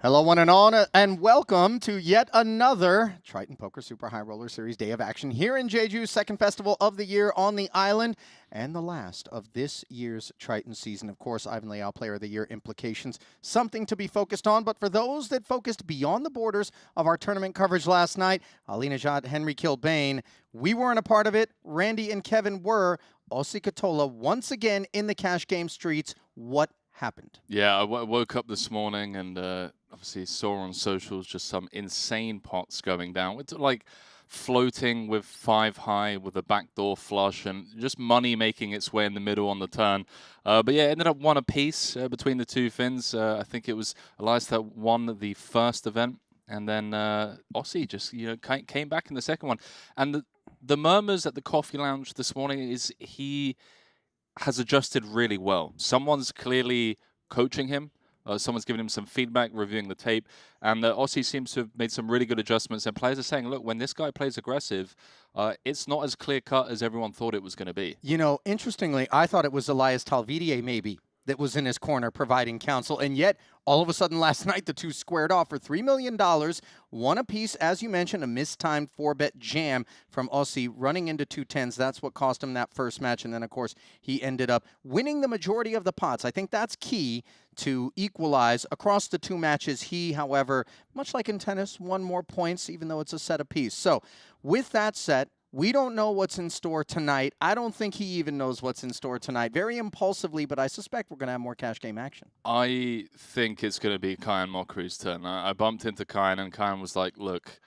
Hello, one and all, and welcome to yet another Triton Poker Super High Roller Series day of action here in Jeju, second festival of the year on the island, and the last of this year's Triton season. Of course, Ivan Leal, Player of the Year implications, something to be focused on, but for those that focused beyond the borders of our tournament coverage last night, Ali Najat, Henry Kilbane, we weren't a part of it. Randy and Kevin were. Ossie Katola once again in the cash game streets. What happened? Yeah, I woke up this morning and obviously saw on socials just some insane pots going down. It's like floating with 5 high with a backdoor flush and just money making its way in the middle on the turn. But yeah, it ended up 1 apiece between the two Finns. I think it was Elias that won the first event, and then Ossie just came back in the second one. And the murmurs at the coffee lounge this morning is he has adjusted really well. Someone's clearly coaching him. Someone's giving him some feedback, reviewing the tape. And Ossie seems to have made some really good adjustments. And players are saying, look, when this guy plays aggressive, it's not as clear-cut as everyone thought it was going to be. You know, interestingly, I thought it was Elias Talvidier maybe that was in his corner providing counsel. And yet, all of a sudden last night, the two squared off for $3 million. 1 apiece, as you mentioned, a mistimed 4-bet jam from Ossie running into 2 10s. That's what cost him that first match. And then, of course, he ended up winning the majority of the pots. I think that's key to equalize across the 2 matches. He, however, much like in tennis, won more points, even though it's a set apiece. So with that said, we don't know what's in store tonight. I don't think he even knows what's in store tonight. Very impulsively, but I suspect we're going to have more cash game action. I think it's going to be Kyan Mokri's turn. I bumped into Kyan, and Kyan was like, look,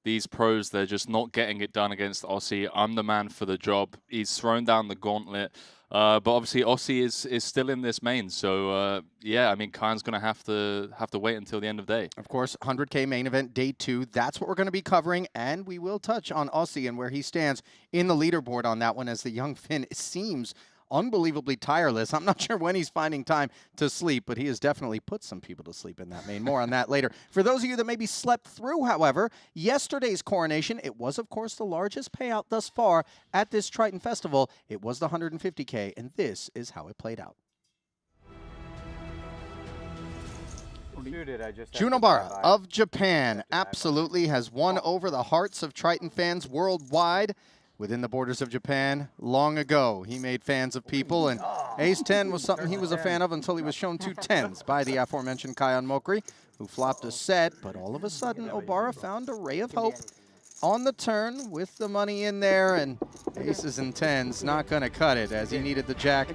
these pros, they're just not getting it done against Ossie. I'm the man for the job. He's thrown down the gauntlet. But obviously, Ossie is still in this main. So, yeah, I mean, Kyan's going to have to wait until the end of day. Of course, 100K main event, day 2. That's what we're going to be covering. And we will touch on Ossie and where he stands in the leaderboard on that one, as the young Finn seems unbelievably tireless. I'm not sure when he's finding time to sleep, but he has definitely put some people to sleep in that main. More on that later. For those of you that maybe slept through, however, yesterday's coronation, it was, of course, the largest payout thus far at this Triton Festival. It was the 150K, and this is how it played out. Junobara of Japan absolutely has won over the hearts of Triton fans worldwide. Within the borders of Japan, long ago, he made fans of people, and Ace-10 was something he was a fan of until he was shown 2 10s by the aforementioned Kyan Mokri, who flopped a set, but all of a sudden, Obara found a ray of hope on the turn with the money in there, and aces and 10s not going to cut it, as he needed the jack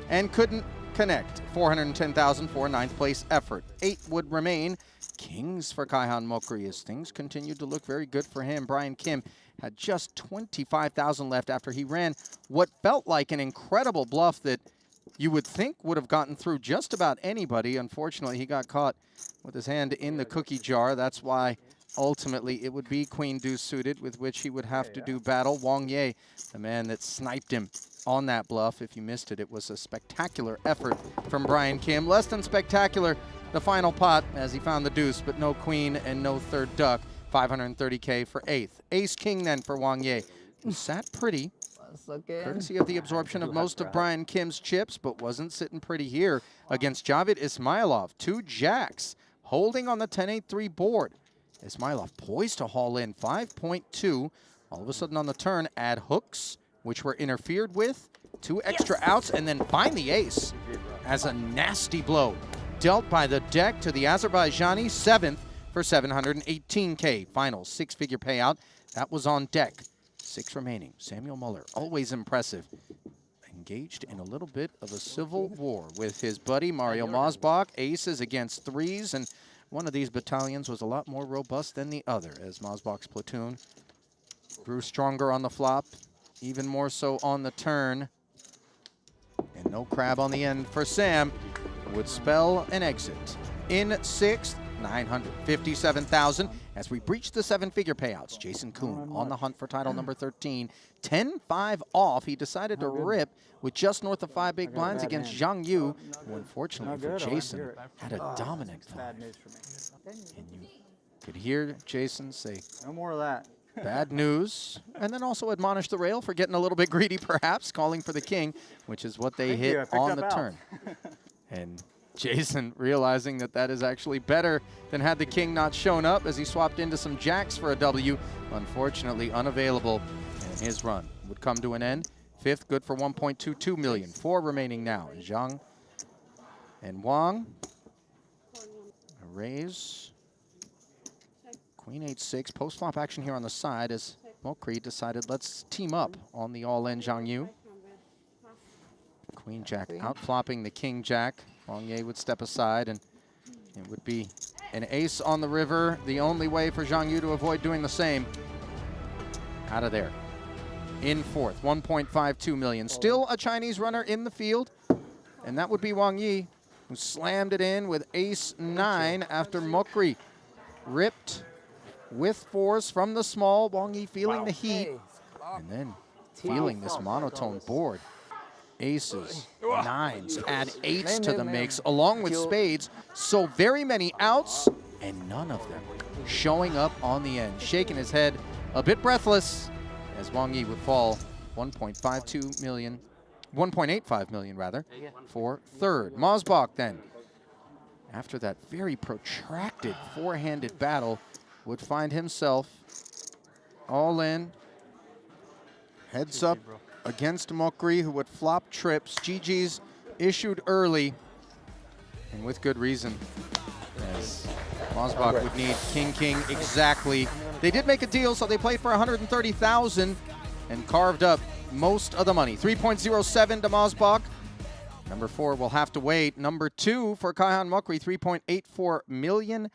and couldn't connect. 410,000 for a 9th place effort. 8 would remain. Kings for Kyan Mokri as things continued to look very good for him. Brian Kim had just 25,000 left after he ran what felt like an incredible bluff that you would think would have gotten through just about anybody. Unfortunately, he got caught with his hand in the cookie jar. That's why ultimately it would be Queen Deuce suited, with which he would have to do battle. Wang Ye, the man that sniped him on that bluff. If you missed it, it was a spectacular effort from Brian Kim. Less than spectacular, the final pot, as he found the deuce, but no queen and no third duck. 530K for 8th. Ace-King then for Wang Ye, who sat pretty, courtesy of the absorption of most of Brian Kim's chips, but wasn't sitting pretty here against Javid Ismailov. 2 jacks, holding on the 10-8-3 board. Ismailov poised to haul in 5.2. All of a sudden on the turn, add hooks, which were interfered with. 2 extra outs, and then find the ace as a nasty blow dealt by the deck to the Azerbaijani, 7th. For 718K. Final 6-figure payout. That was on deck. 6 remaining. Samuel Muller, always impressive. Engaged in a little bit of a civil war with his buddy Mario Mosbach. Aces against 3s, and one of these battalions was a lot more robust than the other, as Mosbach's platoon grew stronger on the flop, even more so on the turn. And no crab on the end for Sam would spell an exit. In 6th, 957,000 as we breach the 7-figure payouts. Jason Kuhn on the hunt for title number 13. 10-5 off. He decided to rip with just north of 5 big blinds against Zhang Yu, who unfortunately for Jason had a dominant five. And you could hear Jason say, no more of that. Bad news. And then also admonish the rail for getting a little bit greedy, perhaps, calling for the king, which is what they hit on the turn. And Jason realizing that that is actually better than had the king not shown up as he swapped into some jacks for a W. Unfortunately unavailable, and his run would come to an end. Fifth, good for 1.22 million. 4 remaining now. Zhang and Wang. A raise. Queen 8-6. Post-flop action here on the side as Mokri decided let's team up on the all-in Zhang Yu. Queen Jack outflopping the King Jack. Wang Ye would step aside, and it would be an ace on the river. The only way for Zhang Yu to avoid doing the same. Out of there. In fourth, 1.52 million. Still a Chinese runner in the field, and that would be Wang Yi, who slammed it in with ace-9 after Mokri ripped with force from the small. Wang Yi feeling the heat, and then feeling this monotone board. Aces, 9s, add 8s to the mix, along with spades. So very many outs, and none of them showing up on the end. Shaking his head, a bit breathless, as Wang Yi would fall 1.52 million, 1.85 million rather, for third. Mosbach then, after that very protracted four-handed battle, would find himself all in, heads up against Mokri, who would flop trips. GG's issued early, and with good reason, as Mosbach would need king exactly. They did make a deal, so they played for 130,000 and carved up most of the money. 3.07 to Mosbach. Number 4 will have to wait. Number 2 for Kaihan Mokri, $3.84 million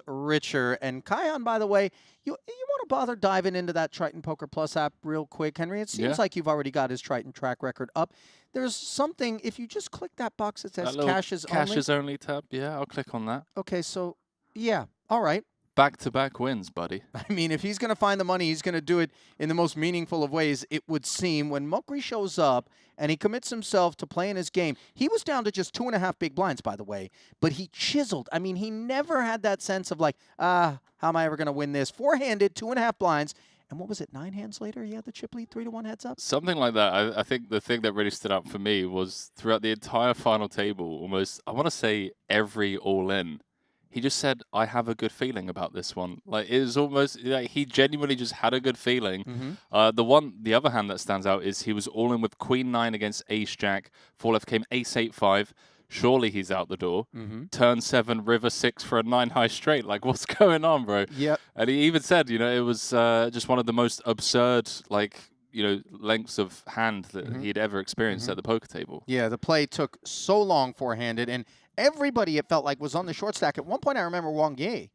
richer. And Kaihan, by the way, you want to bother diving into that Triton Poker Plus app real quick, Henry? It seems like you've already got his Triton track record up. There's something, if you just click that box that says cash is only. Cash is only tab, yeah, I'll click on that. Okay, so, yeah, all right. Back-to-back wins, buddy. I mean, if he's going to find the money, he's going to do it in the most meaningful of ways, it would seem. When Mokri shows up and he commits himself to playing his game, he was down to just 2.5 big blinds, by the way, but he chiseled. I mean, he never had that sense of like, how am I ever going to win this? Four-handed, 2.5 blinds. And what was it, 9 hands later, he had the chip lead, 3-1 heads up? Something like that. I think the thing that really stood out for me was throughout the entire final table, almost, I want to say every all-in, he just said, I have a good feeling about this one. Like, it was almost like he genuinely just had a good feeling. The other hand that stands out is he was all in with Queen 9 against Ace Jack. 4 left came Ace 8-5. Surely he's out the door. Turn 7, River 6 for a 9 high straight. Like, what's going on, bro? Yep. And he even said, it was just one of the most absurd, lengths of hand that he'd ever experienced at the poker table. Yeah, the play took so long four-handed, and everybody, it felt like, was on the short stack. At one point, I remember Wang Ye.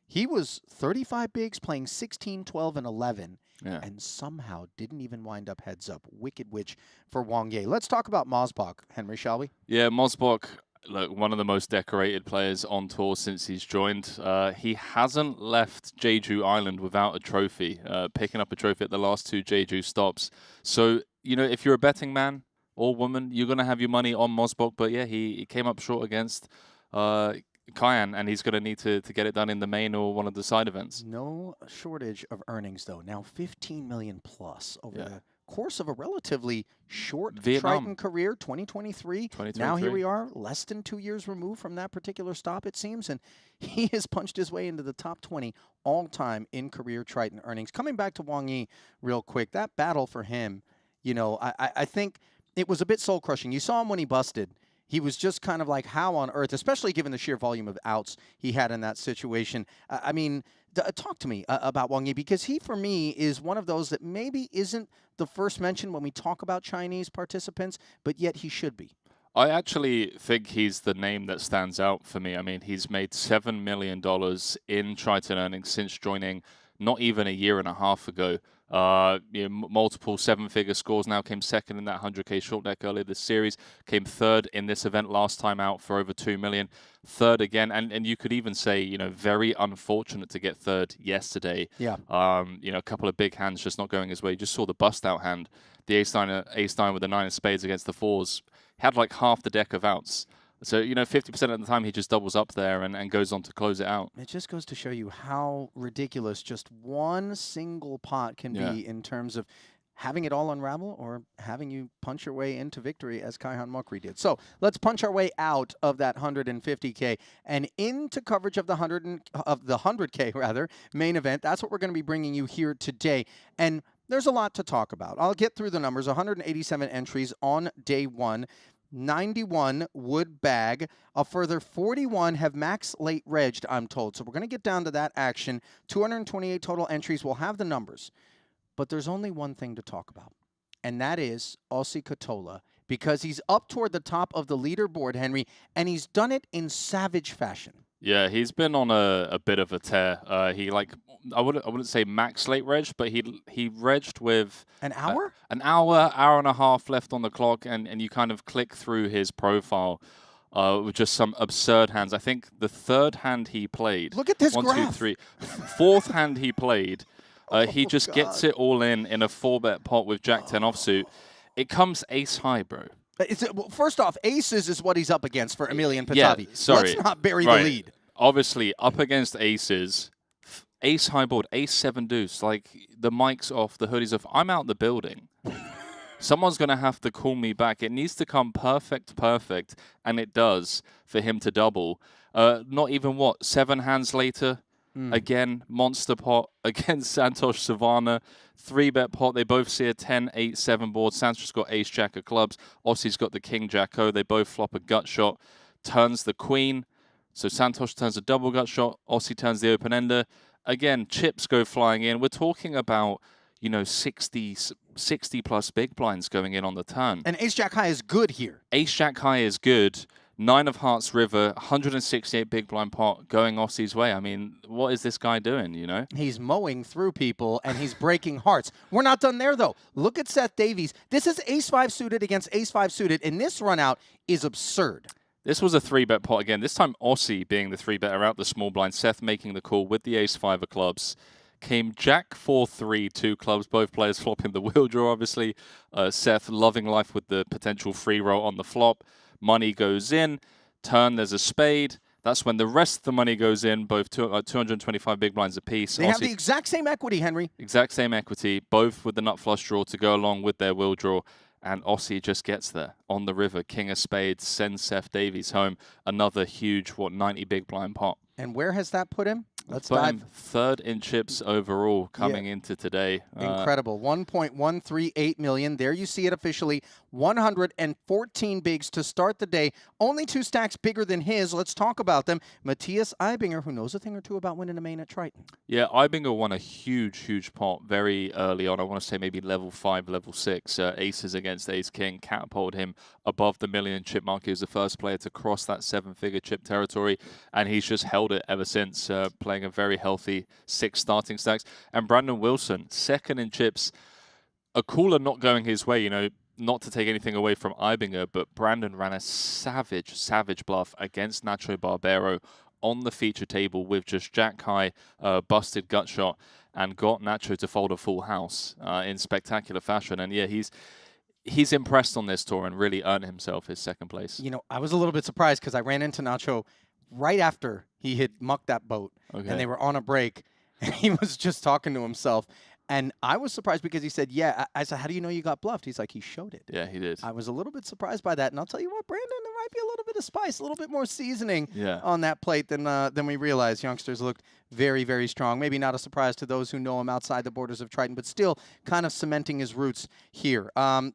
He was 35 bigs, playing 16, 12, and 11, and somehow didn't even wind up heads up. Wicked witch for Wang Ye. Let's talk about Mosbach, Henry, shall we? Yeah, Mosbach, look, one of the most decorated players on tour since he's joined. He hasn't left Jeju Island without a trophy, picking up a trophy at the last 2 Jeju stops. So, if you're a betting man or woman, you're going to have your money on Mosbach. But yeah, he came up short against Kaihan, and he's going to need to get it done in the main or one of the side events. No shortage of earnings, though. Now 15 million plus over the course of a relatively short Triton career, 2023. Now here we are, less than 2 years removed from that particular stop, it seems, and he has punched his way into the top 20 all-time in career Triton earnings. Coming back to Wang Yi real quick, that battle for him, I think it was a bit soul-crushing. You saw him when he busted. He was just kind of like, how on earth, especially given the sheer volume of outs he had in that situation. I mean, talk to me about Wang Yi, because he, for me, is one of those that maybe isn't the first mention when we talk about Chinese participants, but yet he should be. I actually think he's the name that stands out for me. I mean, he's made $7 million in Triton earnings since joining not even a year and a half ago. Multiple 7-figure scores, now came second in that 100K short deck earlier this series, came third in this event last time out for over 2 million, third again, and you could even say, very unfortunate to get third yesterday. Yeah. A couple of big hands just not going his way. You just saw the bust out hand, the ace-9 with the 9 of spades against the 4s, had like half the deck of outs. So, 50% of the time he just doubles up there and goes on to close it out. It just goes to show you how ridiculous just one single pot can be in terms of having it all unravel or having you punch your way into victory as Kaihan Mokri did. So let's punch our way out of that 150K and into coverage of the 100K rather main event. That's what we're going to be bringing you here today. And there's a lot to talk about. I'll get through the numbers. 187 entries on day one. 91 would bag. A further 41 have max late regged, I'm told. So we're going to get down to that action. 228 total entries. We'll have the numbers. But there's only one thing to talk about, and that is Ossie Katola, because he's up toward the top of the leaderboard, Henry, and he's done it in savage fashion. Yeah, he's been on a bit of a tear. He I wouldn't say max late reg, but he regged with an hour, hour and a half left on the clock, and you kind of click through his profile with just some absurd hands. I think the third hand he played. Look at this one, graph. 2, 3. Fourth hand he played. He just gets it all in a 4-bet pot with Jack 10 offsuit. It comes ace high, bro. Well, first off, aces is what he's up against for Emilian Patavi. Yeah, sorry. Let's not bury the lead. Obviously, up against aces, ace high board, ace 7 deuce. Like, the mic's off, the hoodie's off. I'm out the building. Someone's going to have to call me back. It needs to come perfect, and it does for him to double. Not even, 7 hands later? Again, monster pot against Santosh Savannah. 3-bet pot. They both see a 10, 8, 7 board. Santosh's got ace jack of clubs. Ossie's got the king jack-o. They both flop a gut shot. Turns the queen. So Santosh turns a double gut shot. Ossie turns the open-ender. Again, chips go flying in. We're talking about, 60 plus big blinds going in on the turn. And ace jack high is good here. Ace jack high is good. 9 of hearts river, 168 big blind pot going Ossie's way. I mean, what is this guy doing, He's mowing through people, and he's breaking hearts. We're not done there, though. Look at Seth Davies. This is ace-5 suited against ace-5 suited, and this run-out is absurd. This was a 3-bet pot again. This time, Ossie being the 3-better out the small blind. Seth making the call with the ace-5 of clubs. Came Jack 4-3, 2 clubs, both players flopping the wheel draw, obviously. Seth loving life with the potential free roll on the flop. Money goes in. Turn, there's a spade. That's when the rest of the money goes in, both 225 big blinds apiece. They have the exact same equity, Henry. Exact same equity, both with the nut flush draw to go along with their wheel draw. And Ossie just gets there on the river. King of spades sends Seth Davies home. Another huge, 90 big blind pot. And where has that put him? Let's dive. Third in chips overall coming into today. Incredible. 1.138 million. There you see it officially. 114 bigs to start the day. Only 2 stacks bigger than his. Let's talk about them. Matthias Eibinger, who knows a thing or two about winning a main at Triton. Yeah, Eibinger won a huge pot very early on. I want to say maybe level 5, level 6. Aces against Ace King catapulted him above the million chip mark. He was the first player to cross that 7-figure chip territory, and he's just held it ever since, playing a very healthy 6 starting stacks. And Brandon Wilson, second in chips. A cooler not going his way, not to take anything away from Eibinger, but Brandon ran a savage bluff against Nacho Barbero on the feature table with just jack high, busted gut shot, and got Nacho to fold a full house in spectacular fashion. And yeah, he's impressed on this tour and really earned himself his second place. I was a little bit surprised because I ran into Nacho right after he had mucked that boat, and they were on a break, and he was just talking to himself. And I was surprised because he said, yeah. I said, how do you know you got bluffed? He's like, he showed it. Yeah, he did. I was a little bit surprised by that. And I'll tell you what, Brandon, there might be a little bit of spice, a little bit more seasoning on that plate than we realized. Youngsters looked very, very strong. Maybe not a surprise to those who know him outside the borders of Triton, but still kind of cementing his roots here. I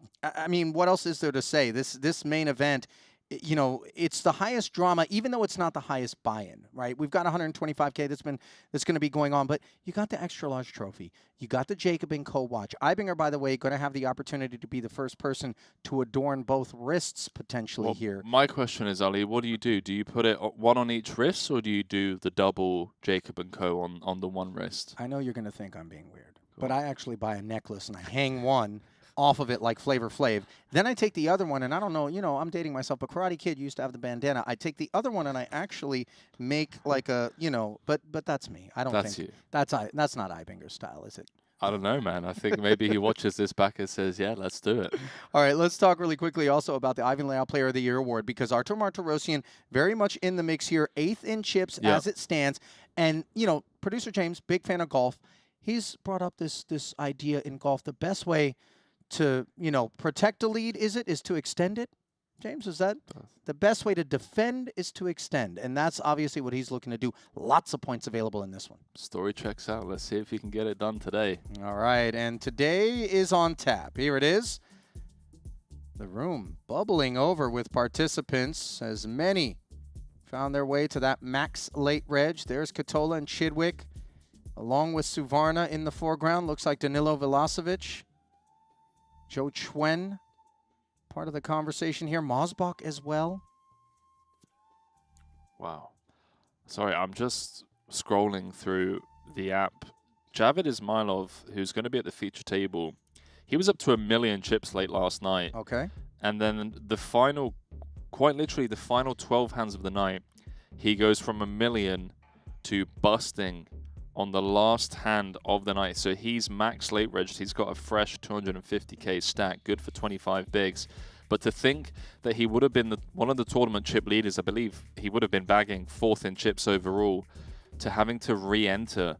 mean, what else is there to say? This main event, it's the highest drama, even though it's not the highest buy-in, right? We've got 125K that's going to be going on, but you got the extra large trophy. You got the Jacob & Co. watch. Eibinger, by the way, going to have the opportunity to be the first person to adorn both wrists potentially here. My question is, Ali, what do you do? Do you put it one on each wrist, or do you do the double Jacob & Co. on the one wrist? I know you're going to think I'm being weird, but I actually buy a necklace and I hang one off of it like Flavor Flav. Then I take the other one, and I don't know, I'm dating myself, but Karate Kid used to have the bandana. I take the other one and I actually make like a, but that's me. I don't think that's not Eibinger's style, is it? I don't know, man. I think maybe he watches this back and says, yeah, let's do it. All right, let's talk really quickly also about the Ivan Leal Player of the Year award, because Artur Martirosyan very much in the mix here, 8th in chips as it stands. And, producer James, big fan of golf. he's brought up this idea in golf. The best way to, protect a lead is to extend it. James, is that the best way to defend is to extend? And that's obviously what he's looking to do. Lots of points available in this one. Story checks out. Let's see if he can get it done today. All right, and today is on tap. Here it is. The room bubbling over with participants as many found their way to that max late reg. There's Katola and Chidwick, along with Suvarna in the foreground. Looks like Danilo Vilasevic. Joe Chuen, part of the conversation here. Mosbach as well. Wow. Sorry, I'm just scrolling through the app. Javid Ismailov, who's going to be at the feature table, he was up to 1 million chips late last night. Okay. And then the final, quite literally the final 12 hands of the night, he goes from 1 million to busting on the last hand of the night. So he's max late regged. He's got a fresh 250K stack, good for 25 bigs. But to think that he would have been one of the tournament chip leaders, I believe he would have been bagging 4th in chips overall, to having to re-enter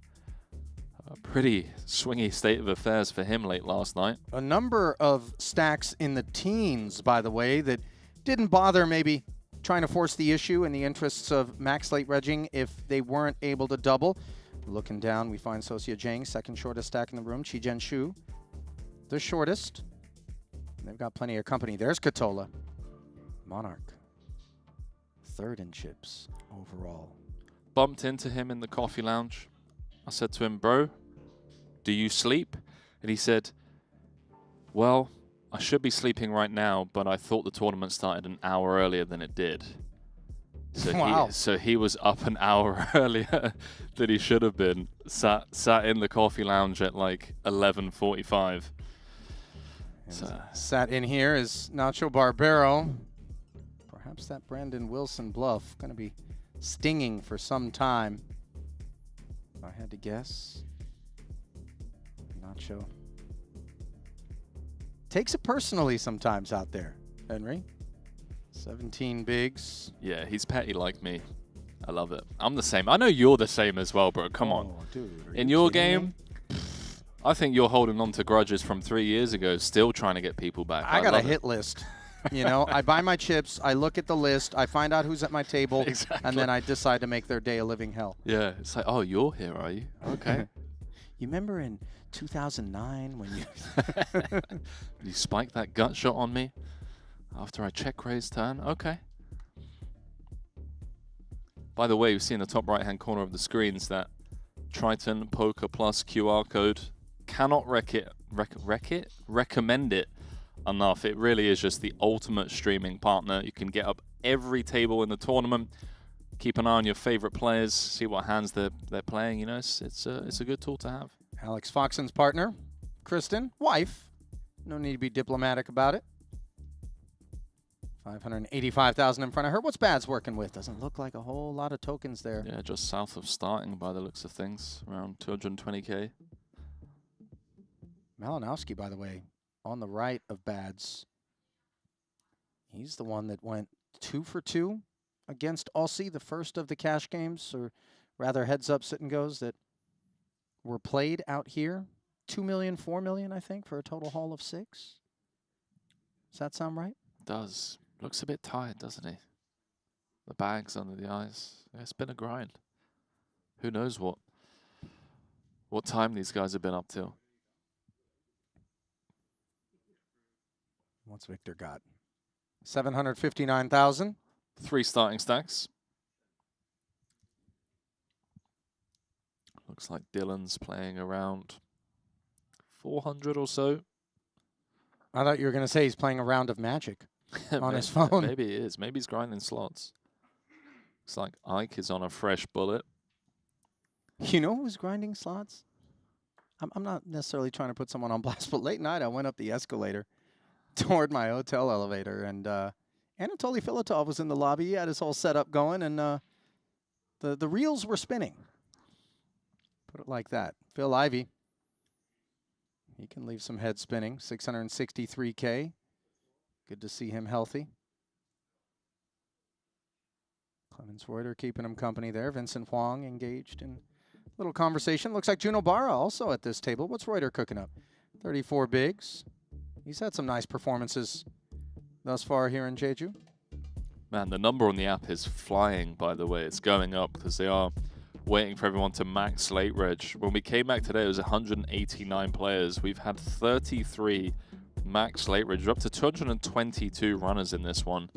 a pretty swingy state of affairs for him late last night. A number of stacks in the teens, by the way, that didn't bother maybe trying to force the issue in the interests of max late regging if they weren't able to double. Looking down, we find Sosia Jang, second shortest stack in the room. Chi Jen Shu, the shortest. And they've got plenty of company. There's Katola. Monarch, 3rd in chips overall. Bumped into him in the coffee lounge. I said to him, bro, do you sleep? And he said, well, I should be sleeping right now, but I thought the tournament started an hour earlier than it did. So wow. He was up an hour earlier than he should have been. Sat in the coffee lounge at like 11:45. So. Sat in here is Nacho Barbero. Perhaps that Brandon Wilson bluff going to be stinging for some time. If I had to guess, Nacho takes it personally sometimes out there, Henry. 17 bigs. Yeah, he's petty like me. I love it. I'm the same. I know you're the same as well, bro. Come on. Dude, in your game, I think you're holding on to grudges from 3 years ago, still trying to get people back. I got a hit list. I buy my chips, I look at the list, I find out who's at my table, exactly. And then I decide to make their day a living hell. Yeah, it's like, oh, you're here, are you? Okay. You remember in 2009 when you spiked that gut shot on me after I check raise turn? Okay. By the way, you see in the top right-hand corner of the screens that Triton Poker Plus QR code. Cannot recommend it enough. It really is just the ultimate streaming partner. You can get up every table in the tournament, keep an eye on your favorite players, see what hands they're playing. It's a good tool to have. Alex Foxen's partner, Kristen, wife. No need to be diplomatic about it. 585,000 in front of her. What's Bad's working with? Doesn't look like a whole lot of tokens there. Yeah, just south of starting by the looks of things, around 220K. Malinowski, by the way, on the right of Bad's. He's the one that went 2 for 2 against Aussie, the first of the cash games, or rather heads up sit and goes that were played out here. 2 million, 4 million, I think, for a total haul of 6. Does that sound right? It does. Looks a bit tired, doesn't he? The bags under the eyes. It's been a grind. Who knows what time these guys have been up till. What's Victor got? 759,000. 3 starting stacks. Looks like Dylan's playing around 400 or so. I thought you were going to say he's playing a round of Magic on his phone. Maybe he is. Maybe he's grinding slots. Looks like Ike is on a fresh bullet. You know who's grinding slots? I'm not necessarily trying to put someone on blast, but late night I went up the escalator toward my hotel elevator, and Anatoly Filatov was in the lobby. He had his whole setup going, and the reels were spinning. Put it like that. Phil Ivey, he can leave some head spinning. 663K. Good to see him healthy. Clemens Reuter keeping him company there. Vincent Huang engaged in Little conversation. Looks like Juno Barra also at this table. What's Reuter cooking up? 34 bigs. He's had some nice performances thus far here in Jeju. Man, the number on the app is flying, by the way. It's going up because they are waiting for everyone to max late reg. When we came back today, it was 189 players. We've had 33 max late reg. We're up to 222 runners in this one.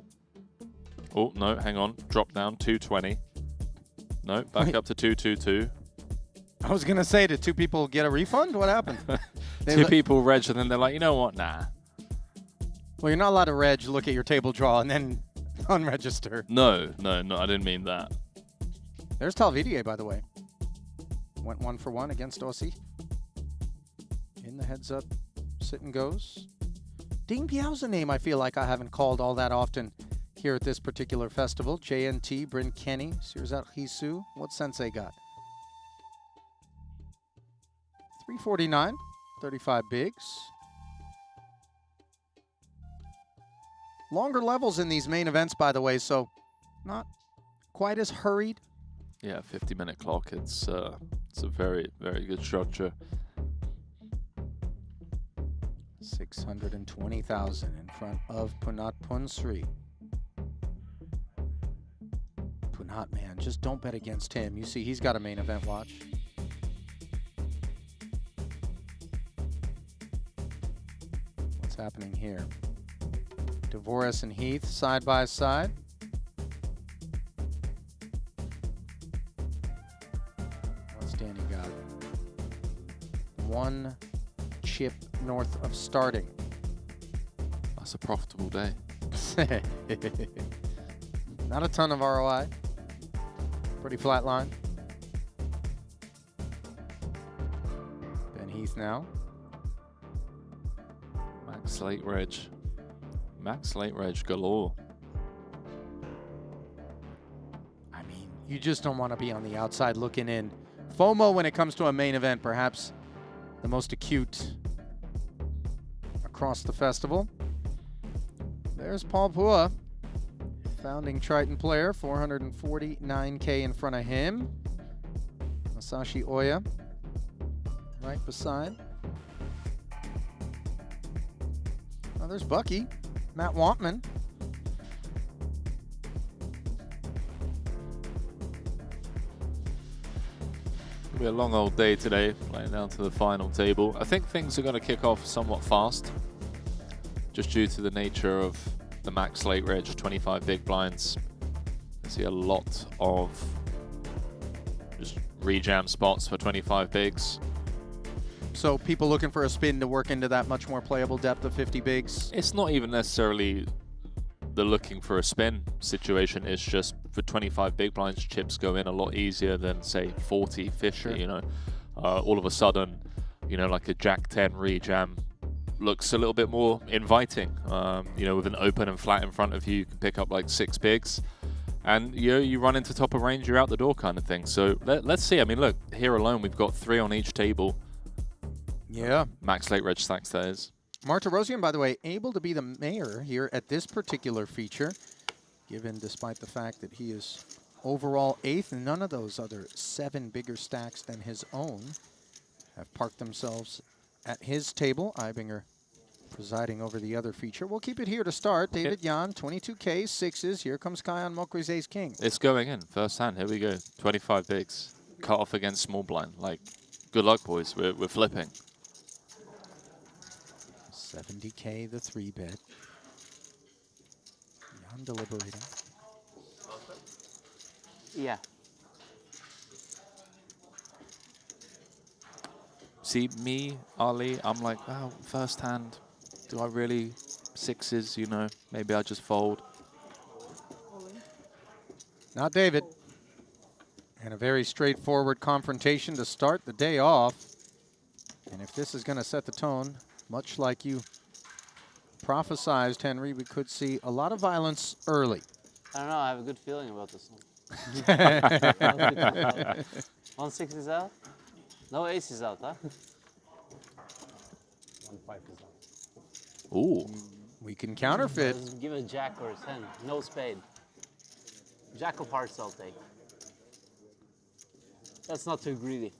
Oh, no, hang on. Drop down, 220. No, back up to 222. I was going to say, did 2 people get a refund? What happened? 2 people reg, and then they're like, you know what, nah. Well, you're not allowed to reg, look at your table draw, and then unregister. No, I didn't mean that. There's Talvidier, by the way. Went 1 for 1 against Aussie. In the heads up, sit and goes. Ding Biao's a name I feel like I haven't called all that often here at this particular festival. JNT, Bryn Kenny, Sirzat Hisu. What Sensei got? 349, 35 bigs. Longer levels in these main events, by the way, so not quite as hurried. Yeah, 50-minute clock. It's a very, very good structure. 620,000 in front of Punat Punsri. Punat, man, just don't bet against him. You see, he's got a main event watch. What's happening here? Dvoris and Heath side by side. What's Danny got? 1 chip north of starting. That's a profitable day. Not a ton of ROI. Pretty flat line. Ben Heath now. Max late reg. Max late reg galore. I mean, you just don't want to be on the outside looking in. FOMO when it comes to a main event, perhaps the most acute across the festival. There's Paul Pua, founding Triton player, 449K in front of him. Masashi Oya right beside. Oh, there's Bucky. Matt Wantman. It'll be a long old day today, playing down to the final table. I think things are going to kick off somewhat fast, just due to the nature of the max late reg, 25 big blinds. I see a lot of just rejam spots for 25 bigs. So people looking for a spin to work into that much more playable depth of 50 bigs. It's not even necessarily the looking for a spin situation. It's just for 25 big blinds, chips go in a lot easier than say 40, 50, sure. You know. All of a sudden, you know, like a Jack 10 rejam looks a little bit more inviting. You know, with an open and flat in front of you, you can pick up like 6 bigs. And you run into top of range, you're out the door kind of thing. So let's see. I mean, look, here alone, we've got 3 on each table. Yeah. Max late reg stacks, that is. Marta Rosian, by the way, able to be the mayor here at this particular feature, given despite the fact that he is overall 8th, and none of those other 7 bigger stacks than his own have parked themselves at his table. Eibinger presiding over the other feature. We'll keep it here to start. David Yan, 22K, 6s. Here comes Kion Mokri's Ace King. It's going in, first hand. Here we go. 25 bigs. Cut off against small blind. Like, good luck, boys. We're flipping. 70K, the 3-bet. Yan deliberating. Yeah. See, me, Ali, I'm like, wow, first hand. Do I really 6s, you know? Maybe I just fold. Not David. And a very straightforward confrontation to start the day off. And if this is going to set the tone, much like you prophesized, Henry, we could see a lot of violence early. I don't know. I have a good feeling about this one. 1 6 is out. No ace is out, huh? 1 5 is out. Ooh. We can counterfeit. Just give a jack or a 10. No spade. Jack of hearts, I'll take. That's not too greedy.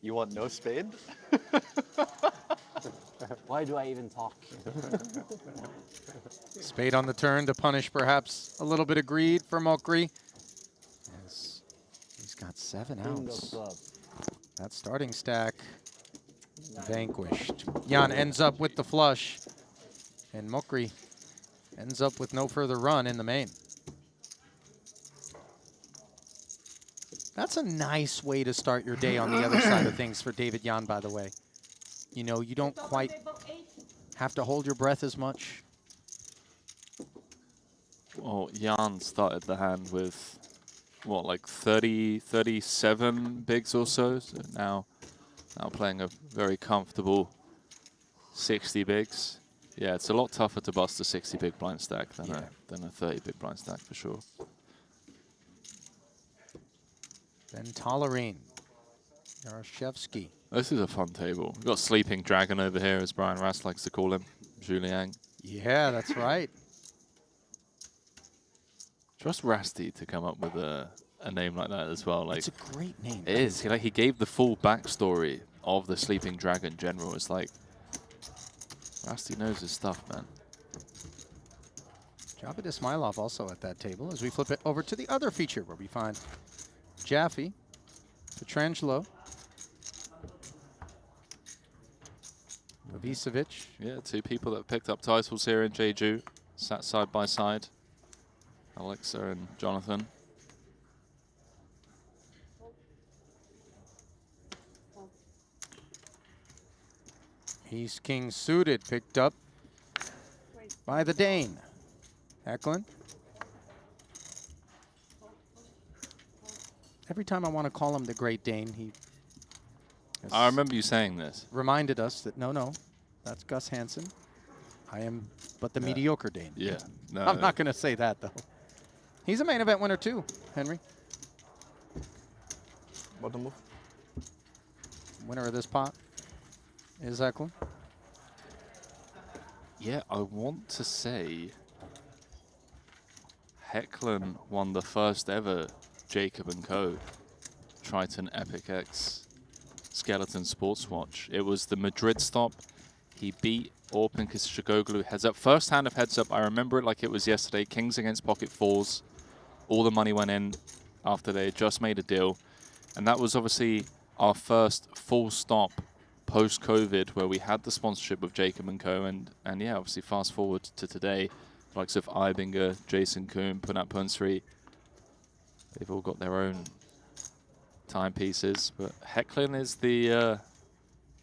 You want no spade? Why do I even talk? Spade on the turn to punish perhaps a little bit of greed for Mokri. Yes, he's got 7 King of outs. clubs. That starting stack vanquished. Jan ends up with the flush, and Mokri ends up with no further run in the main. That's a nice way to start your day on the other side of things for David Jan, by the way. You know, you don't quite have to hold your breath as much. Well, Jan started the hand with, what, like 30, 37 bigs or so. So now playing a very comfortable 60 bigs. Yeah, it's a lot tougher to bust a 60 big blind stack than a 30 big blind stack for sure. Then Tolerine, Yarashevsky. This is a fun table. We've got Sleeping Dragon over here, as Brian Rast likes to call him, Juliang. Yeah, that's right. Trust Rasty to come up with a name like that as well. Like, it's a great name. It is. He gave the full backstory of the Sleeping Dragon General. It's like, Rasty knows his stuff, man. Javed Ismailov also at that table as we flip it over to the other feature where we find Jaffe, Petrangelo, Pavicevic. Yeah, 2 people that picked up titles here in Jeju, sat side by side. Alexa and Jonathan. Ace King suited, picked up by the Dane. Eklund. Every time I want to call him the Great Dane, he I remember you saying this. reminded us that no, that's Gus Hansen. I am but the mediocre Dane. Yeah. No, I'm not going to say that, though. He's a main event winner, too, Henry. Bottom move. Winner of this pot is Eklund. Yeah, I want to say Hecklin won the first ever Jacob & Co. Triton Epic X Skeleton Sports Watch. It was the Madrid stop. He beat Orpin Kishigoglu heads up. First hand of heads up, I remember it like it was yesterday. Kings against pocket fours. All the money went in after they had just made a deal. And that was obviously our first full stop post-COVID where we had the sponsorship of Jacob & Co. And yeah, obviously fast forward to today, the likes of Ibinger, Jason Kuhn, Punat Punsri, they've all got their own timepieces. But Hecklin is the,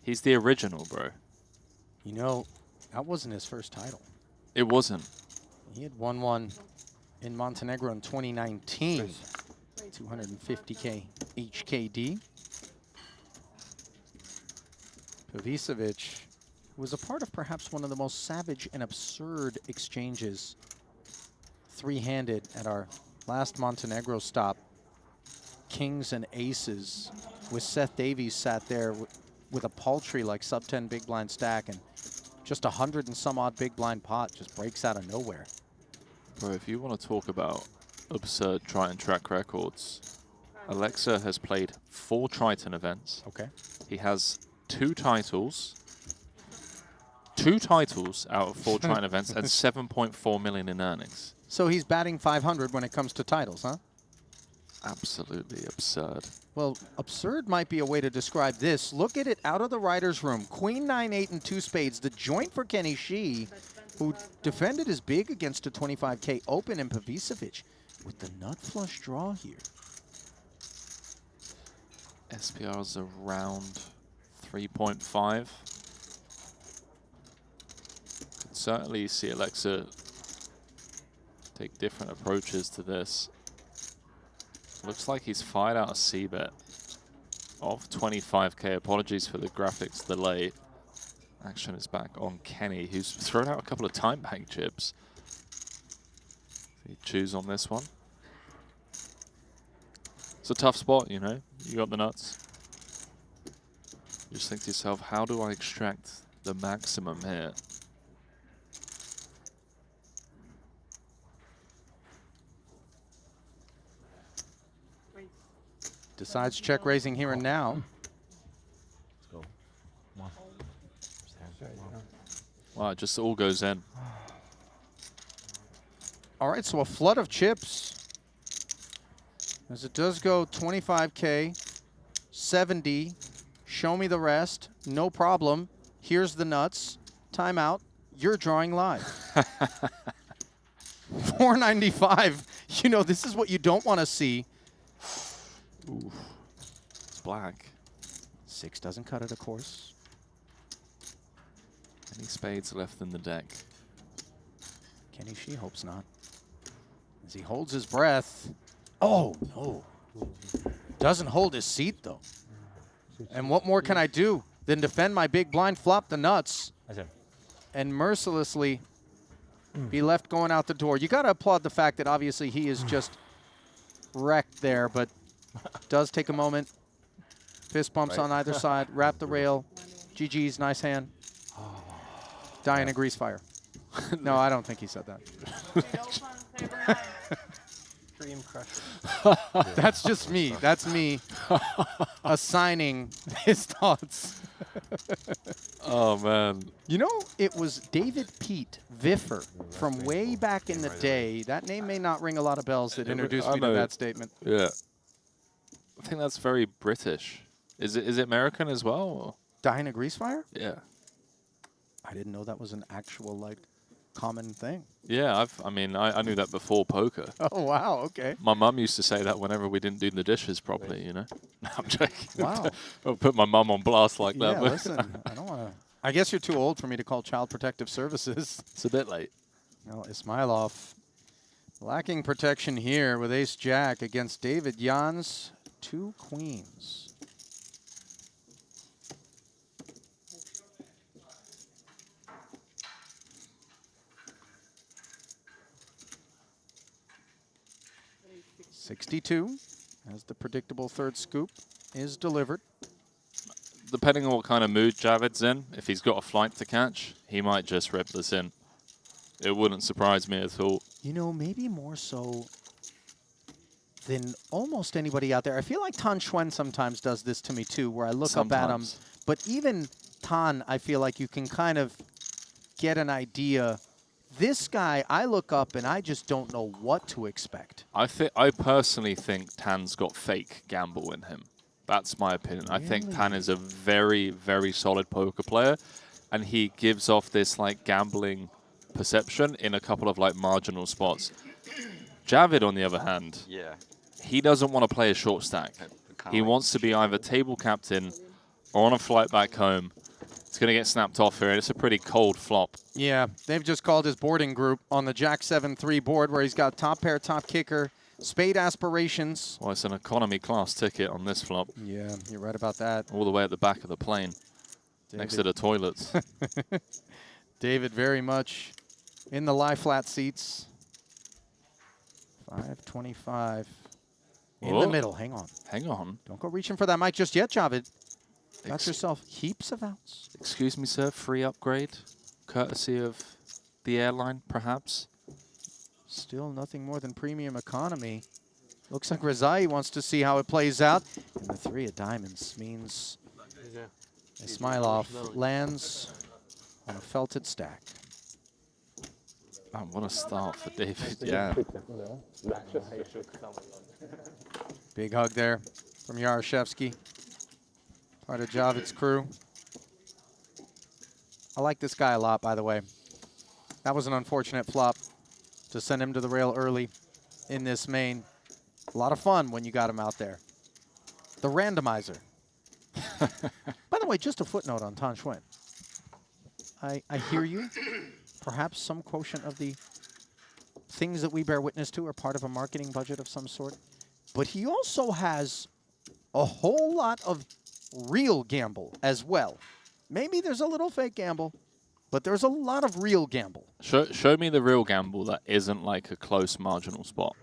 he's the original, bro. You know, that wasn't his first title. It wasn't. He had won one in Montenegro in 2019. 250K HKD. Pavicevic was a part of perhaps one of the most savage and absurd exchanges, three-handed at our last Montenegro stop. Kings and aces with Seth Davies sat there with a paltry like sub-10 big blind stack, and just 100 and some odd big blind pot just breaks out of nowhere. Bro, if you want to talk about absurd Triton track records, Alexa has played 4 Triton events. Okay. He has 2 titles. 2 titles out of 4 Triton events and 7.4 million in earnings. So he's batting 500 when it comes to titles, huh? Absolutely absurd. Well, absurd might be a way to describe this. Look at it out of the writer's room. Queen, 9, 8, and 2 spades. The joint for Kenny Shee, who defended his big against a 25K open, and Pavicevic with the nut flush draw here. SPR's around 3.5. Could certainly see Alexa take different approaches to this. Looks like he's fired out a C-bet of 25K. Apologies for the graphics delay. Action is back on Kenny, who's thrown out a couple of time bank chips. You choose on this one. It's a tough spot, you know. You got the nuts. You just think to yourself, how do I extract the maximum here? Decides check raising here and now. Let's go. Come on. Wow, it just all goes in. All right, so a flood of chips. As it does go 25K, 70. Show me the rest. No problem. Here's the nuts. Timeout. You're drawing live. 495. You know, this is what you don't want to see. Ooh, it's black. 6 doesn't cut it, of course. Any spades left in the deck? Kenny She hopes not. As he holds his breath. Oh, no. Doesn't hold his seat, though. And what more can I do than defend my big blind, flop the nuts, and mercilessly be left going out the door? You got to applaud the fact that obviously he is just wrecked there, but does take a moment. Fist bumps on either side. Wrap the rail. GG's, nice hand. Die in a grease fire. No, I don't think he said that. Dream crusher. That's just me. That's me assigning his thoughts. Oh, man. You know, it was David Pete Viffer from way back in the day. That name may not ring a lot of bells that introduced me to that statement. Yeah. I think that's very British. Is it American as well? Or? Die in a grease fire? Yeah. I didn't know that was an actual, like, common thing. Yeah, I knew that before poker. Oh, wow, okay. My mum used to say that whenever we didn't do the dishes properly, you know? No, I'm joking. Wow. I'll put my mum on blast like that. Yeah, listen, I don't want to. I guess you're too old for me to call Child Protective Services. It's a bit late. Well, Ismailov lacking protection here with ace-jack against David Jan's 2 queens. $62 as the predictable third scoop is delivered. Depending on what kind of mood Javid's in, if he's got a flight to catch, he might just rip this in. It wouldn't surprise me at all. You know, maybe more so than almost anybody out there. I feel like Tan Xuan sometimes does this to me too, where I look up at him. But even Tan, I feel like you can kind of get an idea. This guy, I look up and I just don't know what to expect. I personally think Tan's got fake gamble in him. That's my opinion. Really? I think Tan is a very, very solid poker player, and he gives off this like gambling perception in a couple of like marginal spots. Javid, on the other hand, he doesn't want to play a short stack. He wants to be either table captain or on a flight back home. It's going to get snapped off here, and it's a pretty cold flop. Yeah, they've just called his boarding group on the Jack 7-3 board where he's got top pair, top kicker, spade aspirations. Well, it's an economy class ticket on this flop. Yeah, you're right about that. All the way at the back of the plane, next to the toilets. David very much in the lie flat seats. 525 in the middle. Hang on. Hang on. Don't go reaching for that mic just yet, Javid. Got yourself heaps of outs. Excuse me, sir. Free upgrade, courtesy of the airline, perhaps. Still nothing more than premium economy. Looks like Rezai wants to see how it plays out. And the 3 of diamonds means Ismailov lands on a felted stack. Oh, what a start for David. Yeah. Big hug there from Yaroshevsky. Part of Javid's crew. I like this guy a lot, by the way. That was an unfortunate flop to send him to the rail early in this main. A lot of fun when you got him out there. The randomizer. By the way, just a footnote on Tan Xuan. I hear you. Perhaps some quotient of the things that we bear witness to are part of a marketing budget of some sort. But he also has a whole lot of real gamble as well. Maybe there's a little fake gamble, but there's a lot of real gamble. Show me the real gamble that isn't like a close marginal spot.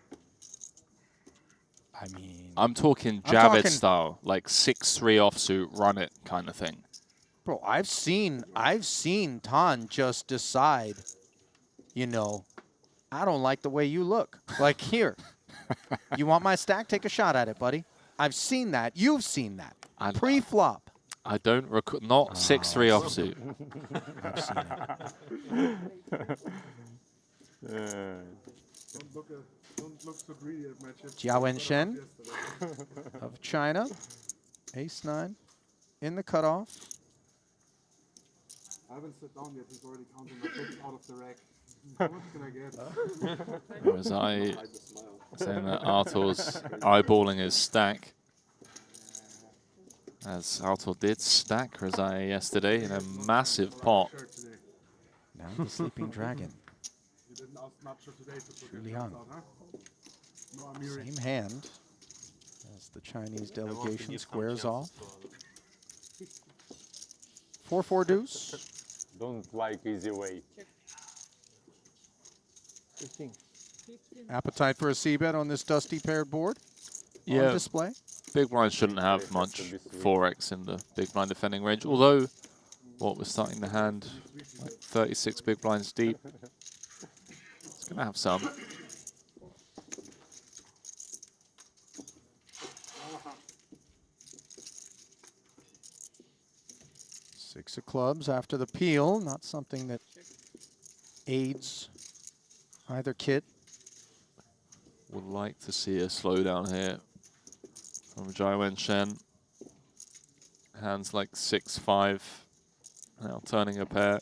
I mean, I'm talking Javid style, like 6-3 offsuit, run it kind of thing. Bro, I've seen Tan just decide, you know, I don't like the way you look. Like, here, you want my stack? Take a shot at it, buddy. I've seen that. You've seen that. I- Pre-flop. I don't recall. Not 6-3 offsuit. I've seen it. Don't look so greedy at my chips. Jia Wenshen of China. Ace-9 in the cutoff. I haven't sat down yet. He's already counting my chips out of the rack. How much can I get? Whereas I saying that Artur's eyeballing his stack. As Artur did stack Rezai yesterday in a massive pot. Shirt today. Now the Sleeping Dragon. You didn't ask Nacho today to put Truly your young. chips out, huh? No, Amiri. Same hand as the Chinese delegation squares off. 4-4 deuce. Don't like easy way. 15. Appetite for a c-bet on this dusty paired board on Yeah, display. big blind shouldn't have much 4x in the big blind defending range. Although, what we're starting the hand, like 36 big blinds deep. It's gonna have some. Six of clubs after the peel, not something that aids either kit. Would like to see a slowdown here from Jai Wenshen. Hands like 6-5. Now turning a pair.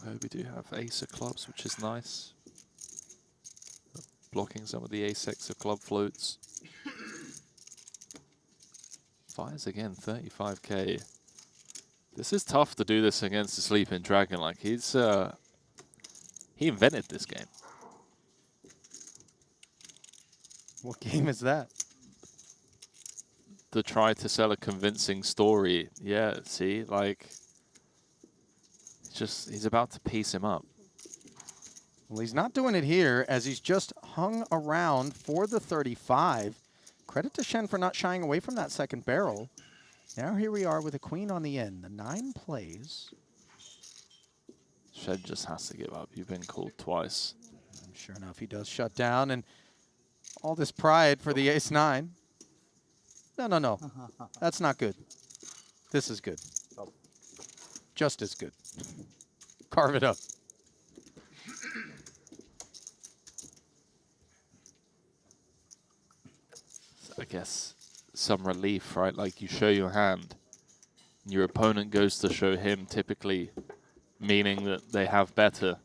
We do have ace of clubs, which is nice. Blocking some of the ace-x of club floats. Fires again, 35k. This is tough to do this against the Sleeping Dragon. Like he's he invented this game. What game is that? To try to sell a convincing story. Yeah, see, like he's about to piece him up. Well, he's not doing it here as he's just hung around for the 35. Credit to Shen for not shying away from that second barrel. Now here we are with a queen on the end. The 9 plays. Shed just has to give up. You've been called twice. Sure enough, he does shut down, and all this pride for the ace-9. No. That's not good. This is good. Just as good. Carve it up. I guess some relief, right? Like you show your hand, and your opponent goes to show him, typically meaning that they have better.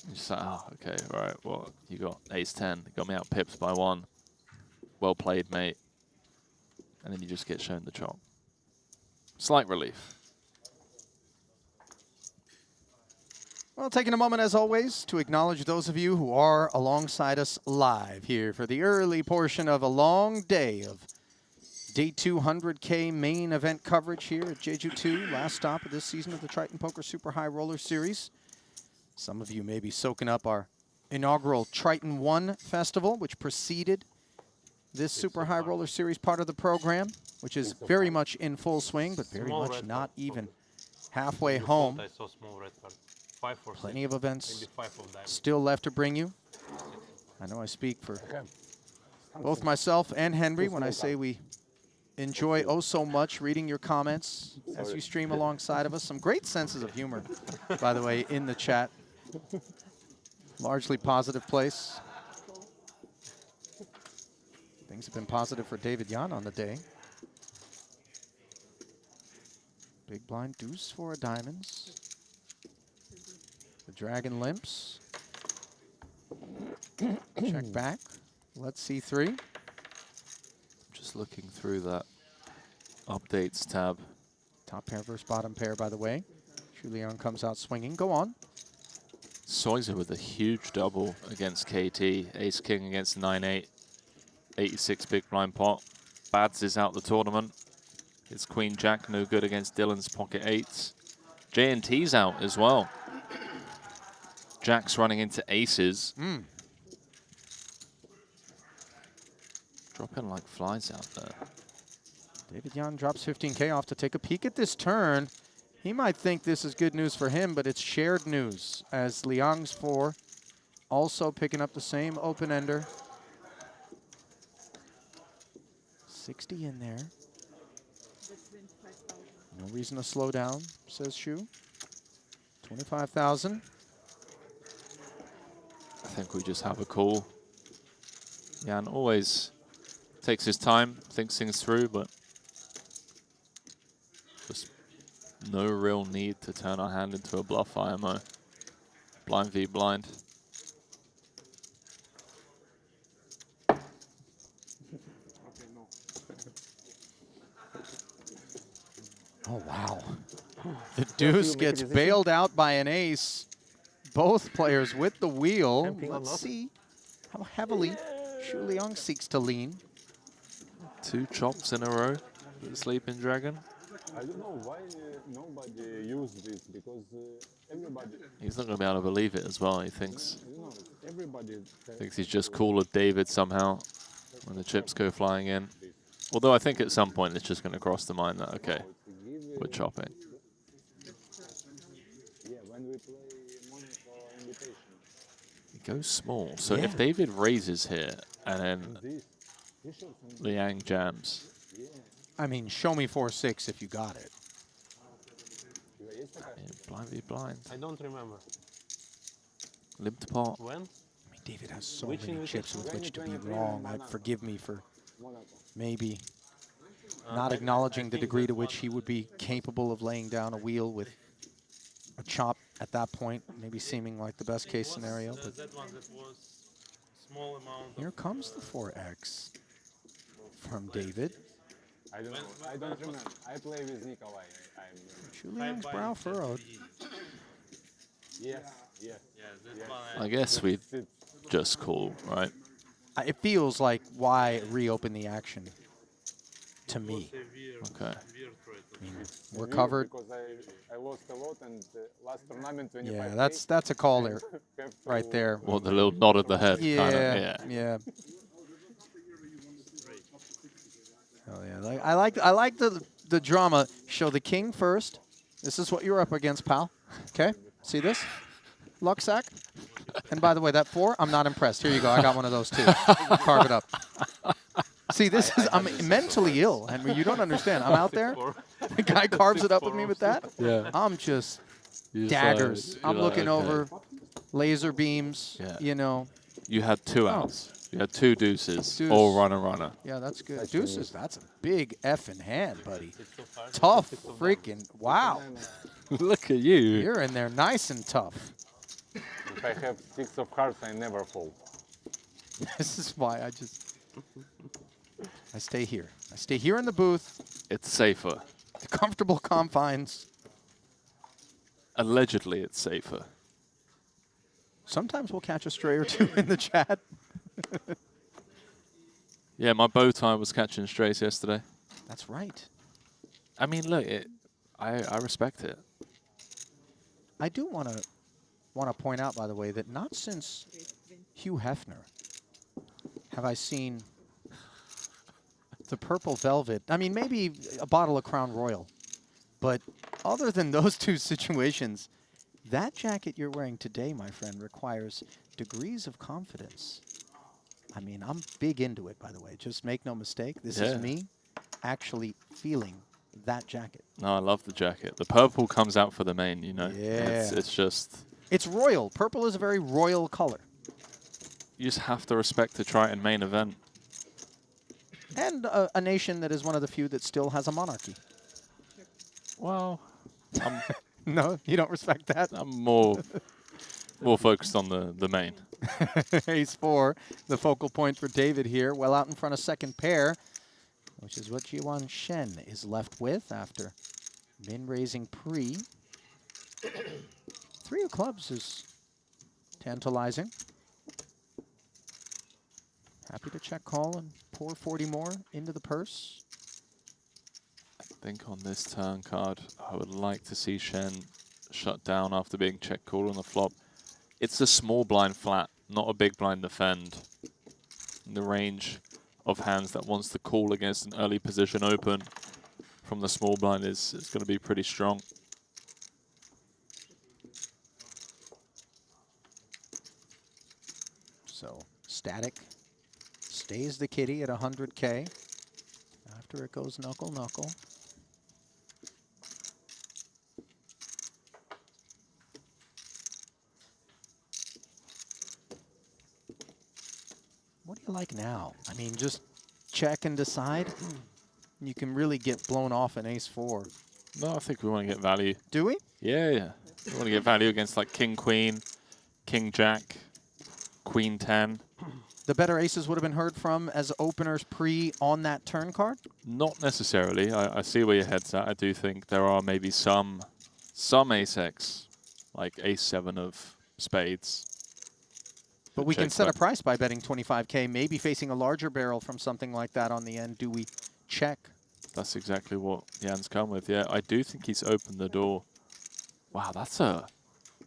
You're just like, oh, okay, all right, well, you got ace-10, you got me out pips by 1. Well played, mate. And then you just get shown the chop. Slight relief. Well, taking a moment, as always, to acknowledge those of you who are alongside us live here for the early portion of a long day of Day 200K main event coverage here at Jeju 2, last stop of this season of the Triton Poker Super High Roller Series. Some of you may be soaking up our inaugural Triton 1 Festival, which preceded this Super High Roller Series part of the program, which is very much in full swing, but very much not even halfway home. I saw small red card. 5 or 6. Plenty of events Maybe 5 of diamonds. still left to bring you. I know I speak for both myself and Henry when I say we enjoy oh so much reading your comments as you stream alongside of us. Some great senses of humor, by the way, in the chat. Largely positive place. Things have been positive for David Yan on the day. Big blind deuce for a diamonds. The dragon limps. Check back. Let's see 3. Just looking through that updates tab. Top pair versus bottom pair, by the way. Julian comes out swinging. Go on. Soiza with a huge double against KT. Ace-King against 9-8. 86 big blind pot. Bads is out the tournament. It's Queen-Jack, no good against Dylan's pocket 8s. JNT's out as well. Jack's running into aces. Dropping like flies out there. David Yan drops 15K off to take a peek at this turn. He might think this is good news for him, but it's shared news as Liang's 4 also picking up the same open-ender. 60 in there. No reason to slow down, says Shu. 25,000. I think we just have a call. Jan always takes his time, thinks things through, but just no real need to turn our hand into a bluff IMO. Blind v blind. Okay, no. Oh, wow. The deuce gets bailed out by an ace. Both players with the wheel. Camping or Let's not? see how heavily Shu Liang seeks to lean. 2 chops in a row for the Sleeping Dragon. I don't know why nobody used this because everybody, He's not going to be able to believe it as well. He thinks everybody he's just cooler David somehow when the chips go flying in. Although I think at some point it's just going to cross the mind that, okay, we're chopping. yeah, when we play Monaco invitation, He goes small. So Yeah. if David raises here and then this shows some Liang jams, I mean, show me 4-6 if you got it. yeah, blind v blind. I don't remember Limp to pot. when. I mean, David has so Which many invitation? chips with which to be wrong. Forgive me for Monaco. maybe not acknowledging the degree to which he would be capable of laying down a wheel with a chop at that point, maybe seeming like the best case scenario. But That one that was small amount. here comes the 4X from David. I don't know. I don't remember. I play with Nikolai. Shu Liang's brow furrowed. Yes, yes. I guess we just call, right? It feels like why reopen the action to me. Okay. I mean, we're covered. Because I lost a lot and last tournament 25. Yeah, that's a call there, right there. Well, the little nod of the head. Yeah, Kinda, yeah. Oh yeah, I like the drama. Show the king first. This is what you're up against, pal. Okay, see this? Luck sack. And by the way, that 4, I'm not impressed. Here you go. I got one of those too. Carve it up. See, this is, I'm mentally ill, Henry. You don't understand. I'm out there. The guy carves it up with me with that. Yeah. I'm just You just, daggers. you're I'm like, looking okay. over laser beams, Yeah. you know. You had 2 Oh. outs. You had 2 deuces. Deuce. All runner. Yeah, that's good. Deuces, that's a big effing hand, buddy. Tough freaking, wow. Look at you. You're in there nice and tough. If I have 6 of hearts, I never fold. This is why I stay here. I stay here in the booth, It's safer. the comfortable confines. Allegedly, it's safer. Sometimes we'll catch a stray or 2 in the chat. Yeah, my bow tie was catching strays yesterday. That's right. I mean, look, I respect it. I do want to point out, by the way, that not since Hugh Hefner have I seen the purple velvet. I mean, maybe a bottle of Crown Royal, but other than those 2 situations, that jacket you're wearing today, my friend, requires degrees of confidence. I mean, I'm big into it, by the way. Just make no mistake. This Yeah. is me actually feeling that jacket. No, I love the jacket. The purple comes out for the main, you know. Yeah. It's just, It's royal. Purple is a very royal color. you just have to respect the Triton main event. And a nation that is one of the few that still has a monarchy. Well, No, you don't respect that? I'm more focused on the main. Ace 4, the focal point for David here. Well out in front of second pair, which is what Jiwan Shen is left with after min-raising pre. 3 of clubs is tantalizing. Happy to check call and pour 40 more into the purse. I think on this turn card, I would like to see Shen shut down after being check called on the flop. It's a small blind flat, not a big blind defend. The range of hands that wants to call against an early position open from the small blind is going to be pretty strong. So static stays the kitty at 100K. After it goes knuckle, knuckle. What do you like now? I mean, just check and decide. You can really get blown off an ace-4. No, I think we want to get value. Do we? Yeah, yeah. We want to get value against like King, Queen, King, Jack, Queen, 10. The better aces would have been heard from as openers pre on that turn card? Not necessarily. I see where your head's at. I do think there are maybe some ace-X, like ace-7 of spades. But we can Checks set a back. price by betting 25K, maybe facing a larger barrel from something like that on the end. Do we check? That's exactly what Jan's come with. Yeah, I do think he's opened the door. Wow, that's a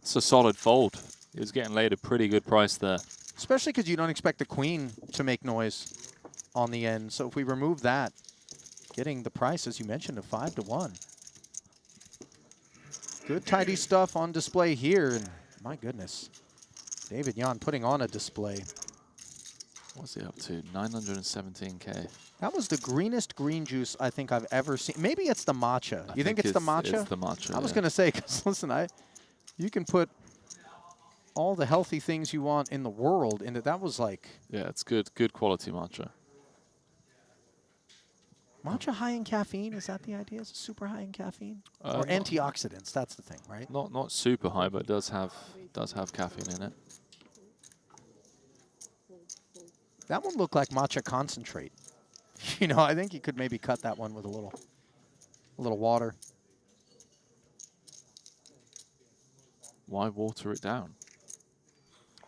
solid fold. He was getting laid a pretty good price there. Especially because you don't expect the queen to make noise on the end. So if we remove that, getting the price, as you mentioned, of 5-1. Good tidy stuff on display here. And my goodness, David Jan putting on a display. What's he up to? 917K. That was the greenest green juice I think I've ever seen. Maybe it's the matcha. You think it's the matcha? It's the matcha. I was yeah. going to say, because listen, you can put all the healthy things you want in the world into that. Was like Yeah, it's good quality matcha. matcha high in caffeine. Is that the idea? Is it super high in caffeine or not- antioxidants? That's the thing, right? Not super high, but it does have caffeine in it. That one looked like matcha concentrate. You know, I think you could maybe cut that one with a little water. Why water it down?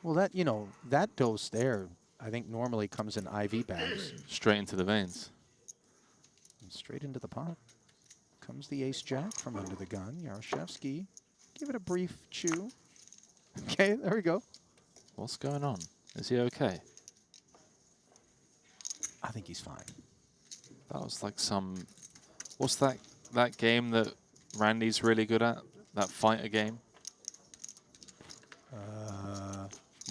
Well, that dose there, I think normally comes in IV bags. Straight into the veins. And straight into the pot. Comes the ace-jack from under the gun. Yaroshevsky. Give it a brief chew. Okay, there we go. What's going on? Is he okay? I think he's fine. That was like some... What's that game that Randy's really good at? That fighter game?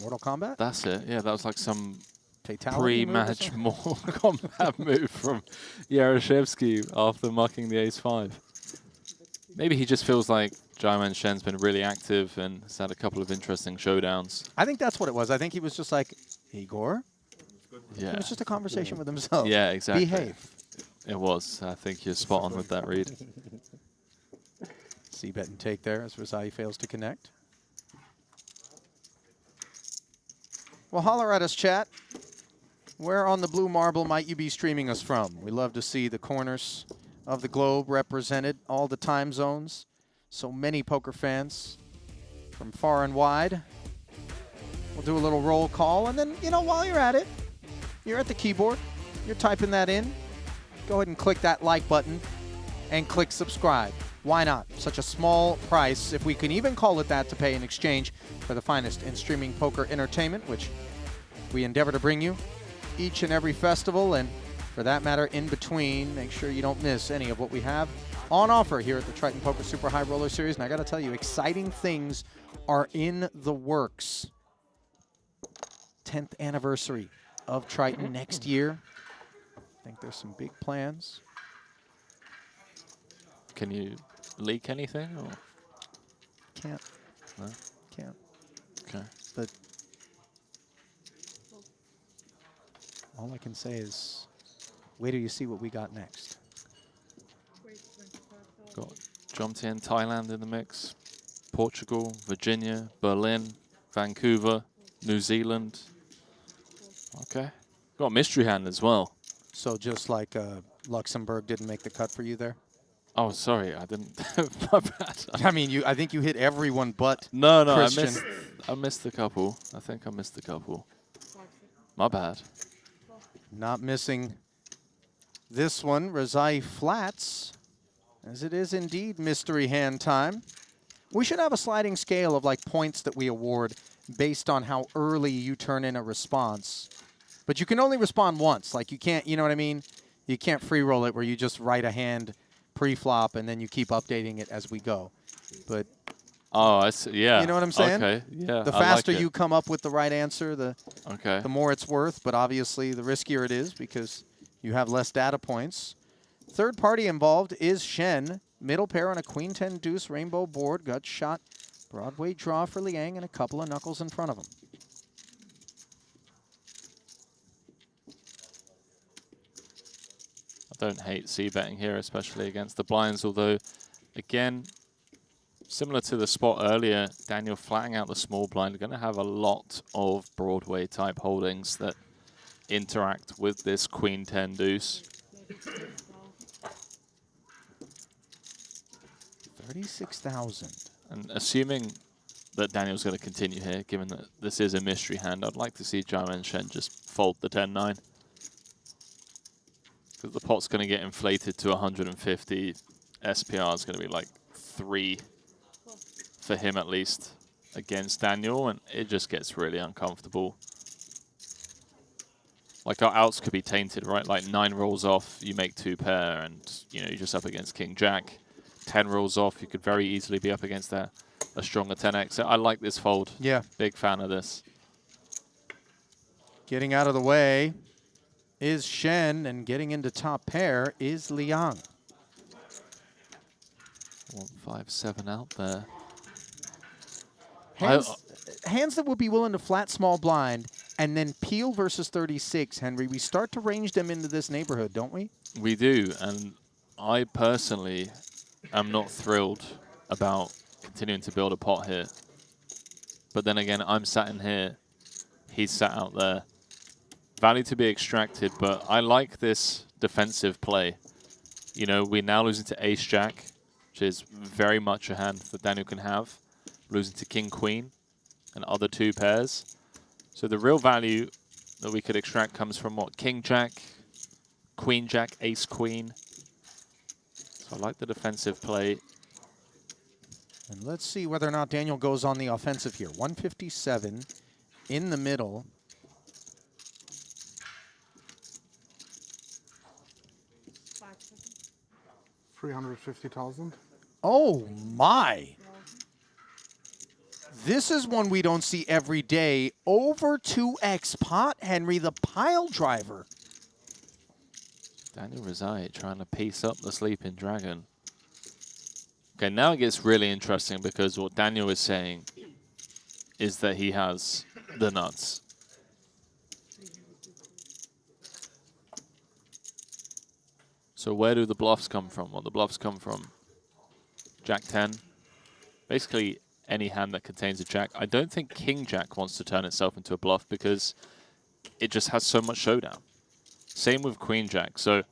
Mortal Kombat? That's it. Yeah, that was like some Fatality move or pre-match something? Mortal Kombat move from Yaroshevsky after mucking the ace-5. Maybe he just feels like Jaiman Shen's been really active and has had a couple of interesting showdowns. I think that's what it was. I think he was just like, Igor? Yeah. It was just a conversation with himself. Yeah, exactly. Behave. It was. I think you're spot on with that read. C-bet and take there as Razai fails to connect. Well, holler at us, chat. Where on the blue marble might you be streaming us from? We love to see the corners of the globe represented, all the time zones. So many poker fans from far and wide. We'll do a little roll call, and then, while you're at it, you're at the keyboard, you're typing that in. Go ahead and click that like button and click subscribe. Why not? Such a small price, if we can even call it that, to pay in exchange for the finest in streaming poker entertainment, which we endeavor to bring you each and every festival, and for that matter, in between. Make sure you don't miss any of what we have on offer here at the Triton Poker Super High Roller Series. And I got to tell you, exciting things are in the works. 10th anniversary of Triton next year. I think there's some big plans. Can you leak anything? Or? Can't. No? Can't. Okay. But all I can say is, wait till you see what we got next. Got Jomtien, Thailand in the mix. Portugal, Virginia, Berlin, Vancouver, New Zealand. Okay. Got a mystery hand as well. So just like Luxembourg didn't make the cut for you there? Oh, sorry, I didn't. My bad. I mean, I think you hit everyone but No, Christian. I missed a couple. I think I missed a couple. My bad. Not missing this one, Razai Flats, as it is indeed mystery hand time. We should have a sliding scale of like points that we award based on how early you turn in a response. But you can only respond once. Like you can't, you know what I mean? You can't free roll it where you just write a hand pre-flop and then you keep updating it as we go. But Oh, I see. Yeah. You know what I'm saying? Okay. Yeah. The I like faster it. you come up with the right answer, the Okay. more it's worth, but obviously the riskier it is because you have less data points. Third party involved is Shen. Middle pair on a queen 10 deuce rainbow board. Gut shot. Broadway draw for Liang and a couple of knuckles in front of him. I don't hate c-betting here, especially against the blinds, although, again, similar to the spot earlier, Daniel flatting out the small blind, going to have a lot of Broadway type holdings that interact with this queen 10 deuce. 36,000. And assuming that Daniel's going to continue here, given that this is a mystery hand, I'd like to see Zhao and Shen just fold the 10-9. Because the pot's going to get inflated to 150. SPR is going to be like 3 for him at least against Daniel, and it just gets really uncomfortable. Like our outs could be tainted, right? Like 9 rolls off, you make 2 pair, and you're just up against King Jack. 10 rolls off, you could very easily be up against a stronger 10x. So I like this fold. Yeah. Big fan of this. Getting out of the way is Shen, and getting into top pair is Liang. 1-5-7 out there. Hands that would be willing to flat small blind and then peel versus 36, Henry. We start to range them into this neighborhood, don't we? We do, and I personally am not thrilled about continuing to build a pot here. But then again, I'm sat in here, he's sat out there. Value to be extracted, but I like this defensive play. We're now losing to ace-jack, which is very much a hand that Daniel can have. Losing to king-queen and other 2 pairs. So the real value that we could extract comes from what? King-jack, queen-jack, ace-queen. So I like the defensive play. And let's see whether or not Daniel goes on the offensive here. 157 in the middle. $350,000. Oh my! This is one we don't see every day. Over 2x pot, Henry, the pile driver. Daniel Rizai trying to piece up the sleeping dragon. Okay, now it gets really interesting because what Daniel is saying is that he has the nuts. So where do the bluffs come from? Well, the bluffs come from Jack 10. Basically, any hand that contains a jack. I don't think King Jack wants to turn itself into a bluff because it just has so much showdown. Same with Queen Jack. So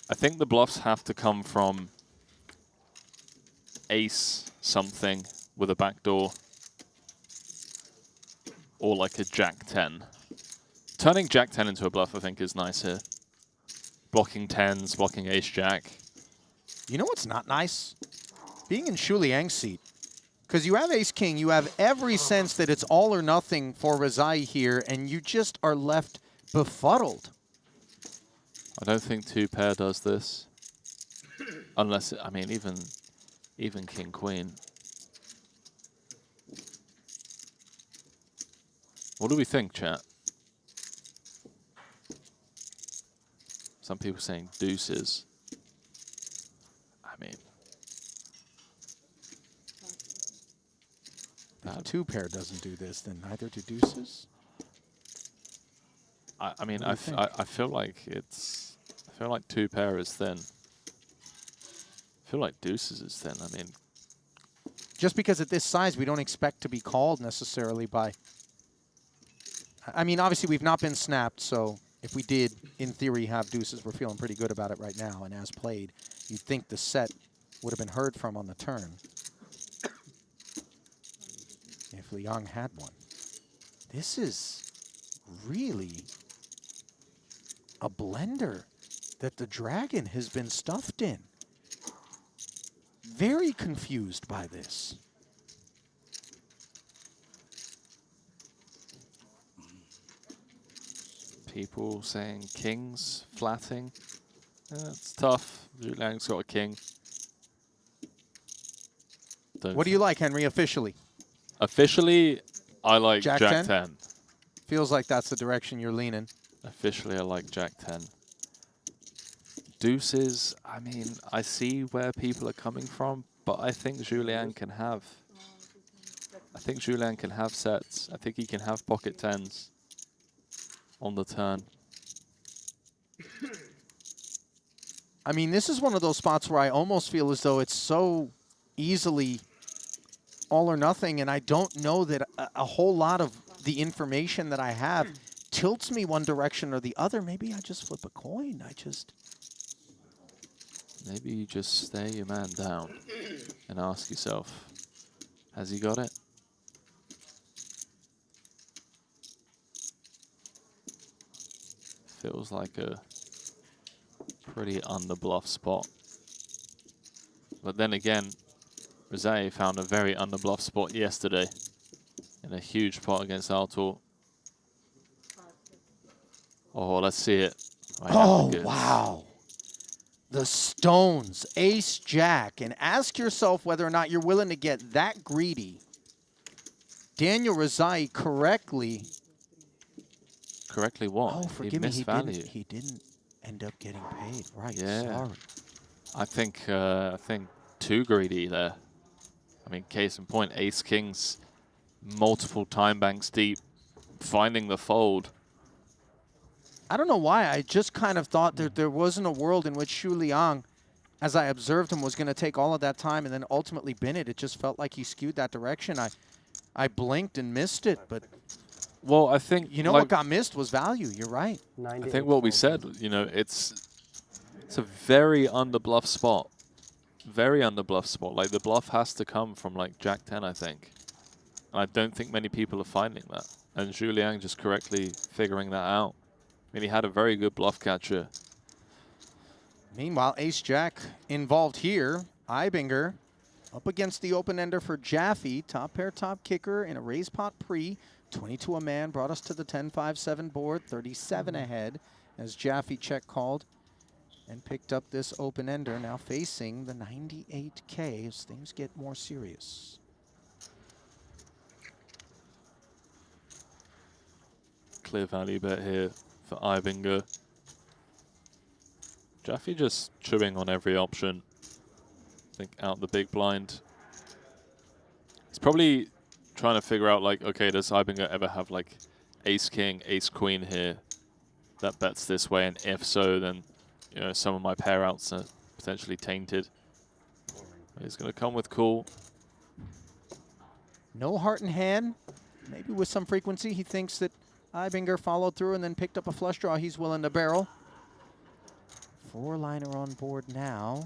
I think the bluffs have to come from ace something with a backdoor or like a Jack 10. Turning Jack 10 into a bluff I think is nice here. Blocking 10s, blocking ace Jack. You know what's not nice? Being in Shu Liang's seat. Because you have ace-king, you have every sense that it's all or nothing for Rizai here, and you just are left befuddled. I don't think 2 pair does this. Unless, I mean, even King Queen. What do we think, chat? Some people saying deuces. I mean, If 2 pair doesn't do this, then neither do deuces. I mean, What do you I feel like it's. I feel like 2 pair is thin. I feel like deuces is thin. I mean, Just because at this size, we don't expect to be called necessarily by... I mean, obviously, we've not been snapped, so if we did, in theory, have deuces, we're feeling pretty good about it right now. And as played, you'd think the set would have been heard from on the turn if Liang had one. This is really a blender that the dragon has been stuffed in. Very confused by this. people saying kings flatting. It's tough. Liang's got a king. What do you like, Henry, officially? Officially, I like Jack Jack 10? 10. Feels like that's the direction you're leaning. Officially, I like Jack 10. Deuces, I mean, I see where people are coming from, but I think Julien can have... I think Julien can have sets. I think he can have pocket 10s on the turn. I mean, this is one of those spots where I almost feel as though it's so easily all or nothing, and I don't know that a whole lot of the information that I have tilts me one direction or the other. Maybe I just flip a coin. Maybe you just stare your man down and ask yourself, has he got it? Feels like a pretty underbluff spot. But then again, Rosé found a very underbluff spot yesterday in a huge pot against Artur. Oh, let's see it. Right Oh, wow. The stones, ace, jack, and ask yourself whether or not you're willing to get that greedy. Daniel Rosé correctly. Correctly what? Oh, forgive me, value. he didn't end up getting paid. Right, Yeah. sorry. I think too greedy there. I mean, case in point, ace kings, multiple time banks deep, finding the fold. I don't know why. I just kind of thought that there wasn't a world in which Xu Liang, as I observed him, was going to take all of that time and then ultimately bin it. It just felt like he skewed that direction. I blinked and missed it, but well, I think you know what got missed was value. You're right. I think what we said, you know, it's a very underbluff spot. Very underbluff spot. Like the bluff has to come from like Jack 10, I think. And I don't think many people are finding that. And Xu Liang just correctly figuring that out. I mean, he had a very good bluff catcher. Meanwhile, ace-jack involved here. Ibinger up against the open-ender for Jaffe. Top pair, top kicker in a raise pot pre. 22 a man brought us to the 10-5-7 board. 37 ahead as Jaffe check called and picked up this open-ender. Now facing the 98K as things get more serious. Clear value bet here for Ibinger. Jaffe just chewing on every option. I think out the big blind. He's probably trying to figure out like, okay, does Ibinger ever have like ace king, ace queen here that bets this way? And if so, then you know some of my pair outs are potentially tainted. He's going to come with cool. No heart in hand. Maybe with some frequency he thinks that Ibinger followed through and then picked up a flush draw he's willing to barrel. Four-liner on board now.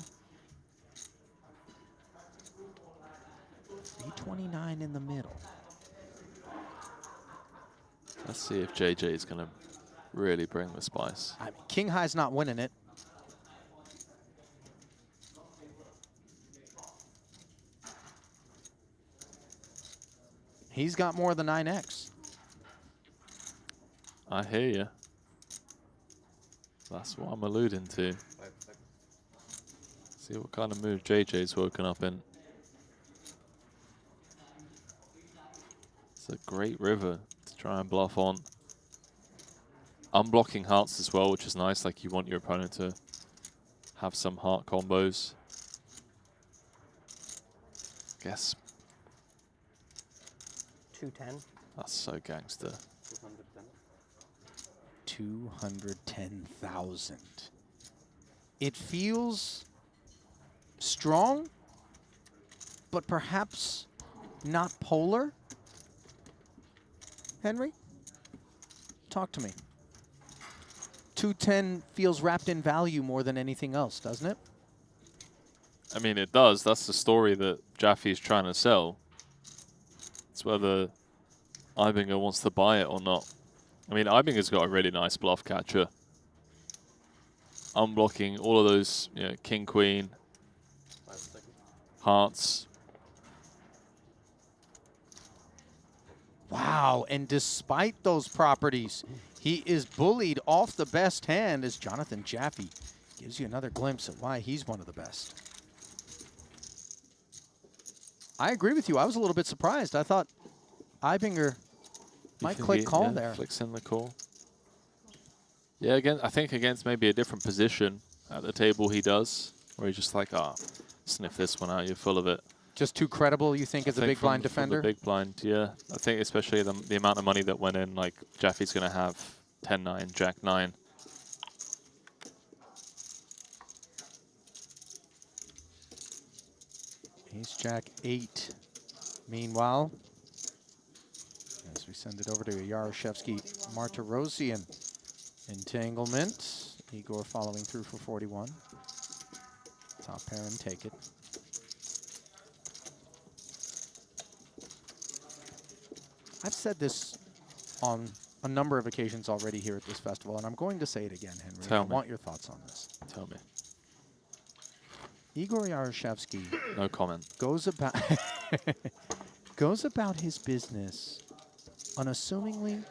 329 in the middle. Let's see if JJ is going to really bring the spice. I mean, King High's not winning it. He's got more than 9X. I hear you. That's what I'm alluding to. See what kind of move JJ's woken up in. It's a great river to try and bluff on. Unblocking hearts as well, which is nice. Like you want your opponent to have some heart combos. Guess 210. that's so gangster. 210,000. It feels strong, but perhaps not polar. Henry, talk to me. 210 feels wrapped in value more than anything else, doesn't it? I mean, it does. That's the story that Jaffe's trying to sell. It's whether Ibinger wants to buy it or not. I mean, Ibinger's got a really nice bluff catcher. Unblocking all of those, you know, king, queen, hearts. Wow, and despite those properties, he is bullied off the best hand as Jonathan Jaffe gives you another glimpse of why he's one of the best. I agree with you. I was a little bit surprised. I thought Ibinger might click call there. Flicks in the call. Yeah, again, I think against maybe a different position at the table he does, where he's just like, sniff this one out, you're full of it. Just too credible, you think, as a big blind defender? From the big blind, yeah. I think especially the amount of money that went in, like Jaffe's going to have 10-9, Jack-9. Ace Jack 8. Meanwhile, as we send it over to Yaroshevsky, Martirosyan. Entanglement. Igor following through for 41. Top pair and take it. I've said this on a number of occasions already here at this festival, and I'm going to say it again, Henry. Tell I me. want your thoughts on this. Tell me. Igor Yaroshevsky No comment. goes about goes about his business unassumingly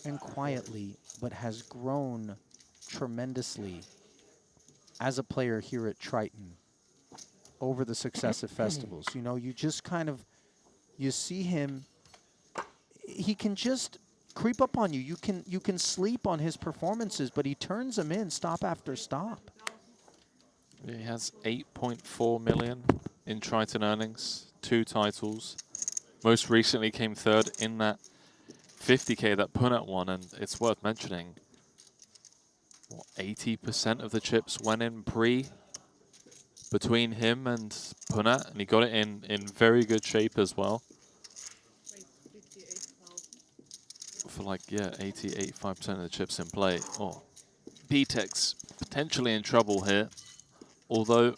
and quietly, but has grown tremendously as a player here at Triton over the successive festivals. You know, you just kind of, you see him, he can just creep up on you. You can sleep on his performances, but he turns them in stop after stop. He has 8.4 million in Triton earnings, 2 titles. Most recently came third in that 50K that Punat won, and it's worth mentioning, 80% of the chips went in between him and Punat, and he got it in very good shape as well. For like, yeah, 80-85% of the chips in play. Oh, B-Tech's potentially in trouble here. Although,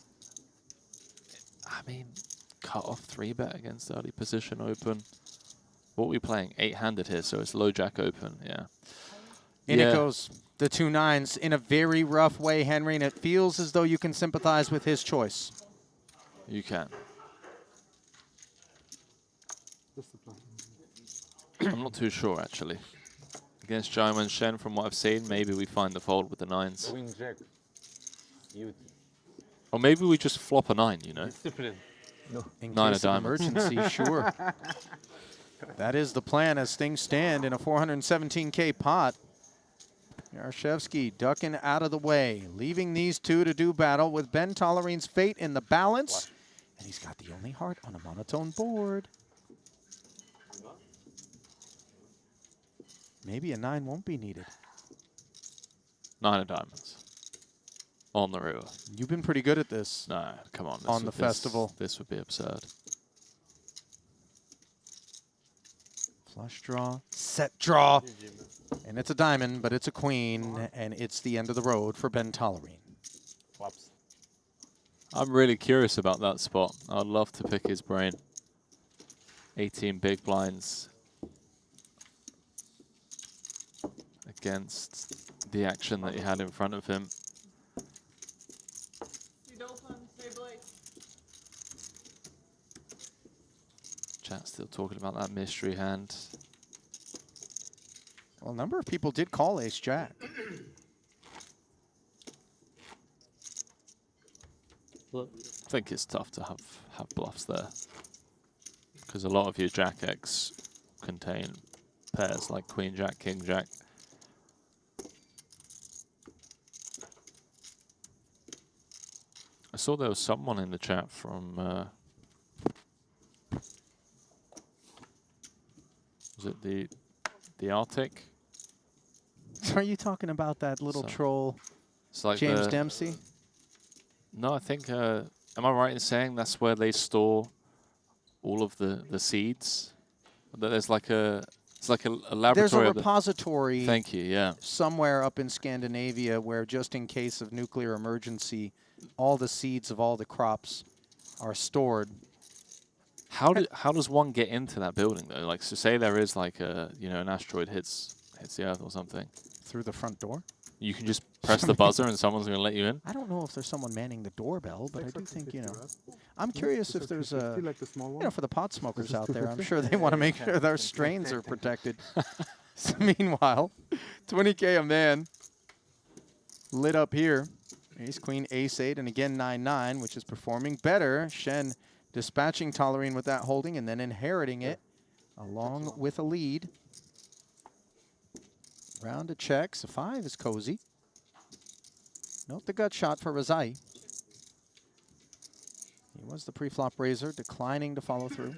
I mean, cut off 3-bet against early position open. What are we playing? 8-handed here, so it's low jack open, yeah. In it goes, the 2 9s in a very rough way, Henry, and it feels as though you can sympathize with his choice. You can. I'm not too sure, actually. Against Jaiman Shen, from what I've seen, maybe we find the fold with the 9s. Queen Jack. You. Or maybe we just flop a 9, you know? Discipline. In 9 case of of diamonds. emergency, sure. That is the plan as things stand in a 417K pot. Yaroshevsky ducking out of the way, leaving these two to do battle with Ben Tollerine's fate in the balance. And he's got the only heart on a monotone board. Maybe a 9 won't be needed. 9 of diamonds. On the river. You've been pretty good at this. No, come on. On the festival. This would be absurd. Flush draw, set draw. And it's a diamond, but it's a queen, and it's the end of the road for Ben Tollerine. Whoops. I'm really curious about that spot. I'd love to pick his brain. 18 big blinds against the action that he had in front of him. Chat's still talking about that mystery hand. Well, a number of people did call ace-jack. I think it's tough to have bluffs there, because a lot of your Jack X contain pairs like Queen Jack, King Jack. I saw there was someone in the chat from was it the Arctic? Are you talking about that little troll, It's like James Dempsey? No, I think, am I right in saying that's where they store all of the seeds? There's like a, it's like a laboratory. There's a repository. Thank you, yeah. Somewhere up in Scandinavia where, just in case of nuclear emergency, all the seeds of all the crops are stored. How does one get into that building though? Like, so say there is like a, you know, an asteroid hits the Earth or something. Through the front door? You can just press the buzzer and someone's going to let you in? I don't know if there's someone manning the doorbell, but I do think, you know. I'm curious if there's a, you know, for the pot smokers out there, I'm sure they want to make sure their strains are protected. So meanwhile, 20K a man lit up here. Ace, queen, ace, 8, and again 9-9, which is performing better. Shen dispatching Tolerine with that holding and then inheriting it along with a lead. Round of checks. A 5 is cozy. Note the gut shot for Razai. He was the pre-flop raiser, declining to follow through.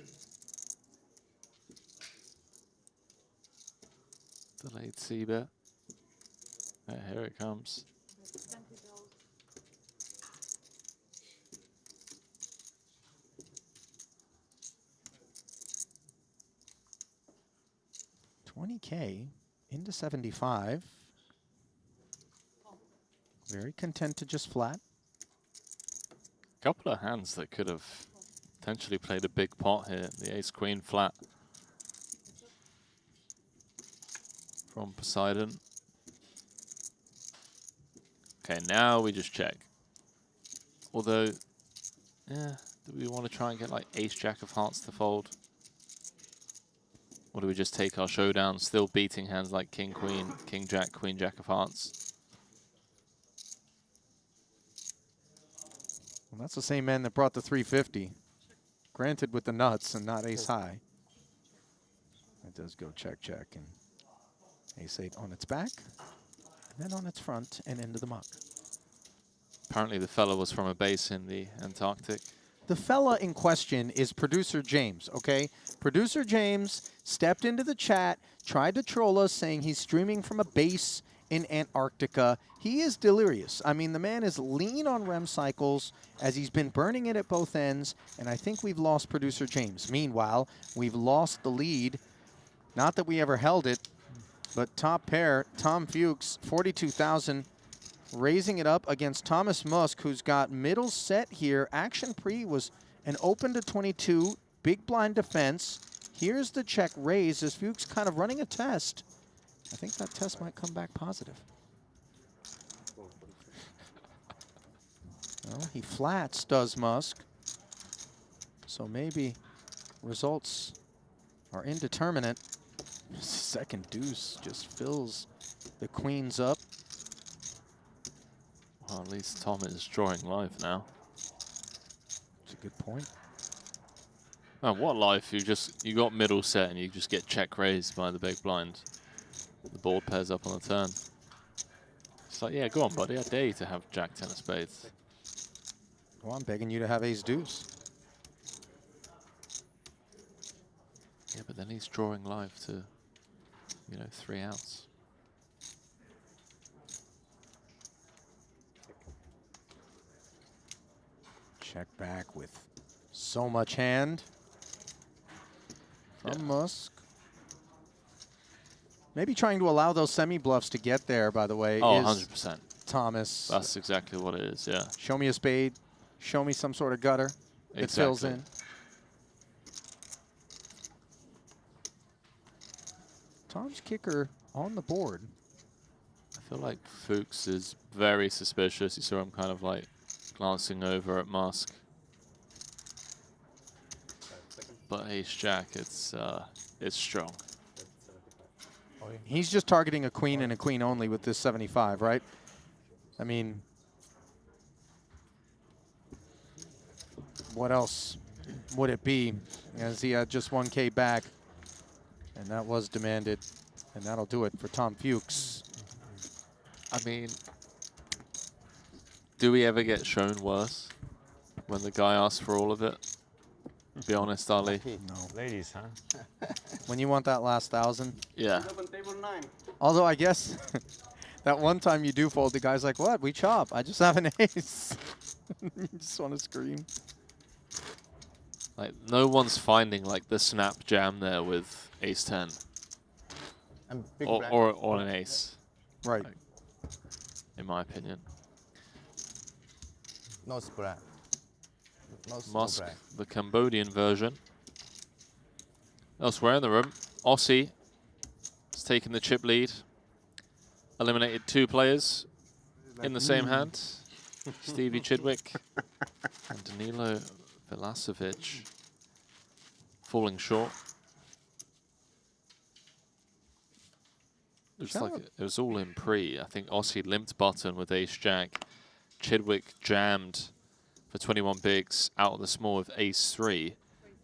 The late C-bet. Yeah, here it comes. $20K into 75. Very content to just flat. Couple of hands that could have potentially played a big pot here. The ace-queen flat from Poseidon. Okay, now we just check. Although, yeah, do we want to try and get like ace-jack of hearts to fold? Or do we just take our showdown, still beating hands like king-queen, king-jack, queen-jack of hearts? Well, that's the same man that brought the 350. Granted with the nuts and not ace high. It does go check, check, and ace 8 on its back, and then on its front and into the muck. Apparently the fella was from a base in the Antarctic. The fella in question is producer James, okay? Producer James stepped into the chat, tried to troll us, saying he's streaming from a base in Antarctica. He is delirious. I mean, the man is lean on REM cycles as he's been burning it at both ends, and I think we've lost producer James. Meanwhile, we've lost the lead. Not that we ever held it, but top pair, Tom Fuchs, 42,000. Raising it up against Thomas Musk, who's got middle set here. Action pre was an open to 22, big blind defense. Here's the check raise as Fuchs kind of running a test. I think that test might come back positive. Well, he flats, does Musk. So maybe results are indeterminate. Second deuce just fills the queens up. Well, at least Tom is drawing live now. That's a good point. Man, what life? You got middle set and you just get check raised by the big blind. The board pairs up on the turn. It's like, yeah, go on, buddy. I dare you to have jack 10 of spades. Well, I'm begging you to have ace deuce. Yeah, but then he's drawing live to, you know, 3 outs. Check back with so much hand from Musk. Maybe trying to allow those semi-bluffs to get there, by the way. Oh, is 100%. Thomas. That's exactly what it is, yeah. Show me a spade. Show me some sort of gutter that fills in. Tom's kicker on the board. I feel like Fuchs is very suspicious. You saw him kind of like glancing over at Musk. But ace-jack, it's strong. He's just targeting a queen and a queen only with this 75, right? I mean, what else would it be? As he had just 1K back, and that was demanded, and that'll do it for Tom Fuchs. I mean, do we ever get shown worse when the guy asks for all of it? Be honest, Ali. No. Ladies, huh? When you want that last 1,000. Yeah. Although I guess that one time you do fold, the guy's like, what? We chop. I just have an ace. You just want to scream. Like, no one's finding like the snap jam there with ace 10. Or an ace. Right. Like, in my opinion. No spread. No Musk, spread. the Cambodian version. Elsewhere in the room, Aussie has taken the chip lead. Eliminated 2 players in the same hand. Stevie Chidwick and Danilo Vilasevic falling short. It was all in pre. I think Aussie limped button with ace-jack. Chidwick jammed for 21 bigs out of the small with ace-3.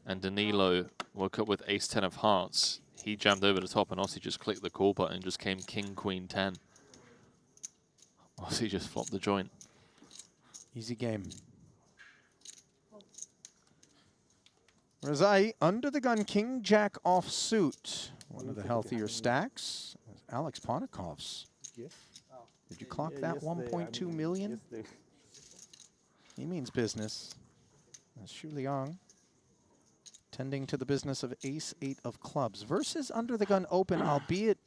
And Danilo woke up with ace-10 of hearts. He jammed over the top and Aussie just clicked the call button and just came king-queen-10. Aussie just flopped the joint. Easy game. Razai under the gun, king jack offsuit. One of the healthier stacks. Alex Ponikov's. Yes. Did you clock that 1.2 million? He means business. That's Shu Liang tending to the business of ace-8 of clubs versus under the gun open, albeit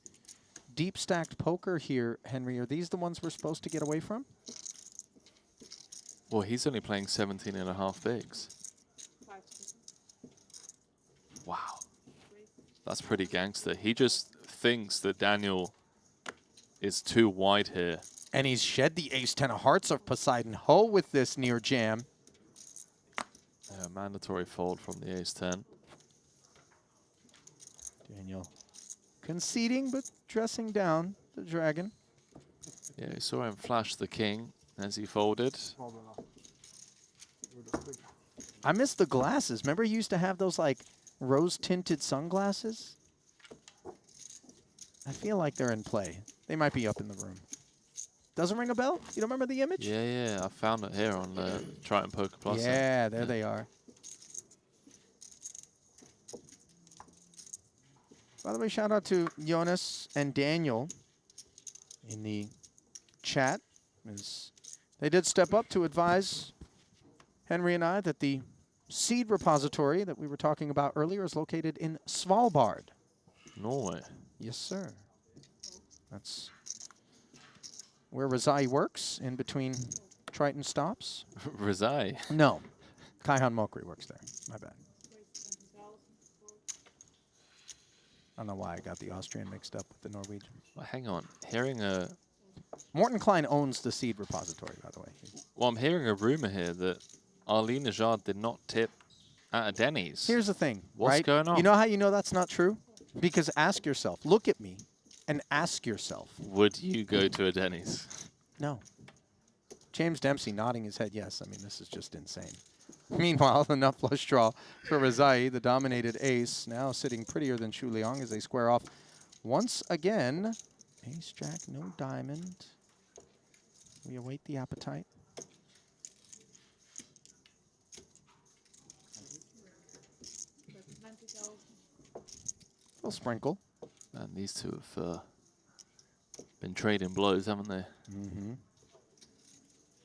deep stacked poker here. Henry, are these the ones we're supposed to get away from? Well, he's only playing 17.5 bigs. Wow. That's pretty gangster. He just thinks that Daniel is too wide here. And he's shed the ace-10 of hearts of Poseidon Ho with this near jam. Yeah, mandatory fold from the ace-10. Daniel conceding, but dressing down the dragon. Yeah, we saw him flash the king as he folded. I miss the glasses. Remember he used to have those like rose-tinted sunglasses? I feel like they're in play. They might be up in the room. Doesn't ring a bell? You don't remember the image? Yeah, yeah, I found it here on the Triton Poker Plus. Yeah, there they are. By the way, shout out to Jonas and Daniel in the chat. As they did step up to advise Henry and I that the seed repository that we were talking about earlier is located in Svalbard. Norway. Yes, sir. That's where Razai works, in between Triton stops. Razai. No. Kaihan Mokri works there. My bad. I don't know why I got the Austrian mixed up with the Norwegian. Well, hang on. Hearing a... Morton Klein owns the seed repository, by the way. Well, I'm hearing a rumor here that Arlene Najad did not tip at a Denny's. Here's the thing, What's right? going on? You know how you know that's not true? Because ask yourself, look at me, and ask yourself. Would you go to a Denny's? No. James Dempsey nodding his head yes. I mean, this is just insane. Meanwhile, the nut flush draw for Razai, the dominated ace, now sitting prettier than Shu Liang as they square off once again. Ace, jack, no diamond. We await the appetite. Little sprinkle. And these two have been trading blows, haven't they? Mm-hmm.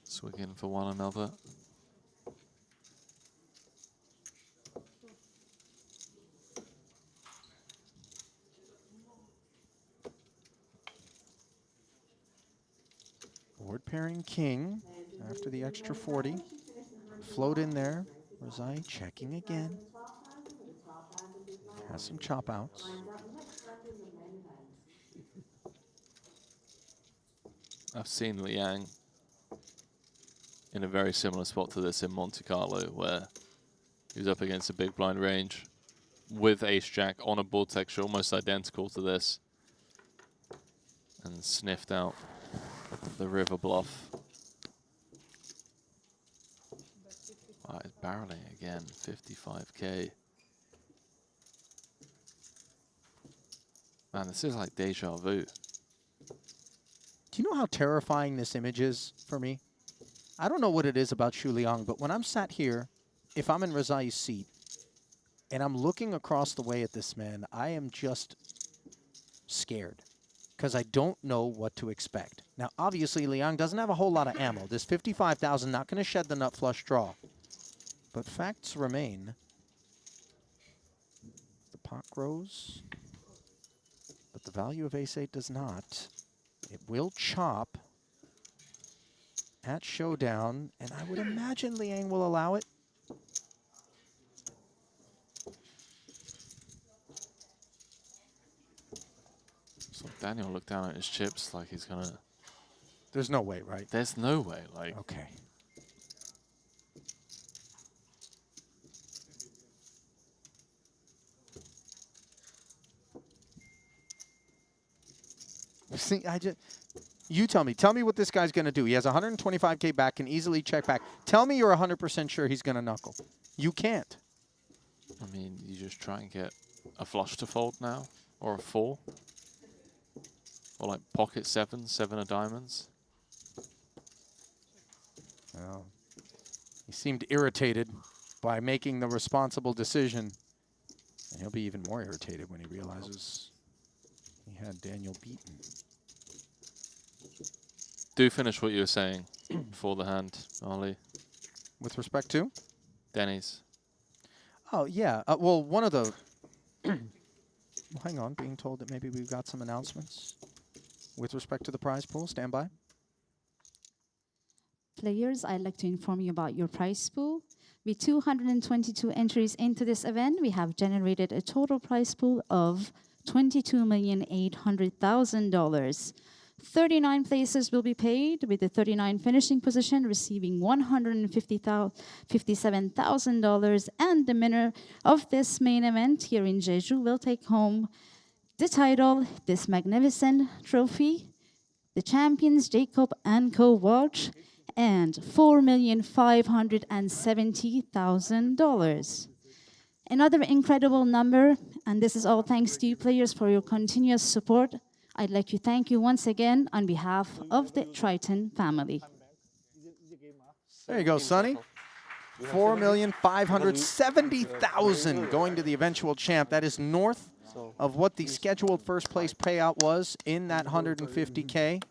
Swigging for one another. Board pairing king after the extra 40. Float in there. Razai checking again. Has some chop outs. I've seen Liang in a very similar spot to this in Monte Carlo, where he was up against a big blind range with ace-jack on a board texture almost identical to this, and sniffed out the river bluff. Wow, it's barreling again, 55K. Man, this is like deja vu. Do you know how terrifying this image is for me? I don't know what it is about Shu Liang, but when I'm sat here, if I'm in Razai's seat, and I'm looking across the way at this man, I am just scared because I don't know what to expect. Now, obviously, Liang doesn't have a whole lot of ammo. This 55,000 not going to shed the nut flush draw. But facts remain. The pot grows, but the value of ace-8 does not. It will chop at showdown, and I would imagine Liang will allow it. So Daniel looked down at his chips like he's gonna... There's no way, right? There's no way, like... Okay. See, You tell me. Tell me what this guy's going to do. He has 125K back, can easily check back. Tell me you're 100% sure he's going to knuckle. You can't. I mean, you just try and get a flush to fold now, or a 4. Or like pocket 7, 7 of diamonds. Well, he seemed irritated by making the responsible decision. And he'll be even more irritated when he realizes he had Daniel beaten. Do finish what you were saying before the hand, Ali. With respect to? Denny's. Oh, yeah. Well, one of the... well, hang on. Being told that maybe we've got some announcements with respect to the prize pool. Stand by. Players, I'd like to inform you about your prize pool. With 222 entries into this event, we have generated a total prize pool of $22,800,000. 39 places will be paid, with the 39 finishing position receiving $157,000, and the winner of this main event here in Jeju will take home the title, this magnificent trophy, the Champions Jacob & Co. watch, and $4,570,000. Another incredible number, and this is all thanks to you players for your continuous support. I'd like to thank you once again on behalf of the Triton family. There you go, Sonny. $4,570,000 going to the eventual champ. That is north of what the scheduled first place payout was in that 150K.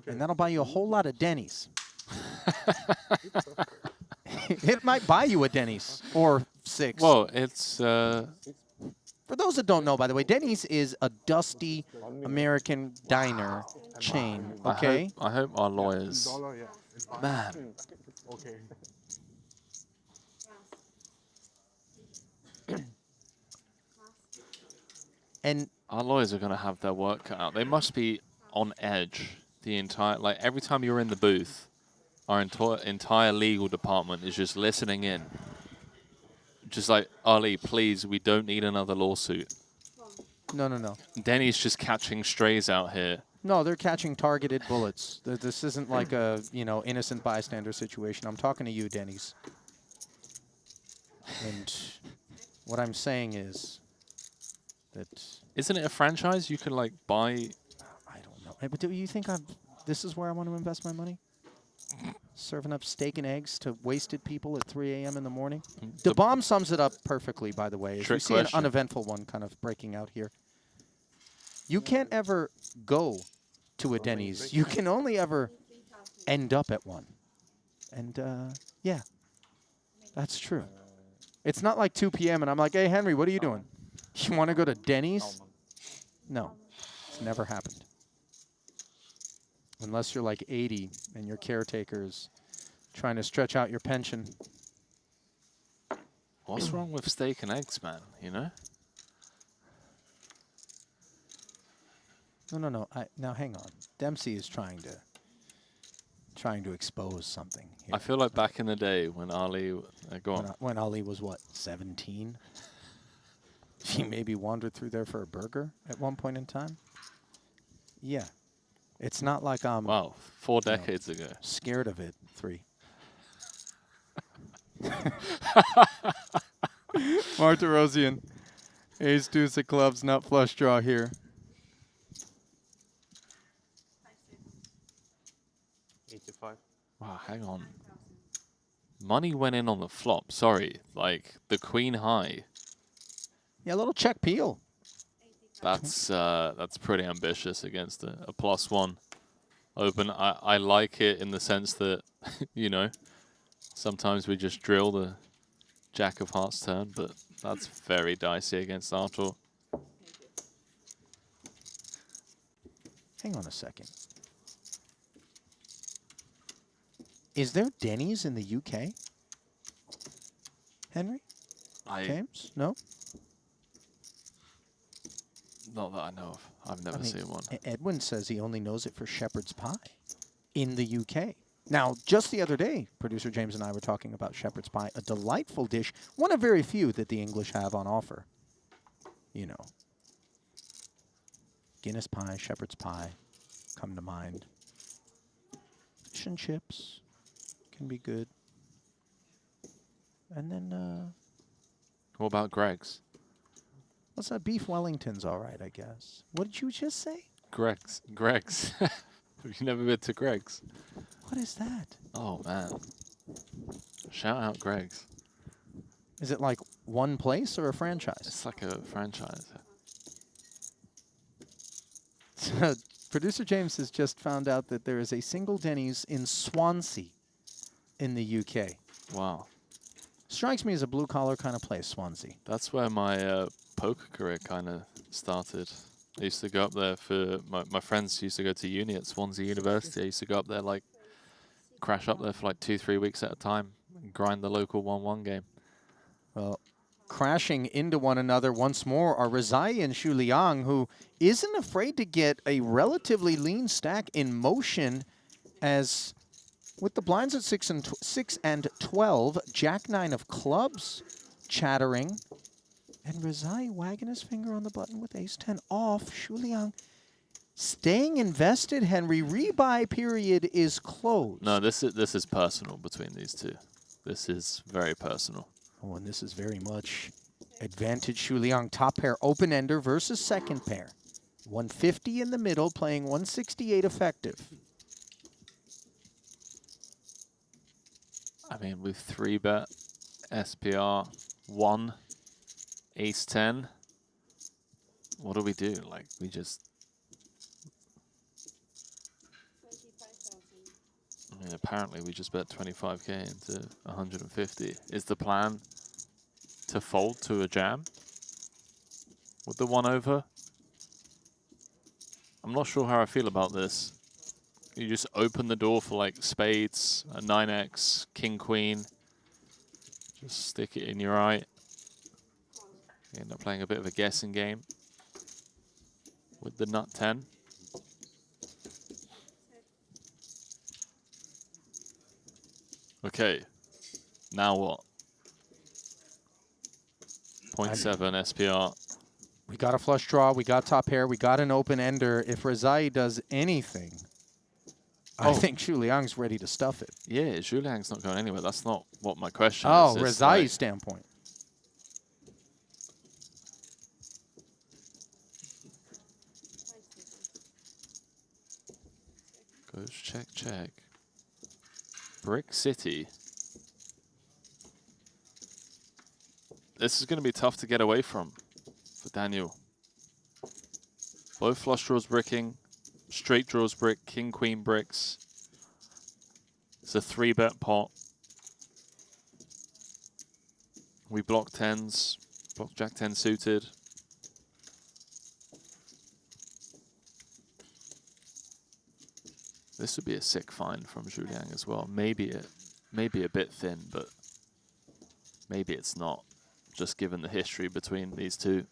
And that'll buy you a whole lot of Denny's. It might buy you a Denny's or 6. Well, it's... For those that don't know, by the way, Denny's is a dusty American diner chain, okay? I hope our lawyers... $1, yeah. Man. Okay. And our lawyers are going to have their work cut out. They must be on edge the entire... Like, every time you're in the booth, our entire legal department is just listening in. Just like, Ali, please, we don't need another lawsuit. no, no, no. Denny's just catching strays out here. No, they're catching targeted bullets. This isn't like a, innocent bystander situation. I'm talking to you, Denny's. And what I'm saying is that... Isn't it a franchise? You can, like, buy... I don't know. Hey, but do you think this is where I want to invest my money? Serving up steak and eggs to wasted people at 3 a.m. in the morning? The bomb sums it up perfectly, by the way. As we see an uneventful one kind of breaking out here. You can't ever go to a Denny's. You can only ever end up at one. And, yeah, that's true. It's not like 2 p.m. and I'm like, hey, Henry, what are you doing? You want to go to Denny's? No, it's never happened. Unless you're like 80 and your caretaker's trying to stretch out your pension. What's wrong with steak and eggs, man? You know? No. Now hang on. Dempsey is trying to expose something here. I feel like back in the day when Ali... go on. When Ali was, what, 17? He maybe wandered through there for a burger at one point in time? Yeah. It's not like I'm... Wow, 4 decades ago. Scared of it. 3. Martirosian. Ace, deuce of clubs, nut flush draw here. 85. Wow, hang on. Money went in on the flop. Sorry, like the queen high. Yeah, a little check peel. That's pretty ambitious against a +1 open. I like it in the sense that, sometimes we just drill the Jack of Hearts turn, but that's very dicey against Arthur. Hang on a second. Is there Denny's in the UK? Henry? James? No? Not that I know of. I've never seen one. Edwin says he only knows it for shepherd's pie in the UK. Now, just the other day, producer James and I were talking about shepherd's pie, a delightful dish, one of very few that the English have on offer. Guinness pie, shepherd's pie, come to mind. Fish and chips can be good. And then, What about Greg's? what's that? Beef Wellington's all right, I guess. What did you just say? Greg's. Greg's. Have you never been to Greg's? What is that? Oh, man. Shout out Greg's. Is it like one place or a franchise? It's like a franchise. So, Producer James has just found out that there is a single Denny's in Swansea in the UK. Wow. Strikes me as a blue-collar kind of place, Swansea. That's where my poker career kind of started. I used to go up there for... My friends used to go to uni at Swansea University. I used to go up there, like, crash up there for like 2-3 weeks at a time and grind the local 1-1 game. Well, crashing into one another once more are Rezai and Xu Liang, who isn't afraid to get a relatively lean stack in motion as with the blinds at 6 and 12, Jack 9 of clubs chattering, and Rezai wagging his finger on the button with ace 10 off. Xu Liang staying invested, Henry. Rebuy period is closed. No, this is personal between these two. This is very personal. Oh, and this is very much advantage Xu Liang. Top pair open-ender versus second pair. 150 in the middle, playing 168 effective. I mean, with 3-bet, SPR, 1, ace 10. What do we do? Like, we just... I mean, apparently we just bet 25k into 150. Is the plan to fold to a jam with the 1 over? I'm not sure how I feel about this. You just open the door for like spades, a 9x, king, queen. Just stick it in your eye. You end up playing a bit of a guessing game with the nut 10. Okay, now what? 0.7 SPR. We got a flush draw, we got top pair, we got an open ender. If Rezai does anything, I think Xu Liang's ready to stuff it. Yeah, Xu Liang's not going anywhere. That's not what my question Oh, is. It's Rezai's like, standpoint. goes check, check. Brick City. This is going to be tough to get away from for Daniel. Both flush draws bricking, straight draws brick, king, queen bricks. It's a 3-bet pot. We block 10s, block jack 10 suited. This would be a sick find from Xu Liang as well. Maybe a bit thin, but maybe it's not. Just given the history between these two.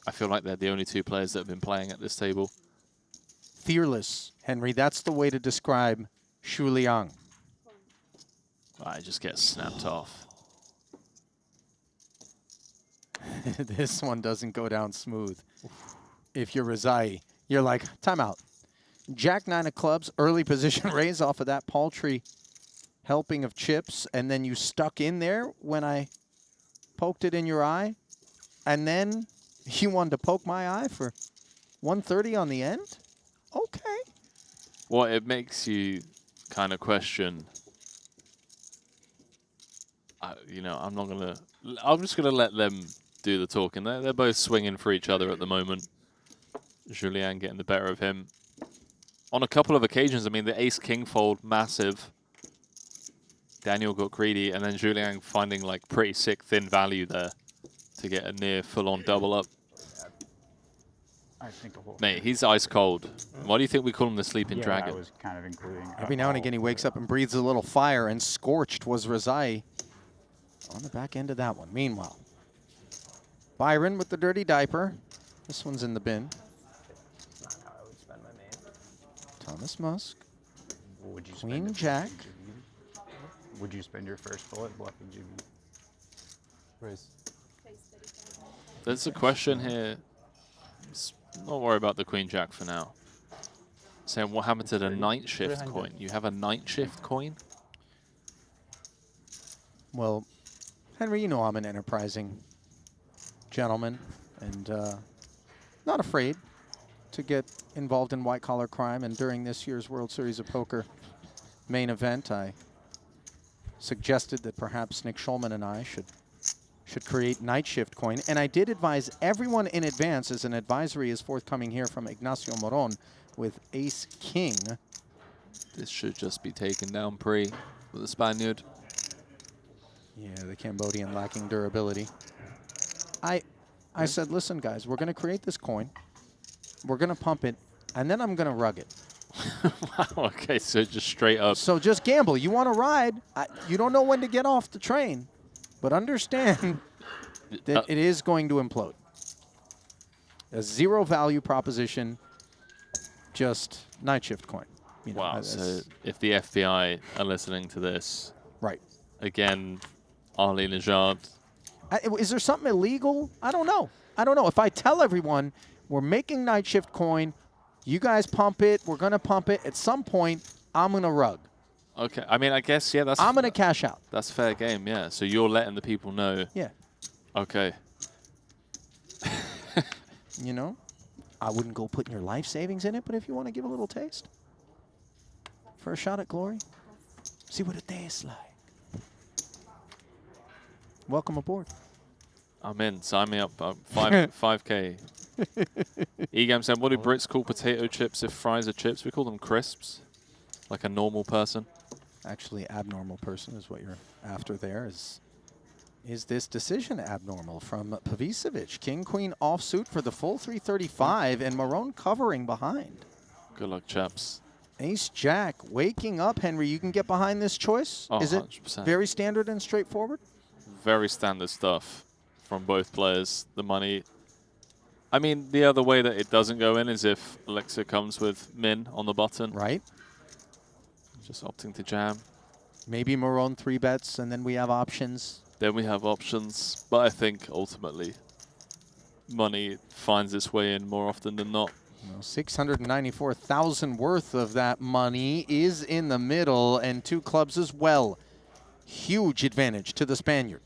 I feel like they're the only two players that have been playing at this table. Fearless, Henry. That's the way to describe Xu Liang. I just get snapped off. This one doesn't go down smooth. If you're Rezai, you're like, timeout. Jack 9 of clubs, early position raise off of that paltry helping of chips, and then you stuck in there when I poked it in your eye, and then you wanted to poke my eye for 130 on the end? Okay. Well, it makes you kind of question. You know, I'm just gonna let them do the talking. They're both swinging for each other at the moment. Xu Liang getting the better of him. On a couple of occasions, I mean, the ace-king fold, massive. Daniel got greedy, and then Xu Liang finding, like, pretty sick thin value there to get a near full-on double up. I think a whole Mate, he's ice cold. Why do you think we call him the sleeping I dragon? was kind of including Every now and again, he wakes up and breathes a little fire, and scorched was Rezai on the back end of that one. Meanwhile, Byron with the dirty diaper. This one's in the bin. That's not how I would spend my main. Thomas Musk. Would you Queen spend it Jack. bluffing Jimmy? Would you spend your first bullet bluffing Jimmy? Raise. There's a question here. Not worry about the Queen Jack for now. Saying what happened to the night shift 300. coin? You have a night shift coin? Well, Henry, you know I'm an enterprising gentleman and not afraid to get involved in white-collar crime. And during this year's World Series of Poker main event, I suggested that perhaps Nick Schulman and I should create night shift coin. And I did advise everyone in advance, as an advisory is forthcoming here from Ignacio Moron with Ace King. This should just be taken down pre with the Spaniard. Yeah, the Cambodian lacking durability. I said, listen, guys, we're going to create this coin. We're going to pump it, and then I'm going to rug it. Wow, okay, so just straight up. So just gamble. You want to ride. You don't know when to get off the train, but understand that it is going to implode. A zero value proposition, just night shift coin. You know, Wow, so if the FBI are listening to this, right. Again, Ali Najad. Is there something illegal? I don't know. I don't know. If I tell everyone we're making night shift coin, you guys pump it, we're going to pump it, at some point, I'm going to rug. Okay, I mean, I guess, yeah, that's... I'm going to cash out. That's fair game, yeah. So you're letting the people know. Yeah. Okay. You know, I wouldn't go putting your life savings in it, but if you want to give a little taste for a shot at glory, see what it tastes like. Welcome aboard. I'm in. Sign me up. 5K. Egam said, what do Brits call potato chips if fries are chips? We call them crisps. Like a normal person. Actually, abnormal person is what you're after there. Is this decision abnormal from Pavicevic? King, queen offsuit for the full 335 and Marone covering behind. Good luck, chaps. Ace Jack waking up. Henry, you can get behind this choice? Oh, is it 100%. very standard and straightforward? Very standard stuff from both players. The money. I mean, the other way that it doesn't go in is if Alexa comes with min on the button. Right. Just opting to jam. Maybe Marone 3-bets, and then we have options. Then we have options. But I think ultimately money finds its way in more often than not. Well, 694,000 worth of that money is in the middle, and two clubs as well. Huge advantage to the Spaniard.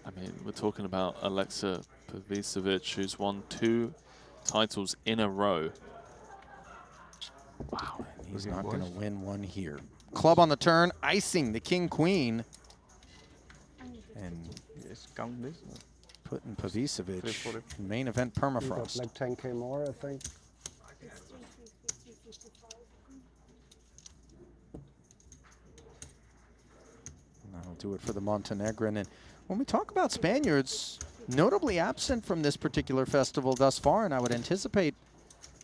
I mean, we're talking about Alexa Pavicevic, who's won 2 titles in a row. Wow, he's not going to win one here. Club on the turn, icing the king-queen. And Yes, count this. putting Pavicevic 340. in main event You got permafrost. like 10K more, I think. That'll do it for the Montenegrin. And when we talk about Spaniards, notably absent from this particular festival thus far, and I would anticipate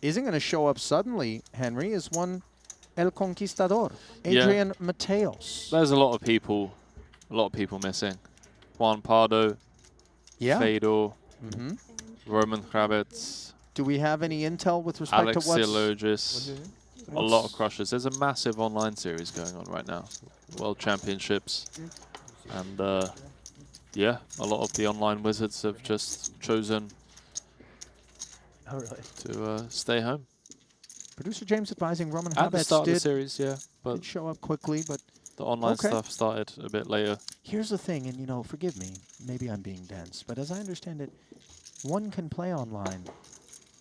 isn't going to show up suddenly, Henry, is one El Conquistador, Adrian Mateos. There's a lot of people missing. Juan Pardo, Yeah. Fedor, Mm-hmm. Roman Kravitz, Do we have any intel with respect Alex to what's... Silogis. A lot of crushers. There's a massive online series going on right now. World Championships. And yeah, a lot of the online wizards have just chosen to stay home. Producer James advising Roman At the Habets start of the did series, yeah. But show up quickly, but the online Okay. stuff started a bit later. here's the thing, and you know, forgive me, maybe I'm being dense, but as I understand it, one can play online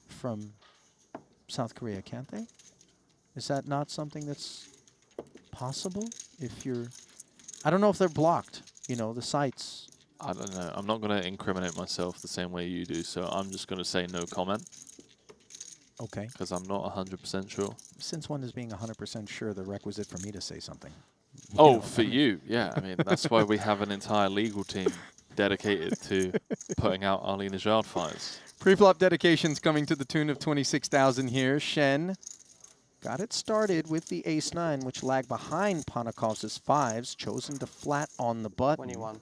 from South Korea, can't they? Is that not something that's possible? If you're, I don't know if they're blocked, you know, the sites. I don't know. I'm not going to incriminate myself the same way you do, so I'm just going to say no comment Okay. because I'm not 100% sure. Since when is being 100% sure the requisite for me to say something? Oh, for you, yeah. I mean, that's why we have an entire legal team dedicated to putting out Ali Najad fights. Pre-flop dedications coming to the tune of 26,000 here. Shen got it started with the ace-9, which lagged behind Panakov's 5s, chosen to flat on the button. 21.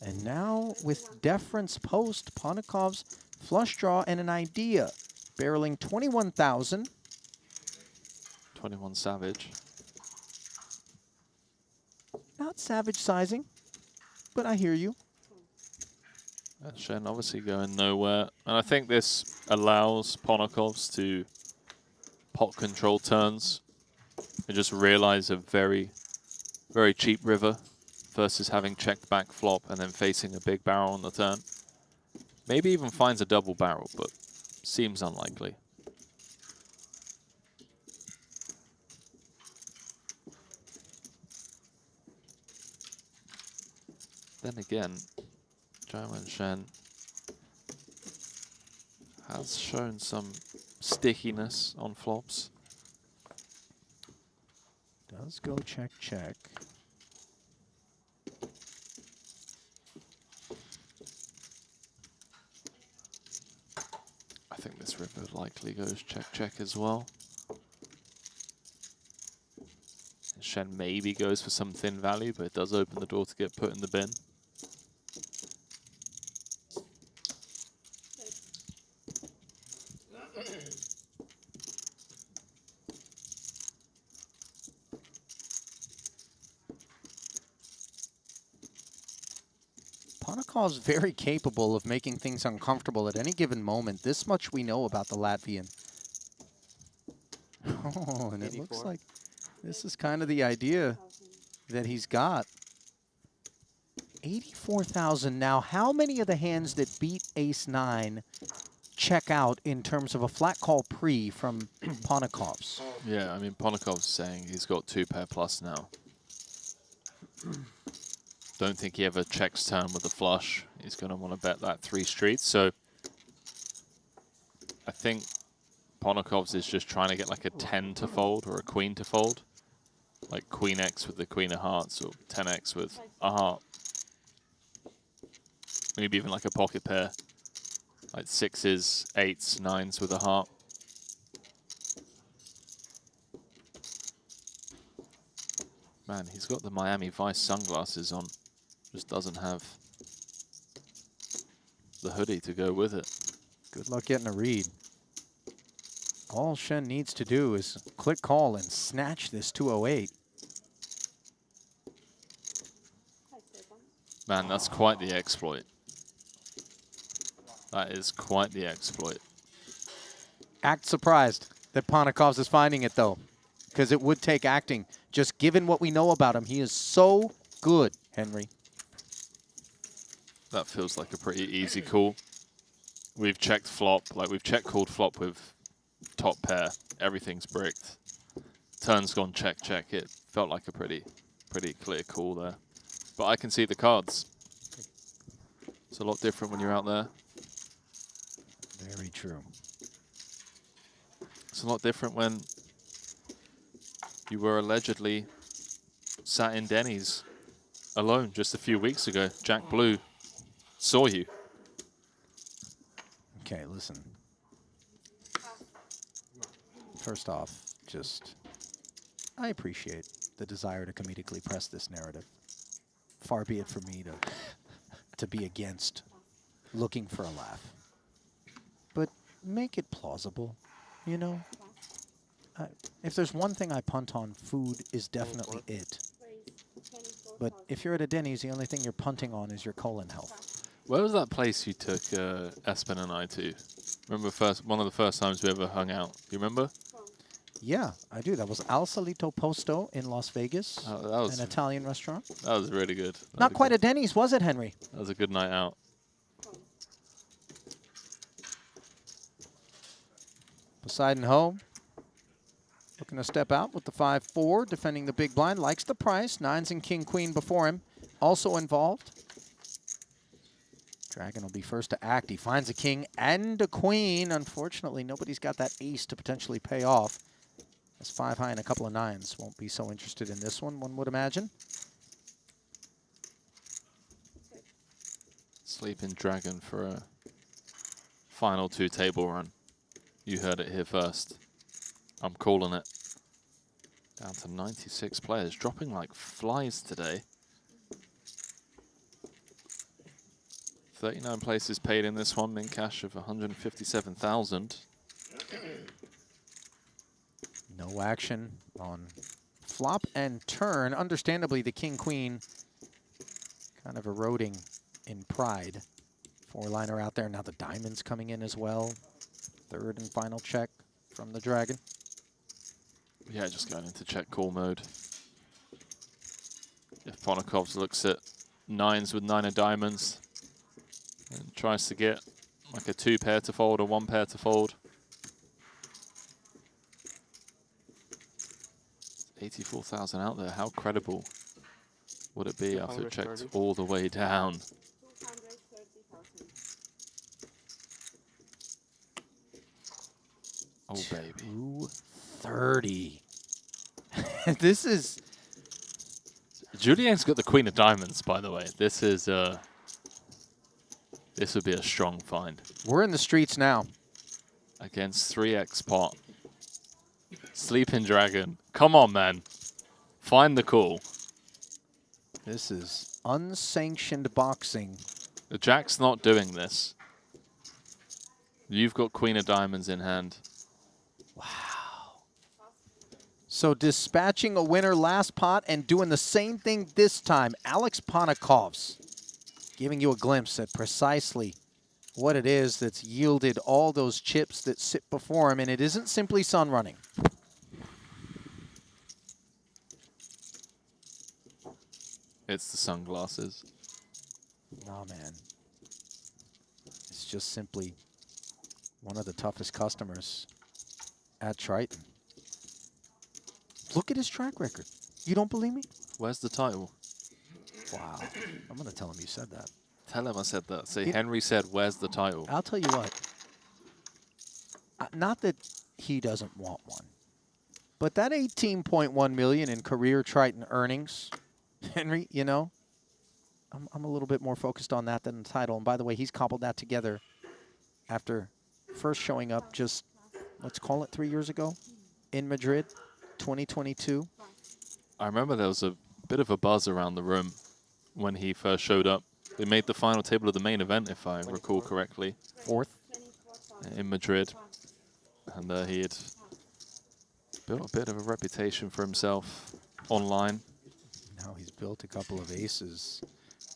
And now with deference post, Panakov's flush draw and an idea, barreling 21,000. 21 Savage. Not savage sizing, but I hear you. Shen obviously going nowhere. And I think this allows Ponakovs to pot control turns and just realize a very, very cheap river versus having checked back flop and then facing a big barrel on the turn. Maybe even finds a double barrel, but seems unlikely. Then again, Zhao and Shen has shown some stickiness on flops. Does go check, check. I think this river likely goes check, check as well. And Shen maybe goes for some thin value, but it does open the door to get put in the bin. Ponakov's very capable of making things uncomfortable at any given moment. This much we know about the Latvian. Oh, and it looks like this is kind of the idea that he's got. 84,000 now. How many of the hands that beat ace-9 check out in terms of a flat call pre from Ponakov's? Yeah, I mean, Ponakov's saying he's got 2-pair plus now. Don't think he ever checks turn with a flush. He's going to want to bet that 3 streets. So I think Ponakov's is just trying to get like a 10 to fold or a queen to fold. Like queen X with the queen of hearts or 10X with a heart. Maybe even like a pocket pair. Like 6s, 8s, 9s with a heart. Man, he's got the Miami Vice sunglasses on. Just doesn't have the hoodie to go with it. Good luck getting a read. All Shen needs to do is click call and snatch this 208. Man, that's quite the exploit. That is quite the exploit. Act surprised that Ponakov's is finding it, though, because it would take acting. Just given what we know about him, he is so good, Henry. That feels like a pretty easy call. We've checked flop, like we've check called flop with top pair. Everything's bricked. Turn's gone check, check. It felt like a pretty clear call there. But I can see the cards. It's a lot different when you're out there. Very true. It's a lot different when you were allegedly sat in Denny's alone just a few weeks ago. Jack Blue saw you. Okay, listen. First off, I appreciate the desire to comedically press this narrative. Far be it from me to be against looking for a laugh. But make it plausible, you know? If there's one thing I punt on, food is definitely it. But if you're at a Denny's, the only thing you're punting on is your colon health. Where was that place you took Espen and I to? Remember one of the first times we ever hung out? Do you remember? Yeah, I do. That was Al Solito Posto in Las Vegas, That was an Italian restaurant. That was really good. Not quite a Denny's, was it, Henry? That was a good night out. Poseidon home. Looking to step out with the 5-4, defending the big blind. Likes the price. 9s and king, queen before him. Also involved. Dragon will be first to act. He finds a king and a queen. Unfortunately, nobody's got that ace to potentially pay off. That's 5 high and a couple of 9s. Won't be so interested in this one would imagine. Sleeping Dragon for a final 2 table run. You heard it here first. I'm calling it. Down to 96 players, dropping like flies today. 39 places paid in this one, min cash of 157,000. No action on flop and turn. Understandably, the king-queen kind of eroding in pride. 4-liner out there. Now the diamond's coming in as well. Third and final check from the Dragon. Yeah, just going into check call mode. If Ponakov looks at 9s with 9 of diamonds and tries to get like a 2 pair to fold or 1 pair to fold. 84,000 out there. How credible would it be after it checked all the way down? 230,000. Oh, baby. 230. This is... Julien's got the queen of diamonds, by the way. This is this would be a strong find. We're in the streets now. Against 3x pot. Sleeping Dragon. Come on, man. Find the call. This is unsanctioned boxing. The Jack's not doing this. You've got queen of diamonds in hand. So dispatching a winner last pot and doing the same thing this time. Alex Ponakov's giving you a glimpse at precisely what it is that's yielded all those chips that sit before him, and it isn't simply sun running. It's the sunglasses. No, man. It's just simply one of the toughest customers at Triton. Look at his track record. You don't believe me? Where's the title? Wow. I'm going to tell him you said that. Tell him I said that. Say, Henry said, where's the title? I'll tell you what. Not that he doesn't want one, but that 18.1 million in career Triton earnings, Henry, you know, I'm a little bit more focused on that than the title. And by the way, he's cobbled that together after first showing up just, let's call it 3 years ago in Madrid. 2022. I remember there was a bit of a buzz around the room when he first showed up. They made the final table of the main event, if I recall correctly. 4th. In Madrid. And he had built a bit of a reputation for himself online. Now he's built a couple of aces.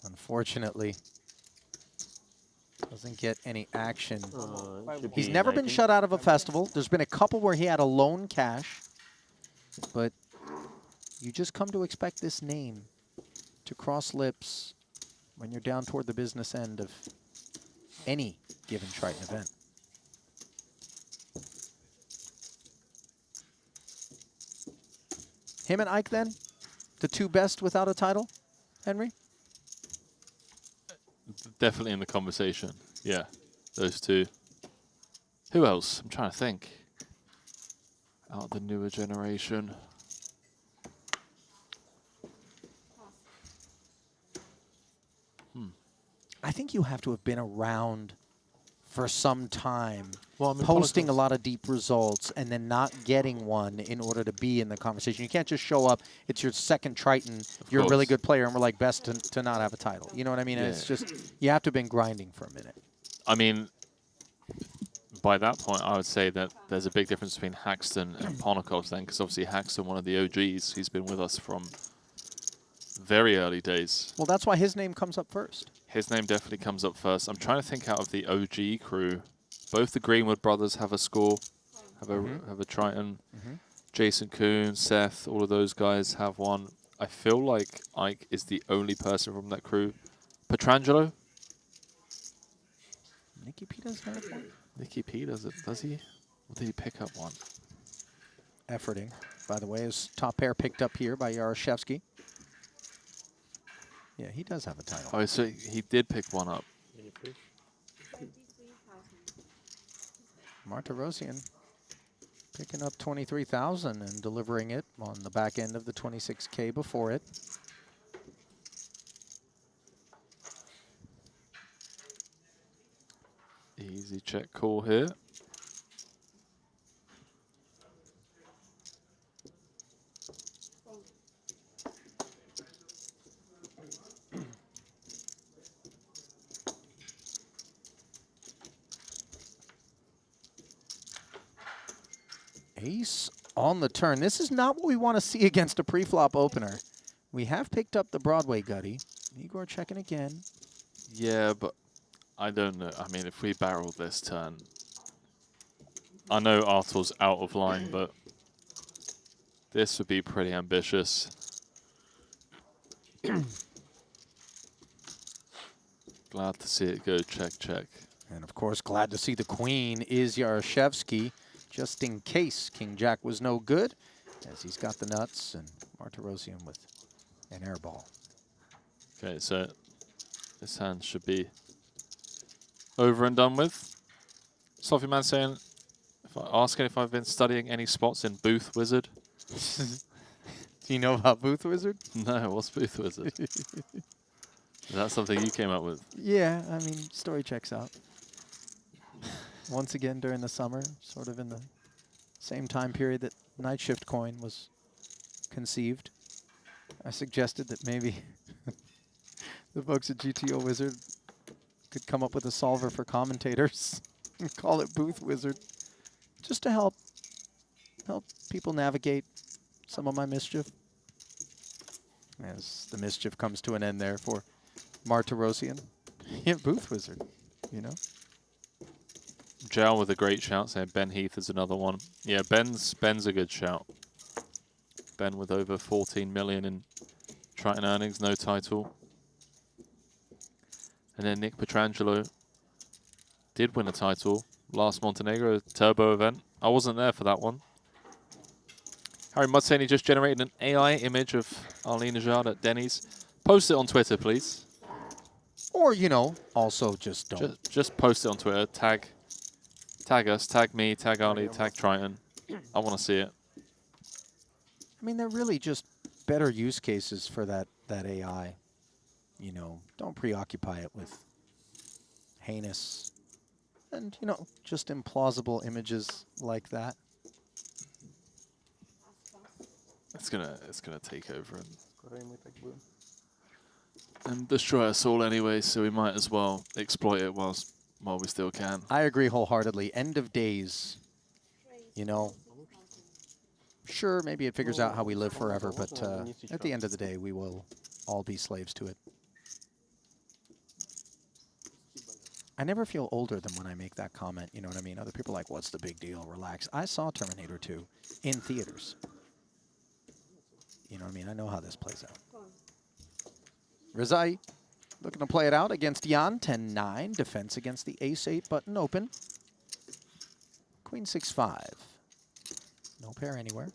Unfortunately, doesn't get any action. He's never been shut out of a festival. There's been a couple where he had a lone cash. But you just come to expect this name to cross lips when you're down toward the business end of any given Triton event. Him and Ike, then? The 2 best without a title, Henry? Definitely in the conversation. Yeah, those 2. Who else? I'm trying to think. Out of the newer generation. I think you have to have been around for some time, well, I mean, posting a lot of deep results and then not getting one in order to be in the conversation. You can't just show up, it's your second Triton, you're a really good player, and we're like best to not have a title. You know what I mean? Yeah. It's just, you have to have been grinding for a minute. I mean, by that point, I would say that there's a big difference between Haxton and Ponakov then, because obviously Haxton, one of the OGs, he's been with us from very early days. Well, that's why his name comes up first. His name definitely comes up first. I'm trying to think out of the OG crew. Both the Greenwood brothers have a score, have a Triton. Jason Kuhn, Seth, all of those guys have one. I feel like Ike is the only person from that crew. Petrangelo? Nicky P does have one. Nicky P does it, does he? Or did he pick up one? Efforting, by the way, is top pair picked up here by Yaroshevsky. Yeah, he does have a title. Oh, so he did pick one up. Martirosyan picking up 23,000 and delivering it on the back end of the 26K before it. Easy check call here. Ace on the turn. This is not what we want to see against a pre-flop opener. We have picked up the Broadway gutty. Igor checking again. Yeah, but I don't know. I mean, if we barrel this turn, I know Arthur's out of line, but This would be pretty ambitious. Glad to see it go check, check. And of course, glad to see the queen is Yarashevsky, just in case King Jack was no good, as he's got the nuts, and Martirosian with an air ball. Okay, so this hand should be over and done with. Sophie Man saying, asking if I've been studying any spots in Booth Wizard. Do you know about Booth Wizard? No, what's Booth Wizard? Is that something you came up with? Yeah, I mean, story checks out. Once again during the summer, sort of in the same time period that Night Shift Coin was conceived, I suggested that maybe the folks at GTO Wizard could come up with a solver for commentators and call it Booth Wizard, just to help people navigate some of my mischief. As the mischief comes to an end there for Martirosian. Yeah, Booth Wizard, you know. Jowl with a great shout saying Ben Heath is another one. Yeah, Ben's a good shout. Ben with over 14 million in Triton earnings, no title. And then Nick Petrangelo did win a title last Montenegro Turbo event. I wasn't there for that one. Harry Mudd saying he just generated an AI image of Arlene Najad at Denny's. Post it on Twitter, please. Or, you know, also just don't. Just post it on Twitter. Tag us, tag me, tag Ali, tag Triton. I want to see it. I mean, they're really just better use cases for that AI. You know, don't preoccupy it with heinous and, you know, just implausible images like that. It's gonna take over and destroy us all anyway, so we might as well exploit it while we still can. I agree wholeheartedly. End of days, you know. Sure, maybe it figures out how we live forever, but at the end of the day, we will all be slaves to it. I never feel older than when I make that comment, you know what I mean? Other people are like, what's the big deal? Relax. I saw Terminator 2 in theaters. You know what I mean? I know how this plays out. Rizai looking to play it out against Jan, 10-9. Defense against the ace-8 button open. Queen 6-5. No pair anywhere.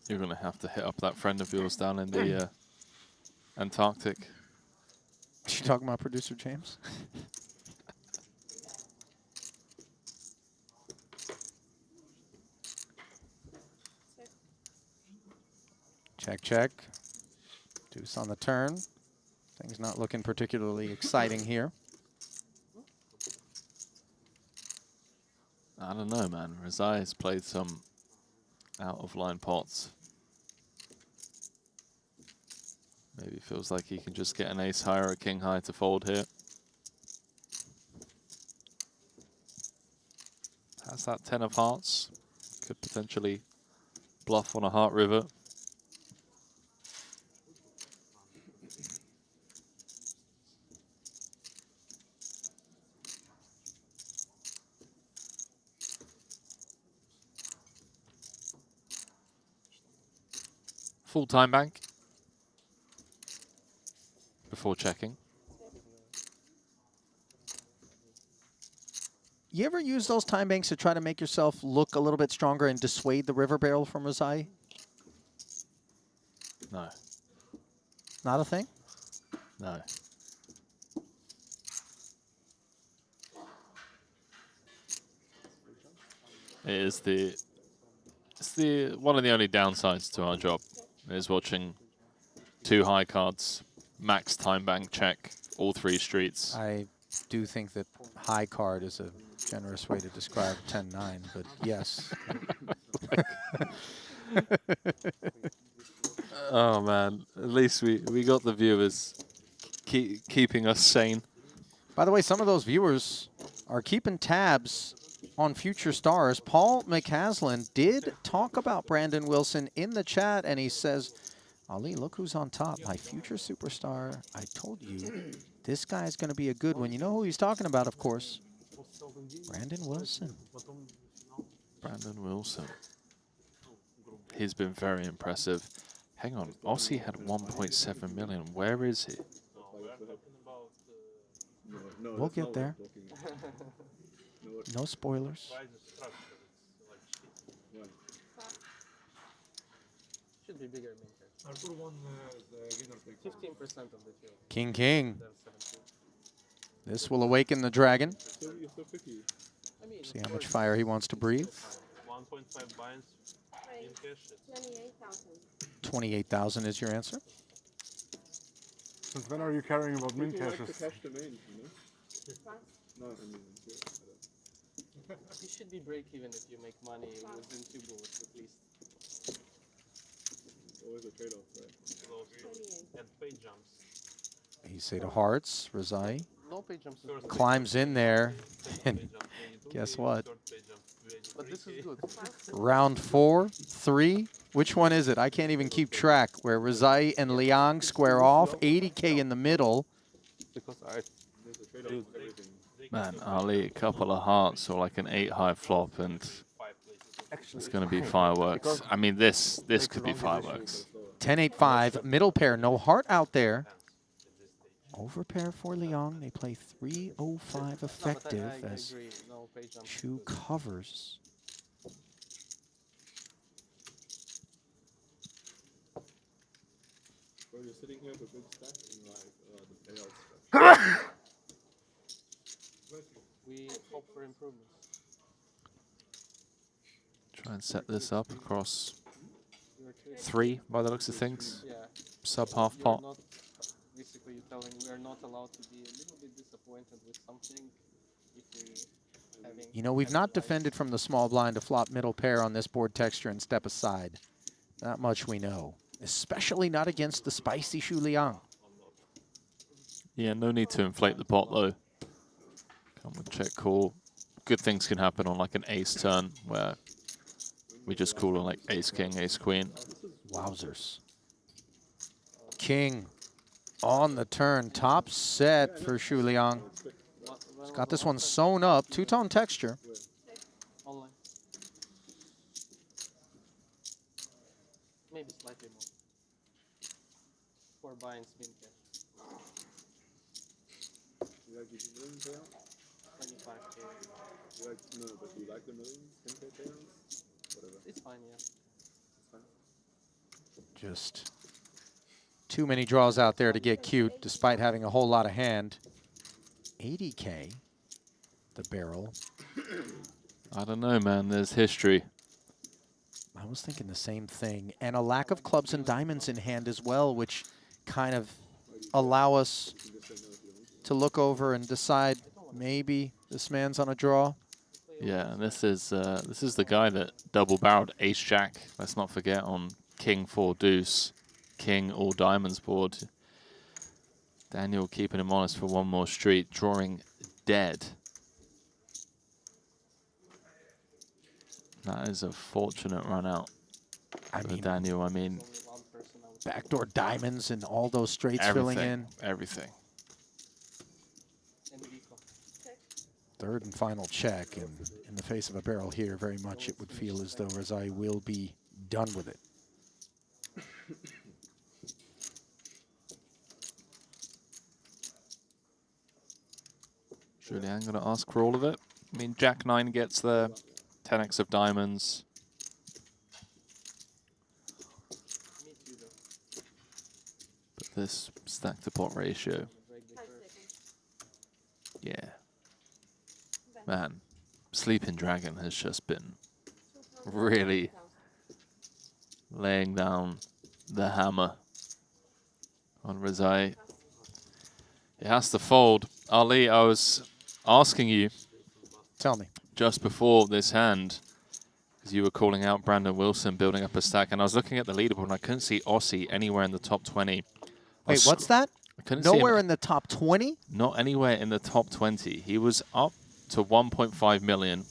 You're going to have to hit up that friend of yours down in the Antarctic. You talking about producer James? Check, check. Deuce on the turn. Things not looking particularly exciting here. I don't know, man. Rizai has played some out-of-line pots. Maybe feels like he can just get an ace high or a king high to fold here. Has that 10 of hearts. Could potentially bluff on a heart river. Full time bank before checking. You ever use those time banks to try to make yourself look a little bit stronger and dissuade the river barrel from Rizai? No. Not a thing? No. It's the one of the only downsides to our job is watching two high cards, max time bank check, all three streets. I do think that high card is a generous way to describe 10-9, but yes. Oh man, at least we got the viewers keeping us sane. By the way, some of those viewers are keeping tabs on future stars. Paul McCaslin did talk about Brandon Wilson in the chat, and he says, Ali, look who's on top. My future superstar. I told you, this guy is going to be a good one. You know who he's talking about, of course. Brandon Wilson. Brandon Wilson. He's been very impressive. Hang on, Aussie had 1.7 million. Where is he? We'll get there. No spoilers. Should be bigger main I'll put one the winner take. 15% of the field. King, king. Then 17. This will awaken the dragon. So you're so picky. I mean, See how much fire he wants to breathe. 1.5 binds in cash. 28,000 is your answer. Since when are you caring about min People like to caches? cash the main, you know? No, I mean, you should be break even if you make money within 2 bullets at least. always a trade-off, right? And pay jumps. He say to hearts, Razai No pay jumps. climbs in there, and guess what? But this is good. Round 4, 3. Which one is it? I can't even keep track. Where Razai and Liang square off, 80K in the middle. Because There's a trade-off with everything. Man, Ali, a couple of hearts or like an 8-high flop, and it's going to be fireworks. I mean, this could be fireworks. 10-8-5, middle pair, no heart out there. Over pair for Liang. They play 305 effective as agree. No pay jumps. Chu covers. Bro, you're sitting here with a big stack and like the payouts. We hope for improvements. Try and set this up across 3 by the looks of things. Yeah. Sub half You're pot. not, basically, you're telling we are not allowed to be a little bit disappointed with something if we having. You know, we've not defended from the small blind to flop middle pair on this board texture and step aside. Not much we know. Especially not against the spicy Shu Liang. Yeah, no need to inflate the pot though. Come with check call. Good things can happen on like an ace turn where we just call on like ace king, ace queen. Wowzers. King on the turn. Top set for Shu Liang. He's got this one sewn up. Two-tone texture. Online. Maybe slightly more. 4 binds, min cash. You like the million payout? 25K. You like, no, but you like the millions, 10K payouts? Whatever. It's fine, yeah. It's fine. Just too many draws out there to get cute, despite having a whole lot of hand. 80K, the barrel. I don't know, man. There's history. I was thinking the same thing. And a lack of clubs and diamonds in hand as well, which kind of allow us to look over and decide maybe this man's on a draw. Yeah, and this is the guy that double-barreled ace jack. Let's not forget on king 4 deuce, king all diamonds board. Daniel keeping him honest for one more street, drawing dead. That is a fortunate run out for Daniel. I mean, backdoor diamonds and all those straights filling in. Everything. Third and final check, and in the face of a barrel here, very much it would feel as though Razai will be done with it. Julian going to ask for all of it. I mean, Jack 9 gets there, 10x of diamonds. But this stack to pot ratio. Yeah. Man, Sleeping Dragon has just been really laying down the hammer on Razai. It has to fold. Ali, I was asking you. Tell me. Just before this hand, because you were calling out Brandon Wilson building up a stack, and I was looking at the leaderboard and I couldn't see Aussie anywhere in the top 20. Wait, what's that? I couldn't see Nowhere him, in the top 20? Not anywhere in the top 20. He was up to 1.5 million.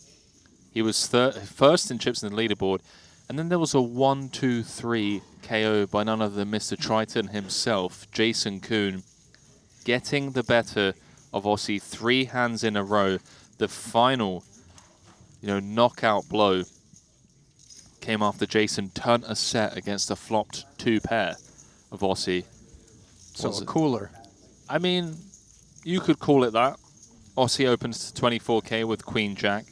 He was first in chips in the leaderboard, and then there was a 1-2-3 KO by none other than Mr. Triton himself, Jason Kuhn, getting the better of Aussie 3 hands in a row. The final, knockout blow came after Jason turned a set against a flopped 2 pair of Aussie. So a cooler. I mean, you could call it that. Aussie opens to 24K with Queen Jack.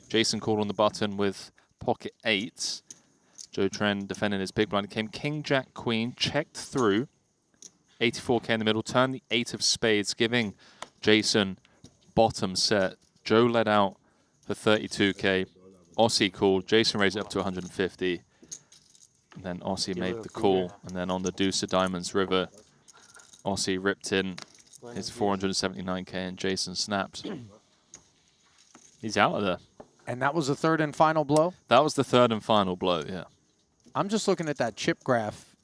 Jason called on the button with pocket 8s. Joe Tren defending his big blind. Came King Jack Queen, checked through. 84K in the middle, turned the 8 of spades, giving Jason bottom set. Joe led out for 32K. Aussie called. Jason raised it up to 150. And then Aussie made the call. And then on the deuce of diamonds river, Aussie ripped in his 479K and Jason snapped. He's out of there. And that was the third and final blow? That was the third and final blow, yeah. I'm just looking at that chip graph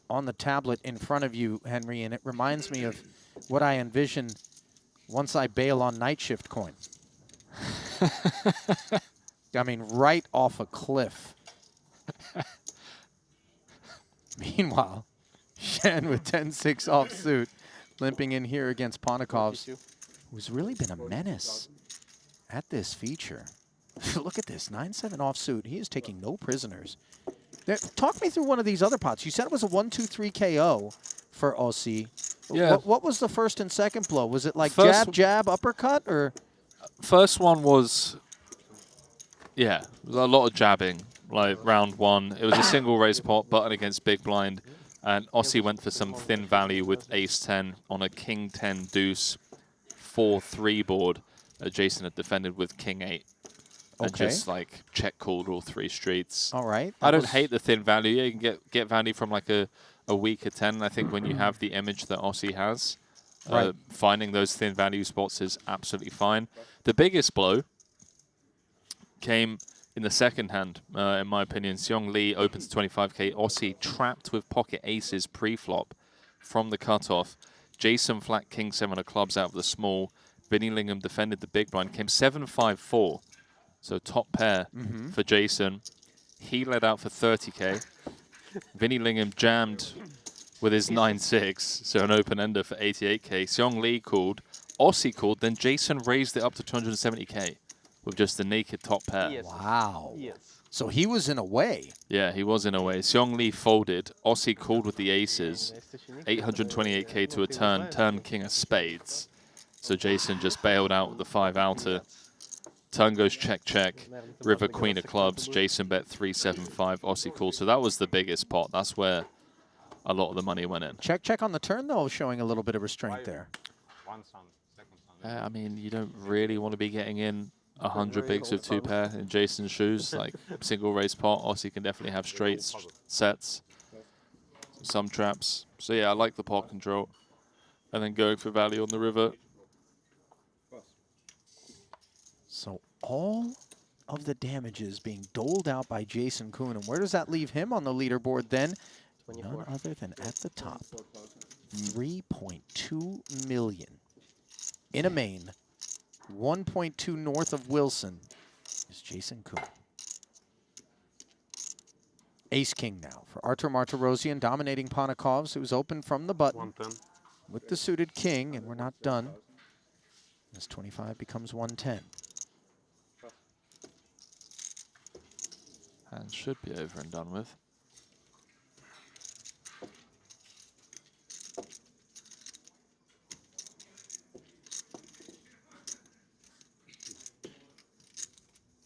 on the tablet in front of you, Henry, and it reminds me of what I envision once I bail on night shift coin. I mean, right off a cliff. Meanwhile, Shen with 10-6 offsuit, limping in here against Ponikovs, who's really been a menace at this feature. Look at this, 9-7 offsuit. He is taking no prisoners. Talk me through one of these other pots. You said it was a 1-2-3 KO for Aussie. Yeah. What was the first and second blow? Was it like First jab, jab, uppercut, or? First one was, yeah, it was a lot of jabbing. Like round 1, it was a single raise pot, button against big blind, and Aussie went for some thin value with ace 10 on a king 10 deuce 4-3 board that Jason had defended with king 8. And just like check called all 3 streets. All right. I don't hate the thin value. Yeah, you can get value from like a weaker 10. I think when you have the image that Aussie has, finding those thin value spots is absolutely fine. The biggest blow came in the second hand, in my opinion. Seong Lee opens 25K. Aussie trapped with pocket aces pre-flop from the cutoff. Jason flat king 7 of clubs out of the small. Vinny Lingham defended the big blind. Came 7-5-4. So top pair for Jason. He led out for 30K. Vinny Lingham jammed with his 9-6, so an open ender for 88K. Seong Lee called, Aussie called, then Jason raised it up to 270K with just a naked top pair. Yes. Wow. Yes. So he was in a way. Yeah, he was in a way. Seong Lee folded. Aussie called with the aces. 828K to a turn king of spades. So Jason just bailed out with the 5 outer. Turn goes check, check. River queen of clubs. Jason bet 375. Aussie called. So that was the biggest pot. That's where a lot of the money went in. Check, check on the turn, though, showing a little bit of restraint there. I mean, you don't really want to be getting in 100 bigs with 2 pair in Jason's shoes. Like single raise pot. Aussie can definitely have straights, sets, some traps. So yeah, I like the pot control. And then going for value on the river. So all of the damages being doled out by Jason Kuhn. And where does that leave him on the leaderboard then? 24. None other than at the top. 3.2 million. In a main, 1.2 north of Wilson is Jason Kuhn. Ace-king now for Artur Martirosyan, dominating Ponikovs, who's open from the button with the suited king, and we're not done. This 25 becomes 110. And should be over and done with.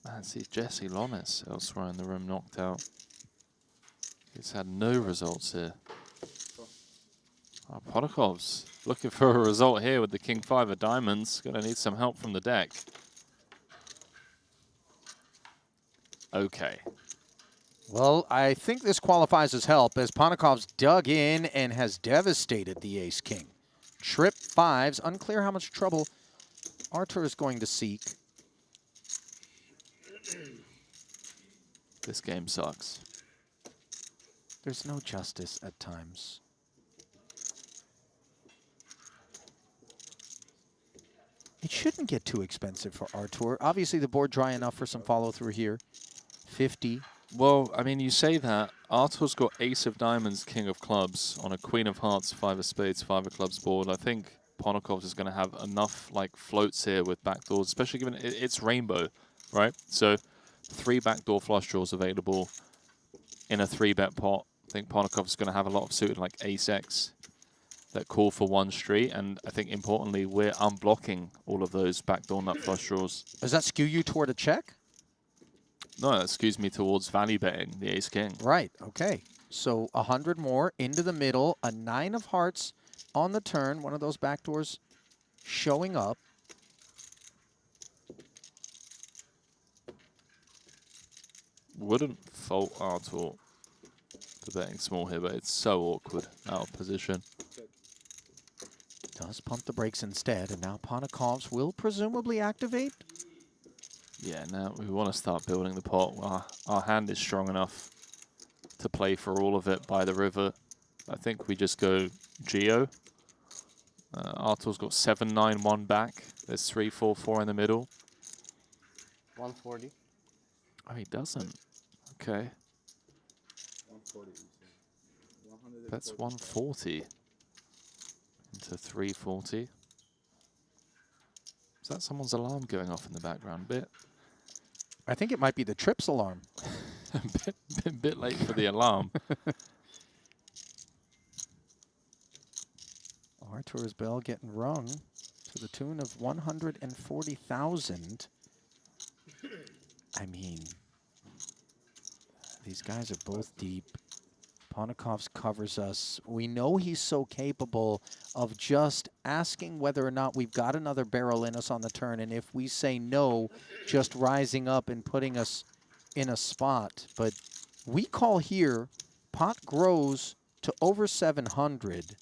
Man, see Jesse Lonis elsewhere in the room knocked out. He's had no results here. Oh, Ponikovs looking for a result here with the King 5 of diamonds. Gonna need some help from the deck. Okay. Well, I think this qualifies as help as Ponikovs dug in and has devastated the ace-king. Trip 5s, unclear how much trouble Artur is going to seek. This game sucks. There's no justice at times. It shouldn't get too expensive for Artur. Obviously, the board dry enough for some follow-through here. 50. Well, I mean, you say that. Artur's got ace of diamonds, king of clubs on a queen of hearts, 5 of spades, 5 of clubs board. I think Ponikovs is going to have enough like floats here with backdoors, especially given it's rainbow, right? So 3 backdoor flush draws available. in a 3-bet pot. I think Pontikov's going to have a lot of suited like ace-x that call for one street, and I think importantly, we're unblocking all of those backdoor nut flush draws. Does that skew you toward a check? No, that skews me towards value betting the ace-king. Right, okay. So 100 more into the middle, a 9 of hearts on the turn, one of those backdoors showing up. Wouldn't fault Artur for betting small here, but it's so awkward out of position. Does pump the brakes instead, and now Pontikov's will presumably activate. Yeah, now we want to start building the pot. Our hand is strong enough to play for all of it by the river. I think we just go Geo. Artur's got 7-9-1 back. There's 3-4-4 in the middle. 140. Oh, he doesn't. Okay. 140. That's 140 into 340. Is that someone's alarm going off in the background? Bit. I think it might be the trips alarm. bit late for the alarm. Artur's bell getting rung to the tune of 140,000. I mean, these guys are both deep. Pontikov's covers us. We know he's so capable of just asking whether or not we've got another barrel in us on the turn, and if we say no, just rising up and putting us in a spot. But we call here, pot grows to over 700.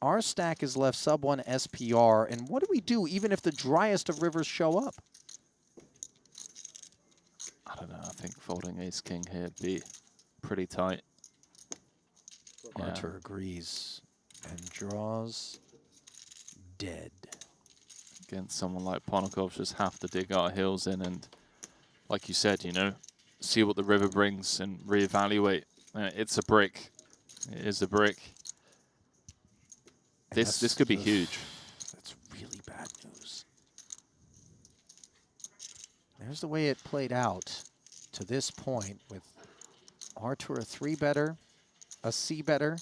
Our stack is left sub 1 SPR, and what do we do even if the driest of rivers show up? I don't know. I think folding ace-king here would be pretty tight. Artur agrees and draws dead. Against someone like Pontikov, just have to dig our heels in and, like you said, you know, see what the river brings and reevaluate. It's a brick. It is a brick. This could be huge. That's really bad news. There's the way it played out to this point with Artur a 3-better, a C-better,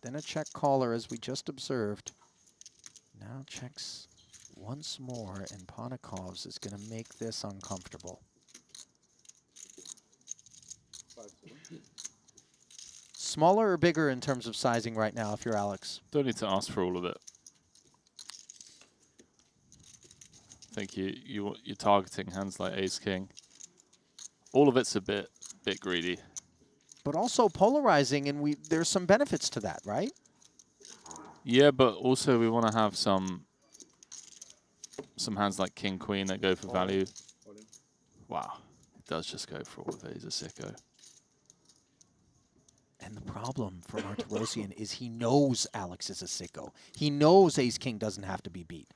then a check caller as we just observed. Now checks once more, and Pontikov's is going to make this uncomfortable. Smaller or bigger in terms of sizing right now if you're Alex? Don't need to ask for all of it. I think you're targeting hands like ace-king. All of it's a bit greedy. But also polarizing, and there's some benefits to that, right? Yeah, but also we want to have some hands like king, queen that go for value. Wow, it does just go for all of it. He's a sicko. And the problem for Arturosian is he knows Alex is a sicko. He knows ace-king doesn't have to be beat.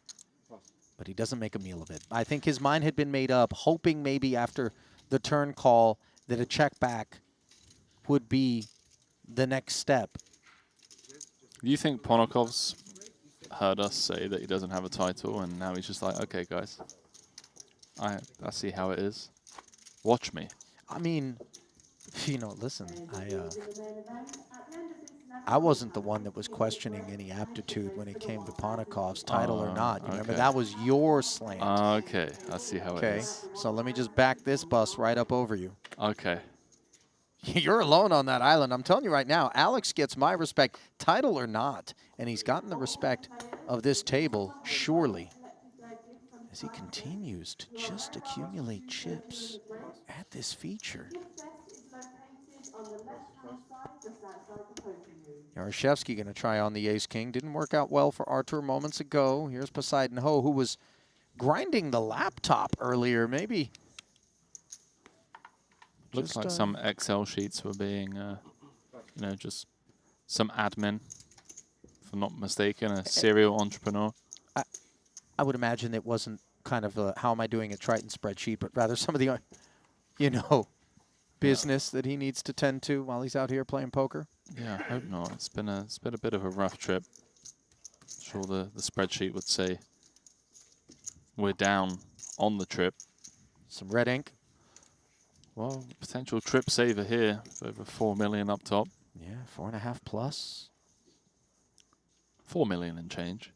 But he doesn't make a meal of it. I think his mind had been made up, hoping maybe after the turn call that a check back would be the next step. You think Pontikov's heard us say that he doesn't have a title, and now he's just like, okay, guys, I see how it is. Watch me. I mean, you know, listen, I wasn't the one that was questioning any aptitude when it came to Pontikov's title or not. You remember, that was your slant. Okay, I see how it is. Okay, so let me just back this bus right up over you. Okay. You're alone on that island. I'm telling you right now, Alex gets my respect, title or not. And he's gotten the respect of this table, surely, as he continues to just accumulate chips at this feature. Yaroshevsky going to try on the ace-king. Didn't work out well for Artur moments ago. Here's Poseidon Ho, who was grinding the laptop earlier. Maybe. Looks like some Excel sheets were being, you know, just some admin, if I'm not mistaken, a serial entrepreneur. I would imagine it wasn't kind of a how am I doing at Triton spreadsheet, but rather some of the, you know, business that he needs to tend to while he's out here playing poker. Yeah, I hope not. It's been a bit of a rough trip. I'm sure the spreadsheet would say we're down on the trip. Some red ink. Well, potential trip saver here. Over 4 million up top. Yeah, 4.5 plus. 4 million and change.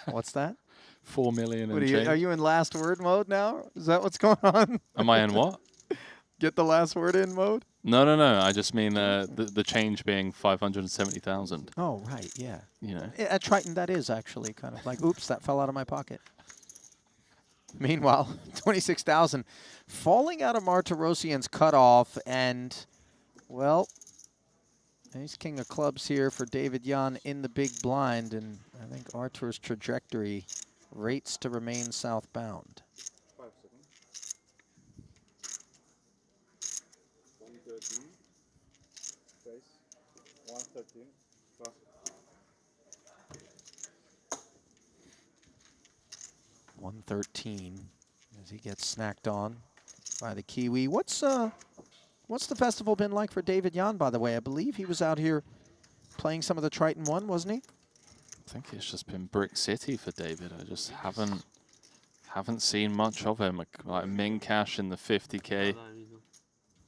What's that? 4 million What and are you, change. are you in last word mode now? Is that what's going on? Am I in what? Get the last word in mode? No. I just mean the change being 570,000. Oh, right, yeah. You know. At Triton, that is actually kind of like, oops, that fell out of my pocket. Meanwhile, 26,000 falling out of Martirosian's cutoff, and, well, he's king of clubs here for David Jan in the big blind, and I think Artur's trajectory rates to remain southbound. 5 seconds. 113. Face. 113. Plus. 113 as he gets snacked on by the Kiwi. What's the festival been like for David Jan, by the way? I believe he was out here playing some of the Triton 1, wasn't he? I think it's just been Brick City for David. I just haven't seen much of him. Like min cash in the 50K,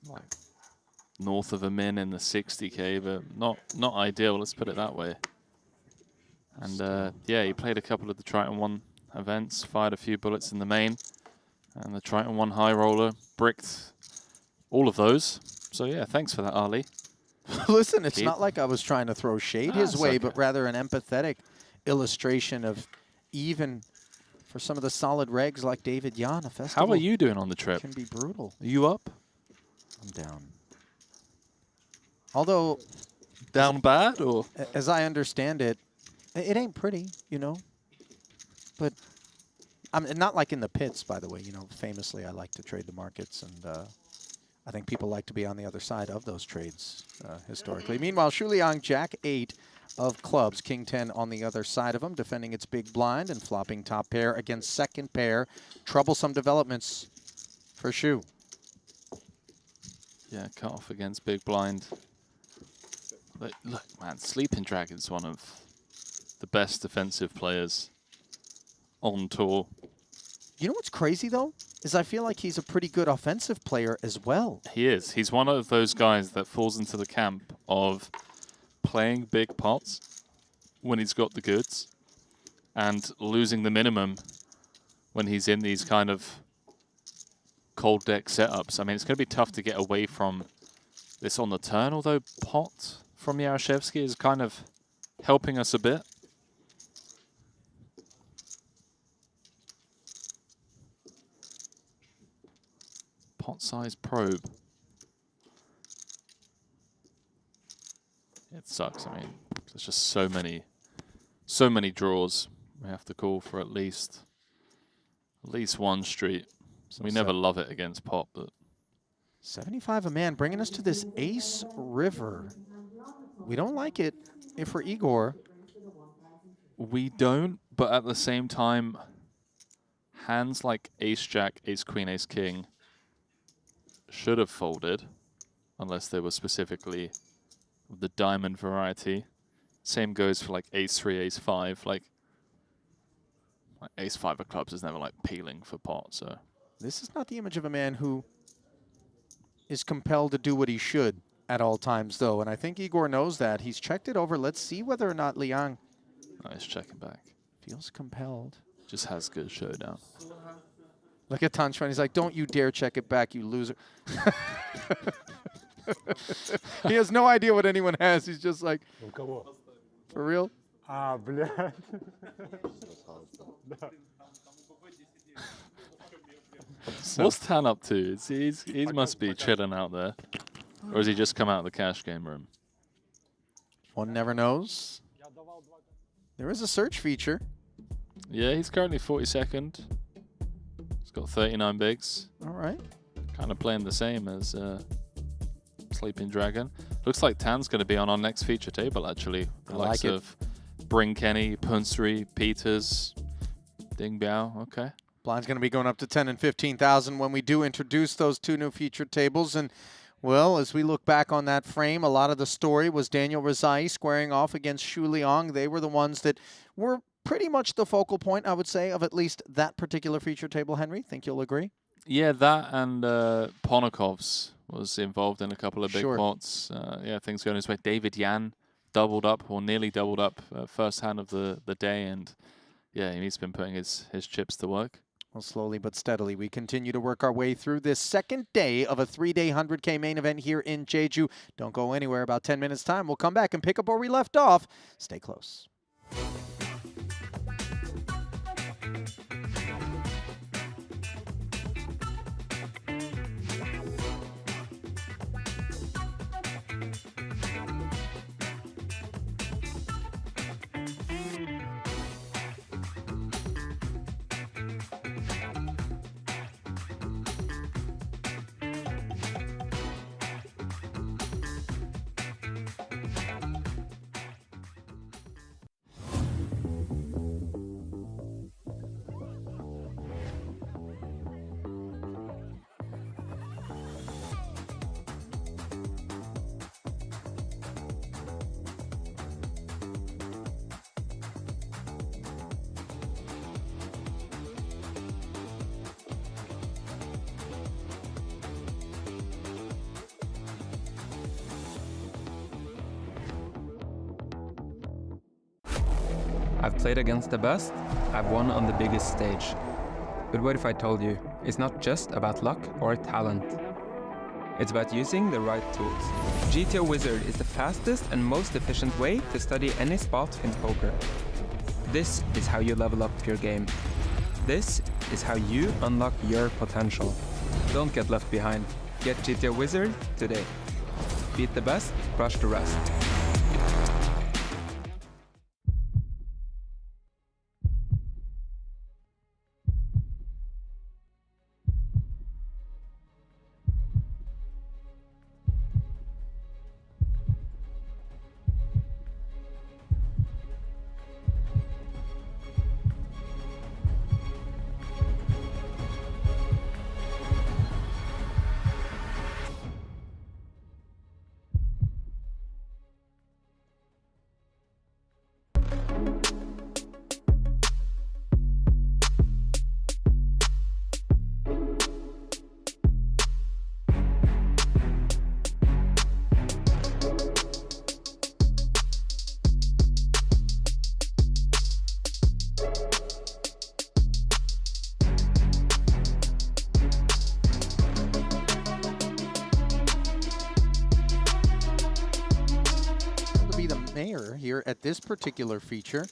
like north of a min in the 60K, but not ideal. Let's put it that way. And yeah, he played a couple of the Triton 1 events, fired a few bullets in the main, and the Triton 1 high roller bricked all of those. So yeah, thanks for that, Ali. Listen, it's not like I was trying to throw shade his way, okay. but rather an empathetic illustration of even for some of the solid regs like David Jan, a festival How are you doing on the trip? can be brutal. Are you up? I'm down. Although, Down bad, or? as I understand it, it ain't pretty, you know. But I'm not like in the pits, by the way. You know, famously, I like to trade the markets, and I think people like to be on the other side of those trades historically. Meanwhile, Shuliang, Jack 8 of clubs, King 10 on the other side of him, defending its big blind and flopping top pair against second pair. Troublesome developments for Shu. Yeah, cut off against big blind. But look, man, Sleeping Dragon's one of the best defensive players on tour. You know what's crazy, though? Is I feel like he's a pretty good offensive player as well. He is. He's one of those guys that falls into the camp of playing big pots when he's got the goods and losing the minimum when he's in these kind of cold deck setups. I mean, it's going to be tough to get away from this on the turn, although pot from Yaroshevsky is kind of helping us a bit. Pot size probe. It sucks. I mean, there's just so many draws we have to call for at least one street. So we never love it against pot, but 75 a man, bringing us to this ace river. We don't like it if we're Igor. we don't. But at the same time, hands like ace jack, ace queen, ace king should have folded, unless they were specifically the diamond variety. Same goes for like ace 3, ace 5. Like ace 5 of clubs is never like peeling for pot. So this is not the image of a man who is compelled to do what he should at all times, though. And I think Igor knows that. He's checked it over. Let's see whether or not Liang he's checking back. feels compelled. Just has good showdown. Look at Tanchuan. He's like, don't you dare check it back, you loser. He has no idea what anyone has. He's just like, for real? А, блядь. What's Tan up to? He must be chilling out there. Or has he just come out of the cash game room? One never knows. There is a search feature. Yeah, he's currently 42nd. He's got 39 bigs. All right. Kind of playing the same as Sleeping Dragon. Looks like Tan's going to be on our next feature table, actually. The likes like it. of Bring Kenny, Punsri, Peters, Ding Biao. Okay. Blind's going to be going up to 10 and 15,000 when we do introduce those two new featured tables. And, well, as we look back on that frame, a lot of the story was Daniel Rizai squaring off against Shu Liang. They were the ones that were pretty much the focal point, I would say, of at least that particular feature table, Henry. Think you'll agree? Yeah, that and Ponokov's was involved in a couple of big Sure. pots. Yeah, things going his way. David Yan doubled up, or nearly doubled up, first hand of the day, and yeah, he's been putting his chips to work. Well, slowly but steadily, we continue to work our way through this second day of a 3-day 100K main event here in Jeju. Don't go anywhere. About 10 minutes time, we'll come back and pick up where we left off. Stay close. I've played against the best, I've won on the biggest stage. But what if I told you, it's not just about luck or talent. It's about using the right tools. GTO Wizard is the fastest and most efficient way to study any spot in poker. This is how you level up your game. This is how you unlock your potential. Don't get left behind. Get GTO Wizard today. Beat the best, crush the rest. Here at this particular feature,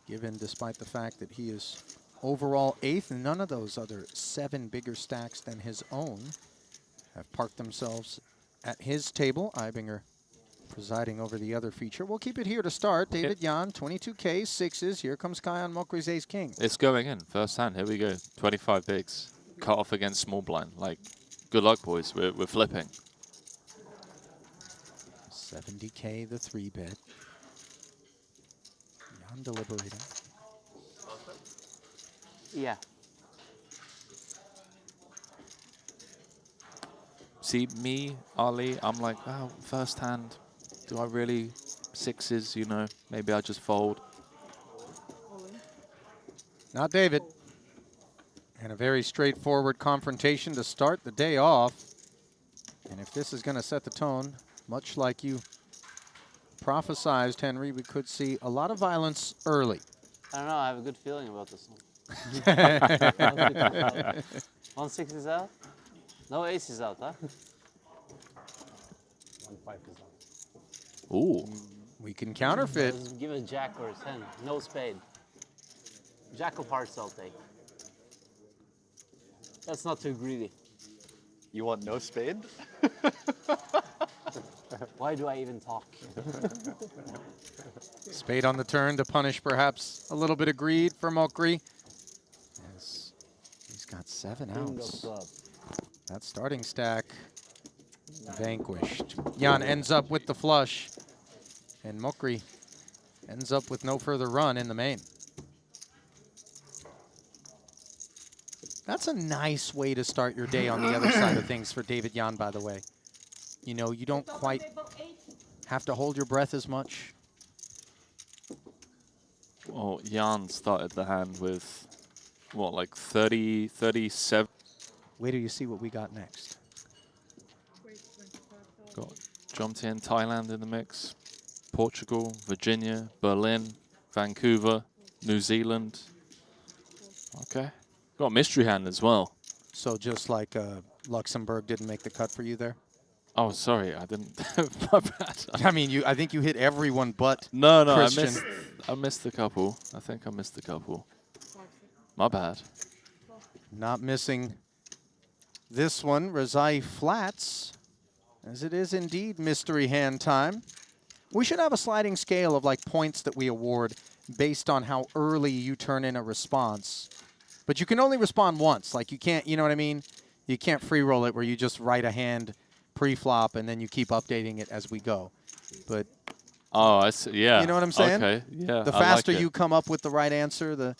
given despite the fact that he is overall 8th, and none of those other 7 bigger stacks than his own have parked themselves at his table. Ibinger presiding over the other feature. We'll keep it here to start. David Yan, 22K, 6s. Here comes Kyan Mokri's Ace King. It's going in, first hand. Here we go. 25 bigs. Cut off against small blind. Like, good luck, boys. We're flipping. 70K, the 3-bet. Yan deliberating. Yeah. See, me, Ali, I'm like, oh, first hand. Do I really 6s, you know? Maybe I just fold. Not David. And a very straightforward confrontation to start the day off. And if this is going to set the tone, much like you prophesized, Henry, we could see a lot of violence early. I don't know, I have a good feeling about this one. 1-6 is out? No ace is out, huh? 1-5 is out. Ooh. We can counterfeit. Let's give a jack or a 10. No spade. Jack of hearts I'll take. That's not too greedy. You want no spade? Why do I even talk? Spade on the turn to punish perhaps a little bit of greed for Mokri. Yes, he's got 7 outs. That starting stack vanquished. Yan ends up with the flush, and Mokri ends up with no further run in the main. That's a nice way to start your day on the other side of things for David Yan, by the way. You know, you don't quite have to hold your breath as much. Well, Jan started the hand with, what, like 30, 37? Wait till you see what we got next. Got Jomtien, Thailand in the mix. Portugal, Virginia, Berlin, Vancouver, New Zealand. Okay. Got a mystery hand as well. So just like Luxembourg didn't make the cut for you there? Oh, sorry, I didn't. My bad. I mean, I think you hit everyone but No, Christian. I missed a couple. I think I missed a couple. My bad. Not missing this one, Razai Flats, as it is indeed mystery hand time. We should have a sliding scale of like points that we award based on how early you turn in a response. But you can only respond once. Like you can't, you know what I mean? You can't free roll it where you just write a hand pre-flop and then you keep updating it as we go. But oh, I see. Yeah. You know what I'm saying? Okay. Yeah. The I faster like it. you come up with the right answer, the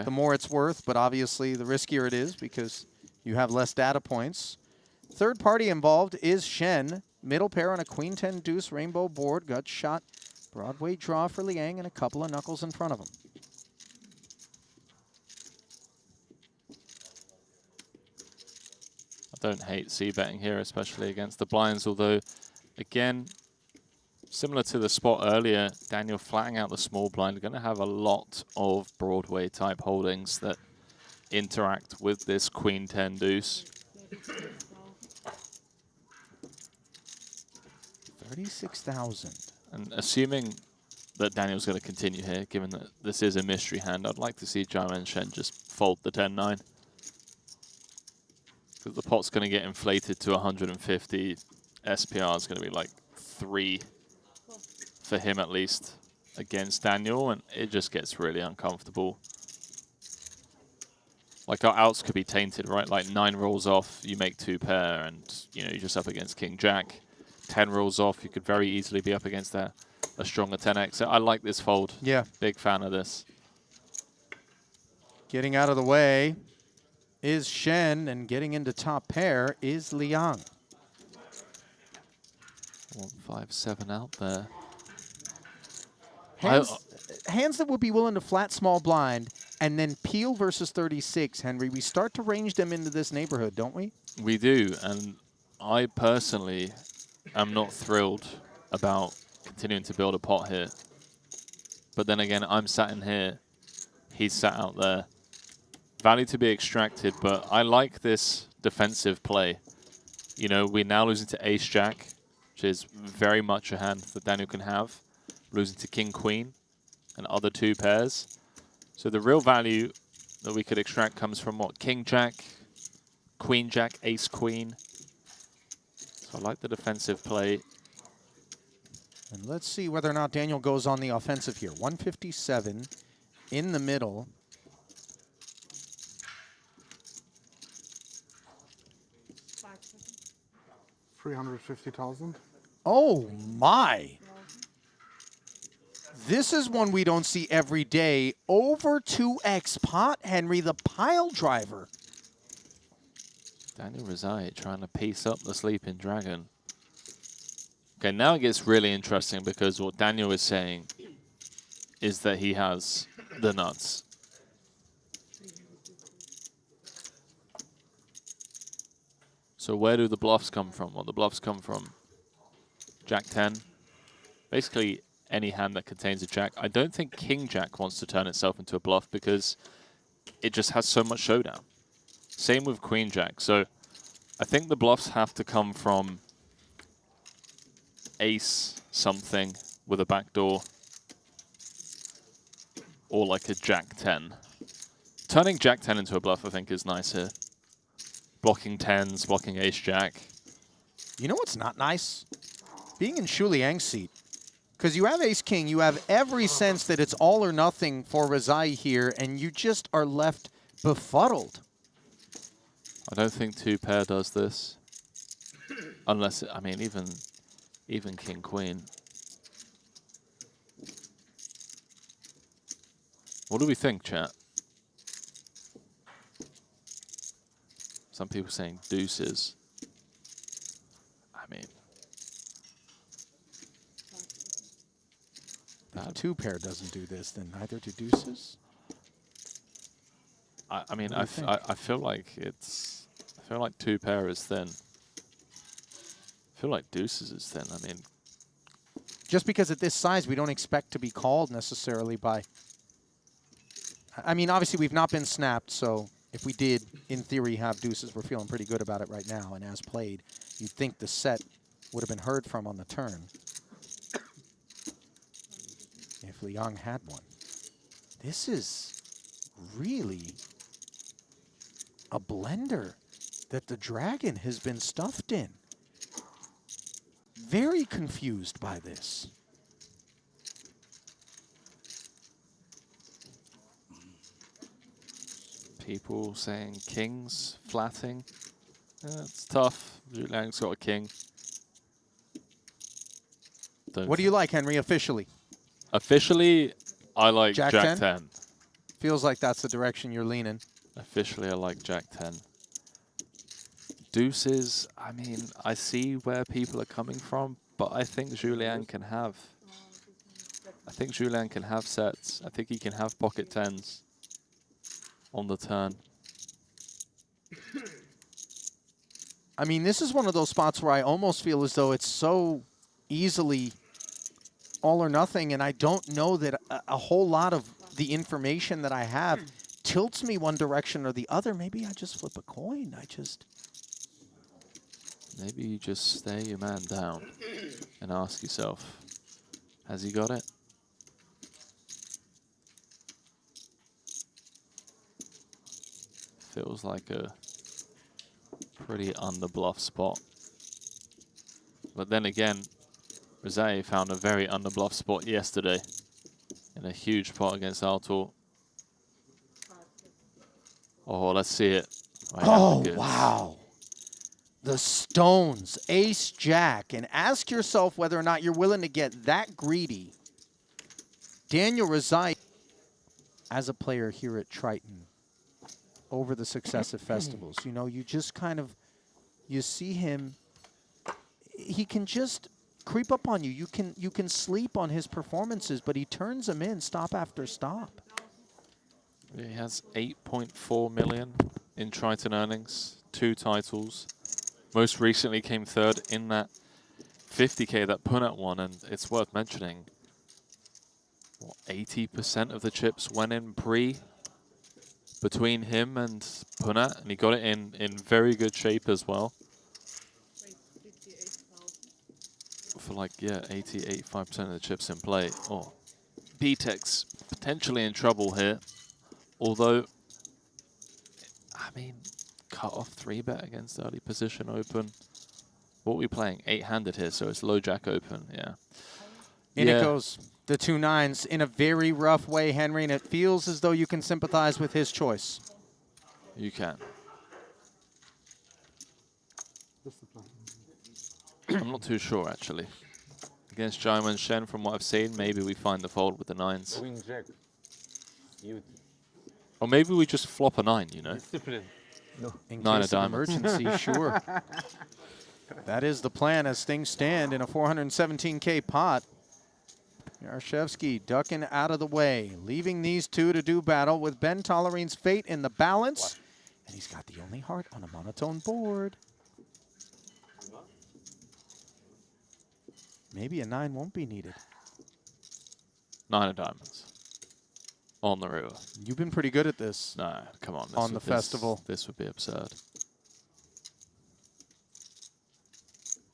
more it's worth. But obviously, the riskier it is because you have less data points. Third party involved is Shen. Middle pair on a queen 10 deuce rainbow board. Gut shot. Broadway draw for Liang and a couple of knuckles in front of him. I don't hate c-betting here, especially against the blinds, although, again, similar to the spot earlier, Daniel flatting out the small blind, going to have a lot of Broadway type holdings that interact with this queen 10 deuce. 36,000. And assuming that Daniel's going to continue here, given that this is a mystery hand, I'd like to see Zhao and Shen just fold the 10-9. Because the pot's going to get inflated to 150. SPR is going to be like 3 for him at least against Daniel, and it just gets really uncomfortable. Like our outs could be tainted, right? Like 9 rolls off, you make 2 pair, and you're just up against King Jack. 10 rolls off, you could very easily be up against a stronger 10x. So I like this fold. Yeah. Big fan of this. Getting out of the way is Shen, and getting into top pair is Liang. 1-5-7 out there. Hands that would be willing to flat small blind and then peel versus 36, Henry, we start to range them into this neighborhood, don't we? We do, and I personally am not thrilled about continuing to build a pot here. But then again, I'm sat in here, he's sat out there. Value to be extracted, but I like this defensive play. We're now losing to Ace-Jack, which is very much a hand that Daniel can have. Losing to King-Queen and other 2 pairs. So the real value that we could extract comes from what? King-Jack, Queen-Jack, Ace-Queen. So I like the defensive play. And let's see whether or not Daniel goes on the offensive here. 157 in the middle. $350,000. Oh my! This is one we don't see every day. Over 2x pot, Henry, the pile driver. Daniel Razai trying to piece up the sleeping dragon. Okay, now it gets really interesting because what Daniel is saying is that he has the nuts. So where do the bluffs come from? Well, the bluffs come from Jack 10. Basically, any hand that contains a jack. I don't think King Jack wants to turn itself into a bluff because it just has so much showdown. Same with Queen Jack. So I think the bluffs have to come from Ace something with a backdoor or like a Jack 10. Turning Jack 10 into a bluff I think is nice here. Blocking 10s, blocking Ace-Jack. You know what's not nice? Being in Shu Liang's seat. Because you have Ace-King, you have every sense that it's all or nothing for Razai here, and you just are left befuddled. I don't think 2 pair does this. Unless, I mean, even King-Queen. What do we think, chat? Some people saying deuces. I mean, If two pair doesn't do this, then neither do deuces. I mean, What do you I feel like it's. I feel like two pair is thin. I feel like deuces is thin. I mean, Just because at this size, we don't expect to be called necessarily by... I mean, obviously, we've not been snapped, so if we did, in theory, have deuces, we're feeling pretty good about it right now. And as played, you'd think the set would have been heard from on the turn if Liang had one. This is really a blender that the dragon has been stuffed in. Very confused by this. people saying kings flatting. It's tough. Liang's got a king. What do you like, Henry, officially? Officially, I like Jack Jack 10? 10. Feels like that's the direction you're leaning. Officially, I like Jack 10. Deuces, I mean, I see where people are coming from, but I think Julien can have... I think Julien can have sets. I think he can have pocket 10s on the turn. I mean, this is one of those spots where I almost feel as though it's so easily all or nothing, and I don't know that a whole lot of the information that I have tilts me one direction or the other. Maybe I just flip a coin. Maybe you just stare your man down and ask yourself, has he got it? Feels like a pretty underbluff spot. But then again, Rosé found a very underbluff spot yesterday in a huge pot against Artur. Oh, let's see it. Right, oh, wow. The stones, ace, jack, and ask yourself whether or not you're willing to get that greedy. Daniel Rosé, as a player here at Triton, over the successive festivals, you know, you just kind of, you see him, he can just creep up on you. You can sleep on his performances, but he turns them in stop after stop. He has 8.4 million in Triton earnings, 2 titles. Most recently came third in that 50K that Punat won, and it's worth mentioning, 80% of the chips went in pre between him and Punat, and he got it in very good shape as well. For like, yeah, 85% of the chips in play. Oh, B-Tech's potentially in trouble here. Although, I mean, cut off 3-bet against early position open. What are we playing? 8-handed here, so it's low jack open, yeah. In it goes. The 2 9s in a very rough way, Henry, and it feels as though you can sympathize with his choice. You can. I'm not too sure, actually. Against Jaiman Shen, from what I've seen, maybe we find the fold with the 9s. Queen Jack. Or maybe we just flop a 9, you know? In 9 case of of diamonds. emergency, sure. That is the plan as things stand in a 417K pot. Yarshevsky ducking out of the way, leaving these two to do battle with Ben Tollerine's fate in the balance. And he's got the only heart on a monotone board. Maybe a 9 won't be needed. 9 of diamonds. On the river. You've been pretty good at this. No, come on. On the festival. This would be absurd.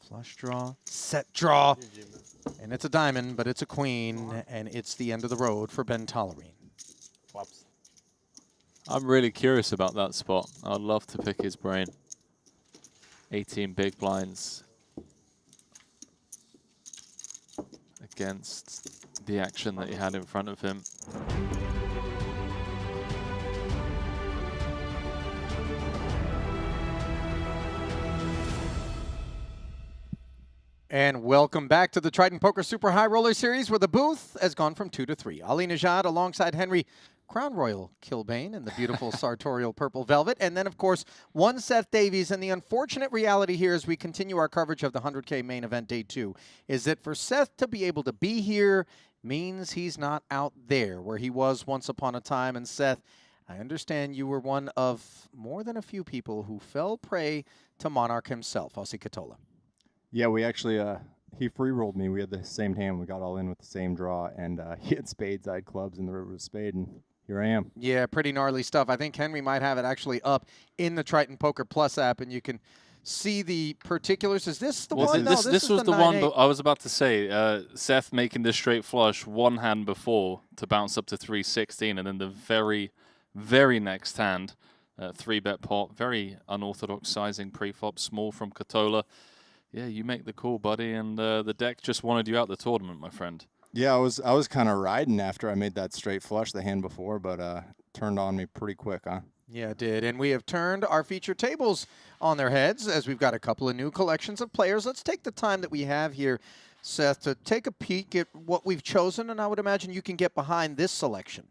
Flush draw, set draw. And it's a diamond, but it's a queen, and it's the end of the road for Ben Tollerine. I'm really curious about that spot. I'd love to pick his brain. 18 big blinds against the action that he had in front of him. And welcome back to the Triton Poker Super High Roller Series, where the booth has gone from 2 to 3. Ali Najad alongside Henry Crown Royal Kilbane in the beautiful sartorial purple velvet. And then, of course, one Seth Davies. And the unfortunate reality here as we continue our coverage of the 100K main event day 2 is that for Seth to be able to be here means he's not out there where he was once upon a time. And Seth, I understand you were one of more than a few people who fell prey to Monarch himself, Ossie Katola. Yeah, we actually, he free rolled me. We had the same hand. We got all in with the same draw, and he had spades, I had clubs, and the river was spade, and here I am. Yeah, pretty gnarly stuff. I think Henry might have it actually up in the Triton Poker Plus app, and you can see the particulars. Is this the one? This, No, this was the 9-8. one I was about to say. Seth making the straight flush one hand before to bounce up to 316, and then the very, very next hand, 3-bet pot, very unorthodox sizing preflop, small from Katola. Yeah, you make the call, buddy, and the deck just wanted you out the tournament, my friend. Yeah, I was kind of riding after I made that straight flush the hand before, but turned on me pretty quick, huh? Yeah, it did. And we have turned our feature tables on their heads as we've got a couple of new collections of players. Let's take the time that we have here, Seth, to take a peek at what we've chosen, and I would imagine you can get behind this selection.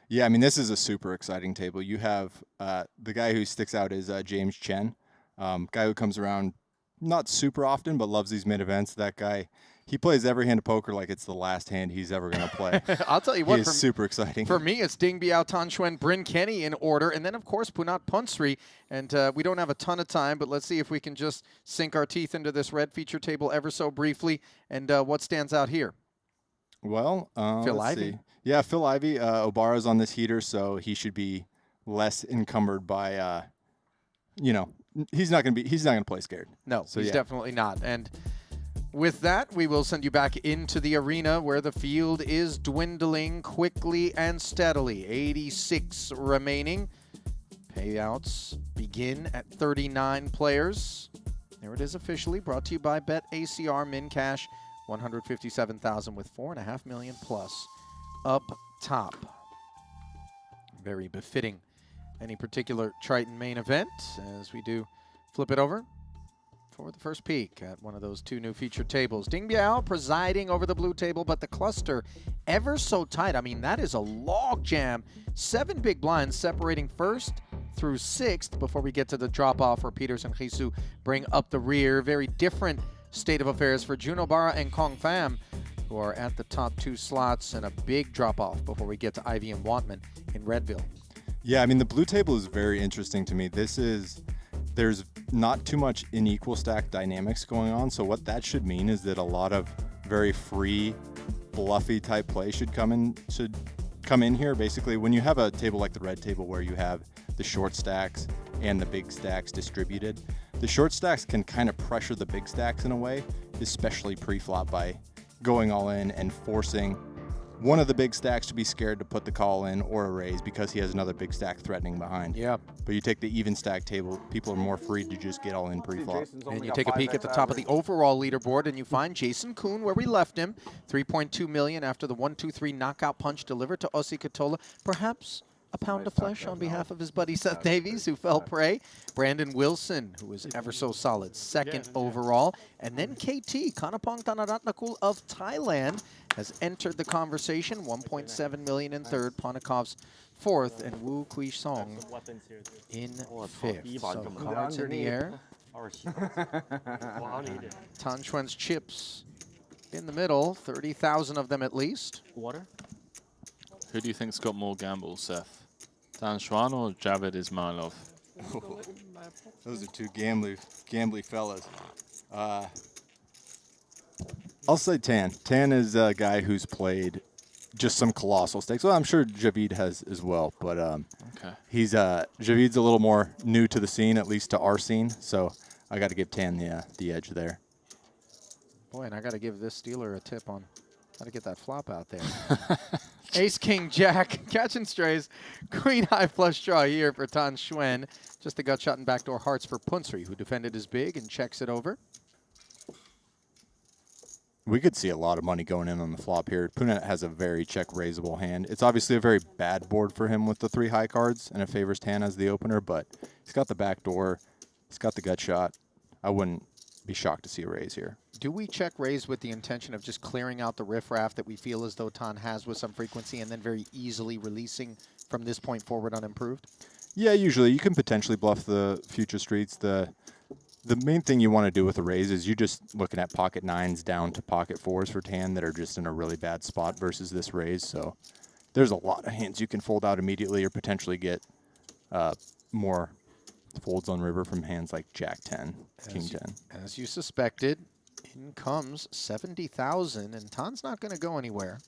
Yeah, I mean, this is a super exciting table. You have the guy who sticks out is James Chen, guy who comes around not super often, but loves these mid-events. That guy, he plays every hand of poker like it's the last hand he's ever going to play. I'll tell you what, He is super exciting. For me, it's Ding Biao, Tan Xuan, Bryn Kenny in order, and then, of course, Punat Punsri. And we don't have a ton of time, but let's see if we can just sink our teeth into this red feature table ever so briefly. And what stands out here? Well, Phil let's Ivey. see. Yeah, Phil Ivey. Obara's on this heater, so he should be less encumbered by, he's not going to play scared. No, So, he's yeah. definitely not. And with that, we will send you back into the arena where the field is dwindling quickly and steadily. 86 remaining. Payouts begin at 39 players. There it is officially, brought to you by BetACR Min Cash, 157,000 with 4.5 million plus up top. Very befitting any particular Triton main event as we do flip it over for the first peek at one of those two new featured tables. Ding Biao presiding over the blue table, but the cluster ever so tight. I mean, that is a log jam. 7 big blinds separating first through 6th before we get to the drop-off where Peters and Jesu bring up the rear. Very different state of affairs for Juno Barra and Kong Pham, who are at the top 2 slots, and a big drop-off before we get to Ivy and Wantman in Redville. Yeah, I mean, the blue table is very interesting to me. There's not too much unequal stack dynamics going on, so what that should mean is that a lot of very free, bluffy type play should come in here. Basically, when you have a table like the red table where you have the short stacks and the big stacks distributed, the short stacks can kind of pressure the big stacks in a way, especially pre-flop by going all in and forcing one of the big stacks to be scared to put the call in or a raise because he has another big stack threatening behind. Yeah. But you take the even stack table, people are more free to just get all in pre-flop. And you take a peek at the top of the overall leaderboard, and you find Jason Kuhn where we left him, 3.2 million after the 1-2-3 knockout punch delivered to Ossie Katola. Perhaps a pound of flesh on behalth of his buddy Seth Davies, who fell prey. Brandon Wilson, who was ever so solid, 2nd overall. And then KT, Kanapong Tanaratnakul of Thailand, has entered the conversation, 1.7 million in 3rd, Ponikov's 4th, and Wu Kui Song in 5th. So cards in the air. Tan Xuan's chips in the middle, 30,000 of them at least. Water? Who do you think's got more gambles, Seth? Tan Xuan or Javed Ismailov? Those are two gambly fellas. I'll say Tan. Tan is a guy who's played just some colossal stakes. Well, I'm sure Javid has as well, but Javid's a little more new to the scene, at least to our scene. So I got to give Tan the edge there. Boy, and I got to give this dealer a tip on how to get that flop out there. Ace, King, Jack, catching strays. Queen high flush draw here for Tan Xuan. Just a gut shot and backdoor hearts for Punsri, who defended his big and checks it over. We could see a lot of money going in on the flop here. Punet has a very check-raisable hand. It's obviously a very bad board for him with the 3 high cards, and it favors Tan as the opener, but he's got the back door. He's got the gut shot. I wouldn't be shocked to see a raise here. Do we check raise with the intention of just clearing out the riffraff that we feel as though Tan has with some frequency and then very easily releasing from this point forward unimproved? Yeah, usually you can potentially bluff the future streets. The main thing you want to do with a raise is you just looking at pocket 9s down to pocket 4s for tan that are just in a really bad spot versus this raise. So there's a lot of hands you can fold out immediately or potentially get more folds on river from hands like Jack 10, King 10. As you suspected, in comes 70,000, and Tan's not going to go anywhere.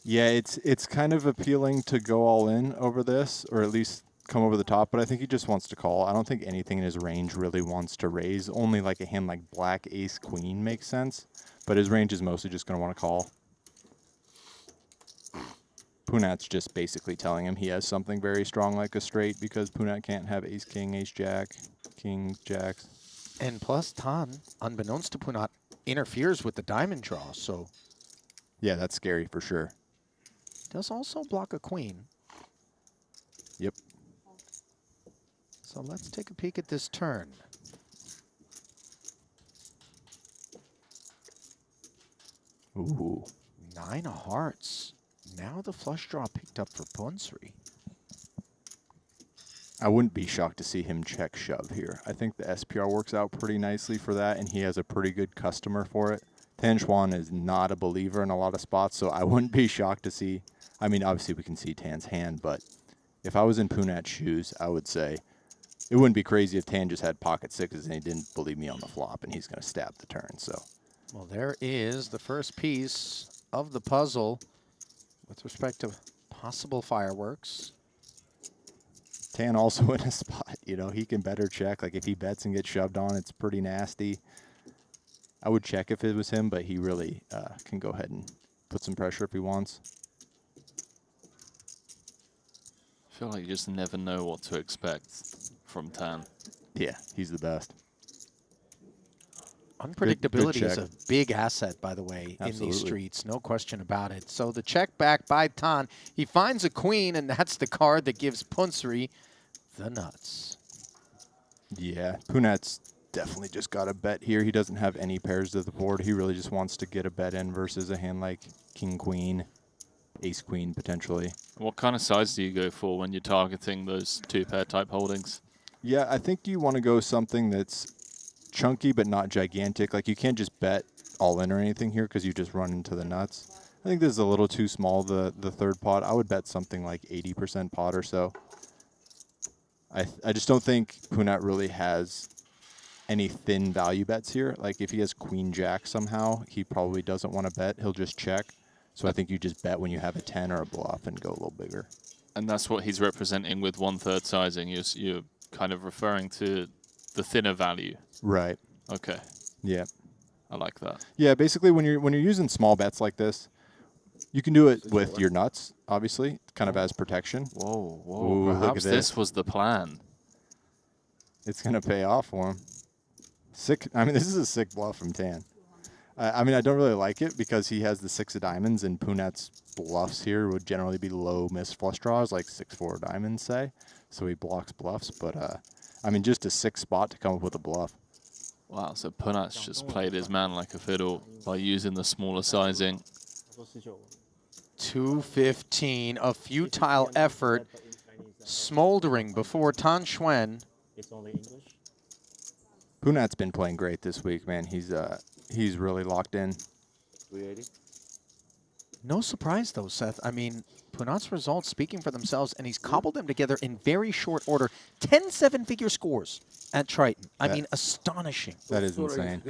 Yeah, it's kind of appealing to go all in over this, or at least come over the top, but I think he just wants to call. I don't think anything in his range really wants to raise. Only like a hand like black ace queen makes sense, but his range is mostly just going to want to call. Punat's just basically telling him he has something very strong like a straight because Punat can't have ace king, ace jack, king jacks. And plus, Tan, unbeknownst to Punat, interferes with the diamond draw, so... Yeah, that's scary for sure. Does also block a queen. Yep. So let's take a peek at this turn. Ooh. 9 of hearts. Now the flush draw picked up for Bonsri. I wouldn't be shocked to see him check shove here. I think the SPR works out pretty nicely for that, and he has a pretty good customer for it. Tan Xuan is not a believer in a lot of spots, so I wouldn't be shocked to see. I mean, obviously we can see Tan's hand, but if I was in Punat's shoes, I would say it wouldn't be crazy if Tan just had pocket 6s and he didn't believe me on the flop, and he's going to stab the turn. So, well, there is the first piece of the puzzle with respect to possible fireworks. Tan also in a spot, you know, he can better check. Like if he bets and gets shoved on, it's pretty nasty. I would check if it was him, but he really can go ahead and put some pressure if he wants. I feel like you just never know what to expect from Tan. Yeah, he's the best. Unpredictability good is a big asset, by the way, in these streets. No question about it. So the check back by Tan. He finds a queen, and that's the card that gives Bonsri the nuts. Yeah, Punat's definitely just got a bet here. He doesn't have any pairs to the board. He really just wants to get a bet in versus a hand like king queen, ace queen potentially. What kind of size do you go for when you're targeting those 2-pair type holdings? Yeah, I think you want to go something that's chunky but not gigantic. Like you can't just bet all in or anything here because you just run into the nuts. I think this is a little too small, the third pot. I would bet something like 80% pot or so. I just don't think Punat really has any thin value bets here. Like if he has queen jack somehow, he probably doesn't want to bet. He'll just check. So I think you just bet when you have a 10 or a bluff and go a little bigger. And that's what he's representing with 1/3 sizing. You're kind of referring to the thinner value. Right. Okay. Yeah. I like that. Yeah, basically when you're using small bets like this, you can do it with your nuts, obviously, kind of as protection. Whoa, whoa. Ooh, look Perhaps at this was the plan. It's going to pay off for him. Sick. I mean, this is a sick bluff from Tan. I mean, I don't really like it because he has the 6 of diamonds, and Punat's bluffs here would generally be low miss flush draws, like 6-4 diamonds, say. So he blocks bluffs, but I mean, just a sick spot to come up with a bluff. Wow, so Punat's just played his man like a fiddle by using the smaller sizing. 215, a futile effort, smoldering before Tan Xuan. Punat's been playing great this week, man. He's really locked in. 380. No surprise, though, Seth. I mean, Punat's results speaking for themselves, and he's cobbled them together in very short order. 10 7-figure scores at Triton. I mean, astonishing. That is insane.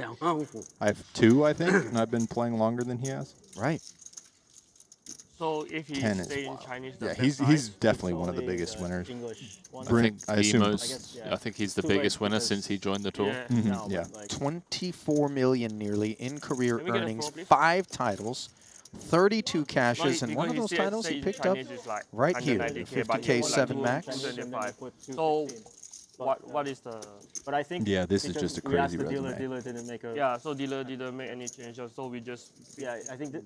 I have 2, I think, and I've been playing longer than he has. Right. So if he 10 is stay in wild. Chinese, Yeah, he's definitely one of the biggest winners. I think he's the biggest winner since he joined the tour. Yeah. 24 million nearly in career earnings, 5 titles, 32 cashes, and one of those titles he picked up right here, the 50K 7 max. So what is the? But I think this is just a crazy resume. Dealer didn't make a. So dealer didn't make any changes. So we just. I think that.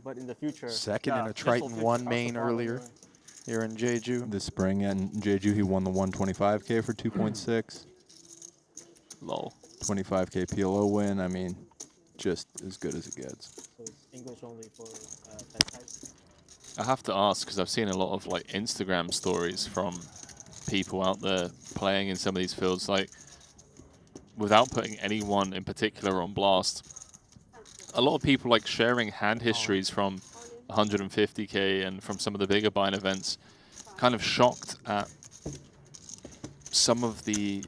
But in the future. Second in a Triton 1 main earlier here in Jeju. This spring in Jeju, he won the 125K for 2.6. Lol. 25K PLO win. I mean, just as good as it gets. So it's English only for I have to ask, because I've seen a lot of like Instagram stories from people out there playing in some of these fields, like without putting anyone in particular on blast, a lot of people like sharing hand histories from 150K and from some of the bigger bind events, kind of shocked at some of the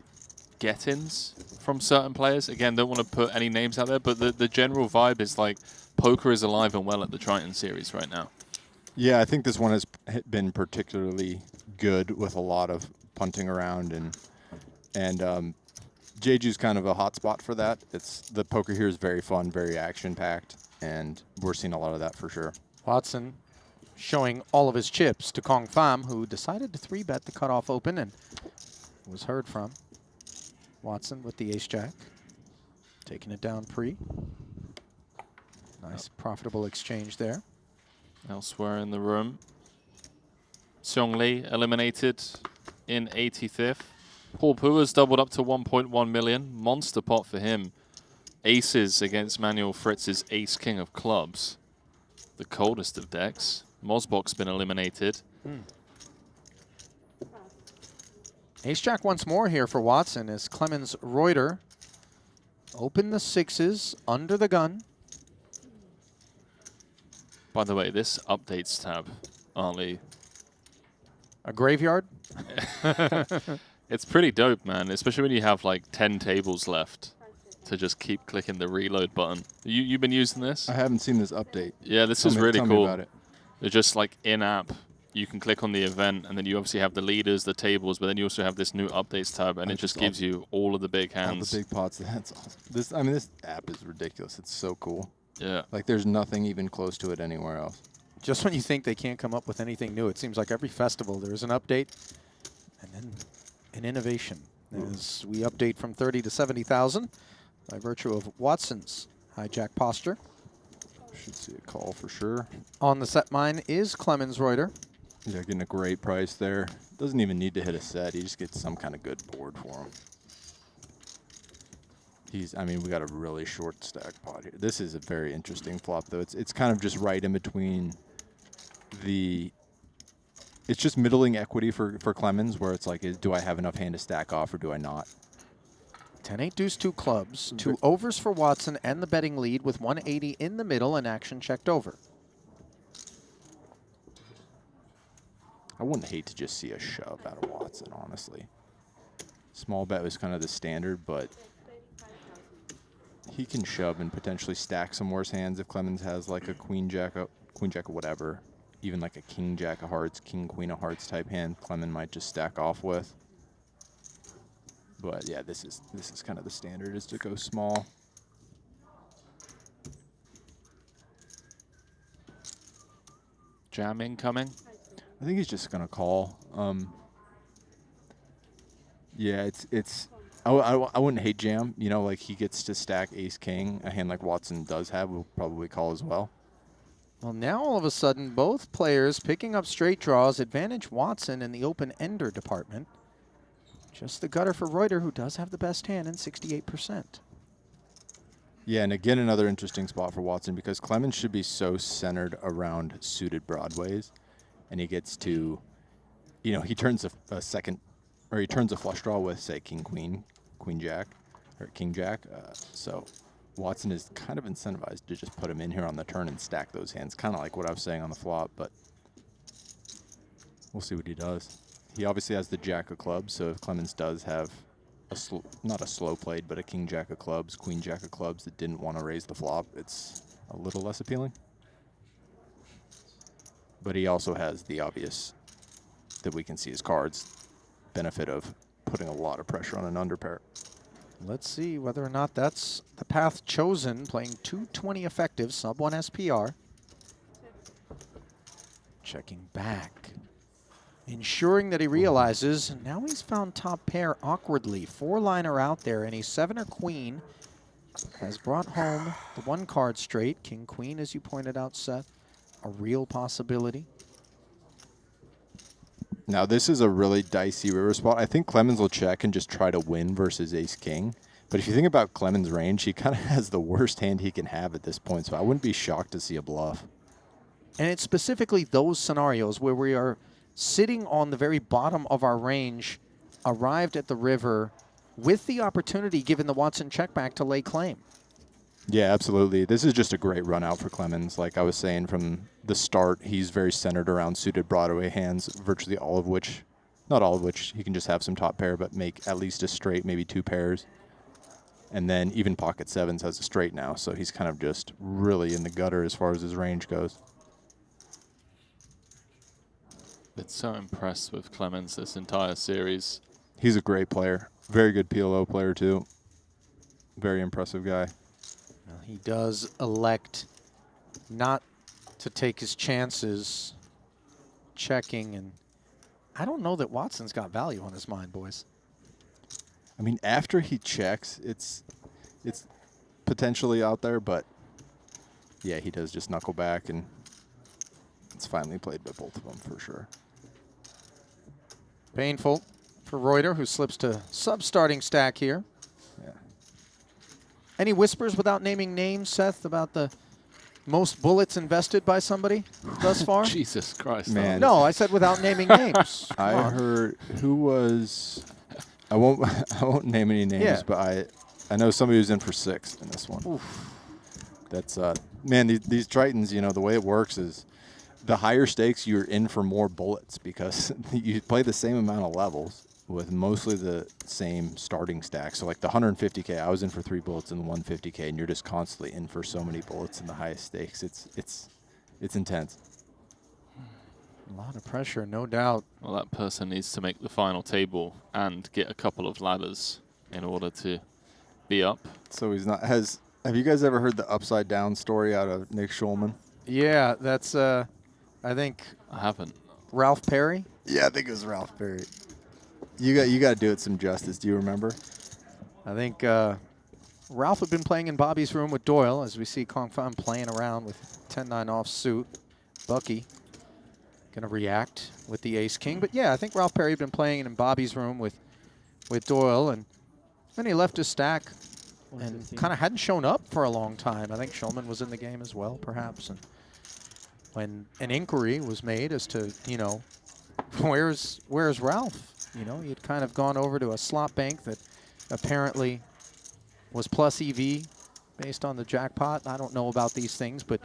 get-ins from certain players. Again, don't want to put any names out there, but the general vibe is like poker is alive and well at the Triton series right now. Yeah, I think this one has been particularly good with a lot of punting around, and Jeju's kind of a hot spot for that. The poker here is very fun, very action-packed, and we're seeing a lot of that for sure. Watson showing all of his chips to Kong Pham, who decided to 3-bet the cutoff open and was heard from. Watson with the ace-jack, taking it down pre. Nice, profitable exchange there. Elsewhere in the room, Seong Lee eliminated in 85th. Paul Pua's doubled up to 1.1 million. Monster pot for him. Aces against Manuel Fritz's ace-king of clubs. The coldest of decks. Mosbach's been eliminated. Ace-jack once more here for Watson as Clemens Reuter open the sixes under the gun. By the way, this updates tab, Ali. A graveyard? It's pretty dope, man, especially when you have like 10 tables left to just keep clicking the reload button. You've been using this? I haven't seen this update. Yeah, this is really tell cool. me about it. They're just like in-app. You can click on the event, and then you obviously have the leaders, the tables, but then you also have this new updates tab, and it just gives you all of the big hands. All the big pots. That's awesome. This app is ridiculous. It's so cool. Yeah. Like there's nothing even close to it anywhere else. Just when you think they can't come up with anything new, it seems like every festival there is an update and then an innovation. As we update from 30 to 70,000 by virtue of Watson's hijack posture. Should see a call for sure. On the set mine is Clemens Reuter. Yeah, getting a great price there. Doesn't even need to hit a set. He just gets some kind of good board for him. I mean, we got a really short stack pot here. This is a very interesting flop, though. It's kind of just right in between the... It's just middling equity for Clemens, where it's like, do I have enough hand to stack off or do I not? 10-8 deuce 2 clubs, 2 overs for Watson and the betting lead with 180 in the middle and action checked over. I wouldn't hate to just see a shove out of Watson, honestly. Small bet was kind of the standard, but he can shove and potentially stack some worse hands if Clemens has like a queen jack or whatever. Even like a king jack of hearts, king queen of hearts type hand, Clemens might just stack off with. But yeah, this is kind of the standard, is to go small. Jam incoming. I think he's just gonna call. Yeah, I wouldn't hate jam. You know, like he gets to stack ace king, a hand like Watson does have, will probably call as well. Well, now all of a sudden, both players picking up straight draws, advantage Watson in the open-ender department. Just the gutter for Reuter, who does have the best hand in 68%. Yeah, and again, another interesting spot for Watson, because Clemens should be so centered around suited broadways, and he gets to, you know, he turns a second, or he turns a flush draw with, say, king queen, queen jack, or king jack. So Watson is kind of incentivized to just put him in here on the turn and stack those hands, kind of like what I was saying on the flop, but we'll see what he does. He obviously has the jack of clubs, so if Clemens does have not a slow played, but a king jack of clubs, queen jack of clubs that didn't want to raise the flop, it's a little less appealing. But he also has the obvious, that we can see his cards, benefit of putting a lot of pressure on an underpair. Let's see whether or not that's the path chosen, playing 220 effective, sub 1 SPR. Checking back. Ensuring that he realizes now he's found top pair awkwardly. 4-liner out there, and a 7 or queen has brought home the 1 card straight. King queen, as you pointed out, Seth, a real possibility. Now this is a really dicey river spot. I think Clemens will check and just try to win versus ace king. But if you think about Clemens' range, he kind of has the worst hand he can have at this point, so I wouldn't be shocked to see a bluff. And it's specifically those scenarios where we are sitting on the very bottom of our range, arrived at the river with the opportunity, given the Watson checkback, to lay claim. Yeah, absolutely. This is just a great run out for Clemens. Like I was saying from the start, he's very centered around suited Broadway hands, virtually all of which, not all of which, he can just have some top pair, but make at least a straight, maybe 2 pairs. And then even pocket sevens has a straight now, so he's kind of just really in the gutter as far as his range goes. Been so impressed with Clemens this entire series. He's a great player. Very good PLO player, too. Very impressive guy. Well, he does elect not to take his chances checking, and I don't know that Watson's got value on his mind, boys. I mean, after he checks, it's potentially out there, but yeah, he does just knuckle back, and it's finally played by both of them for sure. Painful for Reuter, who slips to sub-starting stack here. Yeah. Any whispers without naming names, Seth, about the most bullets invested by somebody thus far? Jesus Christ. Man. No, I said without naming names. I heard who was. I won't name any names, Yeah. but I know somebody who's in for 6 in this one. Oof. That's man, these Tritons, you know, the way it works is the higher stakes you're in for more bullets because you play the same amount of levels with mostly the same starting stack. So like the 150K, I was in for 3 bullets in the 150K, and you're just constantly in for so many bullets in the highest stakes. It's intense. A lot of pressure, no doubt. Well, that person needs to make the final table and get a couple of ladders in order to be up. So he's not. Have you guys ever heard the upside down story out of Nick Schulman? Yeah, that's, I think, I haven't. Ralph Perry? Yeah, I think it was Ralph Perry. You got to do it some justice. Do you remember? I think Ralph had been playing in Bobby's room with Doyle, as we see Kong Fan playing around with 10-9 off suit. Bucky going to react with the ace-king. But yeah, I think Ralph Perry had been playing in Bobby's room with Doyle, and then he left his stack and kind of hadn't shown up for a long time. I think Schulman was in the game as well, perhaps. And when an inquiry was made as to, you know, where's Ralph? You know, he had kind of gone over to a slot bank that apparently was plus EV based on the jackpot. I don't know about these things, but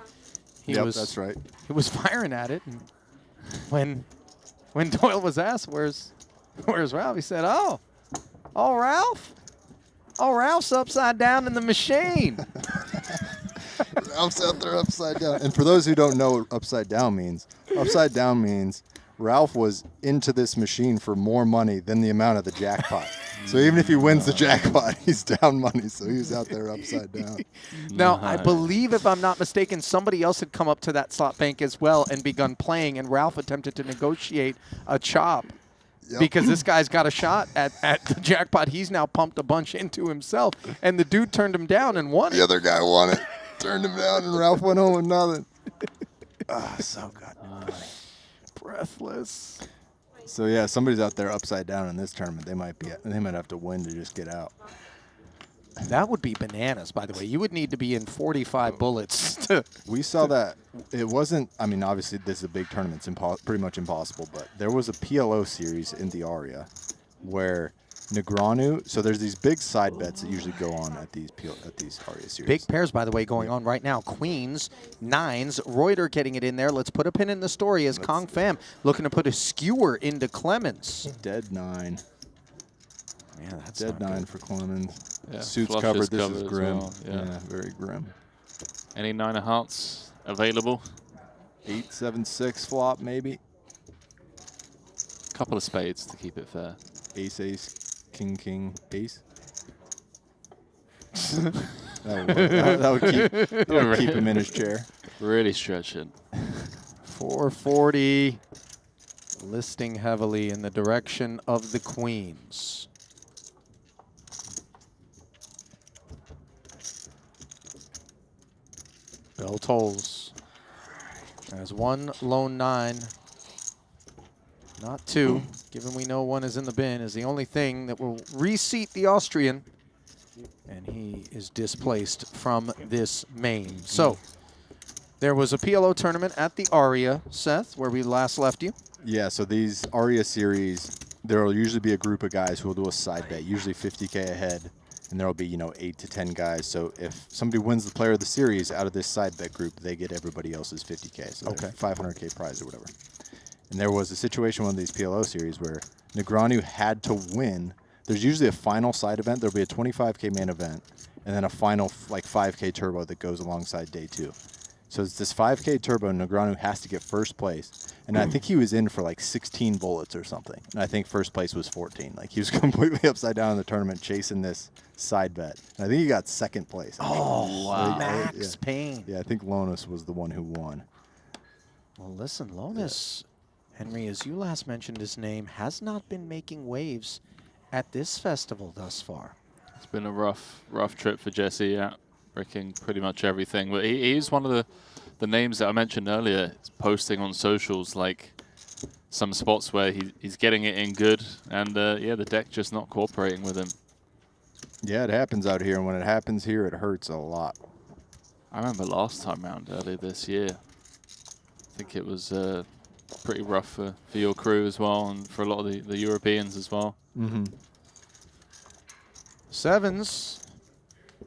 he was. That's right. He was firing at it, and when Doyle was asked, "Where's Ralph?" he said, "Oh, Ralph. Oh, Ralph's upside down in the machine." Ralph's out there upside down. And for those who don't know what upside down means Ralph was into this machine for more money than the amount of the jackpot. So even if he wins the jackpot, he's down money. So he was out there upside down. Now, I believe, if I'm not mistaken, somebody else had come up to that slot bank as well and begun playing, and Ralph attempted to negotiate a chop. Yep. Because this guy's got a shot at the jackpot. He's now pumped a bunch into himself, and the dude turned him down and won it. The other guy won it. Turned him down, and Ralph went home with nothing. So good. Breathless. So yeah, somebody's out there upside down in this tournament. They might have to win to just get out. That would be bananas, by the way. You would need to be in 45 bullets. We saw that. It wasn't, I mean, obviously this is a big tournament. It's pretty much impossible, but there was a PLO series in the Aria where Negreanu, so there's these big side bets that usually go on at these Aria series. Big pairs, by the way, going on right now. Queens, 9s, Reuter getting it in there. Let's put a pin in the story as Kong Pham looking to put a skewer into Clemens. Dead 9. Yeah, that's Dead 9 for Clemens. Yeah, Suits flush covered. is This covered is as grim. well, Yeah, very grim. Any 9 of hearts available? 8, 7, 6 flop maybe. Couple of spades to keep it fair. Ace, ace, king, king, ace. that would keep him in his chair. Really stretching. 440, listing heavily in the direction of the queens. Bell tolls. As one lone 9, not 2, given we know 1 is in the bin, is the only thing that will reseat the Austrian. And he is displaced from this main. So There was a PLO tournament at the Aria, Seth, where we last left you. Yeah, so these Aria series, there will usually be a group of guys who will do a side bet, usually 50K ahead, and there will be, you know, 8 to 10 guys. So if somebody wins the player of the series out of this side bet group, they get everybody else's 50K, so okay, 500K prize or whatever. And there was a situation on these PLO series where Negreanu had to win. There's usually a final side event. There'll be a 25K main event, and then a final like 5K turbo that goes alongside day 2. So it's this 5K turbo, Negreanu has to get first place. And I think he was in for like 16 bullets or something. And I think first place was 14. Like he was completely upside down in the tournament chasing this side bet. And I think he got second place. Oh, wow. Max Payne. Yeah, I think Lonus was the one who won. Well, listen, Lonus, Henry, as you last mentioned his name, has not been making waves at this festival thus far. It's been a rough trip for Jesse, yeah. Breaking pretty much everything. But he's one of the names that I mentioned earlier. He's posting on socials like some spots where he's getting it in good, and yeah, the deck just not cooperating with him. Yeah, it happens out here, and when it happens here, it hurts a lot. I remember last time round earlier this year. I think it was pretty rough for your crew as well, and for a lot of the Europeans as well. Mm-hmm. Sevens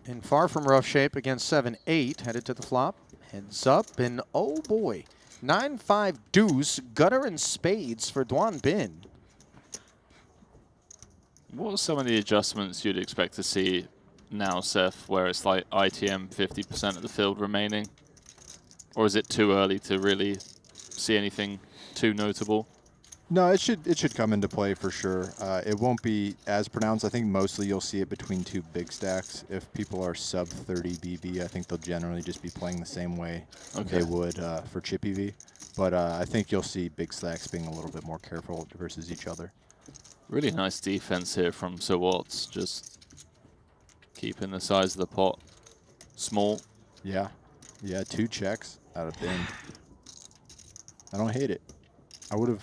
in far from rough shape against 7-8, headed to the flop. Heads up, and oh boy, 9-5 deuce, gutter and spades for Duan Bin. What are some of the adjustments you'd expect to see now, Seth, where it's like ITM 50% of the field remaining? Or is it too early to really see anything too notable? No, it should come into play for sure. It won't be as pronounced. I think mostly you'll see it between 2 big stacks. If people are sub 30 BB, I think they'll generally just be playing the same way they would for Chip EV. But I think you'll see big stacks being a little bit more careful versus each other. Really nice defense here from Sir Watts, just keeping the size of the pot small. Yeah, 2 checks out of bin. I don't hate it. I would have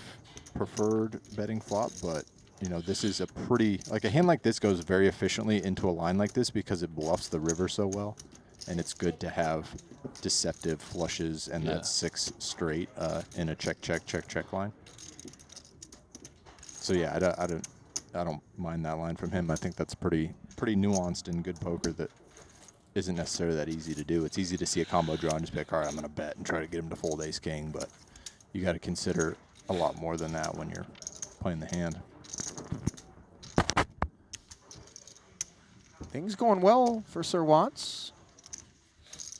preferred betting flop, but you know, this is a pretty, like a hand like this goes very efficiently into a line like this because it bluffs the river so well, and it's good to have deceptive flushes and that 6 straight in a check line. So yeah, I don't mind that line from him. I think that's pretty nuanced and good poker that isn't necessarily that easy to do. It's easy to see a combo draw and just be like, all right, I'm going to bet and try to get him to fold ace king, but you got to consider a lot more than that when you're playing the hand. Things going well for Sir Watts.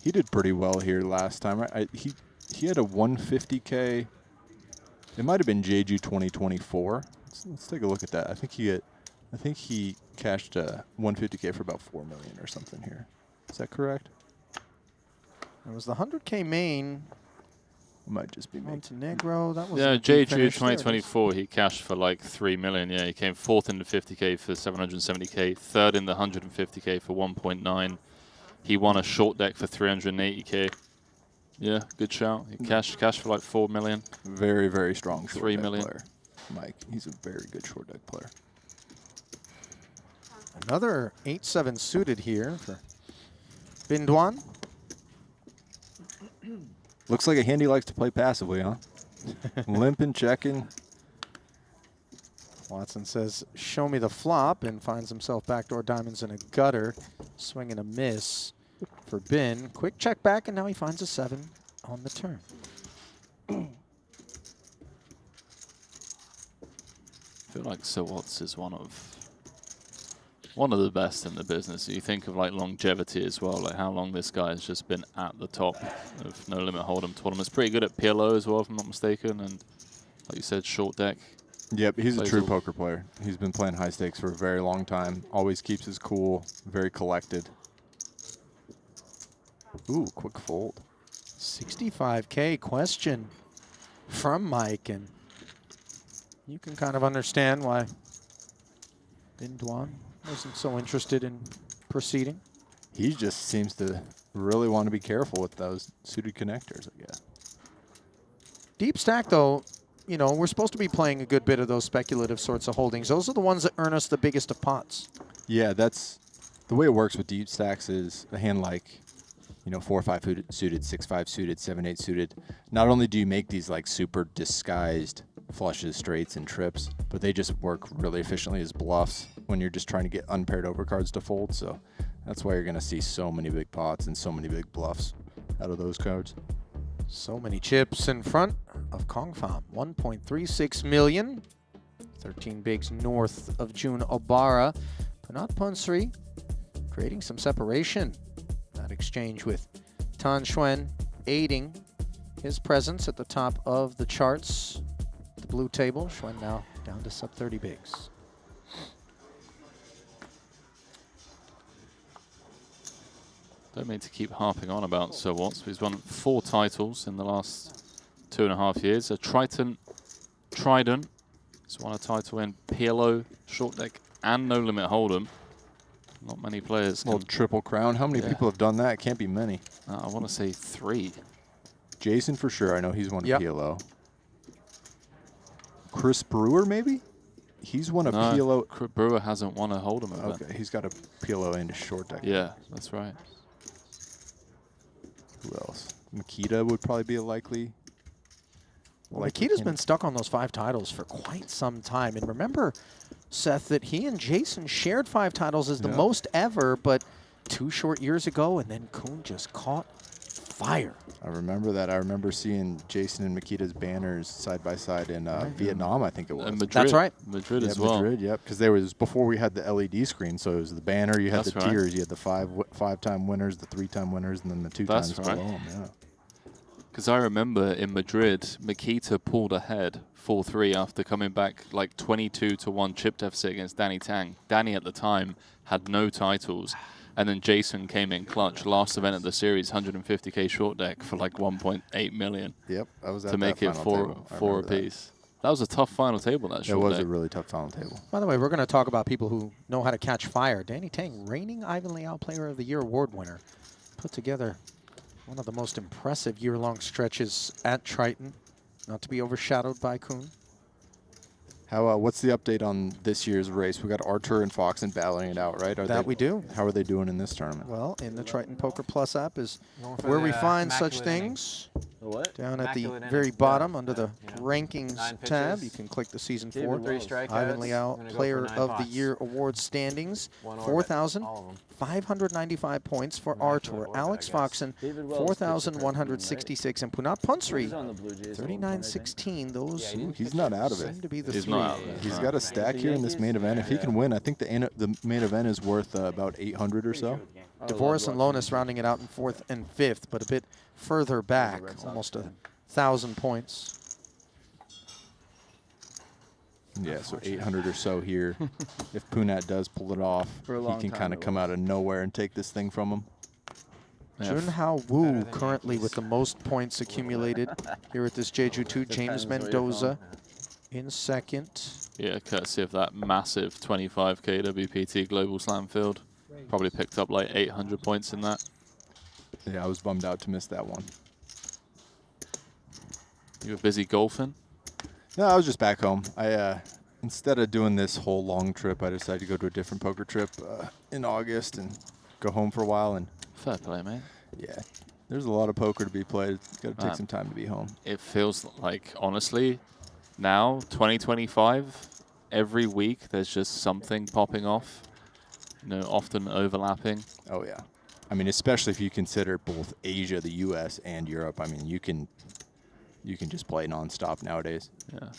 He did pretty well here last time. He had a 150K. It might have been Jeju 2024. Let's take a look at that. I think he cashed a 150K for about 4 million or something here. Is that correct? It was the 100K main. Might just be Montenegro. That was Jeju 2024. He cashed for like 3 million. Yeah, he came 4th in the 50K for 770K, 3rd in the 150K for 1.9. He won a short deck for 380K. Yeah, good shout. He cashed for like 4 million. Very, very strong short 3 deck million. player. Mike, he's a very good short deck player. Another 8-7 suited here for Bin Duan. Looks like a hand he likes to play passively, huh? Limping, checking. Watson says, show me the flop, and finds himself backdoor diamonds in a gutter. Swing and a miss for Bin. Quick check back, and now he finds a 7 on the turn. I feel like Sir Watts is one of the best in the business. You think of like longevity as well, like how long this guy has just been at the top of No Limit Hold'em tournaments. Pretty good at PLO as well, if I'm not mistaken, and like you said, short deck. Yep, he's a true poker player. He's been playing high stakes for a very long time. Always keeps his cool, very collected. Ooh, quick fold. 65K question from Mike, and you can kind of understand why Bin Duan wasn't so interested in proceeding. He just seems to really want to be careful with those suited connectors, I guess. Deep stack, though, you know, we're supposed to be playing a good bit of those speculative sorts of holdings. Those are the ones that earn us the biggest of pots. Yeah, that's the way it works with deep stacks is a hand like, you know, 4-5 suited, 6-5 suited, 7-8 suited. Not only do you make these like super disguised flushes, straights, and trips, but they just work really efficiently as bluffs when you're just trying to get unpaired overcards to fold. So that's why you're going to see so many big pots and so many big bluffs out of those cards. So many chips in front of Confam. 1.36 million. 13 bigs north of June Obara. Punat Punsri creating some separation. That exchange with Tan Xuan aiding his presence at the top of the charts. The blue table. Xuan now down to sub 30 bigs. Don't mean to keep harping on about Sir Watts, but he's won 4 titles in the last 2.5 years. A Triton, he's won a title in PLO, short deck, and no limit hold'em. Not many players. Well, triple crown. How many people have done that? It can't be many. I want to say 3. Jason for sure. I know he's won a PLO. Chris Brewer maybe? He's won a PLO. Chris Brewer hasn't won a hold'em event. Okay, he's got a PLO and a short deck. Yeah, that's right. Who else? Makita would probably be a likely. Well, Makita's been stuck on those 5 titles for quite some time. And remember, Seth, that he and Jason shared 5 titles as the most ever, but 2 short years ago, and then Kuhn just caught fire. I remember that. I remember seeing Jason and Makita's banners side by side in Vietnam, I think it was. And Madrid. That's right. Madrid as well. Madrid, yep. Because there was before we had the LED screen, so it was the banner. You had the tiers. You had the five-time winners, the 3-time winners, and then the 2 times below them. Yeah. Because I remember in Madrid, Makita pulled ahead 4-3 after coming back like 22-1 chip deficit against Danny Tang. Danny at the time had no titles. And then Jason came in clutch, last event of the series, 150K short deck for like 1.8 million. Yep, I was at to make it four apiece. That was a tough final table, that short deck. It was a really tough final table. By the way, we're going to talk about people who know how to catch fire. Danny Tang, reigning Ivan Leal Player of the Year award winner, put together one of the most impressive year-long stretches at Triton, not to be overshadowed by Kuhn. How? What's the update on this year's race? We got Artur and Foxen battling it out, right? We do. How are they doing in this tournament? Well, in the Triton Poker Plus app is where we find such things. What? Down at the very bottom under the rankings tab, you can click the season 4 Ivan Leal Player of the Year award standings. 4,595 points for Artur. Alex Foxen, 4,166, and Punat Punsri, 3,916. Those he's not out of it. Seem to be the He's 3. not. He's got a stack here in this main event. If he can win, I think the main event is worth about 800 or so. DeVoris and Lonis rounding it out in 4th and 5th, but a bit further back, almost 1,000 points. Yeah, so 800 or so here. If Punat does pull it off, he can kind of come out of nowhere and take this thing from him. Junhao Wu currently with the most points accumulated here at this Jeju 2. James Mendoza in second. Yeah, courtesy of that massive 25K WPT Global Slam field. Probably picked up like 800 points in that. Yeah, I was bummed out to miss that one. You were busy golfing? No, I was just back home. I instead of doing this whole long trip, I decided to go to a different poker trip in August and go home for a while. And fair play, mate. Yeah, there's a lot of poker to be played. Got to take some time to be home. It feels like, honestly, now 2025, every week there's just something popping off. You know, often overlapping. Oh yeah, I mean, especially if you consider both Asia, the U.S., and Europe. I mean, you can just play nonstop nowadays. Yeah.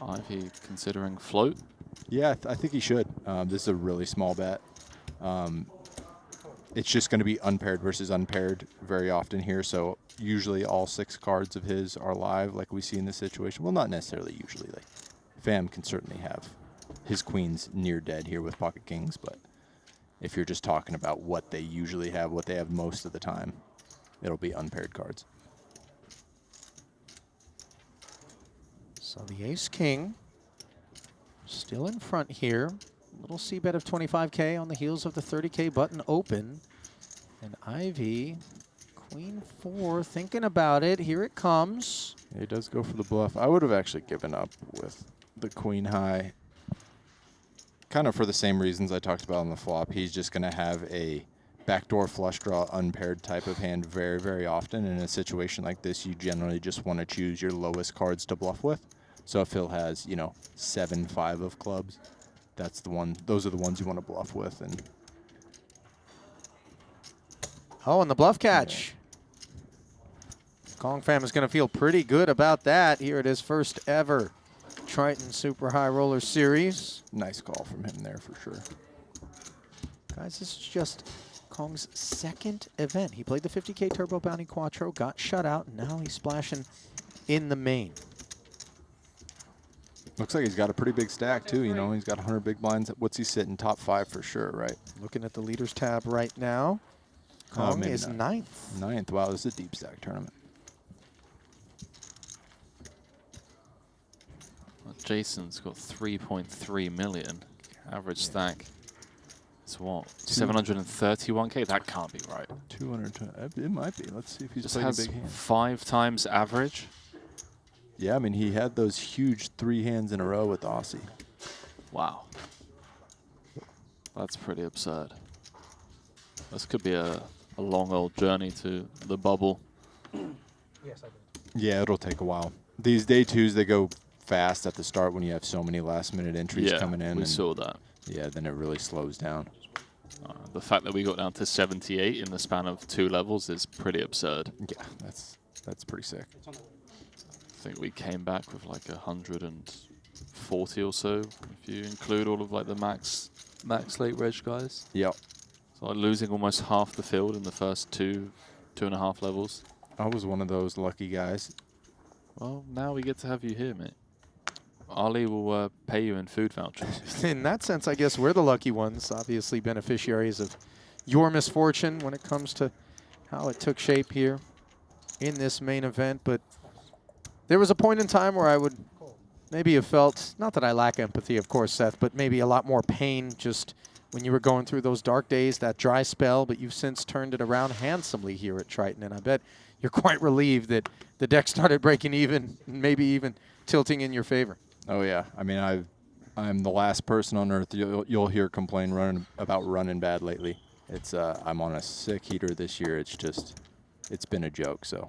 Ivy considering float? Yeah, I think he should. This is a really small bet. It's just going to be unpaired versus unpaired very often here. So usually all 6 cards of his are live, like we see in this situation. Well, not necessarily usually. Like Fam can certainly have his queens near dead here with pocket kings, but if you're just talking about what they usually have, what they have most of the time, it'll be unpaired cards. So the ace-king still in front here. Little c-bet of 25K on the heels of the 30K button open. And Ivy, queen 4, thinking about it. Here it comes. Yeah, he does go for the bluff. I would have actually given up with the queen high. Kind of for the same reasons I talked about on the flop. He's just going to have a backdoor flush draw unpaired type of hand very, very often. In a situation like this, you generally just want to choose your lowest cards to bluff with. So if Phil has, you know, 7-5 of clubs, that's the one. Those are the ones you want to bluff with. And oh, and the bluff catch. Yeah. Kong Fam is going to feel pretty good about that. Here it is, first ever Triton Super High Roller Series. Nice call from him there for sure. Guys, this is just Kong's second event. He played the 50K Turbo Bounty Quattro, got shut out, and now he's splashing in the main. Looks like he's got a pretty big stack too, you know. He's got 100 big blinds. What's he sitting? Top 5 for sure, right? Looking at the leaders tab right now. Kong is ninth. Ninth. Wow, this is a deep stack tournament. Well, Jason's got 3.3 million. Average stack is what? 731K? That can't be right. 200. It might be. Let's see if he's Just playing a has big hand. 5 times average. Yeah, I mean, he had those huge 3 hands in a row with Aussie. Wow. That's pretty absurd. This could be a long old journey to the bubble. Yes, I did. Yeah, it'll take a while. These day twos, they go fast at the start when you have so many last-minute entries coming in. We saw that. Yeah, then it really slows down. The fact that we got down to 78 in the span of 2 levels is pretty absurd. Yeah, that's pretty sick. I think we came back with like 140 or so, if you include all of like the max late reg guys. Yep. So like losing almost half the field in the first 2.5 levels. I was one of those lucky guys. Well, now we get to have you here, mate. Ali will pay you in food vouchers. In that sense, I guess we're the lucky ones, obviously beneficiaries of your misfortune when it comes to how it took shape here in this main event. But there was a point in time where I would maybe have felt, not that I lack empathy, of course, Seth, but maybe a lot more pain just when you were going through those dark days, that dry spell, but you've since turned it around handsomely here at Triton, and I bet you're quite relieved that the deck started breaking even, maybe even tilting in your favor. Oh, yeah. I mean, I'm the last person on earth you'll hear complain about running bad lately. It's I'm on a sick heater this year. It's been a joke, so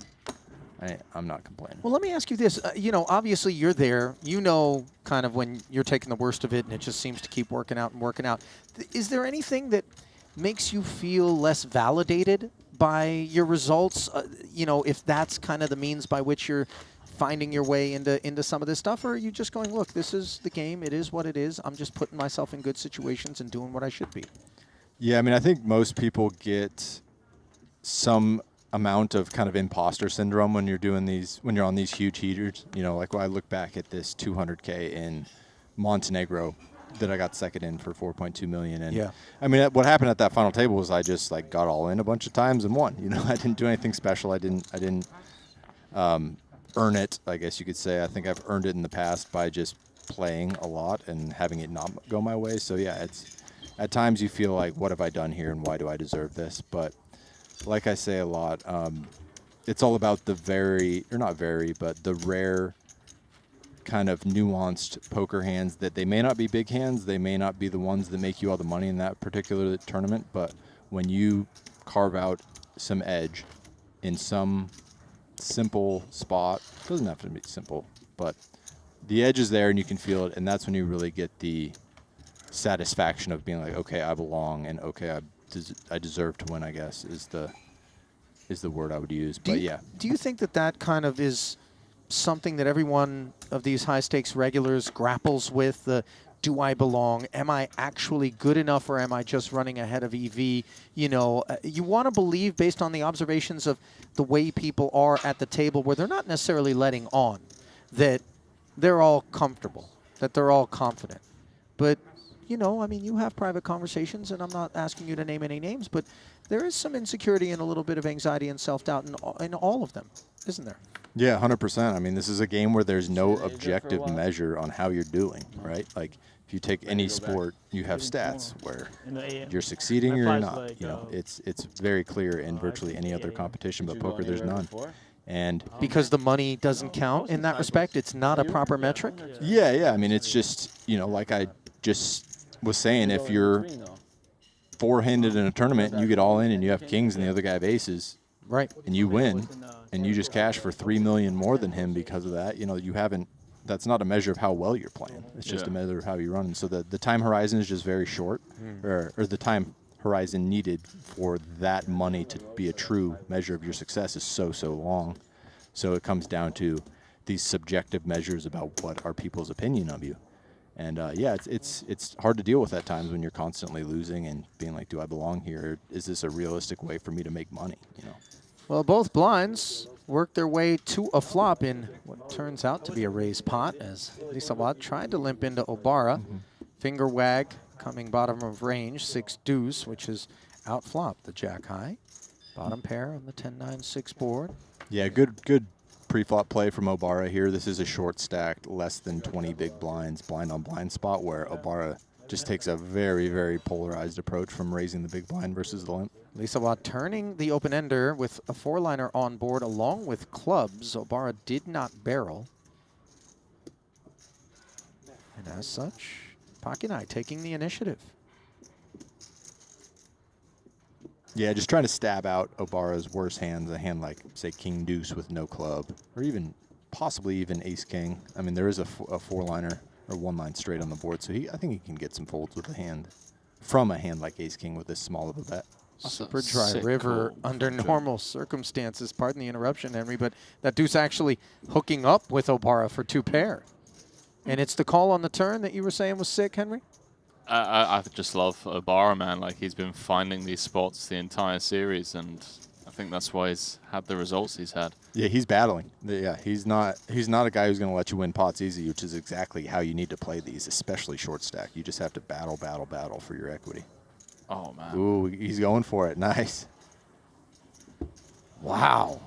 I'm not complaining. Well, let me ask you this. You know, obviously you're there. You know kind of when you're taking the worst of it and it just seems to keep working out and working out. Is there anything that makes you feel less validated by your results? You know, if that's kind of the means by which you're finding your way into some of this stuff, or are you just going, look, this is the game. It is what it is. I'm just putting myself in good situations and doing what I should be. Yeah, I mean, I think most people get some amount of kind of imposter syndrome when you're doing these, when you're on these huge heaters. You know, like when I look back at this 200K in Montenegro that I got second in for 4.2 million. And yeah, I mean, what happened at that final table was I just like got all in a bunch of times and won. You know, I didn't do anything special. I didn't earn it, I guess you could say. I think I've earned it in the past by just playing a lot and having it not go my way. So yeah, it's at times you feel like, what have I done here and why do I deserve this? But like I say a lot, it's all about the the rare kind of nuanced poker hands that they may not be big hands. They may not be the ones that make you all the money in that particular tournament. But when you carve out some edge in some simple spot, doesn't have to be simple, but the edge is there and you can feel it. And that's when you really get the satisfaction of being like, okay, I belong, and okay, I deserve to win, I guess, is the word I would use. But yeah. Do you think that that kind of is something that every one of these high-stakes regulars grapples with? Do I belong? Am I actually good enough, or am I just running ahead of EV? You know, you want to believe, based on the observations of the way people are at the table, where they're not necessarily letting on, that they're all comfortable, that they're all confident. But you know, I mean, you have private conversations, and I'm not asking you to name any names, but there is some insecurity and a little bit of anxiety and self-doubt in all of them, isn't there? Yeah, 100%. I mean, this is a game where there's no objective measure on how you're doing, right? Like, if you take any sport, you have stats where you're succeeding or you're not. You know, it's very clear in virtually any other competition, but poker, there's none. And because the money doesn't count in that respect, it's not a proper metric? Yeah. I mean, it's just, you know, like I just was saying, if you're four-handed in a tournament and you get all in and you have kings and the other guy have aces, right, and you win, and you just cash for $3 million more than him because of that, you know, you haven't. That's not a measure of how well you're playing. It's just a measure of how you run. And so the time horizon is just very short, or the time horizon needed for that money to be a true measure of your success is so long. So it comes down to these subjective measures about what are people's opinion of you. And yeah, it's hard to deal with at times when you're constantly losing and being like, do I belong here? Is this a realistic way for me to make money? You know. Well, both blinds worked their way to a flop in what turns out to be a raised pot as Lisawat tried to limp into Obara. Finger wag coming bottom of range, 6 deuce, which is out flop the jack high. Bottom pair on the 10-9-6 board. Yeah, good pre-flop play from Obara here. This is a short stacked, less than 20 big blinds, blind on blind spot where Obara just takes a very polarized approach from raising the big blind versus the limp. Lisawat turning the open-ender with a 4-liner on board along with clubs. Obara did not barrel. And as such, Pakinai taking the initiative. Yeah, just trying to stab out Obara's worst hands, a hand like, say, King Deuce with no club, or even possibly even Ace King. I mean, there is a 4-liner or 1-line straight on the board, so I think he can get some folds with a hand, from a hand like Ace King with this small of a bet. Super dry river under normal circumstances. Pardon the interruption, Henry, but that deuce actually hooking up with Obara for 2 pair. And it's the call on the turn that you were saying was sick, Henry? I just love Obara, man. Like, he's been finding these spots the entire series, and I think that's why he's had the results he's had. Yeah, he's battling. Yeah, he's not a guy who's going to let you win pots easy, which is exactly how you need to play these, especially short stack. You just have to battle for your equity. Oh, man. Ooh, he's going for it. Nice. Wow.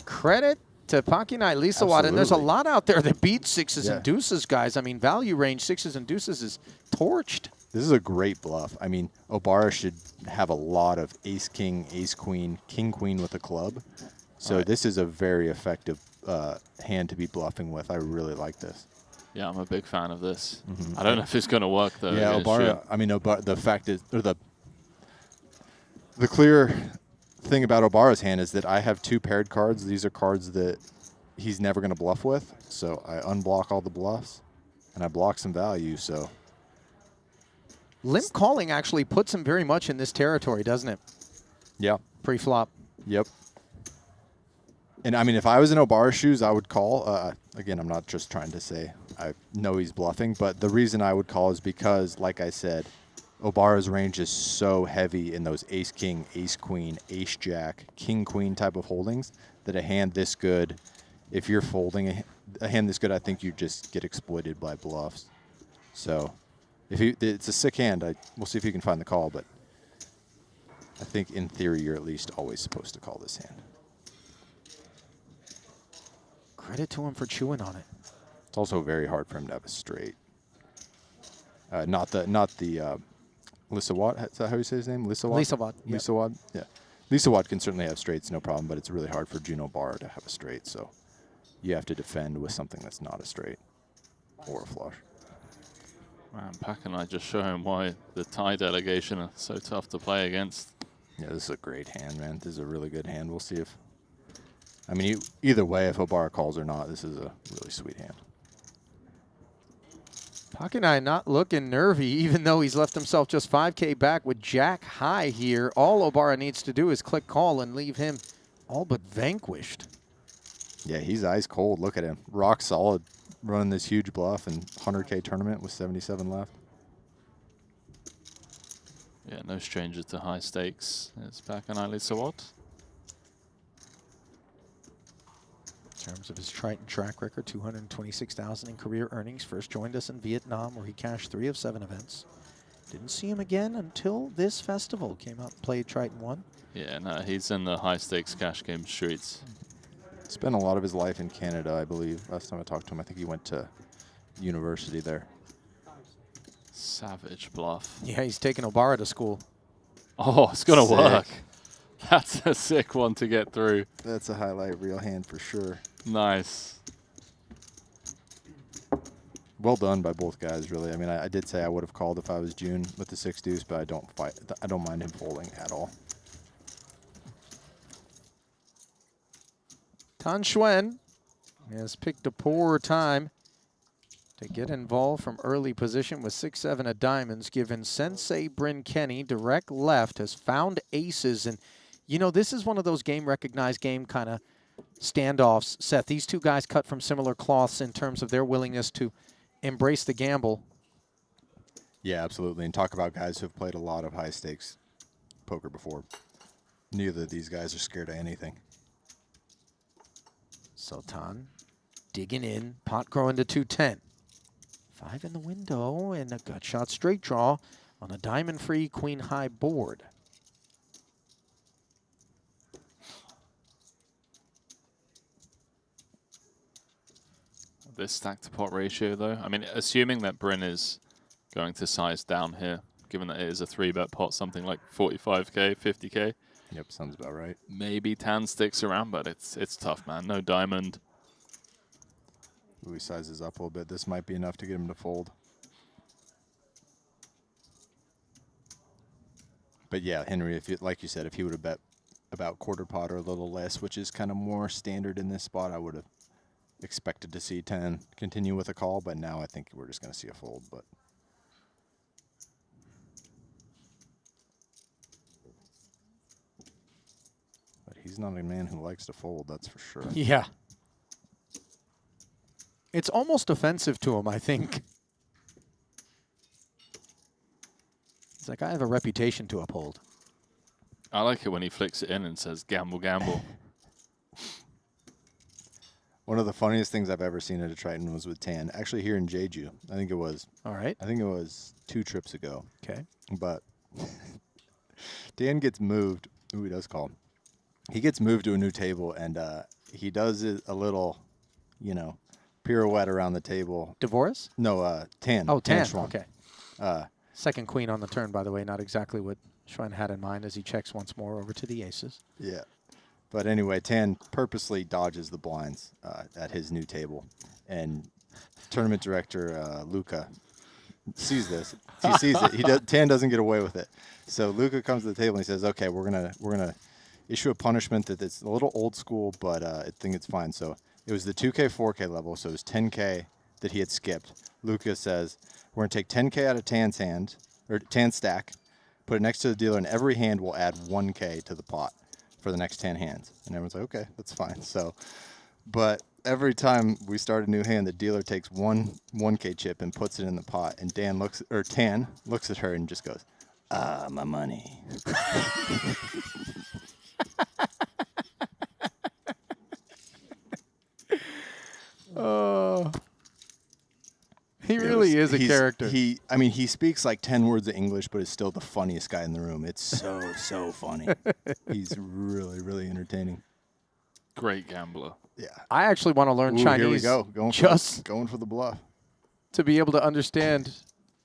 Credit to Pakinai Lisawat, and there's a lot out there that beat 6s and deuces, guys. I mean, value range 6s and deuces is torched. This is a great bluff. I mean, Obara should have a lot of ace, king, ace, queen, king, queen with a club. So this is a very effective hand to be bluffing with. I really like this. Yeah, I'm a big fan of this. I don't know if it's going to work, though. Yeah, Obara, I mean, the fact is, or the clear thing about Obara's hand is that I have 2 paired cards. These are cards that he's never going to bluff with. So I unblock all the bluffs, and I block some value, so. Limp calling actually puts him very much in this territory, doesn't it? Yeah. Pre-flop. Yep. And, I mean, if I was in Obara's shoes, I would call. Again, I'm not just trying to say I know he's bluffing, but the reason I would call is because, like I said, Obara's range is so heavy in those ace-king, ace-queen, ace-jack, king-queen type of holdings that a hand this good, if you're folding a hand this good, I think you just get exploited by bluffs. So it's a sick hand. We'll see if you can find the call, but I think in theory you're at least always supposed to call this hand. Credit to him for chewing on it. It's also very hard for him to have a straight. Not the Lisawat, is that how you say his name? Lisawat? Lisawat. Yep. Lisawat, yeah. Lisawat can certainly have straights, no problem, but it's really hard for Juno Bar to have a straight, so you have to defend with something that's not a straight or a flush. Man, Pack and I just show him why the Thai delegation are so tough to play against. Yeah, this is a great hand, man. This is a really good hand. We'll see if... I mean, either way, if Obara calls or not, this is a really sweet hand. Pakinai not looking nervy, even though he's left himself just 5K back with jack high here. All Obara needs to do is click call and leave him all but vanquished. Yeah, he's ice cold. Look at him. Rock solid, running this huge bluff and 100K tournament with 77 left. Yeah, no stranger to high stakes. It's Pakinai Lisawat. In terms of his Triton track record, 226,000 in career earnings. First joined us in Vietnam, where he cashed 3 of 7 events. Didn't see him again until this festival. Came out and played Triton 1. Yeah, no, he's in the high stakes cash game streets. Spent a lot of his life in Canada, I believe. Last time I talked to him, I think he went to university there. Savage bluff. Yeah, he's taking Obara to school. Oh, it's going to work. That's a sick one to get through. That's a highlight reel hand for sure. Nice. Well done by both guys, really. I mean, I did say I would have called if I was June with the 6 deuce, but I don't mind him folding at all. Tan Xuan has picked a poor time to get involved from early position with 6-7 of diamonds, given Sensei Bryn Kenny direct left, has found aces. And, you know, this is one of those game-recognized game kind of standoffs. Seth, these two guys cut from similar cloths in terms of their willingness to embrace the gamble. Yeah, absolutely. And talk about guys who have played a lot of high-stakes poker before. Neither of these guys are scared of anything. So Tan digging in, pot growing to 210. 5 in the window and a gut shot straight draw on a diamond-free queen-high board. This stack to pot ratio, though, I mean, assuming that Bryn is going to size down here, given that it is a 3-bet pot, something like 45K, 50K. Yep, sounds about right. Maybe Tan sticks around, but it's tough, man. No diamond. Ooh, he sizes up a little bit. This might be enough to get him to fold. But yeah, Henry, if you, like you said, if he would have bet about quarter pot or a little less, which is kind of more standard in this spot, I would have expected to see 10 continue with a call. But now I think we're just going to see a fold. But he's not a man who likes to fold, that's for sure. Yeah. It's almost offensive to him, I think. It's like, I have a reputation to uphold. I like it when he flicks it in and says, gamble, gamble. One of the funniest things I've ever seen at a Triton was with Tan. Actually, here in Jeju. I think it was. All right. I think it was 2 trips ago. Okay. But Dan gets moved. Ooh, he does call. He gets moved to a new table, and he does a little, you know, pirouette around the table. Divorce? No, Tan. Oh, Tan. Schwan. Okay. Second queen on the turn, by the way. Not exactly what Schwan had in mind as he checks once more over to the aces. Yeah. But anyway, Tan purposely dodges the blinds at his new table. And tournament director Luca sees this. He sees it. Tan doesn't get away with it. So Luca comes to the table and he says, okay, we're gonna issue a punishment that's a little old school, but I think it's fine. So it was the 2K, 4K level, so it was 10K that he had skipped. Luca says, we're going to take 10K out of Tan's hand, or Tan's stack, put it next to the dealer, and every hand will add 1K to the pot for the next 10 hands. And everyone's like, okay, that's fine. So, but every time we start a new hand, the dealer takes 1K chip and puts it in the pot, and Tan looks at her and just goes, my money. Oh, he really is a character. I mean, he speaks like 10 words of English, but is still the funniest guy in the room. It's so funny. He's really, really entertaining. Great gambler. Yeah. I actually want to learn Chinese. Here we go. Going for the bluff. To be able to understand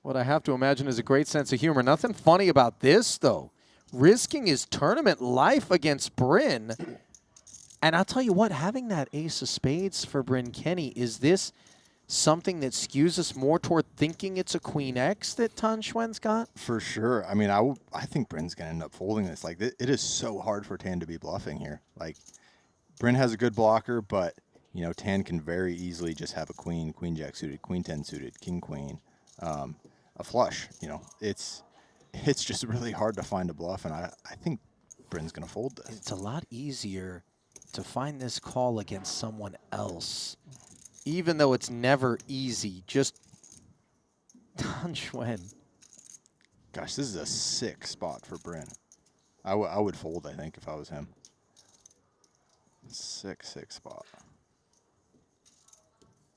what I have to imagine is a great sense of humor. Nothing funny about this, though. Risking his tournament life against Bryn. And I'll tell you what, having that ace of spades for Bryn Kenny, is this something that skews us more toward thinking it's a queen X that Tan Xuan's got? For sure. I mean, I think Bryn's going to end up folding this. Like, it is so hard for Tan to be bluffing here. Like, Bryn has a good blocker, but, you know, Tan can very easily just have a queen, queen jack suited, queen 10 suited, king queen, a flush. You know, it's just really hard to find a bluff, and I think Bryn's going to fold this. It's a lot easier to find this call against someone else, even though it's never easy. Just Tan Xuan. Gosh, this is a sick spot for Bryn. I would fold, I think, if I was him. Sick spot.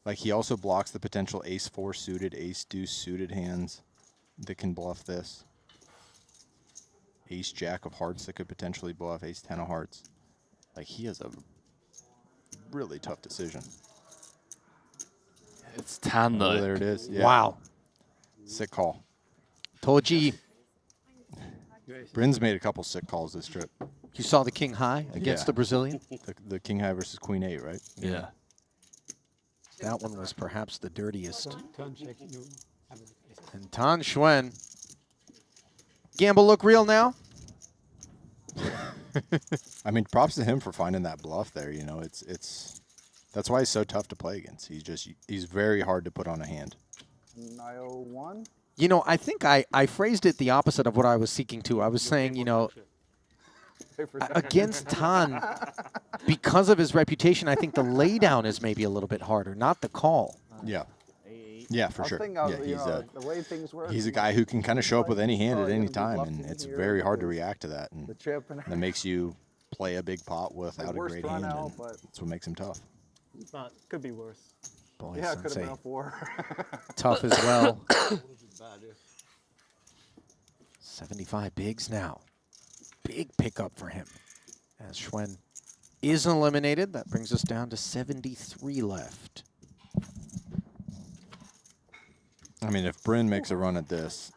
Like, he also blocks the potential ace-4 suited, ace-deuce suited hands that can bluff this. Ace-jack of hearts that could potentially bluff, ace-10 of hearts. Like, he has a really tough decision. It's Tan, though. Oh, there it is. Yeah. Wow. Sick call. Toji. Bryn's made a couple sick calls this trip. You saw the king high against the Brazilian? The king high versus queen 8, right? Yeah. That one was perhaps the dirtiest. Turn check, you have it. And Tan Xuan. Gamble look real now? I mean, props to him for finding that bluff there. You know, that's why he's so tough to play against. He's very hard to put on a hand. 901. You know, I think I phrased it the opposite of what I was seeking to. I was saying, you know, against Tan, because of his reputation, I think the laydown is maybe a little bit harder, not the call. Yeah. Yeah, for sure. Thinking, Yeah, the way things work, he's a guy who can kind of show up with any hand at any gonna be time, bluffing and it's here very hard to because react to that. And the chip and that makes you play a big pot without a worst great run hand, out, and but- that's what makes him tough. Could be worse. Boy, yeah, it could have Sensei, been a 4. tough as well. 75 bigs now. Big pickup for him. As Xuan is eliminated, that brings us down to 73 left. I mean, if Bryn makes a run at this,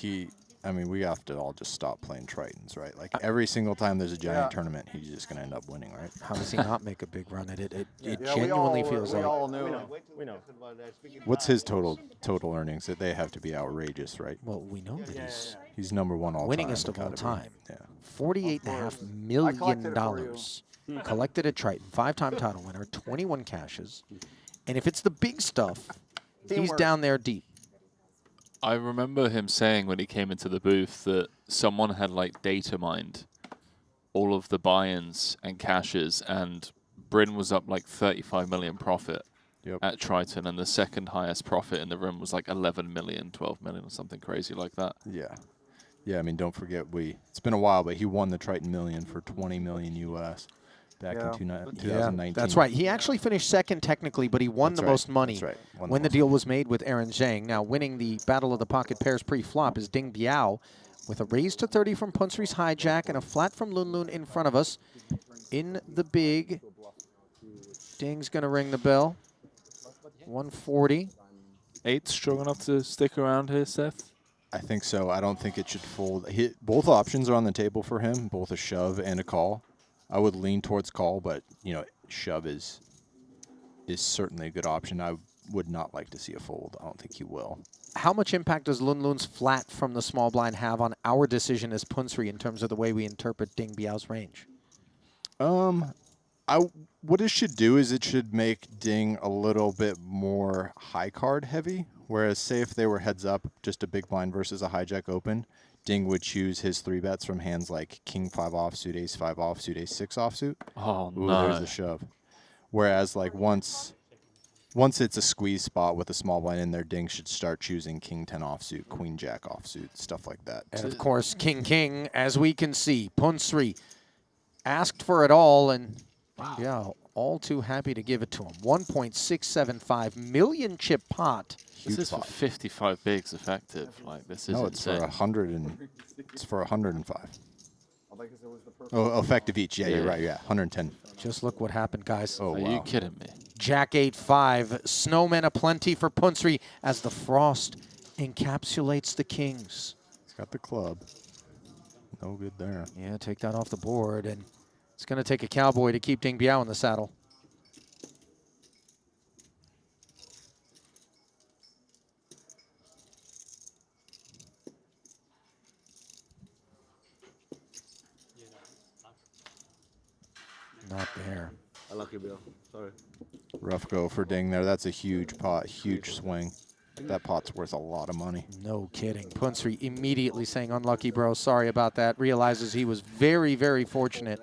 we have to all just stop playing Tritons, right? Like every single time there's a giant tournament, he's just going to end up winning, right? How does he not make a big run at it? It Yeah, genuinely feels we like. all knew. We know. What's his total earnings? That they have to be outrageous, right? Well, we know that He's number one all time. winningest of all gotta be. time. Yeah. $48.5 million collected at Triton. 5-time title winner, 21 caches. And if it's the big stuff, he's Teamwork. down there deep. I remember him saying when he came into the booth that someone had like data mined all of the buy-ins and cashes, and Bryn was up like 35 million profit at Triton, and the second highest profit in the room was like 11 million, 12 million, or something crazy like that. Yeah. Yeah, I mean, don't forget, it's been a while, but he won the Triton Million for 20 million US back in 2019. That's right. He actually finished second technically, but he won the most money when the deal was made with Aaron Zhang. Now, winning the Battle of the Pocket Pairs pre-flop is Ding Biao with a raise to 30 from Punsri's hijack and a flat from Lun Lun in front of us. In the big, Ding's going to ring the bell. 140. 8 strong enough to stick around here, Seth? I think so. I don't think it should fold. Both options are on the table for him, both a shove and a call. I would lean towards call, but, you know, shove is certainly a good option. I would not like to see a fold. I don't think he will. How much impact does Lun Lun's flat from the small blind have on our decision as Punsri in terms of the way we interpret Ding Biao's range? What it should do is it should make Ding a little bit more high card heavy. Whereas, say if they were heads up, just a big blind versus a hijack open, Ding would choose his 3-bets from hands like King 5 offsuit, Ace 5 offsuit, Ace 6 offsuit. Oh, Ooh, no. there's the shove. Whereas, like, once it's a squeeze spot with a small blind in there, Ding should start choosing King 10 offsuit, Queen Jack offsuit, stuff like that. And, of course, King, as we can see, Punsri asked for it all, and yeah, all too happy to give it to him. 1.675 million chip pot. This is for 55 bigs effective. Like, this is no, it's insane. for 105. Oh, effective each. Yeah, you're right. Yeah, 110. Just look what happened, guys. Oh, Are wow. you kidding me? Jack 8-5, snowmen aplenty for Punsri as the frost encapsulates the kings. He's got the club. No good there. Yeah, take that off the board, and it's going to take a cowboy to keep Ding Biao in the saddle. Not there. Unlucky Bill. Sorry. Rough go for Ding there. That's a huge pot, huge swing. That pot's worth a lot of money. No kidding. Punsri immediately saying, unlucky, bro. Sorry about that. Realizes he was very, very fortunate.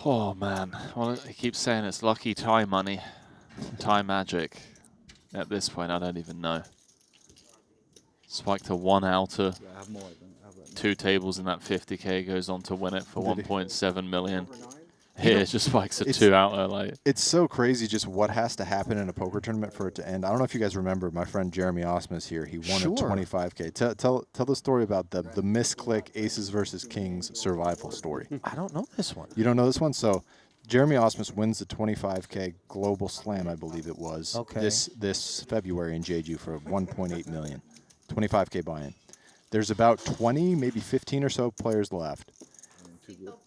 Oh, man. Well, he keeps saying it's lucky tie money, tie magic. At this point, I don't even know. Spike to 1 outer. Yeah, I have more. I have 2 tables in that 50K, goes on to win it for 1.7 million. Here, it just spikes a 2 outer. Like, it's so crazy just what has to happen in a poker tournament for it to end. I don't know if you guys remember my friend Jeremy Osmus here. He won a 25K. Tell the story about the misclick Aces versus Kings survival story. I don't know this one. You don't know this one? So Jeremy Osmus wins the 25K Global Slam, I believe it was, this February in Jeju for 1.8 million. 25K buy-in. There's about 20, maybe 15 or so players left.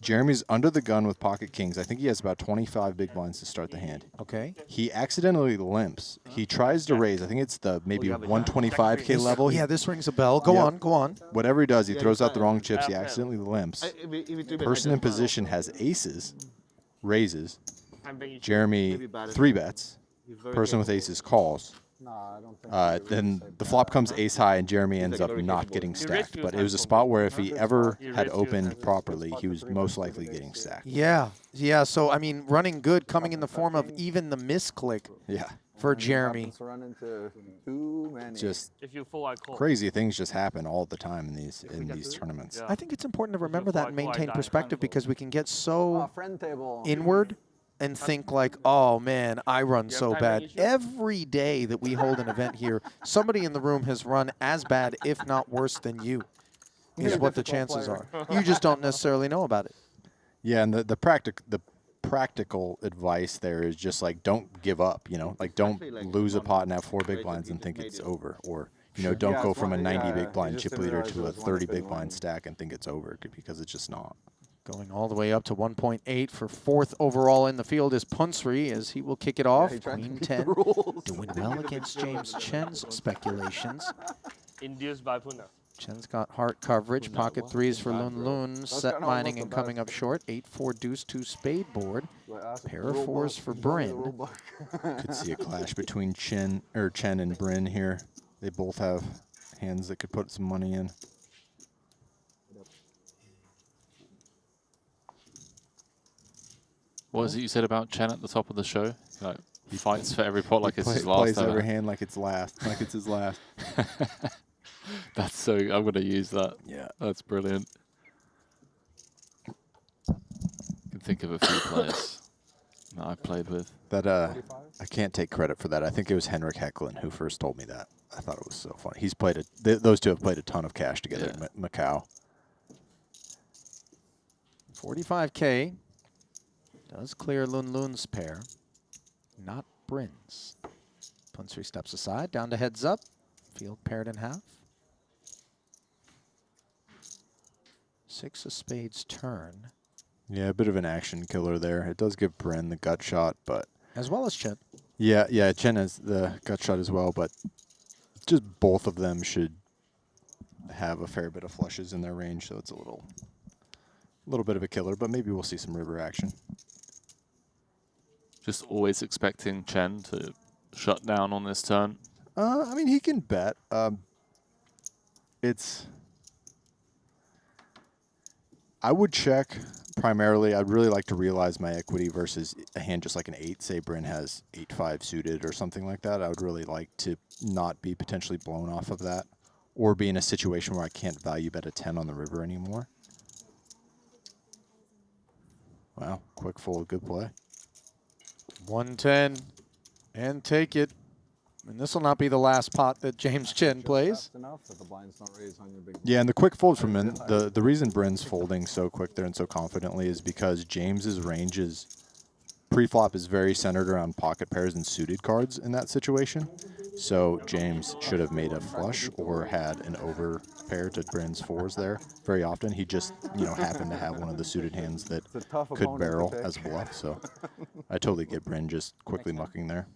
Jeremy's under the gun with pocket kings. I think he has about 25 big blinds to start the hand. Okay. He accidentally limps. He tries to raise. I think it's the maybe 125K level. Yeah, this rings a bell. Go on, go on. Whatever he does, he throws out the wrong chips. He accidentally limps. Person in position has aces, raises. Jeremy 3-bets. Person with aces calls. Then the flop comes ace high, and Jeremy ends up not getting stacked. But it was a spot where if he ever had opened properly, he was most likely getting stacked. Yeah, yeah. So I mean, running good, coming in the form of even the misclick. Yeah. For Jeremy. Just If you fold, I call. crazy things just happen all the time in these tournaments. I think it's important to remember that and maintain perspective because we can get so inward and think like, oh man, I run so bad. Every day that we hold an event here, somebody in the room has run as bad, if not worse than you, is what the chances are. You just don't necessarily know about it. Yeah, and the practical advice there is just like don't give up, you know, like don't lose a pot and have 4 big blinds and think it's over, or you know, don't go from a 90 big blind chip leader to a 30 big blind stack and think it's over, because it's just not. Going all the way up to 1.8 for 4th overall in the field is Punsri, as he will kick it off. Queen 10 doing well against James Chen's speculations. Induced by Puna. Chen's got heart coverage, pocket 3s for Lun Lun, set mining and coming up short. 8-4 deuce 2 spade board, pair of 4s for Bryn. Could see a clash between Chen and Bryn here. They both have hands that could put some money in. What was it you said about Chen at the top of the show? Like, he fights for every pot like it's his last. Plays every hand like it's last, like it's his last. That's so. I'm going to use that. Yeah, that's brilliant. I can think of a few players that I played with. That I can't take credit for that. I think it was Henrik Hecklin who first told me that. I thought it was so funny. He's played those two have played a ton of cash together in Macau. 45K does clear Lun Lun's pair, not Bryn's. Punsri steps aside, down to heads up. Field paired in half. 6 of spades turn. Yeah, a bit of an action killer there. It does give Bryn the gut shot, but as well as Chen. Yeah, Chen has the gut shot as well, but just both of them should have a fair bit of flushes in their range, so it's a little bit of a killer, but maybe we'll see some river action. Just always expecting Chen to shut down on this turn. I mean, he can bet. I would check primarily. I'd really like to realize my equity versus a hand just like an 8. Say Bryn has 8-5 suited or something like that. I would really like to not be potentially blown off of that, or be in a situation where I can't value bet a 10 on the river anymore. Wow, quick fold, good play. 110 and take it. And this will not be the last pot that James Chen plays. Yeah, and the quick fold from the reason Bryn's folding so quick there and so confidently is because James's range is pre-flop is very centered around pocket pairs and suited cards in that situation. So James should have made a flush or had an over pair to Bryn's 4s there. Very often he just happened to have one of the suited hands that could barrel as a bluff. So I totally get Bryn just quickly mucking there.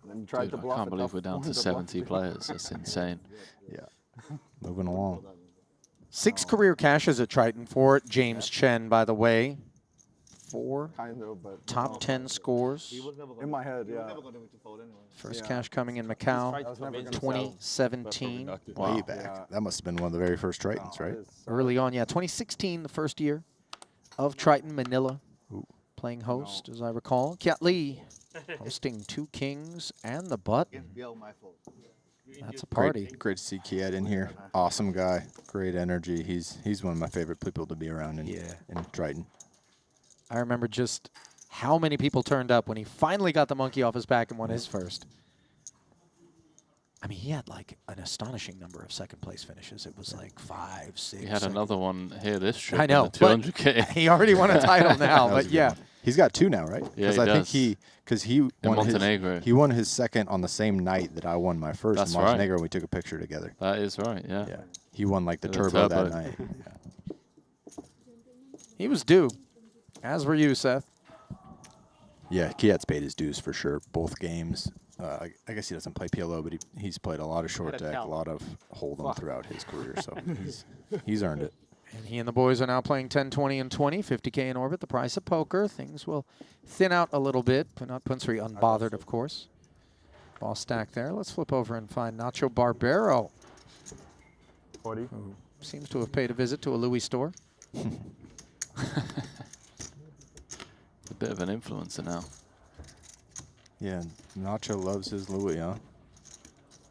Dude, I can't believe we're down to 70 players. That's insane. Yeah, moving along. 6 career cashes at Triton for James Chen, by the way. 4 top 10 scores. In my head, yeah. First cash coming in Macau, 2017. Way back. That must have been one of the very first Tritons, right? Early on, yeah. 2016, the first year of Triton Manila. Playing host, as I recall. Kiat Lee hosting 2 kings and the button. That's a party. Great to see Kiat in here. Awesome guy. Great energy. He's one of my favorite people to be around in Triton. I remember just how many people turned up when he finally got the monkey off his back and won his first. I mean, he had like an astonishing number of second place finishes. It was like 5, 6. He had another one here this trip. I know. 200K. He already won a title now, but yeah. He's got 2 now, right? Yeah, I think he won Montenegro. He won his second on the same night that I won my first That's in Montenegro. Right. We took a picture together. That is right, yeah. Yeah. He won like the turbo that night. Yeah. He was due, as were you, Seth. Yeah, Kiet's paid his dues for sure. Both games. I guess he doesn't play PLO, but he's played a lot of short deck, a lot of hold'em throughout his career, so he's earned it. And he and the boys are now playing 10, 20, and 20, 50K in orbit, the price of poker. Things will thin out a little bit, but not Punsri unbothered, of course. Ball stack there. Let's flip over and find Nacho Barbero, 40. who seems to have paid a visit to a Louis store. A bit of an influencer now. Yeah, Nacho loves his Louis, huh?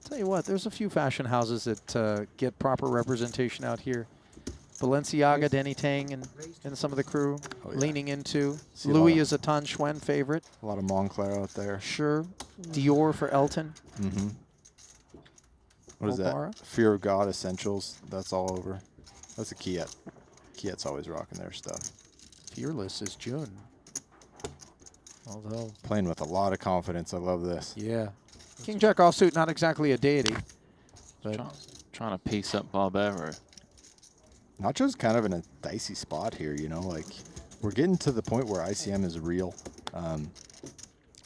Tell you what, there's a few fashion houses that get proper representation out here. Balenciaga, Denny Tang, and some of the crew leaning into. Louis is a Tan Xuan favorite. A lot of Moncler out there. Sure. Dior for Elton. Mm-hmm. What is Obara? that? Fear of God Essentials. That's all over. That's a Kiet. Kiet's always rocking their stuff. Fearless is June. Although playing with a lot of confidence. I love this. Yeah. King Jack offsuit, not exactly a deity. But Trying to piece up Barbero. Nacho's kind of in a dicey spot here, you know, like we're getting to the point where ICM is real.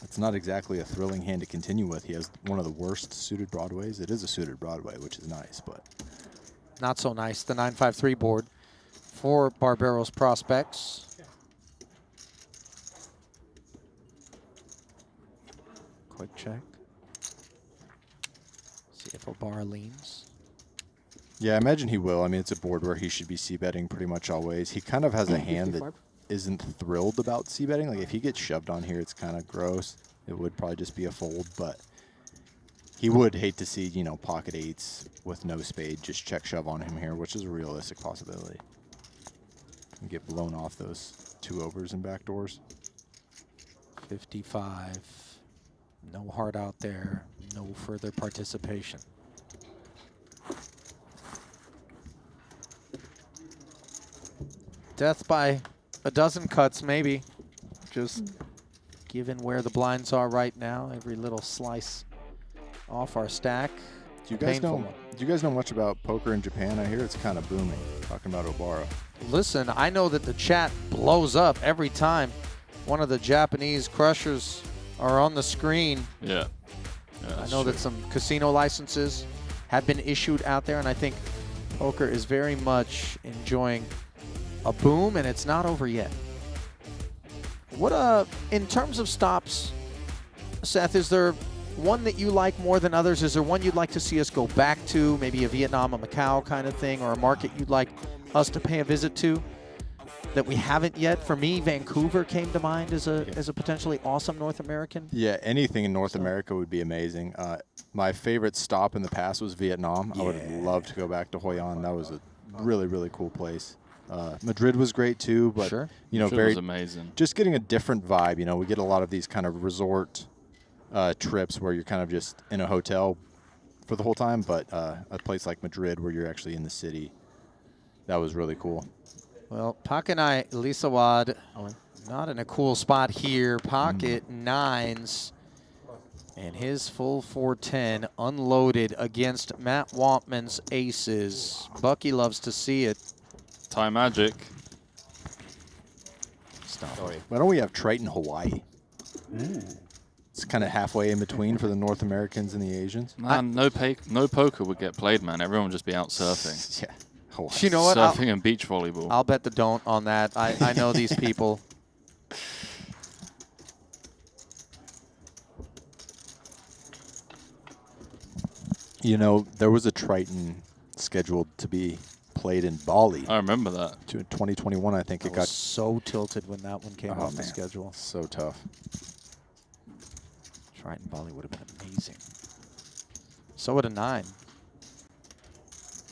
It's not exactly a thrilling hand to continue with. He has one of the worst suited Broadways. It is a suited Broadway, which is nice, but not so nice. The 9-5-3 board for Barbero's prospects. Quick check. See if Obara leans. yeah, I imagine he will. I mean, it's a board where he should be c-betting pretty much always. He kind of has a hand that isn't thrilled about c-betting. Like, if he gets shoved on here, it's kind of gross. It would probably just be a fold, but he would hate to see, you know, pocket eights with no spade just check shove on him here, which is a realistic possibility. And get blown off those 2 overs and backdoors. 55. No heart out there. No further participation. Death by a dozen cuts, maybe. Just given where the blinds are right now, every little slice off our stack. Do you guys know much about poker in Japan? I hear it's kind of booming. Talking about Obara. Listen, I know that the chat blows up every time one of the Japanese crushers are on the screen. Yeah. I know that some casino licenses have been issued out there, and I think poker is very much enjoying a boom, and it's not over yet. What in terms of stops, Seth, is there one that you like more than others? Is there one you'd like to see us go back to, maybe a Vietnam, a Macau kind of thing, or a market you'd like us to pay a visit to that we haven't yet? For me, Vancouver came to mind as a potentially awesome North American. Yeah, anything in North America would be amazing. My favorite stop in the past was Vietnam. I would love to go back to Hoi An. That was a really, really cool place. Madrid was great too, but you know, Madrid was amazing. Just getting a different vibe. You know, we get a lot of these kind of resort trips where you're kind of just in a hotel for the whole time, but a place like Madrid where you're actually in the city, that was really cool. Well, Pakanai Lisawad, not in a cool spot here. Pocket nines, and his full 410 unloaded against Matt Wampman's aces. Bucky loves to see it. Time magic. Stop. Why don't we have Triton Hawaii? It's kind of halfway in between for the North Americans and the Asians. Man, no poker would get played, man. Everyone would just be out surfing. Yeah. Hawaii. You know what? Surfing and beach volleyball. I'll bet the don't on that. I know these people. You know, there was a Triton scheduled to be played in Bali. I remember that. 2021, I think it got so tilted when that one came off the schedule. So tough. Triton Bali would have been amazing. So would a 9.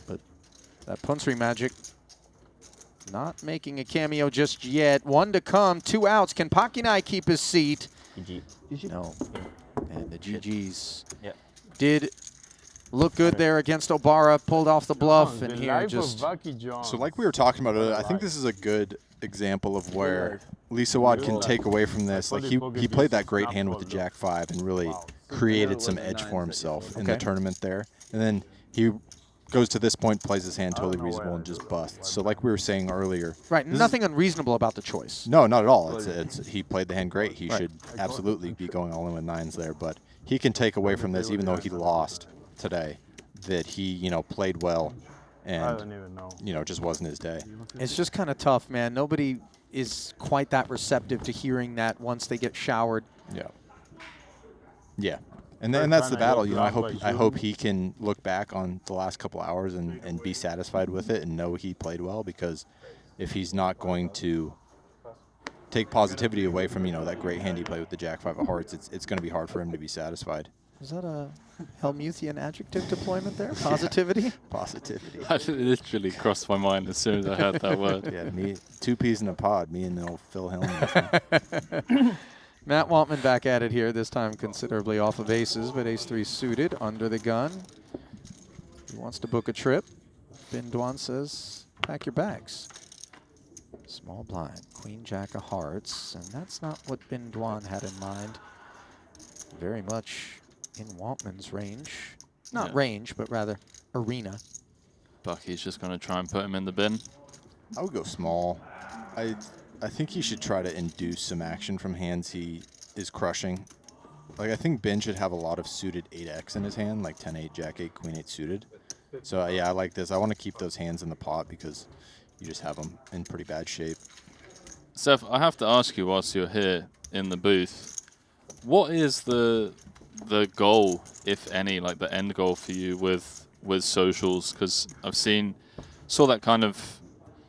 But that Punsri magic not making a cameo just yet. 1 to come, 2 outs. Can Pakinai keep his seat? GG. No. And the GGs did look good there against Obara, pulled off the bluff, and here just... So like we were talking about earlier, I think this is a good example of where Lisawad can take away from this. Like he played that great hand with the Jack-5 and really created some edge for himself in the tournament there. And then he goes to this point, plays his hand totally reasonable, and just busts. So like we were saying earlier. Right, nothing unreasonable about the choice. No, not at all. He played the hand great. He should absolutely be going all in with 9s there. But he can take away from this, even though he lost today, that he, you know, played well and, you know, just wasn't his day. It's just kind of tough, man. Nobody is quite that receptive to hearing that once they get showered. Yeah. Yeah. And that's the battle, you know. I hope he can look back on the last couple hours and be satisfied with it and know he played well, because if he's not going to take positivity away from, you know, that great hand he played with the Jack 5 of hearts, it's going to be hard for him to be satisfied. Is that a Helmuthian adjective deployment there? Positivity? Positivity. That literally crossed my mind as soon as I heard that word. Yeah, me, 2 peas in a pod, me and old Phil Hellman. Matt Waltman back at it here, this time considerably off of aces, but ace-3 suited, under the gun. He wants to book a trip. Bin Duan says, pack your bags. Small blind, Queen Jack of hearts, and that's not what Bin Duan had in mind. Very much in Waltman's range. Not range, but rather arena. Bucky's just going to try and put him in the bin. I would go small. I think he should try to induce some action from hands he is crushing. Like, I think Ben should have a lot of suited 8x in his hand, like 10-8, Jack-8, Queen-8 suited. So, yeah, I like this. I want to keep those hands in the pot because you just have them in pretty bad shape. Seth, I have to ask you whilst you're here in the booth, what is the goal, if any, like the end goal for you with socials? Because I've saw that kind of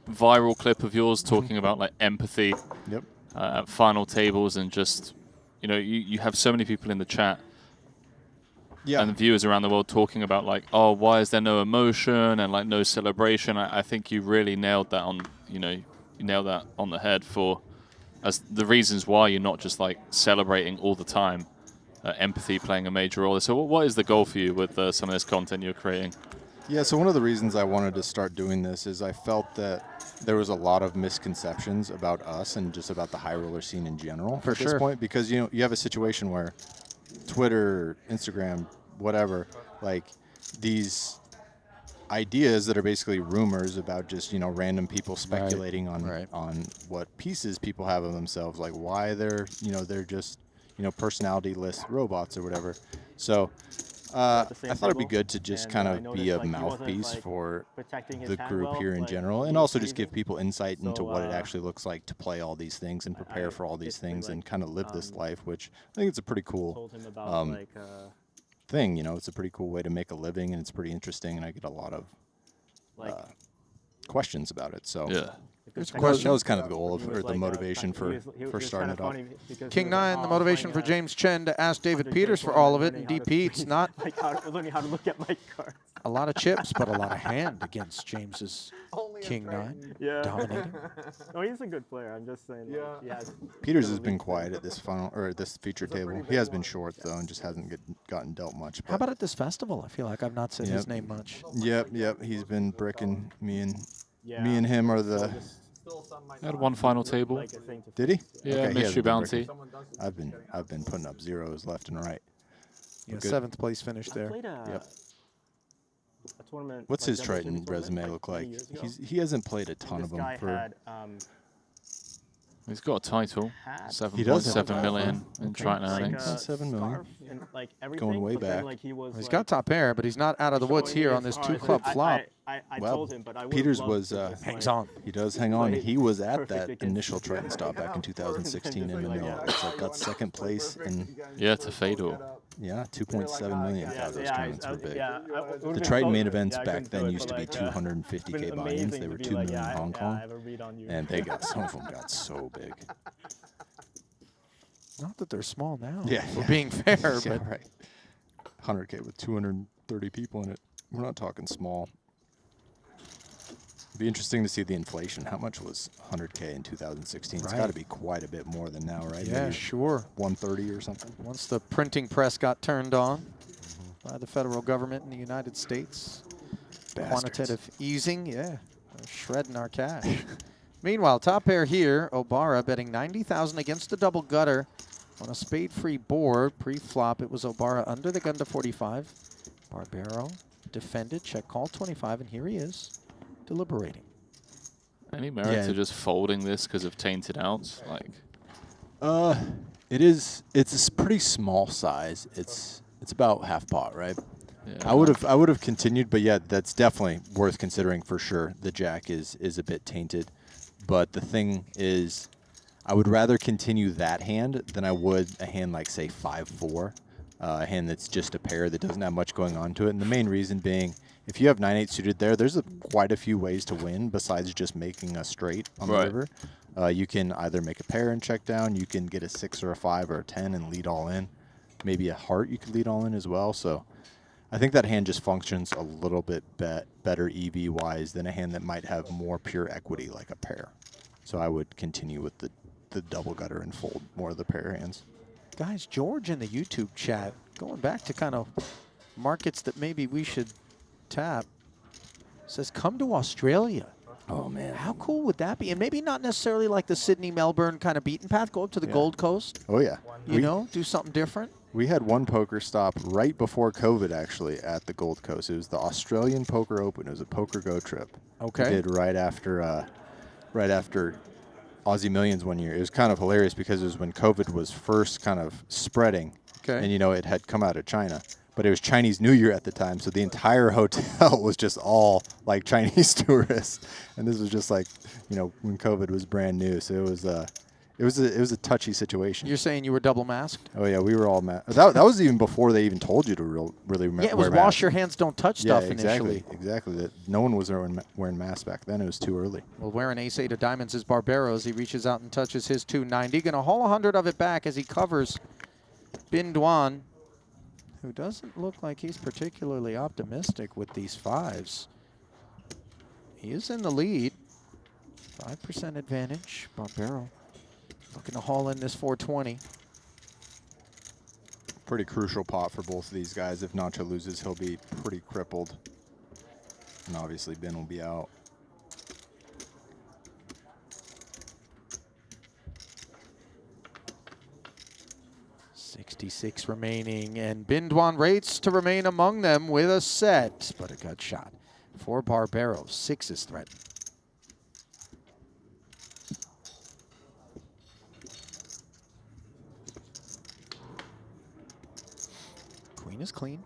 viral clip of yours talking about like empathy at final tables, and just, you know, you have so many people in the chat and viewers around the world talking about like, oh, why is there no emotion and like no celebration? I think you really nailed that on, you know, you nailed that on the head for as the reasons why you're not just like celebrating all the time. Empathy playing a major role. So what is the goal for you with some of this content you're creating? Yeah, so one of the reasons I wanted to start doing this is I felt that there was a lot of misconceptions about us and just about the high roller scene in general at this point, because, you know, you have a situation where Twitter, Instagram, whatever, like these ideas that are basically rumors about just, you know, random people speculating on what pieces people have of themselves, like why they're, you know, they're just, you know, personality-less robots or whatever. So I thought it'd be good to just kind of be a mouthpiece for the group here in general, and also just give people insight into what it actually looks like to play all these things and prepare for all these things and kind of live this life, which I think it's a pretty cool thing. You know, it's a pretty cool way to make a living, and it's pretty interesting, and I get a lot of questions about it. So yeah. That was kind of the goal of, or the motivation for starting it off. King 9, the motivation for James Chen to ask David Peters for all of it, and DP, it's not learning how to look at my cards. a lot of chips, but a lot of hand against James's King 9. Yeah. Dominating. No, he's a good player. I'm just saying. Yeah. Peters has been quiet at this this feature table. He has been short though, and just hasn't gotten dealt much. How about at this festival? I feel like I've not said his name much. Yep. He's been bricking me and him are the. Had one final table. Did he? Yeah, okay, mystery bounty. I've been putting up zeros left and right. Yeah, 7th place finish there. Yep. A tournament. What's his Triton resume look like? He hasn't played a ton of them for. He's got a title, 7.7 million in Triton earnings. 7 million. Going way back. He's got top pair, but he's not out of the woods here on this 2-club flop. Well, Peters was hangs on. He does hang on. He was at that initial Triton stop back in 2016 in the got 2nd place in. Yeah, to Fedor. Yeah, 2.7 million. Those tournaments were big. The Triton main events back then used to be 250K buy-ins. They were 2 million in Hong Kong, and some of them got so big. Not that they're small now. Yeah, for being fair, but right. 100K with 230 people in it. We're not talking small. It'd be interesting to see the inflation. How much was 100K in 2016? It's got to be quite a bit more than now, right? Yeah, maybe sure. 130 or something. Once the printing press got turned on by the federal government in the United States, quantitative easing, shredding our cash. Meanwhile, top pair here, Obara betting 90,000 against the double gutter on a spade-free board. Pre-flop, it was Obara under the gun to 45. Barbero defended. Check call 25, and here he is, deliberating. Any merit to just folding this because of tainted outs? Like, it's a pretty small size. It's about half pot, right? Yeah. I would have continued, but yeah, that's definitely worth considering for sure. The jack is a bit tainted, but the thing is, I would rather continue that hand than I would a hand like say 5-4, a hand that's just a pair that doesn't have much going on to it. And the main reason being, if you have 9-8 suited there, there's quite a few ways to win besides just making a straight on the river. You can either make a pair and check down. You can get a 6 or a 5 or a 10 and lead all in. Maybe a heart you could lead all in as well. So I think that hand just functions a little bit better EV-wise than a hand that might have more pure equity like a pair. So I would continue with the double gutter and fold more of the pair hands. Guys, George in the YouTube chat, going back to kind of markets that maybe we should tap, says come to Australia. Oh, man. How cool would that be? And maybe not necessarily like the Sydney, Melbourne kind of beaten path. Go up to the Gold Coast. Oh, yeah. You know, do something different. We had one poker stop right before COVID, actually, at the Gold Coast. It was the Australian Poker Open. It was a Poker Go trip. Okay. We did right after Aussie Millions one year. It was kind of hilarious because it was when COVID was first kind of spreading. Okay. And, you know, it had come out of China. But it was Chinese New Year at the time, so the entire hotel was just all like Chinese tourists. And this was just like, you know, when COVID was brand new. So it was a touchy situation. You're saying you were double masked? Oh yeah, we were all masked. That was even before they even told you to really Yeah, it was wash your hands, don't touch stuff initially. Exactly. That no one was wearing masks back then. It was too early. Well, wearing ace-8 of diamonds is Barbaros. He reaches out and touches his 290. Going to haul 100 of it back as he covers Bin Duan, who doesn't look like he's particularly optimistic with these fives. He is in the lead. 5% advantage. Barbaro looking to haul in this 420. Pretty crucial pot for both of these guys. If Nacho loses, he'll be pretty crippled. And obviously, Ben will be out. $66 remaining, and Bin Duan rates to remain among them with a set, but a gut shot for Barbaro. 6 is threatened. Queen is clean.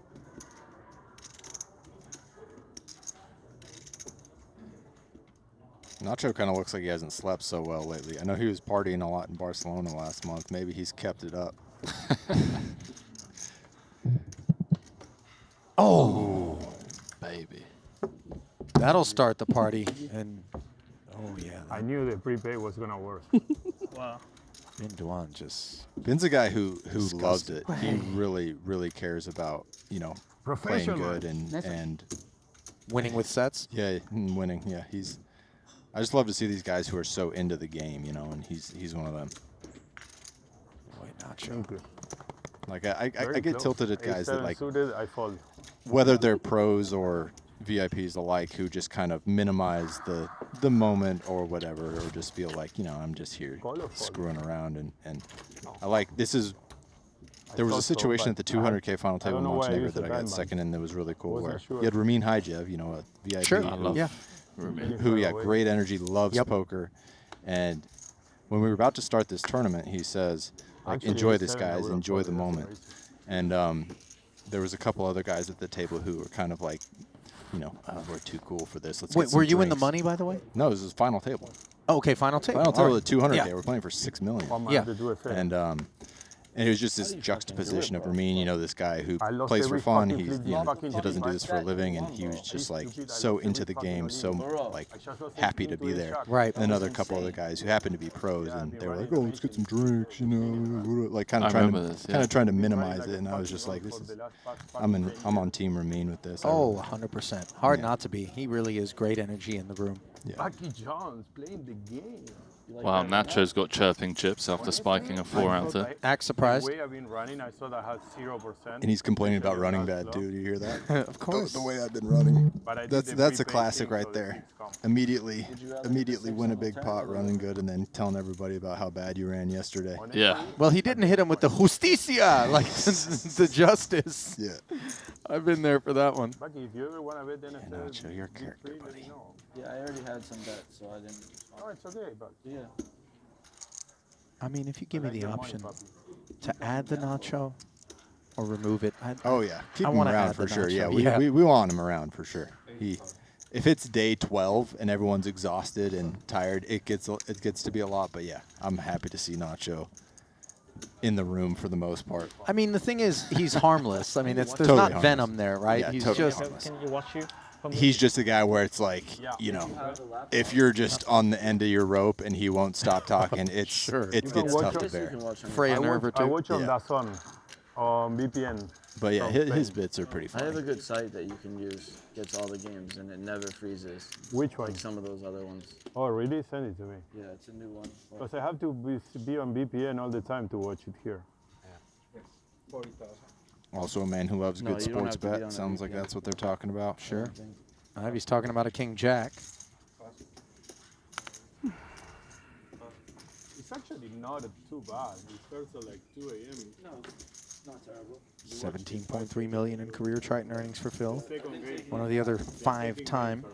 Nacho kind of looks like he hasn't slept so well lately. I know he was partying a lot in Barcelona last month. Maybe he's kept it up. Oh, baby. That'll start the party. And oh yeah. I knew the prepaid was gonna work. Wow. Bin Duan just. Ben's a guy who loves disgusted. it. He really cares about, you know, playing good and winning with sets. Yeah, and winning. Yeah, I just love to see these guys who are so into the game, you know, and he's one of them. Boy, Nacho. Like I get tilted at guys that like suited, I fold. Whether they're pros or VIPs alike who just kind of minimize the moment or whatever, or just feel like, you know, I'm just here screwing around and I like this is. There was a situation at the 200K final table in Montenegro that I got second in that was really cool. Where you had Ramin Hijev, you know, a VIP. Sure. I love Who, great energy, loves poker. And when we were about to start this tournament, he says, like, enjoy this, guys, enjoy the moment. And there was a couple other guys at the table who were kind of like, you know, we're too cool for this. Let's Wait, get some were you in the drinks." money, by the way? No, this was final table. Oh, okay, final table. Final table All at 200K. Yeah. We're playing for $6 million. Yeah. And it was just this juxtaposition of Ramin, you know, this guy who plays for fun. He doesn't do this for a living, and he was just like so into the game, so like happy to be there. Right. And another couple other guys who happened to be pros, and they were like, "Oh, let's get some drinks," you know, like kind of trying to minimize it. And I was just like, "This is, I'm on Team Ramin with this." Oh, 100%. Hard not to be. He really is great energy in the room. Yeah. Bucky Jones playing the game. Wow, Nacho's got chirping chips after spiking a 4-ouncer. Act surprised. The way I've been running, I saw that had 0%. And he's complaining about running bad too. Do you hear that? Of course. The way I've been running. That's a classic right there. Immediately win a big pot running good, and then telling everybody about how bad you ran yesterday. Yeah. Well, he didn't hit him with the justicia, like the justice. Yeah. I've been there for that one. Bucky, if you ever want to bet NFL, Nacho, your character, let me buddy. know. Yeah, I already had some bets, so I didn't. Oh, it's okay, but Yeah. I mean, if you give me like the your money, option puppy. to add the nacho or remove it, Oh yeah, keep I him wanna around add for the sure. nacho. Yeah, Yeah. we want him around for sure. If it's day 12 and everyone's exhausted and tired, it gets to be a lot. But yeah, I'm happy to see Nacho in the room for the most part. I mean, the thing is, he's harmless. I mean, there's Totally not harmless. venom there, right? Yeah, He's totally just harmless. Can you watch you? He's just a guy where it's like, you know, if you're just on the end of your rope and he won't stop talking, it's You can watch tough to it. bear. fray a nerve or I two. watch on Yeah. Dazn, on VPN. But yeah, from his Spain. bits are pretty I have a funny. good site that you can use. Gets all the games and it never freezes. Which one? Like some of those other ones. Oh, really? Send it to me. Yeah, it's a new one. Because I have to be on VPN all the time to watch it here. 40,000. Also a man who loves No, good you don't sports have to be on bet. a Sounds like VPN. that's what they're talking about. Sure. Ivy's talking about a King Jack. It's actually not too bad. It starts at like 2 a.m. No, it's not terrible. 17.3 million in career Triton earnings for Phil. Second game. One of the other 5-time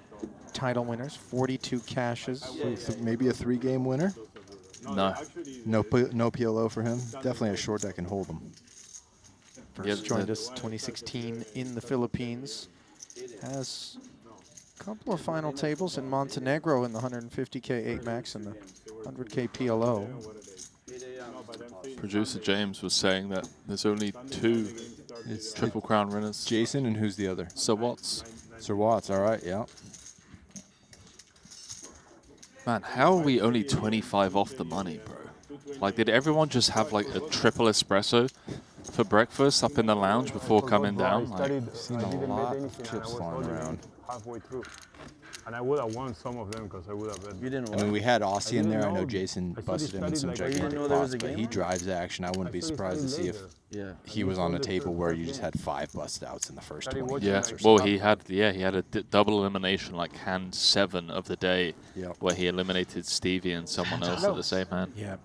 title winners, 42 cashes. So maybe a 3-game winner. No. No PLO for him. Definitely a short that can hold him. First joined us 2016 in the Philippines. Has a couple of final tables in Montenegro in the 150K 8 max and the 100K PLO. Producer James was saying that there's only 2 Triple Crown winners. Jason, and who's the other? So Watts. Sir Watts, all right, yeah. Man, how are we only 25 off the money, bro? Like, did everyone just have like a triple espresso for breakfast up in the lounge before coming down? Like, Seen a lot of chips flying around. Halfway through. And I would have won some of them because I would have bet. You didn't I mean, we had Aussie in there. I know know. Jason I saw busted they him in studied some like- I didn't gigantic know there was pots, a but game he on? drives the action. I wouldn't be surprised to see if Yeah. he was on a table where you just had 5 busted outs in the first 20 yeah, minutes or well, something. he had a double elimination, like hand 7 of the day, Yep. where he eliminated Stevie and someone else at the same hand. Yeah.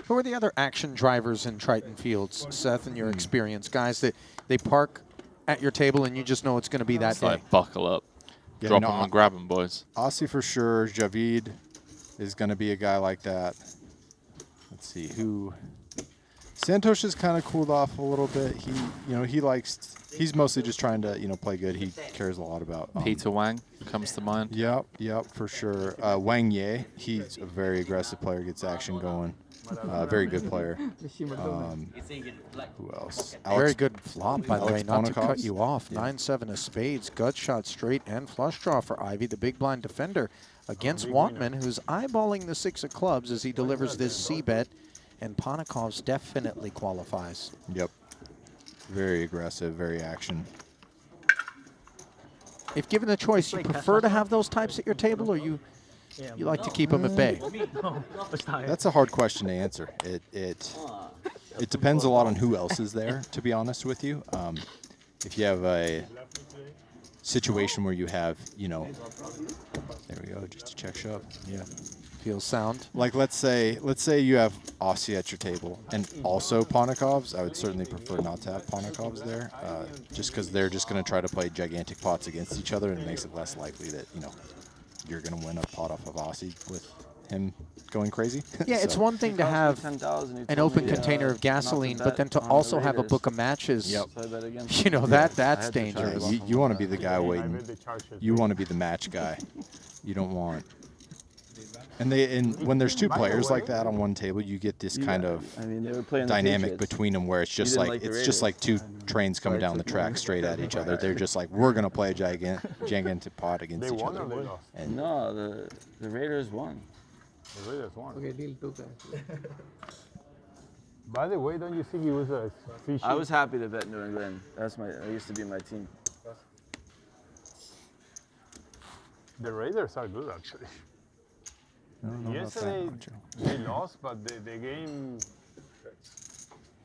Who are the other action drivers in Triton Fields, Seth, in your experience? Guys that they park at your table and you just know it's going to be that It's day. like, buckle up. Yeah, Drop no, them and grab them, boys. Aussie for sure. Javid is going to be a guy like that. Let's see who. Santosh has kind of cooled off a little bit. He's mostly just trying to, play good. He cares a lot about. Peter Wang comes to mind. Yep, for sure. Wang Ye, he's a very aggressive player, gets action going. Very good player. Who else? Very good flop, by the way, Alex not to cut Ponikoffs? you off. Yeah. 9-7 of spades, gut shot straight, and flush draw for Ivy, the big blind defender, against Wantman, who's eyeballing the 6 of clubs as he delivers this C-bet, and Ponikovs definitely qualifies. Yep. Very aggressive, very action. If given the choice, you prefer to have those types at your table, or you like to keep them at bay? That's a hard question to answer. It depends a lot on who else is there, to be honest with you. If you have a situation where you have, there we go, just a check shove. Yeah, feels sound. Like let's say you have Aussie at your table and also Ponikovs. I would certainly prefer not to have Ponikovs there, just because they're just going to try to play gigantic pots against each other, and it makes it less likely that you're going to win a pot off of Aussie with him going crazy. Yeah, it's one thing to have an open container of gasoline, but then to also have a book of matches. Yep. That's dangerous. You want to be the guy waiting. You want to be the match guy. You don't want. And when there's 2 players like that on one table, you get this kind of they were playing the dynamic Patriots. between them where it's just didn't like like the it's just like Raiders. 2 trains coming down the track straight at each other. They're just like, we're gonna play a gigantic pot against They each won other. or they lost? And No, the Raiders won. The Raiders won. Okay, deal 2 guys. By the way, don't you think it was a fishy? I was happy to bet New England. That used to be my team. The Raiders are good, actually. I don't know about that, Yesterday, Nacho. they lost, but the game,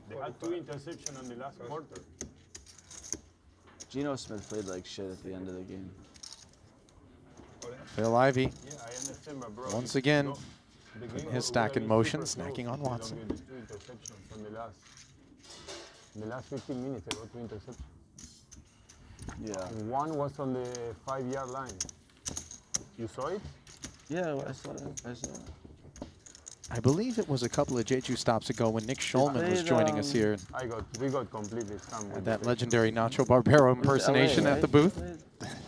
they had 2 interceptions on the last quarter. Geno Smith played like shit at the end of the game. Phil Ivy, Yeah, I understand, but bro. once again, the putting game his would stack have in been motion, super snacking close on if they don't Watson. get the 2 interceptions on the last 15 minutes. They got 2 interceptions. Yeah. One was on the 5-yard line. You saw it? Yeah, I saw it. I saw it. I believe it was a couple of Jeju stops ago when Nick Schulman was joining us here. We got completely scammed. Had that legendary Nacho Barbero impersonation LA, at the right? booth.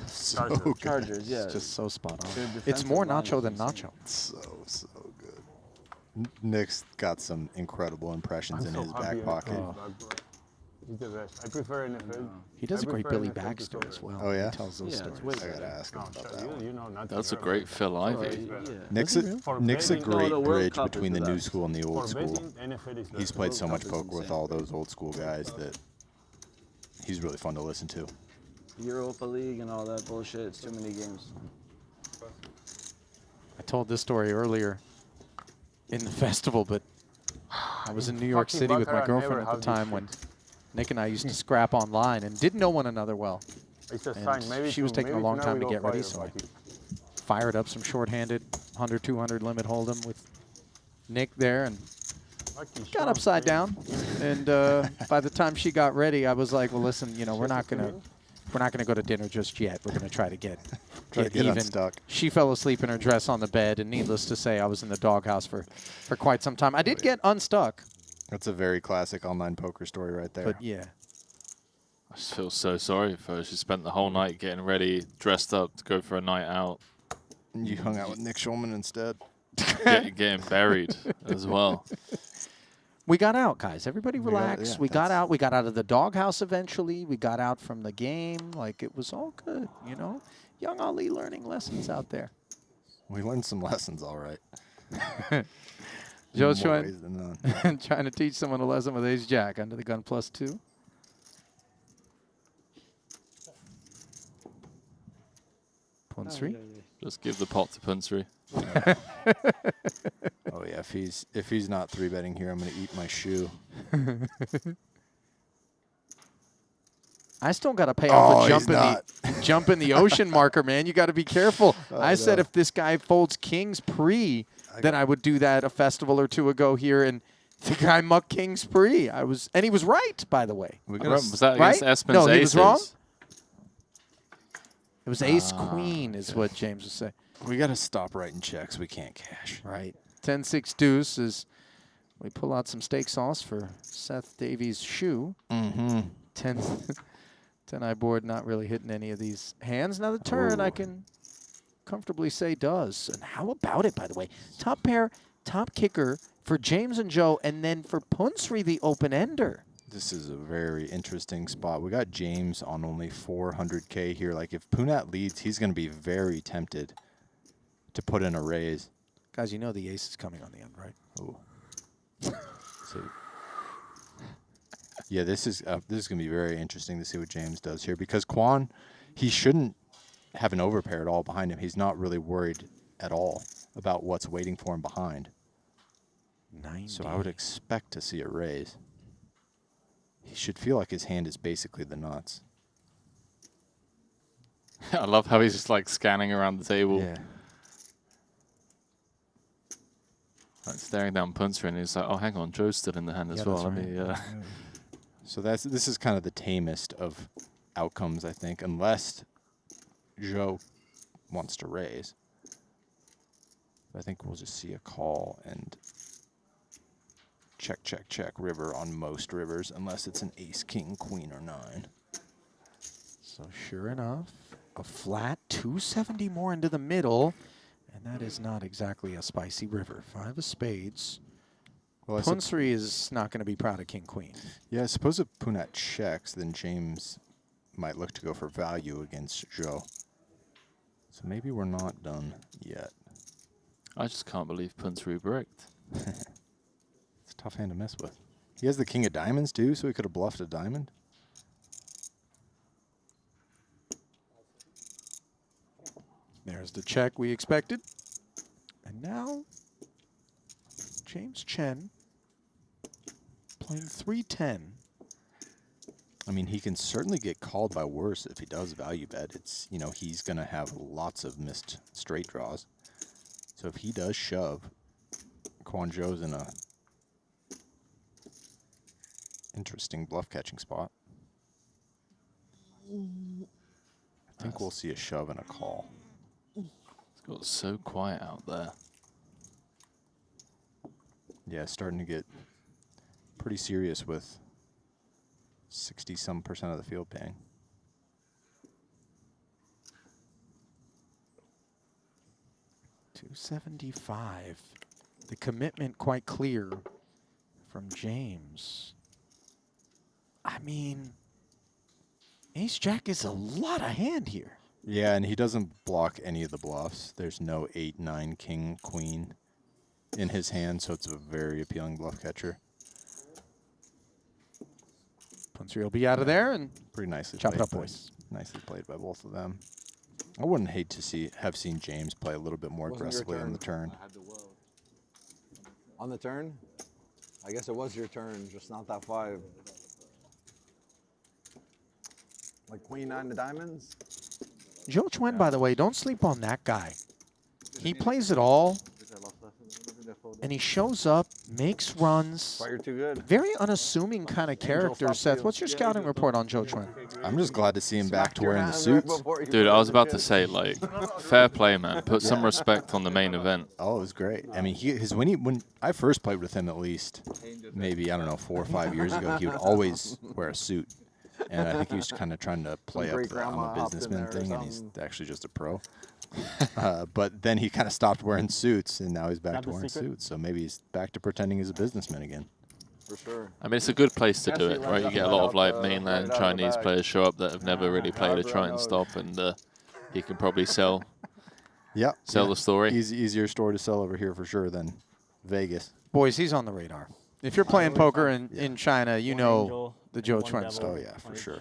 So Chargers. good. Chargers, yeah. It's just so spot on. Their It's more defensive Nacho line than is insane. Nacho. So good. Nick's got some incredible impressions in his back pocket. He's the best. I prefer NFL. He does I a great prefer Billy NFL to Baxter as soccer. well. Oh, yeah? He tells those Yeah, stories. it's way I gotta better. ask him about Sure, that one. you know nothing. That's a about great it. Phil Ivey. Nick's Is he real? For Nick's a betting- great No, the World bridge Cup is between the the new best. school and the old For school. betting, NFL is the He's best. played so World much Cup is poker with insane. all those old school guys that he's really fun to listen to. Europa League and all that bullshit. It's too many games. I told this story earlier in the festival, but I was in New York Fucking City with my baccarat girlfriend never at the have this time when shit. Nick and I used to scrap online and didn't know one another well. It's a And sign. Maybe she was taking a long time to get ready, so I Bucky. fired up some shorthanded 100, 200 limit hold'em with Nick there and got upside down. And by the time she got ready, I was like, well, listen, you know, we're not gonna go to dinner just yet. We're gonna try to get Get even. unstuck. She fell asleep in her dress on the bed, and needless to say, I was in the doghouse for quite some time. I did get unstuck, That's a very classic online poker story right there. but yeah. I just feel so sorry for her. She spent the whole night getting ready, dressed up to go for a night out, You hung out with Nick Schulman instead. getting buried as well. We got out, guys. Everybody relax. yeah, We got out. We got out of the doghouse eventually. We got out from the game. Like, it was all good, you know? Young Ali learning lessons out there. We learned some lessons, all right. Joe's More trying, ways than none. trying to teach someone a lesson with ace jack under the gun +2. Punsri. Just give the pot to Punsri. Oh yeah, if he's not 3-betting here, I'm gonna eat my shoe. I still got to pay off a he's jump in the ocean marker, man. You got to be careful. I said know. if this guy folds kings pre, then I would do that a festival or two ago here, and the guy mucked kings pre. And he was right, by the way. Was that Right? against Espen's No, he aces? was wrong. It was ace queen, is what James was saying. We got to stop writing checks. We can't cash. Right. 10-6 deuce is we pull out some steak sauce for Seth Davies' shoe. Mm-hmm. 10-eye board not really hitting any of these hands. Now the turn I can comfortably say does. And how about it, by the way? Top pair, top kicker for James and Joe, and then for Punsri, the open-ender. This is a very interesting spot. We got James on only 400K here. Like, if Punat leads, he's going to be very tempted to put in a raise. Guys, you know the ace is coming on the end, right? Oh. So, yeah, this is going to be very interesting to see what James does here, because Quan, he shouldn't have an overpair at all behind him. He's not really worried at all about what's waiting for him behind. 90. So I would expect to see a raise. He should feel like his hand is basically the nuts. I love how he's just like scanning around the table. Yeah. Like staring down Punsri, and he's like, "Oh, hang on, Joe's still in the hand as well." that's Let me, So this is kind of the tamest of outcomes, I think, unless Joe wants to raise. I think we'll just see a call and check, check, check river on most rivers, unless it's an ace, king, queen, or 9. So sure enough, a flat 270 more into the middle, and that is not exactly a spicy river. 5 of spades. Well, Punsri is not going to be proud of king, queen. yeah, I suppose if Punat checks, then James might look to go for value against Joe. So maybe we're not done yet. I just can't believe Punsri bricked. It's a tough hand to mess with. He has the king of diamonds, too, so he could have bluffed a diamond. There's the check we expected. And now, James Chen playing 310. I mean, he can certainly get called by worse if he does value bet. It's, you know, he's going to have lots of missed straight draws. So if he does shove, Quan Zhou's in a interesting bluff catching spot. I think we'll see a shove and a call. It's got so quiet out there. Yeah, it's starting to get pretty serious with 60-some% of the field paying. $275. The commitment quite clear from James. I mean, Ace-Jack is a lot of hand here. Yeah, and he doesn't block any of the bluffs. There's no 8, 9, king, queen in his hand, so it's a very appealing bluff catcher. Punsri will be out of there and pretty nicely chop it played up, boys. Nicely played by both of them. I wouldn't hate to have seen James play a little bit more aggressively on the turn. On the turn? I guess it was your turn, just not that 5. Like queen 9 of diamonds? Joe Chuen, by the way, don't sleep on that guy. He plays it all, and he shows up, makes runs. Fire too good. Very unassuming kind of character, Seth. What's your scouting report on Joe Chuen? I'm just glad to see him back to wearing the suits. Dude, I was about to say, like, fair play, man. Put some respect on the main event. Oh, it was great. I mean, when I first played with him, at least maybe, I don't know, 4 or 5 years ago, he would always wear a suit. And I think he was kind of trying to play up the I'm a businessman thing, and he's actually just a pro. But then he kind of stopped wearing suits, and now he's back to wearing suits. So maybe he's back to pretending he's a businessman again. For sure. I mean, it's a good place to do it, right? You get a lot of like mainland Chinese players show up that have never really played a Triton stop, and he can probably sell the story. Easier story to sell over here for sure than Vegas. Boys, he's on the radar. If you're playing poker in China, you know the Joe Chuen stuff. Oh, yeah, for sure.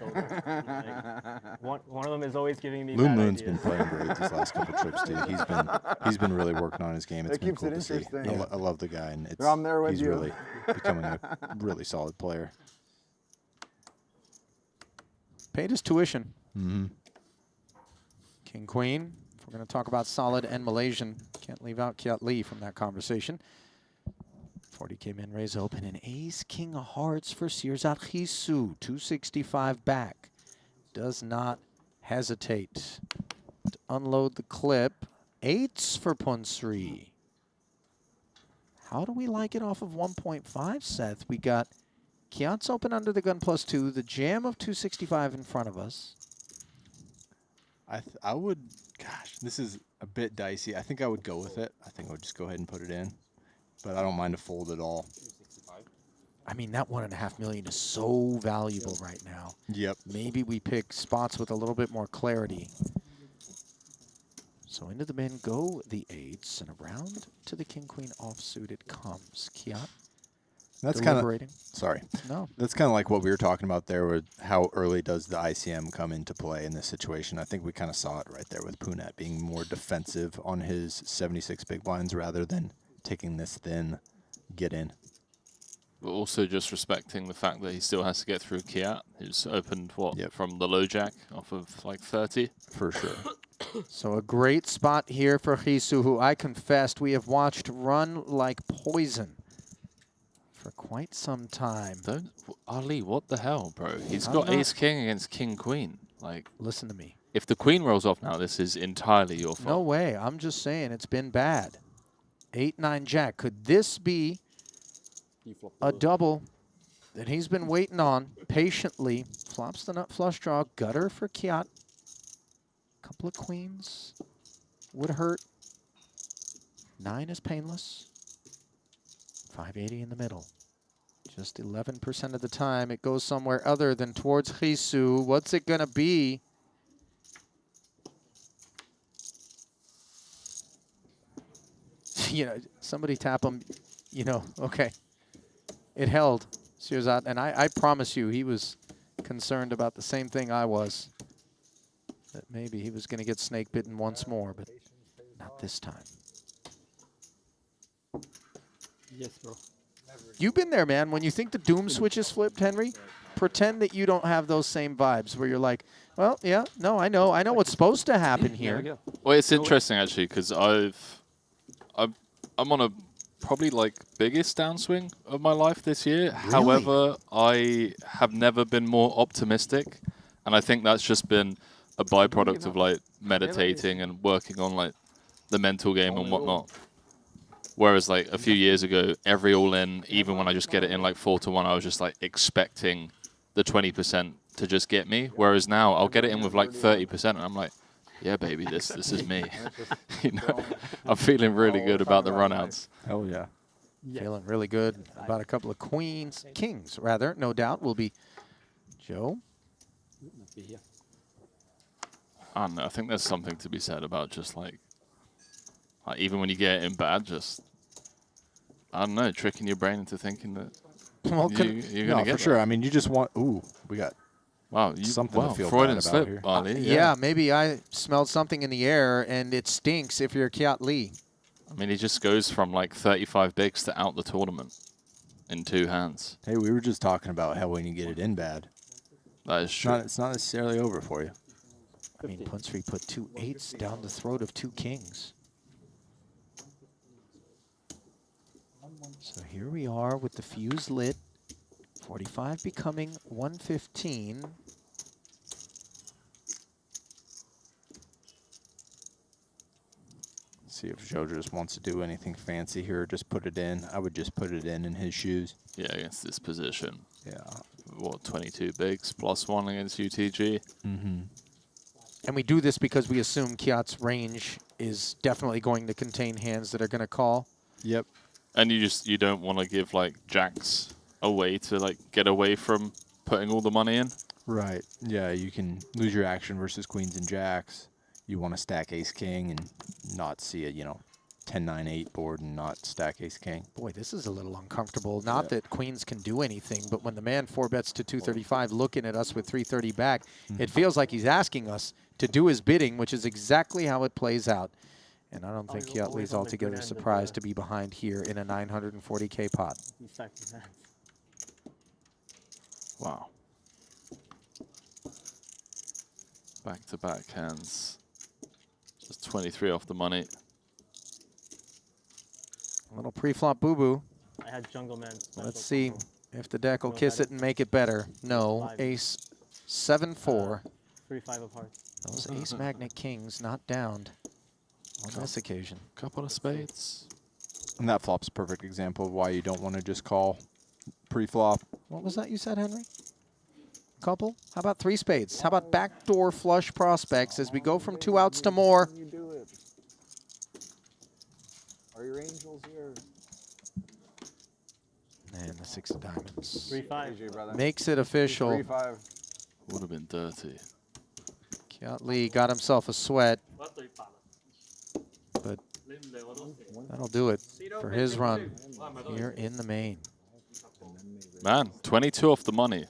One of them is always giving me Loon bad Moon's ideas. been playing great these last couple trips, too. He's been really working on his game. It's been cool to see. I love the guy, and I'm there with he's you. really becoming a really solid player. Paid his tuition. Mm-hmm. King, queen. If we're going to talk about solid and Malaysian, can't leave out Kiat Lee from that conversation. 40K min raise open, and ace king of hearts for Sirzat Hisu. 265 back. Does not hesitate to unload the clip. 8s for Punsri. How do we like it off of 1.5, Seth? We got Kiat's open under the gun +2, the jam of 265 in front of us. I would, gosh, this is a bit dicey. I think I would go with it. I think I would just go ahead and put it in. But I don't mind a fold at all. I mean, that $1.5 million is so valuable right now. Yep. Maybe we pick spots with a little bit more clarity. So into the min go the 8s, and around to the king-queen offsuit it comes. Kiat. That's kind deliberating. of, sorry. No. That's kind of like what we were talking about there with how early does the ICM come into play in this situation. I think we kind of saw it right there with Punet being more defensive on his 76 big blinds rather than taking this thin get in. But also just respecting the fact that he still has to get through Kiat, who's opened, from the low jack off of like 30. For sure. So a great spot here for Hisu, who I confessed we have watched run like poison for quite some time. Ali, what the hell, bro? He's got ace-king against king-queen. Like, listen to me. If the queen rolls off now, this is entirely your fault. No way. I'm just saying it's been bad. 8-9 jack. Could this be a double that he's been waiting on patiently? Flops the nut flush draw. Gutter for Kiat. Couple of queens would hurt. 9 is painless. 580 in the middle. Just 11% of the time it goes somewhere other than towards Hisu. What's it going to be? You know, somebody tap him, you know, okay. It held, Sirzat, and I promise you he was concerned about the same thing I was. That maybe he was going to get snake bitten once more, but not this time. Yes, bro. You've been there, man. When you think the doom switch is flipped, Henry, pretend that you don't have those same vibes where you're like, well, yeah, no, I know what's supposed to happen here. Well, it's interesting, actually, because I'm on a probably like biggest downswing of my life this year. Really? However, I have never been more optimistic, and I think that's just been a byproduct of like meditating and working on like the mental game and whatnot. Whereas like a few years ago, every all-in, even when I just get it in like 4-1, I was just like expecting the 20% to just get me. Whereas now I'll get it in with like 30%, and I'm like, yeah, baby, this is me. You know, I'm feeling really good about the runouts. Oh yeah. Feeling really good about a couple of kings, rather, no doubt, will be Joe. I don't know. I think there's something to be said about just like even when you get it in bad, just I don't know, tricking your brain into thinking that Well, you're gonna get for sure. I mean, you just want. Ooh, we got. Wow, something to feel Freudian bad about slip, here. Barley, Yeah, maybe I smelled something in the air, and it stinks if you're Kiat Lee. I mean, he just goes from like 35 bigs to out the tournament in 2 hands. Hey, we were just talking about how when you get it in bad, that is true. It's not necessarily over for you. I mean, Punsri put 2 8s down the throat of 2 kings. So here we are with the fuse lit. 45 becoming 115. See if Joe just wants to do anything fancy here. Just put it in. I would just put it in his shoes. Yeah, against this position. Yeah. What, 22 bigs plus 1 against UTG? Mm-hmm. And we do this because we assume Kiat's range is definitely going to contain hands that are going to call. Yep. And you don't want to give like jacks away to like get away from putting all the money in. Right. Yeah, you can lose your action versus queens and jacks. You want to stack ace king and not see a 10-9-8 board and not stack ace king. Boy, this is a little uncomfortable. Not that queens can do anything, but when the man 4-bets to 235 looking at us with 330 back, it feels like he's asking us to do his bidding, which is exactly how it plays out. And I don't think Kiat Lee's altogether surprised to be behind here in a 940K pot. Wow. Back-to-back hands. Just 23 off the money. A little pre-flop boo-boo. I had Jungle Man. Let's see if the deck will kiss it and make it better. No. Ace 7-4. 3-5 of hearts. Those ace magnet kings not downed on this occasion. Couple of spades. And that flop's a perfect example of why you don't want to just call pre-flop. What was that you said, Henry? Couple? How about 3 spades? How about backdoor flush prospects as we go from 2 outs to more? You do it. Are your angels here? And the 6 of diamonds. 3-5. Makes it official. 3-5. Would have been dirty. Kiat Lee got himself a sweat, but that'll do it for his run here in the main. Man, 22 off the money.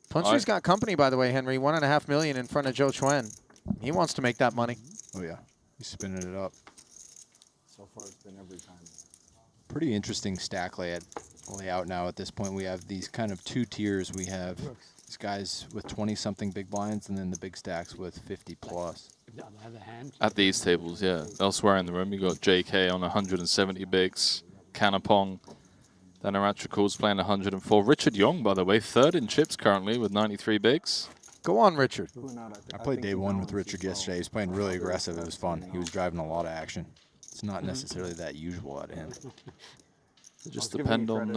Punsri's got company, by the way, Henry. $1.5 million in front of Joe Chuen. He wants to make that money. Oh, yeah. He's spinning it up. So far, it's been every time. Pretty interesting stack layout now at this point. We have these kind of 2 tiers. We have these guys with 20-something big blinds and then the big stacks with 50+. At these tables, yeah. Elsewhere in the room, you got JK on 170 bigs. Canapong. Then Aratrical's playing 104. Richard Young, by the way, 3rd in chips currently with 93 bigs. Go on, Richard. I played day 1 with Richard yesterday. He was playing really aggressive. It was fun. He was driving a lot of action. It's not necessarily that usual out of him. It just depends on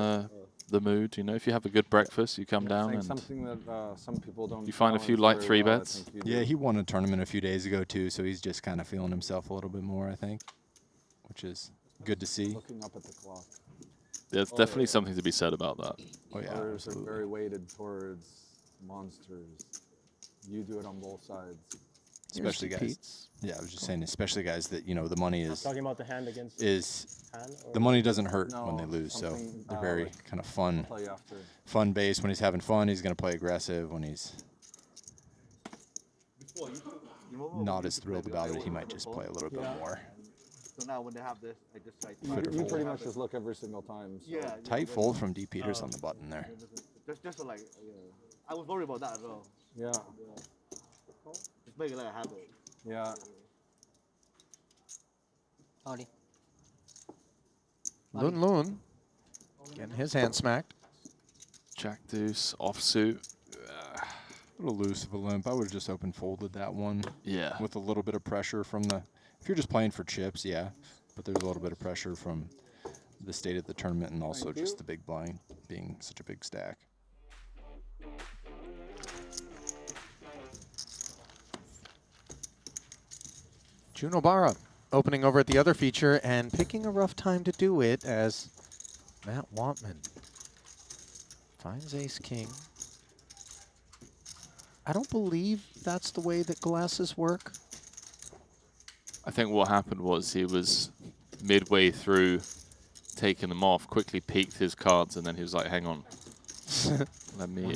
the mood. You know, if you have a good breakfast, you come down and something that some people don't. you find a few light 3-bets. Yeah, he won a tournament a few days ago too, so he's just kind of feeling himself a little bit more, I think, which is good to see. Looking up at the clock. There's definitely something to be said about that. Oh yeah, Others are very weighted towards monsters. You do it on both sides. Especially guys. Yeah, I was just saying, especially guys that the money is Talking about the hand against the money doesn't hurt when they lose, so they're very like kind of fun based. When he's having fun, he's going to play aggressive. When he's not as thrilled about it, he might just play a little bit more. So now when they have this, I just try to... You pretty much just look every single time. So. Yeah. Tight fold from D. Peters on the button there. Just like, I was worried about that as well. Yeah. Just make it like a habit. Yeah. Howdy. Loon Loon getting his hand smacked. Jack deuce, offsuit. A little loose of a limp. I would have just open folded that one. Yeah. With a little bit of pressure from the. If you're just playing for chips, yeah. But there's a little bit of pressure from the state of the tournament and also just the big blind being such a big stack. Junobara opening over at the other feature and picking a rough time to do it as Matt Wantman finds ace-king. I don't believe that's the way that glasses work. I think what happened was he was midway through taking them off, quickly peeked his cards, and then he was like, hang on. let me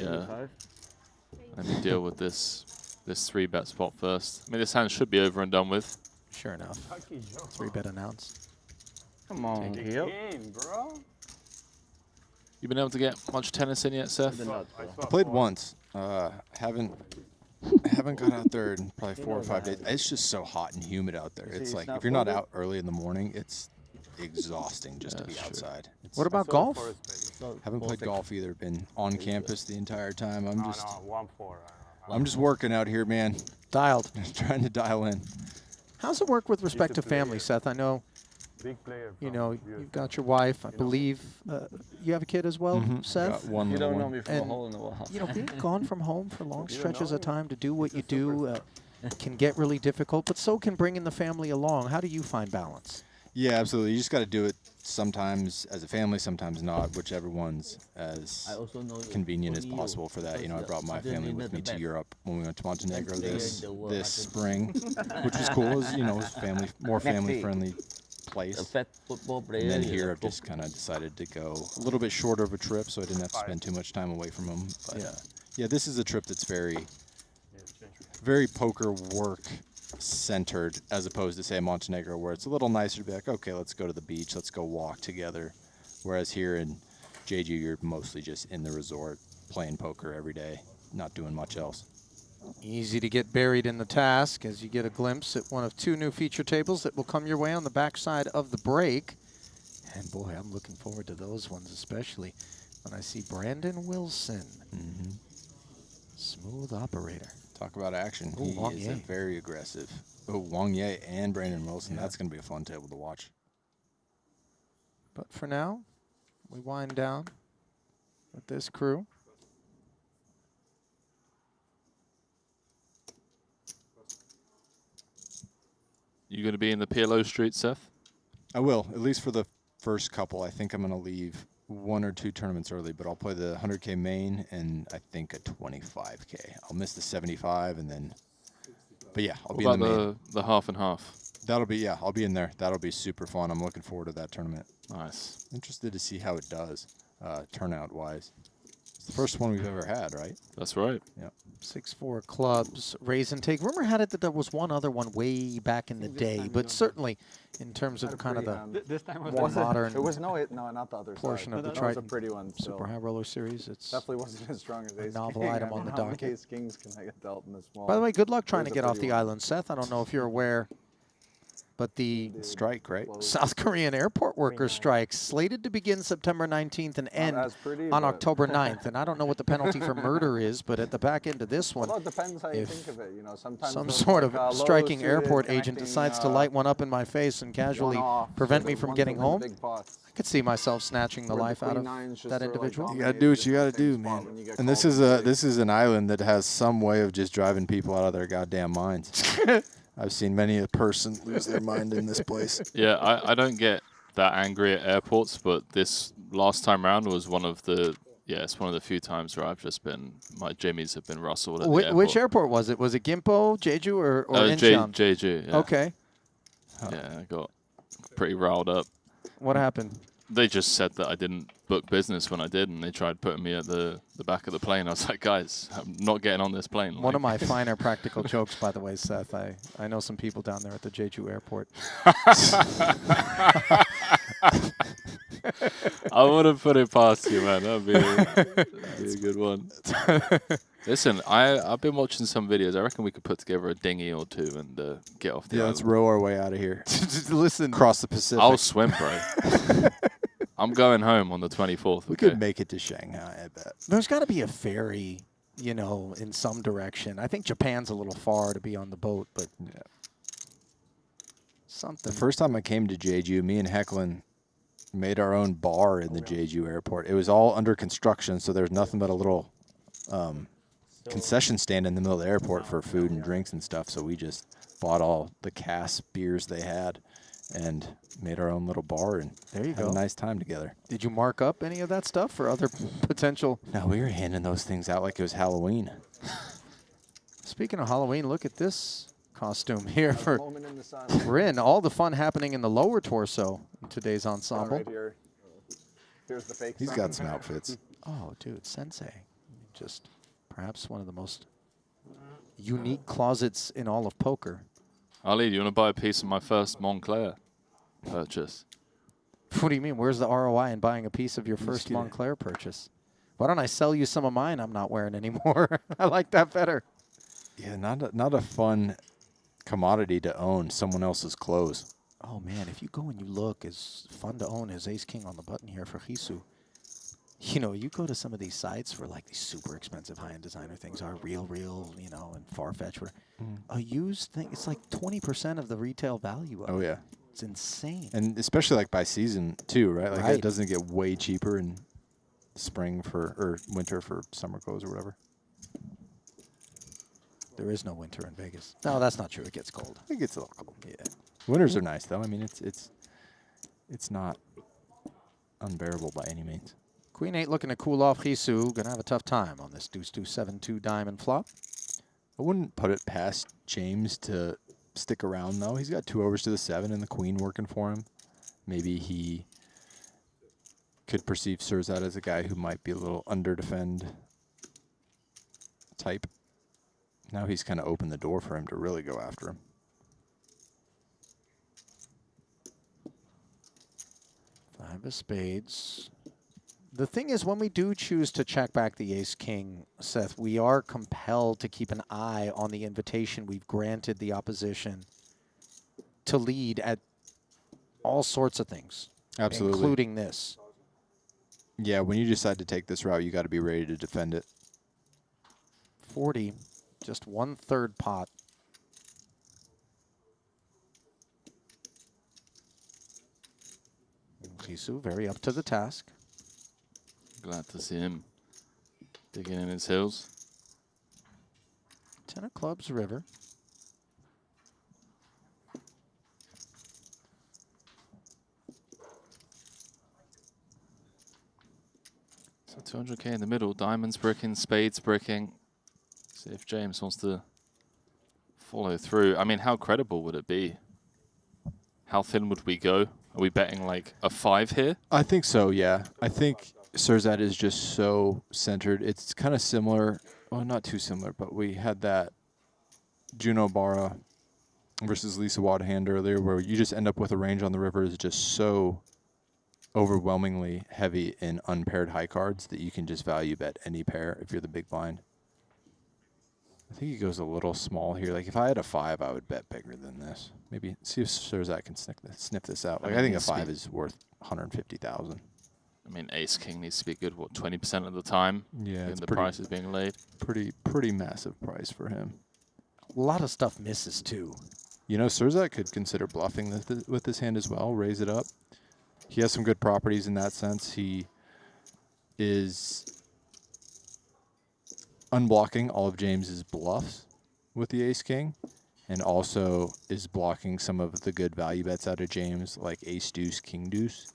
deal with this 3-bet spot first. I mean, this hand should be over and done with. Sure enough. 3-bet announced. Come on, Game, bro. You been able to get much tennis in yet, Seth? I played once. Haven't got out there in probably 4 or 5 days. It's just so hot and humid out there. It's like if you're not out early in the morning, it's exhausting just to be outside. What about golf? Haven't played golf either. Been on campus the entire time. I'm just 1-4. I'm just working out here, man. Dialed. Trying to dial in. How's it work with respect to family, Seth? I know, Big player. you know, you've got your wife. I believe you have a kid as well, Seth? Got one You little don't know one. me from a hole in the wall. You know, being gone from home for long stretches of time to do what you do can get really difficult, but so can bringing the family along. How do you find balance? Yeah, absolutely. You just got to do it sometimes as a family, sometimes not, whichever one's as convenient as possible for that. You know, I brought my family with me to Europe when we went to Montenegro this spring, which was cool. It was, you know, it was more family-friendly place. And then here I've just kind of decided to go a little bit shorter of a trip so I didn't have to spend too much time away from them. But yeah, this is a trip that's very poker work centered as opposed to say Montenegro where it's a little nicer to be like, okay, let's go to the beach, let's go walk together. Whereas here in Jeju, you're mostly just in the resort playing poker every day, not doing much else. Easy to get buried in the task as you get a glimpse at one of 2 new feature tables that will come your way on the backside of the break. And boy, I'm looking forward to those ones, especially when I see Brandon Wilson. Smooth operator. Talk about action. Ooh, He Wang is Ye. very aggressive. Oh, Wang Ye and Brandon Wilson. That's going to be a fun table to watch. But for now, we wind down with this crew. You going to be in the PLO street, Seth? I will, at least for the first couple. I think I'm going to leave 1 or 2 tournaments early, but I'll play the 100K main and I think a 25K. I'll miss the 75 and then, but yeah, I'll be in the main. The half and half? That'll be, yeah, I'll be in there. That'll be super fun. I'm looking forward to that tournament. Nice. Interested to see how it does, turnout-wise. It's the first one we've ever had, right? That's right. Yeah. 6-4 clubs, raise and take. Rumor had it that there was one other one way back in the day, but certainly in terms of kind of the This time more modern It was no, not the other portion side. of the That was Triton a pretty one. Still. Super High Roller Series. It's Definitely wasn't as strong as a Ace novel King. item I on the don't know how many docket. Ace Kings can I get dealt in this small? By the way, good luck trying It to was get a off pretty the one. island, Seth. I don't know if you're aware, but the strike, right? South Korean airport workers strike slated to begin September 19th and end as pretty, on but- October 9th. And I don't know what the penalty for murder is, but at the back end of this one, Well, it depends how you if think of it. You know, sometimes some those, sort of like, striking low-suited airport agent connecting, decides to light one up in my face and casually one-off, prevent so me the from ones getting that win home, big pots. I could see myself snatching the Where the life out queen of nines just that sort of, like, individual. You gotta do what you gotta do, man. when you get And this called is an island that has some way of just driving people out of their goddamn minds. I've seen many a person lose their mind in this place. Yeah, I don't get that angry at airports, but this last time round was one of the it's one of the few times where I've just been my jimmies have been rustled at the airport. Which airport was it? Was it Gimpo, Jeju, or Incheon? Jeju. Yeah. Okay. Yeah, I got pretty riled up. What happened? They just said that I didn't book business when I did, and they tried putting me at the back of the plane. I was like, guys, I'm not getting on this plane. One of my finer practical jokes, by the way, Seth. I know some people down there at the Jeju airport. I would have put it past you, man. That'd be a good one. Listen, I've been watching some videos. I reckon we could put together a dinghy or 2 and get off the island. Let's row our way out of here. Listen, across the Pacific. I'll swim, bro. I'm going home on the 24th. We could make it to Shanghai, I bet. There's got to be a ferry you know, in some direction. I think Japan's a little far to be on the boat, but yeah. Something. The first time I came to Jeju, me and Hecklin made our own bar in the Jeju airport. It was all under construction, so there's nothing but a little concession stand in the middle of the airport for food and drinks and stuff. So we just bought all the cask beers they had and made our own little bar, and there you had go. a nice time together. Did you mark up any of that stuff for other potential? No, we were handing those things out like it was Halloween. Speaking of Halloween, look at this costume here for Moment in the sun. Rin. All the fun happening in the lower torso in today's ensemble. Right here. Here's the fake He's sun. got some outfits. Oh, dude, Sensei. Just perhaps one of the most unique closets in all of poker. Ali, do you want to buy a piece of my first Montclair purchase? What do you mean? Where's the ROI in buying a piece of your first get it. Montclair purchase? Why don't I sell you some of mine I'm not wearing anymore? I like that better. Yeah, not a fun commodity to own, someone else's clothes. Oh, man, if you go and you look, as fun to own as Ace King on the button here for Hisu. You know, you go to some of these sites where, like, these super expensive high-end designer things are real, you know, and far-fetched. A used thing, it's like 20% of the retail value of it. Oh, yeah. It's insane. And especially, like, by season, too, right? Like, Right. it doesn't get way cheaper in spring or winter for summer clothes or whatever. There is no winter in Vegas. No, that's not true. It gets cold. It gets a little cold. Yeah. Winters are nice, though. I mean, it's not unbearable by any means. Queen 8 looking to cool off Hisu. Going to have a tough time on this deuce 7-2 diamond flop. I wouldn't put it past James to stick around, though. He's got 2 overs to the 7 and the queen working for him. Maybe he could perceive Surzat as a guy who might be a little under-defend type. Now he's kind of opened the door for him to really go after him. Five of spades. The thing is, when we do choose to check back the ace-king, Seth, we are compelled to keep an eye on the invitation we've granted the opposition to lead at all sorts of things. Absolutely. Including this. Yeah, when you decide to take this route, you got to be ready to defend it. 40, just 1/3 pot. Hisu very up to the task. Glad to see him digging in his heels. 10 of clubs, river. So 200K in the middle, diamonds bricking, spades bricking. See if James wants to follow through. I mean, how credible would it be? How thin would we go? Are we betting like a 5 here? I think so, yeah. I think Surzat is just so centered. It's kind of similar, well, not too similar, but we had that Juno Barra versus Lisa Wad hand earlier where you just end up with a range on the river is just so overwhelmingly heavy in unpaired high cards that you can just value bet any pair if you're the big blind. I think he goes a little small here. Like if I had a 5, I would bet bigger than this. Maybe see if Surzat can sniff this out. Like I think a 5 is worth 150,000. I mean, Ace King needs to be good, what, 20% of the time? Yeah, it's the pretty, price is being laid. Pretty massive price for him. A lot of stuff misses too. You know, Surzat could consider bluffing with this hand as well, raise it up. He has some good properties in that sense. He is unblocking all of James's bluffs with the ace-king, and also is blocking some of the good value bets out of James, like ace-deuce, king-deuce,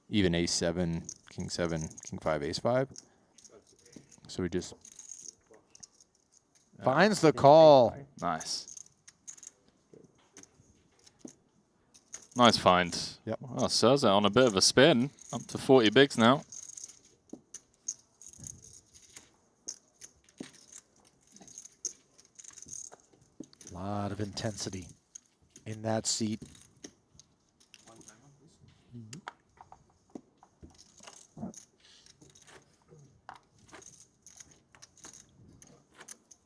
even ace-7, king-7, king-5, ace-5. So he just finds the call. Nice. Nice find. Yep. Well, Surzat on a bit of a spin, up to 40 bigs now. A lot of intensity in that seat.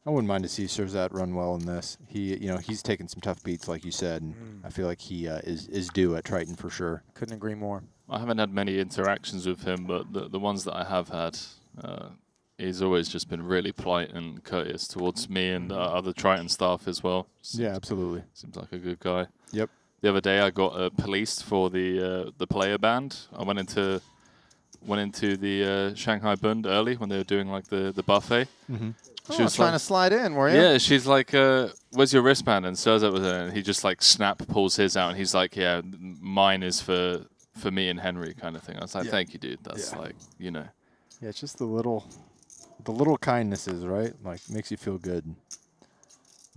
I wouldn't mind to see Surzat run well in this. He's taken some tough beats, like you said, and I feel like he is due at Triton for sure. Couldn't agree more. I haven't had many interactions with him, but the ones that I have had, He's always just been really polite and courteous towards me and other Triton staff as well. Yeah, absolutely. Seems like a good guy. Yep. The other day I got policed for the player band. I went into the Shanghai Bund early when they were doing like the buffet. Mm-hmm. She was trying to slide in, were you? Yeah, she's like, "Where's your wristband?" And Surzat was there, and he just like pulls his out, and he's like, "Yeah, mine is for me and Henry," kind of thing. I was like, "Thank you, dude. That's like, you know." Yeah, it's just the little kindnesses, right? Like makes you feel good.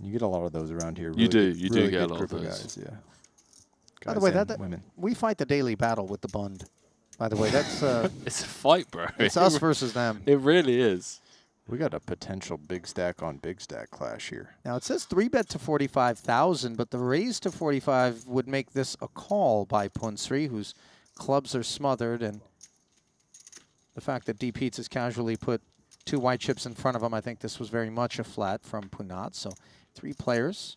You get a lot of those around here. You do. Good, You really do get a good lot of group those. guys, yeah. By the way, Guys and that women. we fight the daily battle with the Bund. By the way, that's it's a fight, bro. It's us versus them. It really is. We got a potential big stack on big stack clash here. Now it says 3-bet to 45,000, but the raise to 45 would make this a call by Punsri, whose clubs are smothered, and the fact that D Peets has casually put 2 white chips in front of him, I think this was very much a flat from Punat. So 3 players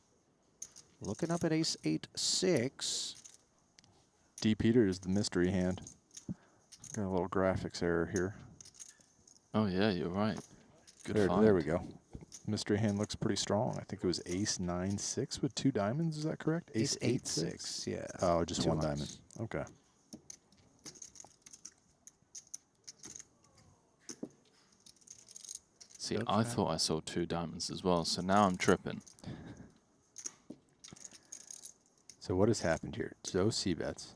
looking up at ace 8-6. D Peter is the mystery hand. Got a little graphics error here. Oh yeah, you're right. Good There find. we go. Mystery hand looks pretty strong. I think it was ace 9-6 with 2 diamonds. Is that correct? Ace 8-6, yeah. Oh, just 2 one hearts. diamond. Okay. See, I thought I saw 2 diamonds as well, so now I'm tripping. So what has happened here? Joe C-bets.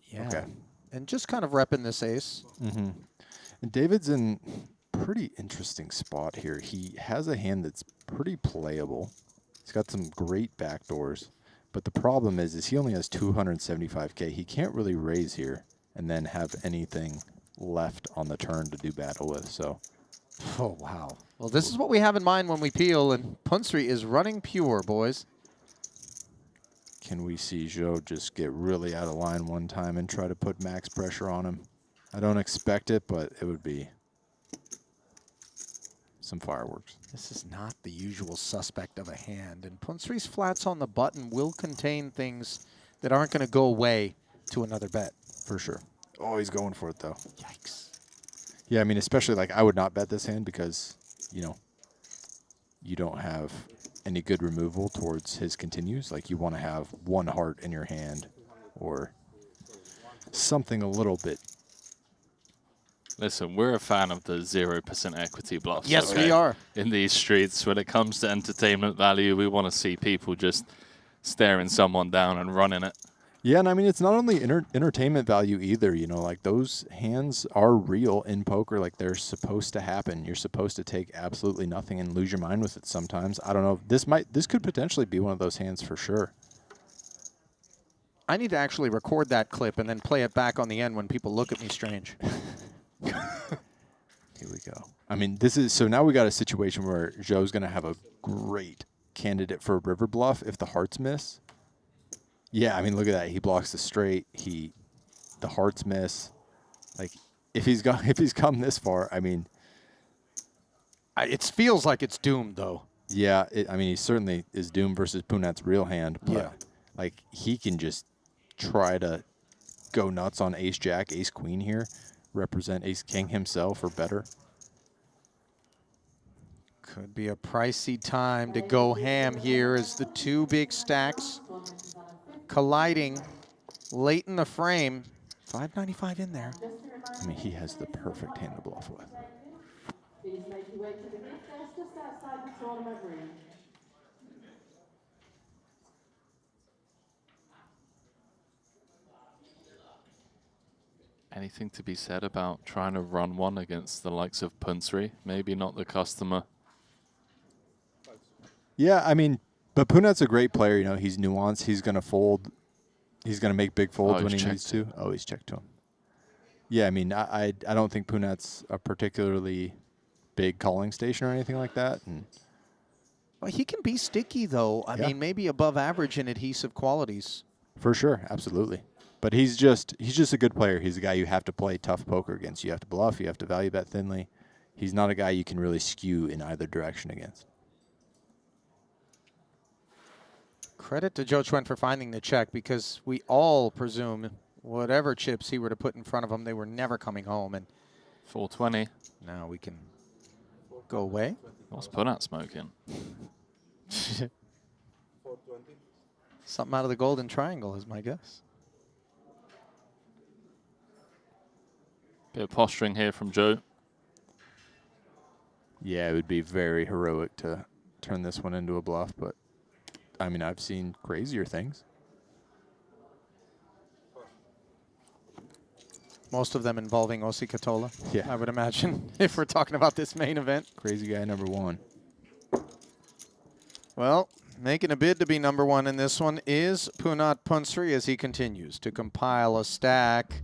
Yeah. Okay. And just kind of repping this ace. Mm-hmm. And David's in pretty interesting spot here. He has a hand that's pretty playable. He's got some great backdoors. But the problem is he only has 275K. He can't really raise here and then have anything left on the turn to do battle with. So, oh, wow. Well, this is what we have in mind when we peel, and Punsri is running pure, boys. can we see Joe just get really out of line one time and try to put max pressure on him? I don't expect it, but it would be some fireworks. This is not the usual suspect of a hand, and Punsri's flats on the button will contain things that aren't going to go away to another bet. For sure. Oh, he's going for it, though. Yikes. Yeah, I mean, especially, like, I would not bet this hand because, you know, you don't have any good removal towards his continues. Like, you want to have one heart in your hand or something a little bit. Listen, we're a fan of the 0% equity bluffs. Yes, we are. In these streets, when it comes to entertainment value, we want to see people just staring someone down and running it. Yeah, and I mean, it's not only entertainment value either, you know, like those hands are real in poker. Like, they're supposed to happen. You're supposed to take absolutely nothing and lose your mind with it sometimes. I don't know. This could potentially be one of those hands for sure. I need to actually record that clip and then play it back on the end when people look at me strange. Here we go. I mean, so now we got a situation where Joe's going to have a great candidate for a river bluff if the hearts miss. Yeah, I mean, look at that. He blocks the straight. The hearts miss. Like, if he's come this far, I mean, it feels like it's doomed, though. Yeah, I mean, he certainly is doomed versus Punat's real hand. But, yeah, like, he can just try to go nuts on ace jack, ace queen here, represent ace king himself or better. Could be a pricey time to go ham here as the two big stacks colliding late in the frame. 595 in there. I mean, he has the perfect hand to bluff with. Anything to be said about trying to run one against the likes of Punsri? Maybe not the customer. Yeah, I mean, but Punat's a great player. You know, he's nuanced. He's going to fold. He's going to make big folds when he needs to. Oh, he's checked to him. Yeah, I mean, I don't think Punat's a particularly big calling station or anything like that. And well, he can be sticky, though. I mean, maybe above average in adhesive qualities. For sure, absolutely. But he's just a good player. He's a guy you have to play tough poker against. You have to bluff. You have to value bet thinly. He's not a guy you can really skew in either direction against. Credit to Joe Chuen for finding the check, because we all presume whatever chips he were to put in front of him, they were never coming home. And 420. Now we can go away. What's Punat smoking? Something out of the golden triangle is my guess. Bit of posturing here from Joe. Yeah, it would be very heroic to turn this one into a bluff, but I mean, I've seen crazier things. Most of them involving Osi Katola, Yeah. I would imagine, if we're talking about this main event. Crazy guy number 1. Well, making a bid to be number 1 in this one is Punat Punsri as he continues to compile a stack.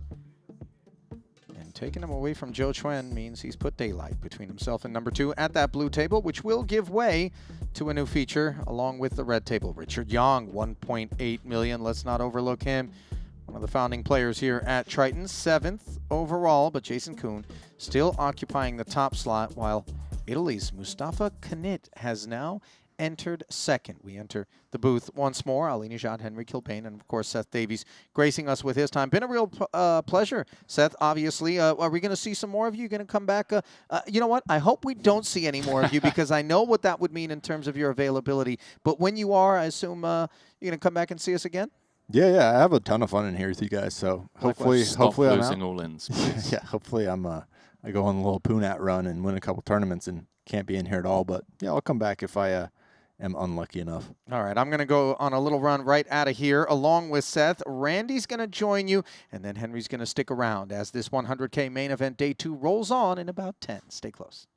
And taking him away from Joe Chuen means he's put daylight between himself and number 2 at that blue table, which will give way to a new feature along with the red table. Richard Young, 1.8 million. Let's not overlook him. One of the founding players here at Triton, 7th overall, but Jason Kuhn still occupying the top slot, while Italy's Mustafa Kanit has now entered 2nd. We enter the booth once more. Ali Nijad, Henry Kilbane, and of course Seth Davies gracing us with his time. Been a real pleasure, Seth, obviously. Are we going to see some more of you? Going to come back? You know what? I hope we don't see any more of you because I know what that would mean in terms of your availability. But when you are, I assume you're going to come back and see us again? Yeah, I have a ton of fun in here with you guys. So hopefully Stop I'm losing out. all ins, please. Yeah, hopefully I go on a little Punat run and win a couple tournaments and can't be in here at all. But yeah, I'll come back if I am unlucky enough. All right, I'm going to go on a little run right out of here along with Seth. Randy's going to join you, and then Henry's going to stick around as this 100K main event day 2 rolls on in about 10. Stay close.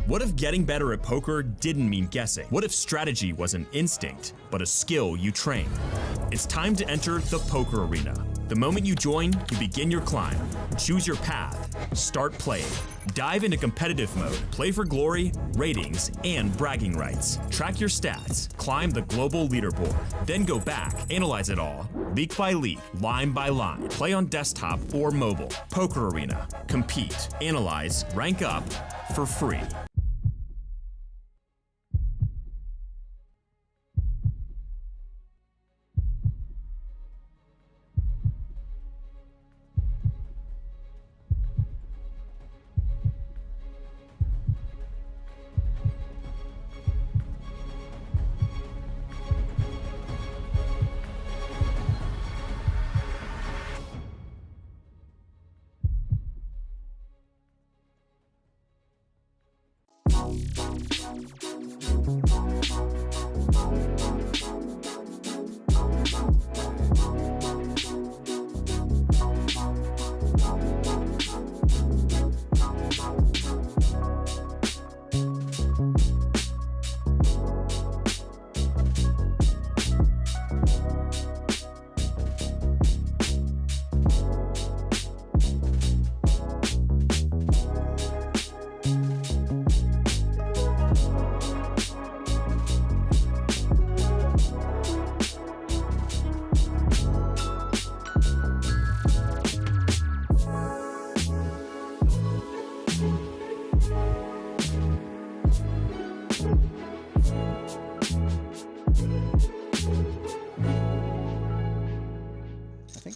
What if getting better at poker didn't mean guessing? What if strategy was an instinct, but a skill you trained? It's time to enter the poker arena. The moment you join, you begin your climb. Choose your path. Start playing. Dive into competitive mode. Play for glory, ratings, and bragging rights. Track your stats. Climb the global leaderboard. Then go back. Analyze it all. League by league. Line by line. Play on desktop or mobile. Poker arena. Compete. Analyze. Rank up for free.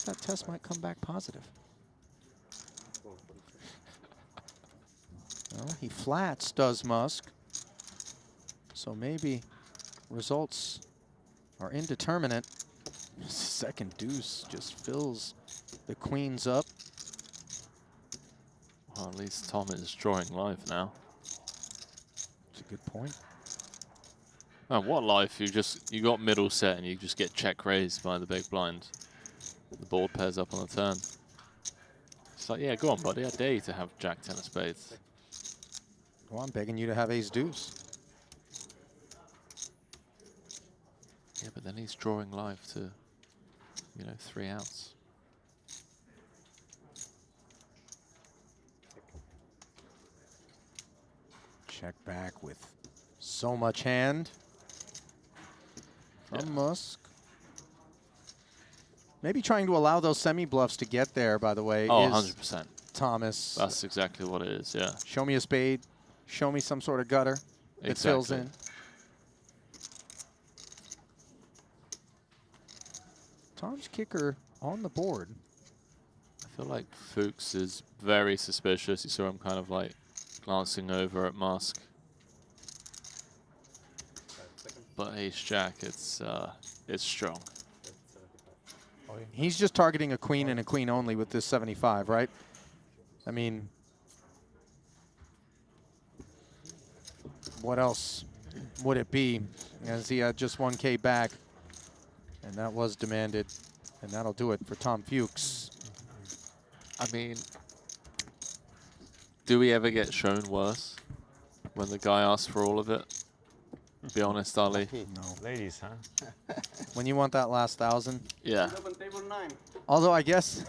That test might come back positive. Well, he flats, does Musk. So maybe results are indeterminate. Second deuce just fills the queens up. Well, at least Tom is drawing live now. That's a good point. Oh, what life? You got middle set and you just get check raised by the big blind. The board pairs up on the turn. It's like, yeah, go on, buddy. I dare you to have Jack 10 of spades. Well, I'm begging you to have ace deuce. Yeah, but then he's drawing live to, 3 outs. Check back with so much hand from Musk. Maybe trying to allow those semi-bluffs to get there, by the way. Oh, is 100%. Thomas. That's exactly what it is, yeah. Show me a spade. Show me some sort of gutter that fills in. Tom's kicker on the board. I feel like Fuchs is very suspicious. You saw him kind of like glancing over at Musk. But ace-jack, it's strong. He's just targeting a queen and a queen only with this 75, right? I mean, what else would it be? As he had just 1K back, and that was demanded, and that'll do it for Tom Fuchs. I mean, do we ever get shown worse when the guy asks for all of it? Be honest, Ali. No. Ladies, huh? When you want that last 1,000. Yeah. Although I guess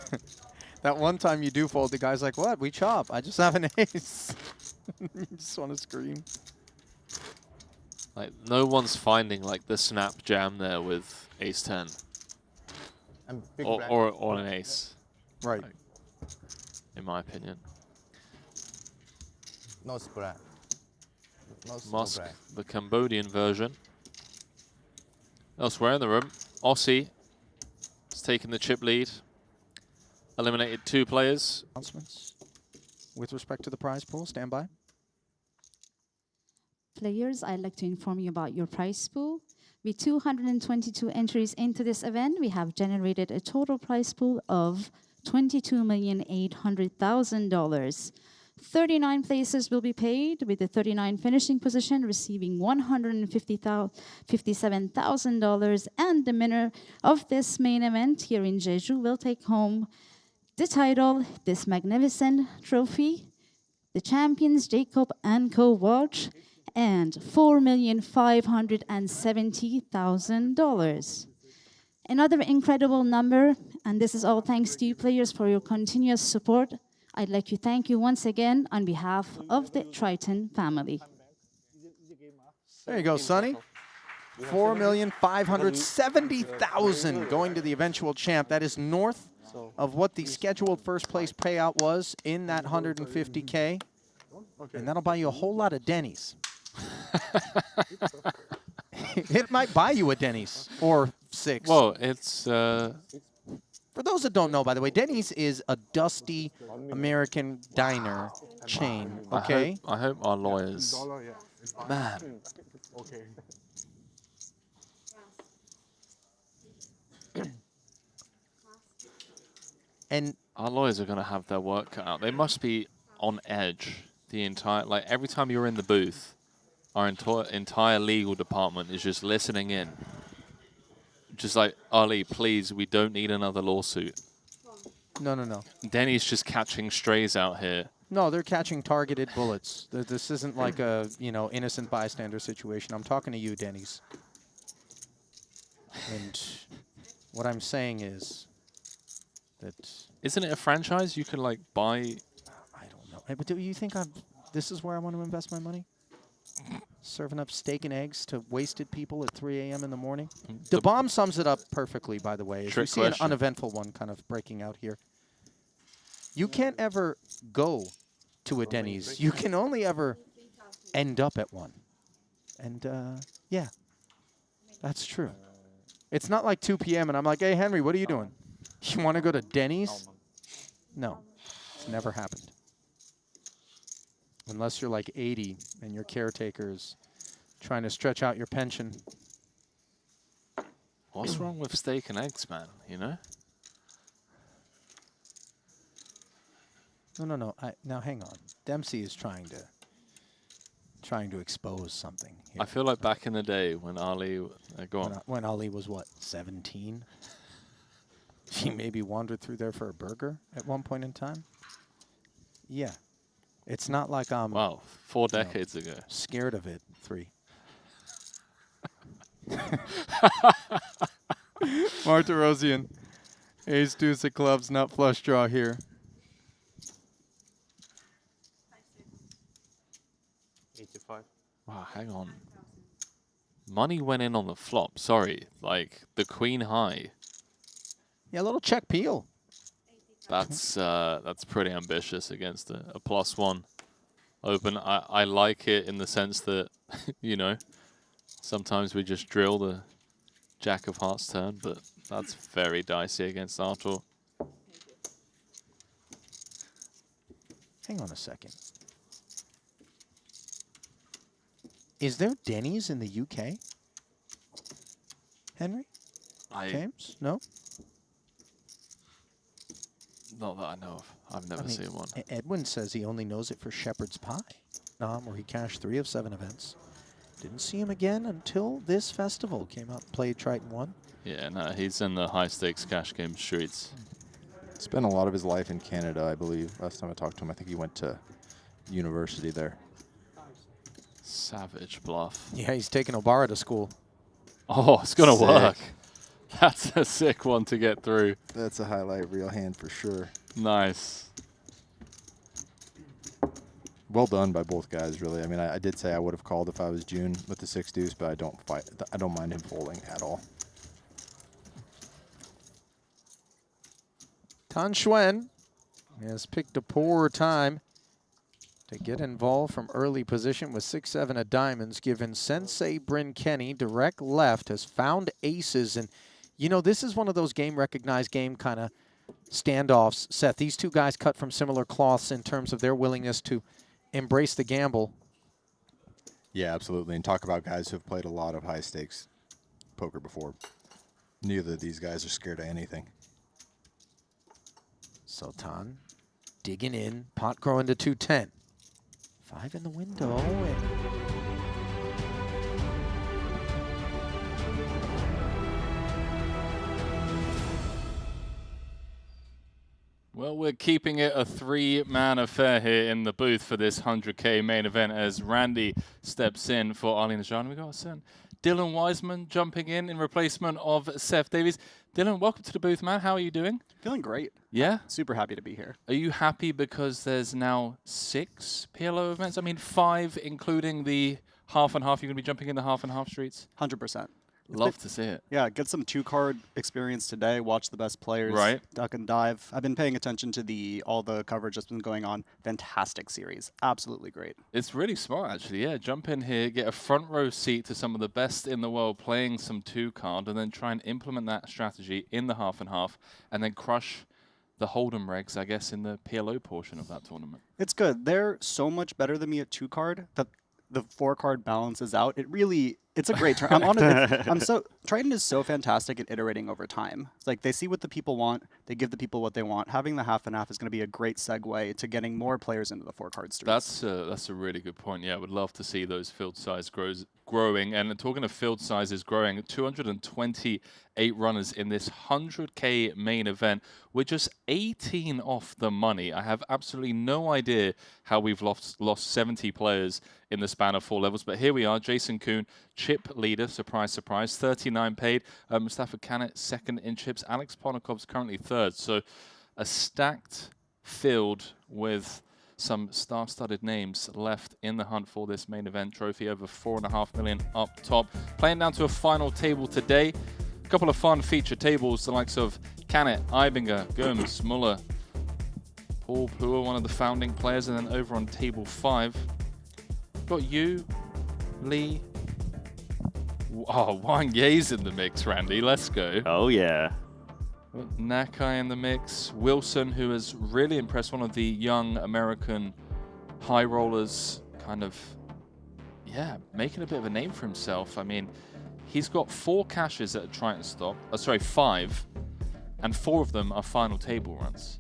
that one time you do fold, the guy's like, what? We chop. I just have an ace. You just want to scream. Like, no one's finding, like, the snap jam there with ace-10. Or an ace. Right. Like, in my opinion. No spread. Musk, the Cambodian version. Elsewhere in the room, Aussie has taken the chip lead. Eliminated 2 players. Announcements with respect to the prize pool. Stand by. Players, I'd like to inform you about your prize pool. With 222 entries into this event, we have generated a total prize pool of $22,800,000. 39 places will be paid, with the 39 finishing position receiving $157,000, and the winner of this main event here in Jeju will take home the title, this magnificent trophy, the Champions Jacob & Co. watch, and $4,570,000. Another incredible number, and this is all thanks to you players for your continuous support. I'd like to thank you once again on behalf of the Triton family. There you go, Sonny. $4,570,000 going to the eventual champ. That is north of what the scheduled first place payout was in that 150K. And that'll buy you a whole lot of Denny's. It might buy you a Denny's or 6. Well, it's... For those that don't know, by the way, Denny's is a dusty American diner chain, okay? I hope our lawyers... Man. Okay. And our lawyers are going to have their work cut out. They must be on edge the entire... Like, every time you're in the booth, our entire legal department is just listening in. Just like, Ali, please, we don't need another lawsuit. No, no, no. Denny's just catching strays out here. No, they're catching targeted bullets. This isn't like a, innocent bystander situation. I'm talking to you, Denny's. And what I'm saying is that... Isn't it a franchise? You can, like, buy... I don't know. Hey, but do you think this is where I want to invest my money? Serving up steak and eggs to wasted people at 3 a.m. in the morning? The bomb sums it up perfectly, by the way. As we see an uneventful one kind of breaking out here. You can't ever go to a Denny's. You can only ever end up at one. And, yeah, that's true. It's not like 2 p.m. and I'm like, hey, Henry, what are you doing? You want to go to Denny's? No, it's never happened. Unless you're like 80 and your caretaker's trying to stretch out your pension. What's wrong with steak and eggs, man, No. Now hang on. Dempsey is trying to expose something here. I feel like back in the day when Ali, go on. When Ali was what, 17? He maybe wandered through there for a burger at one point in time. Yeah, it's not like I'm. Wow, 4 decades ago. Scared of it. 3. Martirosian. Ace deuce of clubs, nut flush draw here. 85. Wow, hang on. Money went in on the flop. Sorry, like the queen high. Yeah, a little check peel. That's pretty ambitious against a +1 open. I like it in the sense that, you know, sometimes we just drill the Jack of Hearts turn, but that's very dicey against Arthur. Hang on a second. Is there Denny's in the UK? Henry? James? No? Not that I know of. I've never seen one. Edwin says he only knows it for Shepherd's Pie, where he cashed 3 of 7 events. Didn't see him again until this festival. Came out and played Triton 1. Yeah, no, he's in the high-stakes cash game streets. Spent a lot of his life in Canada, I believe. Last time I talked to him, I think he went to university there. Savage bluff. Yeah, he's taking Obara to school. Oh, it's going to work. That's a sick one to get through. That's a highlight reel hand for sure. Nice. Well done by both guys, really. I mean, I did say I would have called if I was June with the 6 deuce, but I don't mind him folding at all. Tan Xuan has picked a poor time to get involved from early position with 6-7 of diamonds, given Sensei Bryn Kenny direct left, has found aces. And, you know, this is one of those game-recognized game kind of standoffs, Seth. These two guys cut from similar cloths in terms of their willingness to embrace the gamble. Yeah, absolutely. And talk about guys who have played a lot of high-stakes poker before. Neither of these guys are scared of anything. Sultan digging in, pot growing to 210. 5 in the window. Well, we're keeping it a 3-man affair here in the booth for this 100K main event as Randy steps in for Ali Najjar. We got a son, Dylan Wiseman, jumping in replacement of Seth Davies. Dylan, welcome to the booth, man. How are you doing? Feeling great. Yeah? Super happy to be here. Are you happy because there's now 6 PLO events? I mean, 5, including the half and half. You're going to be jumping in the half and half streets? 100%. Love to see it. Yeah, get some 2-card experience today. Watch the best players. Right. Duck and dive. I've been paying attention to all the coverage that's been going on. Fantastic series. Absolutely great. It's really smart, actually. Yeah, jump in here, get a front row seat to some of the best in the world playing some 2-card, and then try and implement that strategy in the half and half, and then crush the Hold'em regs, I guess, in the PLO portion of that tournament. It's good. They're so much better than me at 2-card that the 4-card balances out. It's a great turn. I'm on it. Triton is so fantastic at iterating over time. It's like they see what the people want, they give the people what they want. Having the half and half is going to be a great segue to getting more players into the 4-card streets. That's a really good point. Yeah, I would love to see those field size growing. And talking of field sizes growing, 228 runners in this 100K main event. We're just 18 off the money. I have absolutely no idea how we've lost 70 players in the span of 4 levels. But here we are, Jason Kuhn, chip leader, surprise, surprise, 39 paid. Mustafa Kanat, second in chips. Alex Ponakov's currently third. So a stacked field with some star-studded names left in the hunt for this main event trophy. Over 4.5 million up top. Playing down to a final table today. A couple of fun feature tables, the likes of Kanat, Ibinger, Gomes, Muller, Paul Pua, one of the founding players, and then over on table 5, got you, Lee. Oh, Wang Ye's in the mix, Randy. Let's go. Oh, yeah. Nakai in the mix. Wilson, who has really impressed, one of the young American high rollers, kind of, yeah, making a bit of a name for himself. I mean, he's got 4 cashes at a Triton stop. 5. And 4 of them are final table runs.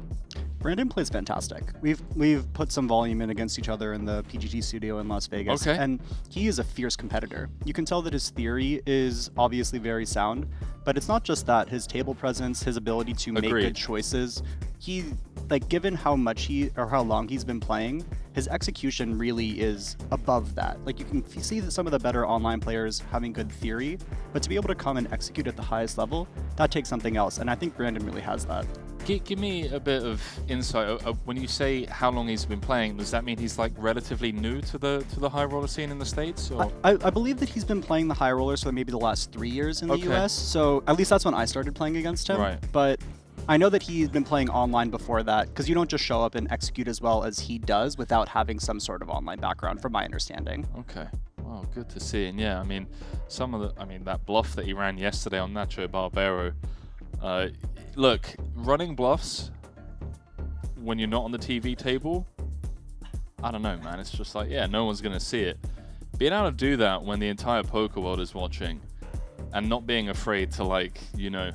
Brandon plays fantastic. We've put some volume in against each other in the PGT studio in Las Vegas, and he is a fierce competitor. You can tell that his theory is obviously very sound, but it's not just that. His table presence, his ability to make good choices, given how much how long he's been playing, his execution really is above that. Like, you can see that some of the better online players having good theory, but to be able to come and execute at the highest level, that takes something else, and I think Brandon really has that. Give me a bit of insight. When you say how long he's been playing, does that mean he's like relatively new to the high roller scene in the States? Or? I believe that he's been playing the high rollers for maybe the last 3 years in the US, so at least that's when I started playing against him. Right. But I know that he's been playing online before that, because you don't just show up and execute as well as he does without having some sort of online background, from my understanding. Okay. Well, good to see. And yeah, I mean, that bluff that he ran yesterday on Nacho Barbero. Look, running bluffs when you're not on the TV table, I don't know, man. It's just like, yeah, no one's going to see it. Being able to do that when the entire poker world is watching and not being afraid to, like, you know,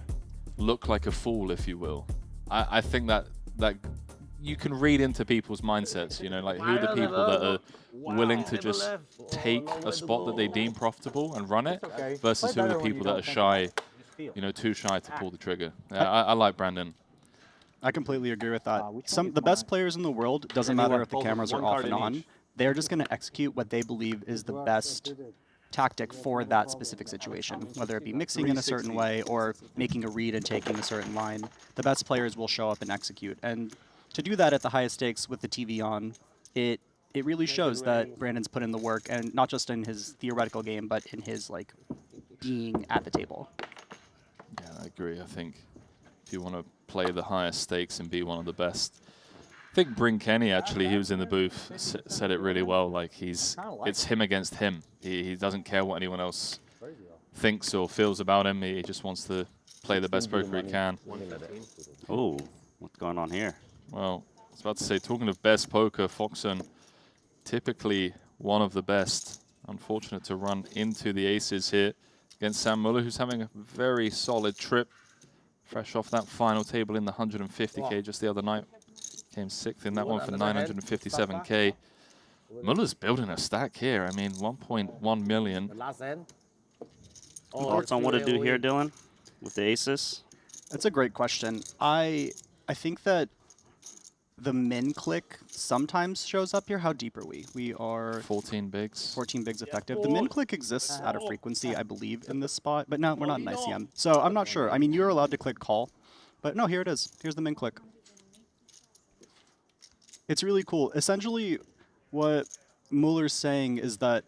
look like a fool, if you will. I think that you can read into people's mindsets, you know, like who are the people that are willing to just take a spot that they deem profitable and run it versus who are the people that are shy, you know, too shy to pull the trigger. Yeah, I like Brandon. I completely agree with that. The best players in the world, doesn't matter if the cameras are off and on, they're just going to execute what they believe is the best tactic for that specific situation, whether it be mixing in a certain way or making a read and taking a certain line. The best players will show up and execute. And to do that at the highest stakes with the TV on, it really shows that Brandon's put in the work, and not just in his theoretical game, but in his, like, being at the table. Yeah, I agree. I think if you want to play the highest stakes and be one of the best, I think Bryn Kenny, actually, he was in the booth, said it really well. Like, it's him against him. He doesn't care what anyone else thinks or feels about him. He just wants to play the best poker he can. Oh, what's going on here? Well, I was about to say, talking of best poker, Foxon, typically one of the best. Unfortunate to run into the aces here against Sam Muller, who's having a very solid trip. Fresh off that final table in the 150K just the other night. Came 6th in that one for 957K. Muller's building a stack here. I mean, 1.1 million. Thoughts on what to do here, Dylan, with the aces? That's a great question. I think that the min click sometimes shows up here. How deep are we? We are 14 bigs. 14 bigs effective. The min click exists at a frequency, I believe, in this spot, but no, we're not in ICM. So I'm not sure. I mean, you're allowed to click call, but no, here it is. Here's the min click. It's really cool. Essentially, what Muller's saying is that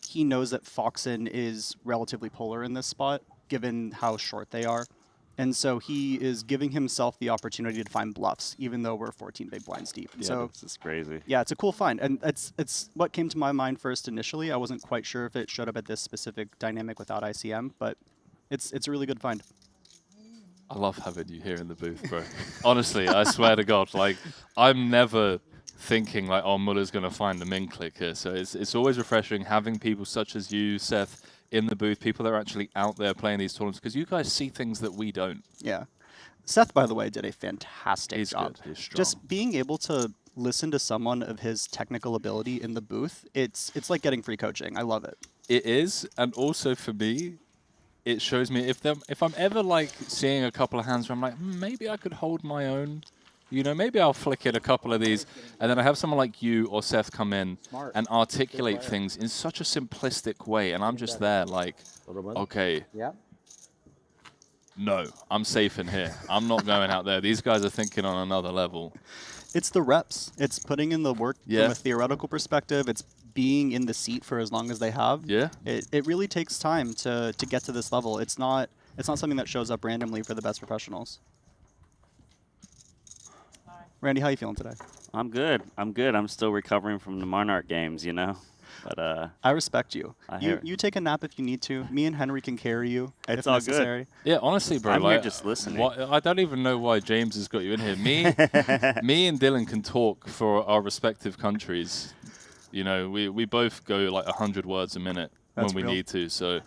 he knows that Foxon is relatively polar in this spot, given how short they are. And so he is giving himself the opportunity to find bluffs, even though we're 14 big blinds deep. Yeah, so this is crazy. Yeah, it's a cool find. And it's what came to my mind first initially. I wasn't quite sure if it showed up at this specific dynamic without ICM, but it's a really good find. I love having you here in the booth, bro. Honestly, I swear to God, like, I'm never thinking like, oh, Muller's going to find the min click here. So it's always refreshing having people such as you, Seth, in the booth, people that are actually out there playing these tournaments, because you guys see things that we don't. Yeah. Seth, by the way, did a fantastic job. Good. He's strong. Just being able to listen to someone of his technical ability in the booth, it's like getting free coaching. I love it. It is, and also for me, it shows me if I'm ever like seeing a couple of hands where I'm like, maybe I could hold my own. You know, maybe I'll flick in a couple of these, and then I have someone like you or Seth come in and articulate things in such a simplistic way, and I'm just there like, okay, no, I'm safe in here. I'm not going out there. These guys are thinking on another level. It's the reps. It's putting in the work from a theoretical perspective. It's being in the seat for as long as they have. Yeah. It really takes time to get to this level. It's not something that shows up randomly for the best professionals. Randy, how you feeling today? I'm good. I'm still recovering from the Monarch games, you know. But I respect you. You take a nap if you need to. Me and Henry can carry you if necessary. Good. Yeah, honestly, bro. I'm like, here just listening. I don't even know why James has got you in here. Me and Dylan can talk for our respective countries. You know, we both go like 100 words a minute when we need to. So,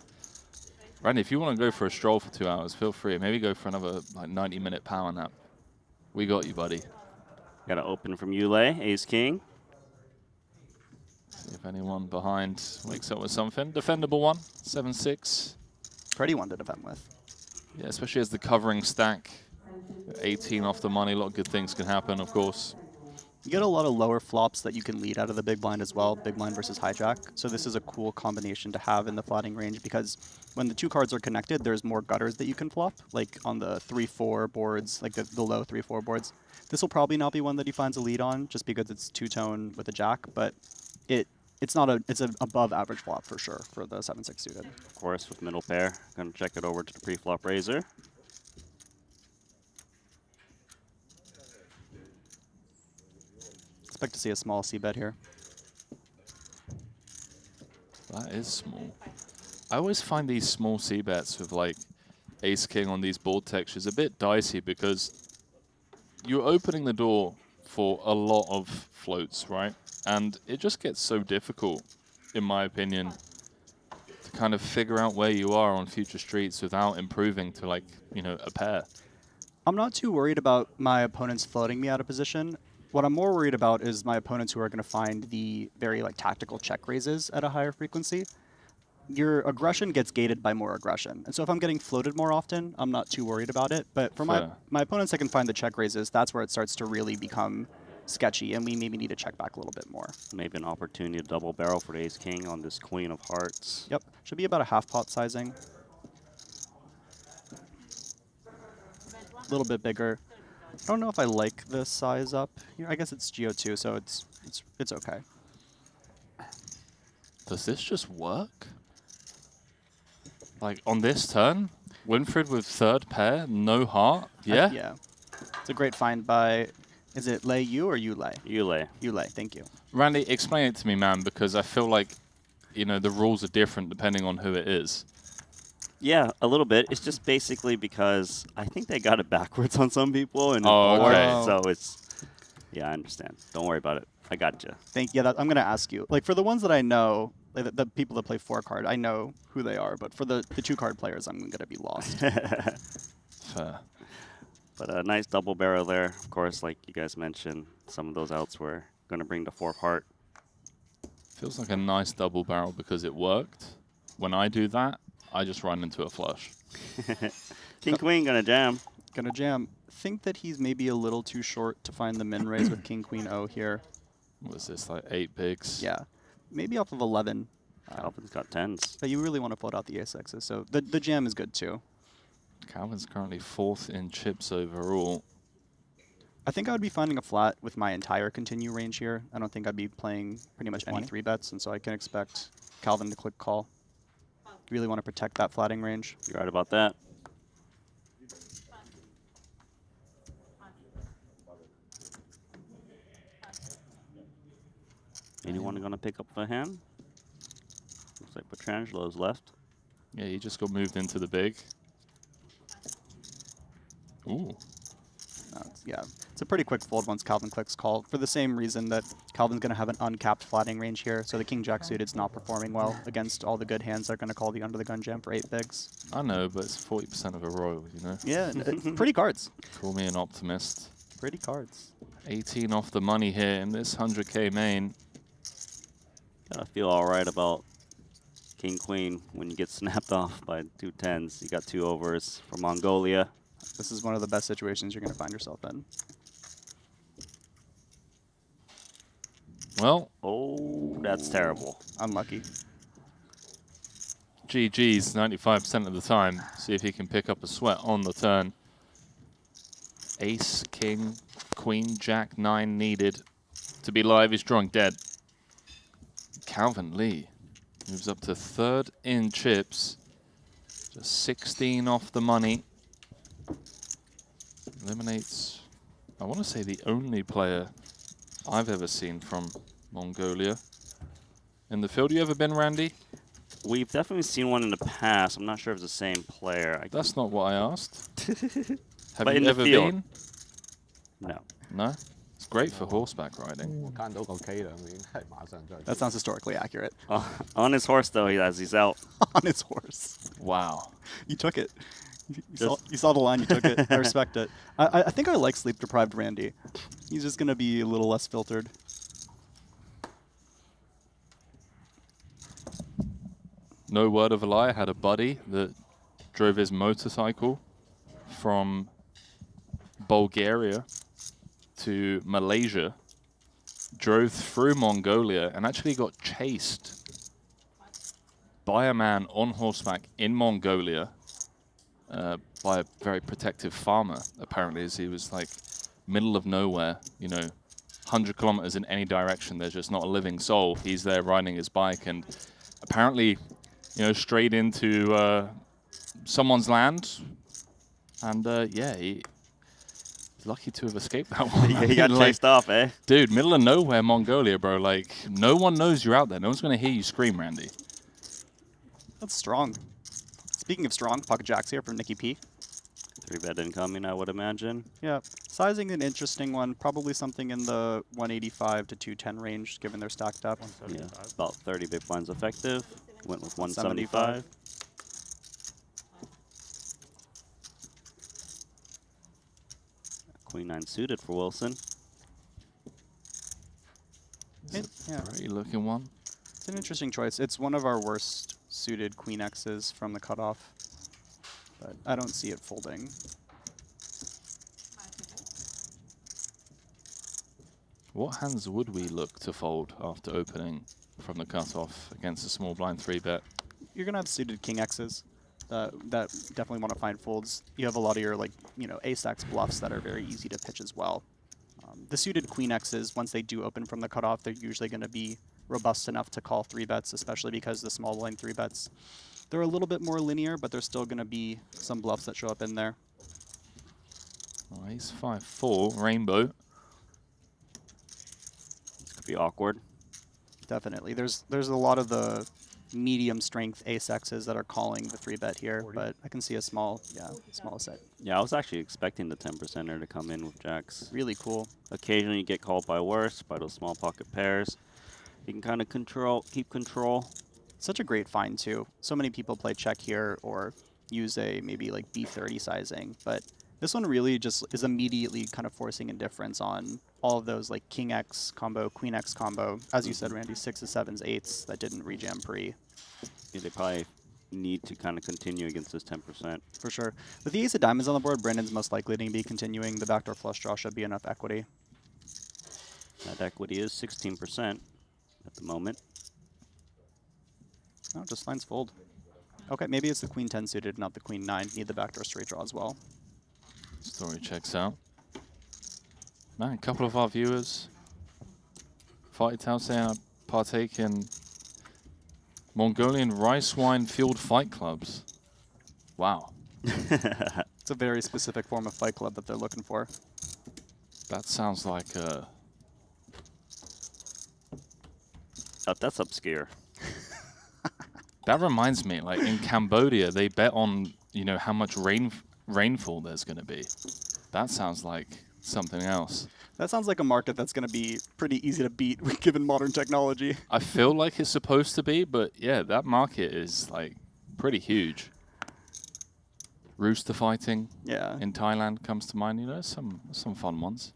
Randy, if you want to go for a stroll for 2 hours, feel free. Maybe go for another like 90-minute power nap. We got you, buddy. Got to open from Yule, Ace King. See if anyone behind wakes up with something. Defendable one, 7-6. Pretty one to defend with. Yeah, especially as the covering stack. 18 off the money, a lot of good things can happen, of course. You get a lot of lower flops that you can lead out of the big blind as well, big blind versus hijack. So this is a cool combination to have in the flatting range because when the two cards are connected, there's more gutters that you can flop, like on the 3-4 boards, like the low 3-4 boards. This will probably not be one that he finds a lead on just because it's two-tone with a jack, but it's an above average flop for sure for the 7-6 suited. Of course, with middle pair. Going to check it over to the pre-flop raiser. Expect to see a small c-bet here. That is small. I always find these small c-bets with like ace-king on these board textures a bit dicey because you're opening the door for a lot of floats, right? And it just gets so difficult, in my opinion, to kind of figure out where you are on future streets without improving to like, you know, a pair. I'm not too worried about my opponents floating me out of position. What I'm more worried about is my opponents who are going to find the very like tactical check raises at a higher frequency. Your aggression gets gated by more aggression. And so if I'm getting floated more often, I'm not too worried about it. But for my opponents that can find the check raises, that's where it starts to really become sketchy, and we maybe need to check back a little bit more. Maybe an opportunity to double barrel for the ace king on this queen of hearts. Yep, should be about a half pot sizing. A little bit bigger. I don't know if I like the size up here. I guess it's GO2, so it's okay. Does this just work? Like on this turn, Winfried with third pair, no heart. Yeah. Yeah. It's a great find by. Is it Lei Yu or Yulei? Yulei. Yulei, thank you. Randy, explain it to me, man, because I feel like, you know, the rules are different depending on who it is. Yeah, a little bit. It's just basically because I think they got it backwards on some people, and so it's. Yeah, I understand. Don't worry about it. I got you. I'm gonna ask you. Like for the ones that I know, like the people that play 4-card, I know who they are. But for the 2-card players, I'm gonna be lost. Fair. But a nice double barrel there. Of course, like you guys mentioned, some of those outs were going to bring the 4th heart. Feels like a nice double barrel because it worked. When I do that, I just run into a flush. King Queen gonna jam. Gonna jam. Think that he's maybe a little too short to find the min raise with King Queen O here. What is this, like 8 bigs? Yeah, maybe off of 11. Calvin's got 10s. But you really want to float out the A6s, so the jam is good too. Calvin's currently 4th in chips overall. I think I would be finding a flat with my entire continue range here. I don't think I'd be playing pretty much any 3-bets, and so I can expect Calvin to click call. You really want to protect that flatting range. You're right about that. Anyone going to pick up the hand? Looks like Petrangelo's left. Yeah, he just got moved into the big. Ooh. Yeah, it's a pretty quick fold once Calvin clicks call, for the same reason that Calvin's going to have an uncapped flatting range here, so the King-Jack suited's not performing well against all the good hands that are going to call the under-the-gun jam for 8 bigs. I know, but it's 40% of a royal, you know? Yeah, pretty cards. Call me an optimist. Pretty cards. 18 off the money here in this 100K main. Gotta feel all right about King Queen when you get snapped off by 2 10s. You got 2 overs from Mongolia. This is one of the best situations you're going to find yourself in. Well. Oh, that's terrible. Unlucky. GG's 95% of the time. See if he can pick up a sweat on the turn. Ace, King, Queen, Jack, 9 needed to be live. He's drawing dead. Calvin Lee moves up to 3rd in chips. Just 16 off the money. Eliminates, I want to say, the only player I've ever seen from Mongolia in the field. You ever been, Randy? We've definitely seen one in the past. I'm not sure if it's the same player. That's not what I asked. Have But you in the ever field? been? No. No? It's great for horseback riding. That sounds historically accurate. On his horse, though, he's out. On his horse. Wow. You took it. You saw the line, you took it. I respect it. I think I like sleep-deprived Randy. He's just going to be a little less filtered. No word of a lie, I had a buddy that drove his motorcycle from Bulgaria to Malaysia, drove through Mongolia, and actually got chased by a man on horseback in Mongolia by a very protective farmer, apparently, as he was like middle of nowhere, you know, 100 kilometers in any direction. There's just not a living soul. He's there riding his bike and apparently, you know, straight into someone's land. And yeah, he's lucky to have escaped that one. He got chased off, eh? Dude, middle of nowhere, Mongolia, bro. Like, no one knows you're out there. No one's going to hear you scream, Randy. That's strong. Speaking of strong, pocket jacks here from Nikki P. 3-bet incoming, I would imagine. Yeah, sizing an interesting one. Probably something in the 185 to 210 range, given they're stacked up. Yeah, about 30 big blinds effective. Went with 175. Queen 9 suited for Wilson. Yeah. Pretty looking one. It's an interesting choice. It's one of our worst suited Queen X's from the cutoff, but I don't see it folding. What hands would we look to fold after opening from the cutoff against a small blind 3-bet? You're gonna have suited King X's that definitely want to find folds. You have a lot of your ace-X bluffs that are very easy to pitch as well. The suited Queen X's, once they do open from the cutoff, they're usually going to be robust enough to call 3-bets, especially because the small blind 3-bets, they're a little bit more linear, but there's still going to be some bluffs that show up in there. Oh, ace 5-4, rainbow. This could be awkward. Definitely. There's a lot of the medium strength ace-X's that are calling the 3-bet here, but I can see a small set. Yeah, I was actually expecting the 10%er to come in with jacks. Really cool. Occasionally you get called by worse, by those small pocket pairs. You can kind of keep control. Such a great find too. So many people play check here or use a maybe like B30 sizing, but this one really just is immediately kind of forcing indifference on all of those like King X combo, Queen X combo. As you said, Randy, 6s, 7s, 8s that didn't rejam pre. Yeah, they probably need to kind of continue against this 10%. For sure. With the ace of diamonds on the board, Brandon's most likely to be continuing. The backdoor flush draw should be enough equity. That equity is 16% at the moment. Oh, just lines fold. Okay, maybe it's the Queen 10 suited, not the Queen 9. Need the backdoor straight draw as well. Story checks out. Man, a couple of our viewers, Fight Town saying I partake in Mongolian rice wine fueled fight clubs. Wow. It's a very specific form of fight club that they're looking for. That sounds like a... Oh, that's obscure. That reminds me, like in Cambodia, they bet on, you know, how much rainfall there's going to be. That sounds like something else. That sounds like a market that's going to be pretty easy to beat given modern technology. I feel like it's supposed to be, but yeah, that market is like pretty huge. Rooster fighting in Thailand comes to mind. You know, some fun ones.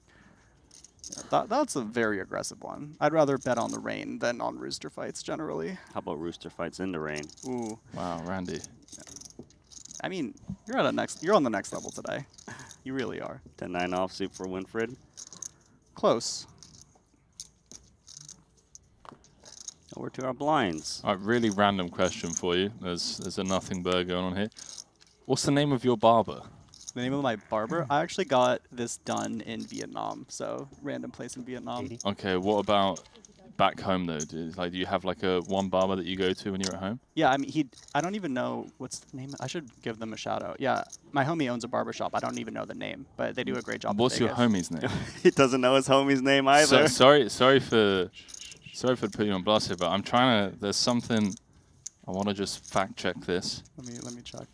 Yeah, that's a very aggressive one. I'd rather bet on the rain than on rooster fights generally. How about rooster fights in the rain? Ooh. Wow, Randy. Yeah. I mean, you're on the next level today. You really are. 10-9 offsuit for Winfred. Close. Over to our blinds. All right, really random question for you. There's a nothing bird going on here. What's the name of your barber? The name of my barber? I actually got this done in Vietnam, so random place in Vietnam. Okay, what about back home though? Do you have like one barber that you go to when you're at home? Yeah, I mean I don't even know what's the name. I should give them a shout out. Yeah, my homie owns a barbershop. I don't even know the name, but they do a great job. What's your homie's name? He doesn't know his homie's name either. Sorry for putting you on blast here, but I'm trying to. There's something. I want to just fact check this. Let me check.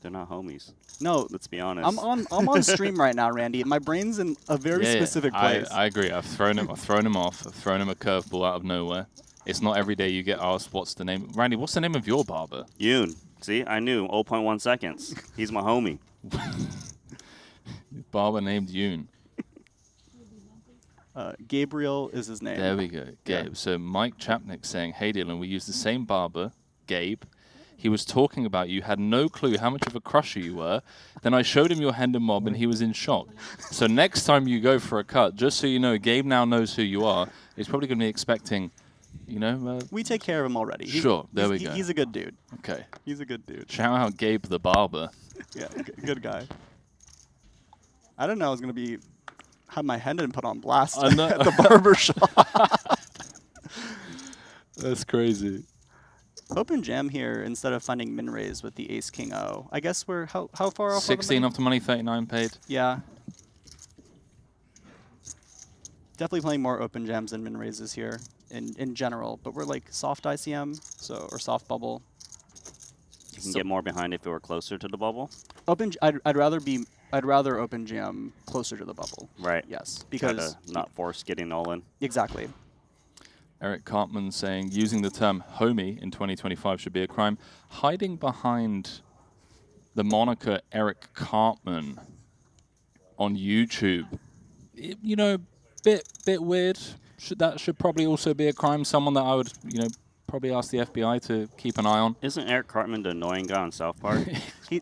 They're not homies. No, let's be honest. I'm on stream right now, Randy. My brain's in a very specific place. I agree. I've thrown him off. I've thrown him a curveball out of nowhere. It's not every day you get asked what's the name. Randy, what's the name of your barber? Yoon. See, I knew 0.1 seconds. He's my homie. Barber named Yoon. Gabriel is his name. There we go, Gabe. Yeah. So Mike Chapnick saying, hey Dylan, we used the same barber, Gabe. He was talking about you, had no clue how much of a crusher you were. Then I showed him your Hender Mob and he was in shock. So next time you go for a cut, just so you know, Gabe now knows who you are. He's probably going to be expecting, you know. We take care of him already. Sure, there we go. He's a good dude. Okay. He's a good dude. Shout out Gabe the barber. Yeah, good guy. I didn't know I was going to have my Hendon put on blast at the barber shop. That's crazy. Open jam here instead of finding min raise with the ace king o. I guess we're how far off? 16 off the money, 39 paid. Yeah. Definitely playing more open jams than min raises here in general, but we're like soft ICM, or soft bubble. You can get more behind if it were closer to the bubble. I'd rather open jam closer to the bubble. Right. Yes, Try because to not force getting all in. Exactly. Eric Cartman saying, using the term homie in 2025 should be a crime. Hiding behind the moniker Eric Cartman on YouTube, you know, bit weird. That should probably also be a crime. Someone that I would, you know, probably ask the FBI to keep an eye on. Isn't Eric Cartman the annoying guy on South Park?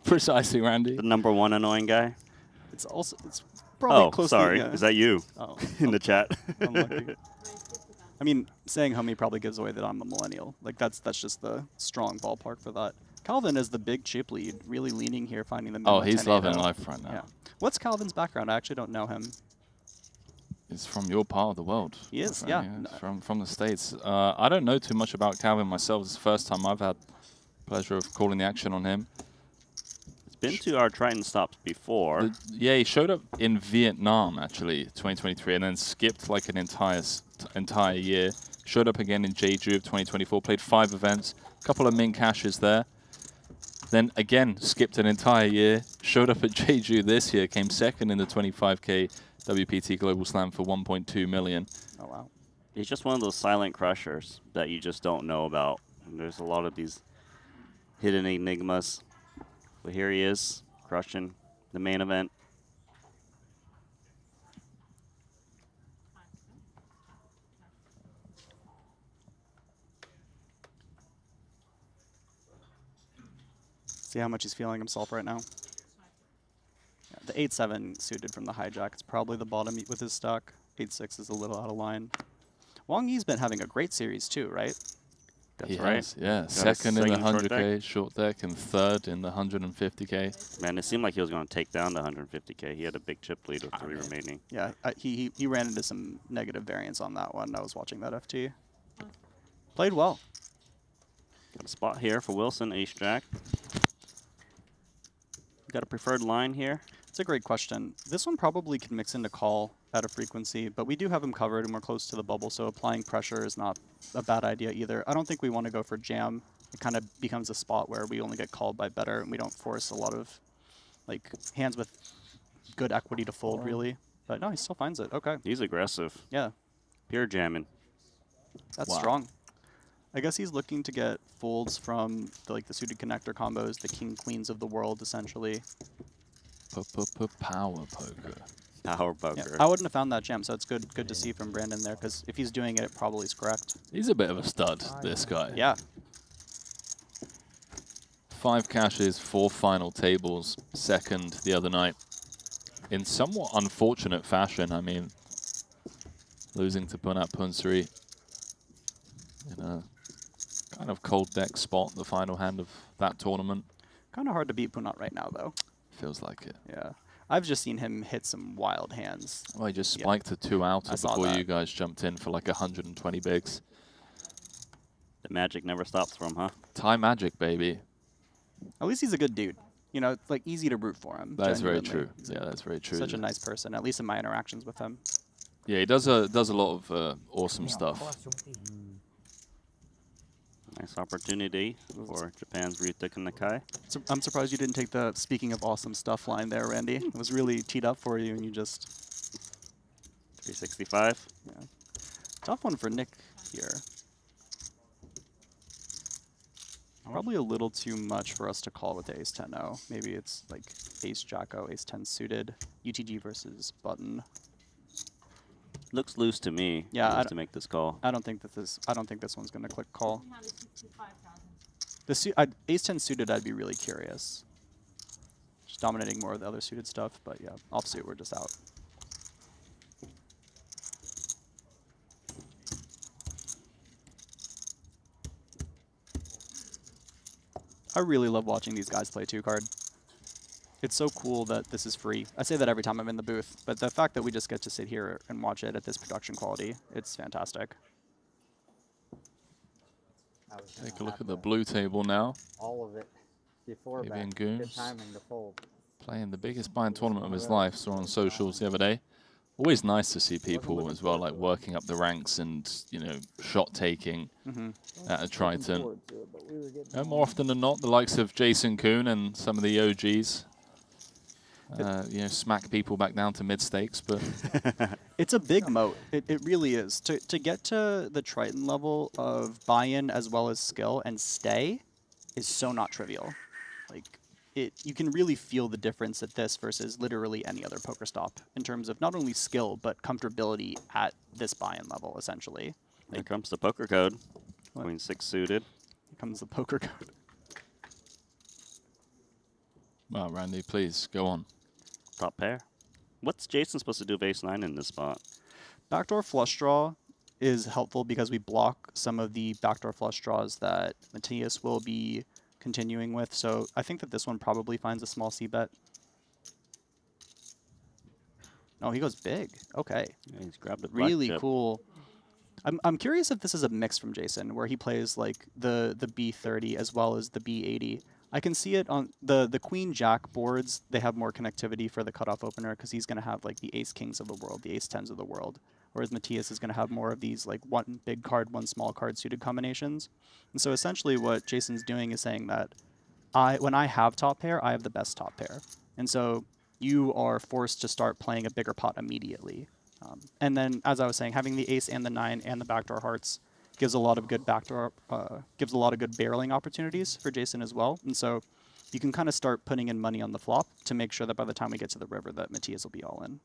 Precisely, Randy. The #1 annoying guy? It's probably oh, close sorry. to, yeah. Is that you in the chat? Unlucky. I mean, saying homie probably gives away that I'm a millennial. Like, that's just the strong ballpark for that. Calvin is the big chip lead, really leaning here, finding the Oh, he's loving life right now. Yeah. What's Calvin's background? I actually don't know him. It's from your part of the world. He is, right? yeah. It's from the States. I don't know too much about Calvin myself. It's the first time I've had the pleasure of calling the action on him. It's been to our Triton stops before. Yeah, he showed up in Vietnam, actually, 2023, and then skipped like an entire year. Showed up again in Jeju of 2024, played 5 events, a couple of min cashes there. Then again, skipped an entire year, showed up at Jeju this year, came second in the 25K WPT Global Slam for 1.2 million. Oh, wow. He's just one of those silent crushers that you just don't know about. And there's a lot of these hidden enigmas. But here he is, crushing the main event. See how much he's feeling himself right now. Yeah, the 8-7 suited from the hijack. It's probably the bottom with his stack. 8-6 is a little out of line. Wang Yi's been having a great series too, right? He has, yeah. Second in the 100K short deck and third in the 150K. Man, it seemed like he was going to take down the 150K. He had a big chip lead with 3 remaining. Yeah, he ran into some negative variance on that one. I was watching that FT. Played well. Got a spot here for Wilson, ace-jack. Got a preferred line here? It's a great question. This one probably can mix into call at a frequency, but we do have him covered and we're close to the bubble, so applying pressure is not a bad idea either. I don't think we want to go for jam. It kind of becomes a spot where we only get called by better and we don't force a lot of like hands with good equity to fold, really. But no, he still finds it. Okay. He's aggressive. Yeah. Pure jamming. That's strong. I guess he's looking to get folds from the suited connector combos, the king queens of the world, essentially. Power poker. Power poker. Yeah, I wouldn't have found that jam, so it's good to see from Brandon there, because if he's doing it, it probably is correct. He's a bit of a stud, this guy. Yeah. 5 cashes, 4 final tables, second the other night. In somewhat unfortunate fashion, I mean, losing to Punat Punsuri in a kind of cold deck spot, the final hand of that tournament. Kind of hard to beat Punat right now, though. Feels like it. Yeah. I've just seen him hit some wild hands. Well, he just spiked a 2-outer before that. you guys jumped in for like 120 bigs. The magic never stops for him, huh? Thai magic, baby. At least he's a good dude. You know, it's like easy to root for him. That's very genuinely. true. Yeah, that's very true. Such a nice person, at least in my interactions with him. Yeah, he does a lot of awesome stuff. Nice opportunity for Japan's Ryuta Nakai. So I'm surprised you didn't take the speaking of awesome stuff line there, Randy. It was really teed up for you, and you just... 365. Yeah. Tough one for Nick here. Probably a little too much for us to call with the ace 10-0. Maybe it's like ace jack-o, ace 10 suited, UTG versus button. Looks loose to me. Yeah, loose to make this call. I don't think this one's gonna click call. Ace 10 suited, I'd be really curious. Just dominating more of the other suited stuff, but yeah, offsuit, we're just out. I really love watching these guys play 2-card. It's so cool that this is free. I say that every time I'm in the booth, but the fact that we just get to sit here and watch it at this production quality, it's fantastic. Take a look at the blue table now. All of it before Fabian back. Good Goons timing to fold. playing the biggest buy-in tournament of his life. Saw on socials the other day. Always nice to see people as well, like working up the ranks and, you know, shot taking at a Triton. And more often than not, the likes of Jason Kuhn and some of the OGs, you know, smack people back down to mid stakes. But it's a big moat. It really is. To get to the Triton level of buy-in as well as skill and stay is so not trivial. Like, you can really feel the difference at this versus literally any other PokerStop in terms of not only skill, but comfortability at this buy-in level, essentially. Here comes the poker code. Queen 6 suited. Here comes the poker code. Well, Randy, please, go on. Top pair. What's Jason supposed to do with ace 9 in this spot? Backdoor flush draw is helpful because we block some of the backdoor flush draws that Matthias will be continuing with. So I think that this one probably finds a small c-bet. Oh, he goes big. Okay. Yeah, he's grabbed a really cool. I'm curious if this is a mix from Jason, where he plays like the B30 as well as the B80. I can see it on the Queen Jack boards. They have more connectivity for the cutoff opener because he's going to have like the ace kings of the world, the ace 10s of the world. Whereas Matthias is going to have more of these like one big card, one small card suited combinations. And so essentially what Jason's doing is saying that when I have top pair, I have the best top pair. And so you are forced to start playing a bigger pot immediately. And then, as I was saying, having the ace and the 9 and the backdoor hearts gives a lot of good backdoor, gives a lot of good barreling opportunities for Jason as well. And so you can kind of start putting in money on the flop to make sure that by the time we get to the river that Matthias will be all in.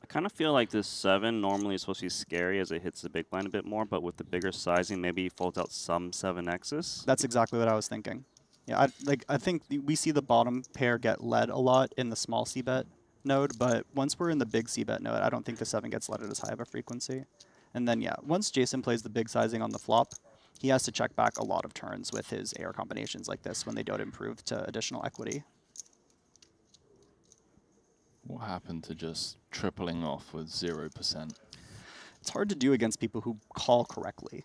I kind of feel like this 7 normally is supposed to be scary as it hits the big blind a bit more, but with the bigger sizing, maybe he folds out some 7Xs. That's exactly what I was thinking. Yeah, I think we see the bottom pair get led a lot in the small c-bet node, but once we're in the big c-bet node, I don't think the 7 gets led at as high of a frequency. And then, yeah, once Jason plays the big sizing on the flop, he has to check back a lot of turns with his AR combinations like this when they don't improve to additional equity. What happened to just tripling off with 0%? It's hard to do against people who call correctly.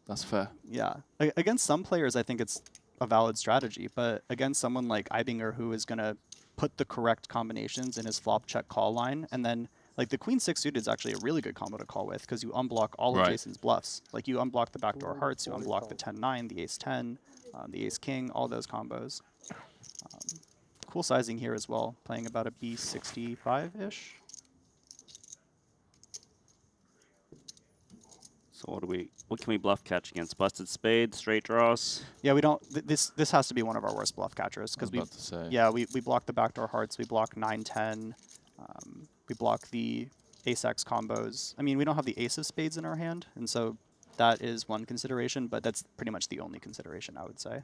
That's fair. Yeah. Against some players, I think it's a valid strategy, but against someone like Ibinger who is going to put the correct combinations in his flop check call line, and then like the Queen 6 suited is actually a really good combo to call with because you unblock all of Jason's bluffs. Like you unblock the backdoor hearts, you unblock the 10-9, the ace 10, the ace king, all those combos. Cool sizing here as well, playing about a B65-ish. So what can we bluff catch against? Busted spade, straight draws? Yeah, we don't. This has to be one of our worst bluff catchers because we block the backdoor hearts, we block 9-10, we block the ace-x combos. I mean, we don't have the ace of spades in our hand, and so that is one consideration, but that's pretty much the only consideration I would say.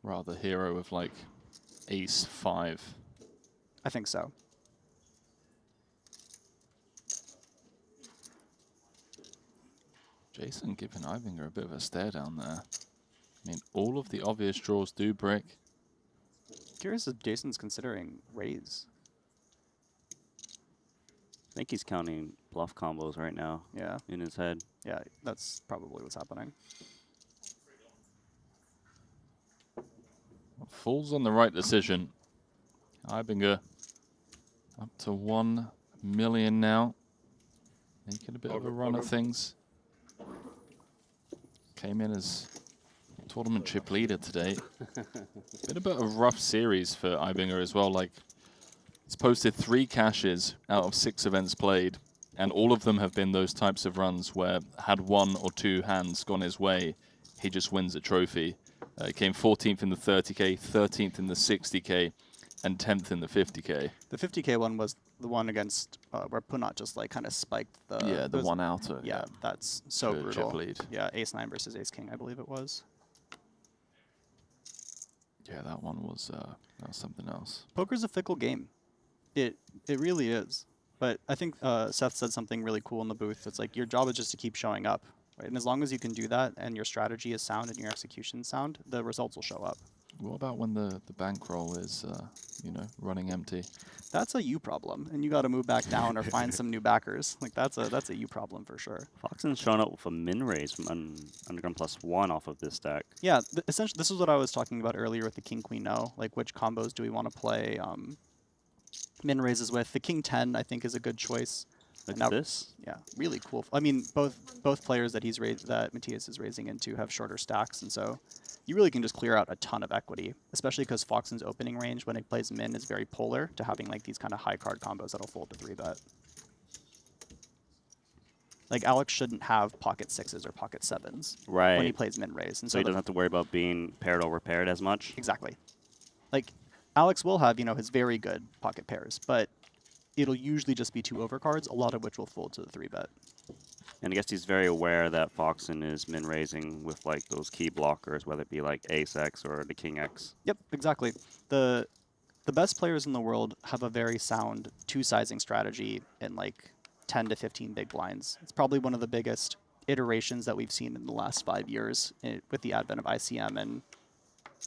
Rather hero with like ace 5. I think so. Jason giving Ibinger a bit of a stare down there. I mean, all of the obvious draws do brick. Curious if Jason's considering raise. I think he's counting bluff combos right now. Yeah. In his head. Yeah, that's probably what's happening. Falls on the right decision. Ibinger up to 1 million now. Making a bit of a run at things. Came in as tournament chip leader today. Been a bit of a rough series for Ibinger as well. Like, he's posted 3 cashes out of 6 events played. And all of them have been those types of runs where had 1 or 2 hands gone his way, he just wins a trophy. He came 14th in the 30K, 13th in the 60K, and 10th in the 50K. The 50K one was the one against where Punat just like kind of spiked the... Yeah, the one outer. Yeah, that's so Good brutal. chip lead. Yeah, Ace-9 versus Ace-King, I believe it was. Yeah, that one was something else. Poker's a fickle game. It really is. But I think Seth said something really cool in the booth. It's like your job is just to keep showing up. Right? And as long as you can do that and your strategy is sound and your execution sound, the results will show up. What about when the bankroll is, you know, running empty? That's a you problem, and you got to move back down or find some new backers. Like that's a you problem for sure. Foxen's showing up with a min raise from Underground +1 off of this stack. Yeah, essentially, this is what I was talking about earlier with the King Queen No. Like, which combos do we want to play min raises with? The King 10, I think, is a good choice. Look at this. Yeah, really cool. I mean, both players that that Matthias is raising into have shorter stacks, and so you really can just clear out a ton of equity, especially because Foxen's opening range when it plays min is very polar to having like these kind of high card combos that'll fold to 3-bet. Like Alex shouldn't have pocket 6s or pocket 7s when he plays min raise, and so he doesn't have to worry about being paired over paired as much. Exactly. Like Alex will have, you know, his very good pocket pairs, but it'll usually just be 2 overcards, a lot of which will fold to the 3-bet. And I guess he's very aware that Foxen is min raising with like those key blockers, whether it be like Ace X or the King X. Yep, exactly. The best players in the world have a very sound 2-sizing strategy in like 10 to 15 big blinds. It's probably one of the biggest iterations that we've seen in the last 5 years with the advent of ICM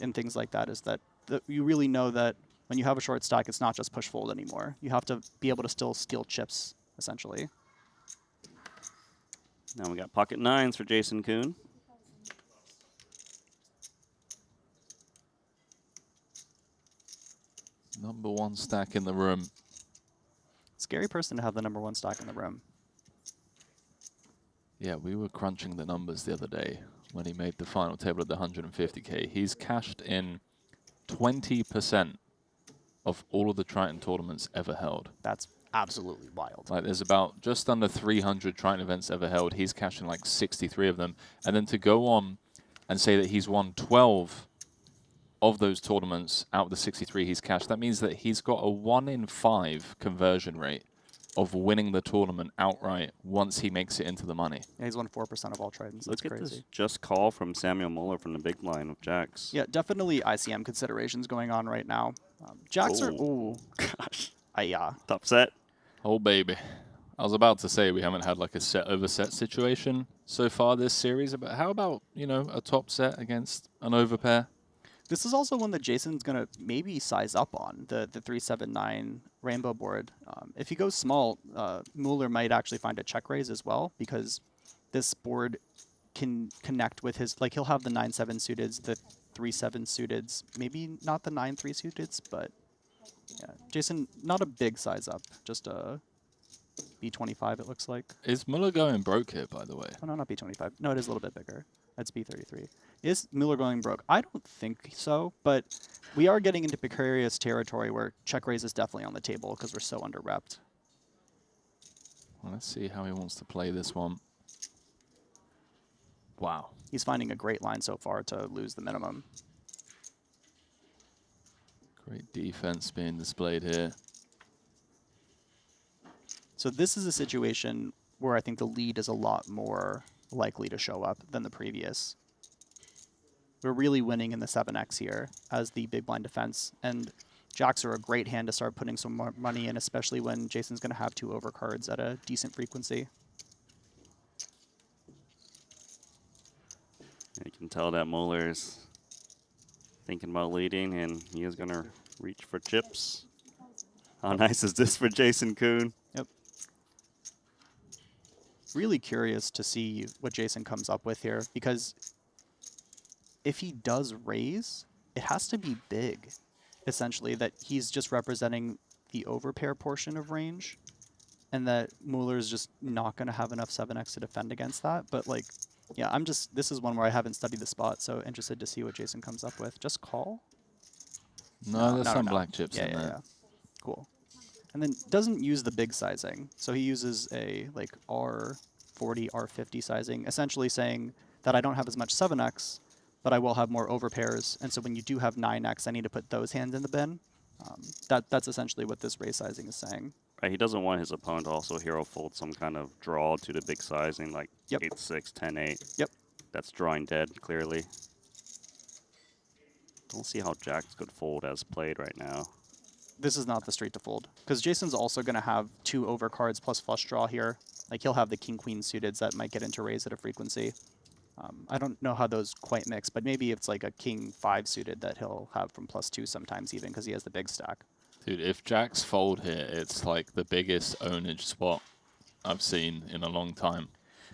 and things like that, is that you really know that when you have a short stack, it's not just push fold anymore. You have to be able to still steal chips, essentially. Now we got pocket 9s for Jason Kuhn. Number 1 stack in the room. Scary person to have the number 1 stack in the room. Yeah, we were crunching the numbers the other day when he made the final table of the 150K. He's cashed in 20% of all of the Triton tournaments ever held. That's absolutely wild. Like, there's about just under 300 Triton events ever held. He's cashed in like 63 of them. And then to go on and say that he's won 12 of those tournaments out of the 63 he's cashed, that means that he's got a 1 in 5 conversion rate of winning the tournament outright once he makes it into the money. Yeah, he's won 4% of all Tritons. That's Look at crazy. this just call from Samuel Muller from the big line with Jacks. Yeah, definitely ICM considerations going on right now. Jacks are... Ooh, gosh. Yeah. Top set. Oh, baby. I was about to say we haven't had like a set over set situation so far this series, but how about, you know, a top set against an overpair? This is also one that Jason's going to maybe size up on, the 379 rainbow board. If he goes small, Mueller might actually find a check raise as well, because this board can connect with his, like he'll have the 9-7 suiteds, the 3-7 suiteds, maybe not the 9-3 suiteds, but yeah. Jason, not a big size up, just a B25 it looks like. Is Mueller going broke here, by the way? Oh, no, not B25. No, it is a little bit bigger. That's B33. Is Mueller going broke? I don't think so, but we are getting into precarious territory where check raise is definitely on the table because we're so under-repped. Well, let's see how he wants to play this one. Wow. He's finding a great line so far to lose the minimum. Great defense being displayed here. So this is a situation where I think the lead is a lot more likely to show up than the previous. We're really winning in the 7x here as the big blind defense, and jacks are a great hand to start putting some more money in, especially when Jason's going to have 2 overcards at a decent frequency. You can tell that Muller's thinking about leading, and he is going to reach for chips. How nice is this for Jason Kuhn? Yep. Really curious to see what Jason comes up with here, because if he does raise, it has to be big, essentially, that he's just representing the overpair portion of range, and that Mueller's just not going to have enough 7x to defend against that. But, like, yeah, this is one where I haven't studied the spot, so interested to see what Jason comes up with. Just call? No, there's some black chips in there. Yeah. Cool. and then doesn't use the big sizing. So he uses a like R40, R50 sizing, essentially saying that I don't have as much 7x, but I will have more overpairs. And so when you do have 9x, I need to put those hands in the bin. That's essentially what this raise sizing is saying. Right, he doesn't want his opponent to also hero fold some kind of draw to the big sizing, like 8-6, 10-8. Yep. That's drawing dead, clearly. Don't see how jacks could fold as played right now. This is not the street to fold, because Jason's also going to have 2 overcards plus flush draw here. Like, he'll have the king-queen suiteds that might get into raise at a frequency. I don't know how those quite mix, but maybe it's like a king-5 suited that he'll have from +2 sometimes even, because he has the big stack. Dude, if jacks fold here, it's like the biggest ownage spot I've seen in a long time.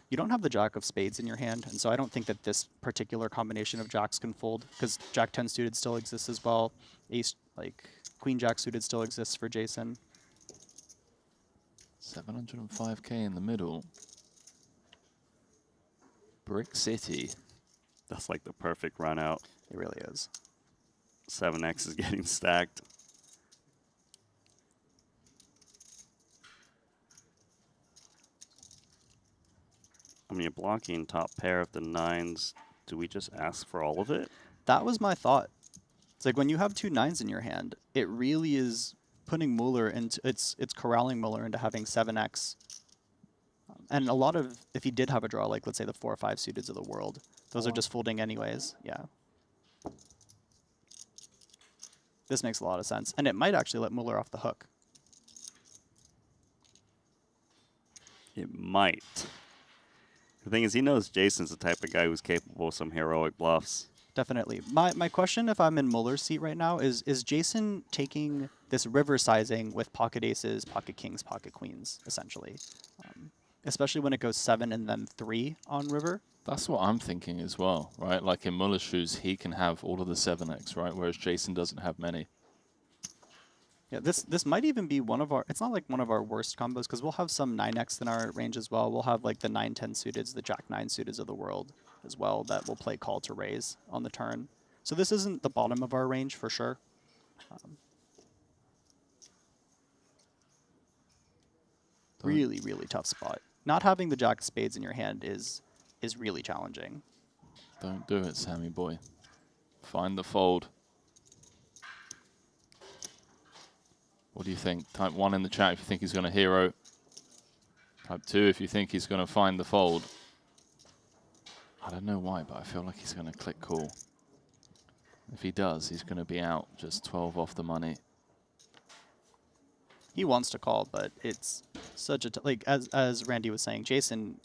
You don't have the jack of spades in your hand, and so I don't think that this particular combination of jacks can fold, because jack 10 suited still exists as well. Ace, like, queen jack suited still exists for Jason. 705k in the middle. Brick City. That's like the perfect run out. It really is. 7x is getting stacked. I mean, you're blocking top pair of the 9s. Do we just ask for all of it? That was my thought. It's like when you have 2 9s in your hand, it really is putting Mueller into, it's corralling Mueller into having 7x. And a lot of, if he did have a draw, like let's say the 4 or 5 suiteds of the world, those are just folding anyways. Yeah. This makes a lot of sense. And it might actually let Mueller off the hook. It might. The thing is, he knows Jason's the type of guy who's capable of some heroic bluffs. Definitely. My question, if I'm in Mueller's seat right now, is Jason taking this river sizing with pocket aces, pocket kings, pocket queens, essentially? Especially when it goes 7 and then 3 on river. That's what I'm thinking as well, right? Like in Muller's shoes, he can have all of the 7x, right? Whereas Jason doesn't have many. Yeah, this might even be one of our, it's not like one of our worst combos, because we'll have some 9x in our range as well. We'll have like the 9-10 suiteds, the jack-9 suiteds of the world as well that will play call to raise on the turn. So this isn't the bottom of our range for sure. Really, really tough spot. Not having the jack of spades in your hand is really challenging. Don't do it, Sammy boy. Find the fold. What do you think? Type 1 in the chat if you think he's going to hero. Type 2 if you think he's going to find the fold. I don't know why, but I feel like he's going to click call. If he does, he's going to be out just 12 off the money. He wants to call, but it's such a like as Randy was saying, Jason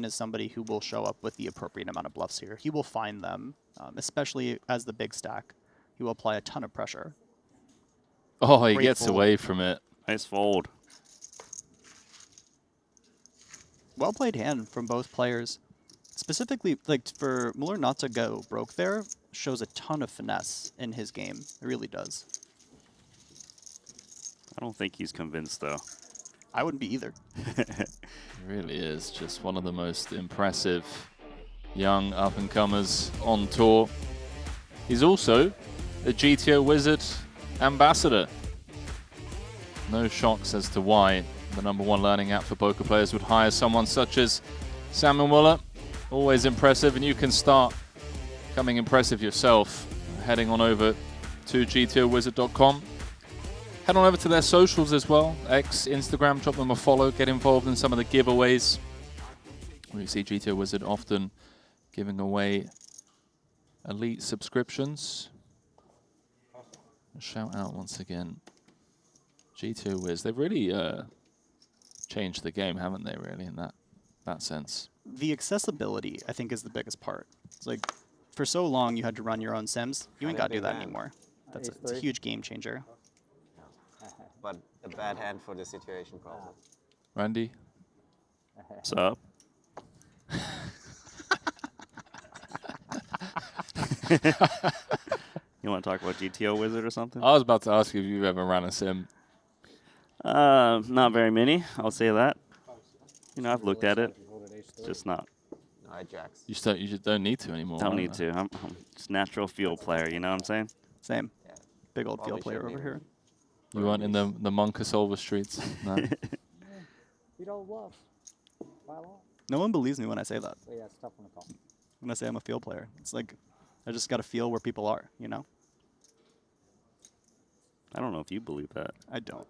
is somebody who will show up with the appropriate amount of bluffs here. He will find them, especially as the big stack. He will apply a ton of pressure. Oh, he Great gets fold. away from it. Nice fold. Well played hand from both players. Specifically, like for Mueller not to go broke there shows a ton of finesse in his game. It really does. I don't think he's convinced, though. I wouldn't be either. It really is just one of the most impressive young up-and-comers on tour. He's also a GTO Wizard ambassador. No shocks as to why the #1 learning app for poker players would hire someone such as Samuel Mueller. Always impressive, and you can start becoming impressive yourself heading on over to gtowizard.com. Head on over to their socials as well, X, Instagram, drop them a follow, get involved in some of the giveaways. We see GTO Wizard often giving away elite subscriptions. A shout out once again, GTO Wiz. They've really changed the game, haven't they, really, in that sense? The accessibility, I think, is the biggest part. It's like, for so long, you had to run your own sims. You ain't got to do that anymore. It's a huge game changer. But a bad hand for the situation, probably. Randy? What's up? You want to talk about GTO Wizard or something? I was about to ask you if you've ever ran a sim. Not very many, I'll say that. You know, I've looked at it, just not. No, I jacks. You just don't need to anymore. Don't need to. I'm just natural field player, you know what I'm saying? Same. Big old field player over here. You weren't in the Monkasolva streets? No. You don't bluff. File off. No one believes me when I say that. So yeah, it's tough on the call. When I say I'm a field player, it's like I just got to feel where people are, you know? I don't know if you believe that. I don't.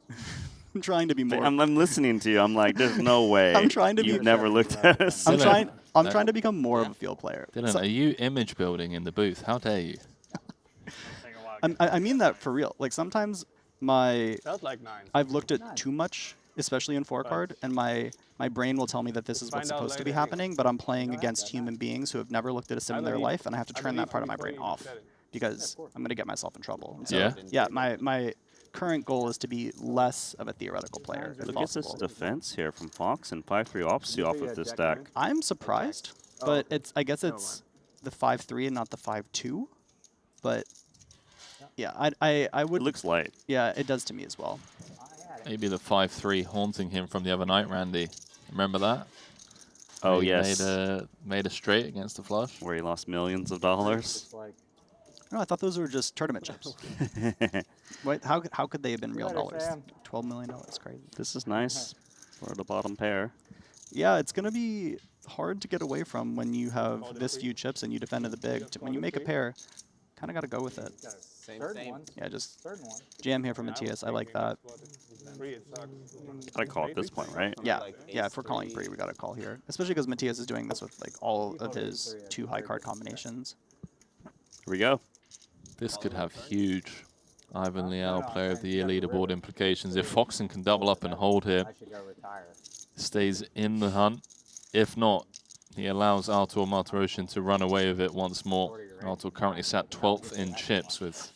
I'm trying to be more. I'm listening to you. I'm like, there's no way. I'm trying to You've be. never looked at us. I'm trying to become more of a field player. Dylan, are you image building in the booth? How dare you? I mean that for real. Like sometimes Felt like 9. I've looked at too much, especially in 4-card, and my brain will tell me that this is what's supposed to be happening, but I'm playing against human beings who have never looked at a sim in their life, and I have to turn that part of my brain off because I'm going to get myself in trouble. And so, yeah, my current goal is to be less of a theoretical player if Look at this possible. defense here from Fox and 5-3 Opsy off of this stack. I'm surprised, but I guess it's the 5-3 and not the 5-2, but yeah, I would. It looks light. Yeah, it does to me as well. Maybe the 5-3 haunting him from the other night, Randy. Remember that? Oh, He yes. Made a straight against the flush. Where he lost millions of dollars. No, I thought those were just tournament chips. Wait, how could they have been real dollars? $12 million, crazy. This is nice for the bottom pair. Yeah, it's going to be hard to get away from when you have this few chips and you defend to the big. When you make a pair, kind of got to go with it. Yeah, just jam here from Matthias. I like that. Gotta call at this point, right? Yeah, yeah. If we're calling pre, we got to call here. Especially because Matthias is doing this with like all of his 2 high card combinations. Here we go. This could have huge Ivan Liao Player of the Year leaderboard implications. If Foxen can double up and hold here, stays in the hunt. If not, he allows Artur Martirosyan to run away with it once more. Artur currently sat 12th in chips with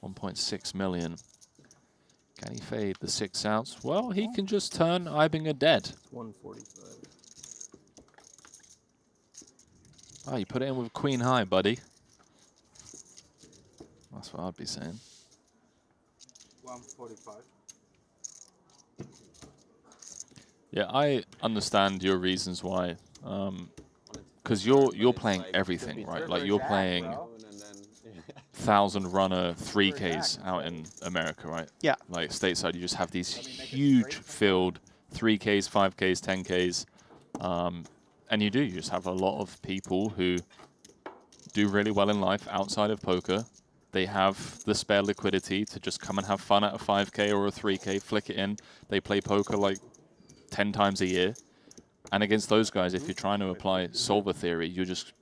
1.6 million. Can he fade the 6 outs? Well, he can just turn Ibinger dead. 145. Oh, you put it in with Queen High, buddy. That's what I'd be saying. 145. Yeah, I understand your reasons why. Because you're playing everything, right? Like you're playing 1,000 runner 3Ks out in America, right? Yeah. Like stateside, you just have these huge field 3Ks, 5Ks, 10Ks. And you just have a lot of people who do really well in life outside of poker. They have the spare liquidity to just come and have fun at a 5K or a 3K, flick it in. They play poker like 10 times a year. And against those guys, if you're trying to apply solver theory, you're just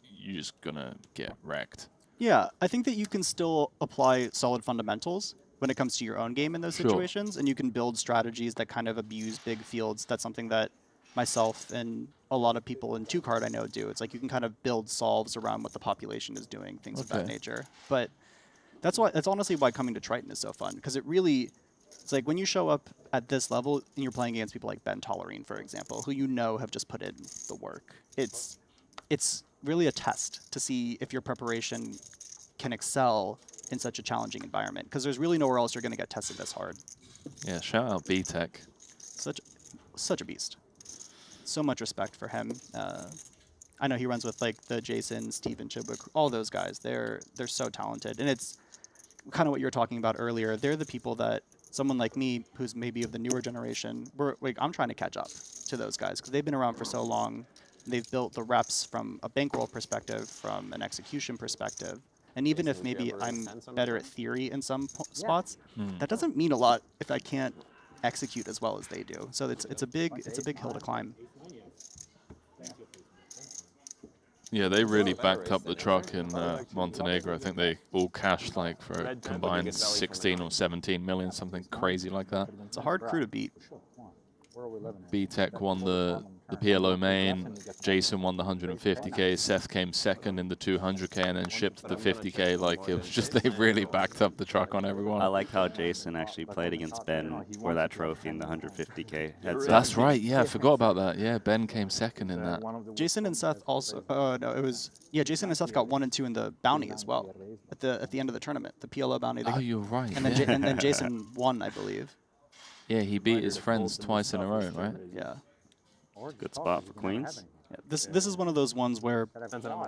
gonna get wrecked. Yeah, I think that you can still apply solid fundamentals when it comes to your own game in those situations, and you can build strategies that kind of abuse big fields. That's something that myself and a lot of people in 2-card I know do. It's like you can kind of build solves around what the population is doing, things of that nature. But that's honestly why coming to Triton is so fun, because it's like when you show up at this level and you're playing against people like Ben Tollerine, for example, who you know have just put in the work. It's really a test to see if your preparation can excel in such a challenging environment, because there's really nowhere else you're going to get tested this hard. Yeah, shout out B-Tech. Such a beast. So much respect for him. I know he runs with like the Jason, Steven Chibuk, all those guys. They're so talented, and it's kind of what you were talking about earlier. They're the people that someone like me, who's maybe of the newer generation, I'm trying to catch up to those guys because they've been around for so long. They've built the reps from a bankroll perspective, from an execution perspective. And even if maybe I'm better at theory in some spots, that doesn't mean a lot if I can't execute as well as they do. So it's a big hill to climb. Yeah, they really backed up the truck in Montenegro. I think they all cashed like for a combined 16 or 17 million, something crazy like that. It's a hard crew to beat. B-Tech won the PLO main, Jason won the 150K, Seth came second in the 200K and then shipped the 50K. Like it was just, they really backed up the truck on everyone. I like how Jason actually played against Ben for that trophy in the 150K heads up. That's right, yeah, I forgot about that. Yeah, Ben came second in that. Jason and Seth also, no, it was, yeah, Jason and Seth got 1 and 2 in the bounty as well at the end of the tournament, the PLO bounty. Oh, you're right. And then, and then Jason won, I believe. Yeah, he beat his friends twice in a row, right? Yeah. Good spot for queens. Yeah, this is one of those ones where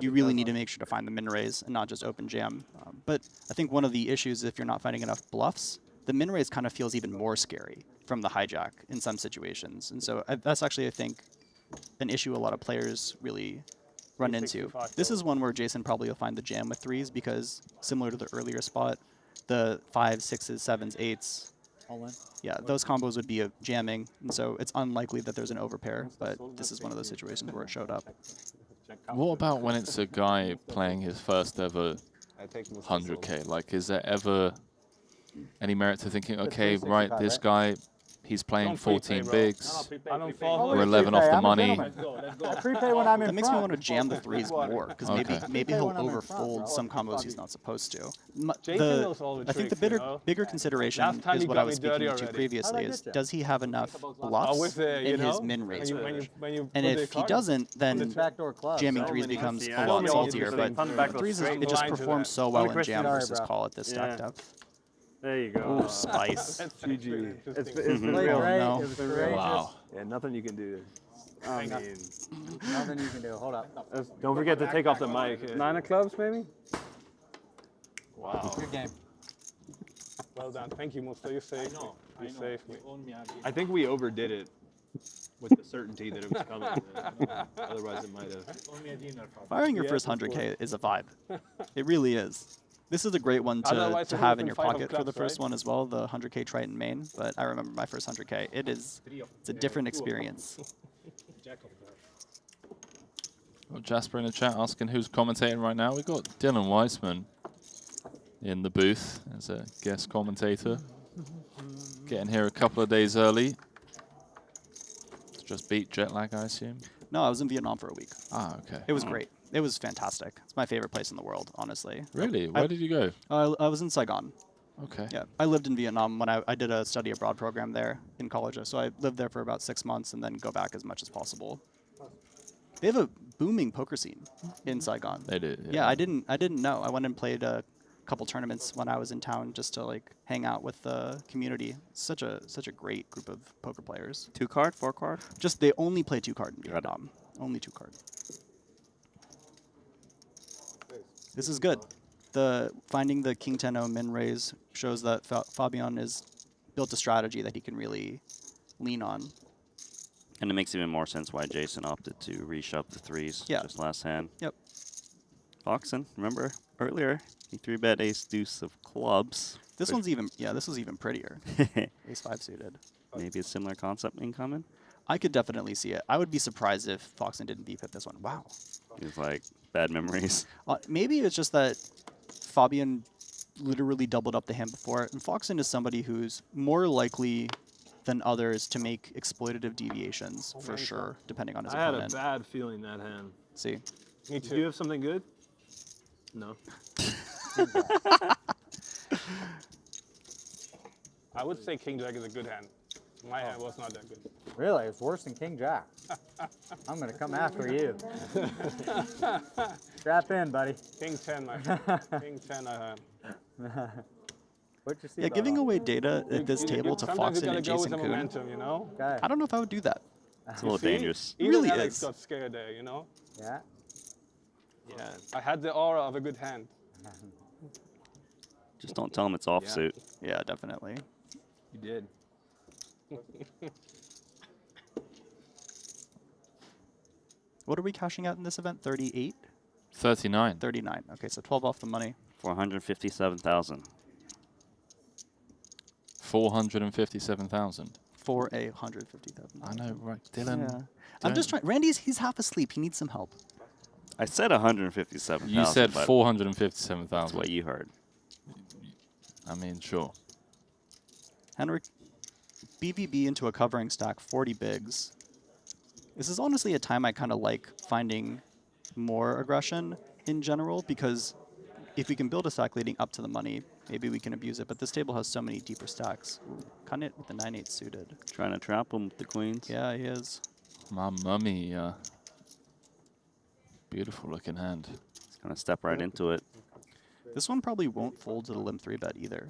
you really need to make sure to find the min raise and not just open jam. But I think one of the issues, if you're not finding enough bluffs, the min raise kind of feels even more scary from the hijack in some situations. And so that's actually, I think, an issue a lot of players really run into. This is one where Jason probably will find the jam with threes because similar to the earlier spot, the 5s, 6s, 7s, 8s, all in. Yeah, those combos would be a jamming, and so it's unlikely that there's an overpair, but this is one of those situations where it showed up. What about when it's a guy playing his first ever 100K? Like, is there ever any merit to thinking, okay, right, this guy, he's playing 14 bigs, we're 11 off the money. That makes me want to jam the threes more, because maybe he'll overfold some combos he's not supposed to. I think the bigger consideration is what I was speaking to previously, is does he have enough bluffs in his min-raise range? And if he doesn't, then jamming threes becomes a lot saltier, but threes, it just performs so well in jam versus call at this stack depth. There you go. Ooh, spice. That's GG. It's been real. No. It's been real. Wow. Yeah, nothing you can do. I mean, nothing you can do. Hold up. Don't forget to take off the mic. 9 of clubs, maybe? Wow. Good game. Well done. Thank you, Musta. You saved me. You saved me. I think we overdid it with the certainty that it was coming. Otherwise, it might have. Firing your first 100K is a vibe. It really is. This is a great one to have in your pocket for the first one as well, the 100K Triton main. But I remember my first 100K. It's a different experience. Well, Jasper in the chat asking who's commentating right now. We've got Dylan Weissman in the booth as a guest commentator. Getting here a couple of days early. Just beat jet lag, I assume? No, I was in Vietnam for a week. Ah, okay. It was great. It was fantastic. It's my favorite place in the world, honestly. Really? Where did you go? I was in Saigon. Okay. Yeah, I lived in Vietnam when I did a study abroad program there in college. So I lived there for about 6 months and then go back as much as possible. They have a booming poker scene in Saigon. They do. Yeah, I didn't know. I went and played a couple tournaments when I was in town just to like hang out with the community. Such a great group of poker players. 2-card, 4-card? Just they only play 2-card in Vietnam. Only 2-card. This is good. Finding the King 10-0 min raise shows that Fabian has built a strategy that he can really lean on. And it makes even more sense why Jason opted to reshove the threes just last hand. Yep. Foxen, remember earlier, he 3-bet ace deuce of clubs. This one's even, this was even prettier. Ace 5 suited. Maybe a similar concept incoming? I could definitely see it. I would be surprised if Foxen didn't beep at this one. Wow. It's like bad memories. Maybe it's just that Fabian literally doubled up the hand before. And Foxen is somebody who's more likely than others to make exploitative deviations, for sure, depending on his opponent. I had a bad feeling that hand. See? Me too. Do you have something good? No. I would say King Jack is a good hand. My hand was not that good. Really? It's worse than King Jack. I'm going to come after you. Strap in, buddy. King 10, my King 10, Yeah, giving away data at this table to Foxen and Jason Kuhn, momentum, you know? Okay. I don't know if I would do that. It's a little dangerous. It really Alex is. got scared there, you know? Yeah. Yeah. I had the aura of a good hand. Just don't tell him it's offsuit. Yeah, definitely. You did. What are we cashing out in this event? 38? 39. 39. Okay, so 12 off the money. 457,000. 457,000. For a 150,000. I know, right, Dylan. Yeah. I'm just trying. He's half asleep. He needs some help. I said 157,000. You said 457,000. That's what you heard. I mean, sure. Henrik, BVB into a covering stack, 40 bigs. This is honestly a time I kind of like finding more aggression in general, because if we can build a stack leading up to the money, maybe we can abuse it. But this table has so many deeper stacks. Cut it with the 9-8 suited. Trying to trap him with the queens. Yeah, he is. My mummy. Beautiful looking hand. He's going to step right into it. This one probably won't fold to the limb 3-bet either.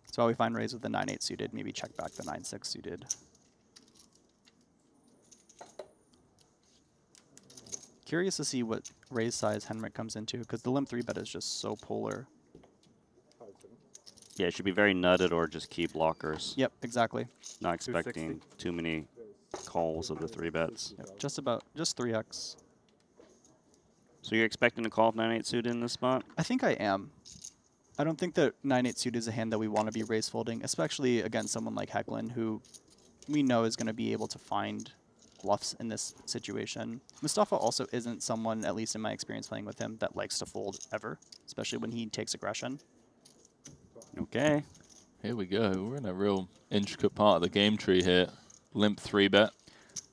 That's why we find raise with the 9-8 suited, maybe check back the 9-6 suited. Curious to see what raise size Henrik comes into, because the limb 3-bet is just so polar. Yeah, it should be very nutted or just key blockers. Yep, exactly. Not expecting too many calls of the 3-bets. Yep, just 3x. So you're expecting to call 9-8 suited in this spot? I think I am. I don't think that 9-8 suit is a hand that we want to be raise folding, especially against someone like Hecklin, who we know is going to be able to find bluffs in this situation. Mustafa also isn't someone, at least in my experience playing with him, that likes to fold ever, especially when he takes aggression. Okay. Here we go. We're in a real intricate part of the game tree here. Limp 3-bet.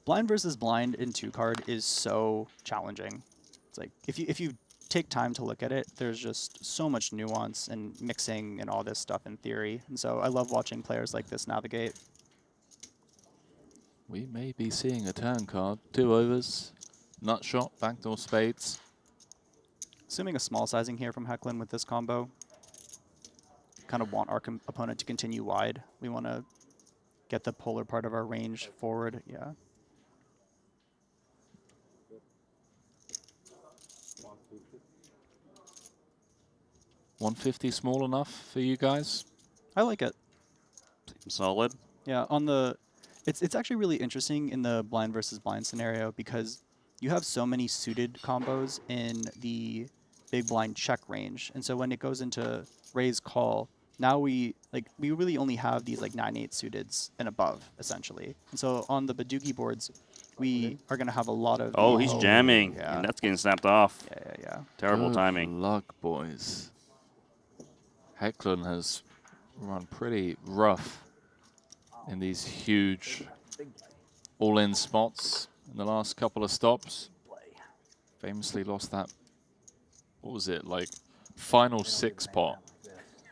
Blind versus blind in 2-card is so challenging. It's like, if you take time to look at it, there's just so much nuance and mixing and all this stuff in theory. And so I love watching players like this navigate. We may be seeing a turn card. 2 overs. Nut shot, backdoor spades. Assuming a small sizing here from Hecklin with this combo. Kind of want our opponent to continue wide. We want to get the polar part of our range forward. Yeah. $150 small enough for you guys? I like it. Solid. Yeah, on the it's actually really interesting in the blind versus blind scenario because you have so many suited combos in the big blind check range. And so when it goes into raise call, now we really only have these like 9-8 suiteds and above essentially. And so on the Badugi boards, we are going to have a lot of Oh, he's jamming. Yeah. And that's getting snapped off. Yeah. Terrible Good timing. luck, boys. Hecklin has run pretty rough in these huge all-in spots in the last couple of stops. Famously lost that, what was it, like final 6 pot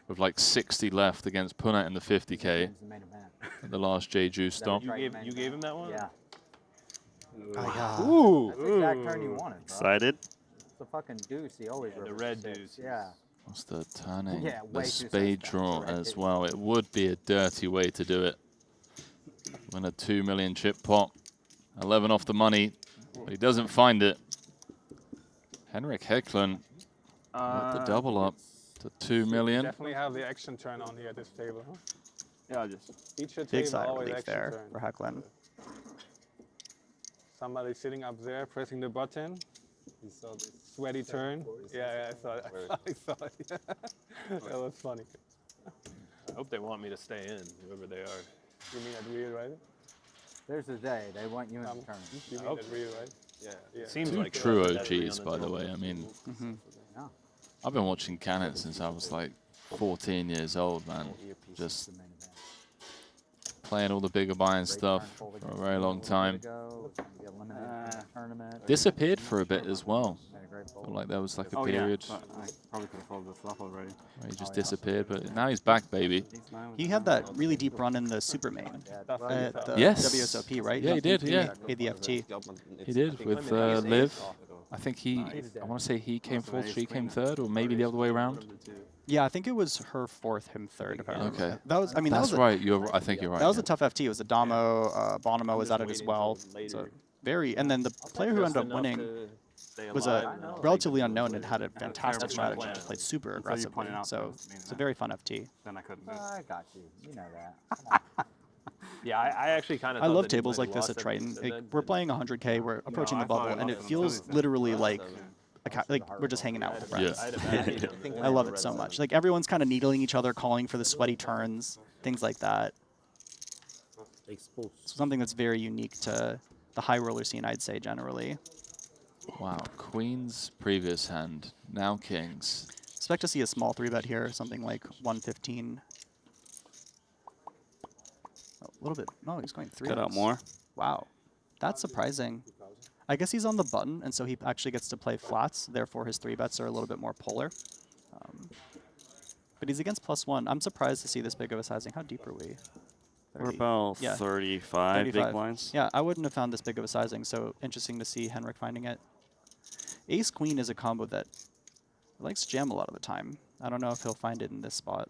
with like 60 left against Punat in the 50K at the last Jeju stop. You gave him that one? Yeah. Ooh. That's the exact turn you wanted, bro. Excited? It's a fucking deuce. He always the red deuce. Yeah. What's the turning? Yeah, the way too spade draw as well. It would be a dirty way to do it. Win a 2 million chip pot. 11 off the money, but he doesn't find it. Henrik Hecklin with the double up to 2 million. Definitely have the action turn on here at this table, huh? Yeah, just Each Big table side always relief action there turn. for Hecklin. Somebody sitting up there pressing the button. You saw this sweaty turn. Yeah, I saw it. I saw it. That was funny. I hope they want me to stay in, whoever they are. You mean at real, right? There's the day they want you in the tournament. You mean at real, right? Yeah. Seems Two like true OGs, by the way. I mean, Yeah. I've been watching Canet since I was like 14 years old, man. Just playing all the bigger buying stuff for a very long time. Disappeared for a bit as well. Felt like there was like a period I probably could have folded the flop already. where he just disappeared, but now he's back, baby. He had that really deep run in the super main at the Yes. WSOP, right? Yeah, he did, yeah. Paid the FT. He did with Liv. I think I want to say he came fourth, she came third, or maybe the other way around. Yeah, I think it was her fourth, him third. If I remember. Okay. That was, I mean, That's that was right. I think you're right. That was yeah. a tough FT. It was Adamo, Bonomo was at it as well. So very, and then the player who ended up winning was a relatively unknown and had a fantastic strategy. Played super aggressively. So it's a very fun FT. Then I couldn't. I got you. You know that. Yeah, I actually kind of. I love tables like this at Triton. We're playing 100K. We're approaching the bubble, and it feels literally like we're just hanging out with friends. I love it so much. Like everyone's kind of needling each other, calling for the sweaty turns, things like that. It's something that's very unique to the high roller scene, I'd say, generally. Wow, Queen's previous hand, now Kings. Expect to see a small 3-bet here, something like 115. A little bit. No, he's going 3. Cut out more. Wow, that's surprising. I guess he's on the button, and so he actually gets to play flats. Therefore, his 3-bets are a little bit more polar. But he's against +1. I'm surprised to see this big of a sizing. How deep are we? 30. We're about 35 big blinds. Yeah, I wouldn't have found this big of a sizing, so interesting to see Henrik finding it. Ace-Queen is a combo that likes to jam a lot of the time. I don't know if he'll find it in this spot.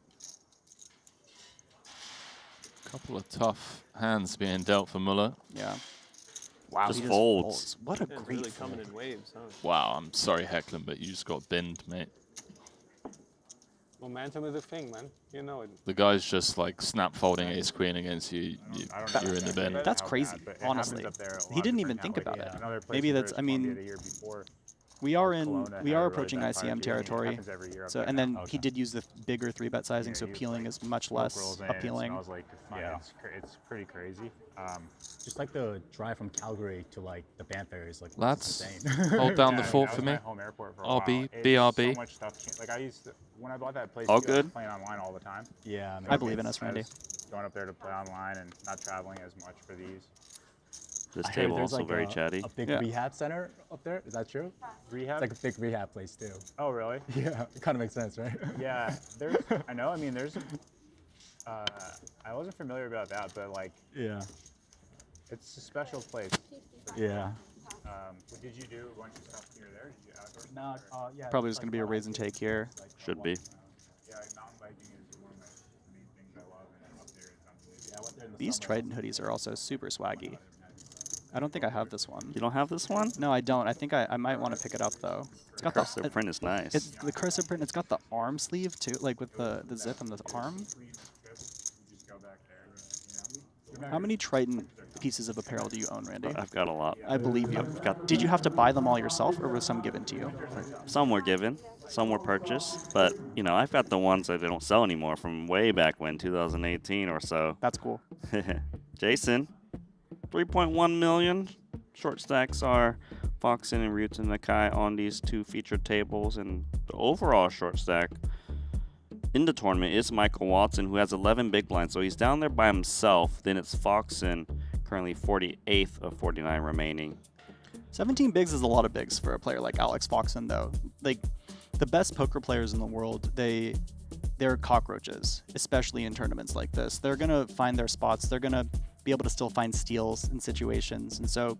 Couple of tough hands being dealt for Muller. Yeah. Wow, just he folds. What a Yeah, it's great really fold. coming in waves, huh? Wow, I'm sorry, Hecklin, but you just got binned, mate. Momentum is a thing, man. You know it. The guy's just like snap folding ace queen against you. You're in the bin. That's crazy, honestly. He didn't even think about it. Maybe that's, I mean, we are approaching ICM territory. So, and then he did use the bigger 3-bet sizing, so peeling is much less appealing. I was like, yeah, it's pretty crazy. Just like the drive from Calgary to like the Banff is like Lads, insane. hold down the fort for me. RB, BRB. So much stuff. Like I used to, when I bought that place, All I was good. playing online all the time. Yeah, I believe in us, Randy. Going up there to play online and not traveling as much for these. This I heard table there's also like very chatty. A big rehab center up there. Is that true? Rehab? It's like a big rehab place too. Oh, really? Yeah, it kind of makes sense, right? Yeah, there's. I know. I mean, there's. I wasn't familiar about that, but like. Yeah. It's a special place. Yeah. Did you do a bunch of stuff here there? Did you outdoor? No, yeah. Probably just going to be a raise and take here. Should be. Yeah, like mountain biking is one of my main things I love, and up there is unbelievable. These Triton hoodies are also super swaggy. I don't think I have this one. You don't have this one? No, I don't. I think I might want to pick it up though. It's got cursive print is nice. It's the cursive print. It's got the arm sleeve too, like with the zip on the arm. How many Triton pieces of apparel do you own, Randy? I've got a lot. I believe you. Did you have to buy them all yourself, or was some given to you? Some were given, some were purchased, but you know, I've got the ones that they don't sell anymore from way back when, 2018 or so. That's cool. Jason, 3.1 million. Short stacks are Foxen and Ryuta Nakai on these two featured tables, and the overall short stack in the tournament is Michael Watson, who has 11 big blinds, so he's down there by himself. Then it's Foxen, currently 48th of 49 remaining. 17 bigs is a lot of bigs for a player like Alex Foxen, though. Like, the best poker players in the world, they're cockroaches, especially in tournaments like this. They're going to find their spots. They're going to be able to still find steals in situations. And so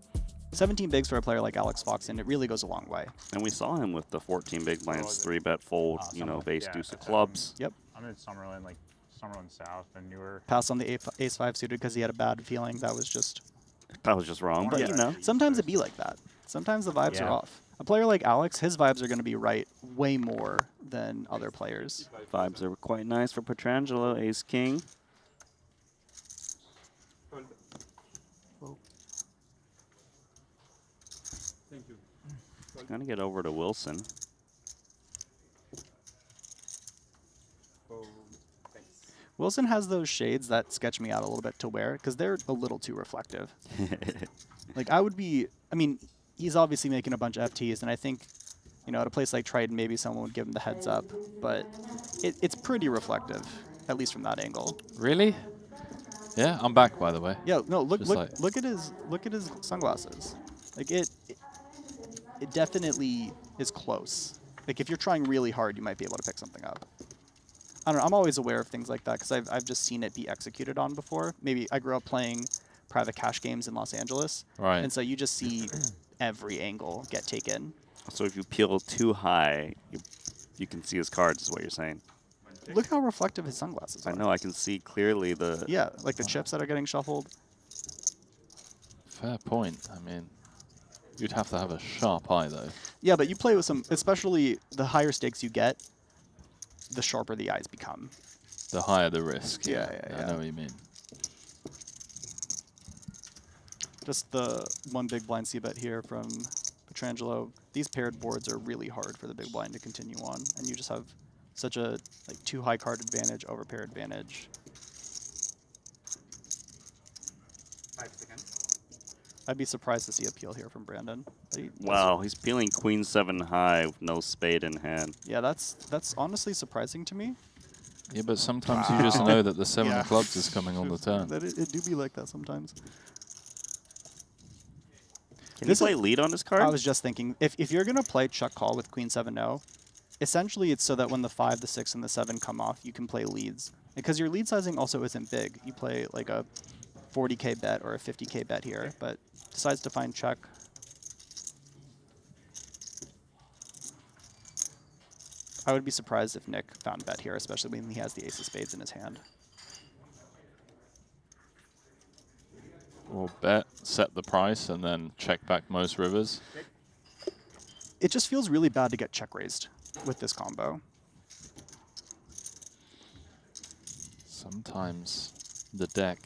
17 bigs for a player like Alex Foxen, it really goes a long way. And we saw him with the 14 big blinds, 3-bet fold, you know, base deuce of clubs. Yep. I'm in Summerlin, like Summerlin South, and newer. Pass on the ace-5 suited because he had a bad feeling. That was just wrong, but yeah, you know. Sometimes it be like that. Sometimes the vibes are off. A player like Alex, his vibes are going to be right way more than other players. Vibes are quite nice for Petrangelo, ace-king. Thank you. Gonna get over to Wilson. Wilson has those shades that sketch me out a little bit to wear because they're a little too reflective. Like I mean, he's obviously making a bunch of FTs, and I think, you know, at a place like Triton, maybe someone would give him the heads up, but it's pretty reflective, at least from that angle. Really? Yeah, I'm back, by the way. Yeah, no, look Just at his sunglasses. Like it definitely is close. Like if you're trying really hard, you might be able to pick something up. I don't know. I'm always aware of things like that because I've just seen it be executed on before. Maybe I grew up playing private cash games in Los Angeles. Right. And so you just see every angle get taken. So if you peel too high, you can see his cards, is what you're saying. Look how reflective his sunglasses are. I know, I can see clearly the... Yeah, like the chips that are getting shuffled. Fair point. I mean, you'd have to have a sharp eye, though. Yeah, but you play with some, especially the higher stakes you get, the sharper the eyes become. The higher the risk. Yeah. I know what you mean. Just the one big blind c-bet here from Petrangelo. These paired boards are really hard for the big blind to continue on, and you just have such a too high card advantage over pair advantage. 5 seconds. I'd be surprised to see a peel here from Brandon. Wow, he's peeling queen 7 high with no spade in hand. Yeah, that's honestly surprising to me. Yeah, but sometimes you just know that the 7 of clubs is coming on the turn. That it do be like that sometimes. Can you play lead on this card? I was just thinking, if you're going to play check call with queen 7-0, essentially it's so that when the 5, the 6, and the 7 come off, you can play leads. Because your lead sizing also isn't big. You play like a 40K bet or a 50K bet here, but decides to find check. I would be surprised if Nick found bet here, especially when he has the ace of spades in his hand. Or bet, set the price, and then check back most rivers. It just feels really bad to get check raised with this combo. Sometimes the deck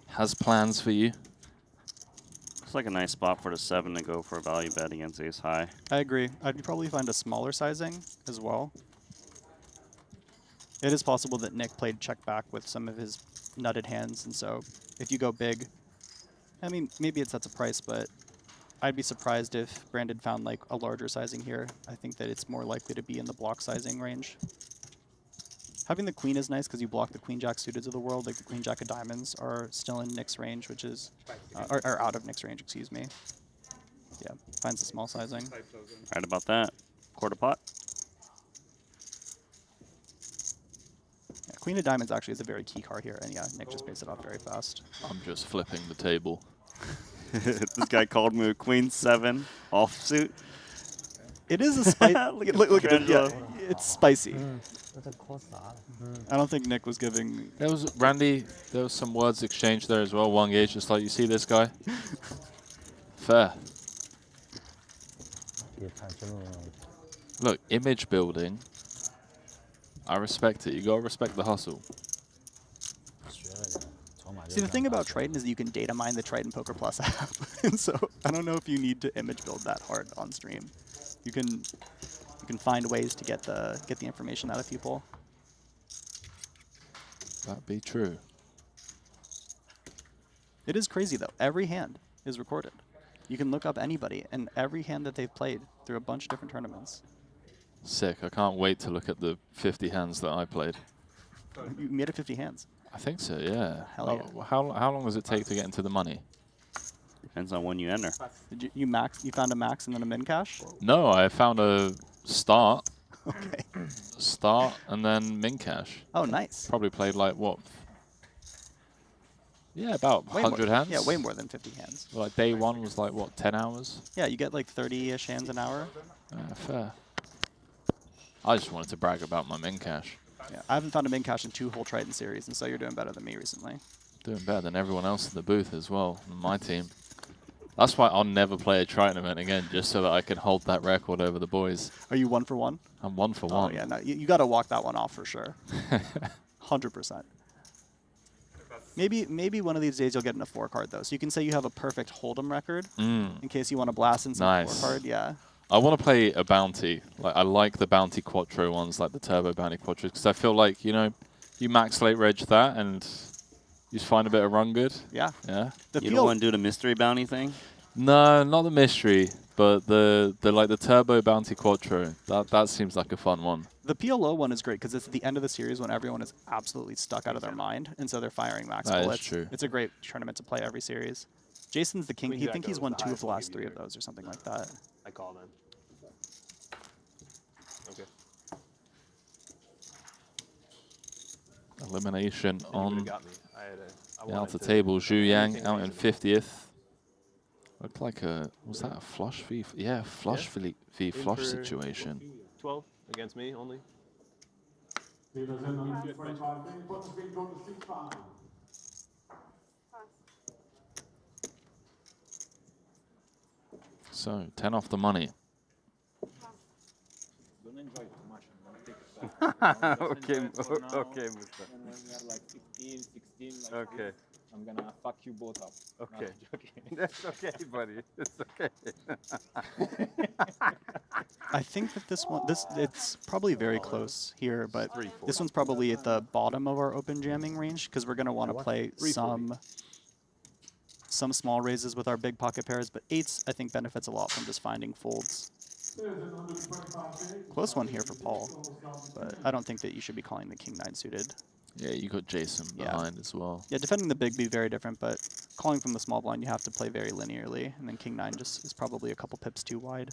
has plans for you. It's like a nice spot for the 7 to go for a value bet against ace high. I agree. I'd probably find a smaller sizing as well. It is possible that Nick played check back with some of his nutted hands, and so if you go big, I mean, maybe it sets a price, but I'd be surprised if Brandon found like a larger sizing here. I think that it's more likely to be in the block sizing range. Having the queen is nice because you block the queen jack suited of the world. Like the queen jack of diamonds are still in Nick's range, which is, or out of Nick's range, excuse me. Yeah, finds a small sizing. Right about that. Quarter pot. Yeah, queen of diamonds actually is a very key card here, and yeah, Nick just pays it off very fast. I'm just flipping the table. This guy called me a queen 7 offsuit. It is a spicy. look at it. Yeah, it's spicy. I don't think Nick was giving. There was Randy. There was some words exchanged there as well. One gauge, just like you see this guy. Fair. Look, image building. I respect it. You gotta respect the hustle. See, the thing about Triton is that you can data mine the Triton Poker Plus app, and so I don't know if you need to image build that hard on stream. You can find ways to get the information out of people. That be true. It is crazy though. Every hand is recorded. You can look up anybody and every hand that they've played through a bunch of different tournaments. Sick. I can't wait to look at the 50 hands that I played. You made it 50 hands. I think so, yeah. Hell yeah. How long does it take to get into the money? Depends on when you enter. Did you found a max and then a min cash? No, I found a start. Okay. Start and then min cash. Oh, nice. Probably played like what? Yeah, about 100 hands. Yeah, way more than 50 hands. Like day one was like what, 10 hours? Yeah, you get like 30-ish hands an hour. Fair. I just wanted to brag about my min cash. Yeah, I haven't found a min cash in 2 whole Triton series, and so you're doing better than me recently. Doing better than everyone else in the booth as well, on my team. That's why I'll never play a Triton event again, just so that I can hold that record over the boys. Are you 1 for 1? I'm 1 for 1. Oh yeah, no, you got to walk that one off for sure. 100%. Maybe one of these days you'll get in a 4-card though, so you can say you have a perfect Hold'em record in case you want to blast in some 4-card. Yeah. I want to play a bounty. Like I like the bounty quattro ones, like the turbo bounty quattros, because I feel like you max late reg that and you just find a bit of run good. Yeah. Yeah. You don't want to do the mystery bounty thing? No, not the mystery, but the turbo bounty quattro. That seems like a fun one. The PLO one is great because it's at the end of the series when everyone is absolutely stuck out of their mind, and so they're firing max bullets. That is true. It's a great tournament to play every series. Jason's the king. I think he's won 2 of the last 3 of those or something like that. I call then. Okay. Elimination on got me. I the outer wanted to- table. Zhu Yang anything out in raises. 50th. Looked like was that a flush v? Yeah, flush v In flush for situation. 12 against me only. So 10 off the money. Don't enjoy too much. Okay, okay, Musta. And when we are like 15, 16, like Okay. this, I'm gonna fuck you both up. Okay. No, I'm joking. That's okay, buddy. It's okay. I think that it's probably very close here, but this one's probably at the bottom of our open jamming range because we're going to want to play some small raises with our big pocket pairs, but 8s I think benefits a lot from just finding folds. Close one here for Paul, but I don't think that you should be calling the King-9 suited. Yeah, you got Jason behind as well. Yeah, defending the big be very different, but calling from the small blind you have to play very linearly, and then King-9 just is probably a couple pips too wide.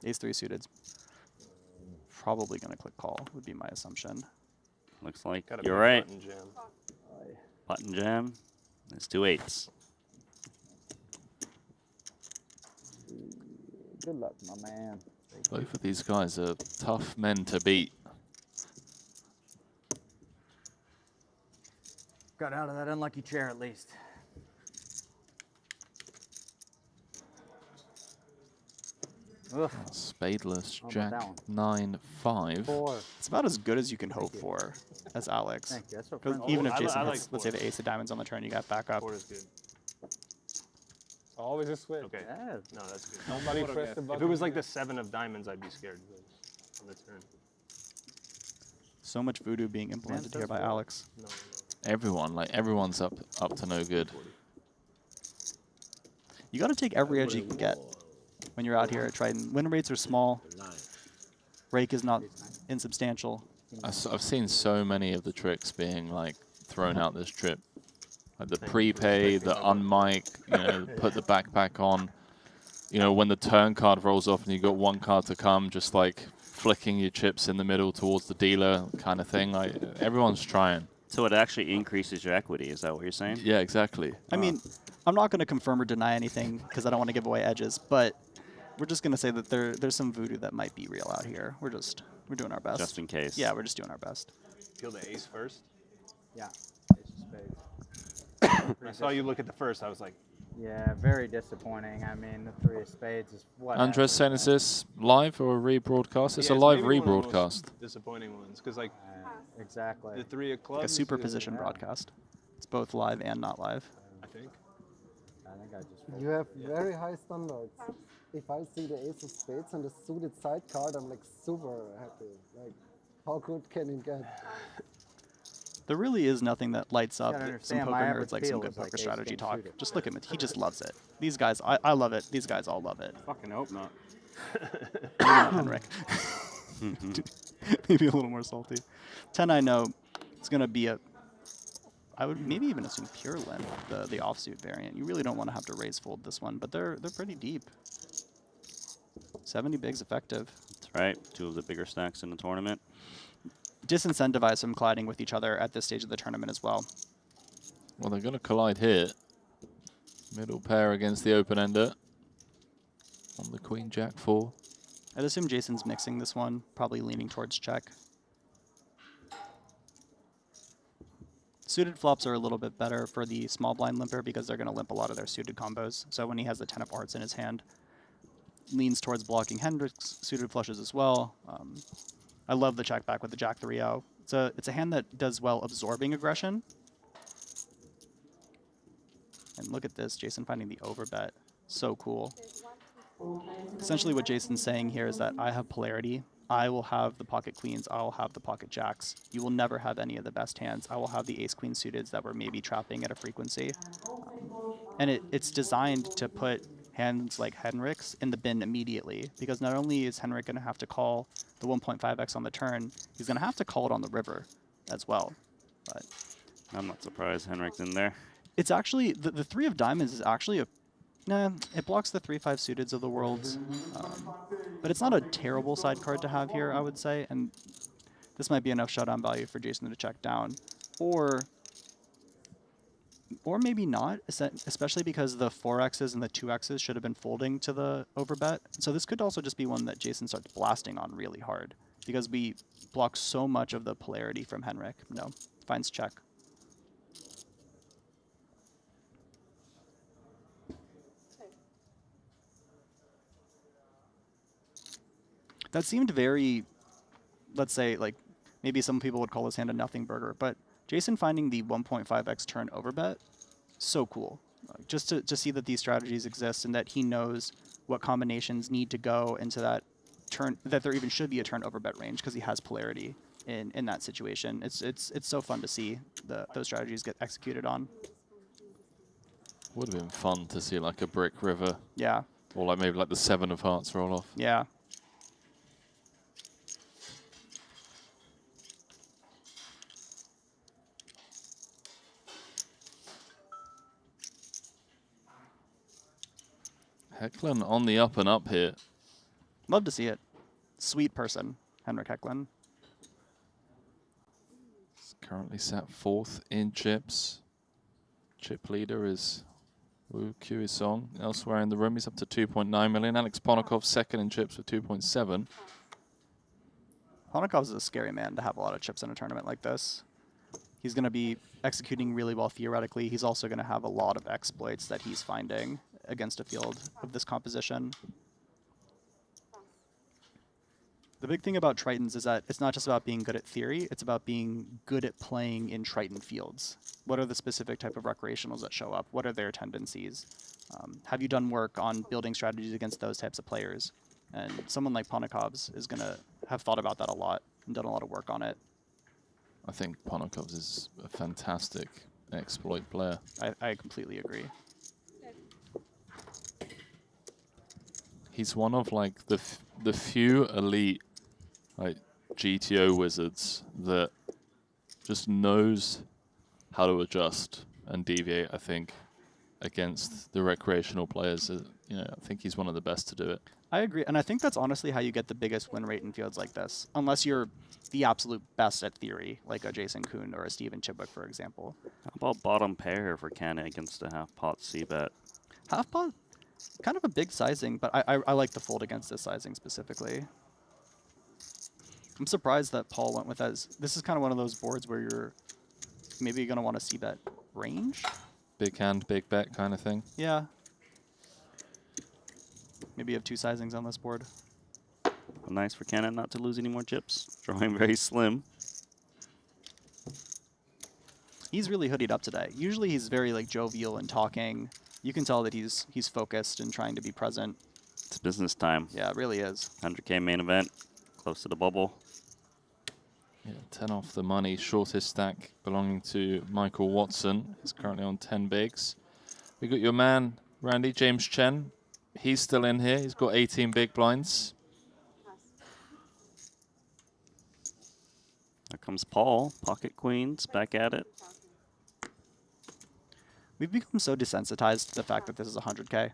Ace-3 suited. Probably going to click call, would be my assumption. Looks like Gotta be you're right. button jam. Button jam. It's 2 8s. Good luck, my man. Both of these guys are tough men to beat. Got out of that unlucky chair at least. Spadeless, Oh, Jack down. 9-5. 4. It's about as good as you can hope for as Alex. Thank you. That's what 'Cause friends even do. if I Jason like hits, let's say, the ace of diamonds on the turn, you got backup. 4 is good. Always a switch. Okay. Yeah. No, that's good. Nobody pressed the button. If it was like the 7 of diamonds, I'd be scared on the turn. So much voodoo being implemented here by Alex. No. Everyone's up to no good. You got to take every edge you can get when you're out here at Triton. Win rates are small. Rake is not insubstantial. I've seen so many of the tricks being like thrown out this trip. Like the prepay, the unmic, put the backpack on. When the turn card rolls off and you got one card to come, just like flicking your chips in the middle towards the dealer kind of thing. Like everyone's trying. So it actually increases your equity. Is that what you're saying? Yeah, exactly. I mean, I'm not going to confirm or deny anything because I don't want to give away edges, but we're just going to say that there's some voodoo that might be real out here. We're doing our best. Just in case. Yeah, we're just doing our best. Feel the ace first. Yeah. Ace of spades. I saw you look at the first. I was like, Yeah, very disappointing. I mean, the 3 of spades is what. Andres saying, is this live or a rebroadcast? It's a yeah, live maybe one of the most rebroadcast. Disappointing ones, because like exactly the 3 of clubs. Like a is superposition broadcast. It's both live and not live. I think. I think I just. You have very high standards. If I see the ace of spades and the suited side card, I'm like super happy. Like, how good can it get? There really is nothing that lights up gotta some understand, poker my nerds average like some feel good is like poker ace strategy king talk. suited. Just look at him. He just loves it. These guys, I love it. These guys all love it. Fucking hope not. Maybe not Henrik. Maybe a little more salty. 10 I know it's going to be I would maybe even assume pure limp, the offsuit variant. You really don't want to have to raise fold this one, but they're pretty deep. 70 bigs effective. That's right. 2 of the bigger stacks in the tournament. Disincentivize from colliding with each other at this stage of the tournament as well. Well, they're going to collide here. Middle pair against the open-ender on the Queen Jack 4. I'd assume Jason's mixing this one, probably leaning towards check. Suited flops are a little bit better for the small blind limper because they're going to limp a lot of their suited combos. So when he has the 10 of hearts in his hand, leans towards blocking Hendrik's suited flushes as well. I love the check back with the Jack 3-0. It's a hand that does well absorbing aggression. And look at this, Jason finding the overbet. So cool. Essentially what Jason's saying here is that I have polarity. I will have the pocket queens. I will have the pocket jacks. You will never have any of the best hands. I will have the ace queen suiteds that we're maybe trapping at a frequency. And it's designed to put hands like Henrik's in the bin immediately, because not only is Henrik going to have to call the 1.5x on the turn, he's going to have to call it on the river as well. But I'm not surprised Henrik's in there. it's actually, the 3 of diamonds is actually it blocks the 3-5 suiteds of the world, but it's not a terrible side card to have here, I would say, and this might be enough showdown value for Jason to check down, or maybe not, especially because the 4x's and the 2x's should have been folding to the overbet. So this could also just be one that Jason starts blasting on really hard, because we block so much of the polarity from Henrik. No, finds check. That seemed very, let's say, like, maybe some people would call this hand a nothing burger, but Jason finding the 1.5x turn overbet, so cool. Just to see that these strategies exist and that he knows what combinations need to go into that turn, that there even should be a turn overbet range because he has polarity in that situation. It's so fun to see those strategies get executed on. Would have been fun to see like a brick river. Yeah. Or like maybe like the 7 of hearts roll off. Yeah. Hecklin on the up and up here. Love to see it. Sweet person, Henrik Hecklin. He's currently sat 4th in chips. Chip leader is Woo Kyu Song. Elsewhere in the room, he's up to 2.9 million. Alex Ponakov 2nd in chips with 2.7. Ponakov is a scary man to have a lot of chips in a tournament like this. He's going to be executing really well theoretically. He's also going to have a lot of exploits that he's finding against a field of this composition. The big thing about Tritons is that it's not just about being good at theory, it's about being good at playing in Triton fields. What are the specific type of recreationals that show up? What are their tendencies? Have you done work on building strategies against those types of players? And someone like Ponikov's is going to have thought about that a lot and done a lot of work on it. I think Ponikov's is a fantastic exploit player. I completely agree. He's one of like the few elite like GTO wizards that just knows how to adjust and deviate, I think, against the recreational players. You know, I think he's one of the best to do it. I agree, and I think that's honestly how you get the biggest win rate in fields like this, unless you're the absolute best at theory, like a Jason Kuhn or a Steven Chibuk, for example. How about bottom pair for Canada against a half pot c-bet? Half pot, kind of a big sizing, but I like the fold against this sizing specifically. I'm surprised that Paul went with as, this is kind of one of those boards where you're maybe going to want to see bet range. Big hand, big bet kind of thing. Yeah. Maybe you have 2 sizings on this board. Nice for Canada not to lose any more chips. Drawing very slim. He's really hoodied up today. Usually he's very like jovial and talking. You can tell that he's focused and trying to be present. It's business time. Yeah, it really is. 100K main event, close to the bubble. Yeah, 10 off the money, shortest stack belonging to Michael Watson. He's currently on 10 bigs. We got your man, Randy, James Chen. He's still in here. He's got 18 big blinds. There comes Paul, pocket queens, back at it. We've become so desensitized to the fact that this is 100K.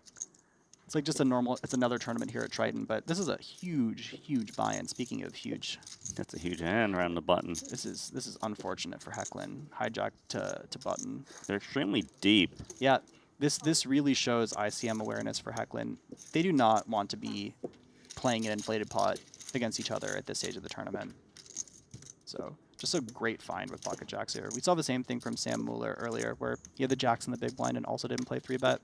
It's like just a normal, it's another tournament here at Triton, but this is a huge, huge buy-in. Speaking of huge. That's a huge hand around the button. This is unfortunate for Hecklin. Hijack to button. They're extremely deep. Yeah, this really shows ICM awareness for Hecklin. They do not want to be playing an inflated pot against each other at this stage of the tournament. So just a great find with pocket jacks here. We saw the same thing from Sam Mueller earlier, where he had the jacks in the big blind and also didn't play 3-bet.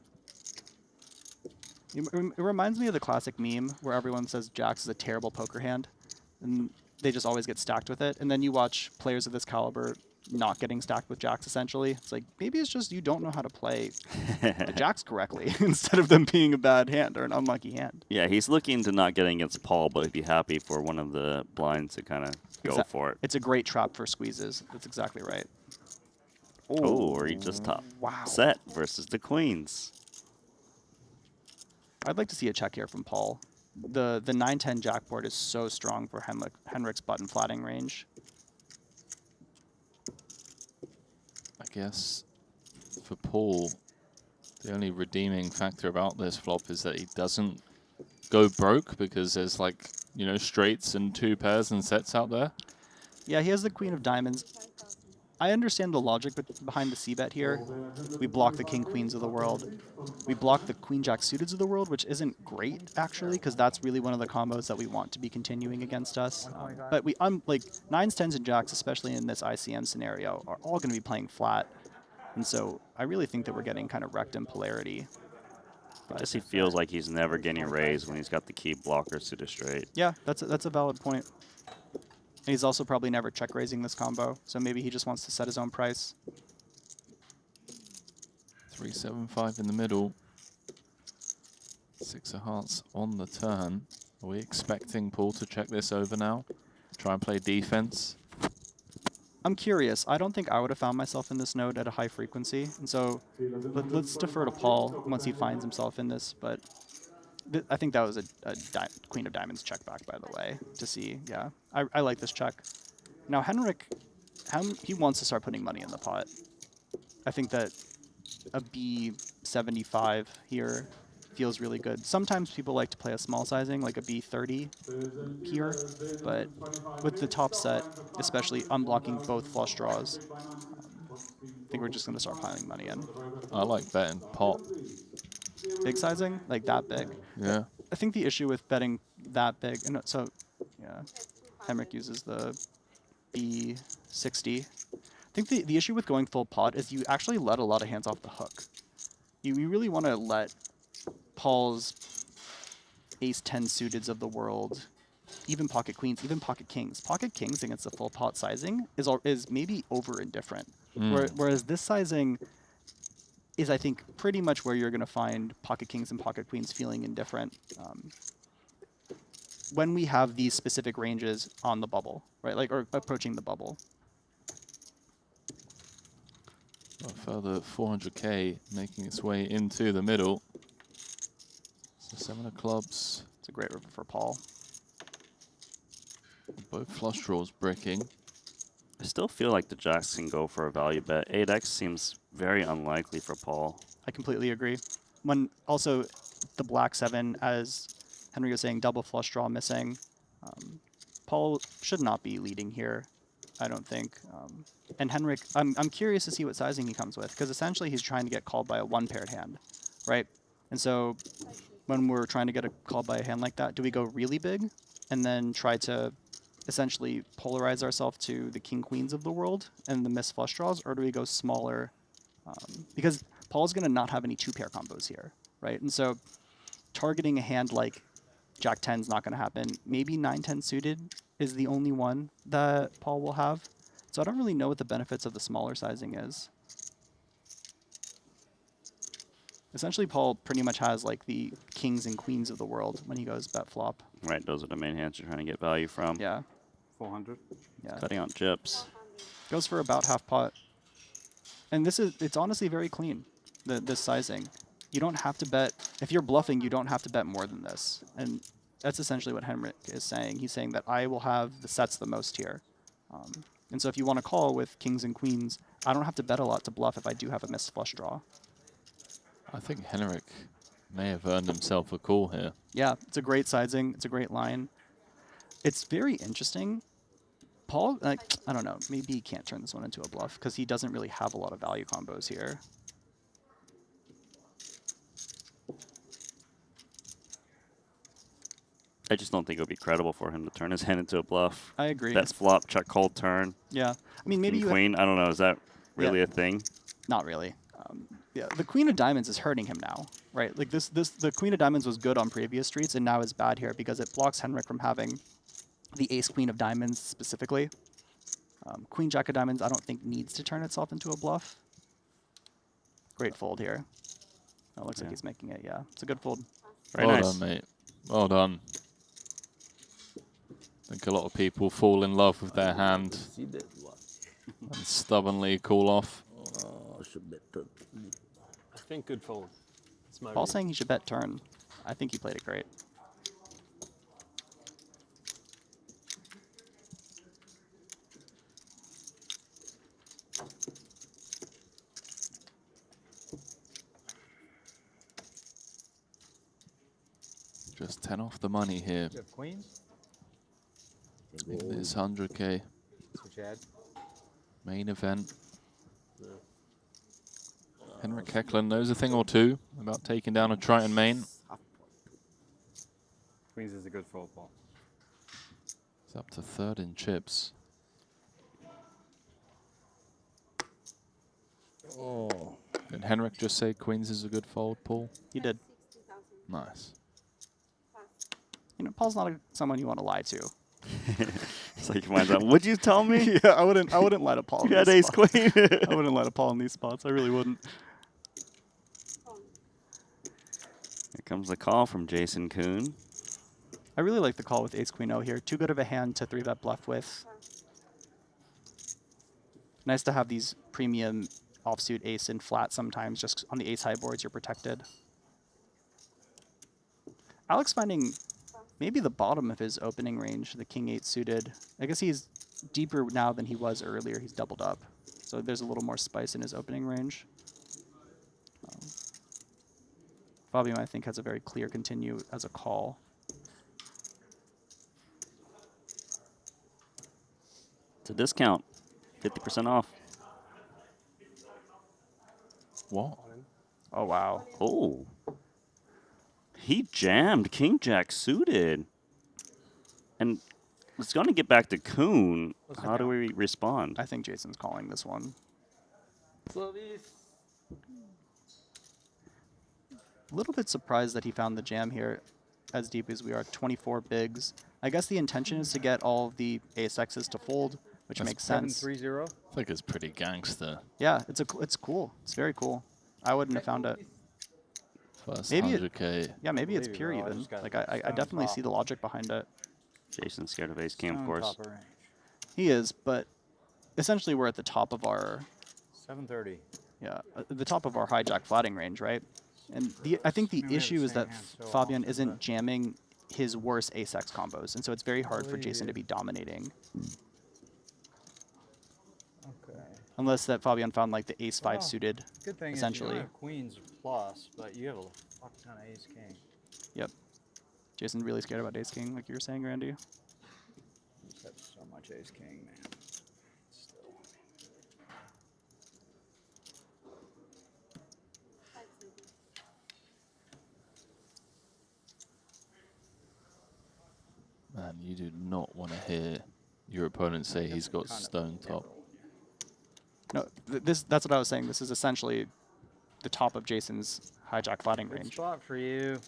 It reminds me of the classic meme where everyone says jacks is a terrible poker hand, and they just always get stacked with it. And then you watch players of this caliber not getting stacked with jacks, essentially. It's like, maybe it's just you don't know how to play the jacks correctly instead of them being a bad hand or an unlucky hand. Yeah, he's looking to not get against Paul, but he'd be happy for one of the blinds to kind of go for it. It's a great trap for squeezes. That's exactly right. Oh, or he just top set versus the queens. I'd like to see a check here from Paul. The 9-10 jack board is so strong for Henrik's button flatting range. I guess for Paul, the only redeeming factor about this flop is that he doesn't go broke because there's like, you know, straights and 2 pairs and sets out there. Yeah, he has the queen of diamonds. I understand the logic behind the c-bet here. We block the king-queens of the world. We block the queen-jack suiteds of the world, which isn't great, actually, because that's really one of the combos that we want to be continuing against us. But we, like, 9s, 10s, and jacks, especially in this ICM scenario, are all going to be playing flat. And so I really think that we're getting kind of wrecked in polarity. I guess he feels like he's never getting raised when he's got the key blocker suited straight. Yeah, that's a valid point. And he's also probably never check raising this combo, so maybe he just wants to set his own price. 3-7-5 in the middle. 6 of hearts on the turn. Are we expecting Paul to check this over now? Try and play defense? I'm curious. I don't think I would have found myself in this node at a high frequency, and so let's defer to Paul once he finds himself in this, but I think that was a Queen of Diamonds check back, by the way, to see. Yeah, I like this check. Now, Henrik, he wants to start putting money in the pot. I think that a B75 here feels really good. Sometimes people like to play a small sizing, like a B30 here, but with the top set, especially unblocking both flush draws, I think we're just going to start piling money in. I like betting pot. Big sizing? Like that big? Yeah. I think the issue with betting that big, and so, yeah, Henrik uses the B60. I think the issue with going full pot is you actually let a lot of hands off the hook. You really want to let Paul's ace-10 suiteds of the world even pocket queens, even pocket kings. Pocket kings against the full pot sizing is maybe over indifferent. Whereas this sizing is, I think, pretty much where you're going to find pocket kings and pocket queens feeling indifferent when we have these specific ranges on the bubble, right? Like, or approaching the bubble. A further 400k making its way into the middle. So 7 of clubs. It's a great river for Paul. Both flush draws bricking. I still feel like the jacks can go for a value bet. 8x seems very unlikely for Paul. I completely agree. When also the black 7, as Henry was saying, double flush draw missing. Paul should not be leading here, I don't think. And Henrik, I'm curious to see what sizing he comes with, because essentially he's trying to get called by a 1-paired hand, right? And so when we're trying to get a call by a hand like that, do we go really big and then try to essentially polarize ourselves to the king queens of the world and the missed flush draws, or do we go smaller? Because Paul's going to not have any 2-pair combos here, right? And so targeting a hand like Jack 10 is not going to happen. Maybe 9-10 suited is the only one that Paul will have. So I don't really know what the benefits of the smaller sizing is. Essentially, Paul pretty much has like the kings and queens of the world when he goes bet flop. Right, those are the main hands you're trying to get value from. Yeah. 400. Yeah. Cutting out chips. Goes for about half pot. And it's honestly very clean, this sizing. You don't have to bet, if you're bluffing, you don't have to bet more than this. And that's essentially what Henrik is saying. He's saying that I will have the sets the most here. And so if you want to call with kings and queens, I don't have to bet a lot to bluff if I do have a missed flush draw. I think Henrik may have earned himself a call here. Yeah, it's a great sizing. It's a great line. It's very interesting. Paul, I don't know, maybe he can't turn this one into a bluff because he doesn't really have a lot of value combos here. I just don't think it would be credible for him to turn his hand into a bluff. I agree. That's flop, check, cold turn. Yeah. I mean, maybe King, queen, I don't know. Is that really a thing? Not really. Yeah, the queen of diamonds is hurting him now, right? Like the queen of diamonds was good on previous streets and now is bad here because it blocks Henrik from having the ace queen of diamonds specifically. Queen jack of diamonds, I don't think needs to turn itself into a bluff. Great fold here. Oh, looks like he's making it. Yeah, it's a good fold. Very well nice. done, mate. Well done. I think a lot of people fall in love with their hand and stubbornly call off. I think good fold. It's my Paul's read. saying he should bet turn. I think he played it great. Just 10 off the money here. You have queens? In this 100k That's what you had? main event. Henrik Hecklund knows a thing or two about taking down a Triton main. Queens is a good fold, Paul. He's up to 3rd in chips. Oh. Did Henrik just say queens is a good fold, Paul? He did. Nice. You know, Paul's not someone you want to lie to. It's like he finds out, what'd you tell me? Yeah, I wouldn't lie to Paul. You had ace queen. I wouldn't lie to Paul in these spots. I really wouldn't. Here comes the call from Jason Kuhn. I really like the call with ace queen O here. Too good of a hand to 3-bet bluff with. Nice to have these premium offsuit ace and flat sometimes. Just on the ace high boards, you're protected. Alex finding maybe the bottom of his opening range, the king 8 suited. I guess he's deeper now than he was earlier. He's doubled up. So there's a little more spice in his opening range. Fabio, I think, has a very clear continue as a call. It's a discount, 50% off. What? Oh, wow. Oh. He jammed King Jack suited. And it's going to get back to Kuhn. How do we respond? I think Jason's calling this one. A little bit surprised that he found the jam here. as deep as we are, 24 bigs. I guess the intention is to get all of the ace-X's to fold, which makes sense. 7-3-0. I think it's pretty gangster. Yeah, it's cool. It's very cool. I wouldn't have found it. First Maybe 100K. yeah, maybe it's pure even. Like I definitely see the logic behind it. Jason's scared of ace king, of course. He is, but essentially we're at the top of our 730. Yeah, the top of our hijack flatting range, right? And I think the issue is that Fabian isn't jamming his worst ace-X combos, and so it's very hard for Jason to be dominating. Okay. Unless that Fabian found like the ace-5 suited, Good thing essentially. is you don't have queens plus, but you have a fuck ton of ace king. Yep. Jason's really scared about ace king, like you were saying, Randy. Just have so much ace king, man. Still. Man, you do not want to hear your opponent say he's got stone top. No, that's what I was saying. This is essentially the top of Jason's hijack flatting Good range. spot for you.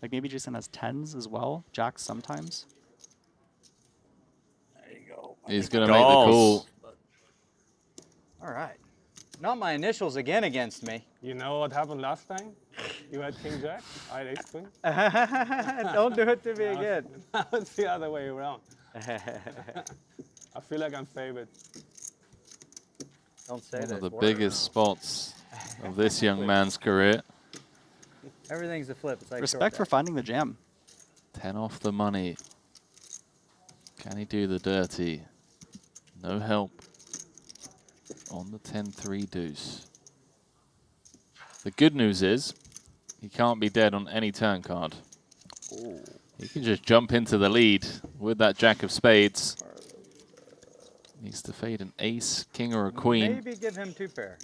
Like maybe Jason has 10s as well, jacks sometimes. There you go. He's going to make the call. All right. Not my initials again against me. You know what happened last time? You had king jack, I had ace queen. Don't do it to me again. Now it's the other way around. I feel like I'm favored. Don't say One that. of the biggest spots of this young man's career. Everything's a flip. It's like Respect for finding the jam. 10 off the money. Can he do the dirty? No help on the 10-3 deuce. The good news is he can't be dead on any turn card. Ooh. He can just jump into the lead with that jack of spades. Needs to fade an ace, king, or a queen. Maybe give him 2 pair.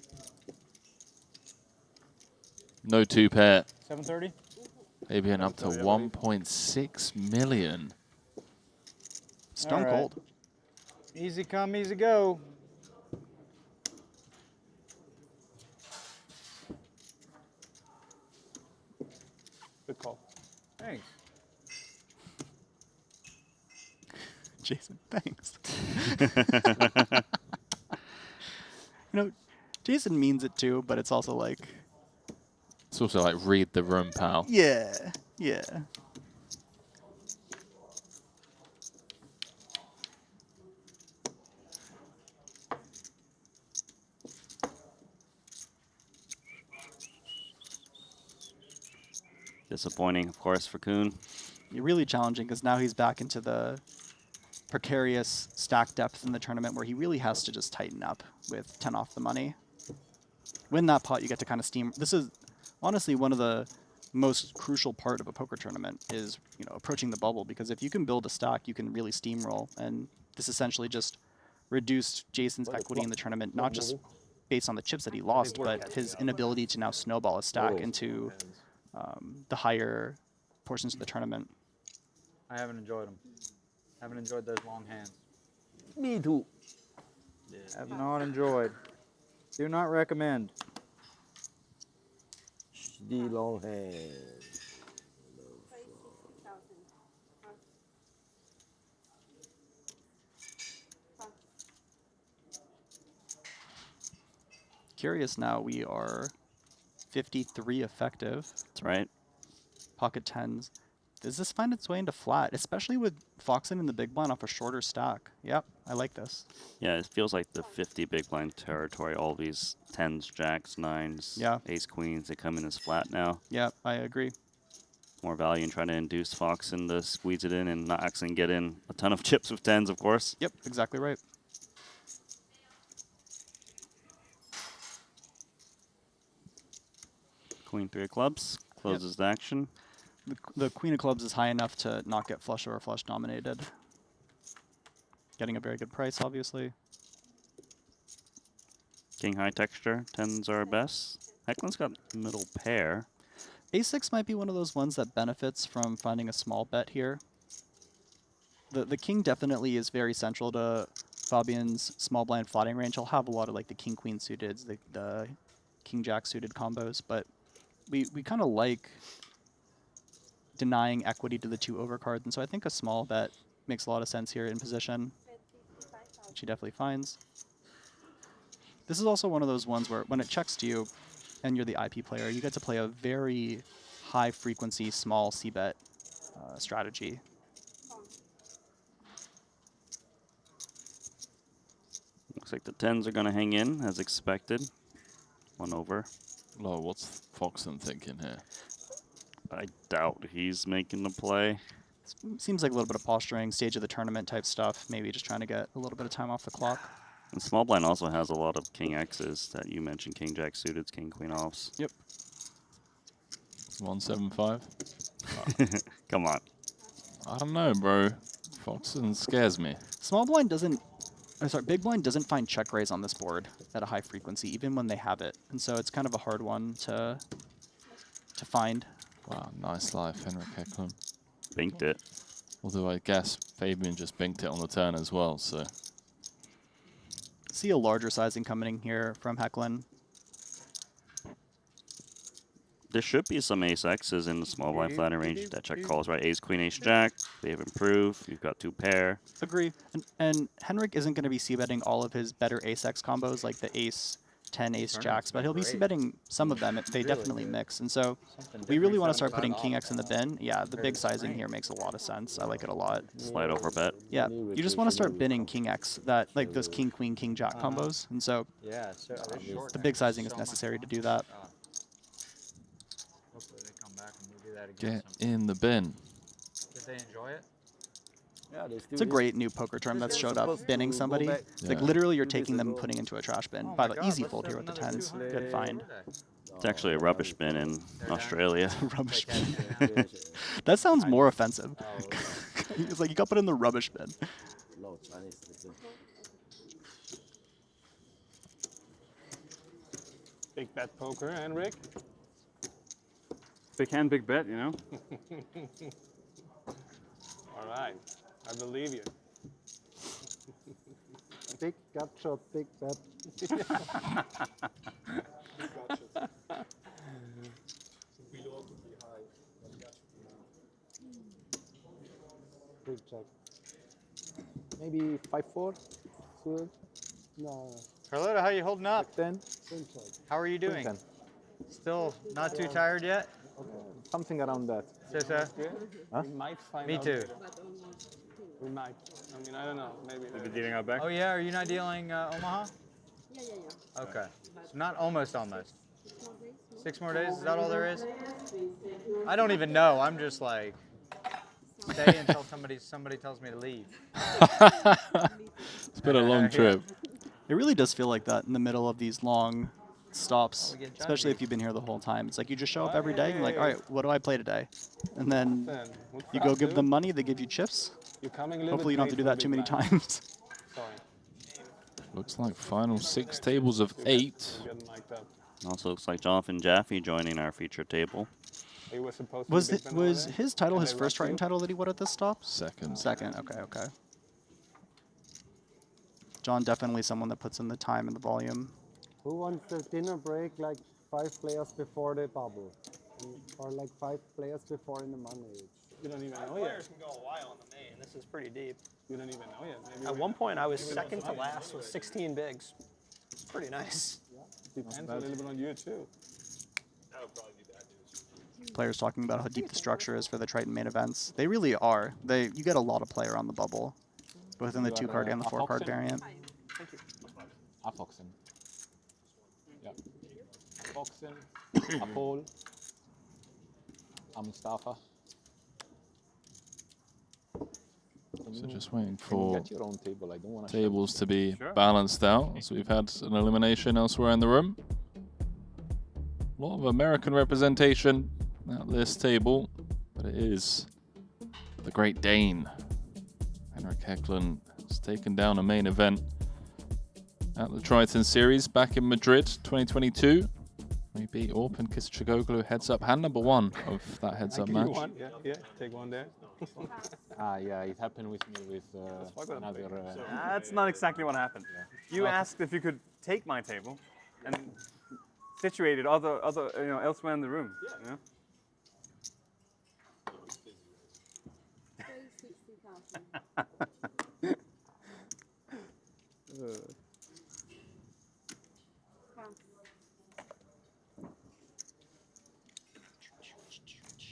No 2 pair. 730. Maybe an up to 1.6 million. Stone cold. Easy come, easy go. Good call. Thanks. Jason, thanks. You know, Jason means it too, but it's also like... It's also like read the room, pal. Yeah, yeah. Disappointing, of course, for Kuhn. Really challenging because now he's back into the precarious stack depth in the tournament where he really has to just tighten up with 10 off the money. Win that pot, you get to kind of steam. This is honestly one of the most crucial part of a poker tournament is, you know, approaching the bubble, because if you can build a stack, you can really steamroll. And this essentially just reduced Jason's equity in the tournament, not just based on the chips that he lost, but his inability to now snowball a stack into the higher portions of the tournament. I haven't enjoyed them. Haven't enjoyed those long hands. Me too. Have not enjoyed. Do not recommend. The long hand. Curious now, we are 53 effective. That's right. Pocket 10s. Does this find its way into flat, especially with Foxen in the big blind off a shorter stack? Yep, I like this. Yeah, it feels like the 50 big blind territory. All these 10s, jacks, 9s, Yeah. ace, queens, they come in as flat now. Yep, I agree. More value in trying to induce Foxen to squeeze it in and not actually get in a ton of chips with 10s, of course. Yep, exactly right. Queen 3 of clubs closes the action. The queen of clubs is high enough to not get flush or flush dominated. Getting a very good price, obviously. King high texture, 10s are best. Hecklin's got middle pair. A6 might be one of those ones that benefits from finding a small bet here. The king definitely is very central to Fabian's small blind flatting range. He'll have a lot of like the king queen suited, the king jack suited combos, but we kind of like denying equity to the 2 overcards, and so I think a small bet makes a lot of sense here in position, which he definitely finds. This is also one of those ones where when it checks to you and you're the IP player, you get to play a very high frequency small c-bet strategy. Looks like the 10s are going to hang in as expected. 1 over. Oh, what's Foxen thinking here? I doubt he's making the play. Seems like a little bit of posturing, stage of the tournament type stuff, maybe just trying to get a little bit of time off the clock. And small blind also has a lot of king X's that you mentioned, king jack suited, king queen offs. Yep. 175. Come on. I don't know, bro. Foxen scares me. Small blind doesn't, big blind doesn't find check raise on this board at a high frequency, even when they have it. And so it's kind of a hard one to find. Wow, nice life, Henrik Hecklund. Binked it. Although I guess Fabian just binked it on the turn as well, so. See a larger sizing coming in here from Hecklund. There should be some ace X's in the small blind flatting range. That check calls, right? Ace, queen, ace, jack. They have improved. You've got 2 pair. Agree. And Henrik isn't going to be c-betting all of his better ace X combos like the ace 10 ace jacks, but he'll be c-betting some of them. They definitely mix. And so we really want to start putting king X in the bin. Yeah, the big sizing here makes a lot of sense. I like it a lot. Slide over bet. Yeah, you just want to start binning king X, that like those king queen king jack combos. And so the big sizing is necessary to do that. Hopefully they come back and we do that again. Get in the bin. Did they enjoy it? Yeah, it's a great new poker term that's showed up, binning somebody. Like literally you're taking them and putting into a trash bin. By the easy fold here with the 10s. Good find. It's actually a rubbish bin in Australia. Rubbish bin. That sounds more offensive. It's like you got put in the rubbish bin. Big bet poker, Henrik. Big hand, big bet, you know? All right, I believe you. Big gut shot, big bet. Big check. Maybe 5-4. Good. No. Carlota, how you holding up? 10. Queen check. How are you Queen doing? 10. Still not too tired yet? Okay. Something around that. Sisa? Huh? We might find Me out. too. We might. I mean, I don't know. Maybe. Maybe dealing out back? Oh yeah, are you not dealing Omaha? Yeah. Okay. So not almost. 6 more days, is that all there is? I don't even know. I'm just like, stay until somebody tells me to leave. It's been a long trip. It really does feel like that in the middle of these long stops, especially if you've been here the whole time. It's like you just show up every day and like, all right, what do I play today? And then you go give them money, they give you chips. Hopefully you don't have to do that too many times. Looks like final 6 tables of 8. Also looks like Jonathan Jaffe joining our feature table. Was his title his first Triton title that he won at this stop? Second. Second, okay. John definitely someone that puts in the time and the volume. Who wants the dinner break like 5 players before the bubble? Or like 5 players before in the money age? You don't even know yet. Players can go a while on the main. This is pretty deep. You don't even know yet. Maybe At one point, I was second to last with 16 bigs. Pretty nice. Depends a little bit on you too. That would probably be bad news. Players talking about how deep the structure is for the Triton main events. They really are. You get a lot of player on the bubble, both in the 2-card and the 4-card variant. Thank you. Foxen. Yeah. Foxen. Apol. Mustafa. So just waiting for Get your own table. I don't want to tables to be balanced out. So we've had an elimination elsewhere in the room. A lot of American representation at this table, but it is the Great Dane. Henrik Hecklund has taken down a main event at the Triton Series back in Madrid 2022. We beat Orp and Kisachoglu heads up. Hand number 1 of that heads up match. One, yeah, take one there. Yeah, it happened with me with another. That's not exactly what happened. You asked if you could take my table and situate it elsewhere in the room. You know?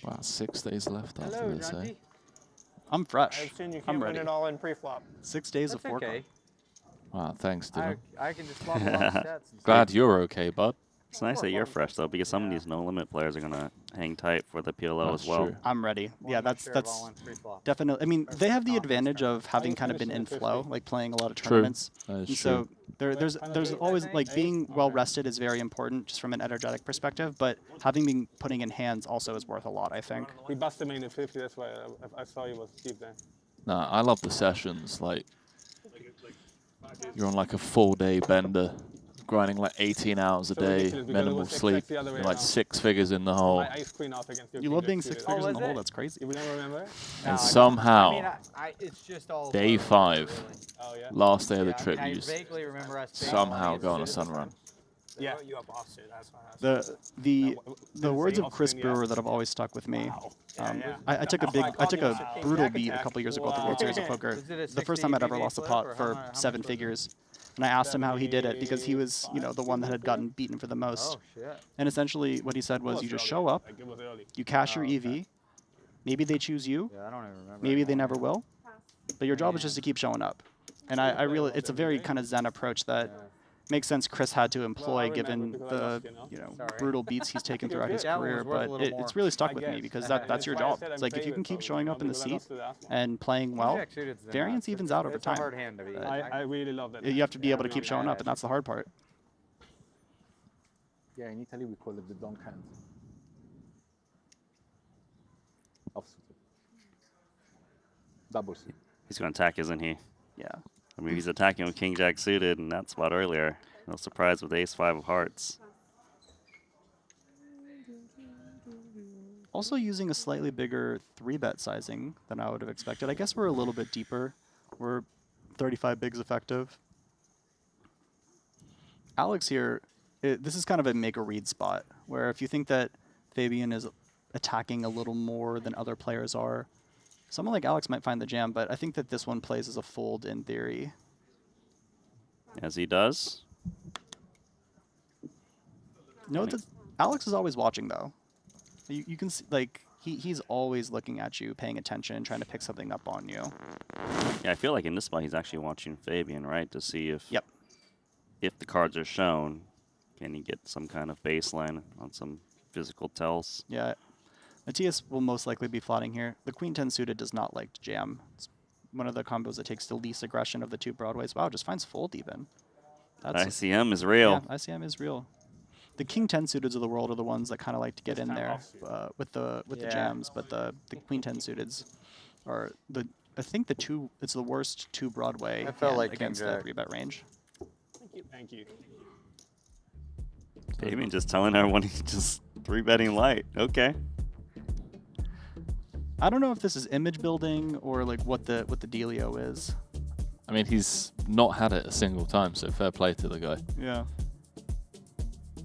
Wow, 6 days left after this, eh? I'm fresh. I've seen you I'm can't ready. win it all in pre-flop. 6 days of That's 4 okay. Wow, thanks, Dylan. I can just flop a lot of stats. And Glad you're okay, bud. It's nice that you're fresh though, because some of these no limit players are gonna hang tight for the PLO That's as well. true. I'm ready. Yeah, that's share of all in pre-flop. definitely. I mean, they have the advantage of having kind of been in flow, like playing a lot of tournaments. That is And true. so there's always like being well rested is very important just from an energetic perspective. But having been putting in hands also is worth a lot, I think. We busted me in the 50. That's why I saw you was deep there. Nah, I love the sessions. Like, you're on like a full-day bender, grinding like 18 hours a So day, ridiculous because it minimal was sleep. exactly the other way You're like around. 6 figures in the hole. My ice queen off against your You king love just being suited. 6 figures in the was hole. it? That's crazy. You never remember? And somehow, I mean, it's just all day blurry, 5, really. Oh, yeah? last day of the Yeah, I trip, mean, I you vaguely remember us being somehow like, go on a it's sun run. Yeah. You have offsuit, that's why I was The words say of Chris offspring, yeah. Brewer that have always stuck with me. Yeah. I took a brutal beat a couple years ago at the World Series of Poker. Was it a The first 60 time I'd ever EV lost a flip, pot or for how much 7 was it? figures. And I asked him how he did it because he was, the one that had gotten beaten for the most. Oh, shit. And essentially what he said was you just show up, Like, it was early. you cash your EV, maybe they choose you, Yeah, I don't even remember. maybe they never will, but your job is just to keep showing up. And I really, it's a very kind of zen approach that makes sense Chris had to employ given the, brutal beats he's taken throughout his That one career, was worth a but little it's more. really stuck I with me guess. because That's that's your why I job. said It's I'm like if you can favorite, keep so showing up in the because I seat lost the last one. and playing well, Jack suited's the variance nuts. evens out over It's a hard time. hand to beat. I really love that. You have to be able to keep really showing bad. up, and that's the hard part. Yeah, in Italy we call it the donk hand. Offsuited. Double suit. He's gonna attack, isn't he? Yeah. I mean, he's attacking with King Jack suited in that spot earlier. No surprise with Ace 5 of hearts. Also using a slightly bigger 3-bet sizing than I would have expected. I guess we're a little bit deeper. We're 35 bigs effective. Alex here, this is kind of a make or read spot, where if you think that Fabian is attacking a little more than other players are, someone like Alex might find the jam, but I think that this one plays as a fold in theory. As he does. No, Alex is always watching, though. You can see, like, he's always looking at you, paying attention, trying to pick something up on you. Yeah, I feel like in this spot he's actually watching Fabian, right? To see if Yep. if the cards are shown, can he get some kind of baseline on some physical tells? Yeah. Matthias will most likely be flatting here. The Queen 10 suited does not like to jam. It's one of the combos that takes the least aggression of the two Broadways. Wow, just finds fold even. ICM is real. Yeah, ICM is real. The King 10 suiteds of the world are the ones that kind of like to get in there with the jams, but the Queen 10 suiteds are I think it's the worst 2 Broadway I felt hand like against King the Jack. 3-bet range. Thank you. Fabian just telling everyone he's just 3-betting light. Okay. I don't know if this is image building or like what the dealio is. I mean, he's not had it a single time, so fair play to the guy. Yeah.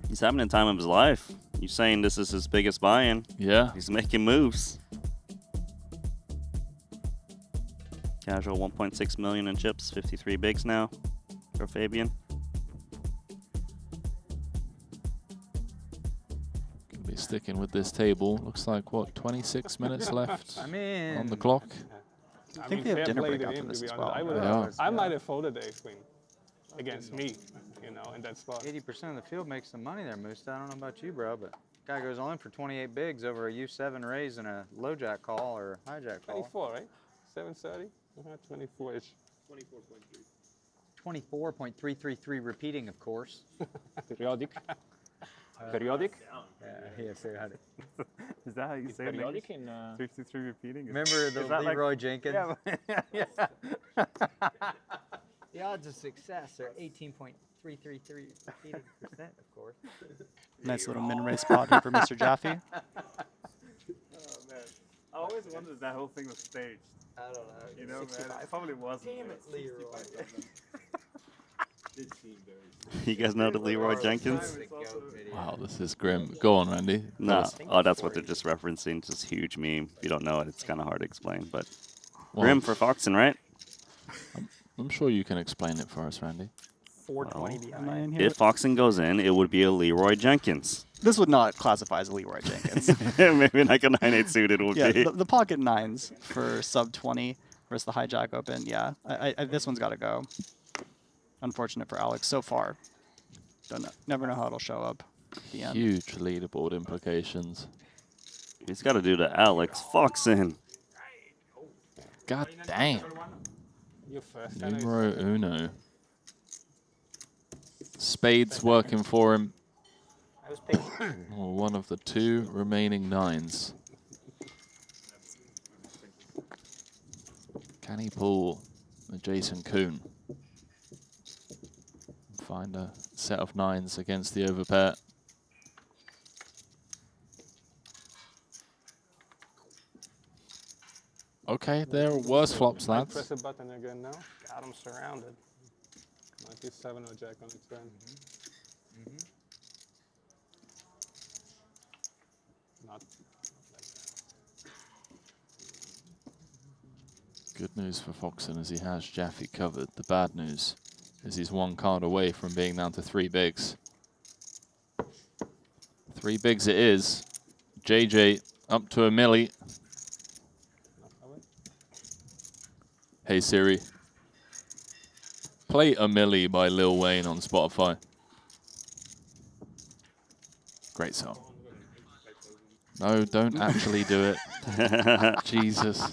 He's having a time of his life. You saying this is his biggest buy-in? Yeah. He's making moves. Casual 1.6 million in chips, 53 bigs now for Fabian. Gonna be sticking with this table. Looks like, what, 26 minutes left I mean, on the clock? I think they have fair dinner play break to after him, this to be as honest. well. I might have folded the ace queen against me, in that spot. 80% of the field makes some money there, Moose. I don't know about you, bro, but guy goes all in for 28 bigs over a U7 raise and a low jack call or hijack call. 24, right? 730? 24-ish. 24.333 repeating, of course. Periodic. Periodic? Yeah, periodic. Is that how you say Periodic it? in 53 repeating. Remember the Is that Leroy like, Jenkins? Yeah. Yeah, odds of success are 18.333%, of course. Nice little min race spot here for Mr. Jaffe. Oh man, I always wondered that whole thing was staged. I don't know. You know, man, it probably wasn't. Damn it, Leroy. You guys know the Leroy Jenkins? Wow, this is grim. Go on, Randy. No. Oh, that's what they're just referencing. Just a huge meme. If you don't know it, it's kind of hard to explain. But grim for Foxen, right? I'm sure you can explain it for us, Randy. 420 Well, behind here. if Foxen goes in, it would be a Leroy Jenkins. This would not classify as a Leroy Jenkins. Maybe like a 9-8 suited would Yeah, be. the pocket nines for sub 20 versus the hijack open. Yeah, this one's got to go. Unfortunate for Alex so far. Don't know, never know how it'll show up at the end. Huge leaderboard implications. He's got to do the Alex Foxen. God damn. You first. Numero uno. Spades working for him. One of the 2 remaining 9s. Can he pull a Jason Kuhn? Find a set of 9s against the overpair. Okay, there are worse flops, Might lads. press a button again now. Got him surrounded. Might be 7 or jack on its turn. Not Good news for Foxen as he has Jaffe covered. The bad news is he's 1 card away from being down to 3 bigs. 3 bigs it is. JJ up to a milli. Hey Siri, play A Milli by Lil Wayne on Spotify. Great song. No, don't actually do it. Jesus.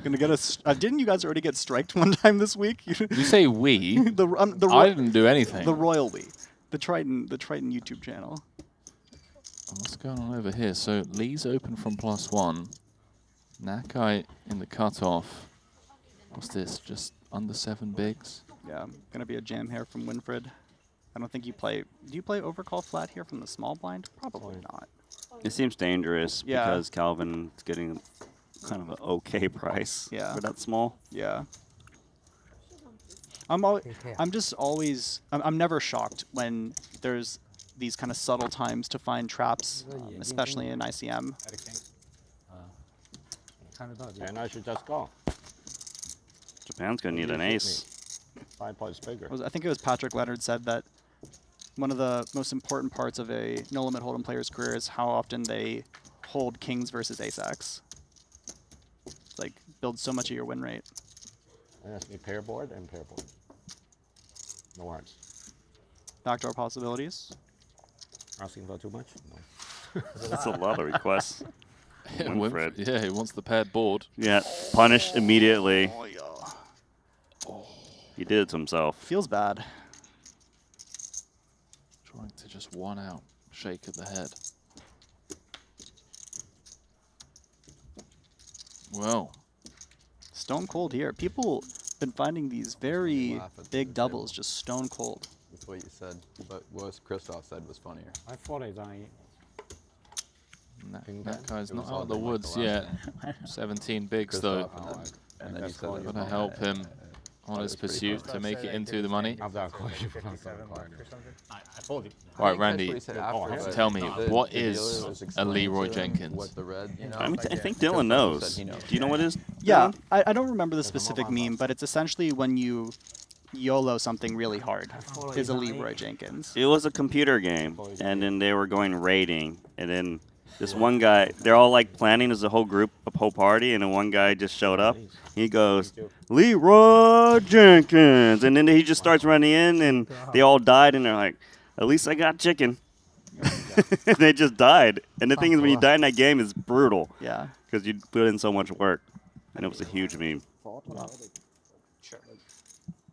Gonna get us. Didn't you guys already get striked one time this week? You say we? I didn't do anything. The royal we, the Triton YouTube channel. What's going on over here? So Lee's open from +1. Nakai in the cutoff. What's this? Just under 7 bigs? Yeah, gonna be a jam here from Winfred. I don't think you play. Do you play overcall flat here from the small blind? Probably not. It seems dangerous Yeah. because Calvin's getting kind of an okay price for that small. Yeah. I'm never shocked when there's these kind of subtle times to find traps, especially in ICM. And I should just go. Japan's going to need an ace. 5 points bigger. I think it was Patrick Leonard said that one of the most important parts of a no-limit hold'em player's career is how often they hold kings versus ace-x. Like, builds so much of your win rate. And that's me pair board and pair board. No hearts. Backdoor possibilities. Asking for too much? No. That's a lot of requests. Winfred. Yeah, he wants the paired board. Yeah, punish immediately. He did it to himself. Feels bad. Trying to just 1 out, shake of the head. Well. Stone cold here. People been finding these very big doubles just stone cold. That's what you said, but what Christoph said was funnier. I thought I died. That guy's not out of the woods yet. 17 bigs though. And then you said Gonna help him on his pursuit to make it into the money. All right, Randy, tell me, what is a Leroy Jenkins? I think Dylan knows. Do you know what it is? Yeah, I don't remember the specific meme, but it's essentially when you YOLO something really hard is a Leroy Jenkins. It was a computer game, and then they were going raiding, and then this one guy, they're all like planning as a whole group, a whole party, and then one guy just showed up. He goes, Leroy Jenkins, and then he just starts running in, and they all died, and they're like, at least I got chicken. They just died. And the thing is, when you die in that game, it's brutal. Yeah. Because you put in so much work, and it was a huge meme.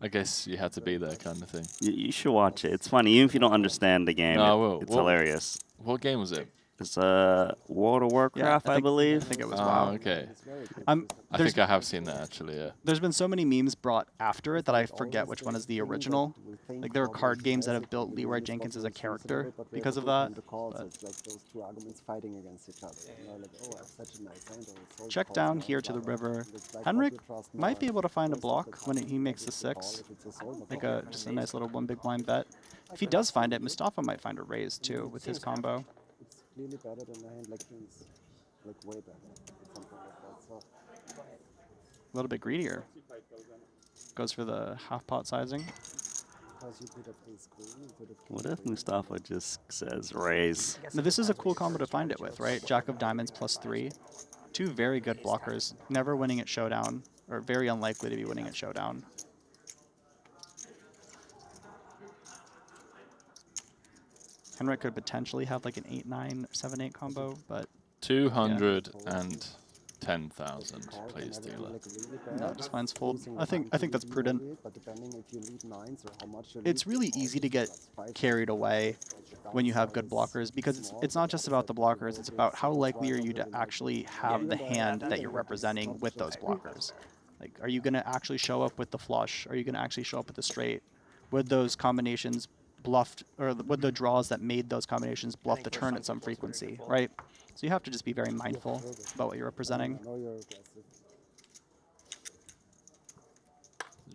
I guess you had to be there, kind of thing. You should watch it. It's funny, even if you don't understand the game. No, I will. It's hilarious. What game was it? It's World of Warcraft, I believe. I think it was Oh, WoW. okay. I there's- think I have seen that actually. Yeah. There's been so many memes brought after it that I forget which one is the original. Like there are card games that have built Leroy Jenkins as a character because of that. But It's like those two arguments fighting against each other. You know, like, oh, I have such a nice hand. Or check down here to the river. Henrik might be able to find a block when he makes the 6. Like just a nice little one big blind bet. If he does find it, Mustafa might find a raise too with his combo. It's clearly better than a hand like kings. Like way better. Something like that. So A little bit greedier. Goes for the half pot sizing. What if Mustafa just says raise? Now this is a cool combo to find it with, right? Jack of Diamonds +3. Two very good blockers. Never winning at showdown, or very unlikely to be winning at showdown. Henrik could potentially have like an 8-9, 7-8 combo, but 210,000, please, dealer. No, just finds fold. I think that's prudent. It's really easy to get carried away when you have good blockers because it's not just about the blockers. It's about how likely are you to actually have the hand that you're representing with those blockers. Like, are you going to actually show up with the flush? Are you going to actually show up with the straight? Would those combinations bluffed, or would the draws that made those combinations bluff the turn at some frequency, right? So you have to just be very mindful about what you're representing.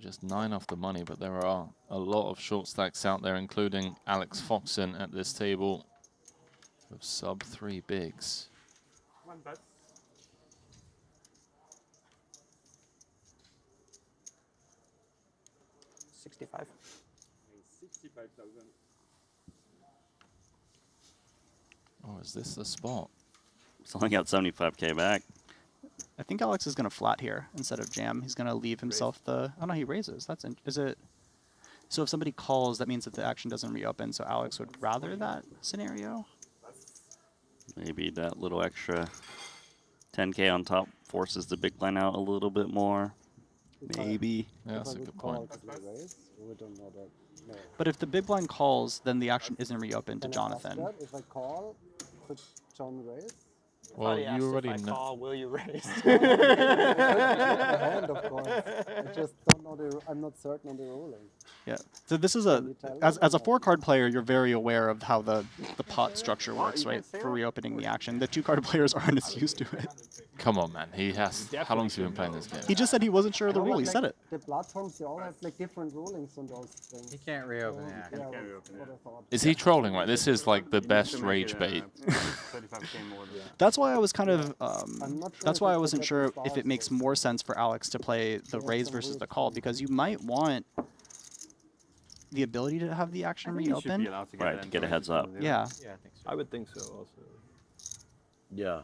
Just 9 off the money, but there are a lot of short stacks out there, including Alex Foxen at this table with sub 3 bigs. One bet. $65,000. Oh, is this the spot? Someone got 75K back. I think Alex is going to flat here instead of jam. He's going to leave himself the... Oh, no, he raises. Is it... So if somebody calls, that means that the action doesn't reopen, so Alex would rather that scenario? Maybe that little extra 10K on top forces the big blind out a little bit more. Maybe. Yeah, that's a good point. But if the big blind calls, then the action isn't reopened to Can I ask Jonathan. that? If I call, could John raise? Well, you already know. Call, will you raise? Hand, of course. I just don't know I'm not certain on the ruling. Yeah. So this is a, as a 4-card player, you're very aware of how the pot structure works, right? For reopening the action. The 2-card players aren't as used to it. Come on, man. He has. How long has he been playing this game? He just said he wasn't sure of the rule. He said it. The platforms, they all have like different rulings on those things. He can't reopen the action. Is he trolling? Right. This is like the best rage bait. That's why I was kind of. That's why I wasn't sure if it makes more sense for Alex to play the raise versus the call, because you might want the ability to have the action reopened. Right, to get a heads up. Yeah. Yeah, I think so. I would think so also. Yeah.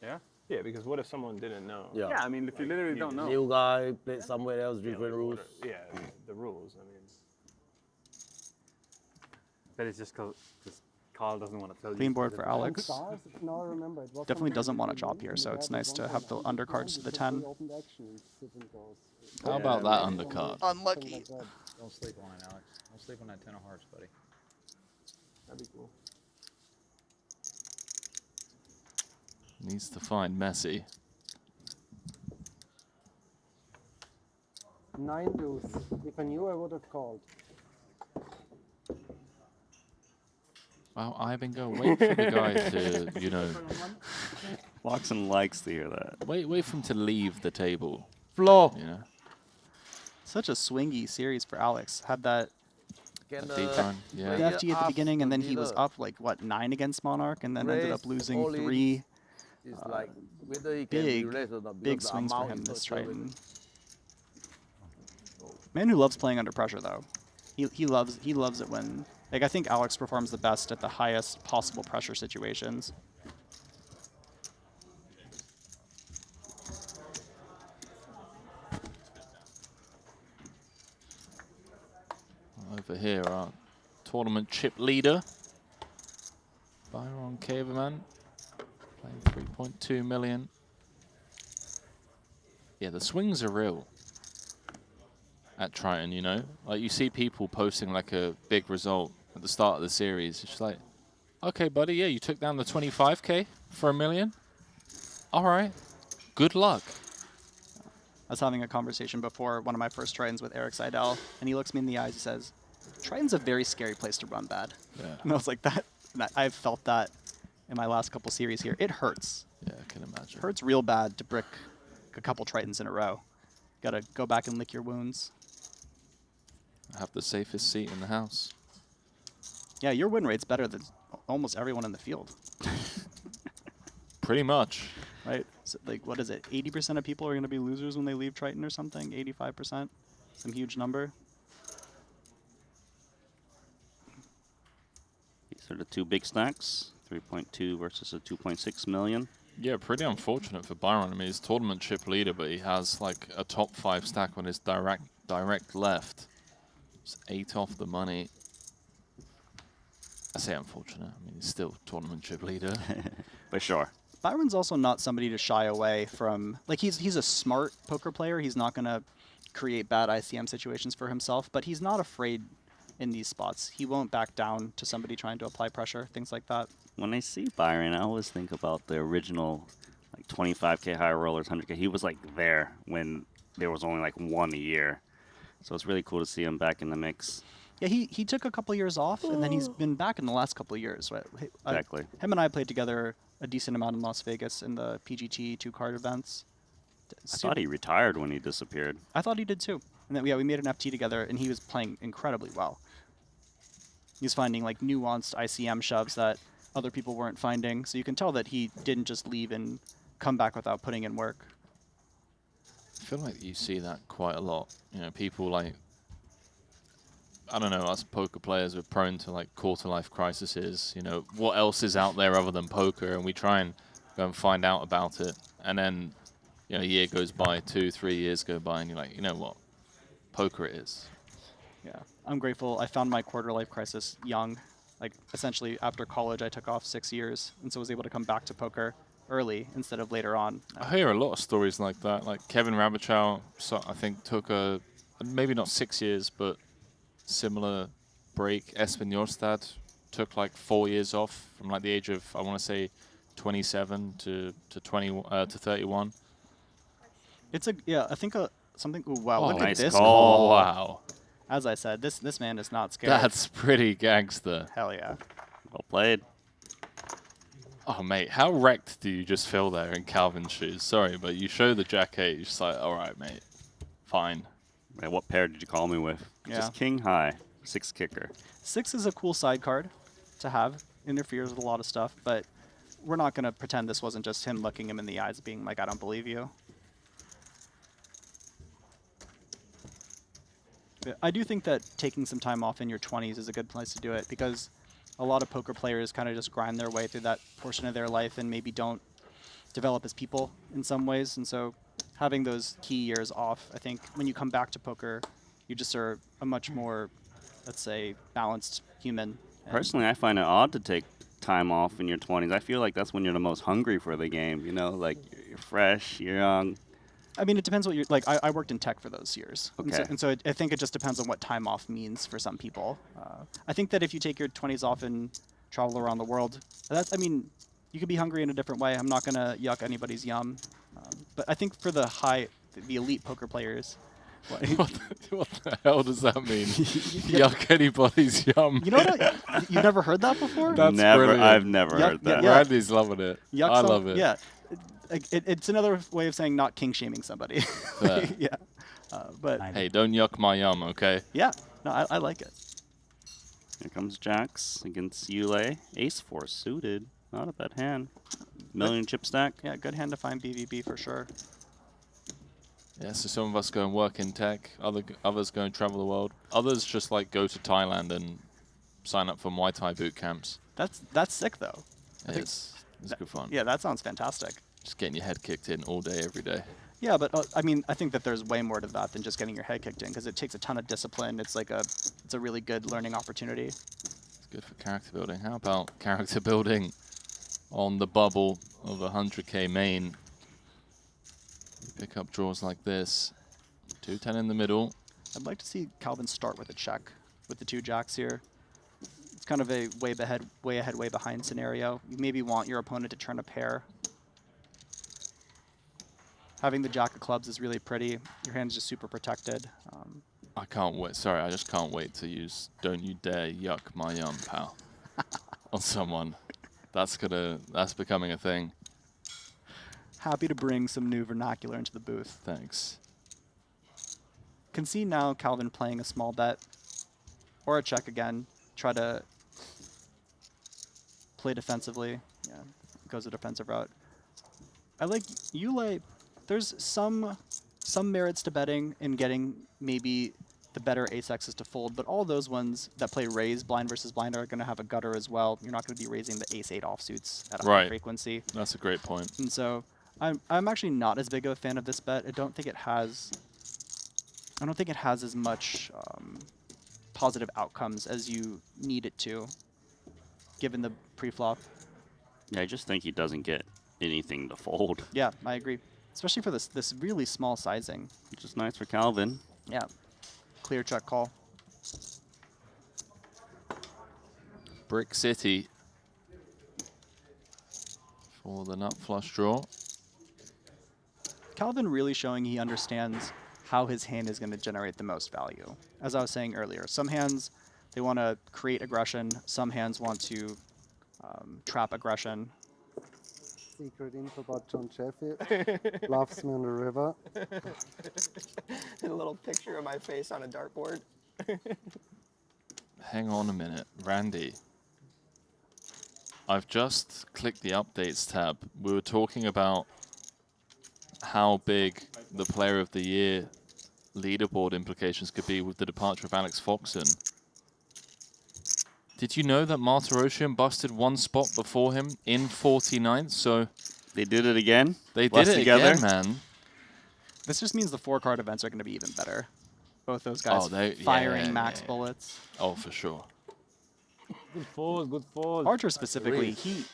Yeah? Yeah, because what if someone didn't know? Yeah. I mean, if you literally don't know. New guy, play somewhere else, different rules. Yeah, the rules, I mean. But it's just because Carl doesn't want to tell you. Clean board for Alex. No, I remember. It was Definitely doesn't want to chop here, so it's nice to have the undercards to the 10. How about that undercard? Unlucky. Don't sleep on it, Alex. Don't sleep on that 10 of hearts, buddy. That'd be cool. Needs to find Messi. 9 deuce. If I knew, I would have called. Well, Ivan, wait for the guy to, you know. Foxen likes to hear that. Wait for him to leave the table. Floor. You know. Such a swingy series for Alex. Had that yeah. FT at the beginning, and then he was up like what 9 against Monarch, and then ended up losing 3. Like whether he can big swings for him this Triton. Man who loves playing under pressure though. He loves it when, like, I think Alex performs the best at the highest possible pressure situations. Over here, our tournament chip leader, Byron Caverman, playing 3.2 million. Yeah, the swings are real at Triton, you know? Like, you see people posting like a big result at the start of the series. It's just like, Okay, buddy. Yeah, you took down the 25K for $1 million. All right. Good luck. I was having a conversation before one of my first Tritons with Eric Seidel, and he looks me in the eyes. He says, "Triton's a very scary place to run bad." Yeah. And I was like, that. And I've felt that in my last couple series here. It hurts. Yeah, I can imagine. It hurts real bad to brick a couple Tritons in a row. Got to go back and lick your wounds. I have the safest seat in the house. Yeah, your win rate's better than almost everyone in the field. Pretty much. Right? So, like, what is it? 80% of people are going to be losers when they leave Triton or something? 85%? Some huge number. These are the two big stacks. 3.2 versus a 2.6 million. Yeah, pretty unfortunate for Byron. I mean, he's tournament chip leader, but he has like a top 5 stack on his direct left. It's 8 off the money. I say unfortunate. I mean, he's still tournament chip leader. For sure. Byron's also not somebody to shy away from. Like, he's a smart poker player. He's not going to create bad ICM situations for himself, but he's not afraid in these spots. He won't back down to somebody trying to apply pressure, things like that. When I see Byron, I always think about the original like 25K high rollers, 100K. He was like there when there was only like one a year. So it's really cool to see him back in the mix. Yeah, he took a couple years off, and then he's been back in the last couple of years. Right? Exactly. Him and I played together a decent amount in Las Vegas in the PGT 2-card events. I thought he retired when he disappeared. I thought he did too. And then, yeah, we made an FT together, and he was playing incredibly well. He's finding like nuanced ICM shoves that other people weren't finding. So you can tell that he didn't just leave and come back without putting in work. I feel like you see that quite a lot. You know, people like, I don't know, us poker players are prone to like quarter-life crises. You know, what else is out there other than poker? And we try and go and find out about it. And then, you know, a year goes by, 2-3 years go by, and you're like, you know what? Poker it is. Yeah, I'm grateful. I found my quarter-life crisis young. Like, essentially, after college, I took off 6 years, and so was able to come back to poker early instead of later on. I hear a lot of stories like that. Like Kevin Rabichow, so I think, took a, maybe not 6 years, but similar break. Espen Jorstad took like 4 years off from like the age of, I want to say, 27 to 31. It's a, yeah, I think something, ooh, wow, Oh, look nice at this call. call. Wow. As I said, this man is not scared. That's pretty gangster. Hell yeah. Well played. Oh, mate, how wrecked do you just feel there in Calvin's shoes? Sorry, but you show the jack 8, you're just like, all right, mate, fine. Man, what pair did you call me with? Yeah. Just king high, 6 kicker. 6 is a cool side card to have. Interferes with a lot of stuff, but we're not going to pretend this wasn't just him looking him in the eyes being like, I don't believe you. But I do think that taking some time off in your 20s is a good place to do it, because a lot of poker players kind of just grind their way through that portion of their life and maybe don't develop as people in some ways. And so having those key years off, I think when you come back to poker, you just are a much more, let's say, balanced human. Personally, I find it odd to take time off in your 20s. I feel like that's when you're the most hungry for the game, you know? Like, you're fresh, you're young. I mean, it depends what you're, like, I worked in tech for those years. Okay. And so I think it just depends on what time off means for some people. I think that if you take your 20s off and travel around the world, that's, I mean, you could be hungry in a different way. I'm not going to yuck anybody's yum. But I think for the elite poker players, what the hell does that mean? Yuck anybody's yum. You know what? You've never heard that before? That's never, brilliant. I've never heard that. Yeah. Randy's loving it. I love it. Yeah. It's another way of saying not king shaming somebody. Yeah. But hey, don't yuck my yum, okay? Yeah. No, I like it. Here comes Jacks against Yule. Ace-4 suited. Not a bad hand. Million chip stack. Yeah, good hand to find BVB for sure. Yeah, so some of us go and work in tech, others go and travel the world. Others just like go to Thailand and sign up for Muay Thai boot camps. That's sick though. It's good fun. Yeah, that sounds fantastic. Just getting your head kicked in all day, every day. Yeah, but I mean, I think that there's way more to that than just getting your head kicked in, because it takes a ton of discipline. It's like it's a really good learning opportunity. It's good for character building. How about character building on the bubble of 100K main? Pick up draws like this. 2-10 in the middle. I'd like to see Calvin start with a check with the 2 jacks here. It's kind of a way ahead, way behind scenario. You maybe want your opponent to turn a pair. Having the jack of clubs is really pretty. Your hand's just super protected. I can't wait. Sorry, I just can't wait to use "Don't You Dare Yuck My Yum, Pal" on someone. That's becoming a thing. Happy to bring some new vernacular into the booth. Thanks. Can see now Calvin playing a small bet or a check again. Try to play defensively. Yeah, goes a defensive route. I like Yule. There's some merits to betting in getting maybe the better ace X's to fold, but all those ones that play raise blind versus blind are going to have a gutter as well. You're not going to be raising the ace 8 offsuits at a high frequency. That's a great point. And so I'm actually not as big of a fan of this bet. I don't think it has as much positive outcomes as you need it to, given the pre-flop. Yeah, I just think he doesn't get anything to fold. Yeah, I agree. Especially for this really small sizing. Which is nice for Calvin. Yeah. Clear check call. Brick City for the nut flush draw. Calvin really showing he understands how his hand is going to generate the most value. As I was saying earlier, some hands, they want to create aggression. Some hands want to trap aggression. Secret info about John Sheffield. Loves me on the river. A little picture of my face on a dartboard. Hang on a minute, Randy. I've just clicked the updates tab. We were talking about how big the Player of the Year leaderboard implications could be with the departure of Alex Foxen. Did you know that Martirosyan busted one spot before him in 49th? So they did it again? They did it again, man. This just means the 4-card events are going to be even better. Both those guys firing max bullets. Oh, for sure. Good fold, good fold. Archer specifically,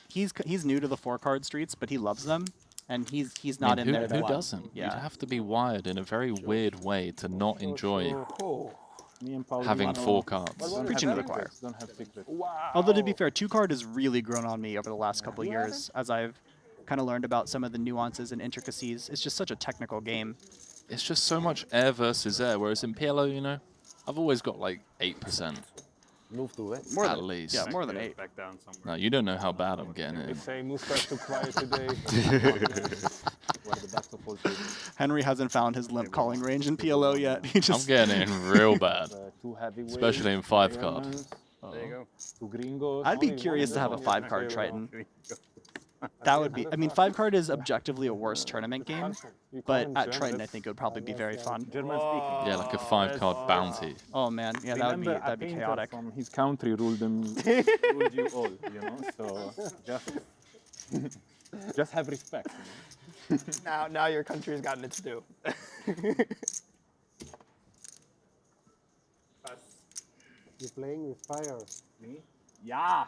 he's new to the 4-card streets, but he loves them, and he's not in there. Who doesn't? Yeah. You have to be wired in a very weird way to not enjoy having 4 cards. Preaching to the choir. Although to be fair, 2-card has really grown on me over the last couple of years as I've kind of learned about some of the nuances and intricacies. It's just such a technical game. It's just so much air versus air, whereas in PLO, you know, I've always got like 8%. Move to it. More at than, least. Yeah, more than 8. Back down somewhere. No, you don't know how bad I'm getting They it. say Mustache too quiet today. Henry hasn't found his limp calling range in PLO yet. He just I'm getting it in real bad, especially in 5 card. There you go. Two gringos. I'd be curious to have a 5-card Triton. That would be, I mean, 5-card is objectively a worse tournament game, but at Triton I think it would probably be very fun. Yeah, like a 5-card bounty. Oh man, yeah, that'd be chaotic. From his country ruled you all, you know. So just have respect. You know? Now your country's gotten its due. You're playing with fire. Me? Yeah.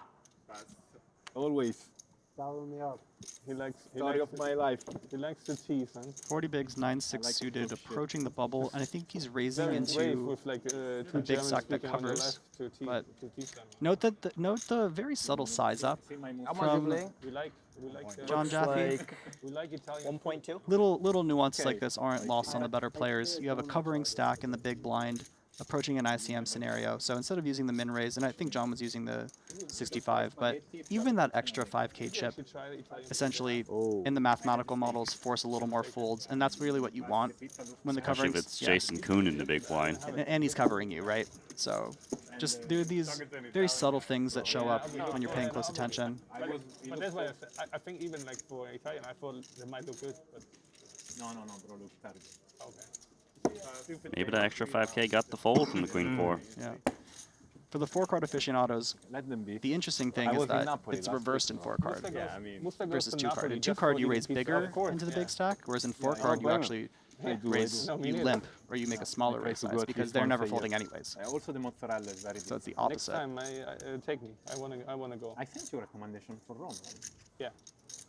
Always. Dial me up. He likes of my life. He likes the cheese, man. 40 bigs, 9-6 suited, approaching the bubble, and I think he's raising Very brave into with like a two big stack that German speaking covers. on the left, But note the very subtle size up from We like John Jaffe. We like Italian. 1.2. Little nuances like this aren't lost on the better players. You have a covering stack in the big blind, approaching an ICM scenario. So instead of using the min raise, and I think John was using the 65, but even that extra 5k chip, essentially in the mathematical models, force a little more folds, and that's really what you want when the Especially covering. if it's Jason Kuhn in the big blind. And he's covering you, right? So just there are these very subtle things that show up when you're paying close attention. But that's why I said, I think even like for Italian, I thought they might look good, but no, bro, look target. Okay. Maybe that extra 5k got the fold from the Queen 4. Yeah. For the 4-card aficionados, the interesting thing is that it's reversed in 4-card versus 2-card. In 2-card, you raise bigger into the big stack, whereas in 4-card, you actually raise, you limp, or you make a smaller raise size, because they're never folding anyways. Also, the mozzarella is very So it's the Next opposite. time, take me. I wanna go. I sent you a recommendation for Rome. Yeah.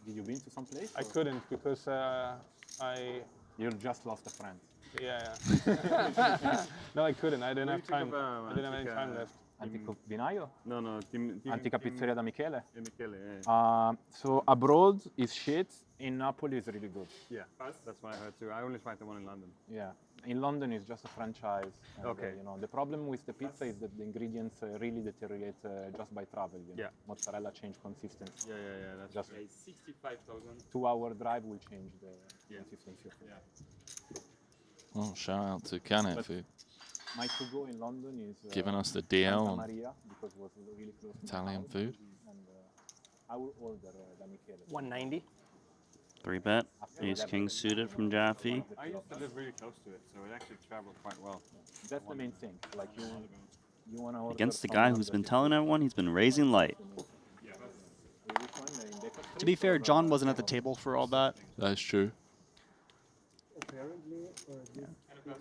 Did you been to some place? I couldn't because You just lost a friend. Yeah. No, I couldn't. I didn't have time. I didn't have any time left. Vinaio? No, no. Antica Pizzeria da Michele? Michele, yeah. So abroad is shit. In Napoli is really good. Yeah, that's what I heard too. I only tried the one in London. Yeah, in London it's just a franchise. And, Okay. you know, the problem with the pizza is that the ingredients really deteriorate just by travel. You know? Yeah. Mozzarella change consistency. Yeah, yeah, yeah. That's just right. 65,000. 2-hour drive will change the consistency of it. Yeah. Oh, shout out to Canet for My to-go in London is giving us the Santa DL on Maria, because it was really close to my Italian house. food. And I will order da Michele. 190. 3-bet. Ace King suited from Jaffe. I used to live really close to it, so it actually traveled quite well. That's the main thing. Like you want to order Against the guy who's been telling everyone he's been raising light. To be fair, John wasn't at the table for all that. That's true.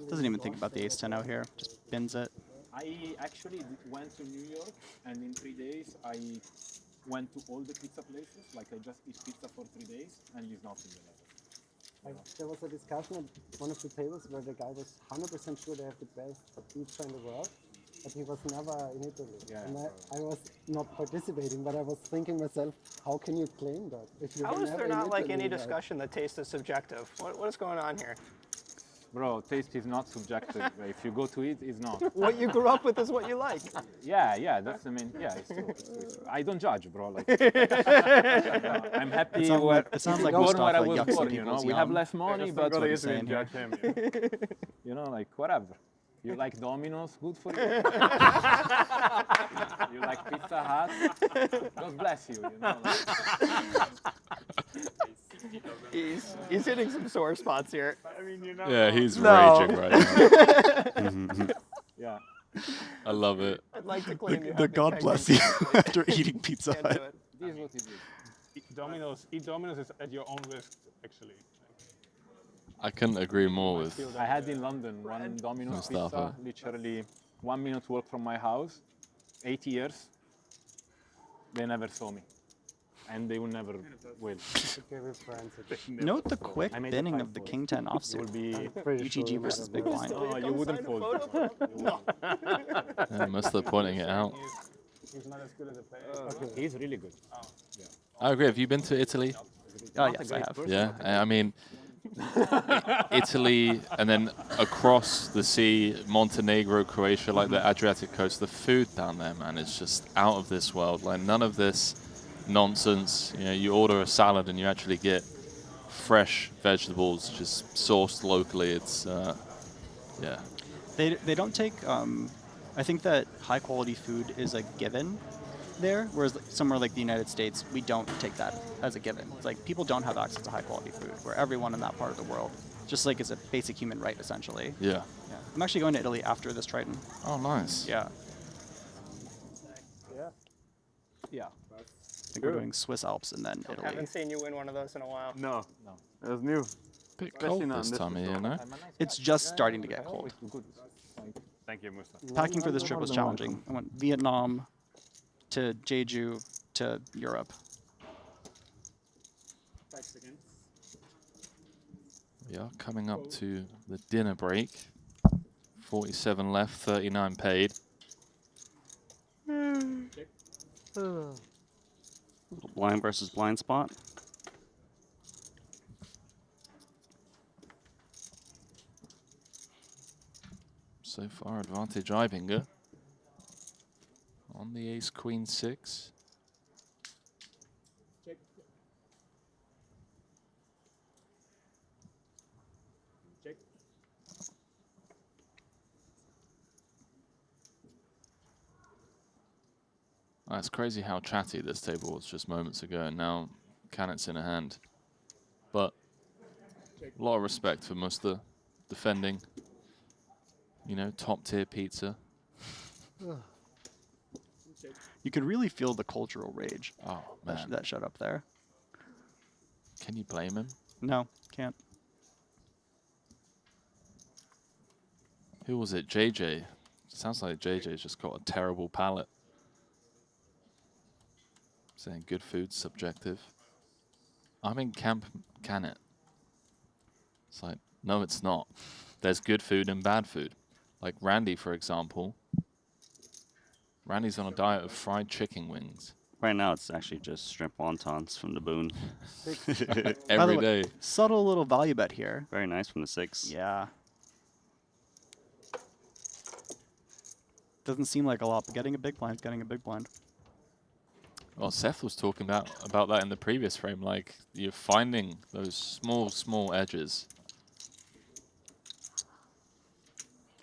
Doesn't even think about the ace-10 out here. Just bins it. I actually went to New York, and in 3 days I went to all the pizza places. Like I just eat pizza for 3 days, and he's not in the level. Like, there was a discussion at one of the tables where the guy was 100% sure they have the best pizza in the world, but he was never in Italy. Yeah, and I was not participating, but I was thinking myself, how can you claim that? If you How were is there never in not like Italy, any discussion that taste is subjective? What is going on here? Bro, taste is not subjective. If you go to it, it's not. What you grew up with is what you like. Yeah, that's the main. Yeah, it's true. It's true. I don't judge, bro. Like, I'm happy. It sounds like born where I Mustafa was yucks born. some You know, people's we have yum. less money, but Go to Italy and judge him. you know, like whatever. You like Domino's, good for you. You like Pizza Hut, God bless you. You know, He's hitting some sore spots here. I mean, you know. Yeah, he's raging right now. Yeah. I love it. I'd like to claim you have The God bless you after eating Pizza Can't do Hut. it. This is what he did. Eat Domino's is at your own risk, actually. I couldn't agree more with. I had in London one Domino's Mustafa. pizza, literally 1 minute walk from my house, 8 years. They never saw me, and they will never will. Note the quick I made the binning five of the for it. King 10 It offsuit. will be UTG versus Big Blind. Oh, you wouldn't fold. Yeah, Mustafa pointing it out. He's not as good as a player. He's really good. I agree. Have you been to Italy? Oh, yes, I have. Yeah, I mean, Italy, and then across the sea, Montenegro, Croatia, like the Adriatic coast, the food down there, man, it's just out of this world. Like none of this nonsense. You know, you order a salad and you actually get fresh vegetables, just sourced locally. It's, yeah. They don't take. I think that high quality food is a given there, whereas somewhere like the United States, we don't take that as a given. It's like people don't have access to high quality food, where everyone in that part of the world, just like is a basic human right, essentially. Yeah. I'm actually going to Italy after this Triton. Oh, nice. Yeah. Yeah. I think we're doing Swiss Alps and then I Italy. haven't seen you win one of those in a while. No, it was new. Bit Especially cold not this in time of year, no? It's just starting to get cold. Thank you, Mustafa. Packing for this trip was challenging. I went Vietnam to Jeju to Europe. 5 seconds. We are coming up to the dinner break. 47 left, 39 paid. Blind versus blind spot. So far, advantage Ibinger. On the ace, queen, 6. Check. Check. It's crazy how chatty this table was just moments ago, and now Canet's in a hand. But a lot of respect for Musta defending. You know, top tier pizza. You could really feel the cultural rage. Oh, man. That showed up there. Can you blame him? No, can't. Who was it? JJ. Sounds like JJ's just got a terrible palate. Saying good food's subjective. I'm in camp Canet. It's like, no, it's not. There's good food and bad food. Like Randy, for example, Randy's on a diet of fried chicken wings. Right now, it's actually just shrimp wontons from the Boon. By the Every way, day. subtle little value bet here. Very nice from the 6. Yeah. Doesn't seem like a lot, but getting a big blind is getting a big blind. Well, Seth was talking about that in the previous frame. Like, you're finding those small edges.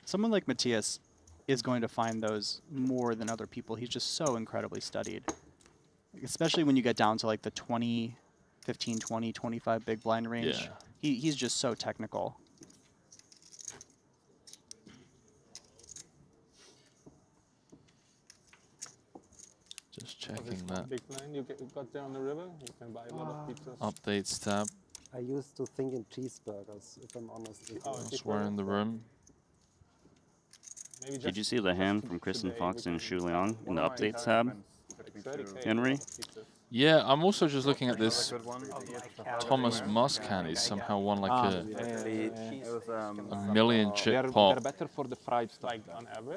Someone like Matthias is going to find those more than other people. He's just so incredibly studied. Especially when you get down to like the 20, 15, 20, 25 big blind range. Yeah. He's just so technical. Just checking that. Big blind you got there on the river. You can buy a lot of pizzas. Updates tab. I used to think in cheeseburgers, if I'm honest with you. Elsewhere in the room. Did you see the hand from Chris and Fox and Shu Liang in the updates tab? Henry? Yeah, I'm also just looking at this Thomas Musk hand. He's somehow won like a million chip pot They're better for the fried stuff.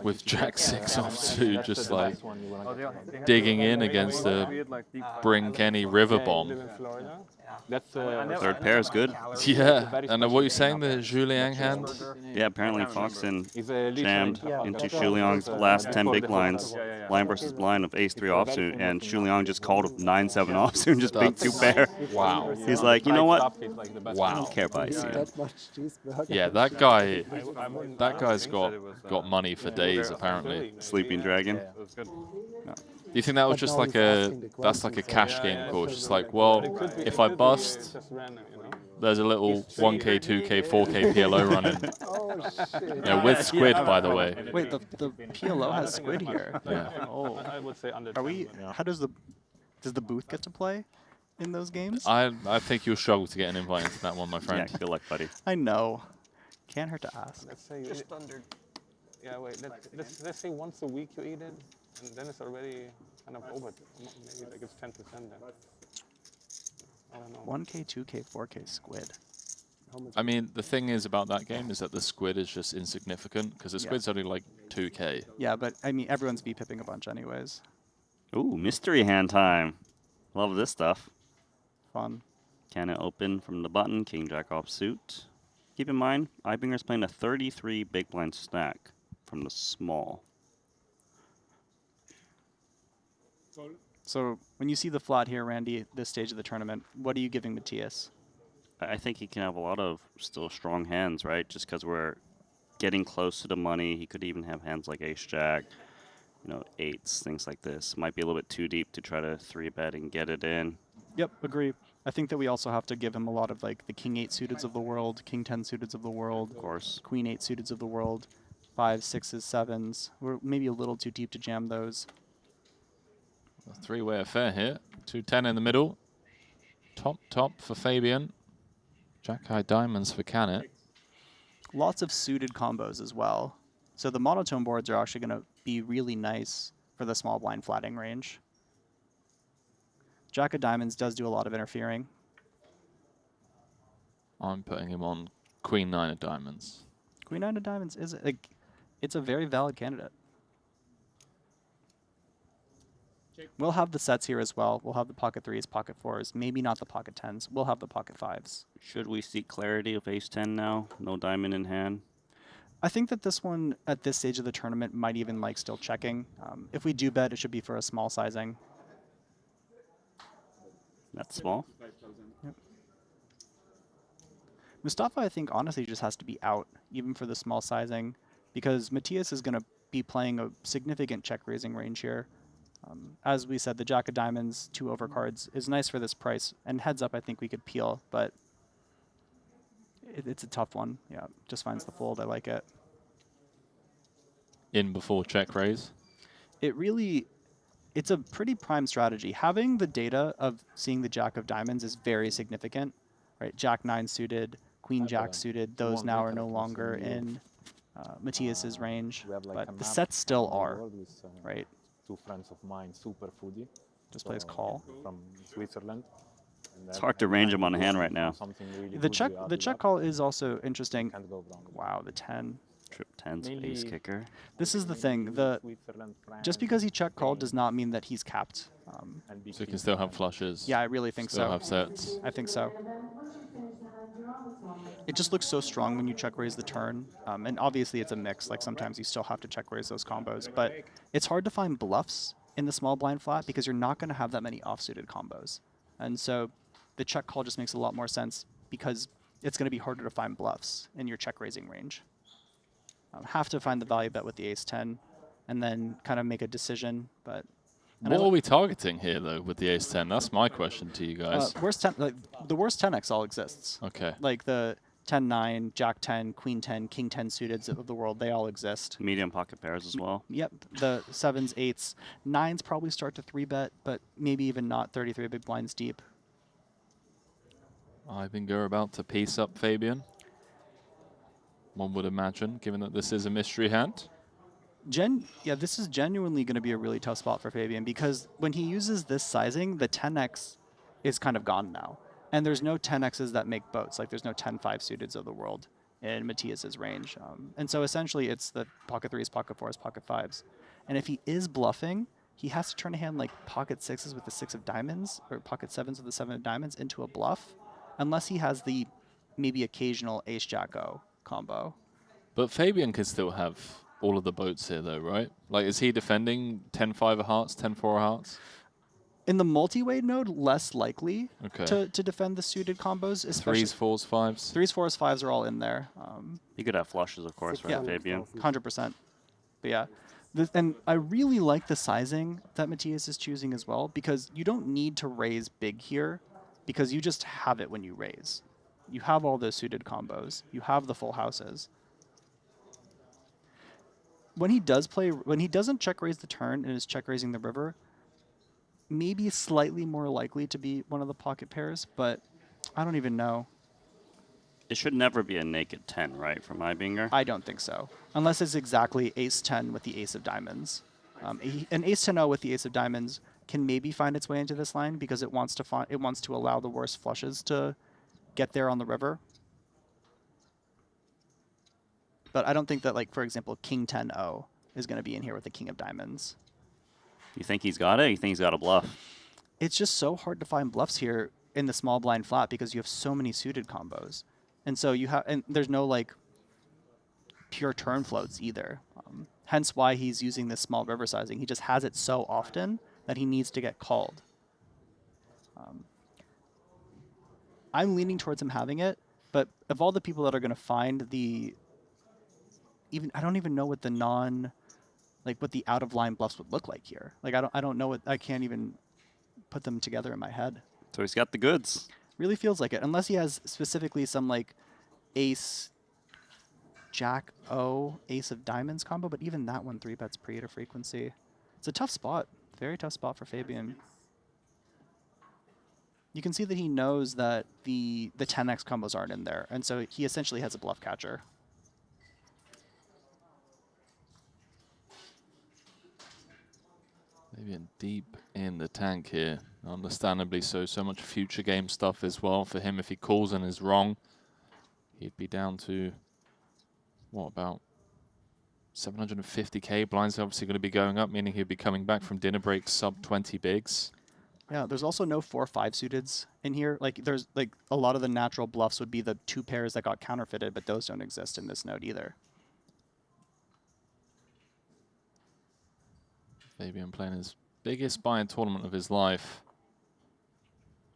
with Jack 6 offsuit, just like digging in against the Brink any river bomb. That's Third pair is good. Yeah, and what you're saying, the Juliang hand? Yeah, apparently Foxen jammed into Shu Liang's last 10 big blinds. Blind versus blind of ace-3 offsuit, and Shu Liang just called with 9-7 offsuit and just big 2 pair. Wow. He's like, you know what? Wow. I don't care about ECM. That much cheeseburger. Yeah, that guy's got money for days apparently. Sleeping Dragon. Do you think that was just like that's like a cash game course? Just like, well, if I bust, there's a little 1K, 2K, 4K PLO running. Oh, shit. Yeah, with squid, by the way. Wait, the PLO has squid here. Yeah. Oh. I would say under. Are we? How does the booth get to play in those games? I think you'll struggle to get an invite into that one, my friend. Yeah, good luck, buddy. I know. Can't hurt to ask. Let's say just under. Yeah, wait. Let's say once a week you eat it, and then it's already kind of over. Maybe like it's 10% then. I don't know. 1K, 2K, 4K squid. I mean, the thing is about that game is that the squid is just insignificant because the squid's only like 2K. Yeah, but I mean, everyone's V-pipping a bunch anyways. Ooh, mystery hand time. Love this stuff. Fun. Can it open from the button? King Jack offsuit. Keep in mind, Ibinger's playing a 33 big blind stack from the small. So when you see the flat here, Randy, at this stage of the tournament, what are you giving Matthias? I think he can have a lot of still strong hands, right? Just because we're getting close to the money. He could even have hands like ace-jack, you know, eights, things like this. Might be a little bit too deep to try to 3-bet and get it in. Yep, agree. I think that we also have to give him a lot of like the king 8 suiteds of the world, king 10 suiteds of the world, of course, queen 8 suiteds of the world, 5s, 6s, 7s. We're maybe a little too deep to jam those. A three-way affair here. 2-10 in the middle. Top for Fabian. Jack-high diamonds for Canet. Lots of suited combos as well. So the monotone boards are actually going to be really nice for the small blind flatting range. Jack of diamonds does do a lot of interfering. I'm putting him on queen 9 of diamonds. Queen 9 of diamonds is like, it's a very valid candidate. We'll have the sets here as well. We'll have the pocket 3s, pocket 4s, maybe not the pocket 10s. We'll have the pocket 5s. Should we seek clarity of ace-10 now? No diamond in hand? I think that this one, at this stage of the tournament, might even like still checking. If we do bet, it should be for a small sizing. That's small? Yep. Mustafa, I think, honestly just has to be out, even for the small sizing, because Matthias is going to be playing a significant check-raising range here. As we said, the Jack of Diamonds, 2 overcards, is nice for this price. And heads up, I think we could peel, but it's a tough one. Yeah, just finds the fold. I like it. In before check raise? It's a pretty prime strategy. Having the data of seeing the Jack of Diamonds is very significant, right? Jack 9 suited, Queen Jack suited, those now are no longer in Matthias's range, but the sets still are, right? 2 friends of mine, super foodie. Just plays call. From Switzerland. It's hard to range him on hand right now. The check call is also interesting. Wow, the 10. Trip 10's Mainly ace kicker. This is the thing. Switzerland, France, Just because he check called does not mean that he's capped. So you can still have flushes. Yeah, I really think still so. have sets. I think so. It just looks so strong when you check raise the turn. And obviously it's a mix. Like sometimes you still have to check raise those combos. But it's hard to find bluffs in the small blind flat because you're not going to have that many offsuited combos. And so the check call just makes a lot more sense because it's going to be harder to find bluffs in your check raising range. Have to find the value bet with the ace-10 and then kind of make a decision. But what are we targeting here, though, with the ace-10? That's my question to you guys. Worst 10, like, the worst 10x all exists. Okay. Like the 10-9, Jack-10, Queen-10, King-10 suited of the world, they all exist. Medium pocket pairs as well. Yep, the 7s, 8s. 9s probably start to 3-bet, but maybe even not 33 big blinds deep. Ibinger about to piece up Fabian. One would imagine, given that this is a mystery hand. Yeah, this is genuinely going to be a really tough spot for Fabian because when he uses this sizing, the 10x is kind of gone now. And there's no 10x's that make boats. Like there's no 10-5 suiteds of the world in Matthias's range. And so essentially it's the pocket 3s, pocket 4s, pocket 5s. And if he is bluffing, he has to turn a hand like pocket 6s with the 6 of diamonds or pocket 7s with the 7 of diamonds into a bluff, unless he has the maybe occasional ace-jack-o combo. But Fabian can still have all of the boats here, though, right? Like, is he defending 10-5 of hearts, 10-4 of hearts? In the multi-way node, less likely Okay. to defend the suited combos. 3s, 4s, 5s? 3s, 4s, 5s are all in there. You could have flushes, of course, right, Fabian? 100%. But yeah. And I really like the sizing that Matthias is choosing as well, because you don't need to raise big here, because you just have it when you raise. You have all those suited combos. You have the full houses. When he doesn't check raise the turn and is check raising the river, maybe slightly more likely to be one of the pocket pairs, but I don't even know. It should never be a naked 10, right, from Ibinger? I don't think so, unless it's exactly ace-10 with the ace of diamonds. An ace-10-0 with the ace of diamonds can maybe find its way into this line because it wants to allow the worst flushes to get there on the river. But I don't think that, like, for example, King 10-0 is going to be in here with the King of Diamonds. You think he's got it? You think he's got a bluff? It's just so hard to find bluffs here in the small blind flat because you have so many suited combos. And so there's no, like, pure turn floats either. Hence why he's using this small river sizing. He just has it so often that he needs to get called. I'm leaning towards him having it, but of all the people that are going to find I don't even know what what the out of line bluffs would look like here. Like I don't know I can't even put them together in my head. So he's got the goods. Really feels like it, unless he has specifically some like ace, jack, O, ace of diamonds combo, but even that one 3-bets pre at a frequency. It's a tough spot, very tough spot for Fabian. You can see that he knows that the 10x combos aren't in there, and so he essentially has a bluff catcher. Fabian deep in the tank here. Understandably so. So much future game stuff as well for him. If he calls and is wrong, he'd be down to, what, about 750k. Blinds are obviously going to be going up, meaning he'd be coming back from dinner break sub 20 bigs. Yeah, there's also no 4-5 suiteds in here. Like, there's like a lot of the natural bluffs would be the 2 pairs that got counterfeited, but those don't exist in this node either. Fabian playing his biggest buy-in tournament of his life.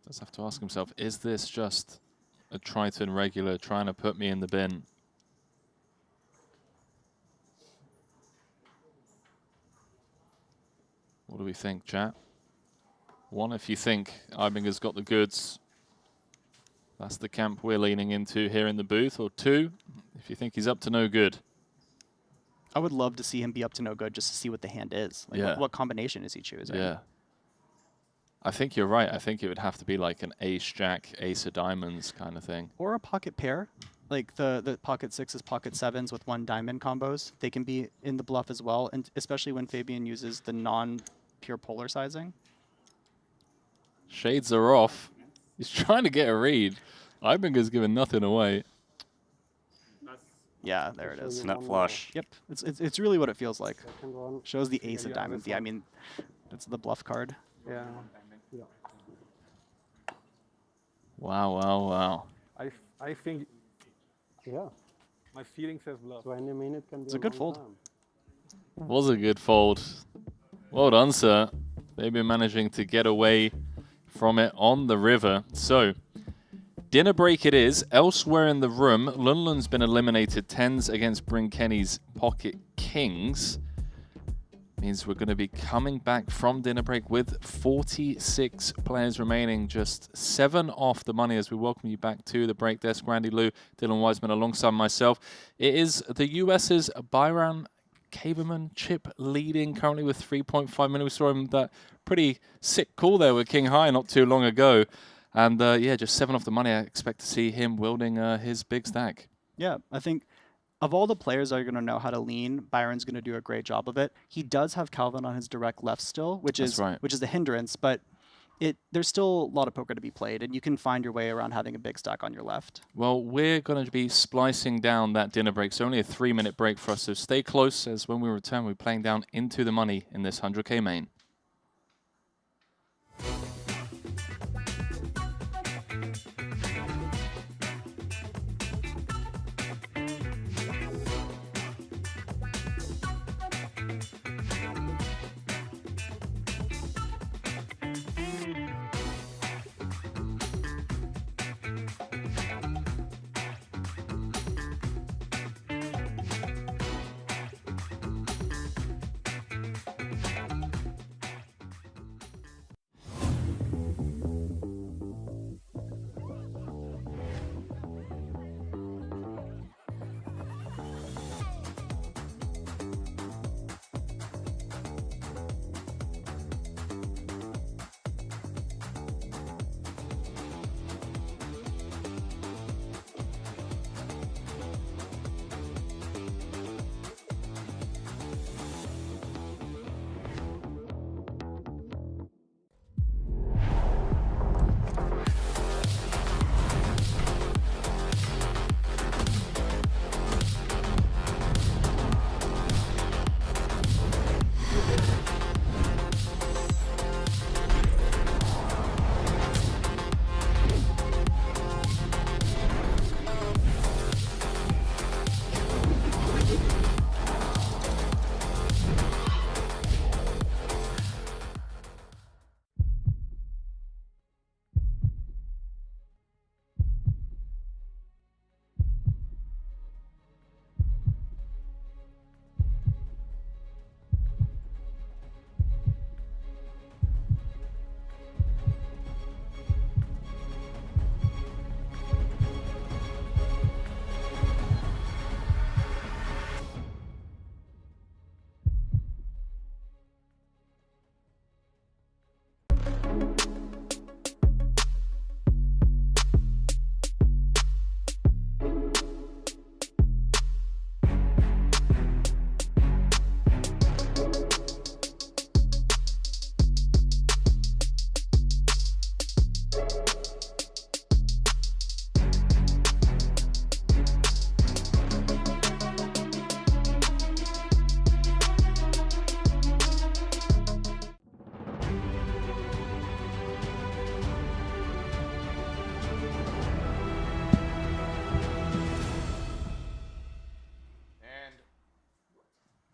Does have to ask himself, is this just a Triton regular trying to put me in the bin? What do we think, chat? 1, if you think Ibinger's got the goods, that's the camp we're leaning into here in the booth. Or 2, if you think he's up to no good. I would love to see him be up to no good just to see what the hand is. Like, Yeah. what combination is he choosing? Yeah. I think you're right. I think it would have to be like an ace-jack, ace of diamonds kind of thing. Or a pocket pair. Like the pocket 6s, pocket 7s with 1 diamond combos. They can be in the bluff as well, and especially when Fabian uses the non-pure polar sizing. Shades are off. He's trying to get a read. Ibinger's giving nothing away. Yeah, there it is. Nut flush. Yep, it's really what it feels like. Second one. Shows the ace Yeah, of you have diamonds. this Yeah, I one. mean, that's the bluff card. Yeah. Yeah. Wow, wow, wow. I think Yeah. my feeling says bluff. 20 minutes can be It's a good long fold. time. Was a good fold. Well done, sir. Maybe managing to get away from it on the river. So, dinner break it is. Elsewhere in the room, Lunlun's been eliminated. Tens against Bryn Kenny's pocket kings. Means we're going to be coming back from dinner break with 46 players remaining, just 7 off the money as we welcome you back to the break desk. Randy Lou, Dylan Wiseman alongside myself. It is the US's Byron Caberman chip leading currently with 3.5 million. We saw him that pretty sick call there with King High not too long ago. And yeah, just 7 off the money. I expect to see him wielding his big stack. Yeah, I think of all the players that are going to know how to lean, Byron's going to do a great job of it. He does have Calvin on his direct left still, which is the hindrance, but there's still a lot of poker to be played, and you can find your way around having a big stack on your left. Well, we're going to be splicing down that dinner break. So only a 3-minute break for us. So stay close, as when we return, we're playing down into the money in this 100K main.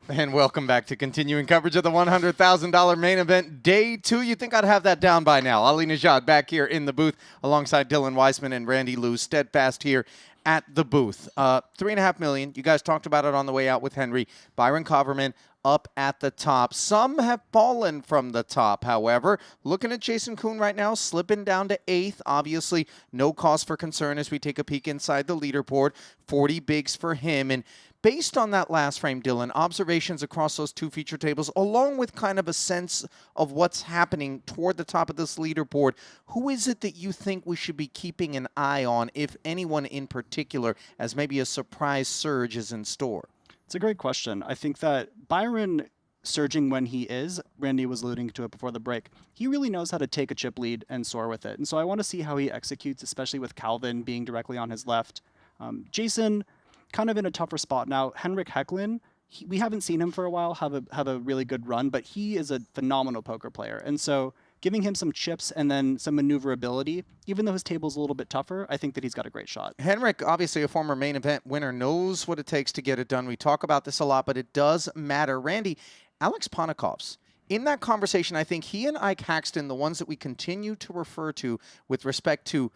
And welcome back to continuing coverage of the $100,000 main event, day 2. You think I'd have that down by now. Ali Najad back here in the booth alongside Dylan Wiseman and Randy Lou, steadfast here at the booth. $3.5 million. You guys talked about it on the way out with Henry. Byron Coverman up at the top. Some have fallen from the top, however. Looking at Jason Kuhn right now, slipping down to 8th. Obviously, no cause for concern as we take a peek inside the leaderboard. 40 bigs for him. And based on that last frame, Dylan, observations across those 2 feature tables, along with kind of a sense of what's happening toward the top of this leaderboard, who is it that you think we should be keeping an eye on, if anyone in particular, as maybe a surprise surge is in store? It's a great question. I think that Byron surging when he is, Randy was alluding to it before the break, he really knows how to take a chip lead and soar with it. And so I want to see how he executes, especially with Calvin being directly on his left. Jason, kind of in a tougher spot now. Henrik Hecklin, we haven't seen him for a while have a really good run, but he is a phenomenal poker player. And so giving him some chips and then some maneuverability, even though his table's a little bit tougher, I think that he's got a great shot. Henrik, obviously a former main event winner, knows what it takes to get it done. We talk about this a lot, but it does matter. Randy, Alex Ponikov's, in that conversation, I think he and Ike Haxton, the ones that we continue to refer to with respect to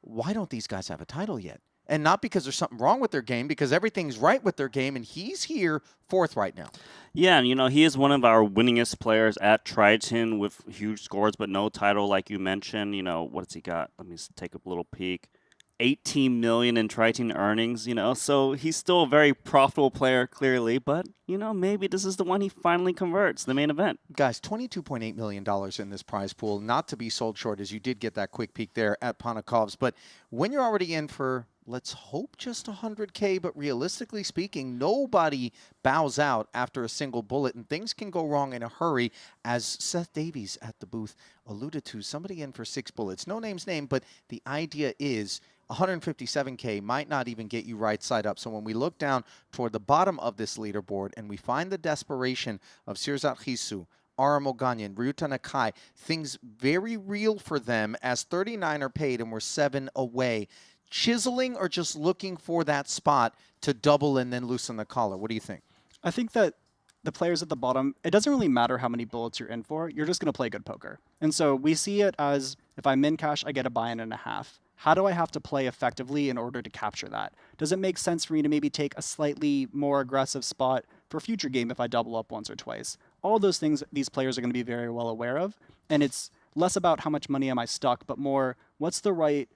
why don't these guys have a title yet? And not because there's something wrong with their game, because everything's right with their game, and he's here fourth right now. Yeah, and he is one of our winningest players at Triton with huge scores, but no title like you mentioned. What's he got? Let me take a little peek. 18 million in Triton earnings, so he's still a very profitable player, clearly, but, maybe this is the one he finally converts, the main event. Guys, $22.8 million in this prize pool, not to be sold short, as you did get that quick peek there at Ponikov's, but when you're already in for, let's hope, just 100K, but realistically speaking, nobody bows out after a single bullet, and things can go wrong in a hurry, as Seth Davies at the booth alluded to, somebody in for 6 bullets. No name's name, but the idea is 157K might not even get you right side up. So when we look down toward the bottom of this leaderboard and we find the desperation of Sirzat Hisu, Aram Oganyan, Ryuta Nakai, things very real for them as 39 are paid and we're 7 away. Chiseling or just looking for that spot to double and then loosen the collar? What do you think? I think that the players at the bottom, it doesn't really matter how many bullets you're in for. You're just going to play good poker. And so we see it as, if I min cash, I get a buy-in and a half. How do I have to play effectively in order to capture that? Does it make sense for me to maybe take a slightly more aggressive spot for a future game if I double up once or twice? All those things these players are going to be very well aware of. And it's less about how much money am I stuck, but more what's the right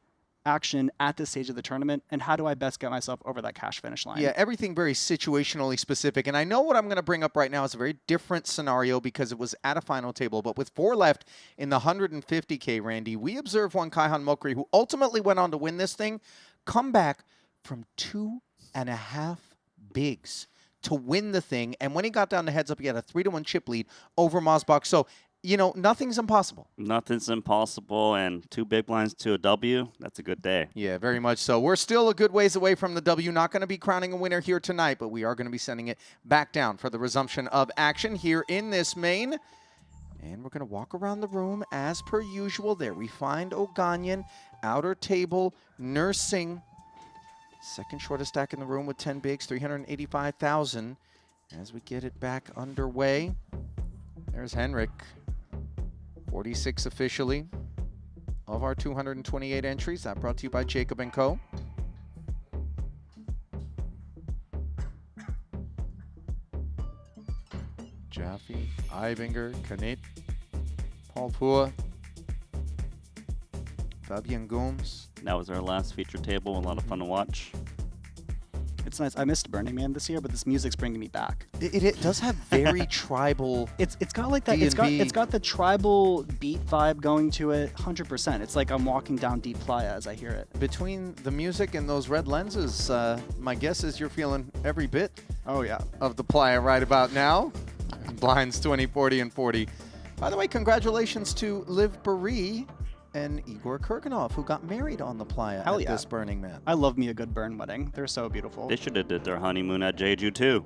action at this stage of the tournament, and how do I best get myself over that cash finish line? Yeah, everything very situationally specific. And I know what I'm going to bring up right now is a very different scenario because it was at a final table. But with 4 left in the 150K, Randy, we observed one Kaihan Mokri, who ultimately went on to win this thing, come back from 2.5 bigs to win the thing. And when he got down to heads up, he had a 3-1 chip lead over Mosbach. So, nothing's impossible. Nothing's impossible, and 2 big blinds to a W, that's a good day. Yeah, very much so. We're still a good ways away from the W. Not going to be crowning a winner here tonight, but we are going to be sending it back down for the resumption of action here in this main. And we're going to walk around the room as per usual. There we find Oganyan, outer table, nursing. Second shortest stack in the room with 10 bigs, 385,000. As we get it back underway, there's Henrik. 46 officially of our 228 entries. That brought to you by Jacob & Co. Jaffe, Eibinger, Kanit, Paul Pua, Fabian Gomes. That was our last feature table. A lot of fun to watch. It's nice. I missed Burning Man this year, but this music's bringing me back. It does have very tribal. It's got like that. It's got the tribal beat vibe going to it. 100%. It's like I'm walking down Deep Playa as I hear it. Between the music and those red lenses, my guess is you're feeling every bit. Oh yeah. Of the Playa right about now. Blinds 20, 40, and 40. By the way, congratulations to Liv Baree and Igor Kurganov, who got married on the Playa at this Burning Man. I love me a good burn wedding. They're so beautiful. They should have did their honeymoon at Jeju too.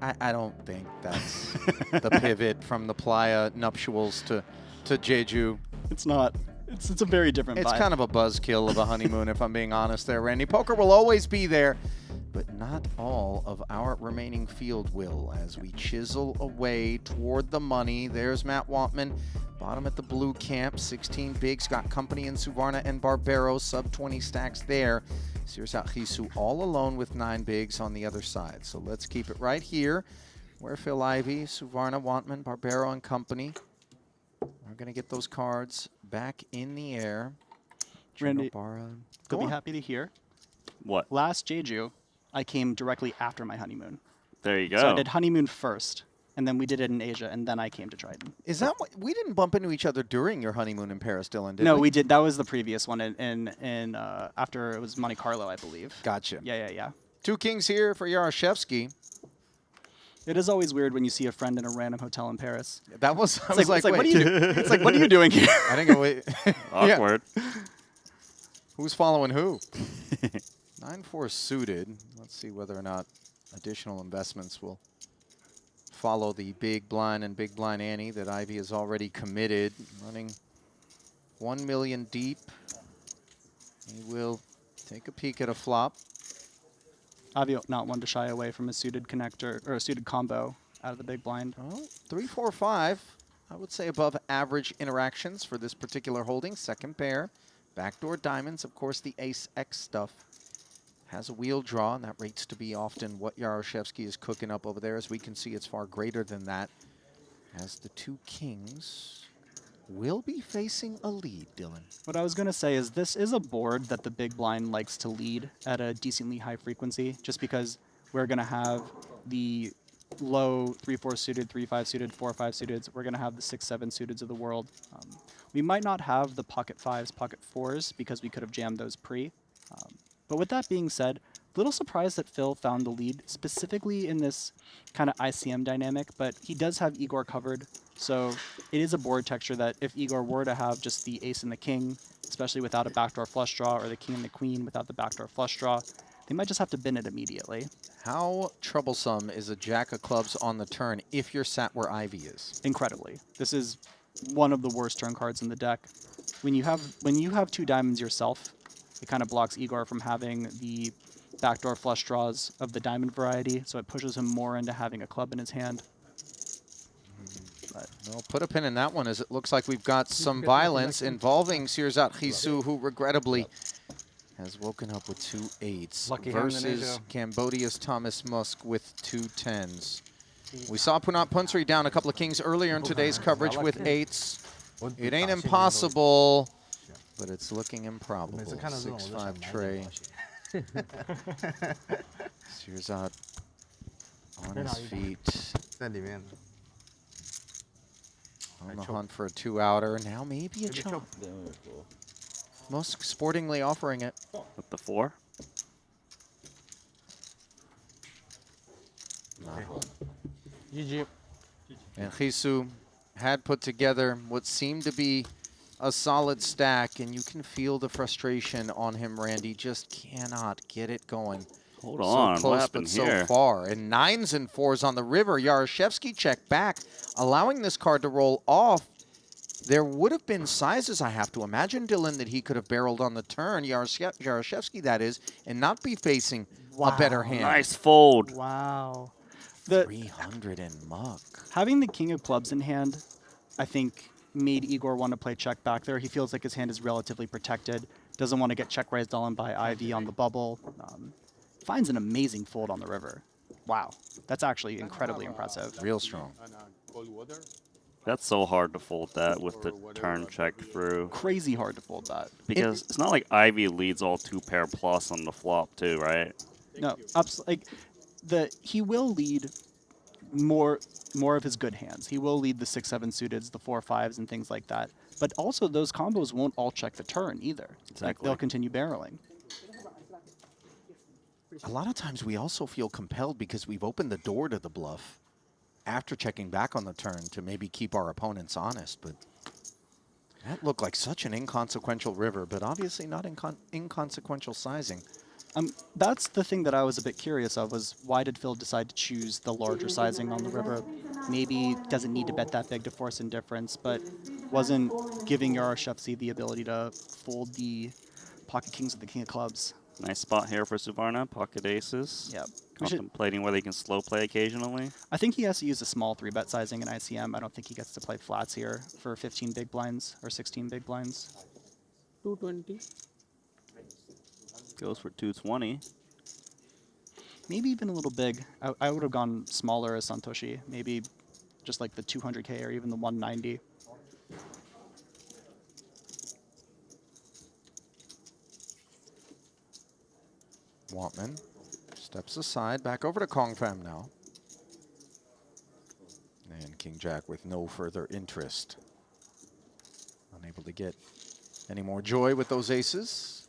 I don't think that's the pivot from the Playa nuptials to Jeju. It's not. It's a very different It's vibe. kind of a buzzkill of a honeymoon, if I'm being honest there, Randy. Poker will always be there, but not all of our remaining field will as we chisel away toward the money. There's Matt Wantman, bottom at the blue camp, 16 bigs, got company in Suvarna and Barbero, sub 20 stacks there. Sirzat Hisu all alone with 9 bigs on the other side. So let's keep it right here where Phil Ivey, Suvarna, Wantman, Barbero, and company are going to get those cards back in the air. Randy, Go you'll be on. happy to hear. What? Last Jeju, I came directly after my honeymoon. There you go. So I did honeymoon first, and then we did it in Asia, and then I came to Triton. Is that what, we didn't bump into each other during your honeymoon in Paris, Dylan, did No, we? we did. That was the previous one, in after it was Monte Carlo, I believe. Gotcha. Yeah. 2 kings here for Yaroshevsky. It is always weird when you see a friend in a random hotel in Paris. That was, It's like, what are you doing? It's like, what are you doing here? I think Awkward. Who's following who? 9-4 suited. Let's see whether or not additional investments will follow the big blind and big blind ante that Ivy has already committed. Running 1 million deep. He will take a peek at a flop. Ivy not one to shy away from a suited connector or a suited combo out of the big blind. Oh, 3, 4, 5. I would say above average interactions for this particular holding. Second pair. Backdoor diamonds, of course, the ace-X stuff. Has a wheel draw, and that rates to be often what Yaroshevsky is cooking up over there. As we can see, it's far greater than that. As the two kings will be facing a lead, Dylan. What I was going to say is this is a board that the big blind likes to lead at a decently high frequency, just because we're going to have the low 3-4 suited, 3-5 suited, 4-5 suited. We're going to have the 6-7 suited of the world. We might not have the pocket 5s, pocket 4s, because we could have jammed those pre. But with that being said, a little surprised that Phil found the lead, specifically in this kind of ICM dynamic, but he does have Igor covered. So it is a board texture that if Igor were to have just the ace and the king, especially without a backdoor flush draw, or the king and the queen without the backdoor flush draw, they might just have to bin it immediately. How troublesome is a jack of clubs on the turn if you're sat where Ivy is? Incredibly. This is one of the worst turn cards in the deck. When you have two diamonds yourself, it kind of blocks Igor from having the backdoor flush draws of the diamond variety, so it pushes him more into having a club in his hand. Well, put a pin in that one, as it looks like we've got some violence involving Sirzat Hisu, who regrettably has woken up with 2 8s versus Cambodia's Thomas Musk with 2 10s. We saw Punat Punsri down a couple of kings earlier in today's coverage with 8s. It ain't impossible, but it's looking improbable. 6-5 tray. Sirzat on his feet. On the hunt for a 2-outer. Now maybe a chop. Musk sportingly offering it. With the 4. GG. And Hisu had put together what seemed to be a solid stack, and you can feel the frustration on him, Randy. Just cannot get it going. Hold on, so close, what happened but so here? far. And 9s and 4s on the river. Yaroshevsky checked back, allowing this card to roll off. There would have been sizes, I have to imagine, Dylan, that he could have barreled on the turn, Yaroshevsky that is, and not be facing a better hand. Nice fold. Wow. 300 and muck. Having the king of clubs in hand, I think, made Igor want to play check back there. He feels like his hand is relatively protected, doesn't want to get check raised on by Ivy on the bubble. Finds an amazing fold on the river. Wow, that's actually incredibly impressive. Real strong. That's so hard to fold that with the turn check through. Crazy hard to fold that. Because it's not like Ivy leads all 2-pair plus on the flop too, right? No, he will lead more of his good hands. He will lead the 6-7 suiteds, the 4-5s, and things like that. But also, those combos won't all check the turn either. Exactly. Like, they'll continue barreling. A lot of times we also feel compelled because we've opened the door to the bluff after checking back on the turn to maybe keep our opponents honest, but that looked like such an inconsequential river, but obviously not inconsequential sizing. That's the thing that I was a bit curious of, was why did Phil decide to choose the larger sizing on the river? Maybe doesn't need to bet that big to force indifference, but wasn't giving Yaroshevsky the ability to fold the pocket kings with the king of clubs. Nice spot here for Suvarna, pocket aces. Yep. Contemplating whether he can slow play occasionally. I think he has to use a small 3-bet sizing in ICM. I don't think he gets to play flats here for 15 big blinds or 16 big blinds. 220. Goes for 220. Maybe even a little big. I would have gone smaller as Santoshi. Maybe just like the 200K or even the 190. Wantman steps aside, back over to Kong Pham now. And King Jack with no further interest. Unable to get any more joy with those aces.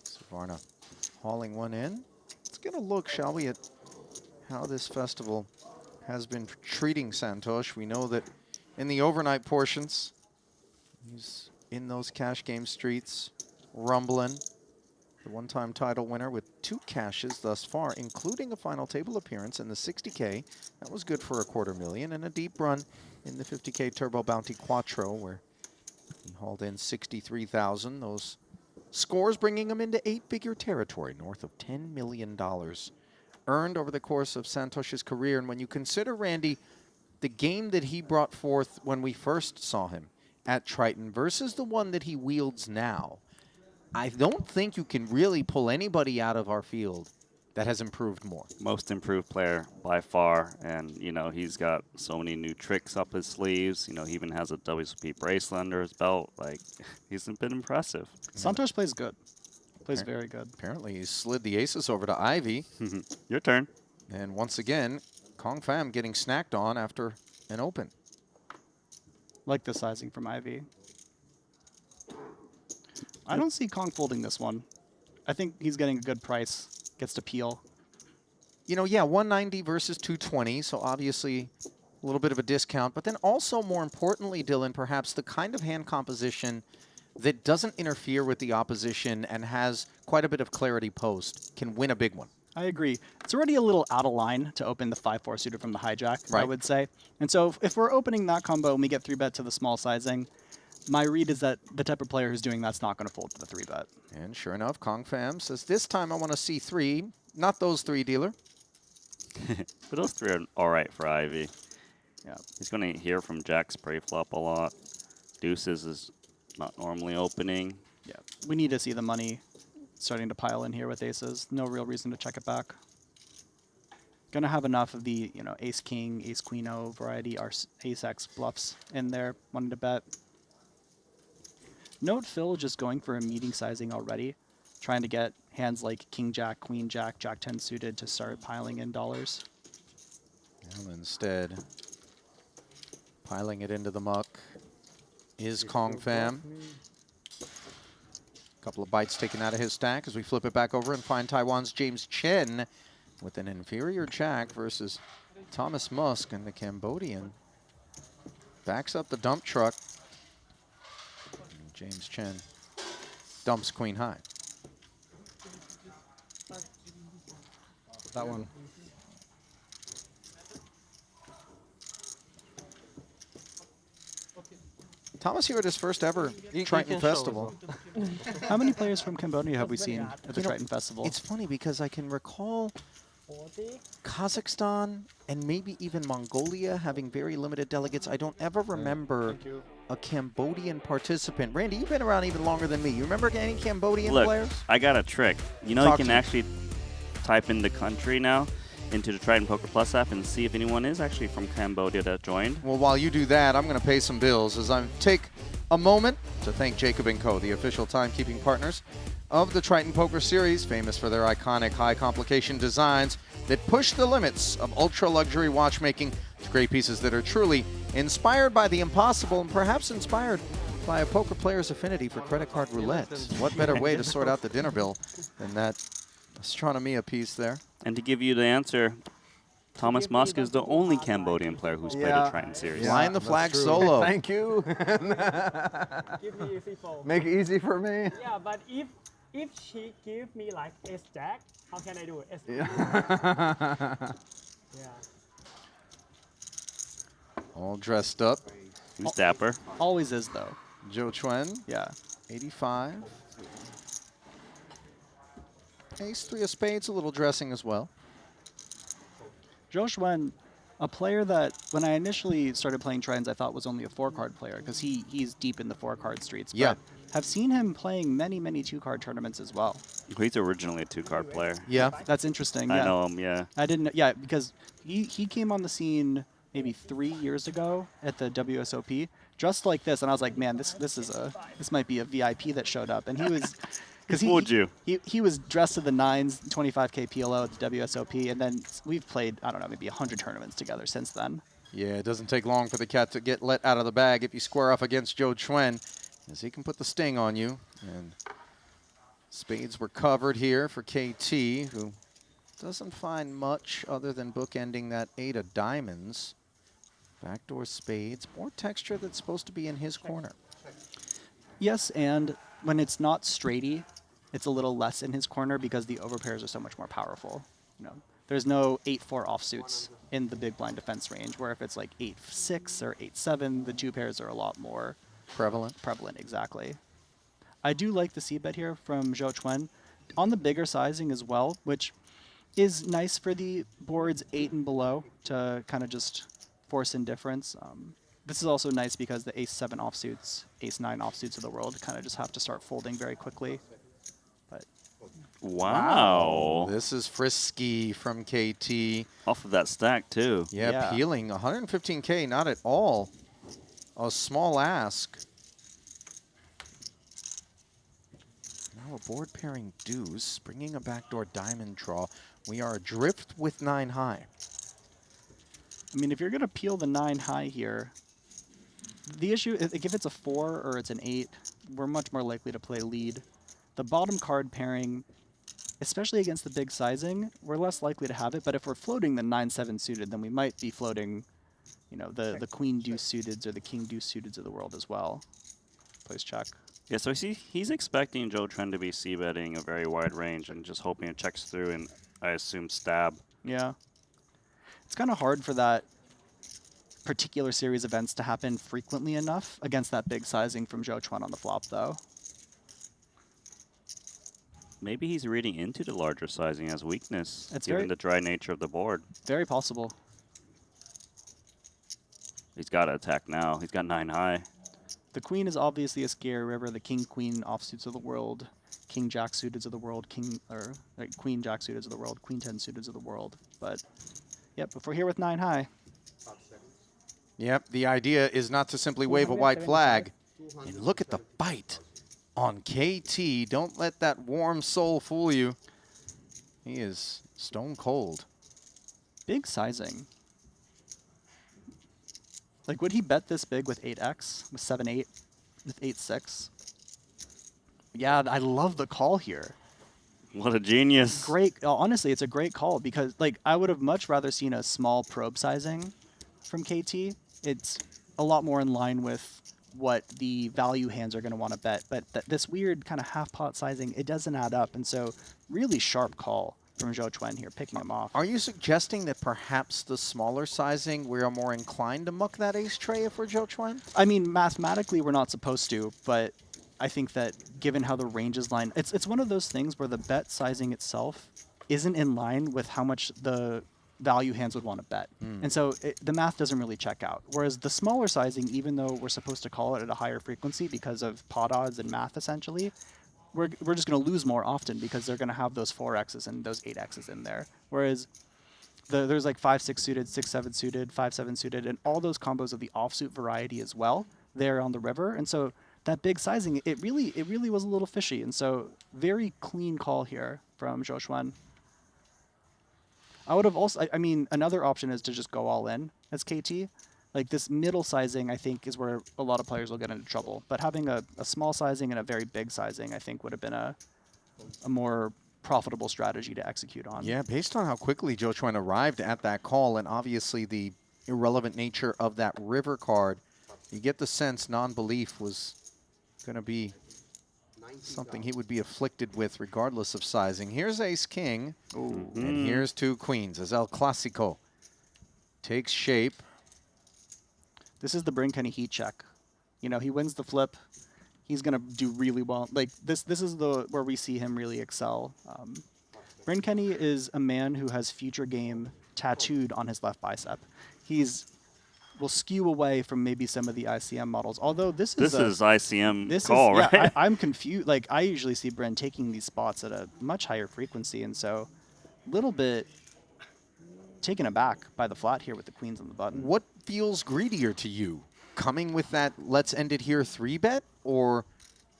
Suvarna hauling one in. Let's get a look, shall we, at how this festival has been treating Santosh. We know that in the overnight portions, he's in those cash game streets, rumbling. the one-time title winner with 2 cashes thus far, including a final table appearance in the 60K. That was good for a $250,000, and a deep run in the 50K Turbo Bounty Quattro, where he hauled in 63,000. Those scores bringing him into 8-figure territory, north of $10 million earned over the course of Santosh's career. And when you consider, Randy, the game that he brought forth when we first saw him at Triton versus the one that he wields now, I don't think you can really pull anybody out of our field that has improved more. Most improved player by far, and you know he's got so many new tricks up his sleeves. You know, he even has a WSOP bracelet under his belt. Like, he's been impressive. Santosh plays good. Plays very good. Apparently, he slid the aces over to Ivy. Your turn. And once again, Kong Pham getting snacked on after an open. Like the sizing from Ivy. I don't see Kong folding this one. I think he's getting a good price. Gets to peel. You know, yeah, 190 versus 220, so obviously a little bit of a discount. But then also, more importantly, Dylan, perhaps the kind of hand composition that doesn't interfere with the opposition and has quite a bit of clarity post can win a big one. I agree. It's already a little out of line to open the 5-4 suited from the hijack, Right. I would say. And so if we're opening that combo and we get 3-bet to the small sizing, my read is that the type of player who's doing that's not going to fold to the 3-bet. And sure enough, Kong Pham says, this time I want to see 3, not those 3, dealer. But those 3 are all right for Ivy. Yeah. He's going to hear from Jack's pre-flop a lot. Deuces is not normally opening. Yeah. We need to see the money starting to pile in here with aces. No real reason to check it back. Gonna have enough of the, you know, ace king, ace queen o variety, ace x bluffs in there. Wanted to bet. Note Phil just going for a meeting sizing already, trying to get hands like king jack, queen jack, jack 10 suited to start piling in dollars. And instead, piling it into the muck is Kong Pham. Couple of bites taken out of his stack as we flip it back over and find Taiwan's James Chen with an inferior jack versus Thomas Musk, and the Cambodian backs up the dump truck. And James Chen dumps queen high. That one. Thomas here at his first ever Triton Festival. How many players from Cambodia have we seen at the Triton Festival? It's funny because I can recall Kazakhstan and maybe even Mongolia having very limited delegates. I don't ever remember a Cambodian participant. Randy, you've been around even longer than me. You remember any Cambodian Look, players? I got a trick. You know, Talk you to can me. actually type in the country now into the Triton Poker Plus app and see if anyone is actually from Cambodia that joined. Well, while you do that, I'm going to pay some bills as I take a moment to thank Jacob & Co., the official timekeeping partners of the Triton Poker Series, famous for their iconic high complication designs that push the limits of ultra-luxury watchmaking to great pieces that are truly inspired by the impossible and perhaps inspired by a poker player's affinity for credit card roulette. What better way to sort out the dinner bill than that astronomia piece there? And to give you the answer, Thomas Musk is the only Cambodian player who's played a Triton series. Flying the flag solo. Thank you. Give me easy fold. Make it easy for me. Yeah, but if she give me like ace jack, how can I do it? Ace Yeah. Yeah. All dressed up. Who's dapper? Always is, though. Joe Chuen. Yeah. 85. Ace 3 of spades, a little dressing as well. Zhou Xuan, a player that when I initially started playing Tritons, I thought was only a 4-card player because he's deep in the 4-card streets. Yeah. But have seen him playing many, many 2-card tournaments as well. He's originally a 2-card player. Yeah. That's interesting. I Yeah. know him, yeah. I didn't, yeah, because he came on the scene maybe 3 years ago at the WSOP, dressed like this, and I was like, man, this might be a VIP that showed up, and he was. Because he was dressed to the nines, 25K PLO at the WSOP, and then we've played, I don't know, maybe 100 tournaments together since then. Yeah, it doesn't take long for the cat to get let out of the bag if you square off against Joe Chuen, as he can put the sting on you. And spades were covered here for KT, who doesn't find much other than bookending that 8 of diamonds. Backdoor spades, more texture that's supposed to be in his corner. Yes, and when it's not straighty, it's a little less in his corner because the overpairs are so much more powerful. You know, there's no 8-4 offsuits in the big blind defense range, where if it's like 8-6 or 8-7, the two pairs are a lot more prevalent. Exactly. I do like the c-bet here from Zhou Chuan on the bigger sizing as well, which is nice for the boards 8 and below to kind of just force indifference. This is also nice because the ace-7 offsuits, ace-9 offsuits of the world kind of just have to start folding very quickly. But Wow. This is frisky from KT. Off of that stack, too. Yeah, peeling 115K, not at all a small ask. Now a board pairing deuce, bringing a backdoor diamond draw. We are adrift with 9 high. I mean, if you're going to peel the 9 high here, the issue is if it's a 4 or it's an 8, we're much more likely to play lead. The bottom card pairing, especially against the big sizing, we're less likely to have it. But if we're floating the 9-7 suited, then we might be floating, you know, the queen deuce suited or the king deuce suited of the world as well. Please check. Yeah, so he's expecting Zhou Chuan to be c-betting a very wide range and just hoping it checks through and, I assume, stab. Yeah. It's kind of hard for that particular series of events to happen frequently enough against that big sizing from Zhou Chuan on the flop, though. Maybe he's reading into the larger sizing as weakness, It's given very- the dry nature of the board. Very possible. He's got to attack now. He's got 9 high. The queen is obviously a scary river. The king-queen offsuits of the world, king-jack suited of the world, queen-jack suited of the world, queen-10 suited of the world. But, yep, if we're here with 9 high. Yep, the idea is not to simply wave a white flag. And look at the bite on KT. Don't let that warm soul fool you. He is stone cold. Big sizing. Like, would he bet this big with 8x, with 7-8, with 8-6? Yeah, I love the call here. What a genius. Great. Honestly, it's a great call because, like, I would have much rather seen a small probe sizing from KT. It's a lot more in line with what the value hands are going to want to bet. But this weird kind of half-pot sizing, it doesn't add up. And so, really sharp call from Zhou Chuan here, picking him off. Are you suggesting that perhaps the smaller sizing, we are more inclined to muck that ace tray if we're Zhou Chuan? I mean, mathematically, we're not supposed to, but I think that given how the ranges line, it's one of those things where the bet sizing itself isn't in line with how much the value hands would want to bet. And so the math doesn't really check out. Whereas the smaller sizing, even though we're supposed to call it at a higher frequency because of pot odds and math essentially, we're just going to lose more often because they're going to have those 4x's and those 8x's in there. Whereas there's like 5-6 suited, 6-7 suited, 5-7 suited, and all those combos of the offsuit variety as well there on the river. And so that big sizing, it really was a little fishy. And so very clean call here from Zhou Chuan. I would have also, I mean, another option is to just go all in as KT. Like this middle sizing, I think, is where a lot of players will get into trouble. But having a small sizing and a very big sizing, I think, would have been a more profitable strategy to execute on. Yeah, based on how quickly Zhou Chuan arrived at that call and obviously the irrelevant nature of that river card, you get the sense non-belief was going to be something he would be afflicted with regardless of sizing. Here's ace-king, and here's 2 queens as El Clasico takes shape. This is the Bryn Kenny heat check. You know, he wins the flip. He's going to do really well. Like, this is where we see him really excel. Bryn Kenny is a man who has future game tattooed on his left bicep. Will skew away from maybe some of the ICM models. Although this is ICM call, right? Yeah, I'm confused. Like, I usually see Bryn taking these spots at a much higher frequency, and so a little bit taken aback by the flat here with the queens on the button. What feels greedier to you? Coming with that let's end it here 3-bet, or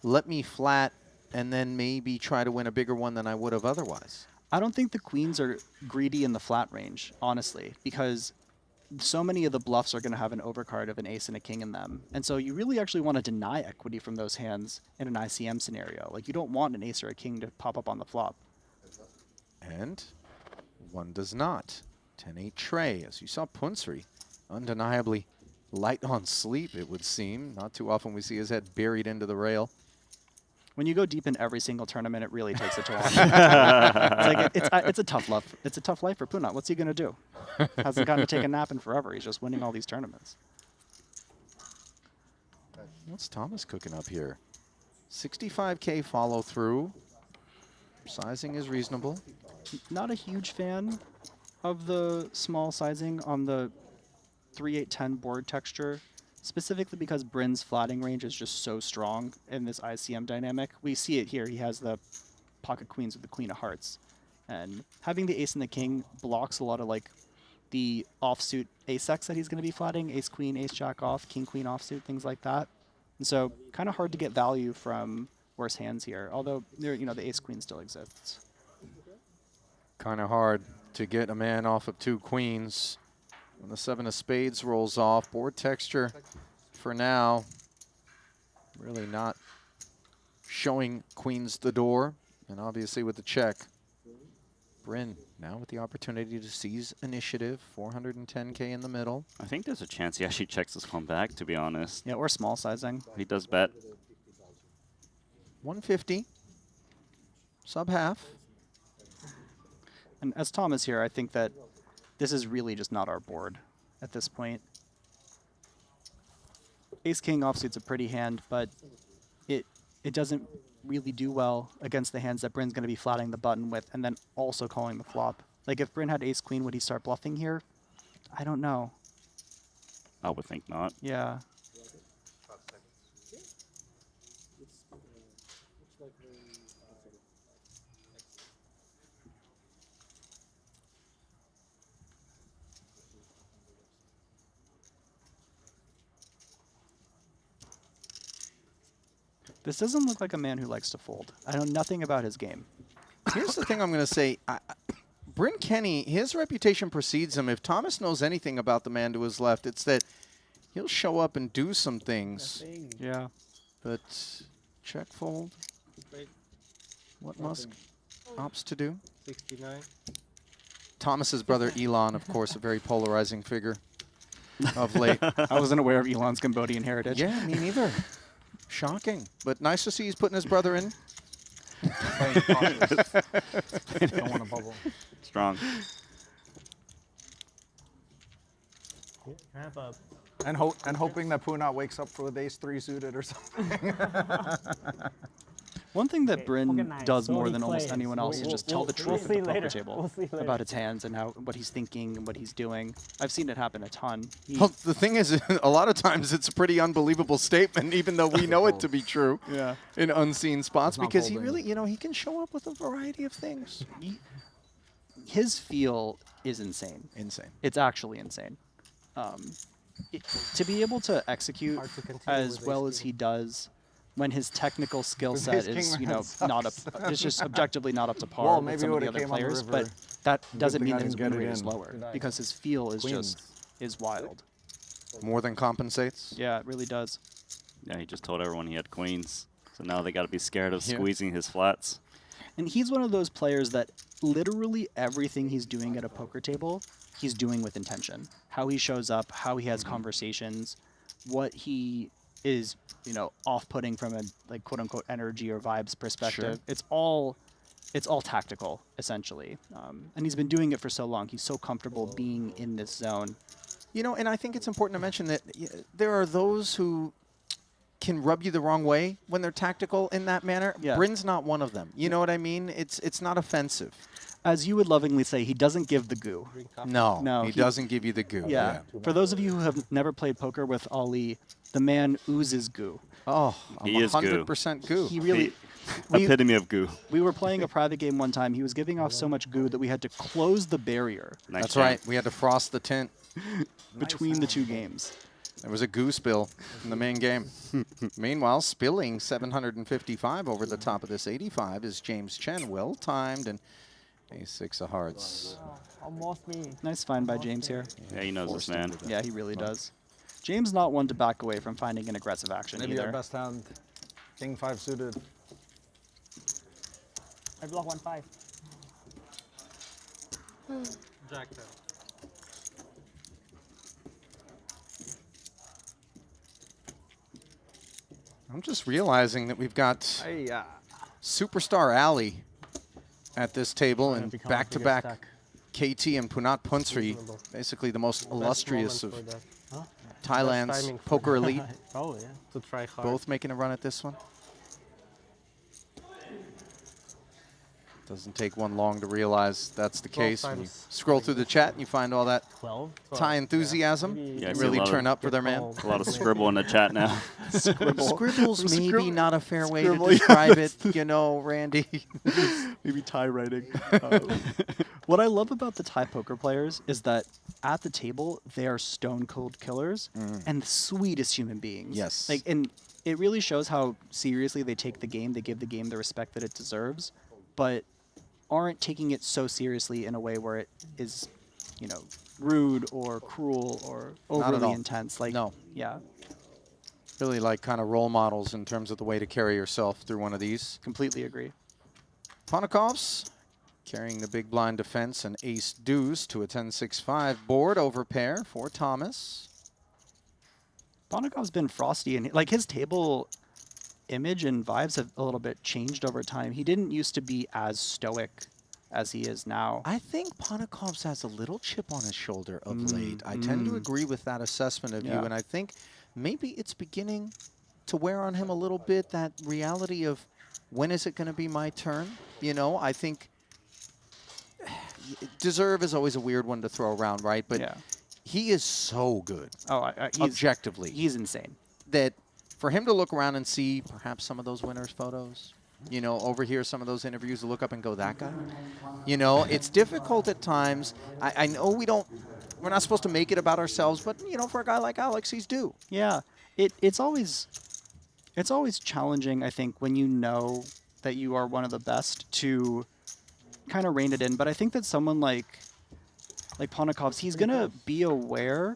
let me flat and then maybe try to win a bigger one than I would have otherwise? I don't think the queens are greedy in the flat range, honestly, because so many of the bluffs are going to have an overcard of an ace and a king in them. And so you really actually want to deny equity from those hands in an ICM scenario. Like, you don't want an ace or a king to pop up on the flop. And one does not. 10-8 tray, as you saw Punsri, undeniably light on sleep, it would seem. Not too often we see his head buried into the rail. When you go deep in every single tournament, it really takes a toll on you. It's a tough life. It's a tough life for Punat. What's he gonna do? Hasn't gotten to take a nap in forever. He's just winning all these tournaments. What's Thomas cooking up here? 65K follow through. Sizing is reasonable. Not a huge fan of the small sizing on the 3-8-10 board texture, specifically because Bryn's flatting range is just so strong in this ICM dynamic. We see it here. He has the pocket queens with the queen of hearts. And having the ace and the king blocks a lot of like the offsuit ace-x that he's going to be flatting, ace-queen, ace-jack off, king-queen offsuit, things like that. And so kind of hard to get value from worse hands here, although there, you know, the ace-queen still exists. Kind of hard to get a man off of 2 queens. When the 7 of spades rolls off, board texture for now really not showing queens the door. And obviously with the check, Bryn now with the opportunity to seize initiative, 410K in the middle. I think there's a chance he actually checks this one back, to be honest. Yeah, or small sizing. He does bet. 150, sub half. And as Tom is here, I think that this is really just not our board at this point. Ace-king offsuit's a pretty hand, but it doesn't really do well against the hands that Bryn's going to be flatting the button with and then also calling the flop. Like if Bryn had ace-queen, would he start bluffing here? I don't know. I would think not. Yeah. This doesn't look like a man who likes to fold. I know nothing about his game. Here's the thing I'm going to say. Bryn Kenny, his reputation precedes him. If Thomas knows anything about the man to his left, it's that he'll show up and do some things. Yeah. But check fold. What Musk opts to do. 69. Thomas's brother Elon, of course, a very polarizing figure of late. I wasn't aware of Elon's Cambodian heritage. Yeah, me neither. Shocking, but nice to see he's putting his brother in. Don't want to bubble. Strong. I have a And hoping that Punat wakes up for the ace-3 suited or something. One thing that Bryn organized. does So more he than almost plays. anyone else is just tell the we'll truth see at the poker later. table We'll see later. about his hands and what he's thinking and what he's doing. I've seen it happen a ton. Well, the thing is, a lot of times it's a pretty unbelievable statement, even though we know it to be true. Yeah. In unseen spots, It's not because he folding. really, you know, he can show up with a variety of things. His feel is insane. Insane. It's actually insane. To be able to execute Hard to continue as with well ace as he does, when his technical skill Because set ace is, king you know, man not up, sucks. it's just objectively not up to par Well, with maybe some it of the would've other came on the players, river. but that Good doesn't thing mean I that his didn't win get it rate is in. lower because his feel is just wild. More than compensates. Yeah, it really does. Yeah, he just told everyone he had queens. So now they got to be scared of Yeah. squeezing his flats. And he's one of those players that literally everything he's doing at a poker table, he's doing with intention. How he shows up, how he has conversations, what he is, you know, off-putting from a like quote-unquote energy or vibes perspective. Sure. It's all tactical, essentially. And he's been doing it for so long. He's so comfortable being in this zone. You know, and I think it's important to mention that there are those who can rub you the wrong way when they're tactical in that manner. Yeah. Bryn's not one of them. You know what I mean? It's not offensive. As you would lovingly say, he doesn't give the goo. No, he doesn't give you the goo. Yeah. For those of you who have never played poker with Ali, the man oozes goo. Oh, He is goo. 100% goo. He really... Epitome of goo. We were playing a private game one time. He was giving off so much goo that we had to close the barrier. Nice That's job. right. We had to frost the tint between the two games. There was a goo spill in the main game. Meanwhile, spilling 755 over the top of this 85 is James Chen. Well timed and a6 of hearts. Almost me. Nice find by James here. Yeah, he knows this man. Yeah, he really does. James not one to back away from finding an aggressive action Maybe either. our best hand, king 5 suited. I block 1-5. Jack 10. I'm just realizing that we've got Superstar Alley at this table and back-to-back KT and Punat Punsri, basically the most illustrious of Thailand's poker elite. Probably, yeah. To try hard. Both making a run at this one. Doesn't take one long to realize that's the case. When you scroll through the chat and you find all that Thai enthusiasm, Yeah, really turn up for their man. A lot of scribble in the chat now. Scribble's maybe not a fair way to describe it, you know, Randy. Maybe Thai writing. What I love about the Thai poker players is that at the table, they are stone cold killers and the sweetest human beings. Yes. Like, and it really shows how seriously they take the game. They give the game the respect that it deserves, but aren't taking it so seriously in a way where it is, you know, rude or cruel or overly intense. Like, no. Yeah. Really like kind of role models in terms of the way to carry yourself through one of these. Completely agree. Ponikov's carrying the big blind defense and ace deuce to a 10-6-5 board over pair for Thomas. Ponikov's been frosty, and like his table image and vibes have a little bit changed over time. He didn't used to be as stoic as he is now. I think Ponikov's has a little chip on his shoulder of late. I tend to agree with that assessment of you, and I think maybe it's beginning to wear on him a little bit, that reality of when is it going to be my turn? You know, I think deserve is always a weird one to throw around, right? But he is so good. Objectively. He's insane. That for him to look around and see perhaps some of those winners' photos, you know, overhear some of those interviews, to look up and go, that guy? You know, it's difficult at times. I know we're not supposed to make it about ourselves, but, you know, for a guy like Alex, he's due. Yeah. It's always challenging, I think, when you know that you are one of the best to kind of rein it in. But I think that someone like Ponikov's, he's going to be aware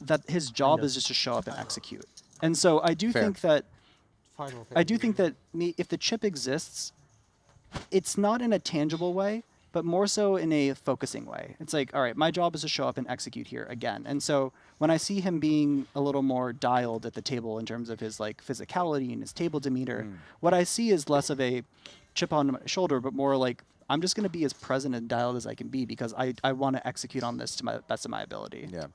that his job is just to show up and execute. And so I do think that if the chip exists, it's not in a tangible way, but more so in a focusing way. It's like, all right, my job is to show up and execute here again. And so when I see him being a little more dialed at the table in terms of his like physicality and his table demeanor, what I see is less of a chip on my shoulder, but more like, I'm just going to be as present and dialed as I can be because I want to execute on this to my best of my ability. Yeah.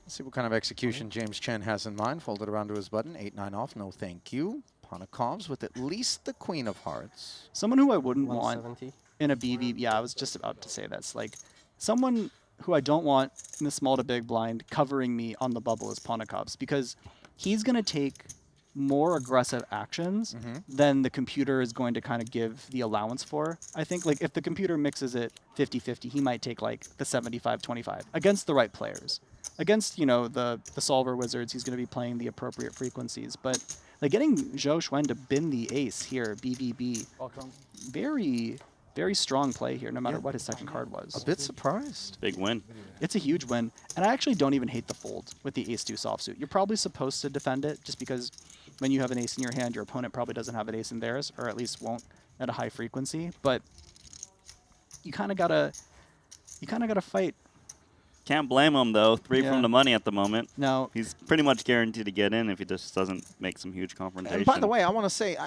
Let's see what kind of execution James Chen has in mind. Folded around to his button. 8-9 off. No thank you. Ponikov's with at least the queen of hearts. Someone who I wouldn't want in a BV. Yeah, I was just about to say this. Like, someone who I don't want in the small to big blind covering me on the bubble is Ponikov's, because he's going to take more aggressive actions than the computer is going to kind of give the allowance for. I think, like, if the computer mixes it 50-50, he might take, like, the 75-25 against the right players. Against, you know, the solver wizards, he's going to be playing the appropriate frequencies. But, like, getting Zhou Xuan to bin the ace here, BVB, very, very strong play here, no matter what his second card was. A bit surprised. Big win. It's a huge win. And I actually don't even hate the fold with the ace-deuce offsuit. You're probably supposed to defend it just because when you have an ace in your hand, your opponent probably doesn't have an ace in theirs, or at least won't at a high frequency. But you kind of gotta fight. Can't blame him, though. Three Yeah. from the money at the moment. No. He's pretty much guaranteed to get in if he just doesn't make some huge confrontation. And by the way, I want to say,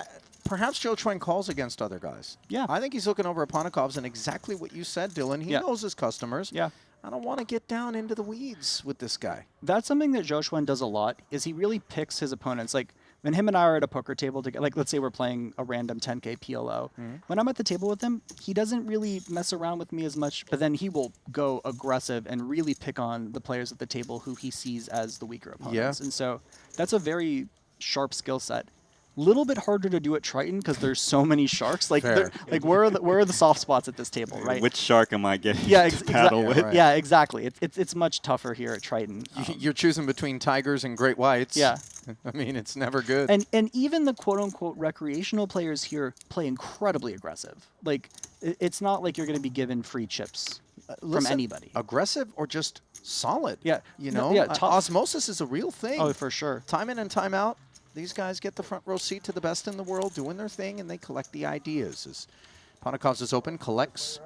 perhaps Zhou Xuan calls against other guys. Yeah. I think he's looking over at Ponikov's, and exactly what you said, Dylan. He knows his customers. Yeah. I don't want to get down into the weeds with this guy. That's something that Zhou Xuan does a lot, is he really picks his opponents. Like, when him and I are at a poker table together, like, let's say we're playing a random 10K PLO. When I'm at the table with him, he doesn't really mess around with me as much, but then he will go aggressive and really pick on the players at the table who he sees as the weaker opponents. And so that's a very sharp skill set. Little bit harder to do at Triton because there's so many sharks. Like, where are the soft spots at this table, right? Which shark am I getting to exactly. paddle with? Yeah, exactly. It's much tougher here at Triton. You're choosing between tigers and great whites. Yeah. I mean, it's never good. And even the quote-unquote recreational players here play incredibly aggressive. Like, it's not like you're going to be given free chips from anybody. Aggressive or just solid. Yeah. You No, know, yeah, osmosis is a real thing. Oh, for sure. Time in and time out, these guys get the front row seat to the best in the world doing their thing, and they collect the ideas. As Ponikov's is open, collects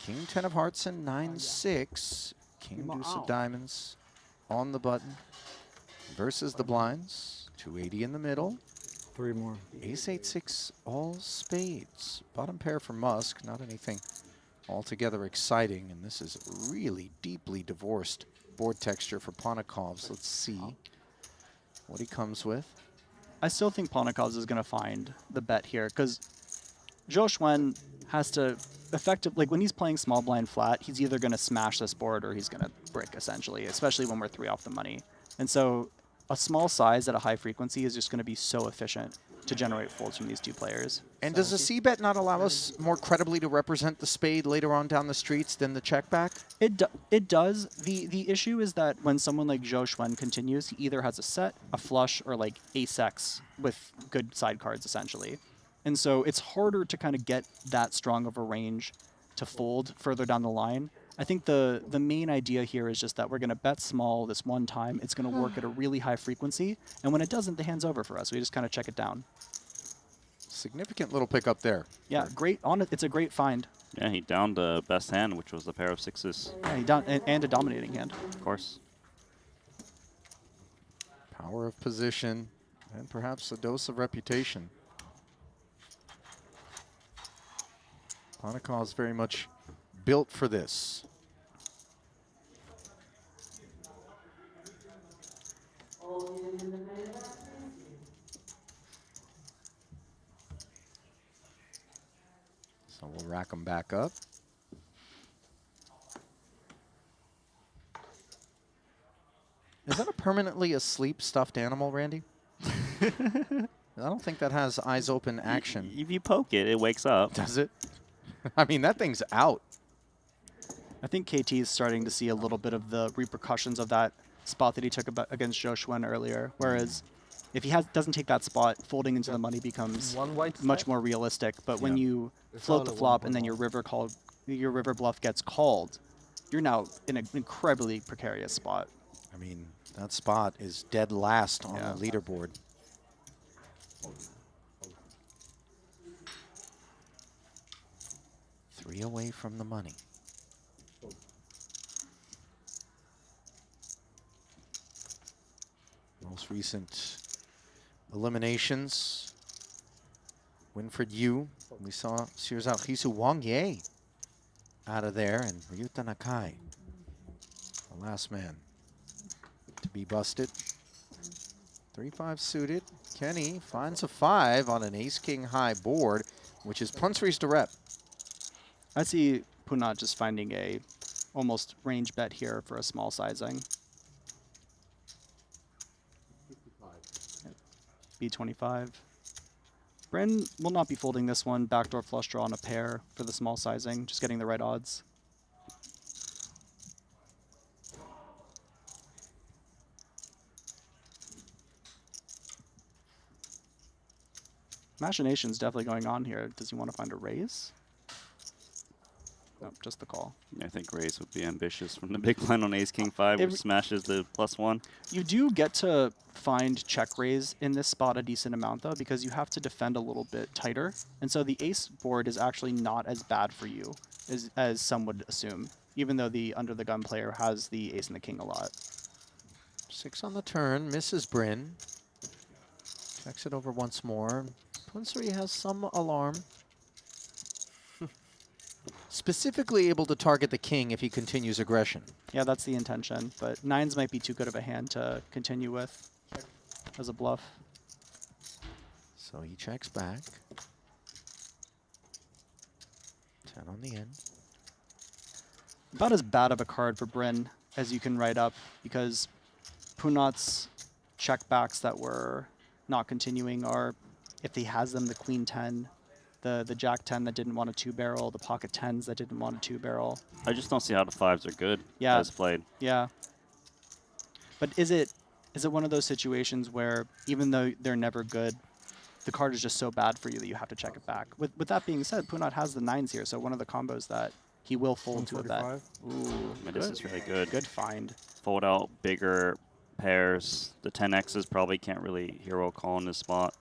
King 10 of hearts and 9-6. King deuce of diamonds on the button versus the blinds. 280 in the middle. 3 more. Ace 8-6 all spades. Bottom pair for Musk. Not anything altogether exciting. And this is really deeply divorced board texture for Ponikovs. Let's see what he comes with. I still think Ponikovs is going to find the bet here because Zhou Xuan has to effectively, like when he's playing small blind flat, he's either going to smash this board or he's going to brick essentially, especially when we're 3 off the money. And so a small size at a high frequency is just going to be so efficient to generate folds from these two players. And does a C-bet not allow us more credibly to represent the spade later on down the streets than the check back? It does. The issue is that when someone like Zhou Xuan continues, he either has a set, a flush, or like ace-x with good side cards, essentially. And so it's harder to kind of get that strong of a range to fold further down the line. I think the main idea here is just that we're going to bet small this one time. It's going to work at a really high frequency. And when it doesn't, the hand's over for us. We just kind of check it down. Significant little pickup there. Yeah, great. It's a great find. Yeah, he downed the best hand, which was the pair of 6s. Yeah, he down and a dominating hand. Of course. Power of position and perhaps a dose of reputation. Ponikov's very much built for this. So we'll rack them back up. Is that a permanently asleep stuffed animal, Randy? I don't think that has eyes open action. If you poke it, it wakes up. Does it? I mean, that thing's out. I think KT is starting to see a little bit of the repercussions of that spot that he took against Zhou Xuan earlier. Whereas if he doesn't take that spot, folding into the money becomes much more realistic. But when you float the flop and then your river bluff gets called, you're now in an incredibly precarious spot. I mean, that spot is dead last on the leaderboard. Three away from the money. Most recent eliminations. Winfred Yu. We saw Shirzao Hisu Wang Ye out of there, and Ryuta Nakai, the last man to be busted. 3-5 suited. Kenny finds a 5 on an ace-king high board, which is punch raise to rep. I see Punat just finding a almost range bet here for a small sizing. B25. Bryn will not be folding this one. Backdoor flush draw on a pair for the small sizing, just getting the right odds. Machination's definitely going on here. Does he want to find a raise? Nope, just the call. I think raise would be ambitious from the big blind on ace king 5, which smashes the +1. You do get to find check raise in this spot a decent amount, though, because you have to defend a little bit tighter. And so the ace board is actually not as bad for you as some would assume, even though the under the gun player has the ace and the king a lot. 6 on the turn, misses Bryn. Checks it over once more. Punsuri has some alarm. Specifically able to target the king if he continues aggression. Yeah, that's the intention, but 9s might be too good of a hand to continue with as a bluff. So he checks back. 10 on the end. About as bad of a card for Bryn as you can write up, because Punat's checkbacks that were not continuing are, if he has them, the queen 10, the jack 10 that didn't want a 2-barrel, the pocket 10s that didn't want a 2-barrel. I just don't see how the 5s are good as played. Yeah. But is it one of those situations where even though they're never good, the card is just so bad for you that you have to check it back? With that being said, Punat has the 9s here, so one of the combos that he will fold to a bet. Ooh, This is really good. Good find. Fold out bigger pairs. The 10x's probably can't really hero call in this spot.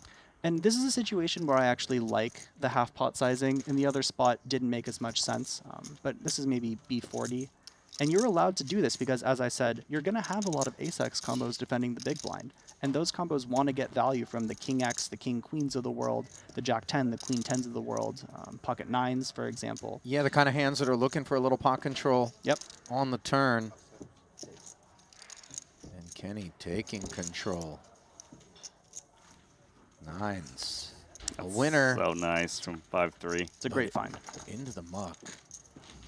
And this is a situation where I actually like the half pot sizing, and the other spot didn't make as much sense. But this is maybe B40. And you're allowed to do this because, as I said, you're going to have a lot of ace-X combos defending the big blind. And those combos want to get value from the king-X, the king-queens of the world, the jack-10, the queen-10s of the world, pocket nines, for example. Yeah, the kind of hands that are looking for a little pot control on the turn. And Kenny taking control. Nines. A winner. So nice from 5-3. It's a great find. Into the muck.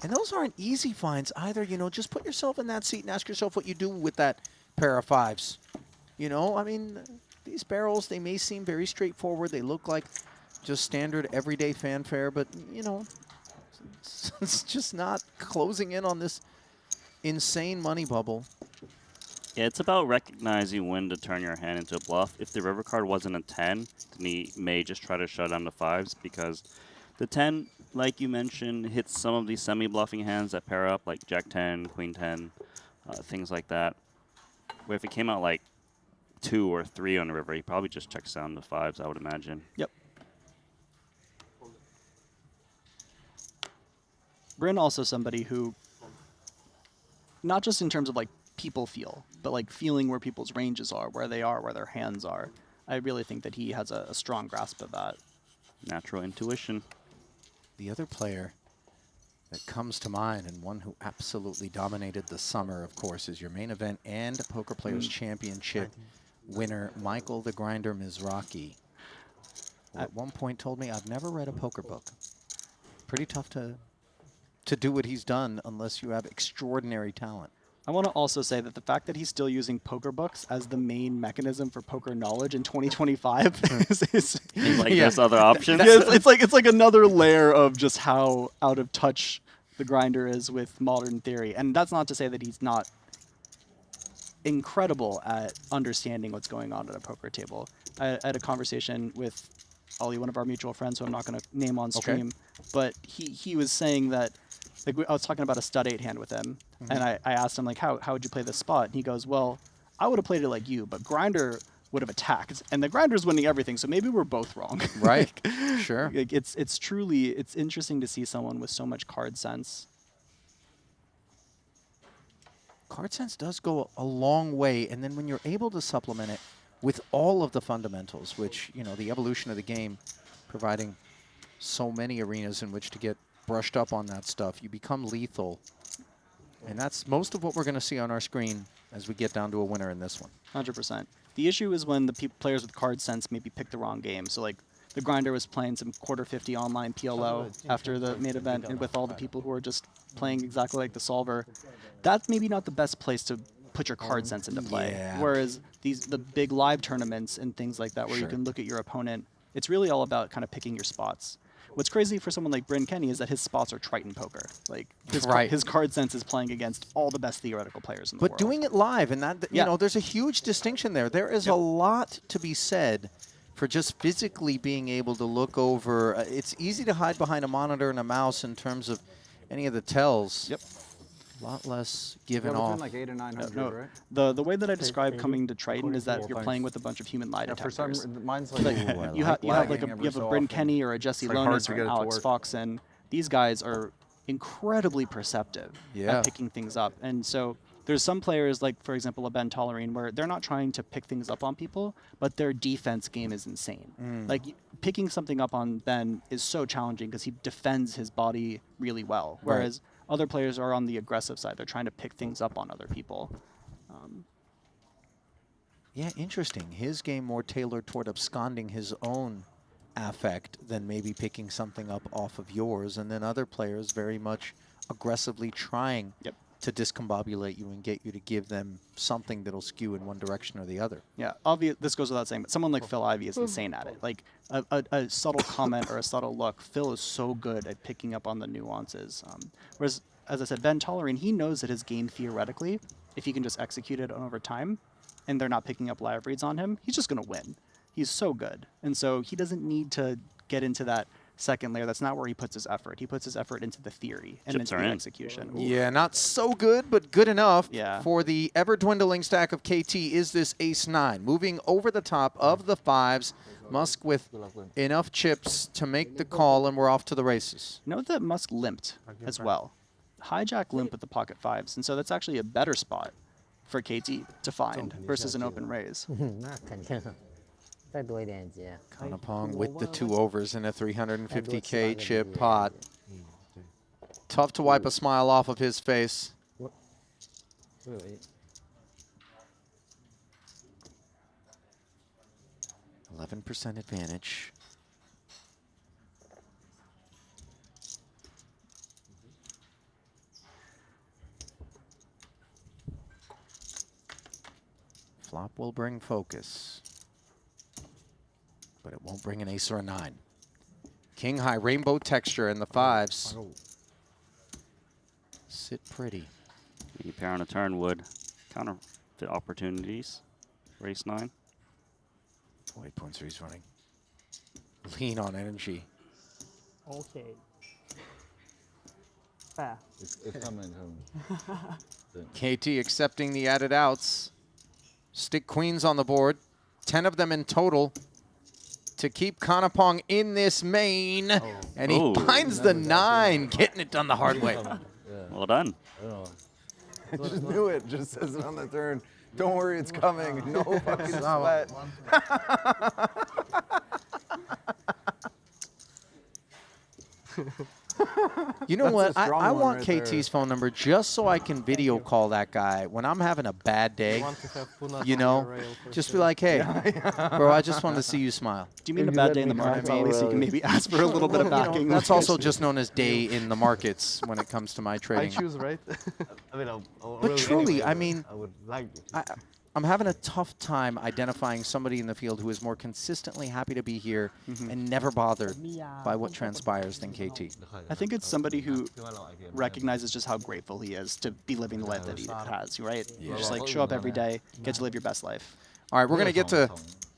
And those aren't easy finds either. You know, just put yourself in that seat and ask yourself what you do with that pair of fives. You know, I mean, these barrels, they may seem very straightforward. They look like just standard everyday fanfare, but, you know, it's just not closing in on this insane money bubble. Yeah, it's about recognizing when to turn your hand into a bluff. If the river card wasn't a 10, then he may just try to shut down the 5s because the 10, like you mentioned, hits some of these semi-bluffing hands that pair up, like Jack 10, Queen 10, things like that. Where if it came out like 2 or 3 on the river, he probably just checks down the 5s, I would imagine. Yep. Bryn also somebody who, not just in terms of like people feel, but like feeling where people's ranges are, where they are, where their hands are. I really think that he has a strong grasp of that. Natural intuition. The other player that comes to mind, and one who absolutely dominated the summer, of course, is your main event and Poker Players Championship winner, Michael the Grinder Mizrachi, who at one point told me, I've never read a poker book. Pretty tough to do what he's done unless you have extraordinary talent. I want to also say that the fact that he's still using poker books as the main mechanism for poker knowledge in 2025 is like there's other options. Yeah, it's like another layer of just how out of touch the grinder is with modern theory. And that's not to say that he's not incredible at understanding what's going on at a poker table. I had a conversation with Ollie, one of our mutual friends, who I'm not going to name on stream, but he was saying that, like, I was talking about a stud 8 hand with him, and I asked him, like, how would you play this spot? And he goes, well, I would have played it like you, but grinder would have attacked, and the grinder's winning everything, so maybe we're both wrong. Right, sure. Like, it's interesting to see someone with so much card sense. Card sense does go a long way, and then when you're able to supplement it with all of the fundamentals, which, you know, the evolution of the game providing so many arenas in which to get brushed up on that stuff, you become lethal. And that's most of what we're going to see on our screen as we get down to a winner in this one. 100%. The issue is when the players with card sense maybe pick the wrong game. So, like, the grinder was playing some quarter 50 online PLO after the main event, and with all the people who are just playing exactly like the solver, that's maybe not the best place to put your card sense into play. Yeah. Whereas the big live tournaments and things like that, where you can look at your opponent, it's really all about kind of picking your spots. What's crazy for someone like Bryn Kenny is that his spots are Triton poker. Like, his card sense is playing against all the best theoretical players in the world. But doing it live, and that, you know, there's a huge distinction there. There is a lot to be said for just physically being able to look over. It's easy to hide behind a monitor and a mouse in terms of any of the tells. Yep. A lot less given Within off. like 800 or 900, No, right? the way that I describe coming to Triton is that you're playing with a bunch of human lie For detectors. some, mine's like, you have like a Bryn Kenny or a Jesse Lonis or an Alex Fox, and these guys are incredibly perceptive at picking things up. And so there's some players, like, for example, a Ben Tollerine, where they're not trying to pick things up on people, but their defense game is insane. Like, picking something up on Ben is so challenging because he defends his body really well, whereas other players are on the aggressive side. They're trying to pick things up on other people. Yeah, interesting. His game more tailored toward absconding his own affect than maybe picking something up off of yours, and then other players very much aggressively trying to discombobulate you and get you to give them something that'll skew in one direction or the other. Yeah, obvious. This goes without saying, but someone like Phil Ivey is insane at it. Like, a subtle comment or a subtle look, Phil is so good at picking up on the nuances. Whereas, as I said, Ben Tollerine, he knows that his game theoretically, if he can just execute it over time, and they're not picking up live reads on him, he's just going to win. He's so good. And so he doesn't need to get into that second layer. That's not where he puts his effort. He puts his effort into the theory and into the execution. Yeah, not so good, but good enough Yeah. for the ever-dwindling stack of KT. Is this ace-9? Moving over the top of the fives, Musk with enough chips to make the call, and we're off to the races. Note that Musk limped as well. hijack limp with the pocket fives, and so that's actually a better spot for KT to find versus an open raise. 那肯定，再多一点接。 Kanapong with the 2 overs in a 350K chip pot. Tough to wipe a smile off of his face. 11% advantage. Flop will bring focus, but it won't bring an ace or a 9. King high rainbow texture in the 5s. Sit pretty. Any pair on a turn would counterfeit opportunities. Race 9. 8.3 is running. Lean on energy. Okay. Fair. It's coming home. KT accepting the added outs. Stick queens on the board. 10 of them in total to keep Kanapong in this main. And he finds the 9, getting it done the hard way. Well done. I just knew it. Just says it on the turn. Don't worry, it's coming. No fucking sweat. You know what? That's a strong I one want right KT's there. phone number just so I can video call that guy when I'm having a bad day. You know, just be like, hey, bro, I just wanted to see you smile. Do you mean a bad day in the markets? At least you can maybe ask for a little bit of backing. That's also just known as day in the markets when it comes to my trading. I choose, right? I mean, But truly, I mean, I would like. I'm having a tough time identifying somebody in the field who is more consistently happy to be here and never bothered by what transpires than KT. I think it's somebody who recognizes just how grateful he is to be living the life that he has, right? Yeah. Just like show up every day, get to live your best life. All right, we're going to get to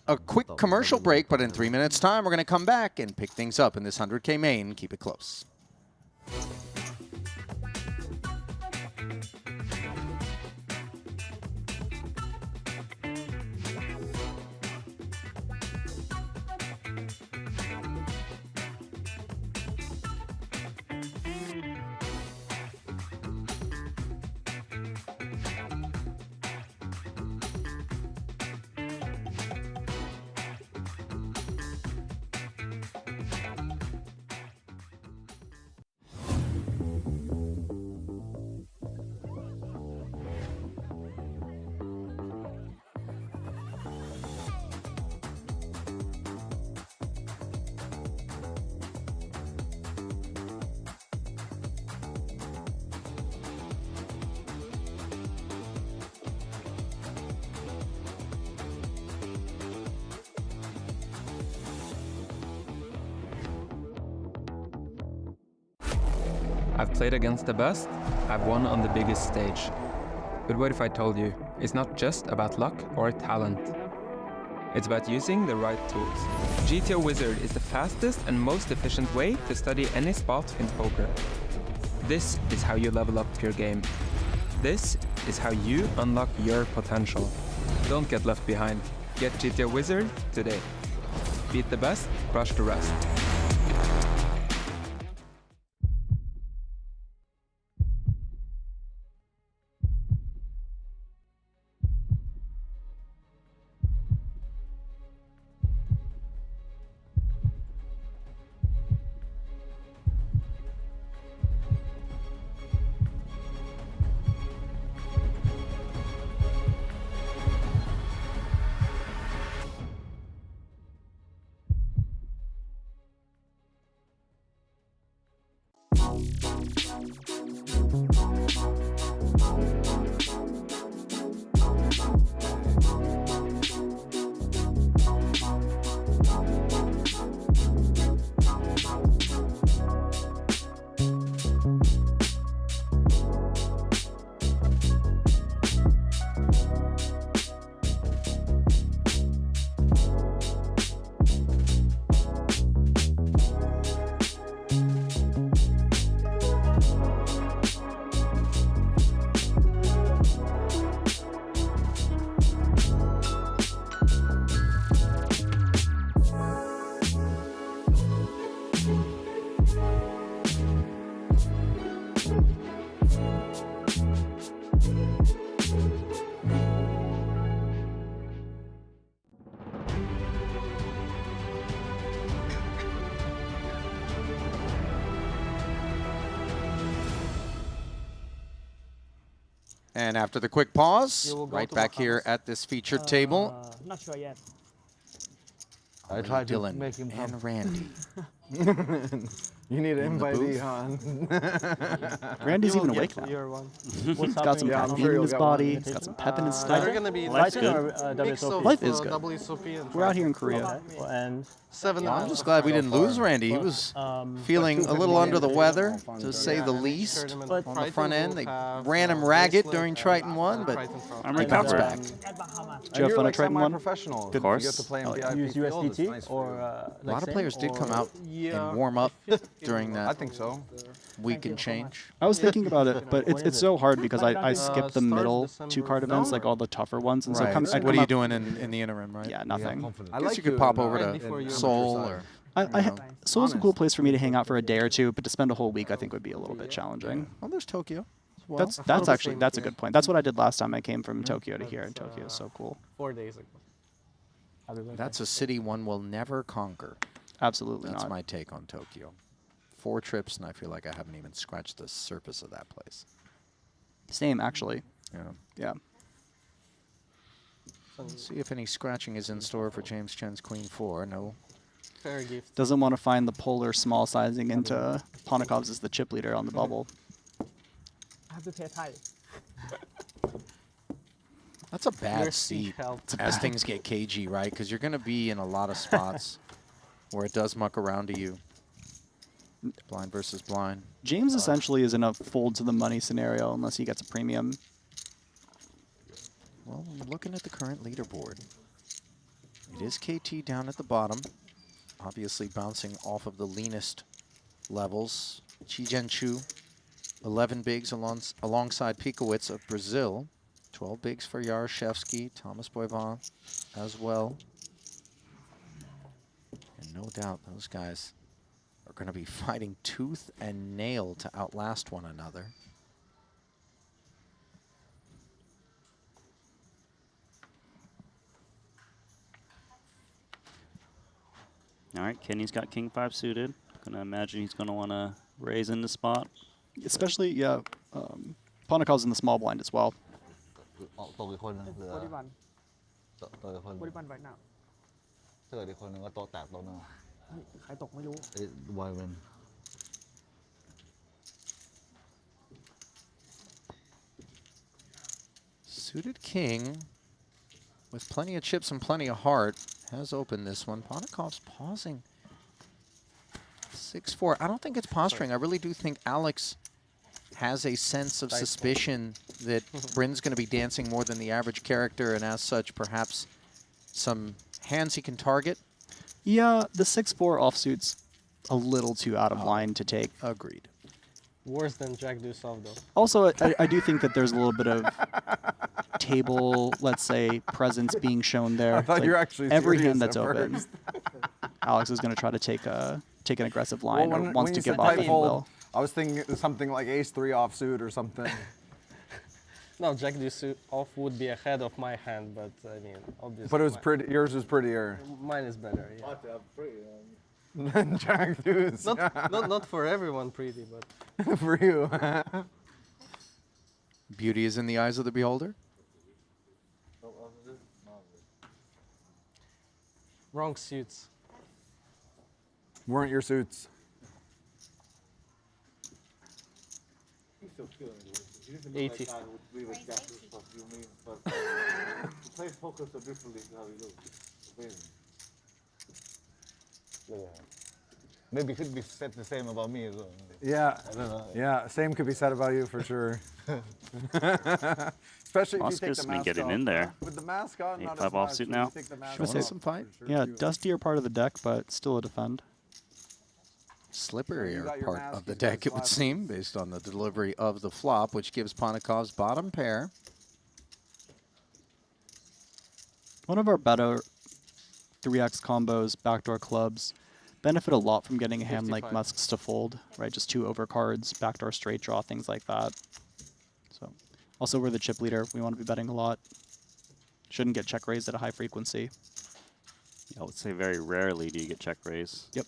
a quick commercial break, but in 3 minutes' time, we're going to come back and pick things up in this 100K main. Keep it close. I've played against the best, I've won on the biggest stage. But what if I told you, it's not just about luck or talent. It's about using the right tools. GTO Wizard is the fastest and most efficient way to study any spot in poker. This is how you level up your game. This is how you unlock your potential. Don't get left behind. Get GTO Wizard today. Beat the best, crush the rest. And after the quick pause, You will go right to back Bahamas. here at this featured table. Not sure yet. I tried to Dylan make him come. and Randy. You need to In the invite booth. Ihan. Randy's You will even awake get now. your one. He's got some Yeah, I'm caffeine sure in you'll his get one. body. He's got some pep in his They're style. gonna be Life's like good. mix of Life is good. WSOP and We're out here in Triton. Korea. And 7 I'm hours. just glad we So didn't far. lose Randy. He was feeling a little under the weather, to say the least, on the front end. They ran him ragged during Triton 1, but I'm he comes recovered. back. Did And you have you're fun at like Triton 1? semi-professional. Of course. You get to play in Oh, yeah. VIP use field. It's USDT nice for or you. A lot of players did come out Yeah. and warm up during that I think so. week and change. I was thinking about it, but When is it's it? so hard because I skipped the Starts middle December 2-card events, No. like all the tougher ones, and so Right. I What come are you up- doing in the interim, right? Yeah, nothing. I guess you could pop over to Seoul or... Seoul's a cool place for me to hang out for a day or two, but to spend a whole week I think would be a little bit challenging. Well, there's Tokyo as well. That's actually a good point. That's what I did last time I came from Tokyo to here, and Tokyo is so cool. 4 days ago. That's a city one will never conquer. Absolutely That's not. my take on Tokyo. 4 trips, and I feel like I haven't even scratched the surface of that place. Same, actually. Yeah. Yeah. Let's see if any scratching is in store for James Chen's Queen 4. No. Fair gift. Doesn't want to find the polar small sizing into Ponikov's as the chip leader on the bubble. I have to pay Thai. That's a Your bad speech seat helped. as things get cagey, right? Because you're going to be in a lot of spots where it does muck around to you. Blind versus blind. James essentially is in a fold to the money scenario unless he gets a premium. Well, looking at the current leaderboard, it is KT down at the bottom, obviously bouncing off of the leanest levels. Chi Jianchu, 11 bigs alongside Pikowicz of Brazil, 12 bigs for Yaroshevsky, Thomas Boivin as well. And no doubt those guys are going to be fighting tooth and nail to outlast one another. All right, Kenny's got King 5 suited. Gonna imagine he's gonna want to raise in the spot. Especially, yeah, Ponikov's in the small blind as well. 41 right now ถ้าเกิดอีกคนหนึ่งก็โต๊ะแตกโต๊ะหนึง ใครตกไม่รู้ วายเวน Suited king, with plenty of chips and plenty of heart, has opened this one. Ponikov's pausing. 6-4. I don't think it's posturing. I really do think Alex has a sense of suspicion that Bryn's going to be dancing more than the average character, and as such, perhaps some hands he can target. Yeah, the 6-4 offsuit's a little too out of line to take. Agreed. Worse than Jack Deuce off, though. Also, I do think that there's a little bit of table, let's say, presence being shown there. I thought It's you were like actually every serious hand that's at open. first. Alex is going to try to take an aggressive line Well, or wants when to you give said off tight if he fold, will. I was thinking something like ace-3 offsuit or something. No, Jack Deuce off would be ahead of my hand, but I mean, obviously. But it was pretty. Yours was prettier. Mine is better, yeah. Jack Deuce. Not for everyone pretty, but for you. Beauty is in the eyes of the beholder. wrong suits. Weren't your suits. He 80. Maybe could be said the same about me as well. Yeah. I don't know. Yeah, same could be said about you for sure. Especially if you take Oscar's the been mask getting off. in there. With the mask on, not 8-5 as much. offsuit When now. you take the mask Should I say off, some fight? for sure Yeah, you- Dusty are part of the deck, but still a defend. Slipperier got your part mask, of the he's got deck, his it would glasses. seem, based on the delivery of the flop, which gives Ponikov's bottom pair. One of our better 3x combos, backdoor clubs, benefit a lot from getting a hand like 55. Musk's to fold, right? Just 2 overcards, backdoor straight draw, things like that. So, also we're the chip leader. We want to be betting a lot. Shouldn't get check raised at a high frequency. I would say very rarely do you get check raise. Yep.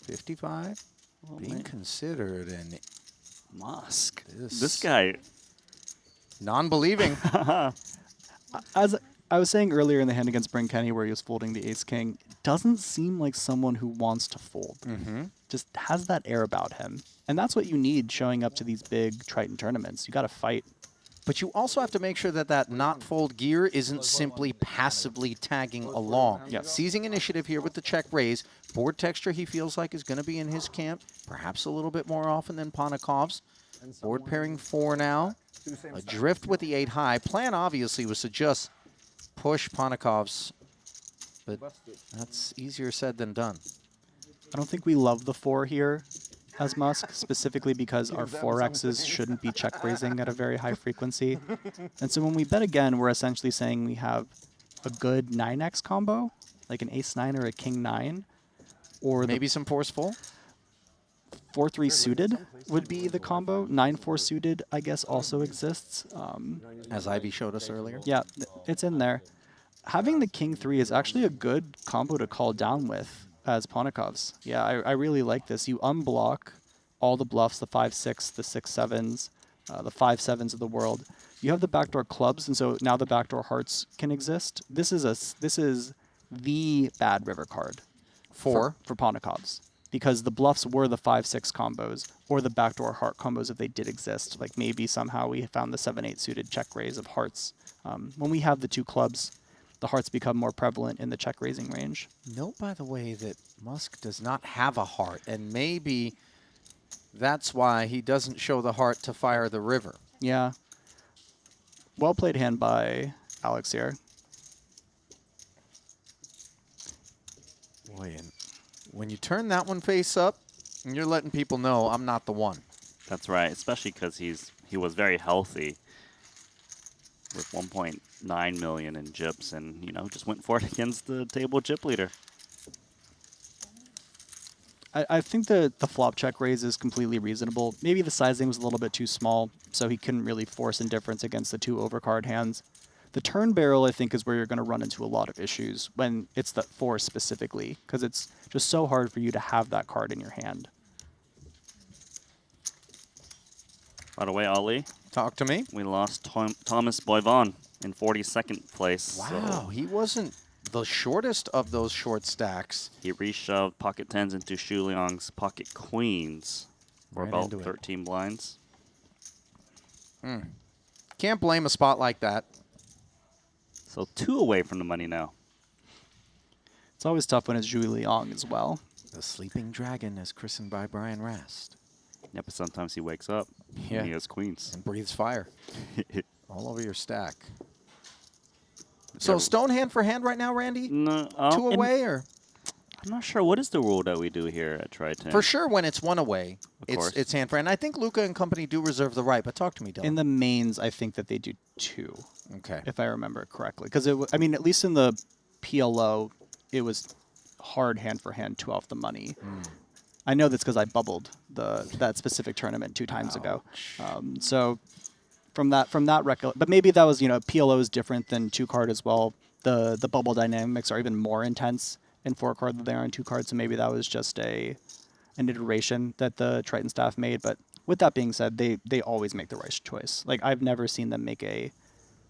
55 being considered an Musk. This guy. Non-believing. As I was saying earlier in the hand against Bryn Kenny where he was folding the ace-king, doesn't seem like someone who wants to fold. Just has that air about him. And that's what you need showing up to these big Triton tournaments. You got to fight. But you also have to make sure that that not fold gear isn't simply passively tagging along. Seizing initiative here with the check raise. Board texture he feels like is going to be in his camp, perhaps a little bit more often than Ponikov's. Board pairing 4 now. Adrift with the 8 high. Plan obviously was to just push Ponikov's, but that's easier said than done. I don't think we love the 4 here as Musk, specifically because our 4Xs shouldn't be check raising at a very high frequency. And so when we bet again, we're essentially saying we have a good 9X combo, like an ace-9 or a king-9. Or maybe some forceful. 4-3 suited would be the combo. 9-4 suited, I guess, also exists. As Ivy showed us earlier. Yeah, it's in there. Having the king-3 is actually a good combo to call down with as Ponikov's. Yeah, I really like this. You unblock all the bluffs, the 5-6, the 6-7s, the 5-7s of the world. You have the backdoor clubs, and so now the backdoor hearts can exist. This is the bad river card for Ponikov's, because the bluffs were the 5-6 combos or the backdoor heart combos if they did exist. Like maybe somehow we found the 7-8 suited check raise of hearts. When we have the 2 clubs, the hearts become more prevalent in the check raising range. Note, by the way, that Musk does not have a heart, and maybe that's why he doesn't show the heart to fire the river. Yeah. Well played hand by Alex here. Boy, and when you turn that one face up, you're letting people know I'm not the one. That's right, especially because he was very healthy with 1.9 million in chips, and just went for it against the table chip leader. I think the flop check raise is completely reasonable. Maybe the sizing was a little bit too small, so he couldn't really force indifference against the 2 overcard hands. The turn barrel, I think, is where you're going to run into a lot of issues when it's the 4 specifically, because it's just so hard for you to have that card in your hand. By the way, Ali. Talk to me. We lost Thomas Boivon in 42nd place. Wow, so he wasn't the shortest of those short stacks. he reshoved pocket 10s into Shu Liang's pocket queens for Right about into it. 13 blinds. Can't blame a spot like that. So 2 away from the money now. It's always tough when it's Zhu Liang as well. The sleeping dragon, as christened by Brian Rast. Yeah, but sometimes he wakes up. Yeah. And he has queens. And breathes fire. All over your stack. So stone hand for hand right now, Randy? No, 2 away, or? I'm not sure. What is the rule that we do here at Triton? For sure, when it's 1 away, Of course. it's hand for hand. I think Luca and company do reserve the right, but talk to me, Dylan. In the mains, I think that they do 2. Okay. If I remember it correctly. Because, I mean, at least in the PLO, it was hard hand for hand 2 off the money. I know that's because I bubbled that specific tournament 2 times ago. So from that record, but maybe that was, PLO is different than 2 card as well. The bubble dynamics are even more intense in 4 card than they are in 2 cards. So maybe that was just an iteration that the Triton staff made. But with that being said, they always make the right choice. Like, I've never seen them make a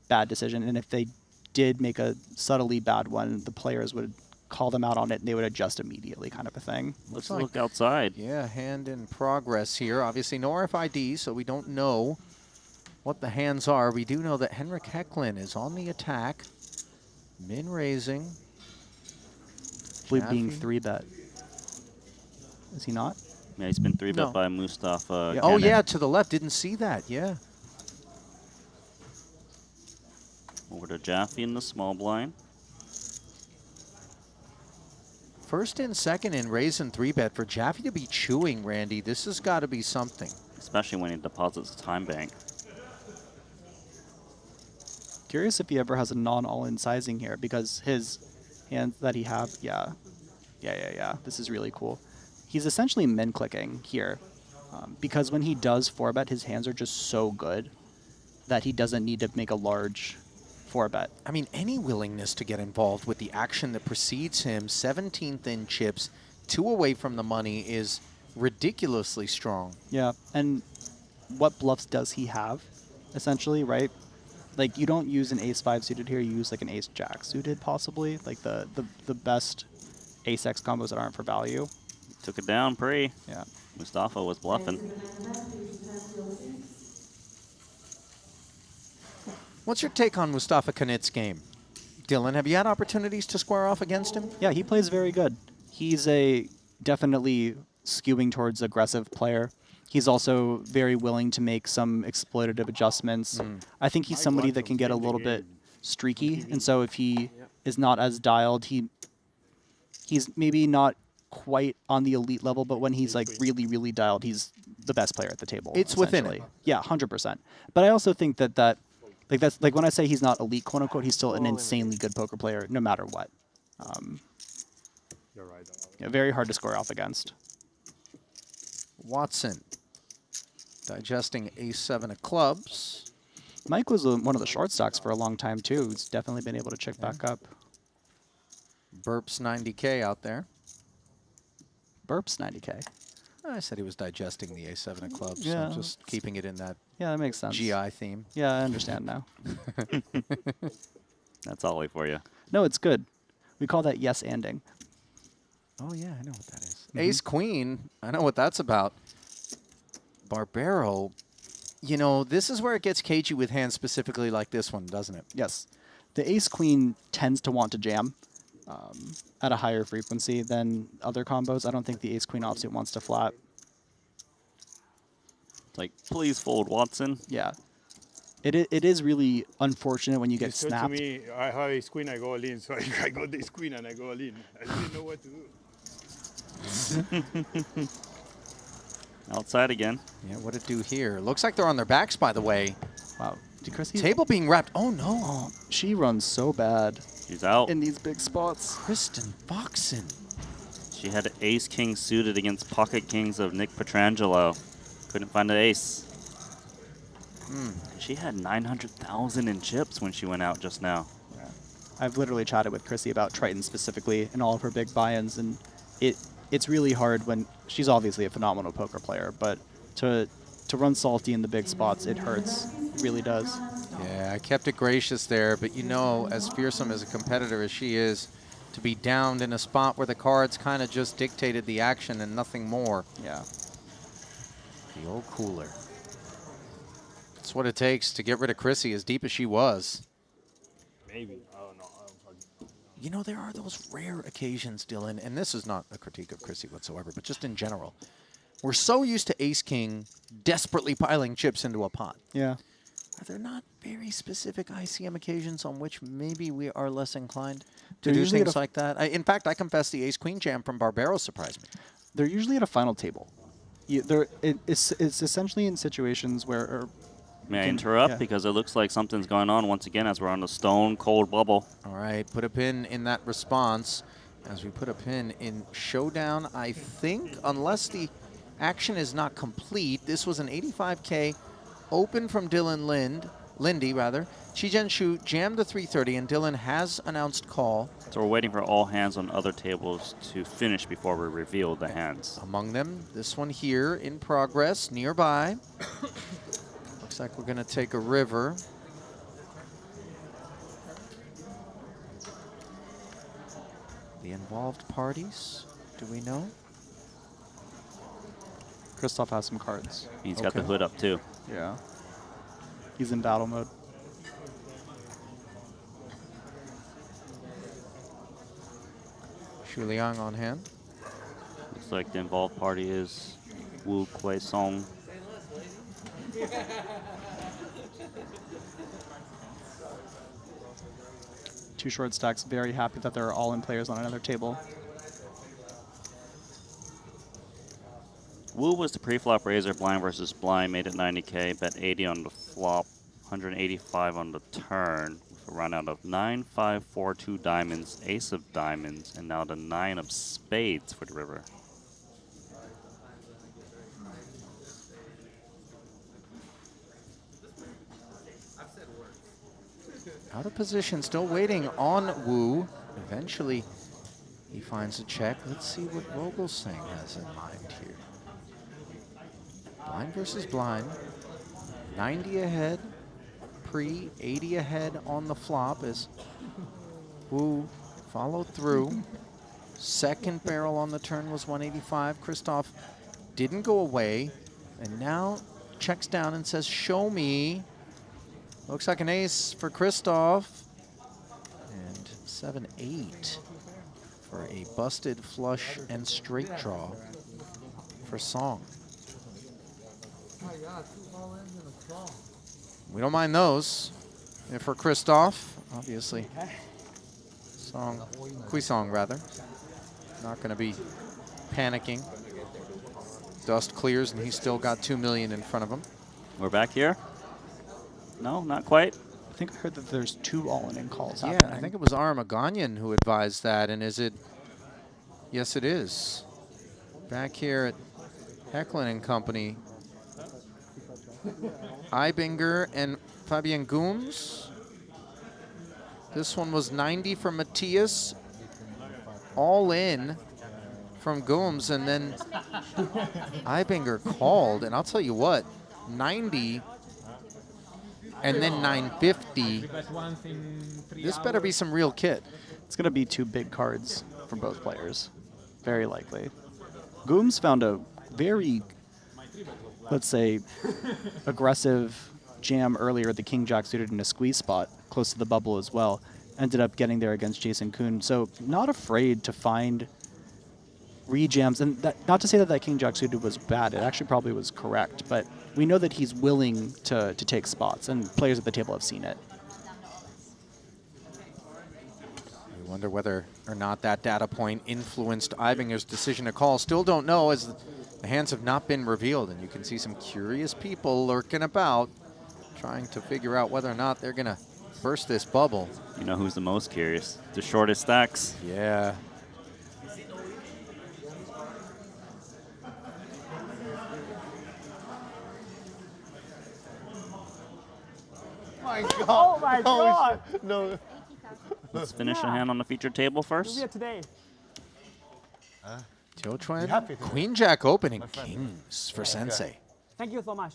bad decision. And if they did make a subtly bad one, the players would call them out on it and they would adjust immediately, kind of a thing. Let's look outside. Yeah, hand in progress here. Obviously no RFID, so we don't know what the hands are. We do know that Henrik Hecklin is on the attack. Min raising. I believe being 3-bet. Is he not? Yeah, he's been 3-bet by Mustafa. Yeah. Oh, yeah, to the left. Didn't see that. Yeah. Over to Jaffe in the small blind. First and second in raise and 3-bet for Jaffe to be chewing, Randy. This has got to be something. Especially when he deposits a time bank. Curious if he ever has a non-all-in sizing here, because his hands that he have, yeah. This is really cool. He's essentially min clicking here, because when he does 4-bet, his hands are just so good that he doesn't need to make a large 4-bet. I mean, any willingness to get involved with the action that precedes him, 17th in chips, 2 away from the money, is ridiculously strong. Yeah, and what bluffs does he have, essentially, right? Like, you don't use an ace-5 suited here, you use like an ace-jack suited, possibly. Like the best ace-x combos that aren't for value. Took it down pre. Yeah. Mustafa was bluffing. What's your take on Mustafa Kanit's game? Dylan, have you had opportunities to square off against him? Yeah, he plays very good. He's a definitely skewing towards aggressive player. He's also very willing to make some exploitative adjustments. I think he's somebody that can get a little bit streaky, and so if he is not as dialed, he's maybe not quite on the elite level, but when he's like really, really dialed, he's the best player at the table. It's within it. Yeah, 100%. But I also think that like that's like when I say he's not elite, quote unquote, he's still an insanely good poker player, no matter what. You're right. Yeah, very hard to score off against. Watson digesting ace-7 of clubs. Mike was one of the short stocks for a long time too. He's definitely been able to check back up. Burps 90K out there. Burps 90K. I said he was digesting the ace-7 of clubs. Yeah, So just keeping it in that that makes sense. GI theme. Yeah, I understand now. That's Ollie for you. No, it's good. We call that yes-anding. Oh, yeah, I know what that is. Ace-queen, I know what that's about. Barbero, you know, this is where it gets cagey with hands specifically like this one, doesn't it? Yes. The ace-queen tends to want to jam at a higher frequency than other combos. I don't think the ace-queen offsuit wants to flat. Like, please fold, Watson. Yeah. It is really unfortunate when you get He said snapped. to me, I have ace queen, I go all in. So I got this queen and I go all in. I didn't know what to do. Outside again. Yeah, what it do here? Looks like they're on their backs, by the way. Wow. Table being wrapped. Oh, no. Oh, she runs so bad. She's out. In these big spots. Kristen Foxen. She had ace-king suited against pocket kings of Nick Petrangelo. Couldn't find an ace. She had 900,000 in chips when she went out just now. Yeah. I've literally chatted with Chrissy about Triton specifically and all of her big buy-ins, and it's really hard when she's obviously a phenomenal poker player, but to run salty in the big spots, it hurts. It really does. Yeah, I kept it gracious there, but you know, as fearsome as a competitor as she is, to be downed in a spot where the cards kind of just dictated the action and nothing more. Yeah. The old cooler. That's what it takes to get rid of Chrissy, as deep as she was. Maybe. I don't know. I don't fucking know. You know, there are those rare occasions, Dylan, and this is not a critique of Chrissy whatsoever, but just in general. We're so used to ace-king desperately piling chips into a pot. Yeah. Are there not very specific ICM occasions on which maybe we are less inclined to They're do usually things like that? In fact, I confess the ace-queen jam from Barbero surprised me. They're usually at a final table. It's essentially in situations where... May I interrupt? Because it looks like something's going on once again as we're on the stone cold bubble. All right, put a pin in that response. As we put a pin in showdown, I think, unless the action is not complete, this was an 85K open from Dylan Lindy. Chi-Jen Shu jammed the 330, and Dylan has announced call. So we're waiting for all hands on other tables to finish before we reveal the hands. Among them, this one here in progress, nearby. Looks like we're going to take a river. The involved parties, do we know? Christoph has some cards. He's got the hood up too. Yeah. He's in battle mode. Shu Liang on hand. Looks like the involved party is Wu Kuei Song. Two short stacks, very happy that there are all-in players on another table. Wu was the pre-flop raiser, blind versus blind, made it 90K, bet 80 on the flop, 185 on the turn, with a run out of 9, 5, 4, 2 diamonds, ace of diamonds, and now the 9 of spades for the river. Out of position, still waiting on Wu. Eventually, he finds a check. Let's see what Vogelsang has in mind here. Blind versus blind. 90 ahead pre, 80 ahead on the flop as Wu followed through. Second barrel on the turn was 185. Christoph didn't go away and now checks down and says, show me. Looks like an ace for Christoph. And 7-8 for a busted flush and straight draw for Song. We don't mind those. And for Christoph, obviously, Song rather, not going to be panicking. Dust clears and he's still got 2 million in front of him. We're back here. No, not quite. I think I heard that there's 2 all-in calls Yeah, happening. I think it was Armaganian who advised that, and is it? Yes, it is. Back here at Hecklin and Company, Eibinger and Fabian Gooms. This one was 90 from Matthias, all in from Gooms, and then Eibinger called, and I'll tell you what, 90 and then 950. This better be some real kit. It's going to be 2 big cards for both players, very likely. Gooms found a very, let's say, aggressive jam earlier at the King-Jack suited in a squeeze spot, close to the bubble as well. Ended up getting there against Jason Kuhn. So not afraid to find rejams. And that, not to say that that King-Jack suited was bad. It actually probably was correct. But we know that he's willing to take spots, and players at the table have seen it. We wonder whether or not that data point influenced Eibinger's decision to call. Still don't know, as the hands have not been revealed, and you can see some curious people lurking about, trying to figure out whether or not they're going to burst this bubble. You know who's the most curious? The shortest stacks. Yeah. My God. Oh my God. No. Let's finish a hand on the featured table first. Here today. Joe Chuan, Queen Jack opening kings for Sensei. Thank you so much.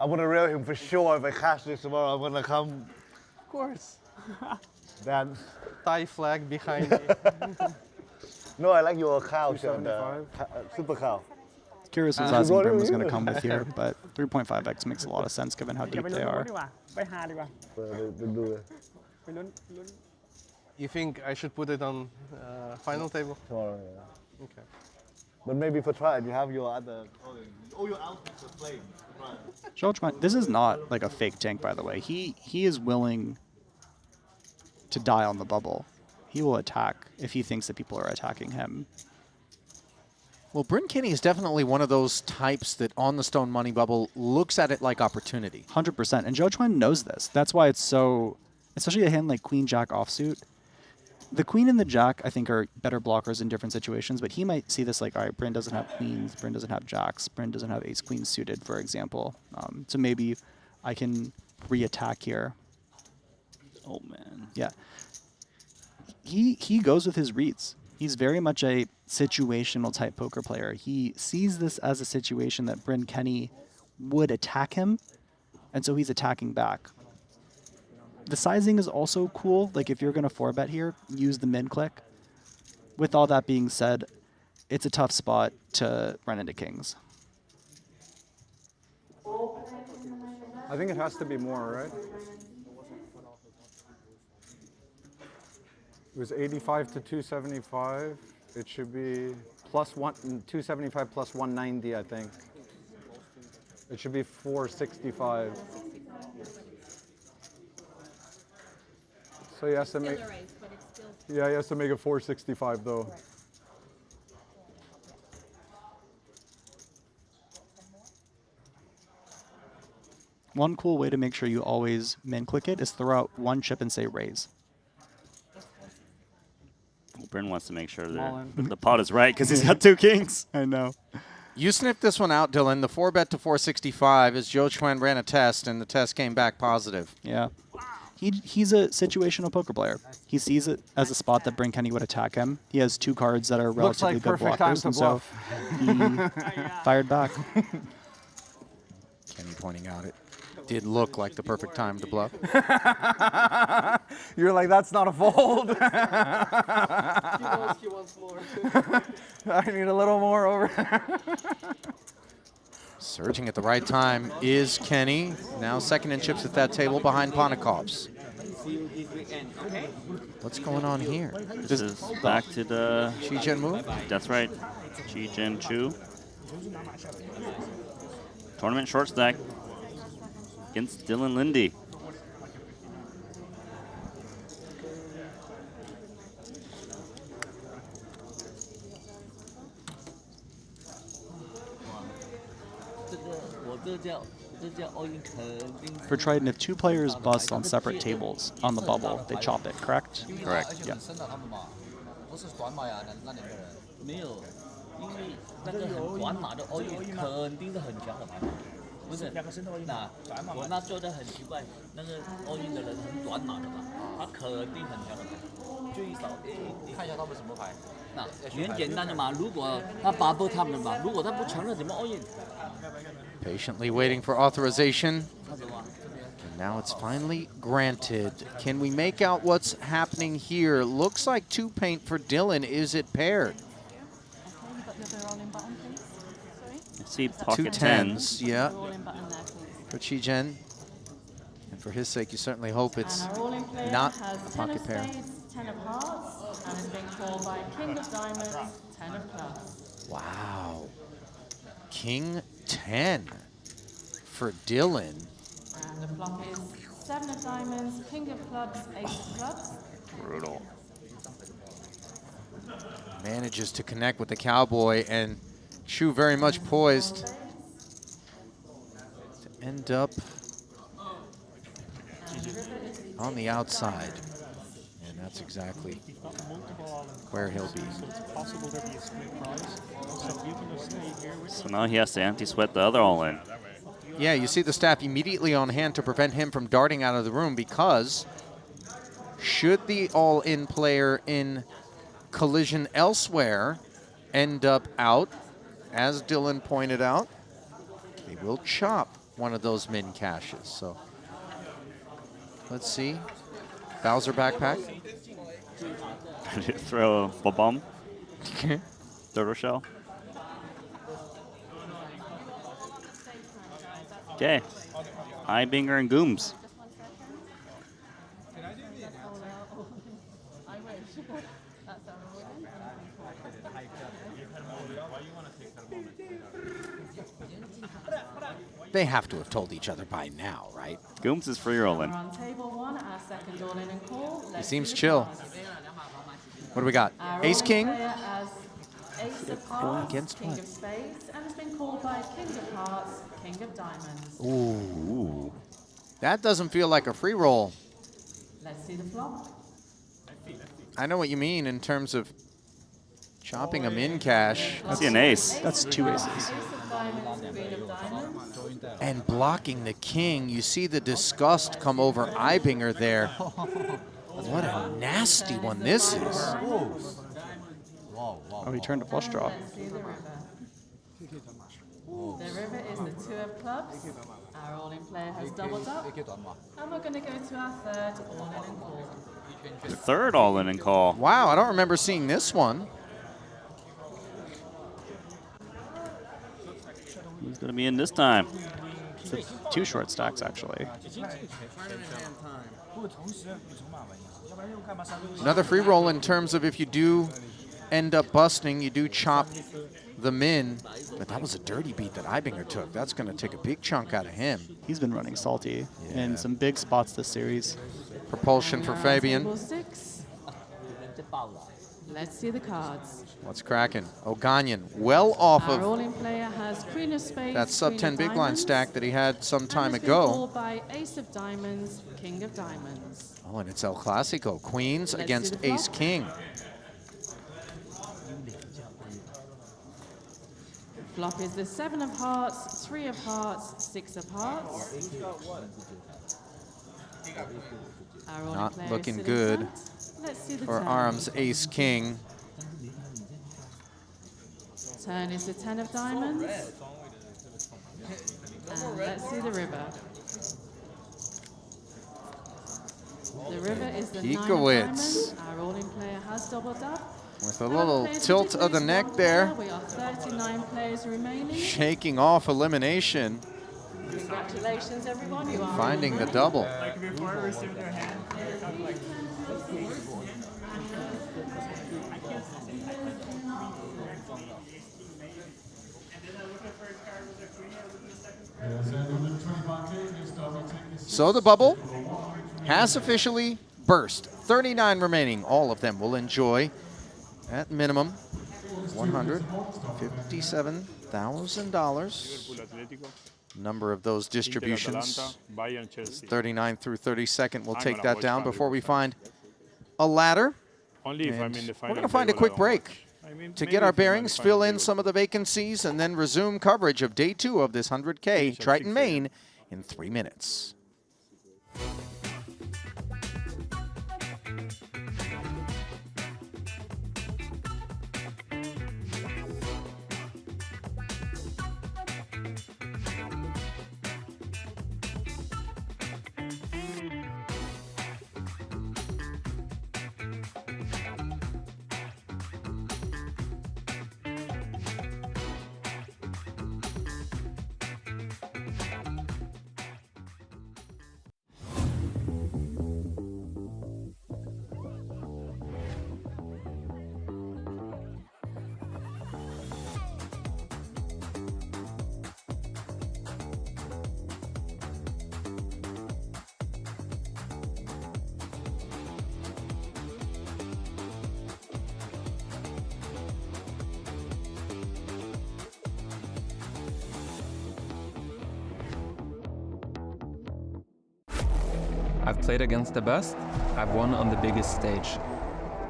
I want to reel him for sure. If I cash this tomorrow, I'm going to come. Of course. Dan. Thai flag behind me. No, I like your cow, super cow. Curious what Zazing Brim was going to come with here, but 3.5x makes a lot of sense given how deep they are. You think I should put it on final table? Tomorrow, yeah. Okay. But maybe for Triton, you have your other. All your outfits are playing. Showdowns, this is not like a fake tank, by the way. He is willing to die on the bubble. He will attack if he thinks that people are attacking him. Well, Bryn Kinney is definitely one of those types that on the Stone Money Bubble looks at it like opportunity. 100%. And Joe Chuan knows this. That's why it's so, especially a hand like Queen Jack offsuit. The Queen and the Jack, I think, are better blockers in different situations, but he might see this like, all right, Bryn doesn't have Queens, Bryn doesn't have Jacks, Bryn doesn't have Ace Queen suited, for example. So maybe I can re-attack here. Oh, man. Yeah. He goes with his reads. He's very much a situational type poker player. He sees this as a situation that Bryn Kenny would attack him, and so he's attacking back. The sizing is also cool. Like if you're going to 4-bet here, use the min click. With all that being said, it's a tough spot to run into kings. I think it has to be more, right? It was 85 to 275. It should be plus 275 plus 190, I think. It should be 465. So he has to make. Yeah, he has to make it 465 though. One cool way to make sure you always min click it is throw out one chip and say raise. Well, Bryn wants to make sure that the pot is right because he's got 2 kings. I know. You sniffed this one out, Dylan. The 4-bet to 465 as Joe Chuan ran a test, and the test came back positive. Yeah. He's a situational poker player. He sees it as a spot that Bryn Kenny would attack him. He has 2 cards that are Looks relatively like good perfect time blockers, to and so bluff. he fired back. Kenny pointing out it did look like the perfect time to bluff. You're like, that's not a fold. He wants more. I need a little more over. Surging at the right time is Kenny. Now second in chips at that table behind Ponikov's. What's going on here? This is back to the Chi-Jen move? That's right. Chi-Jen Chu. Tournament short stack against Dylan Lindy. For Triton, if 2 players bust on separate tables on the bubble, they chop it, correct? Correct. Yeah. 不是短码呀，那两个人没有，因为那个很短码的 all in 肯定是很强的牌，不是那我那做的很奇怪，那个 all in 的人很短码的嘛，他肯定很强的牌，最少看一下他们什么牌。那很简单的嘛，如果他 bubble 他们嘛，如果他不强了怎么 all in？ Patiently waiting for authorization. And now it's finally granted. Can we make out what's happening here? Looks like 2 paint for Dylan. Is it paired? See 2 pocket 10s, yeah. For Chi-Jen. And for his sake, you certainly hope it's not a pocket pair. 10 of hearts, and has been called by King of Diamonds, 10 of clubs. Wow. King 10 for Dylan. And the flop is 7 of diamonds, King of clubs, Ace of clubs. Brutal. Manages to connect with the cowboy, and Chu very much poised to end up on the outside. And that's exactly where he'll be. So now he has to anti-sweat the other all-in. Yeah, you see the staff immediately on hand to prevent him from darting out of the room, because should the all-in player in collision elsewhere end up out, as Dylan pointed out, they will chop one of those min caches. So let's see. Bowser backpack. Throw a bomb. Turtle shell. Okay. Ibinger and Gooms. They have to have told each other by now, right? Gooms is free rolling. We're on table 1, our second all-in and call. He Let's seems see the chill. cards. What do we got? Our Ace all-in King? player has Ace of hearts, against King what? of spades, and has been called by King of hearts, King of diamonds. Ooh. That doesn't feel like a free roll. Let's see the flop. I know what you mean in terms of chopping a min cache. I see an ace. That's 2 aces. Ace of diamonds, Queen of diamonds. And blocking the king. You see the disgust come over Ibinger there. What a nasty one this is. Oh, he turned a flush draw. Let's see the river. The river is the 2 of clubs. Our all-in player has doubled up. And we're going to go to our third all-in and call. The third all-in and call. Wow, I don't remember seeing this one. Who's going to be in this time? So 2 short stacks, actually. Another free roll in terms of if you do end up busting, you do chop the min. But that was a dirty beat that Ibinger took. That's going to take a big chunk out of him. He's been running salty in some big spots this series. Propulsion for Fabian. Table 6. Let's see the cards. What's cracking? O'Ganion, well off Our of all-in player has Queen of spades, that sub Queen 10 of big line diamonds, stack that he had some and time has been ago. called by Ace of diamonds, King of diamonds. Oh, and it's El Clasico. Queens Let's against see the flop. Ace King. Flop is the 7 of hearts, 3 of hearts, 6 of hearts. Our rolling Not player is looking sitting good front. Let's see the for turn. Arm's ace king. Turn is the 10 of diamonds. And let's see the river. The river is the 9 of Pikowitz. diamonds. Our rolling player has doubled up. With a little tilt of the neck there. We are 39 players remaining. Shaking off elimination. Congratulations, everyone. You are Finding the double. Like before I received their hand, like, So the bubble has officially burst. 39 remaining. All of them will enjoy, at minimum, $157,000. Number of those distributions, Bayern, Chelsea. 39 through 32nd. We'll I'm take gonna that watch down Friday before we watch find a ladder. Only if I'm And in the we're final going to find a table, I quick won't break watch. I mean, to maybe get our if I'm in the bearings, final fill in table. some of the vacancies, and then resume coverage of day 2 of this 100K Triton, Maine in 3 minutes. I've played against the best, I've won on the biggest stage.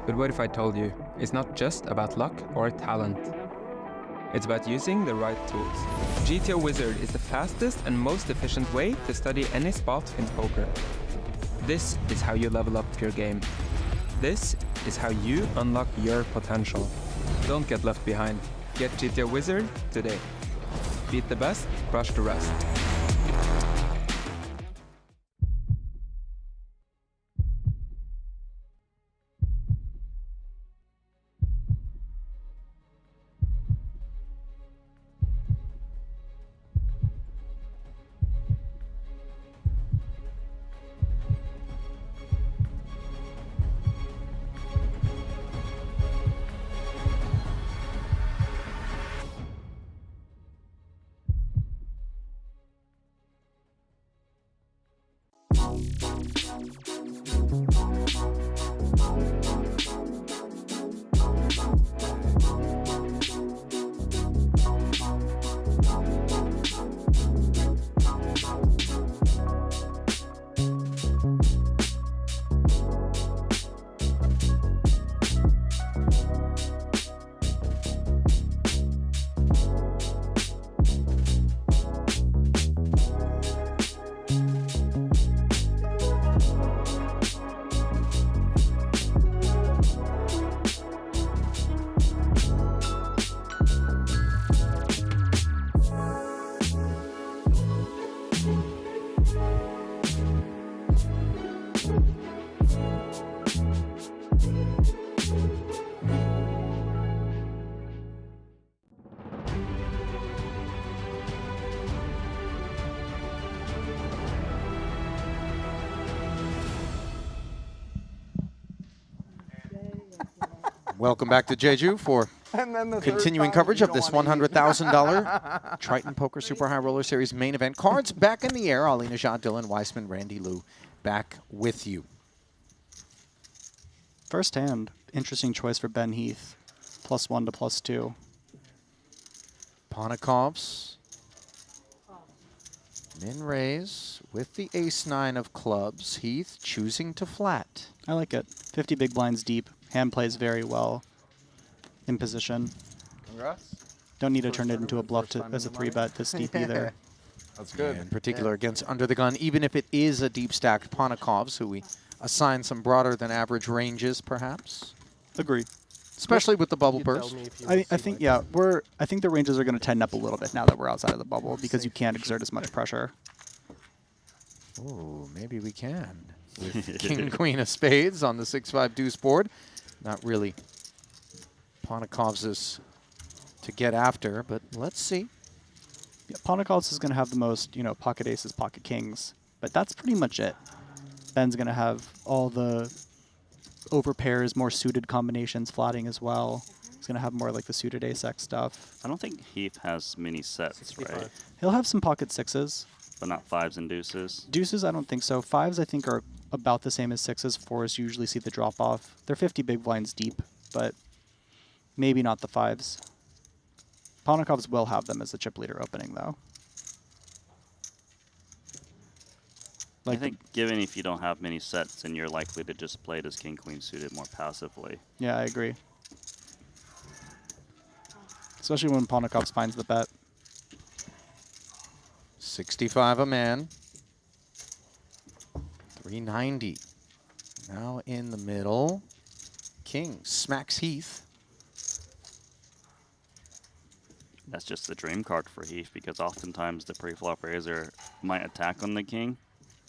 But what if I told you, it's not just about luck or talent. It's about using the right tools. GTO Wizard is the fastest and most efficient way to study any spot in poker. This is how you level up your game. This is how you unlock your potential. Don't get left behind. Get GTO Wizard today. Beat the best, crush the rest. Welcome back to Jeju for continuing coverage of this $100,000 Triton Poker Super High Roller Series main event. Cards back in the air. Ali Najat, Dylan Weissman, Randy Liu back with you. First hand, interesting choice for Ben Heath. +1 to +2. Ponikovs. Min raise with the ace-9 of clubs. Heath choosing to flat. I like it. 50 big blinds deep. Hand plays very well in position. Congrats. Don't need to turn it into a bluff as a 3-bet this deep either. That's good. In particular against under the gun, even if it is a deep stacked Ponikovs, who we assign some broader than average ranges, perhaps. Agree. Especially with the bubble You tell burst. me if you I will see think my I think the ranges are going to tighten up a little bit now that we're outside of the bubble because you can't exert as much pressure. Ooh, maybe we can. With King, Queen of Spades on the 6-5 deuce board. Not really Ponikov's to get after, but let's see. Yeah, Ponikov's is going to have the most, pocket aces, pocket kings, but that's pretty much it. Ben's going to have all the overpairs, more suited combinations flatting as well. He's going to have more like the suited ace-x stuff. I don't think Heath has many sets, 65. right? He'll have some pocket sixes. But not fives and deuces. Deuces, I don't think so. Fives, I think, are about the same as sixes. Fours, you usually see the drop-off. They're 50 big blinds deep, but maybe not the fives. Ponikov's will have them as the chip leader opening, though. I think given if you don't have many sets, then you're likely to just play it as king-queen suited more passively. Yeah, I agree. Especially when Ponikov's finds the bet. 65 a man. 390. Now in the middle. King smacks Heath. That's just the dream card for Heath because oftentimes the pre-flop raiser might attack on the king.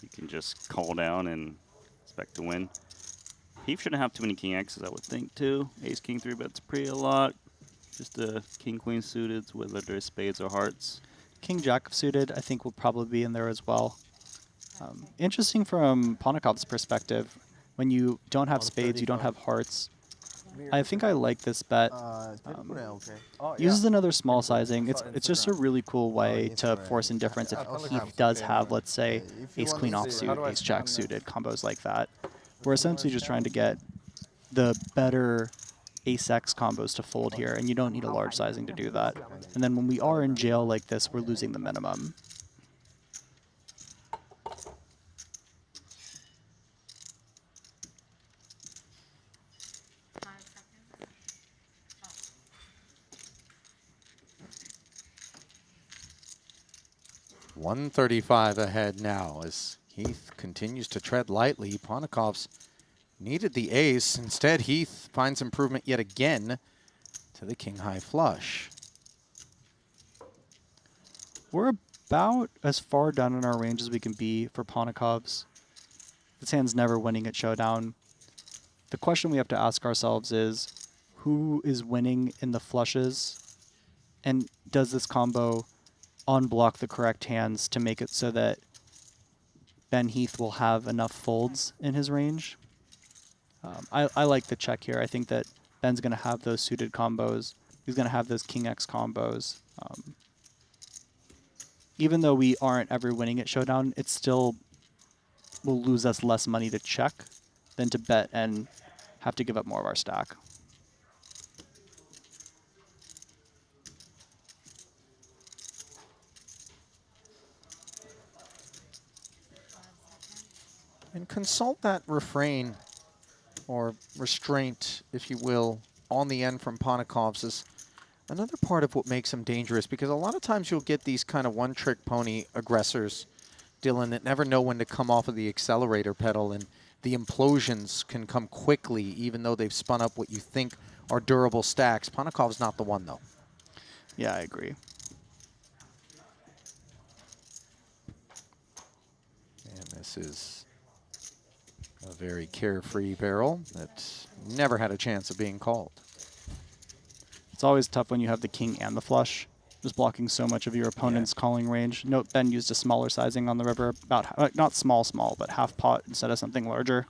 You can just call down and expect to win. Heath shouldn't have too many king X's, I would think, too. Ace king 3-bets pre a lot. Just the king queen suited, whether they're spades or hearts. King Jack of suited, I think, will probably be in there as well. Interesting from Ponikov's perspective, when you don't have spades, you don't have hearts. I think I like this bet. Uses another small sizing. It's just a really cool way to force indifference if Heath does have, let's say, ace queen offsuit, ace jack suited, combos like that. We're essentially just trying to get the better ace-x combos to fold here, and you don't need a large sizing to do that. And then when we are in jail like this, we're losing the minimum. $135 ahead now as Heath continues to tread lightly. Ponikov's needed the ace. Instead, Heath finds improvement yet again to the king-high flush. We're about as far down in our range as we can be for Ponikov's. This hand's never winning at showdown. The question we have to ask ourselves is, who is winning in the flushes? And does this combo unblock the correct hands to make it so that Ben Heath will have enough folds in his range? I like the check here. I think that Ben's going to have those suited combos. He's going to have those King X combos. Even though we aren't ever winning at showdown, it still will lose us less money to check than to bet and have to give up more of our stack. And consult that refrain or restraint, if you will, on the end from Ponikov's is another part of what makes him dangerous, because a lot of times you'll get these kind of one-trick pony aggressors, Dylan, that never know when to come off of the accelerator pedal, and the implosions can come quickly even though they've spun up what you think are durable stacks. Ponikov's not the one, though. Yeah, I agree. And this is a very carefree barrel that never had a chance of being called. It's always tough when you have the king and the flush, just blocking so much of your opponent's calling range. Note Ben used a smaller sizing on the river, about not small, but half pot instead of something larger.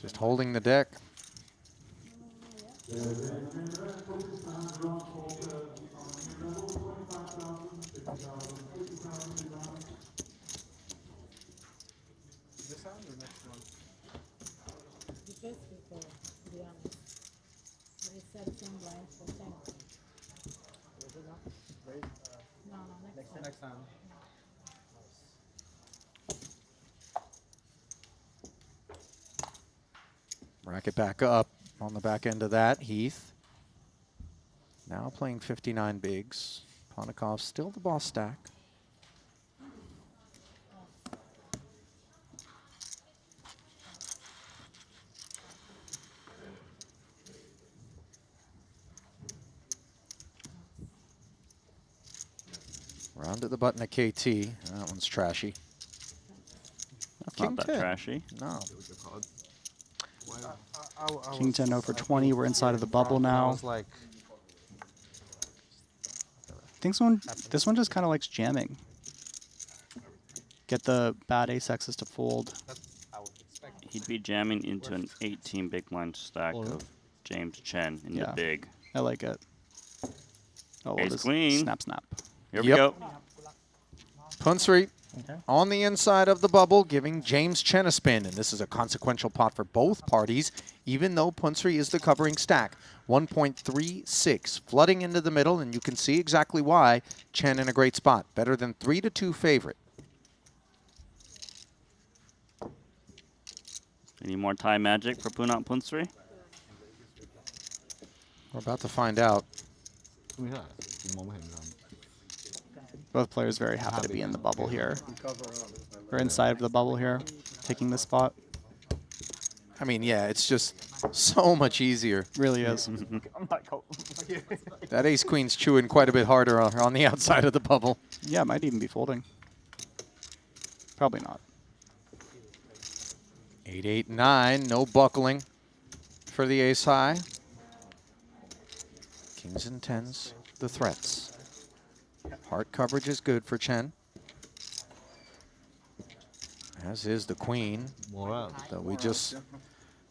Just holding the deck. Next time. Racket back up on the back end of that. Heath now playing 59 bigs. Ponikov still the boss stack. Round to the button of KT. That one's trashy. That's King not that 10. trashy. No. King 10 over 20. We're inside of the bubble now. I was like, I think this one just kind of likes jamming. Get the bad ace X's to fold. He'd be jamming into an 18 big blind stack of James Chen in the big. I like it. Oh, well, Ace this queen. Snap, snap. Here we go. Punsri on the inside of the bubble, giving James Chen a spin. And this is a consequential pot for both parties, even though Punsri is the covering stack. 1.36, flooding into the middle, and you can see exactly why. Chen in a great spot. Better than 3-2 favorite. Any more Thai magic for Punat Punsri? We're about to find out. Both players very happy to be in the bubble here. We're inside of the bubble here, taking this spot. I mean, yeah, it's just so much easier. Really is. That ace-queen's chewing quite a bit harder on the outside of the bubble. Yeah, might even be folding. Probably not. 8, 8, 9, no buckling for the ace high. Kings and tens, the threats. Heart coverage is good for Chen. As is the queen. Though we just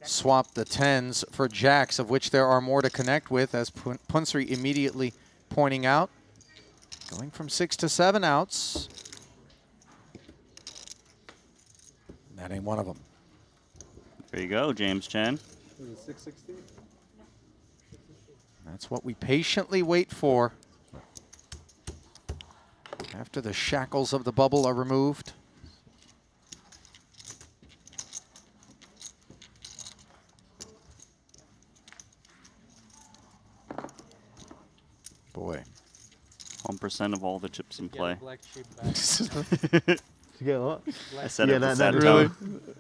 swapped the tens for jacks, of which there are more to connect with, as Punsri immediately pointing out. Going from 6 to 7 outs. That ain't one of them. There you go, James Chen. That's what we patiently wait for. After the shackles of the bubble are removed. Boy. 1% of all the chips in play. You get what? I said it. Really?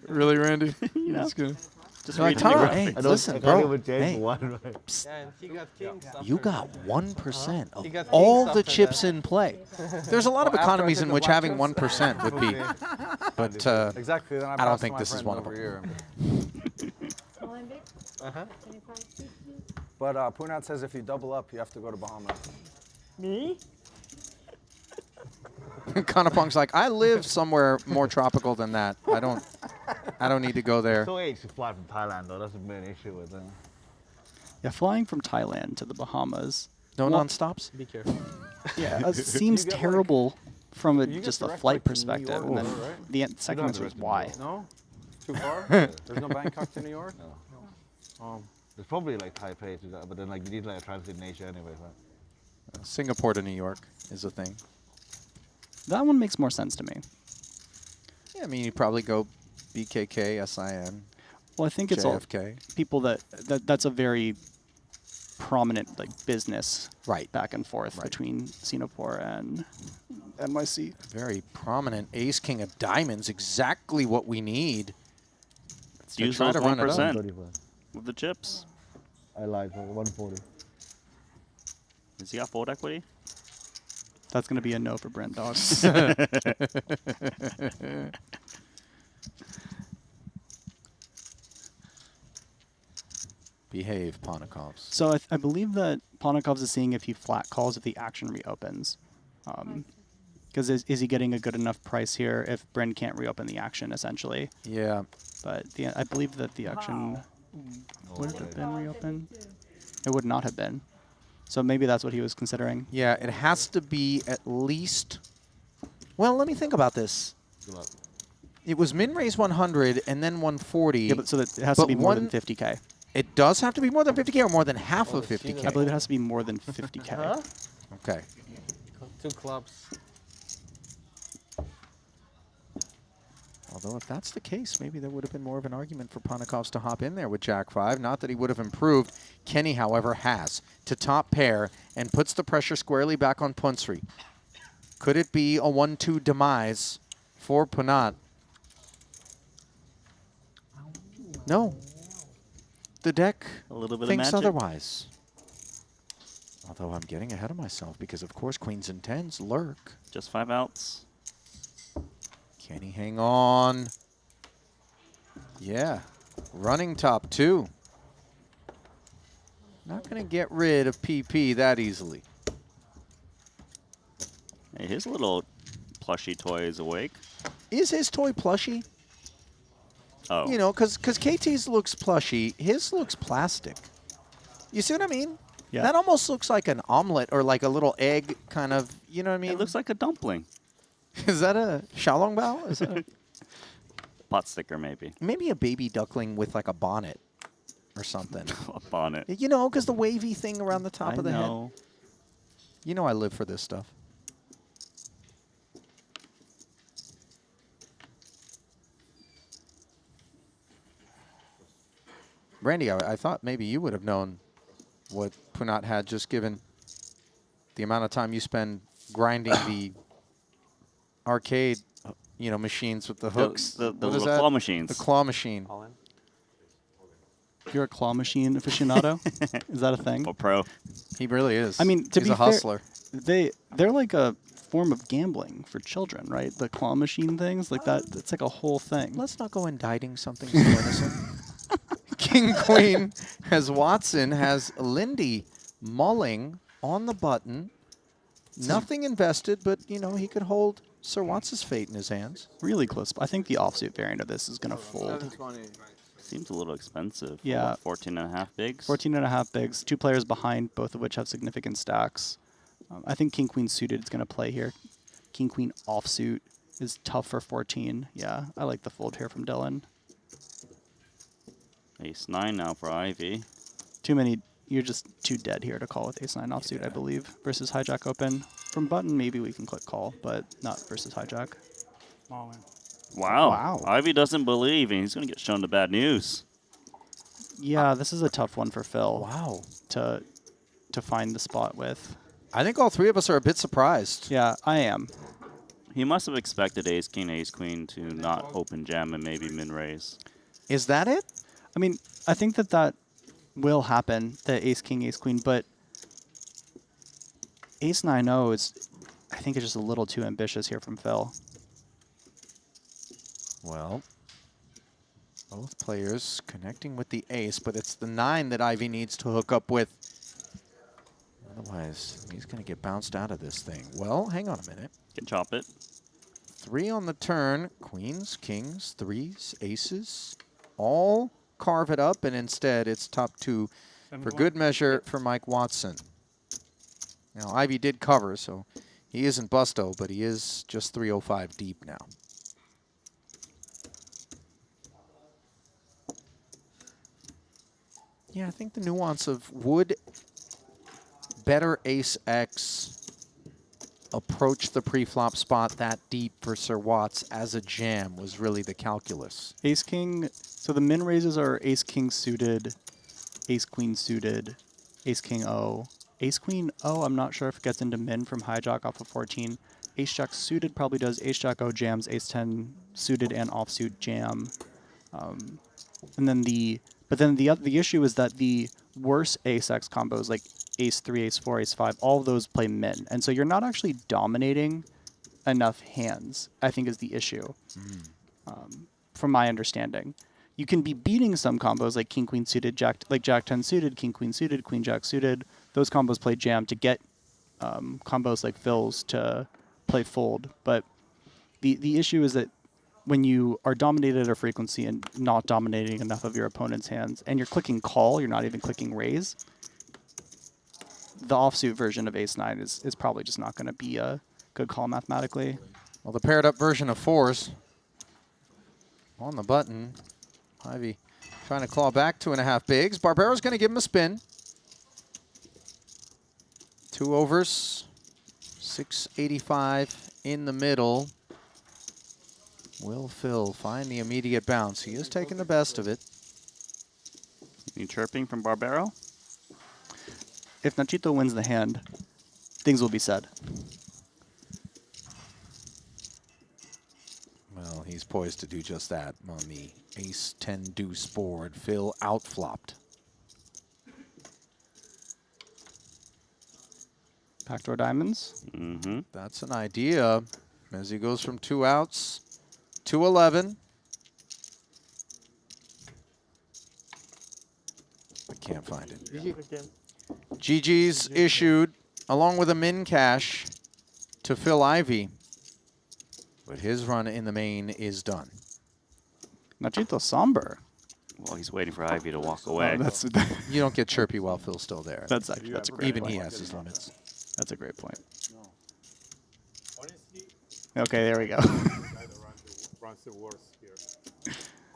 Really, Randy? You know? That's good. Just Like, reading the Tom, graphic. hey, listen, bro. Hey, Yeah, and he got kings you after got 1% He of got all kings the after chips that. in play. There's a lot of Well, after I economies did in the which black having chips, 1% would be. But exactly. Then I I don't passed think my this is friend one of over them. here. But Punat says if you double up, you have to go to Bahamas. Me? Kanapong's like, I live somewhere more tropical than that. I don't need to go there. So easy to fly from Thailand, though. That's the main issue with them. Yeah, flying from Thailand to the Bahamas. No Well, non-stops? Be careful. Yeah, it seems You get, terrible from you get just a direct flight flight to New perspective. York, And then right? the second answer is why. No? Too far? There's no Bangkok to New York? No. There's probably like Taipei to that, but then like you need like a transit in Asia anyway. Right? Singapore to New York is a thing. That one makes more sense to me. Yeah, I mean, you probably go BKK, SIN, Well, I think it's all JFK. people that's a very prominent like business back and forth between Singapore and NYC. Very prominent ace king of diamonds, exactly what we need. Let's to use try those to run it up. 1% with the chips. I lied for 140. Does he got fold equity? That's going to be a no for Brent Dog. Behave, Ponikovs. So I believe that Ponikovs is seeing if he flat calls if the action reopens. Because is he getting a good enough price here if Bryn can't reopen the action, essentially? Yeah. But I believe that the action would have been reopened. It would not have been. So maybe that's what he was considering. Yeah, it has to be at least... Well, let me think about this. It was min raise 100 and then 140. Yeah, but so that it has to be more than 50K. It does have to be more than 50K or more than half of 50K? I believe it has to be more than 50K. Huh? Okay. 2 clubs. Although if that's the case, maybe there would have been more of an argument for Ponikovs to hop in there with Jack 5. Not that he would have improved. Kenny, however, has to top pair and puts the pressure squarely back on Punsri. Could it be a 1-2 demise for Punat? No. The deck a little bit thinks of magic. otherwise. Although I'm getting ahead of myself because, of course, queens and tens lurk. Just 5 outs. Can he hang on? Yeah. Running top 2. Not going to get rid of PP that easily. Hey, his little plushie toy is awake. Is his toy plushy? Oh. You know, because KT's looks plushy, his looks plastic. You see what I mean? Yeah. That almost looks like an omelet or like a little egg kind of, you know what I mean? It looks like a dumpling. Is that a xiaolongbao? Is that a Pot sticker, maybe. maybe a baby duckling with like a bonnet or something? A bonnet. You know, because the wavy thing around the top I of the know. head. You know I live for this stuff. Randy, I thought maybe you would have known what Punat had, just given the amount of time you spend grinding the arcade, you know, machines with the hooks. The What is little that? claw machines. The claw machine. You're a claw machine aficionado? Is that a thing? Or pro. He really is. I mean, to He's be a hustler. fair, they're like a form of gambling for children, right? The claw machine things, like that. It's like a whole thing. Let's not go indicting something so innocent. King Queen as Watson has Lindy mulling on the button. Nothing invested, but you know he could hold Sir Watts's fate in his hands. Really close. I think the offsuit variant of this is going to fold. Seems a little expensive. Yeah. 14.5 bigs. 14.5 bigs. 2 players behind, both of which have significant stacks. I think King Queen suited is going to play here. King Queen offsuit is tough for 14. Yeah, I like the fold here from Dylan. Ace-9 now for Ivy. Too many. You're just too dead here to call with ace-9 offsuit, I believe, versus hijack open. From button, maybe we can click call, but not versus hijack. Small win. Wow. Wow. Ivy doesn't believe, and he's going to get shown the bad news. Yeah, this is a tough one for Phil. Wow. To find the spot with. I think all three of us are a bit surprised. Yeah, I am. He must have expected ace-king, ace-queen to not open jam and maybe min-raise. Is that it? I mean, I think that will happen, the ace-king, ace-queen, but ace-9-0 is, I think, it's just a little too ambitious here from Phil. Well, both players connecting with the ace, but it's the 9 that Ivy needs to hook up with. Otherwise, he's going to get bounced out of this thing. Well, hang on a minute. Can chop it. 3 on the turn. Queens, kings, 3s, aces. All carve it up, and instead it's top 2 for good measure for Mike Watson. Now, Ivy did cover, so he isn't busto, but he is just 305 deep now. Yeah, I think the nuance of would better ace-X approach the pre-flop spot that deep for Sir Watts as a jam was really the calculus. Ace-king, so the min raises are ace-king suited, ace-queen suited, ace-king O. Ace-queen O, I'm not sure if it gets into min from hijack off of 14. Ace-jack suited probably does ace-jack O jams, ace-10 suited and offsuit jam. And then the issue is that the worse ace-X combos, like ace-3, ace-4, ace-5, all of those play min. And so you're not actually dominating enough hands, I think is the issue, from my understanding. You can be beating some combos like king-queen suited, jack-10 suited, king-queen suited, queen-jack suited. Those combos play jam to get combos like Phil's to play fold. But the issue is that when you are dominated at a frequency and not dominating enough of your opponent's hands, and you're clicking call, you're not even clicking raise, the offsuit version of ace-9 is probably just not going to be a good call mathematically. Well, the paired up version of 4s on the button. Ivy trying to claw back 2.5 bigs. Barbero's going to give him a spin. 2 overs, 685 in the middle. Will Phil find the immediate bounce? He is taking the best of it. Any chirping from Barbero? If Nachito wins the hand, things will be said. Well, he's poised to do just that on the ace-10 deuce board. Phil outflopped. Backdoor diamonds. Mm-hmm. That's an idea. As he goes from 2 outs to 11. I can't find it. GG's issued along with a min cash to Phil Ivey. But his run in the main is done. Nachito somber. Well, he's waiting for Ivy to walk away. That's You don't get chirpy while Phil's still there. that's a great Even point. he has his limits. That's a great point. Okay, there we go. Runs the worst here.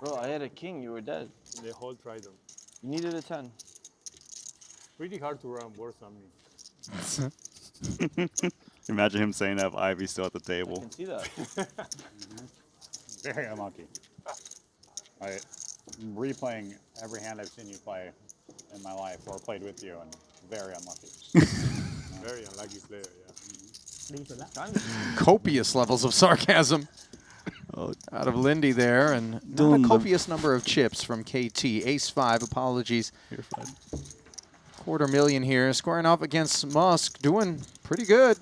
Bro, I had a king. You were dead. The whole Triton. You needed a 10. Pretty hard to run worse than me. Imagine him saying that if Ivy's still at the table. I can see that. Very unlucky. I'm replaying every hand I've seen you play in my life or played with you, and very unlucky. Very unlucky player, yeah. Copious levels of sarcasm out of Lindy there, and not a copious number of chips from KT. Ace-5, apologies. You're fine. $250,000 here, squaring off against Musk, doing pretty good.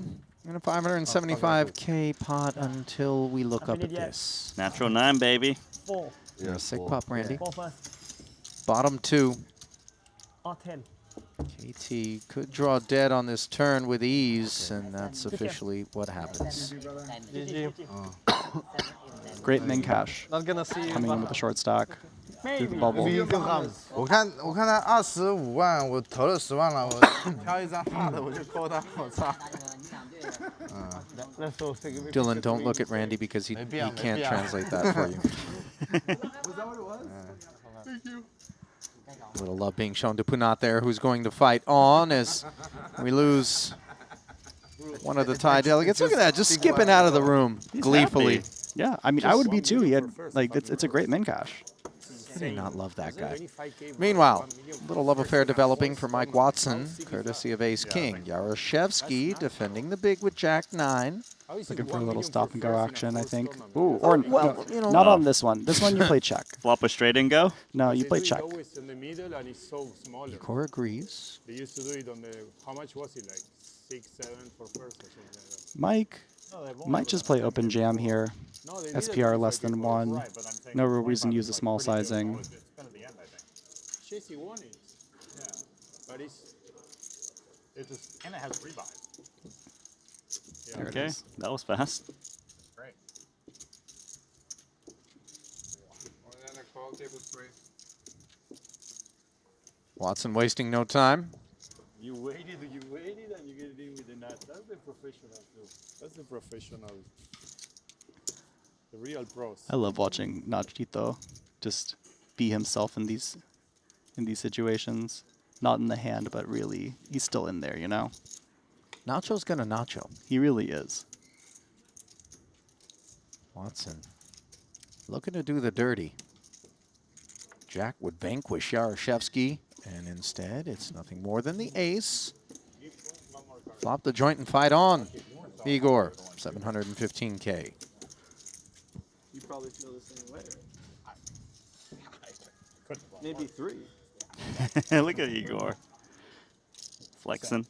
In a 575K pot until we look up at this. Natural 9, baby. 4. Yeah, sick pop, Randy. 4 first. Bottom 2. Or 10. KT could draw dead on this turn with ease, and that's officially what happens. Great min cash. Not gonna see you. Coming in with a short stack. Through the bubble. 我看他25万，我投了10万了，我挑一张大的我就扣他，我操。Dylan, don't look at Randy because he can't translate that for you. Was that what it was? Thank you. Little love being shown to Punat there, who's going to fight on as we lose one of the Thai delegates. Look at that, just skipping out of the room gleefully. Happy. Yeah, I mean, I would be too. He had, like, it's a great min cash. I do not love that guy. Meanwhile, little love affair developing for Mike Watson, courtesy of Ace King. Yaroshevsky defending the big with Jack 9. Looking for a little stop and go action, I think. Ooh, or well, no, not on this one. This one you play check. Flop a straight and go? No, you play check. Core agrees. They used to do it on the, how much was it, like 6, 7 for first or something like that? Mike might just play open jam here. SPR less than 1. No real reason to use a small sizing. Chasey won it. Yeah. But and it has rebuy. There Okay, that was fast. Great. Watson wasting no time. You waited, and you get it in with the nut. That's the professional too. That's the professional. The real pros. I love watching Nachito just be himself in these situations. Not in the hand, but really, he's still in there, you know? Nacho's gonna nacho. He really is. Watson looking to do the dirty. Jack would vanquish Yaroshevsky, and instead it's nothing more than the ace. Flop the joint and fight on. Igor, 715K. You probably feel the same way, right? Maybe 3. Look at Igor. Flexing.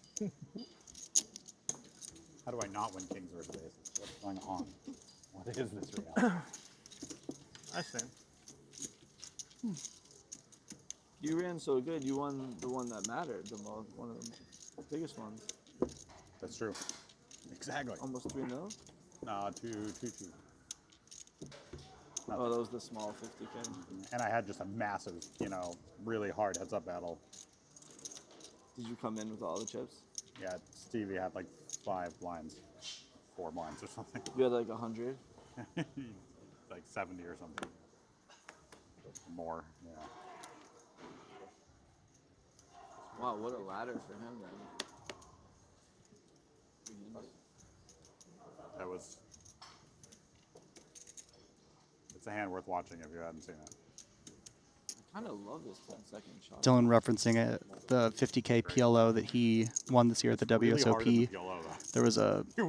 How do I not win kings versus aces? What's going on? What is this reality? I stand. You ran so good, you won the one that mattered the most, one of the biggest ones. That's true. Exactly. Almost 3-0? No, 2-2. Oh, that was the small 50K. And I had just a massive, really hard heads-up battle. Did you come in with all the chips? Yeah, Stevie had like 5 blinds, 4 blinds or something. You had like 100? Like 70 or something. More, yeah. Wow, what a ladder for him then. That was... It's a hand worth watching if you hadn't seen it. I kind of love this 10-second shot. Dylan referencing the 50K PLO that he won this year at the WSOP. There was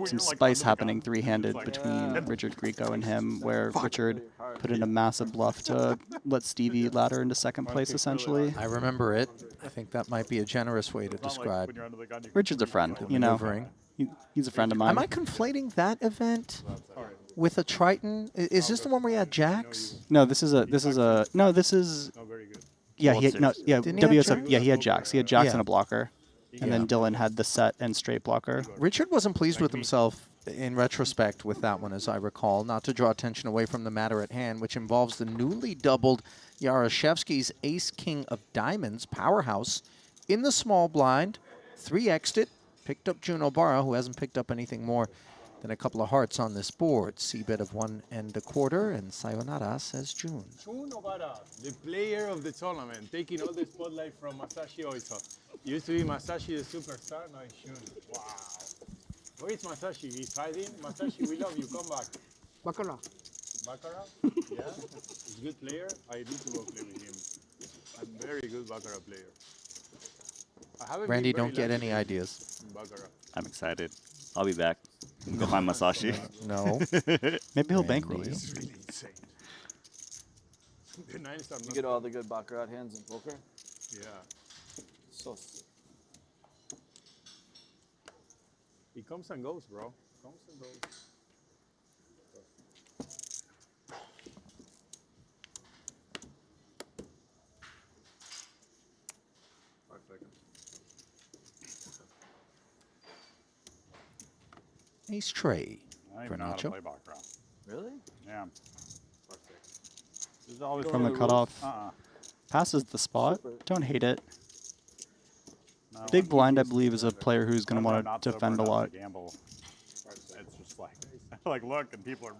some spice happening three-handed between Richard Grieco and him, where Richard put in a massive bluff to let Stevie ladder into second place, essentially. I remember it. I think that might be a generous way to describe. Richard's a friend, you know. He's a friend of mine. Am I conflating that event with a Triton? Is this the one where you had jacks? No, this is yeah, Didn't he have WSF, yeah, he had jacks. He had jacks Yeah. and a blocker. And Yeah. then Dylan had the set and straight blocker. Richard wasn't pleased with himself in retrospect with that one, as I recall, not to draw attention away from the matter at hand, which involves the newly doubled Yaroshevsky's ace-king of diamonds, powerhouse, in the small blind, 3x'd it, picked up Juno Barra, who hasn't picked up anything more than a couple of hearts on this board. C-bet of 1 1/4, and sayonara, says June. Shun Obara, the player of the tournament, taking all the spotlight from Masashi Oito. Used to be Masashi the superstar, now it's Shun. Wow. Where is Masashi? He's hiding. Masashi, we love you. Come back. Baccarat. Baccarat? Yeah. He's a good player. I need to go play with him. I'm very good Baccarat player. I haven't Randy, been very don't get lucky any ideas. in Baccarat. I'm excited. I'll be back. Go find Masashi. No. Maybe he'll bankroll you. It's really insane. The nines are You not get all the good baccarat hands in poker. Yeah. So sick. He comes and goes, bro. Comes and goes. Ace tray I for even know how to Nacho. play Baccarat. Really? Yeah. There's always From the cutoff. Uh-uh. Passes the spot. Don't hate it. No, Big when blind, I he's believe, is a player who's going to when want they're not to sober defend a enough lot. to gamble. It's just like look, and people are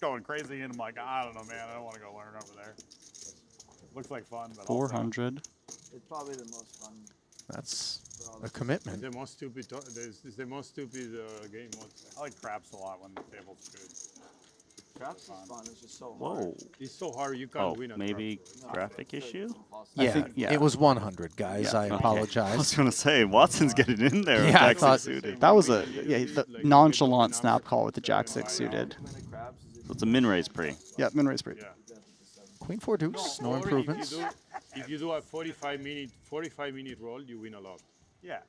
going crazy, and I'm like, I don't know, man. I don't want to go learn over there. Looks like fun, but 400. It's probably the most fun. That's a commitment. The most stupid. It's the most stupid game. I like craps a lot when the table's good. Craps is fun. It's just so Whoa. hard. It's so hard. You can't Oh, win. maybe graphic issue? Yeah, it was 100, guys. I Okay. apologize. I was going to say, Watson's getting in there. with Yeah, I Jack thought six suited. That was a nonchalant snap call with the jack 6 suited. So it's a min raise pre. Yeah, min raise pre. Queen 4 deuce, no Or improvements. If you do a 45-minute roll, you win a lot. Yeah.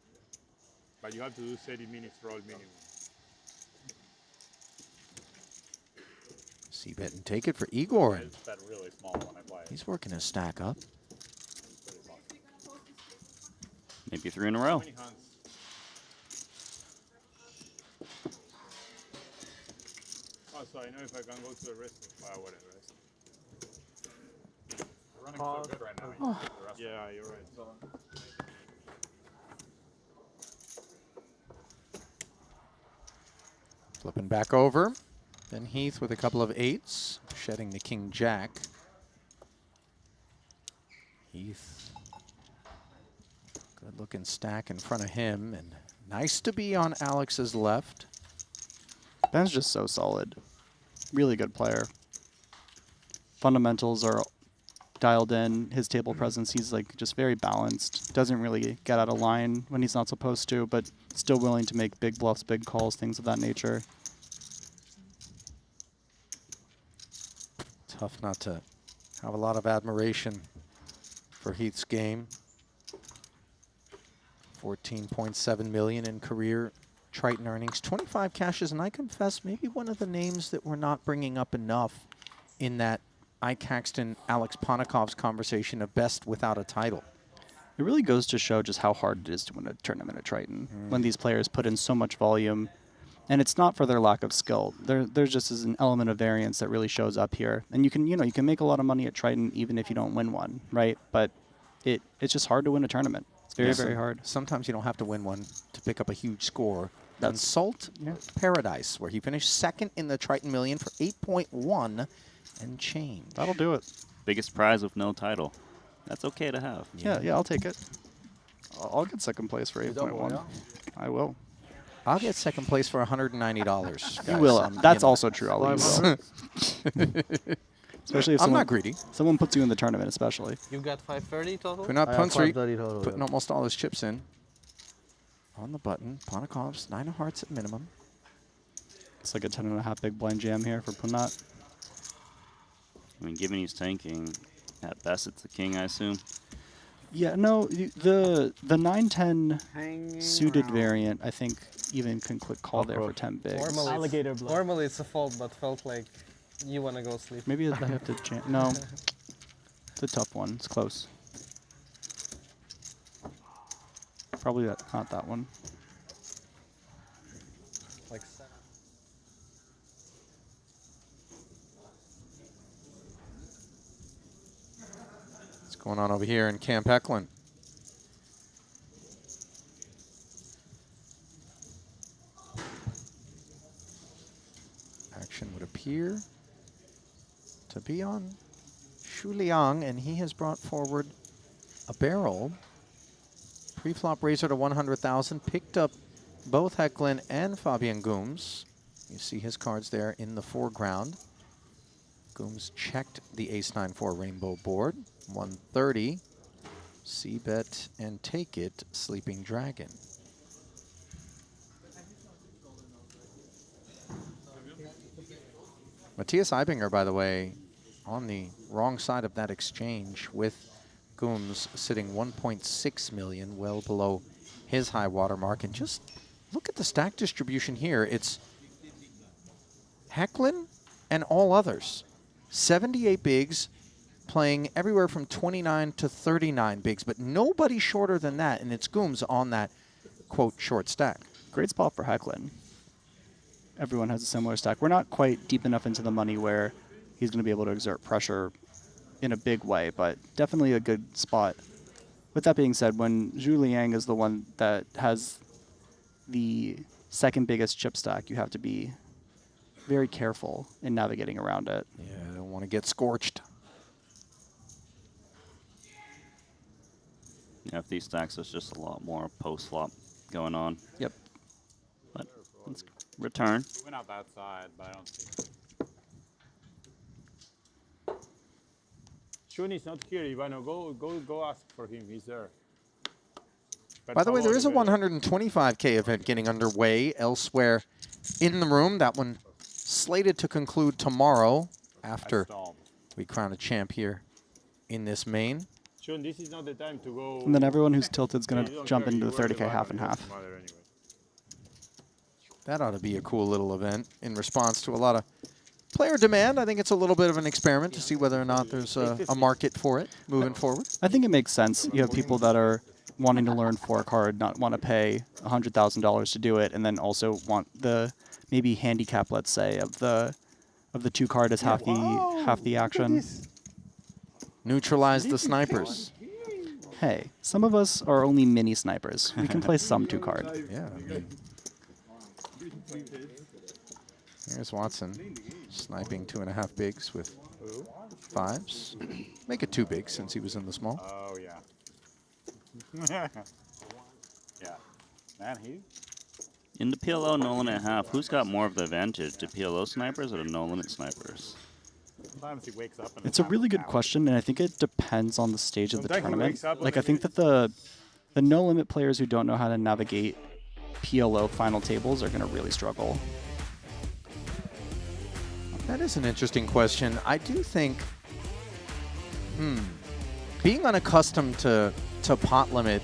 But you have to do 30 minutes roll minimum. C-bet and take it for Igor. And It's bet really small when I play. he's working his stack up. Maybe 3 in a row. How many hands? Oh, so I know if I can go to the rest of whatever. We're running so good right now. You the rest Yeah, you're right. Flipping back over. Then Heath with a couple of 8s, shedding the king jack. Heath, good looking stack in front of him, and nice to be on Alex's left. Ben's just so solid. Really good player. Fundamentals are dialed in. His table presence, he's like just very balanced. Doesn't really get out of line when he's not supposed to, but still willing to make big bluffs, big calls, things of that nature. Tough not to have a lot of admiration for Heath's game. 14.7 million in career Triton earnings, 25 cashes, and I confess maybe one of the names that we're not bringing up enough in that Ike Caxton, Alex Ponikov's conversation of best without a title. It really goes to show just how hard it is to win a tournament at Triton when these players put in so much volume. And it's not for their lack of skill. There's just an element of variance that really shows up here. And you can make a lot of money at Triton even if you don't win one, right? But it's just hard to win a tournament. It's very, very hard. Sometimes you don't have to win one to pick up a huge score. Consult Paradise, where he finished second in the Triton Million for 8.1 and change. That'll do it. Biggest prize with no title. That's okay to have. Yeah, I'll take it. I'll get second place for 8.1. I will. I'll get second place for $190. Guys. You will. That's also true. I'll will. Especially if I'm someone, not greedy. Someone puts you in the tournament, especially. You got 530 total? We're not I have Punsry, 530 total, putting yeah. almost all his chips in. On the button, Ponikov's 9 of hearts at minimum. It's like a 10.5 big blind jam here for Punat. I mean, given he's tanking, at best it's the king, I assume. Yeah, no, the 9-10 suited variant, I think, even can click call there for 10 bigs. Normally it's a fault, but felt like you want to go sleep. Maybe I have to jam. No, it's a tough one. It's close. Probably not that one. Like 7. What's going on over here in Camp Eklund? Action would appear to be on Shu Liang, and he has brought forward a barrel. Pre-flop raiser to 100,000, picked up both Hecklin and Fabian Gooms. You see his cards there in the foreground. Gooms checked the ace-9-4 rainbow board, 130. C-bet and take it, Sleeping Dragon. Matthias Eibinger, by the way, on the wrong side of that exchange with Gooms sitting 1.6 million, well below his high water mark. And just look at the stack distribution here. It's Hecklin and all others. 78 bigs, playing everywhere from 29 to 39 bigs, but nobody shorter than that, and it's Gooms on that, quote, short stack. Great spot for Hecklin. Everyone has a similar stack. We're not quite deep enough into the money where he's going to be able to exert pressure in a big way, but definitely a good spot. With that being said, when Zhu Liang is the one that has the second biggest chip stack, you have to be very careful in navigating around it. Yeah, I don't want to get scorched. Yeah, if these stacks, there's just a lot more post-flop going on. Yep. But let's return. He went out that side, but I don't think. Shun is not here, Ivano. Go ask for him. He's there. By the way, there is a 125K event getting underway elsewhere in the room. That one slated to conclude tomorrow after we crown a champ here in this main. Shun, this is not the time to go. And then everyone who's tilted is going to jump into the 30K half and half. That ought to be a cool little event in response to a lot of player demand. I think it's a little bit of an experiment to see whether or not there's a market for it moving forward. I think it makes sense. You have people that are wanting to learn 4-card, not want to pay $100,000 to do it, and then also want the maybe handicap, let's say, of the 2-card as half the action. Neutralize the snipers. Hey, some of us are only mini snipers. We can play some 2-card. Yeah. I mean, here's Watson sniping 2.5 bigs with 5s. Make it 2 bigs since he was in the small. Oh, yeah. Yeah. Man, he... In the PLO no limit half, who's got more of the advantage? The PLO snipers or the no limit snipers? Sometimes he wakes up and It's a really good question, and I think it depends on the stage of the tournament. Like, I think that the no-limit players who don't know how to navigate PLO final tables are going to really struggle. That is an interesting question. I do think, being unaccustomed to pot limit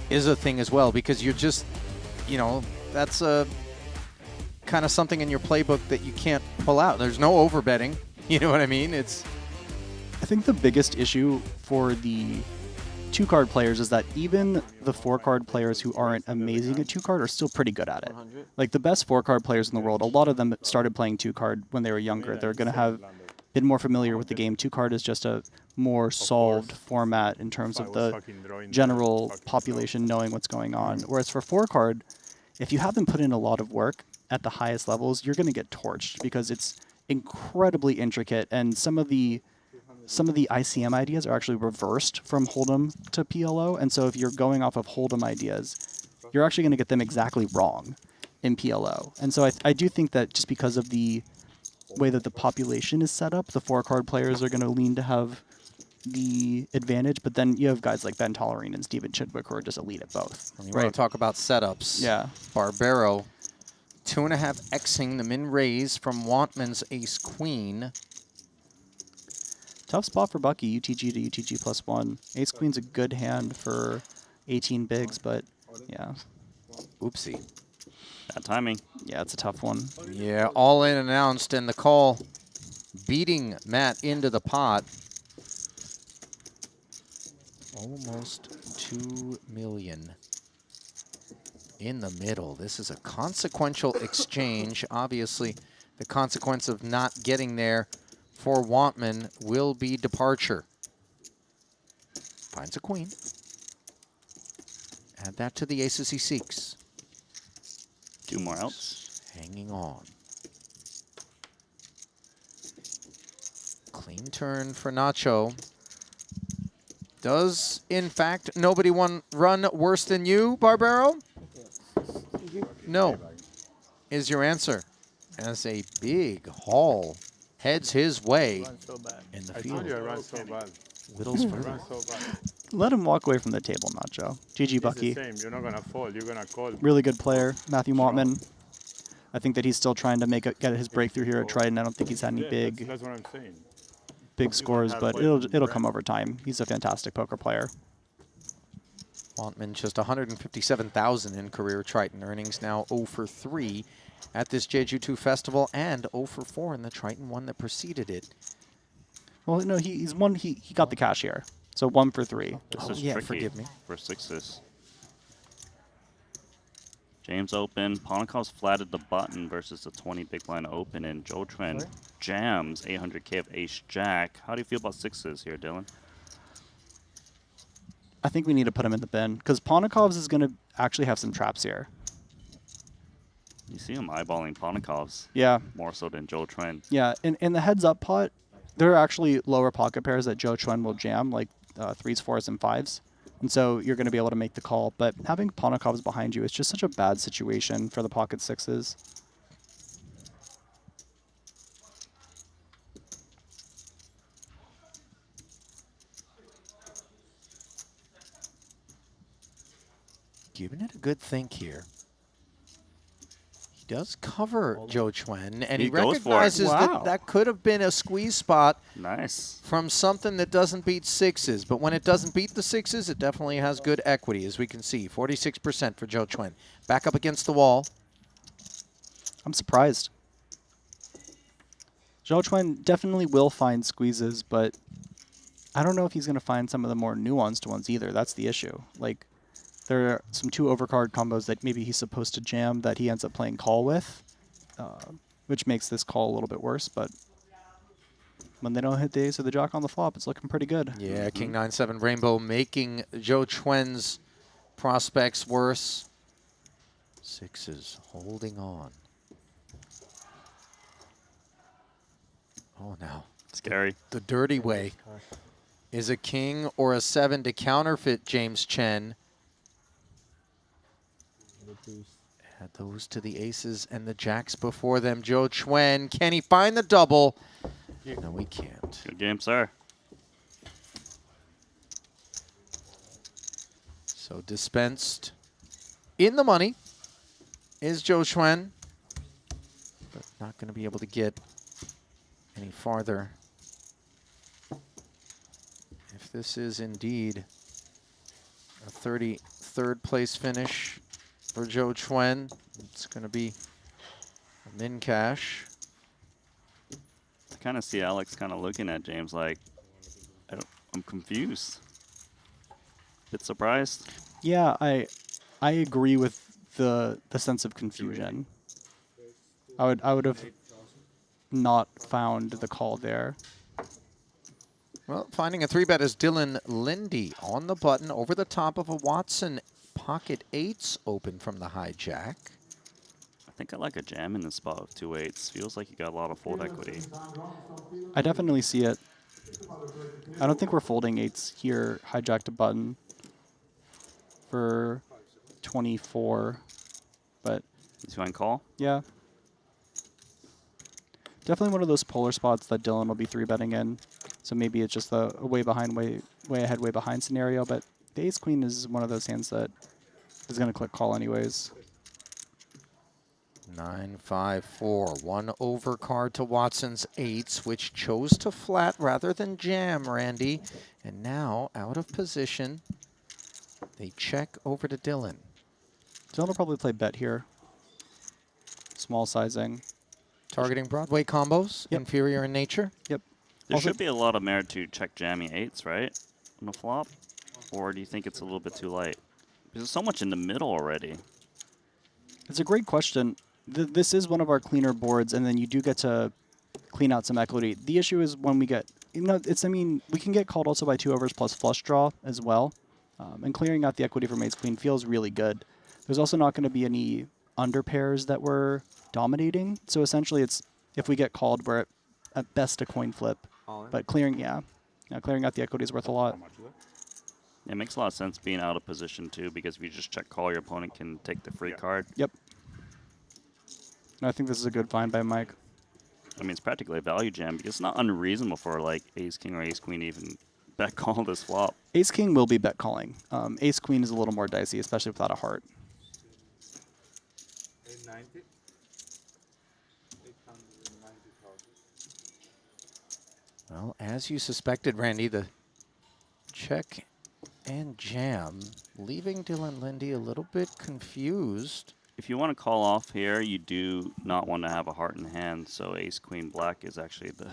is a thing as well, because you're just, you know, that's a kind of something in your playbook that you can't pull out. There's no overbetting. You know what I mean? I think the biggest issue for the 2-card players is that even the 4-card players who aren't amazing at 2-card are still pretty good at it. Like the best 4-card players in the world, a lot of them started playing 2-card when they were younger. They're going to have been more familiar with the game. 2-card is just a more solved format in terms of the general population knowing what's going on. Whereas for 4-card, if you haven't put in a lot of work at the highest levels, you're going to get torched because it's incredibly intricate, and some of the ICM ideas are actually reversed from Hold'em to PLO, and so if you're going off of Hold'em ideas, you're actually going to get them exactly wrong in PLO. And so I do think that just because of the way that the population is set up, the 4-card players are going to lean to have the advantage, but then you have guys like Ben Tollerine and Steven Chidwick who are just elite at both. You want to talk about setups. Yeah. Barbero, 2.5 Xing the min raise from Wantman's ace-queen. Tough spot for Bucky, UTG to UTG +1. Ace Queen's a good hand for 18 bigs, but yeah. Oopsie. Bad timing. Yeah, it's a tough one. Yeah, all in announced, and the call beating Matt into the pot. Almost 2 million in the middle. This is a consequential exchange. Obviously, the consequence of not getting there for Wantman will be departure. Finds a queen. Add that to the aces he seeks. 2 more outs. Hanging on. Clean turn for Nacho. Does, in fact, nobody run worse than you, Barbaro? No, is your answer. As a big haul heads his way in the I field. told you I run so bad. Whittles I further. run so bad. Let him walk away from the table, Nacho. GG, Bucky. It's the same. You're not going to fall. You're going to call. Really good player, Matthew Wantman. I think that he's still trying to get his breakthrough here at Triton. I don't think he's had any big That's what I'm saying. big scores, but it'll come over time. He's a fantastic poker player. Wantman just 157,000 in career Triton earnings, now 0 for 3 at this Jeju 2 festival and 0 for 4 in the Triton 1 that preceded it. Well, no, he got the cash here. So 1 for 3. This is yeah, tricky forgive me. for sixes. James open. Ponikov's flatted the button versus the 20 big blind open, and Joe Trent jams 800K of ace jack. How do you feel about sixes here, Dylan? I think we need to put him in the bin because Ponikov's is going to actually have some traps here. You see him eyeballing Ponikov's. Yeah. More so than Joe Trent. Yeah, in the heads-up pot, there are actually lower pocket pairs that Joe Chuen will jam, like 3s, 4s, and 5s. And so you're going to be able to make the call. But having Ponikov's behind you is just such a bad situation for the pocket 6s. Giving it a good think here. He does cover Joe Chuen, and he goes for it. recognizes that that could have been a squeeze spot. Nice. From something that doesn't beat sixes. But when it doesn't beat the sixes, it definitely has good equity, as we can see. 46% for Joe Chuen. Back up against the wall. I'm surprised. Joe Chuen definitely will find squeezes, but I don't know if he's going to find some of the more nuanced ones either. That's the issue. Like, there are some 2 overcard combos that maybe he's supposed to jam that he ends up playing call with, which makes this call a little bit worse. But when they don't hit the ace or the jack on the flop, it's looking pretty good. Yeah, King 9-7 Rainbow making Joe Chuen's prospects worse. Sixes holding on. Oh, now. Scary. The dirty way. Is a king or a 7 to counterfeit James Chen. Add those to the aces and the jacks before them. Joe Chuen, can he find the double? No, we can't. Good game, sir. So dispensed in the money is Joe Chuen, but not going to be able to get any farther. If this is indeed a 33rd place finish for Joe Chuen, it's going to be a min cash. I kind of see Alex kind of looking at James like, I'm confused. Bit surprised. Yeah, I agree with the sense of confusion. I would have not found the call there. Well, finding a 3-bet is Dylan Lindy on the button over the top of a Watson pocket 8s open from the hijack. I think I like a jam in this spot with 2 8s. Feels like you got a lot of fold equity. I definitely see it. I don't think we're folding 8s here, hijack to button for 24, but... You want to call? Yeah. Definitely one of those polar spots that Dylan will be 3-betting in. So maybe it's just a way behind, way ahead, way behind scenario. But the ace-queen is one of those hands that is going to click call anyways. 9-5-4. One overcard to Watson's eights, which chose to flat rather than jam, Randy. And now out of position. They check over to Dylan. Dylan will probably play bet here. Small sizing. Targeting Broadway combos, Yep. inferior in nature. Yep. There should be a lot of merit to check jamming eights, right? On the flop? Or do you think it's a little bit too light? Because there's so much in the middle already. It's a great question. This is one of our cleaner boards, and then you do get to clean out some equity. The issue is when we get, I mean, we can get called also by 2 overs plus flush draw as well. And clearing out the equity from ace queen feels really good. There's also not going to be any under pairs that we're dominating. So essentially it's, if we get called, we're at best a coin flip. But clearing, clearing out the equity is worth a lot. It makes a lot of sense being out of position too, because if you just check call, your opponent can take the free card. Yep. And I think this is a good find by Mike. I mean, it's practically a value jam because it's not unreasonable for like ace king or ace queen to even bet call this flop. Ace king will be bet calling. Ace queen is a little more dicey, especially without a heart. 890. 890,000. Well, as you suspected, Randy, the check and jam, leaving Dylan Lindy a little bit confused. If you want to call off here, you do not want to have a heart in hand, so ace queen black is actually the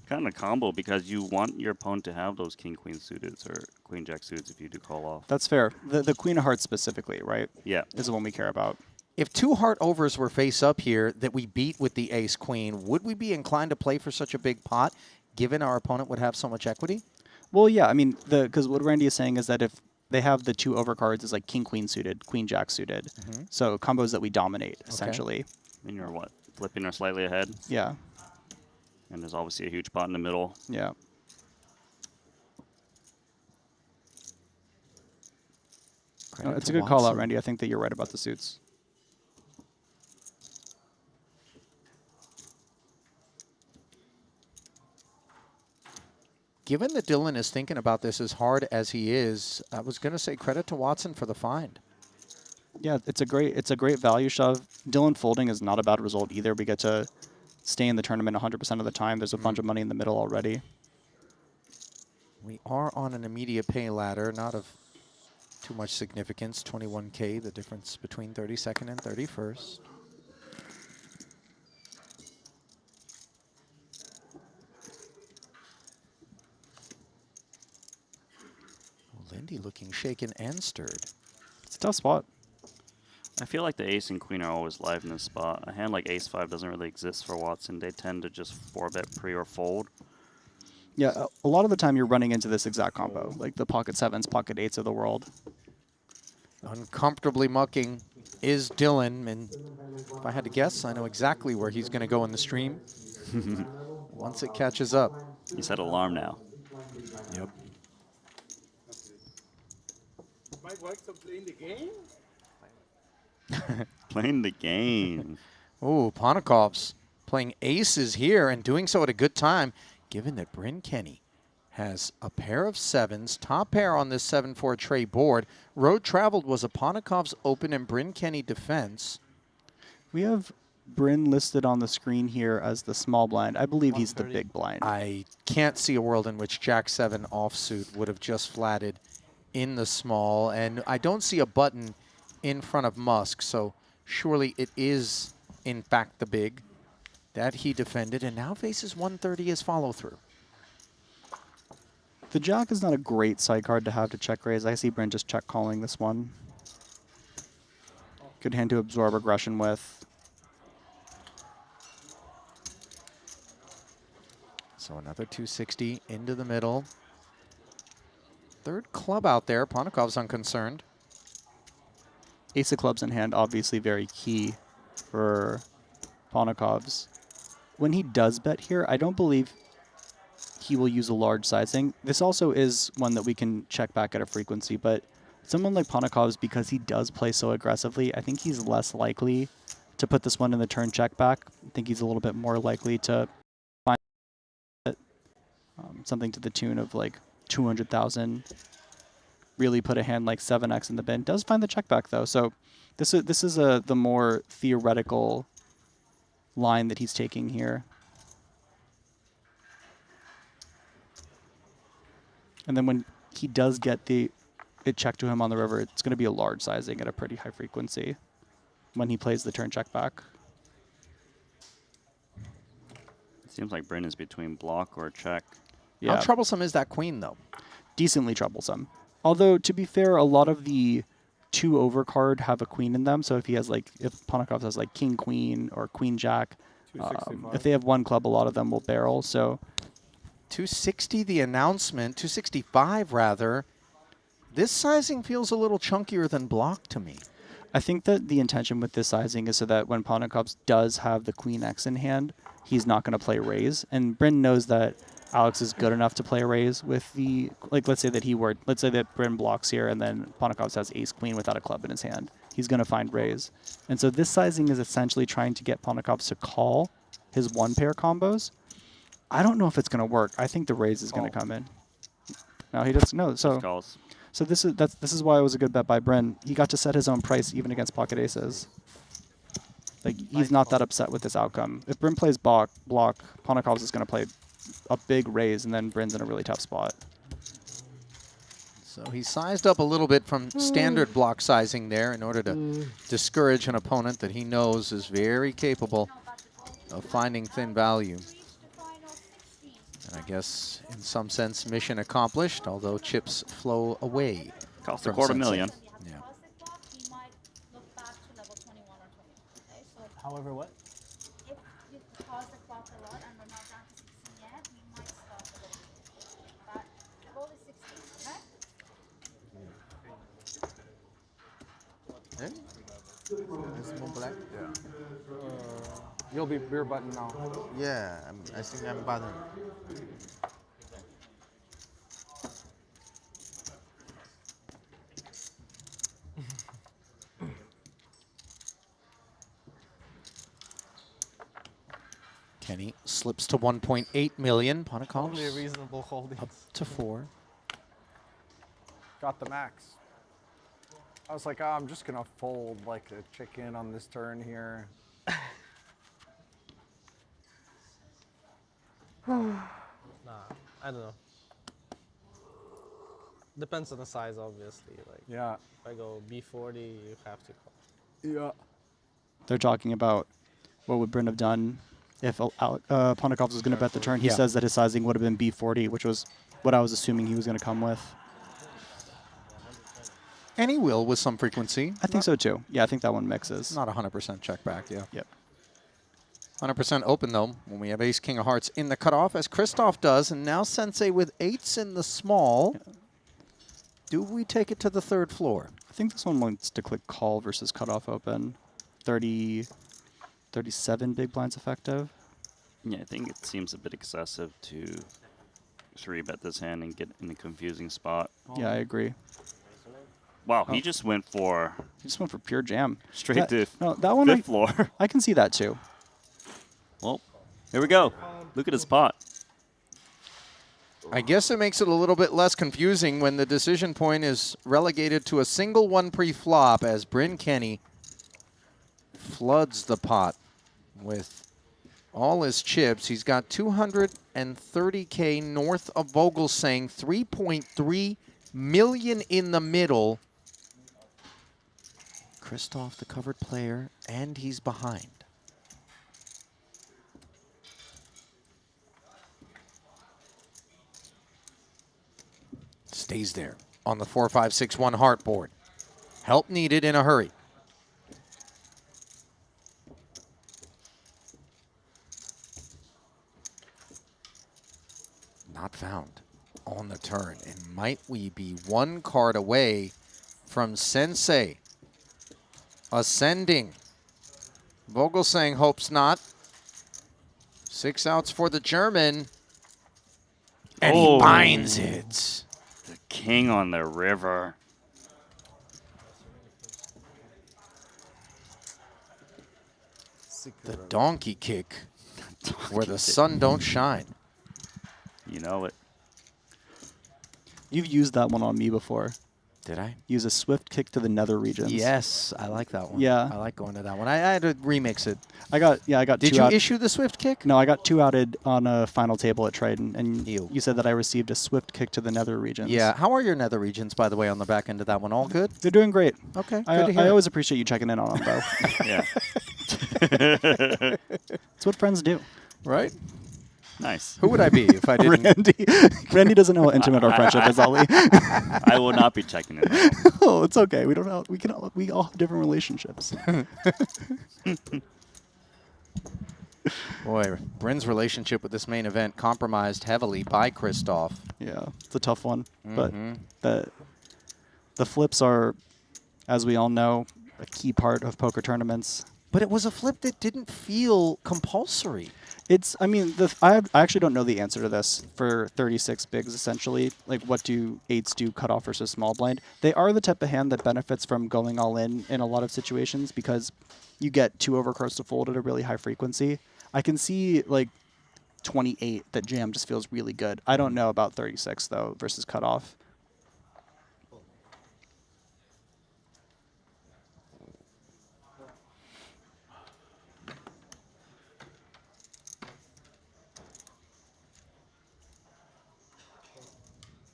kind of combo because you want your opponent to have those king queen suiteds or queen jack suiteds if you do call off. That's fair. The queen of hearts specifically, right? Yeah. Is the one we care about. If 2 heart overs were face up here that we beat with the ace queen, would we be inclined to play for such a big pot given our opponent would have so much equity? Well, yeah, I mean, because what Randy is saying is that if they have the 2 overcards is like king queen suited, queen jack suited. So combos that we dominate, essentially. And you're what? Flipping or slightly ahead? Yeah. And there's obviously a huge pot in the middle. Yeah. It's a good call out, Randy. I think that you're right about the suits. Given that Dylan is thinking about this as hard as he is, I was going to say credit to Watson for the find. Yeah, it's a great value shove. Dylan folding is not a bad result either. We get to stay in the tournament 100% of the time. There's a bunch of money in the middle already. We are on an immediate pay ladder, not of too much significance. 21K, the difference between 32nd and 31st. Lindy looking shaken and stirred. It's a tough spot. I feel like the ace and queen are always live in this spot. A hand like ace-5 doesn't really exist for Watson. They tend to just 4-bet pre or fold. Yeah, a lot of the time you're running into this exact combo, like the pocket 7s, pocket 8s of the world. Uncomfortably mucking is Dylan, and if I had to guess, I know exactly where he's going to go in the stream once it catches up. You set alarm now. Yep. Mike works on playing the game? Playing the game. Oh, Ponikov's playing aces here and doing so at a good time, given that Bryn Kenny has a pair of 7s, top pair on this 7-4 tray board. Road traveled was a Ponikov's open and Bryn Kenny defense. We have Bryn listed on the screen here as the small blind. I believe he's the big blind. I can't see a world in which Jack 7 offsuit would have just flatted in the small, and I don't see a button in front of Musk, so surely it is in fact the big that he defended, and now faces 130 as follow-through. The jack is not a great side card to have to check raise. I see Bryn just check calling this one. Good hand to absorb aggression with. So another 260 into the middle. Third club out there. Ponikov's unconcerned. Ace of clubs in hand, obviously very key for Ponikov's. When he does bet here, I don't believe he will use a large sizing. This also is one that we can check back at a frequency, but someone like Ponikov's, because he does play so aggressively, I think he's less likely to put this one in the turn check back. I think he's a little bit more likely to find something to the tune of like 200,000. Really put a hand like 7x in the bin. Does find the check back though, so This is the more theoretical line that he's taking here. And then when he does get it checked to him on the river, it's going to be a large sizing at a pretty high frequency when he plays the turn check back. It seems like Bryn is between block or check. Yeah. How troublesome is that queen, though? Decently troublesome. Although, to be fair, a lot of the 2 over card have a queen in them. So if he has if Ponakov has like king queen or queen jack, if they have 1 club, a lot of them will barrel. So 260 the announcement, 265 rather. This sizing feels a little chunkier than block to me. I think that the intention with this sizing is so that when Ponakov does have the queen X in hand, he's not going to play raise. And Bryn knows that Alex is good enough to play a raise with the, let's say that Bryn blocks here and then Ponakov has ace queen without a club in his hand. He's going to find raise. And so this sizing is essentially trying to get Ponakov to call his 1-pair combos. I don't know if it's going to work. I think the raise is going to come in. No, he doesn't know. So this is why it was a good bet by Bryn. He got to set his own price even against pocket aces. Like, he's not that upset with this outcome. If Bryn plays block, Ponakov is going to play a big raise, and then Bryn's in a really tough spot. So he sized up a little bit from standard block sizing there in order to discourage an opponent that he knows is very capable of finding thin value. And I guess, in some sense, mission accomplished, although chips flow away. Cost a $250,000. Yeah. However, what? If you pause the clock a lot and we're not down to 16 yet, we might stop a little bit. But the goal is 16, okay? It's more black? Yeah. You'll be beer button now. Yeah, I think I'm button. Kenny slips to 1.8 million. Ponakov Only reasonable holdings. up to 4. Got the max. I was like, oh, I'm just gonna fold like a chicken on this turn here. Nah, I don't know. Depends on the size, obviously. Like, yeah. If I go B40, you have to call. Yeah. They're talking about what would Bryn have done if Ponakov was going to bet the turn. He Yeah. says that his sizing would have been B40, which was what I was assuming he was going to come with. And he will with some frequency. I think so too. Yeah, I think that one mixes. Not 100% check back, yeah. Yep. 100% open, though, when we have ace, king of hearts in the cutoff, as Christoph does, and now Sensei with 8s in the small. Yeah. Do we take it to the 3rd floor? I think this one wants to click call versus cutoff open. 37 big blinds effective. Yeah, I think it seems a bit excessive to 3-bet this hand and get in a confusing spot. Yeah, I agree. Wow, he just went for... He just went for pure jam. Straight to that one 5th floor. I can see that too. Well, here we go. Look at his pot. I guess it makes it a little bit less confusing when the decision point is relegated to a single one pre-flop as Bryn Kenny floods the pot with all his chips. He's got 230K north of Vogelsang, 3.3 million in the middle. Christoph, the covered player, and he's behind. Stays there on the 4-5-6-1 heart board. Help needed in a hurry. Not found on the turn. And might we be 1 card away from Sensei ascending? Vogelsang hopes not. 6 outs for the German. And he binds it. The king on the river. The donkey kick where the sun don't shine. You know it. You've used that one on me before. Did I? Use a swift kick to the nether regions. Yes, I like that one. Yeah. I like going to that one. I had to remix it. I got Did two you out. issue the swift kick? No, I got 2 outed on a final table at Triton, and you said that I received a swift kick to the nether regions. Yeah. How are your nether regions, by the way, on the back end of that one? All good? They're doing great. Okay, good I to hear. I always appreciate you checking in on them, though. Yeah. It's what friends do. Right? Nice. Who would I be if I didn't? Randy. Randy doesn't know how intimate our friendship is, Ollie. I will not be checking in. Oh, it's okay. We all have different relationships. Boy, Bryn's relationship with this main event compromised heavily by Christoph. Yeah, it's a tough one. Mhm. But the flips are, as we all know, a key part of poker tournaments. But it was a flip that didn't feel compulsory. I mean, I actually don't know the answer to this for 36 bigs, essentially. Like, what do 8s do, cutoff versus small blind? They are the type of hand that benefits from going all in a lot of situations because you get 2 overcards to fold at a really high frequency. I can see, like, 28 that jam just feels really good. I don't know about 36, though, versus cutoff.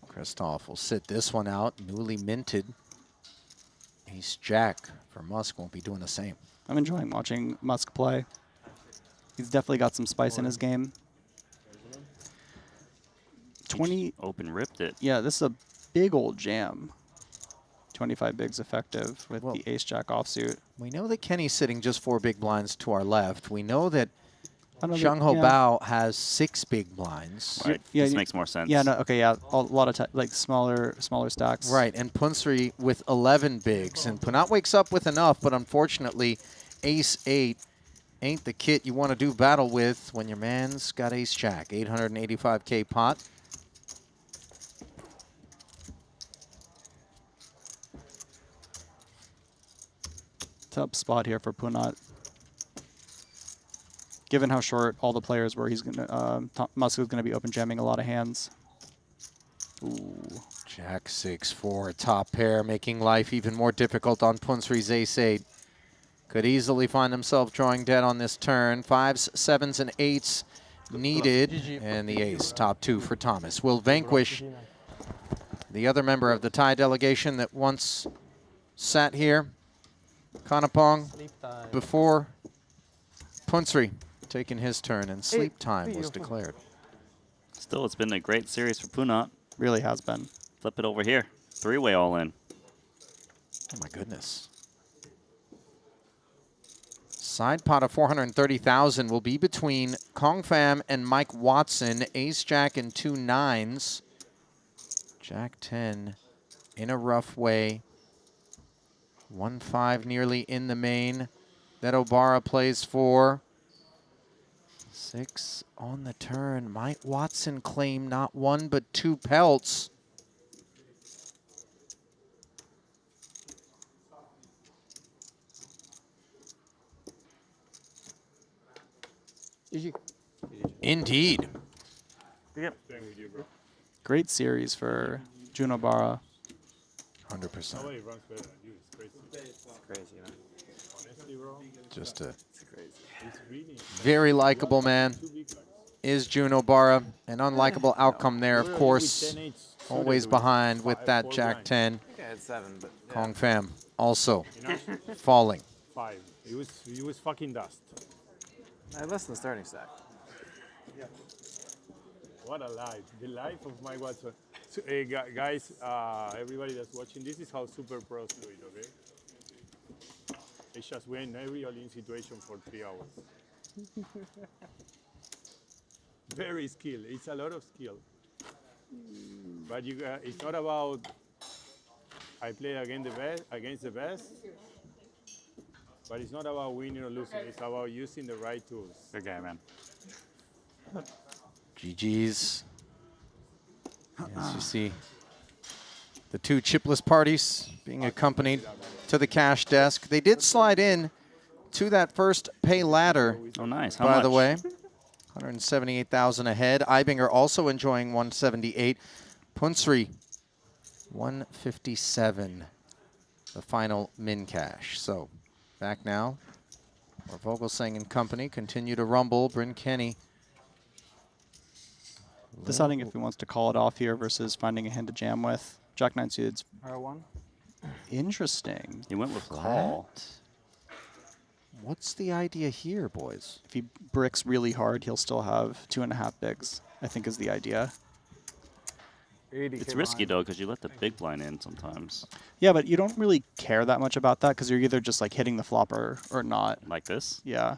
Christoph will sit this one out, newly minted. Ace Jack for Musk won't be doing the same. I'm enjoying watching Musk play. He's definitely got some spice in his game. 20 open ripped it. Yeah, this is a big old jam. 25 bigs effective with the Ace Jack offsuit. We know that Kenny's sitting just 4 big blinds to our left. We know that Another- Chung Ho yeah. Bao has 6 big blinds. Right. This makes more sense. Yeah, no, okay, yeah, a lot of like smaller stacks. Right, and Punsri with 11 bigs. And Punat wakes up with enough, but unfortunately, Ace 8 ain't the kit you want to do battle with when your man's got Ace Jack. 885K pot. Tough spot here for Punat. Given how short all the players were, he's gonna Musk is gonna be open jamming a lot of hands. Ooh. Jack 6-4, top pair, making life even more difficult on Punsri's Ace 8. Could easily find himself drawing dead on this turn. 5s, 7s, and 8s needed. And the ace, top 2 for Thomas, will vanquish the other member of the Thai delegation that once sat here, Kanapong, before Punsri taking his turn, and sleep time was declared. Still, it's been a great series for Punat. Really has been. Flip it over here. 3-way all in. Oh my goodness. Side pot of 430,000 will be between Kong Pham and Mike Watson. Ace Jack and 2 9s. Jack 10 in a rough way. 1-5 nearly in the main that Obara plays for. 6 on the turn. Mike Watson claimed not 1 but 2 pelts. Indeed. Yep. Great series for Junobara. 100%. Just a very likable man is Juno Barra. An unlikable outcome there, of course. Always behind with that Jack 10. Kong Pham also falling. 5. It was fucking dust. I have less than the starting stack. What a life. The life of Mike Watson. So, guys, everybody that's watching, this is how super pros do it, okay? They just win every all-in situation for 3 hours. Very skilled. It's a lot of skill. But you, it's not about I play against the best, but it's not about winning or losing. It's about using the right tools. Good game, man. GG's. As you see, the 2 chipless parties being accompanied to the cash desk. They did slide in to that first pay ladder. Oh, nice. How by much? the way, 178,000 ahead. Ibinger also enjoying 178. Punsri 157, the final min cash. So back now, where Vogelsang and company continue to rumble. Bryn Kenny Deciding if he wants to call it off here versus finding a hand to jam with. Jack 9 suited's R1. Interesting. He went with call. What's the idea here, boys? If he bricks really hard, he'll still have 2.5 bigs, I think is the idea. It's risky, though, because you let the big blind in sometimes. Yeah, but you don't really care that much about that because you're either just like hitting the flopper or not. Like this? Yeah.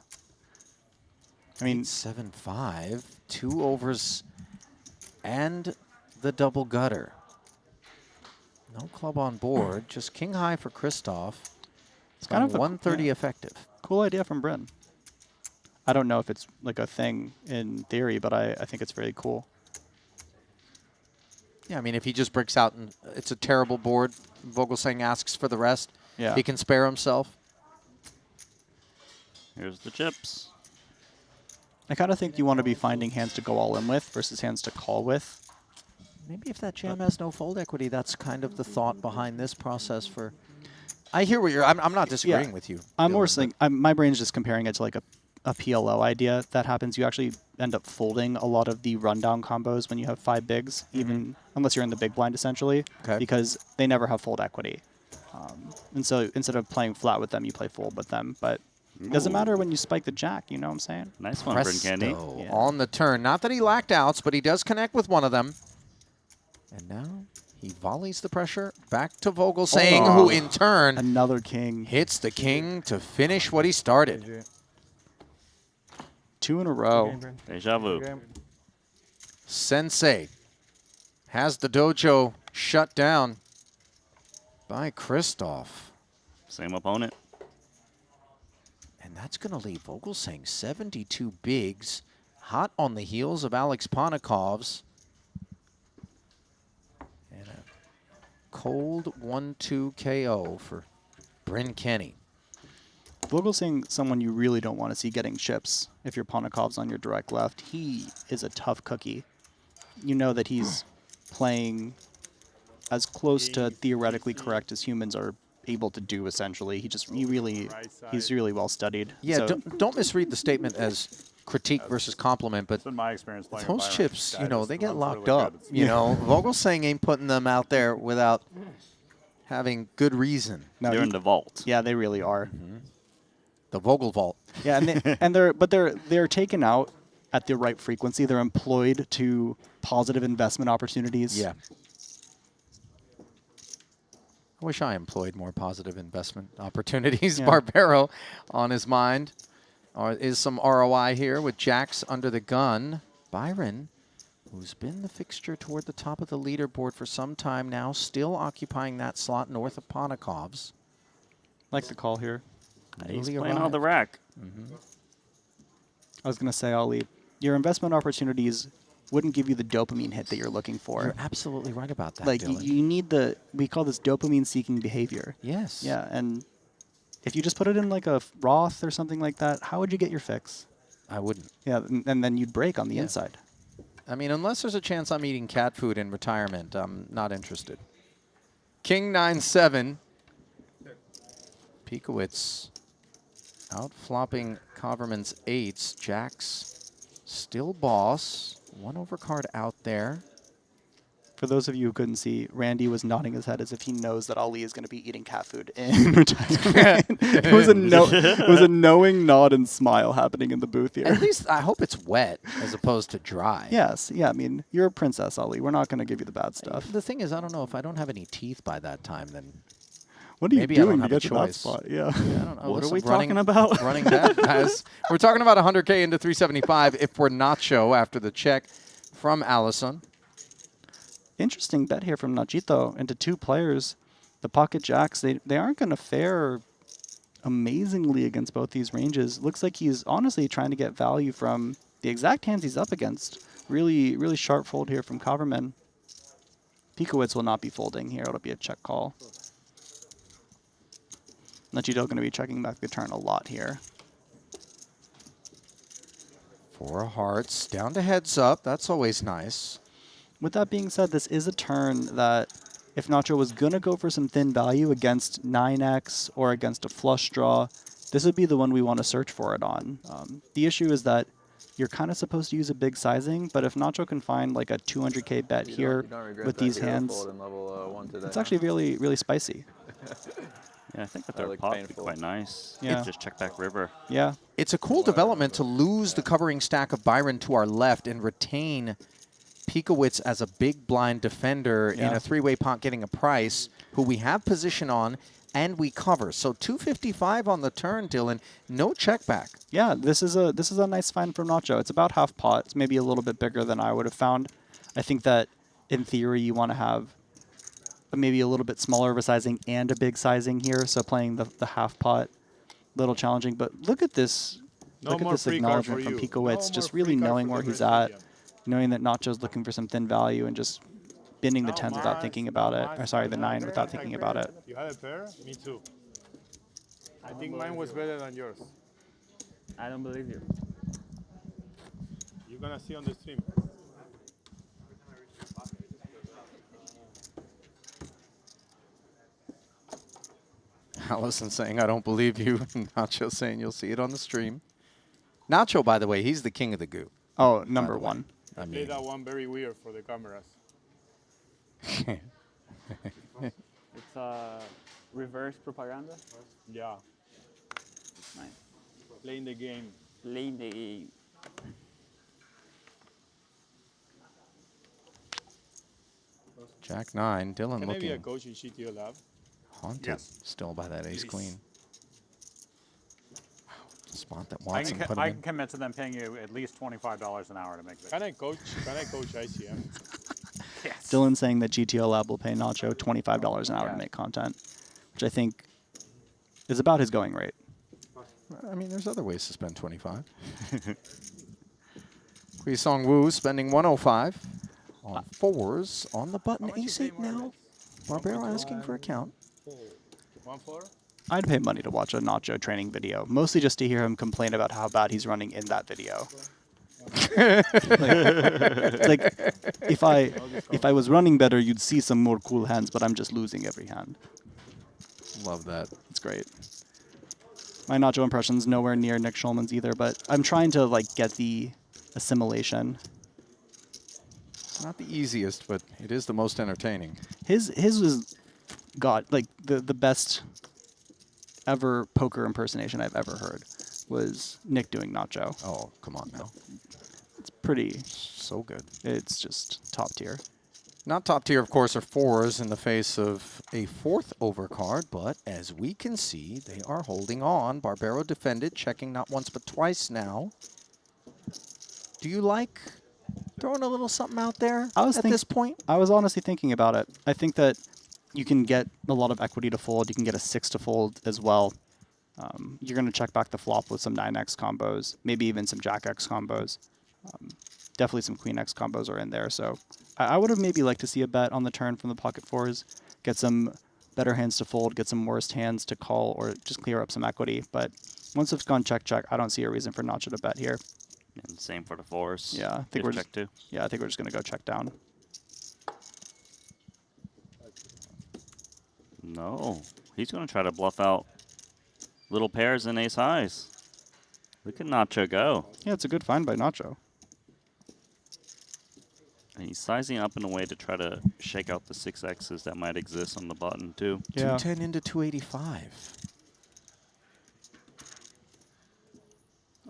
I mean, 7-5, 2 overs and the double gutter. No club on board, just king high for Christoph. It's kind of a 130 effective. Cool idea from Bryn. I don't know if it's like a thing in theory, but I think it's very cool. Yeah, I mean, if he just bricks out and it's a terrible board, Vogelsang asks for the rest. Yeah. He can spare himself. Here's the chips. I kind of think you want to be finding hands to go all in with versus hands to call with. Maybe if that jam has no fold equity, that's kind of the thought behind this process for... I hear what you're... I'm not disagreeing with you. I'm more saying... my brain's just comparing it to like a PLO idea that happens. You actually end up folding a lot of the rundown combos when you have 5 bigs, even unless you're in the big blind, essentially, because they never have fold equity. And so instead of playing flat with them, you play fold with them. But it doesn't matter when you spike the jack, you know what I'm saying? Nice one, Bryn Kenny. On the turn. Not that he lacked outs, but he does connect with one of them. And now he volleys the pressure back to Vogelsang, who in turn... Another king. Hits the king to finish what he started. 2 in a row. Deja vu. Sensei has the dojo shut down by Christoph. Same opponent. And that's going to leave Vogelsang 72 bigs, hot on the heels of Alex Ponikov's. And a cold 1-2 KO for Bryn Kenny. Vogelsang, someone you really don't want to see getting chips if your Ponikov's on your direct left. He is a tough cookie. You know that he's playing as close to theoretically correct as humans are able to do, essentially. He's really well studied. Yeah, so don't misread the statement as critique versus compliment, but in my experience playing those Byron, chips, you know, they get locked really up. good. You know, Vogelsang ain't putting them out there without having good reason. No, They're in the vault. Yeah, they really are. The Vogel vault. Yeah, and they're taken out at the right frequency. They're employed to positive investment opportunities. Yeah. I wish I employed more positive investment opportunities. Yeah. Barbero on his mind. Is some ROI here with jacks under the gun. Byron, who's been the fixture toward the top of the leaderboard for some time now, still occupying that slot north of Ponikov's. Like the call here. He's playing on the rack. I was going to say, Ali, your investment opportunities wouldn't give you the dopamine hit that you're looking for. You're absolutely right about that, Like, Dylan. you need we call this dopamine-seeking behavior. Yes. Yeah, and if you just put it in like a Roth or something like that, how would you get your fix? I wouldn't. Yeah, and then you'd break on the inside. I mean, unless there's a chance I'm eating cat food in retirement, I'm not interested. King 9-7. Pikowitz out-flopping Coverman's 8s. Jacks still boss. 1 overcard out there. For those of you who couldn't see, Randy was nodding his head as if he knows that Ali is going to be eating cat food in retirement. It was a knowing nod and smile happening in the booth here. At least I hope it's wet as opposed to dry. Yes, yeah, I mean, you're a princess, Ali. We're not going to give you the bad stuff. The thing is, I don't know, if I don't have any teeth by that time, then what are you maybe doing I to don't get have to a that choice. spot? Yeah. I don't know. What are Listen, we talking about? Running back, guys. We're talking about 100K into 375 if we're not show after the check from Allison. Interesting bet here from Nachito into 2 players. The pocket jacks, they aren't going to fare amazingly against both these ranges. Looks like he's honestly trying to get value from the exact hands he's up against. Really, really sharp fold here from Coverman. Pikowitz will not be folding here. It'll be a check call. Nachito going to be checking back the turn a lot here. 4 hearts, down to heads up. That's always nice. With that being said, this is a turn that if Nacho was going to go for some thin value against 9x or against a flush draw, this would be the one we want to search for it on. The issue is that you're kind of supposed to use a big sizing, but if Nacho can find like a 200K bet here with these hands, it's actually really, really spicy. Yeah, I think that third pot would be quite nice. Yeah. Just check back river. Yeah. It's a cool development to lose the covering stack of Byron to our left and retain Pikowicz as a big blind defender in a three-way pot getting a price, who we have position on and we cover. So 255 on the turn, Dylan. No check back. Yeah, this is a nice find from Nacho. It's about half pot. It's maybe a little bit bigger than I would have found. I think that in theory you want to have maybe a little bit smaller of a sizing and a big sizing here. So playing the half pot, little challenging. But look at this. Look at this acknowledgement from Pikowicz, just really knowing where he's at, knowing that Nacho's looking for some thin value and just bending the 10s without thinking about it. Or sorry, the 9 without thinking about it. You had a pair? Me too. I think mine was better than yours. I don't believe you. You're gonna see on the stream. Allison saying, I don't believe you. Nacho saying you'll see it on the stream. Nacho, by the way, he's the king of the goo. Oh, number one. I made that one very weird for the cameras. It's reverse propaganda. Yeah. Nice. Playing the game. Playing the game. Jack 9, Dylan Can I be a looking coach in GTO Lab? haunted still by that ace queen. Wow, the spot that I Watson can, put him I in. can commit to them paying you at least $25 an hour to make this. Can I coach ICM? Yes. Dylan saying that GTO Lab will pay Nacho $25 an hour to make content, which I think is about his going rate. I mean, there's other ways to spend 25. Hui Song Woo spending 105 on 4s on the button. Ace-8 now. Barbero asking for a count. 1-4? I'd pay money to watch a Nacho training video, mostly just to hear him complain about how bad he's running in that video. like if I was running better, you'd see some more cool hands, but I'm just losing every hand. Love that. It's great. My Nacho impression's nowhere near Nick Schulman's either, but I'm trying to like get the assimilation. Not the easiest, but it is the most entertaining. His was like the best ever poker impersonation I've ever heard was Nick doing Nacho. Oh, come on now. It's pretty so good. It's just top tier. Not top tier, of course, are 4s in the face of a 4th overcard, but as we can see, they are holding on. Barbero defended, checking not once but twice now. Do you like throwing a little something out there at this point? I was honestly thinking about it. I think that you can get a lot of equity to fold. You can get a 6 to fold as well. You're going to check back the flop with some 9x combos, maybe even some Jack X combos. Definitely some Queen X combos are in there. So I would have maybe liked to see a bet on the turn from the pocket 4s, get some better hands to fold, get some worst hands to call, or just clear up some equity. But once it's gone check, I don't see a reason for Nacho to bet here. And same for the 4s. Yeah, I think we're check too. Yeah, I think we're just gonna go check down. No, he's gonna try to bluff out little pairs and ace highs. Look at Nacho go. Yeah, it's a good find by Nacho. And he's sizing up in a way to try to shake out the 6x's that might exist on the button too. Yeah. 210 into 285.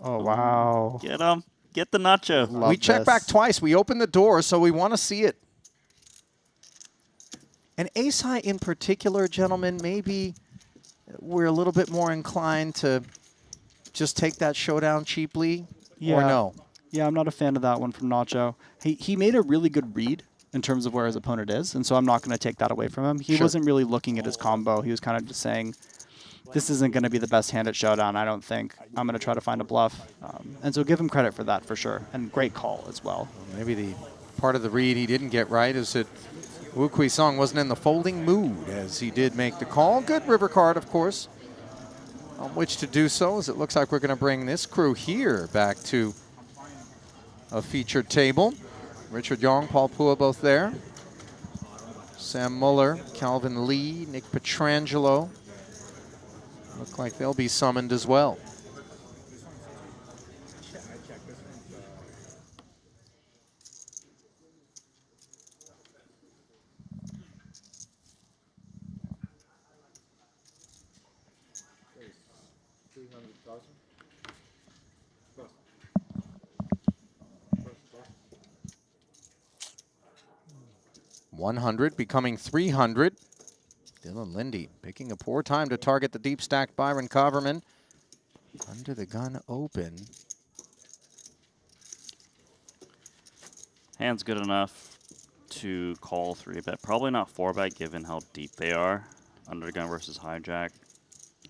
Oh, wow. Get him. Get the Nacho. We check back twice. We open the door, so we want to see it. And ace high in particular, gentlemen, maybe we're a little bit more inclined to just take that showdown cheaply, or no? Yeah, I'm not a fan of that one from Nacho. He made a really good read in terms of where his opponent is, and so I'm not going to take that away from him. He wasn't really looking at his combo. He was kind of just saying, this isn't going to be the best hand at showdown, I don't think. I'm going to try to find a bluff. And so give him credit for that for sure. And great call as well. Maybe the part of the read he didn't get right is that Wu Kui Song wasn't in the folding mood as he did make the call. Good river card, of course, on which to do so, as it looks like we're going to bring this crew here back to a featured table. Richard Yong, Paul Pua both there. Sam Muller, Calvin Lee, Nick Petrangelo. Look like they'll be summoned as well. $100 becoming $300. Dylan Lindy picking a poor time to target the deep stacked Byron Coverman. Under the gun open. Hand's good enough to call 3-bet. Probably not 4-bet given how deep they are. Under the gun versus hijack.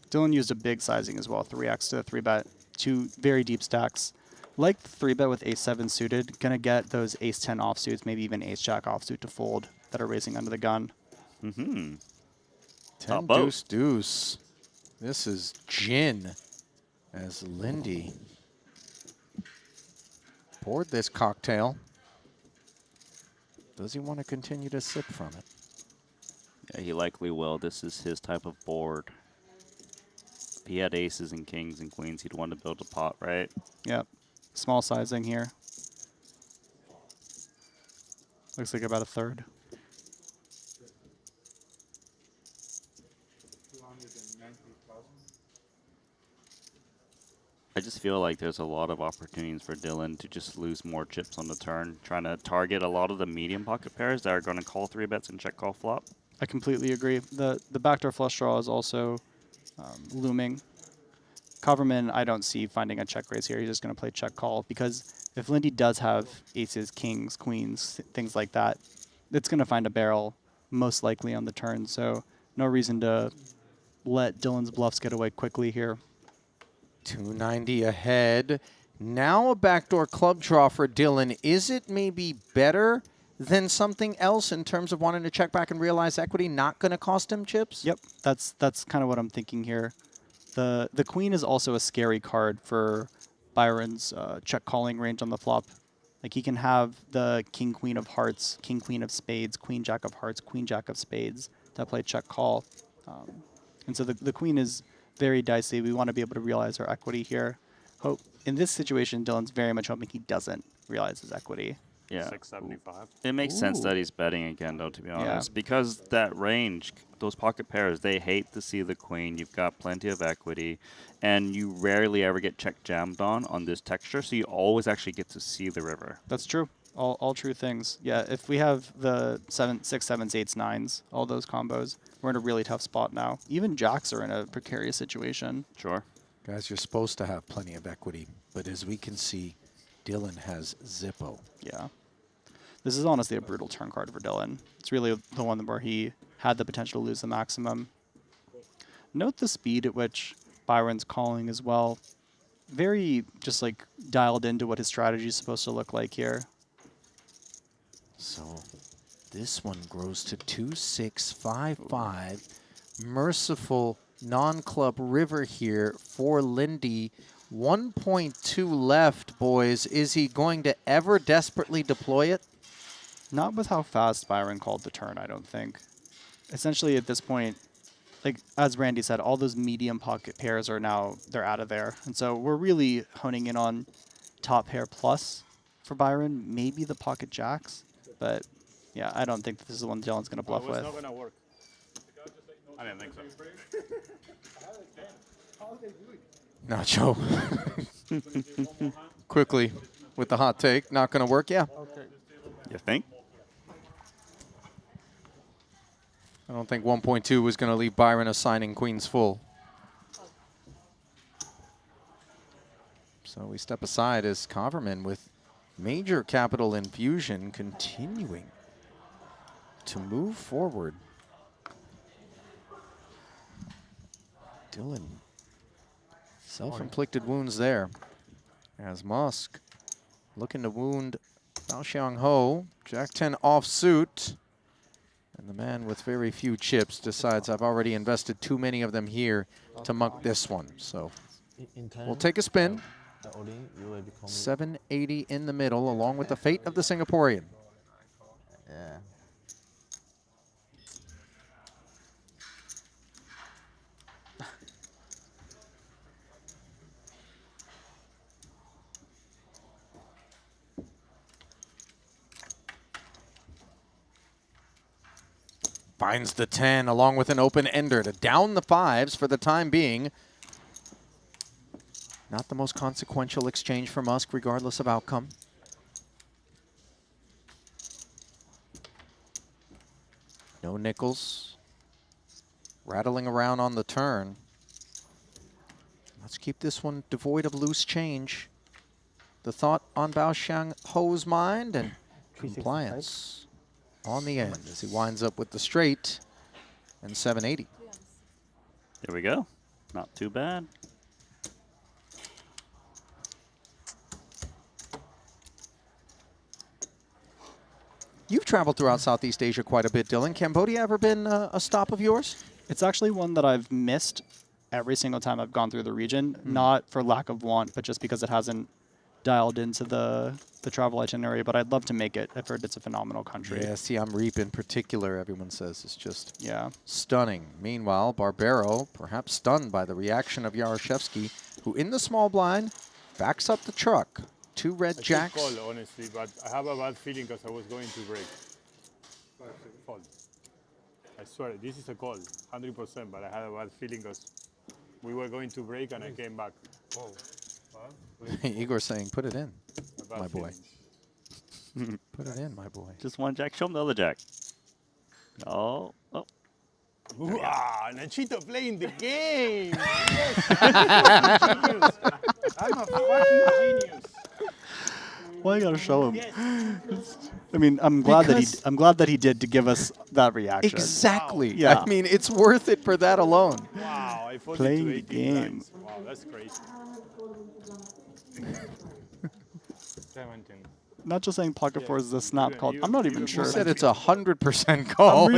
Dylan used a big sizing as well, 3x to 3-bet, 2 very deep stacks. Like the 3-bet with ace-7 suited, gonna get those ace-10 offsuits, maybe even ace-jack offsuit to fold that are raising under the gun. 10 deuce deuce. This is gin as Lindy poured this cocktail. Does he want to continue to sip from it? Yeah, he likely will. This is his type of board. If he had aces and kings and queens, he'd want to build a pot, right? Yep. Small sizing here. Looks like about a third. I just feel like there's a lot of opportunities for Dylan to just lose more chips on the turn, trying to target a lot of the medium pocket pairs that are going to call 3-bets and check call flop. I completely agree. The backdoor flush draw is also looming. Coverman, I don't see finding a check raise here. He's just going to play check call because if Lindy does have aces, kings, queens, things like that, it's going to find a barrel most likely on the turn. So no reason to let Dylan's bluffs get away quickly here. 290 ahead. Now a backdoor club draw for Dylan. Is it maybe better than something else in terms of wanting to check back and realize equity not going to cost him chips? Yep, that's kind of what I'm thinking here. The queen is also a scary card for Byron's check calling range on the flop. Like he can have the king queen of hearts, king queen of spades, queen jack of hearts, queen jack of spades that play check call, and so the queen is very dicey. We want to be able to realize our equity here. Hope in this situation, Dylan's very much hoping he doesn't realize his equity. Yeah. 675. It makes sense that he's betting again, though, to be honest. Because that range, those pocket pairs, they hate to see the queen. You've got plenty of equity, and you rarely ever get check jammed on this texture, so you always actually get to see the river. That's true. All true things. Yeah, if we have the 6, 7s, 8s, 9s, all those combos, we're in a really tough spot now. Even jacks are in a precarious situation. Sure. Guys, you're supposed to have plenty of equity, but as we can see, Dylan has Zippo. Yeah. This is honestly a brutal turn card for Dylan. It's really the one where he had the potential to lose the maximum. Note the speed at which Byron's calling as well. Very just like dialed into what his strategy is supposed to look like here. So this one grows to 2-6-5-5. Merciful non-club river here for Lindy. 1.2 left, boys. Is he going to ever desperately deploy it? Not with how fast Byron called the turn, I don't think. Essentially at this point, like as Randy said, all those medium pocket pairs are now, they're out of there. And so we're really honing in on top pair plus for Byron, maybe the pocket jacks. But yeah, I don't think this is the one Dylan's going to bluff with. It's not going to work. I didn't think so. Nacho. Quickly with the hot take. Not going to work, yeah. Okay. You think? I don't think 1.2 was going to leave Byron assigning queens full. So we step aside as Coverman with major capital infusion continuing to move forward. Dylan, self-inflicted wounds there. As Musk looking to wound Bao Xiang Ho. Jack-10 offsuit. And the man with very few chips decides I've already invested too many of them here to muck this one. So we'll take a spin. 780 in the middle, along with the fate of the Singaporean. Yeah. Finds the 10 along with an open ender to down the 5s for the time being. Not the most consequential exchange for Musk, regardless of outcome. No nickels. Rattling around on the turn. Let's keep this one devoid of loose change. The thought on Bao Xiang Ho's mind, and compliance on the end as he winds up with the straight and 780. There we go. Not too bad. You've traveled throughout Southeast Asia quite a bit, Dylan. Cambodia ever been a stop of yours? It's actually one that I've missed every single time I've gone through the region, not for lack of want, but just because it hasn't dialed into the travel itinerary, but I'd love to make it. I've heard it's a phenomenal country. Yeah, Siem Reap in particular, everyone says, is just stunning. Meanwhile, Barbero, perhaps stunned by the reaction of Yaroshevsky, who in the small blind backs up the truck. 2 red jacks. Call, honestly, but I have a bad feeling because I was going to break. Fold. I swear, this is a call, 100%, but I had a bad feeling because we were going to break and I came back. Whoa. Igor saying, put it in, my boy. Put it in, my boy. Just one jack. Show him the other jack. Oh. Oh. Nachito playing the game. Yes, I'm a fucking genius. Why you gotta show him? I mean, I'm glad that he did to give us that reaction. Exactly. Wow. Yeah. I mean, it's worth it for that alone. Wow, I folded Playing to the 18 game. lines. Wow, that's crazy. 17. Not just saying pocket four is the snap call. I'm not even sure. You said it's 100% call.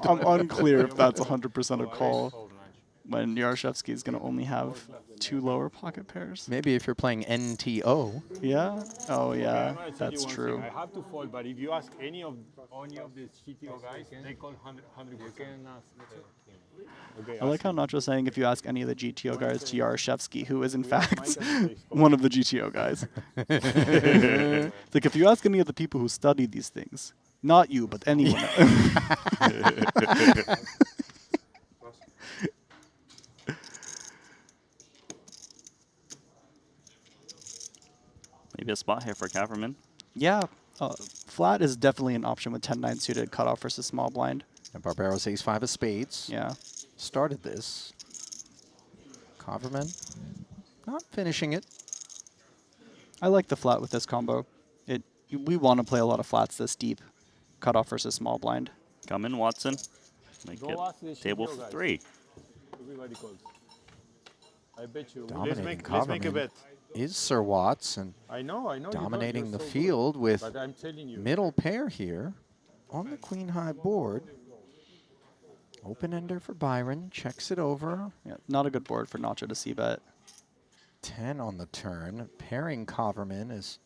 I'm unclear if that's 100% a call. When Yaroshevsky is going to only have 2 lower pocket pairs. Maybe if you're playing NTO. Yeah? Oh, yeah. Okay, That's true. I have to fold, but if you ask any of the GTO guys, they call 100%. Okay, I like how Nacho's saying if you ask any of the GTO guys to Yaroshevsky, who is in fact one of the GTO guys. It's like if you ask any of the people who study these things, not you, but anyone. Maybe a spot here for Kaverman. Yeah, flat is definitely an option with 10-9 suited cutoff versus small blind. And Barbero's ace-5 of spades. Yeah. Started this. Kaverman not finishing it. I like the flat with this combo. We want to play a lot of flats this deep. Cutoff versus small blind. Come in, Watson. Make Go ask the it table GTO guys. 3. Everybody calls. I bet you. Dominating Let's make a Kaverman bet. is Sir Watts, and I know. dominating the You're so field good, with but I'm telling you. middle pair here on the queen high board. Open ender for Byron, checks it over. Yeah, not a good board for Nacho to see bet. 10 on the turn, pairing Kaverman as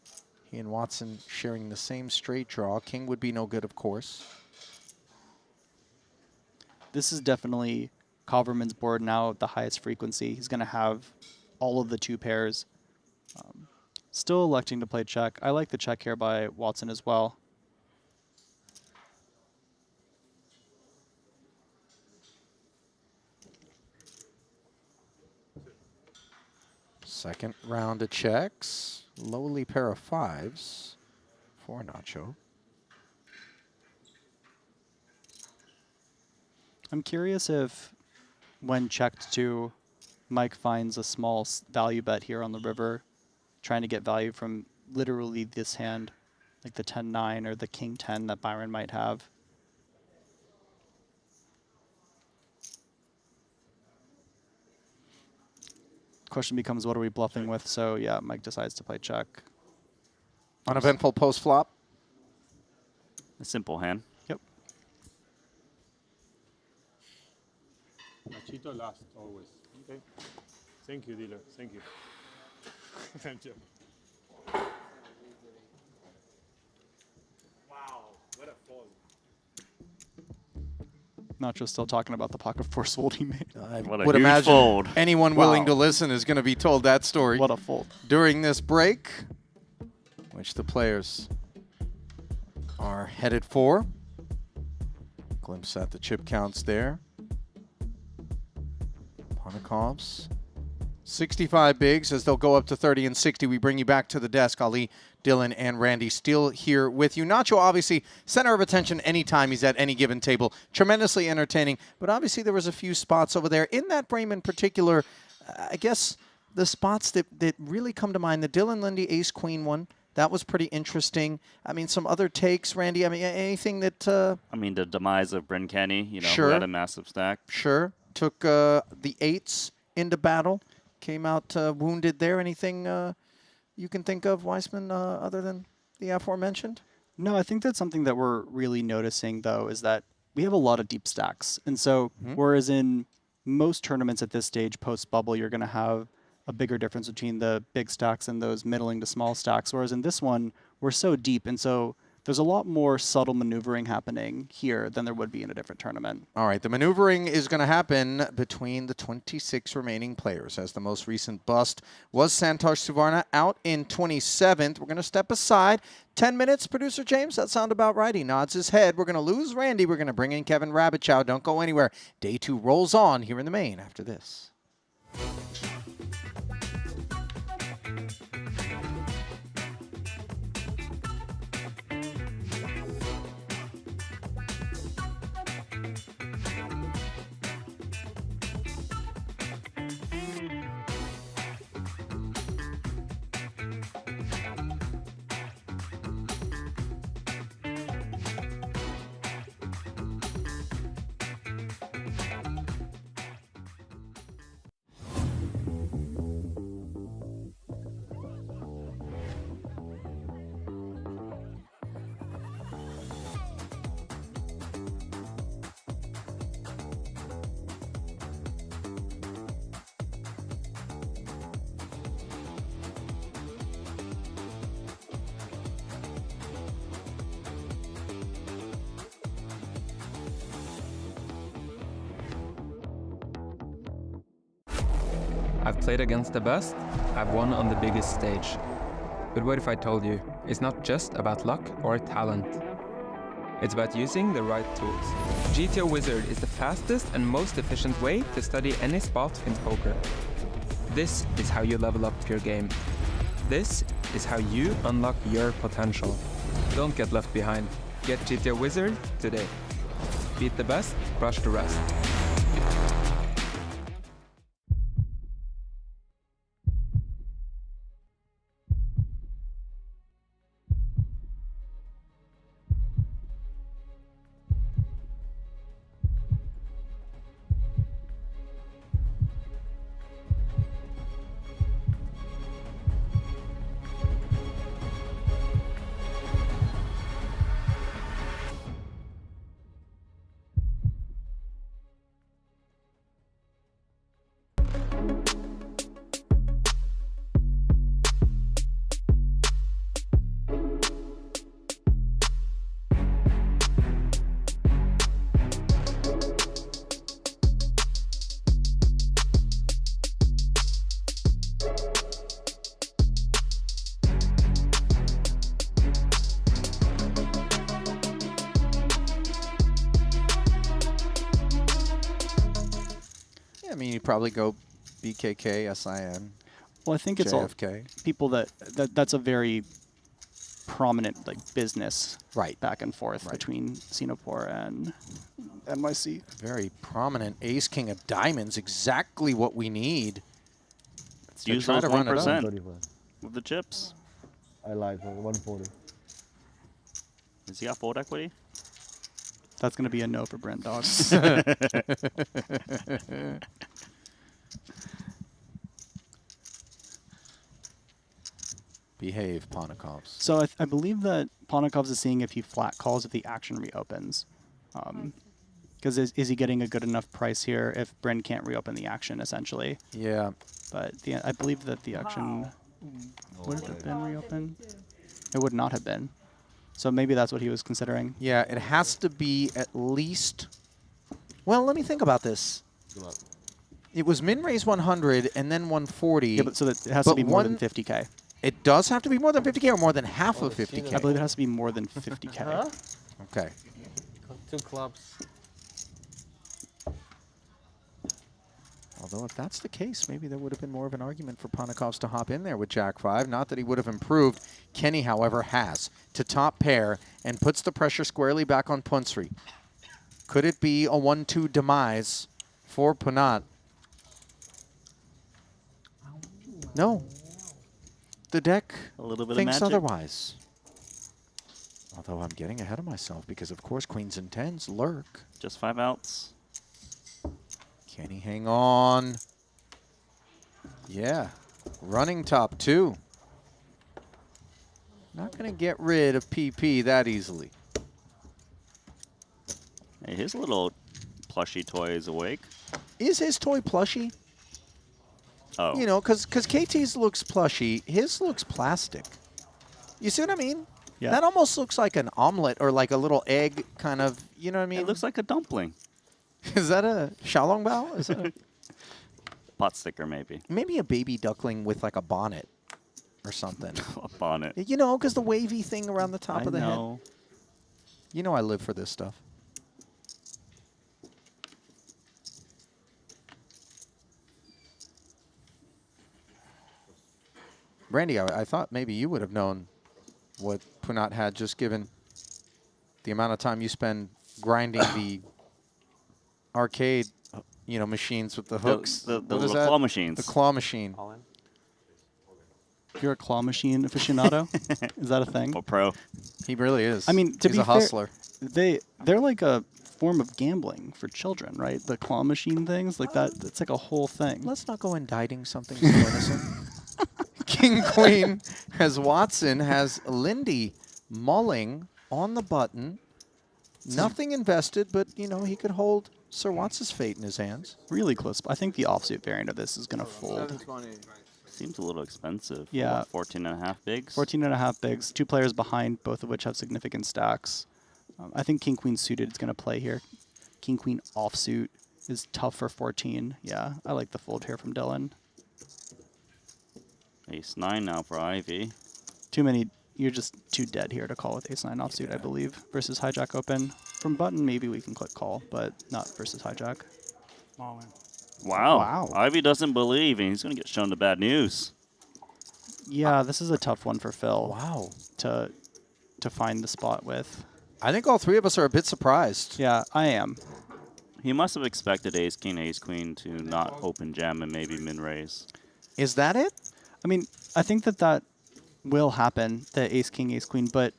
he and Watson sharing the same straight draw. King would be no good, of course. This is definitely Kaverman's board now at the highest frequency. He's going to have all of the 2 pairs. Still electing to play check. I like the check here by Watson as well. Second round of checks. Lowly pair of 5s for Nacho. I'm curious if, when checked to, Mike finds a small value bet here on the river, trying to get value from literally this hand, like the 10-9 or the king-10 that Byron might have. Question becomes, what are we bluffing with? So yeah, Mike decides to play check. Uneventful post flop. A simple hand. Yep. Nachito last always. Okay. Thank you, dealer. Thank you. Thank you. Wow, what a fold. Nacho's still talking about the pocket force fold he made. I would imagine anyone willing to listen is going to be told that story. What a fold. During this break, which the players are headed for. Glimpse at the chip counts there. Ponikov's 65 bigs as they'll go up to 30 and 60. We bring you back to the desk. Ali, Dylan, and Randy still here with you. Nacho, obviously, center of attention anytime he's at any given table. Tremendously entertaining, but obviously there was a few spots over there. In that frame in particular, I guess the spots that really come to mind, the Dylan Lindy ace-queen one, that was pretty interesting. I mean, some other takes, Randy. I mean, anything that... I mean, the demise of Bryn Kenny, you know, sure. who had a massive stack. Sure. Took the eights into battle. Came out wounded there. Anything you can think of, Weissman, other than the aforementioned? No, I think that's something that we're really noticing, though, is that we have a lot of deep stacks. And so, whereas in most tournaments at this stage, post-bubble, you're going to have a bigger difference between the big stacks and those middling to small stacks. Whereas in this one, we're so deep, and so there's a lot more subtle maneuvering happening here than there would be in a different tournament. All right, the maneuvering is going to happen between the 26 remaining players, as the most recent bust was Santosh Suvarna out in 27th. We're going to step aside. 10 minutes, Producer James, that sound about right? He nods his head. We're going to lose Randy. We're going to bring in Kevin Rabbitchow. Don't go anywhere. Day 2 rolls on here in the main after this. I've played against the best, I've won on the biggest stage. But what if I told you, it's not just about luck or talent. It's about using the right tools. GTO Wizard is the fastest and most efficient way to study any spot in poker. This is how you level up your game. This is how you unlock your potential. Don't get left behind. Get GTO Wizard today. Beat the best, crush the rest. I mean, you'd probably go BKK, SIN. Well, I think it's all JFK. people that's a very prominent like business back and forth between Singapore and NYC. Very prominent ace king of diamonds, exactly what we need. Use those 1% with the chips. I lied, 140. Does he got fold equity? That's going to be a no for Brent, dog. Behave, Ponikovs. So I believe that Ponikovs is seeing if he flat calls if the action reopens. Because is he getting a good enough price here if Bryn can't reopen the action, essentially? Yeah. But I believe that the action would have been reopened. It would not have been. So maybe that's what he was considering. Yeah, it has to be at least... Well, let me think about this. It was min raise 100 and then 140. Yeah, but so that it has to be more than 50K. It does have to be more than 50K or more than half of 50K? I believe it has to be more than 50K. Okay. 2 clubs. Although if that's the case, maybe there would have been more of an argument for Ponikovs to hop in there with Jack 5. Not that he would have improved. Kenny, however, has to top pair and puts the pressure squarely back on Punsri. Could it be a 1-2 demise for Punat? No. The deck A little bit thinks of magic. otherwise. Although I'm getting ahead of myself because, of course, queens and tens lurk. Just 5 outs. Can he hang on? Yeah. Running top 2. Not going to get rid of PP that easily. Hey, his little plushie toy is awake. Is his toy plushy? Oh. You know, because KT's looks plushy, his looks plastic. You see what I mean? Yeah. That almost looks like an omelet or like a little egg kind of, you know what I mean? It looks like a dumpling. Is that a xiaolongbao? Is that a Pot sticker, maybe. maybe a baby duckling with like a bonnet or something? A bonnet. You know, because the wavy thing around the top I of the know. head. You know I live for this stuff. Brandy, I thought maybe you would have known what Punat had, just given the amount of time you spend grinding the arcade, you know, machines with the hooks. The What is little that? claw machines. The claw machine. You're a claw machine aficionado? Is that a thing? Or pro. He really is. I mean, to He's be a fair, hustler. they're like a form of gambling for children, right? The claw machine things, like that. It's like a whole thing. Let's not go indicting something so innocent. King Queen has Watson, has Lindy mulling on the button. Nothing invested, but you know he could hold Sir Watts's fate in his hands. Really close. I think the offsuit variant of this is going to fold. Seems a little expensive. For Yeah. what, 14.5 bigs? 14.5 bigs. 2 players behind, both of which have significant stacks. I think King Queen suited is going to play here. King Queen offsuit is tough for 14. Yeah, I like the fold here from Dylan. Ace 9 now for Ivy. Too many. You're just too dead here to call with ace 9 offsuit, I believe, versus hijack open. From button, maybe we can click call, but not versus hijack. Small in. Wow. Wow. Ivy doesn't believe, and he's going to get shown the bad news. Yeah, this is a tough one for Phil. Wow. To find the spot with. I think all three of us are a bit surprised. Yeah, I am. He must have expected ace king, ace queen to not open jam and maybe min raise. Is that it? I mean, I think that will happen, the ace king, ace queen, but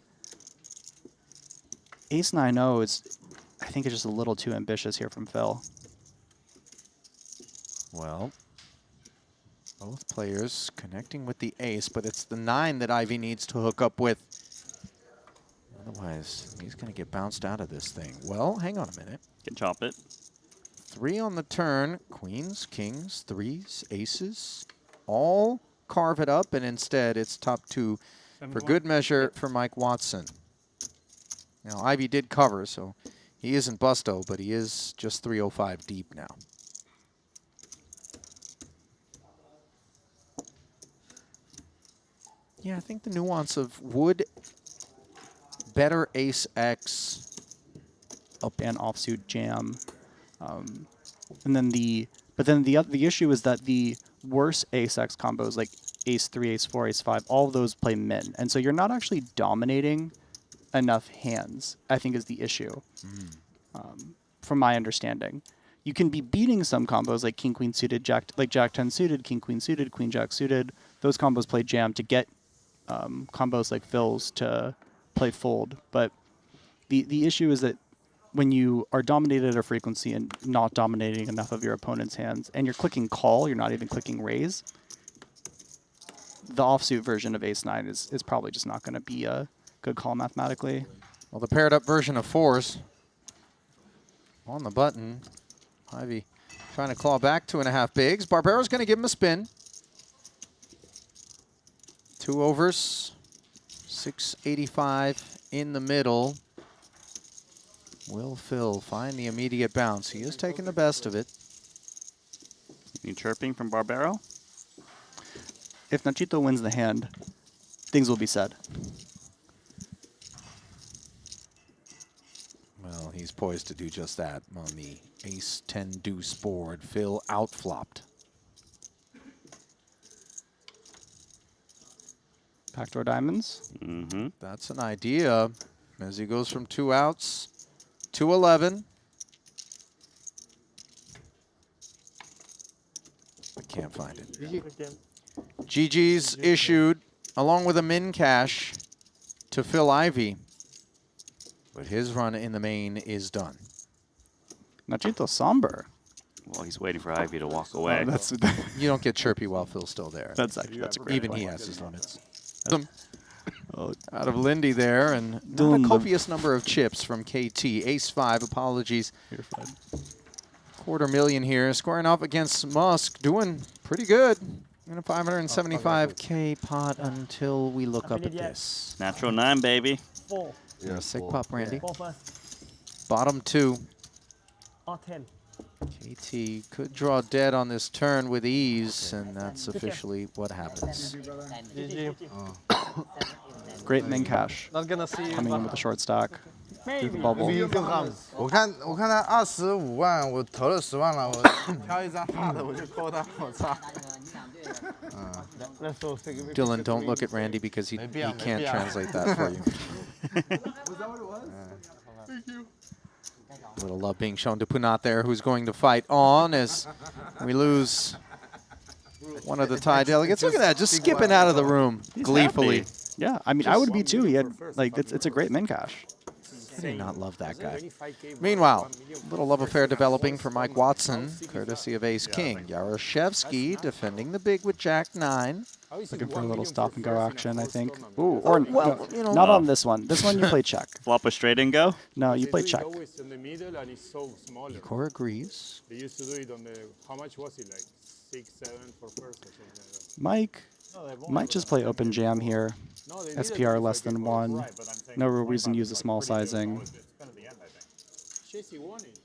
ace 9-0 is, I think, it's just a little too ambitious here from Phil. Well, both players connecting with the ace, but it's the 9 that Ivy needs to hook up with. Otherwise, he's going to get bounced out of this thing. Well, hang on a minute. Can chop it. 3 on the turn. Queens, kings, threes, aces. All carve it up, and instead it's top 2 for good measure for Mike Watson. Now, Ivy did cover, so he isn't busto, but he is just 305 deep now. Yeah, I think the nuance of would better ace X up and offsuit jam, and then the issue is that the worse ace X combos like ace 3, ace 4, ace 5, all of those play min, and so you're not actually dominating enough hands, I think, is the issue. From my understanding, you can be beating some combos like king queen suited, jack 10 suited, king queen suited, queen jack suited. Those combos play jam to get combos like Phil's to play fold, but the issue is that when you are dominated at a frequency and not dominating enough of your opponent's hands, and you're clicking call, you're not even clicking raise, the offsuit version of ace 9 is probably just not going to be a good call mathematically. Well, the paired up version of 4s on the button. Ivy trying to claw back 2.5 bigs. Barbero's going to give him a spin. 2 overs, 685 in the middle. Will Phil find the immediate bounce? He is taking the best of it. Any chirping from Barbero? If Nachito wins the hand, things will be said. Well, he's poised to do just that on the ace-10 deuce board. Phil outflopped. Backdoor diamonds. Mm-hmm. That's an idea as he goes from 2 outs to 11. I can't find it. GG's issued along with a min cash to Phil Ivey. But his run in the main is done. Nachito somber. Well, he's waiting for Ivy to walk away. Oh, that's You don't get chirpy while Phil's still there. That's a great Even point. he has his limits. Oh, out of Lindy there, and not Dylan, a copious number of chips from KT. Ace-5, apologies. You're fine. $250,000 here, squaring off against Musk, doing pretty good. In a 575K pot until we look up at this. Natural 9, baby. 4. You're a sick pop, Randy. 4 first. Bottom 2. Or 10. KT could draw dead on this turn with ease, and that's officially what happens. Great min cash. Not gonna see Coming in with a short stack. Through the bubble. 我看他25万，我投了10万了，我挑一张大的我就扣他，我操。Dylan, don't look at Randy because he can't translate that for you. Was that what it was? Thank you. Little love being shown to Punat there, who's going to fight on as we lose one of the Thai delegates. Look at that, just skipping out of the room gleefully. Happy. Yeah, I mean, I would be too. He had, like, it's a great min cash. I do not love that guy. Meanwhile, little love affair developing for Mike Watson, courtesy of Ace King. Yaroshevsky defending the big with Jack 9. Looking for a little stop and go action, I think. Ooh, or well, no, you know, not on this one. This one you play check. Flop a straight and go? No, you play check. Core agrees. They used to do it on the, how much was it, like 6, 7 for first or something like that? Mike might just play open jam here. SPR less than 1. No real reason to use a small sizing. Chasey won it.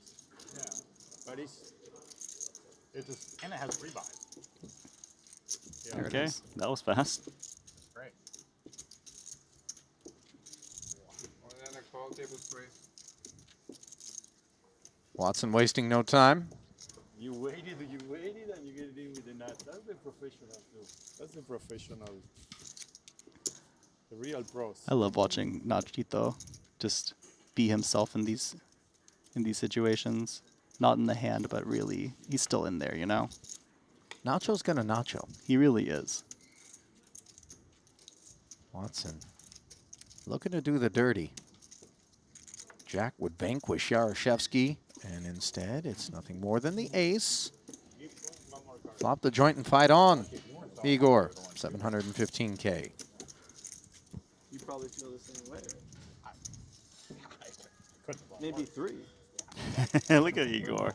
Yeah. But and it has rebuy. There Okay, that was fast. Great. Watson wasting no time. You waited, and you get it in with the nut. That's the professional too. That's the professional. The real pros. I love watching Nachito just be himself in these situations. Not in the hand, but really, he's still in there, you know? Nacho's gonna nacho. He really is. Watson looking to do the dirty. Jack would vanquish Yaroshevsky, and instead it's nothing more than the ace. Flop the joint and fight on. Igor, 715K. You probably feel the same way. Maybe 3. Look at Igor.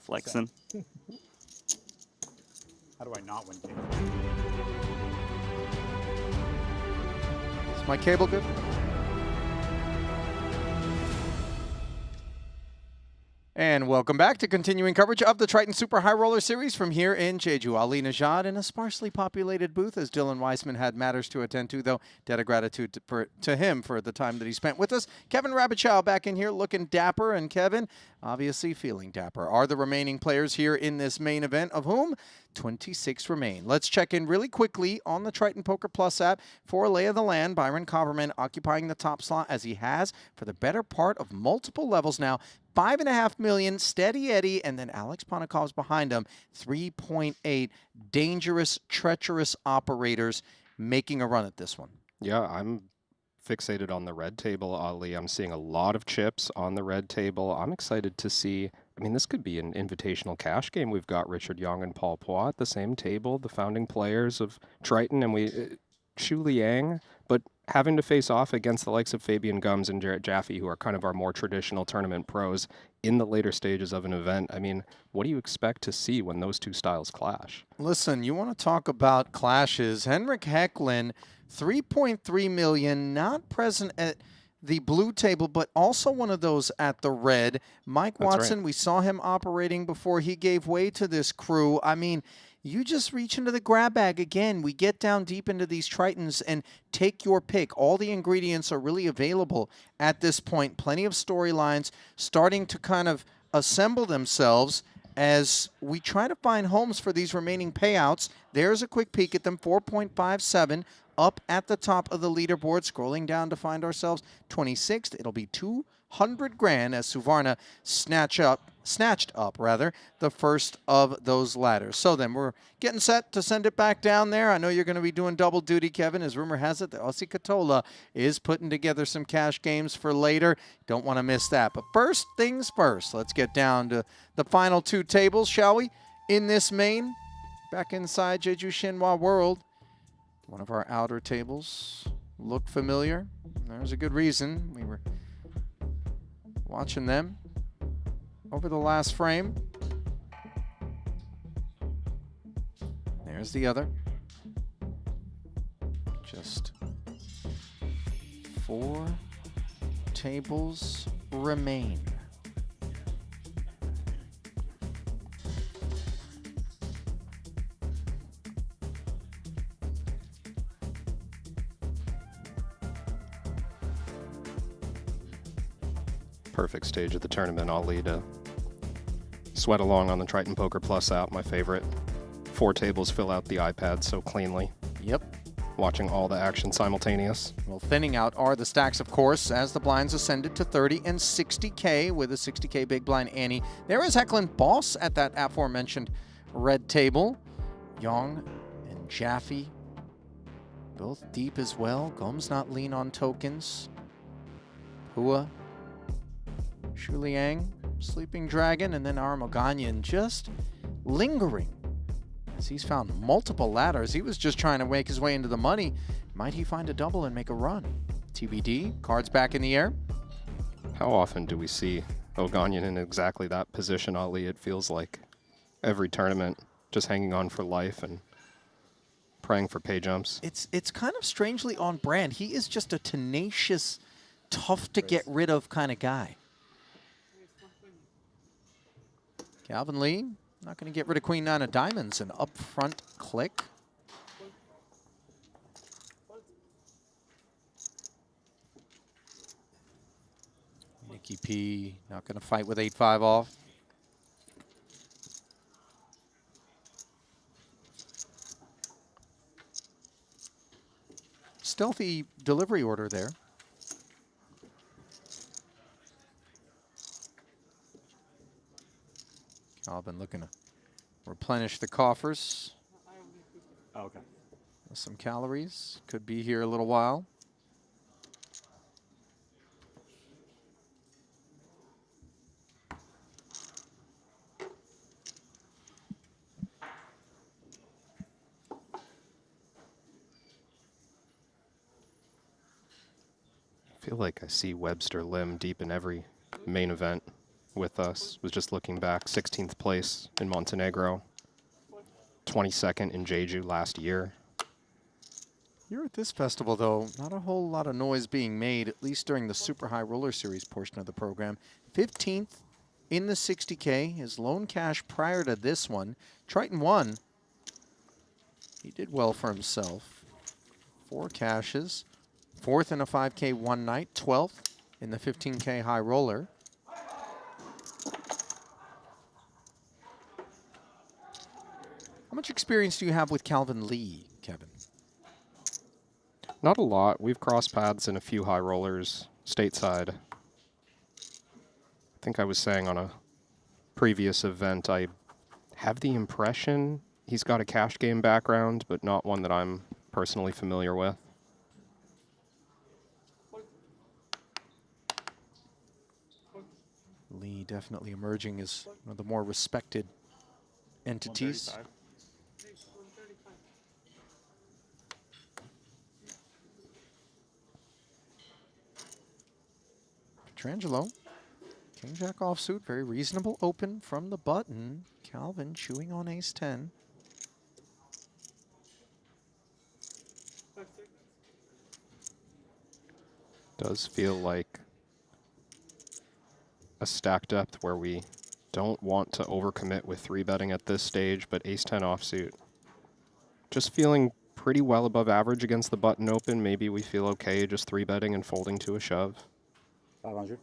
Flexing. How do I not win? Is my cable good? And welcome back to continuing coverage of the Triton Super High Roller Series from here in Jeju. Ali Najad in a sparsely populated booth as Dylan Weissman had matters to attend to, though. Debt of gratitude to him for the time that he spent with us. Kevin Rabichow back in here looking dapper, and Kevin obviously feeling dapper. Are the remaining players here in this main event, of whom 26 remain. Let's check in really quickly on the Triton Poker Plus app for Lay of the Land. Byron Copperman occupying the top slot as he has for the better part of multiple levels now. 5.5 million, Steady Eddie, and then Alex Ponikov's behind him. 3.8 dangerous, treacherous operators making a run at this one. Yeah, I'm fixated on the red table, Ali. I'm seeing a lot of chips on the red table. I'm excited to see. I mean, this could be an invitational cash game. We've got Richard Young and Paul Poit at the same table, the founding players of Triton, and Shu Liang, but having to face off against the likes of Fabian Gums and Jarrett Jaffe, who are kind of our more traditional tournament pros in the later stages of an event. I mean, what do you expect to see when those two styles clash? Listen, you want to talk about clashes. Henrik Hecklin, 3.3 million, not present at the blue table, but also one of those at the red. Mike Watson, we saw him operating before he gave way to this crew. I mean, you just reach into the grab bag again. We get down deep into these Tritons and take your pick. All the ingredients are really available at this point. Plenty of storylines starting to kind of assemble themselves as we try to find homes for these remaining payouts. There's a quick peek at them, 4.57 up at the top of the leaderboard. Scrolling down to find ourselves 26th. It'll be 200 grand as Suvarna snatched up the first of those ladders. So then we're getting set to send it back down there. I know you're going to be doing double duty, Kevin, as rumor has it that Aussie Katola is putting together some cash games for later. Don't want to miss that. But first things first, let's get down to the final two tables, shall we? In this main, back inside Jeju Shinhwa World, one of our outer tables look familiar. There's a good reason. We were watching them over the last frame. There's the other. Just 4 tables remain. Perfect stage of the tournament, Ali, to sweat along on the Triton Poker Plus app, my favorite. 4 tables fill out the iPad so cleanly. Yep. Watching all the action simultaneous. Well, thinning out are the stacks, of course, as the blinds ascended to 30 and 60K with a 60K big blind Annie. There is Heckland Boss at that aforementioned red table. Yong and Jaffe, both deep as well. Gomes not lean on tokens. Hua, Shuliang, Sleeping Dragon, and then Armaganian just lingering as he's found multiple ladders. He was just trying to make his way into the money. Might he find a double and make a run? TBD, cards back in the air. How often do we see Oganyan in exactly that position, Ali? It feels like every tournament, just hanging on for life and praying for pay jumps. It's kind of strangely on brand. He is just a tenacious, tough to get rid of kind of guy. Calvin Lee, not going to get rid of Queen 9 of Diamonds. An upfront click. Nikki P, not going to fight with 8-5 off. Stealthy delivery order there. Calvin looking to replenish the coffers. Okay. With some calories. Could be here a little while. I feel like I see Webster Lim deep in every main event with us. Was just looking back, 16th place in Montenegro, 22nd in Jeju last year. Here at this festival, though, not a whole lot of noise being made, at least during the Super High Roller Series portion of the program. 15th in the 60K, his lone cash prior to this one. Triton won. He did well for himself. 4 cashes. 4th in a 5K one night, 12th in the 15K high roller. How much experience do you have with Calvin Lee, Kevin? Not a lot. We've crossed paths in a few high rollers stateside. I think I was saying on a previous event, I have the impression he's got a cash game background, but not one that I'm personally familiar with. Lee definitely emerging as one of the more respected entities. Petrangelo, King Jack offsuit, very reasonable open from the button. Calvin chewing on ace-10. Does feel like a stack depth where we Don't want to overcommit with 3-betting at this stage, but ace-10 offsuit. Just feeling pretty well above average against the button open. Maybe we feel okay just 3-betting and folding to a shove. 500.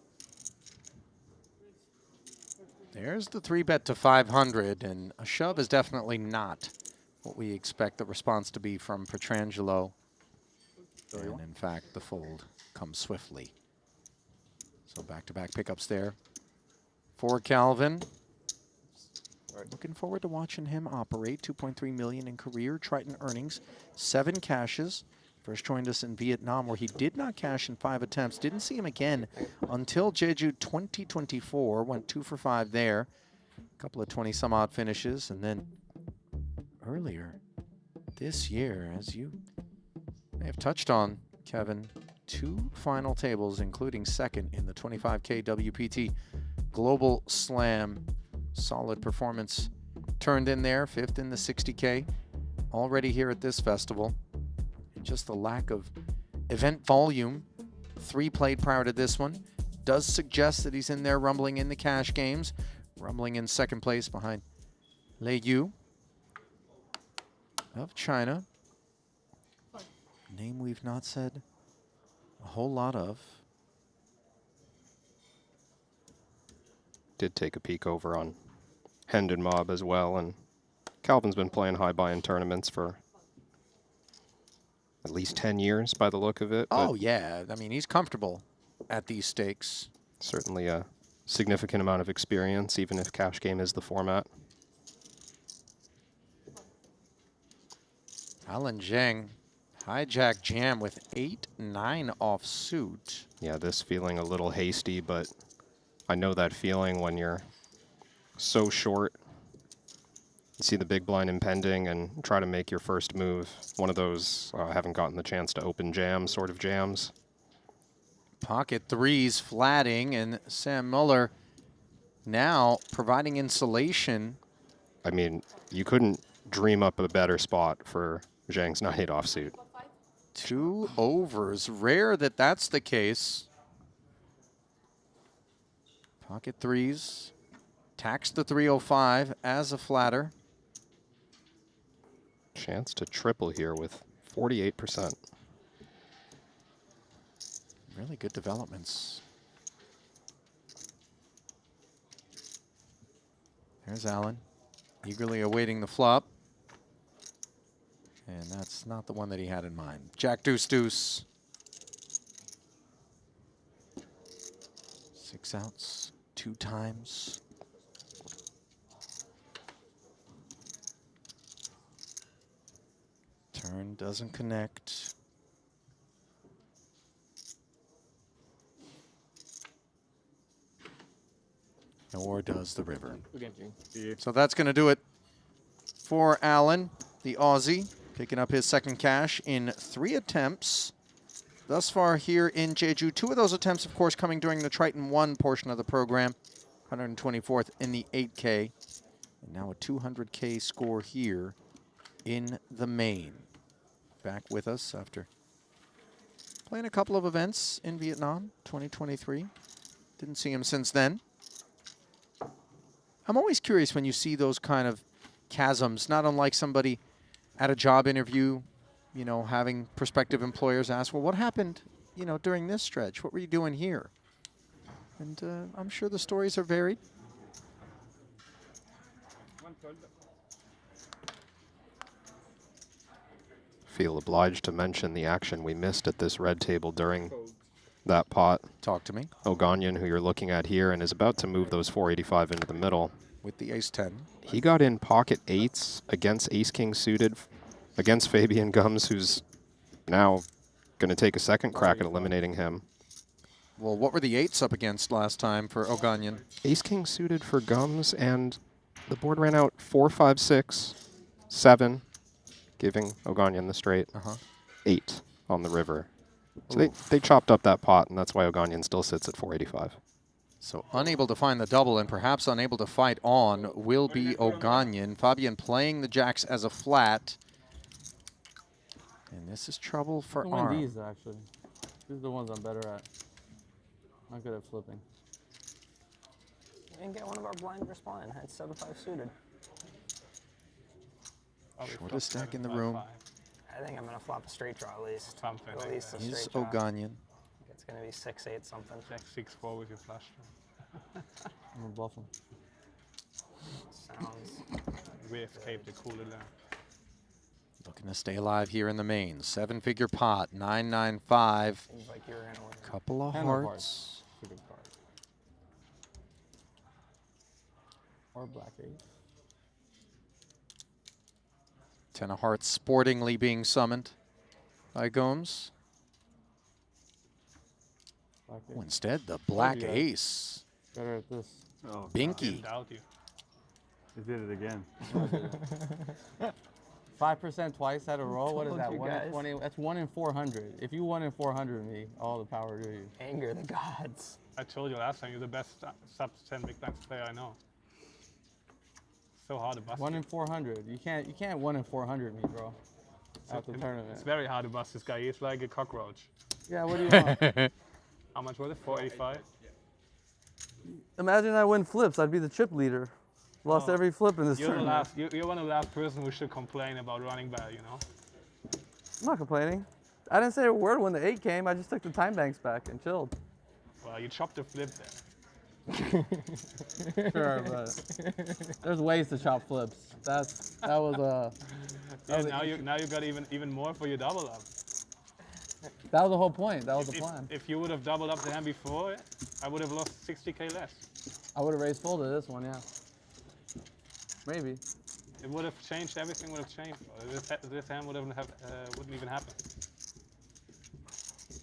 There's the 3-bet to 500, and a shove is definitely not what we expect the response to be from Pietrangelo. And in fact, the fold comes swiftly. So back-to-back pickups there for Calvin. Looking forward to watching him operate. 2.3 million in career Triton earnings, 7 cashes. First joined us in Vietnam, where he did not cash in 5 attempts. Didn't see him again until Jeju 2024. Went 2 for 5 there. A couple of 20-some-odd finishes, and then earlier this year, as you may have touched on, Kevin, 2 final tables, including second in the 25K WPT Global Slam. Solid performance turned in there, 5th in the 60K. Already here at this festival. And just the lack of event volume. 3 played prior to this one. Does suggest that he's in there rumbling in the cash games. Rumbling in second place behind Lei Yu of China. Name we've not said a whole lot of. Did take a peek over on Hendon Mob as well, and Calvin's been playing high buy in tournaments for at least 10 years by the look of it. Oh, yeah. I mean, he's comfortable at these stakes. Certainly a significant amount of experience, even if cash game is the format. Alan Zheng, hijack jam with 8-9 offsuit. Yeah, this feeling a little hasty, but I know that feeling when you're so short. You see the big blind impending and try to make your first move. One of those haven't gotten the chance to open jam sort of jams. Pocket threes flatting, and Sam Muller now providing insulation. I mean, you couldn't dream up a better spot for Zhang's 9-8 offsuit. 2 overs. Rare that that's the case. Pocket threes. Tax the 305 as a flatter. Chance to triple here with 48%. Really good developments. There's Alan, eagerly awaiting the flop. And that's not the one that he had in mind. Jack deuce deuce. 6 outs, 2 times. Turn doesn't connect. Nor does the river. So that's going to do it for Alan, the Aussie, picking up his second cash in 3 attempts thus far here in Jeju. 2 of those attempts, of course, coming during the Triton 1 portion of the program, 124th in the 8K, and now a 200K score here in the main. Back with us after playing a couple of events in Vietnam, 2023. Didn't see him since then. I'm always curious when you see those kind of chasms, not unlike somebody at a job interview, you know, having prospective employers ask, well, what happened, you know, during this stretch? What were you doing here? And I'm sure the stories are varied. Feel obliged to mention the action we missed at this red table during that pot. Talk to me. Oganyan, who you're looking at here, and is about to move those 485 into the middle. With the ace-10. He got in pocket 8s against ace-king suited, against Fabian Gums, who's now going to take a second crack at eliminating him. Well, what were the 8s up against last time for Oganyan? Ace-king suited for Gums, and the board ran out 4, 5, 6, 7, giving Oganyan the straight. 8 on the river. So they chopped up that pot, and that's why Oganyan still sits at 485. So unable to find the double and perhaps unable to fight on will be Oganyan. Fabian playing the jacks as a flat. And this is trouble for Arm. These, actually. These are the ones I'm better at. Not good at flipping. and get one of our blind respond at 7-5 suited. Shortest stack in the room I think I'm gonna flop a straight draw at least. Something. At least a is straight draw. O'Ganian. It's gonna be 6-8 something. Check 6-4 with your flush draw. I'm gonna bluff him. Sounds. We escaped the cooler there. Looking to stay alive here in the main. 7-figure pot, 995. Seems like you're gonna win. Couple of Hand of hearts. hearts. It's a good card. Or black ace. 10 of hearts sportingly being summoned by Gomes. Black Oh, instead, the black yeah. ace. Better at this. Oh, Binky. Doubt you. He did it again. 5% twice at a roll. What is Told that? you 1 in guys. 20. That's 1 in 400. If you 1 in 400 me, all the power to you. Anger the gods. I told you last time you're the best sub 10 big blinds player I know. So hard to bust. 1 in 400. You can't 1 in 400 me, bro. At the tournament. It's very hard to bust this guy. He's like a cockroach. Yeah. What do you want? How much was it? 485. Imagine I win flips. I'd be the chip leader. Lost every flip in this You're the tournament. last. You're one of the last person who should complain about running bad. You know. I'm not complaining. I didn't say a word when the 8 came. I just took the time banks back and chilled. Well, you chopped the flip there. Sure, but there's ways to chop flips. That was a. Yeah, now you got even more for your double up. That was the whole point. That was the plan. If you would have doubled up the hand before, I would have lost 60k less. I would have raised folded this one, yeah. Maybe. It would have changed. Everything would have changed. This hand wouldn't even happen.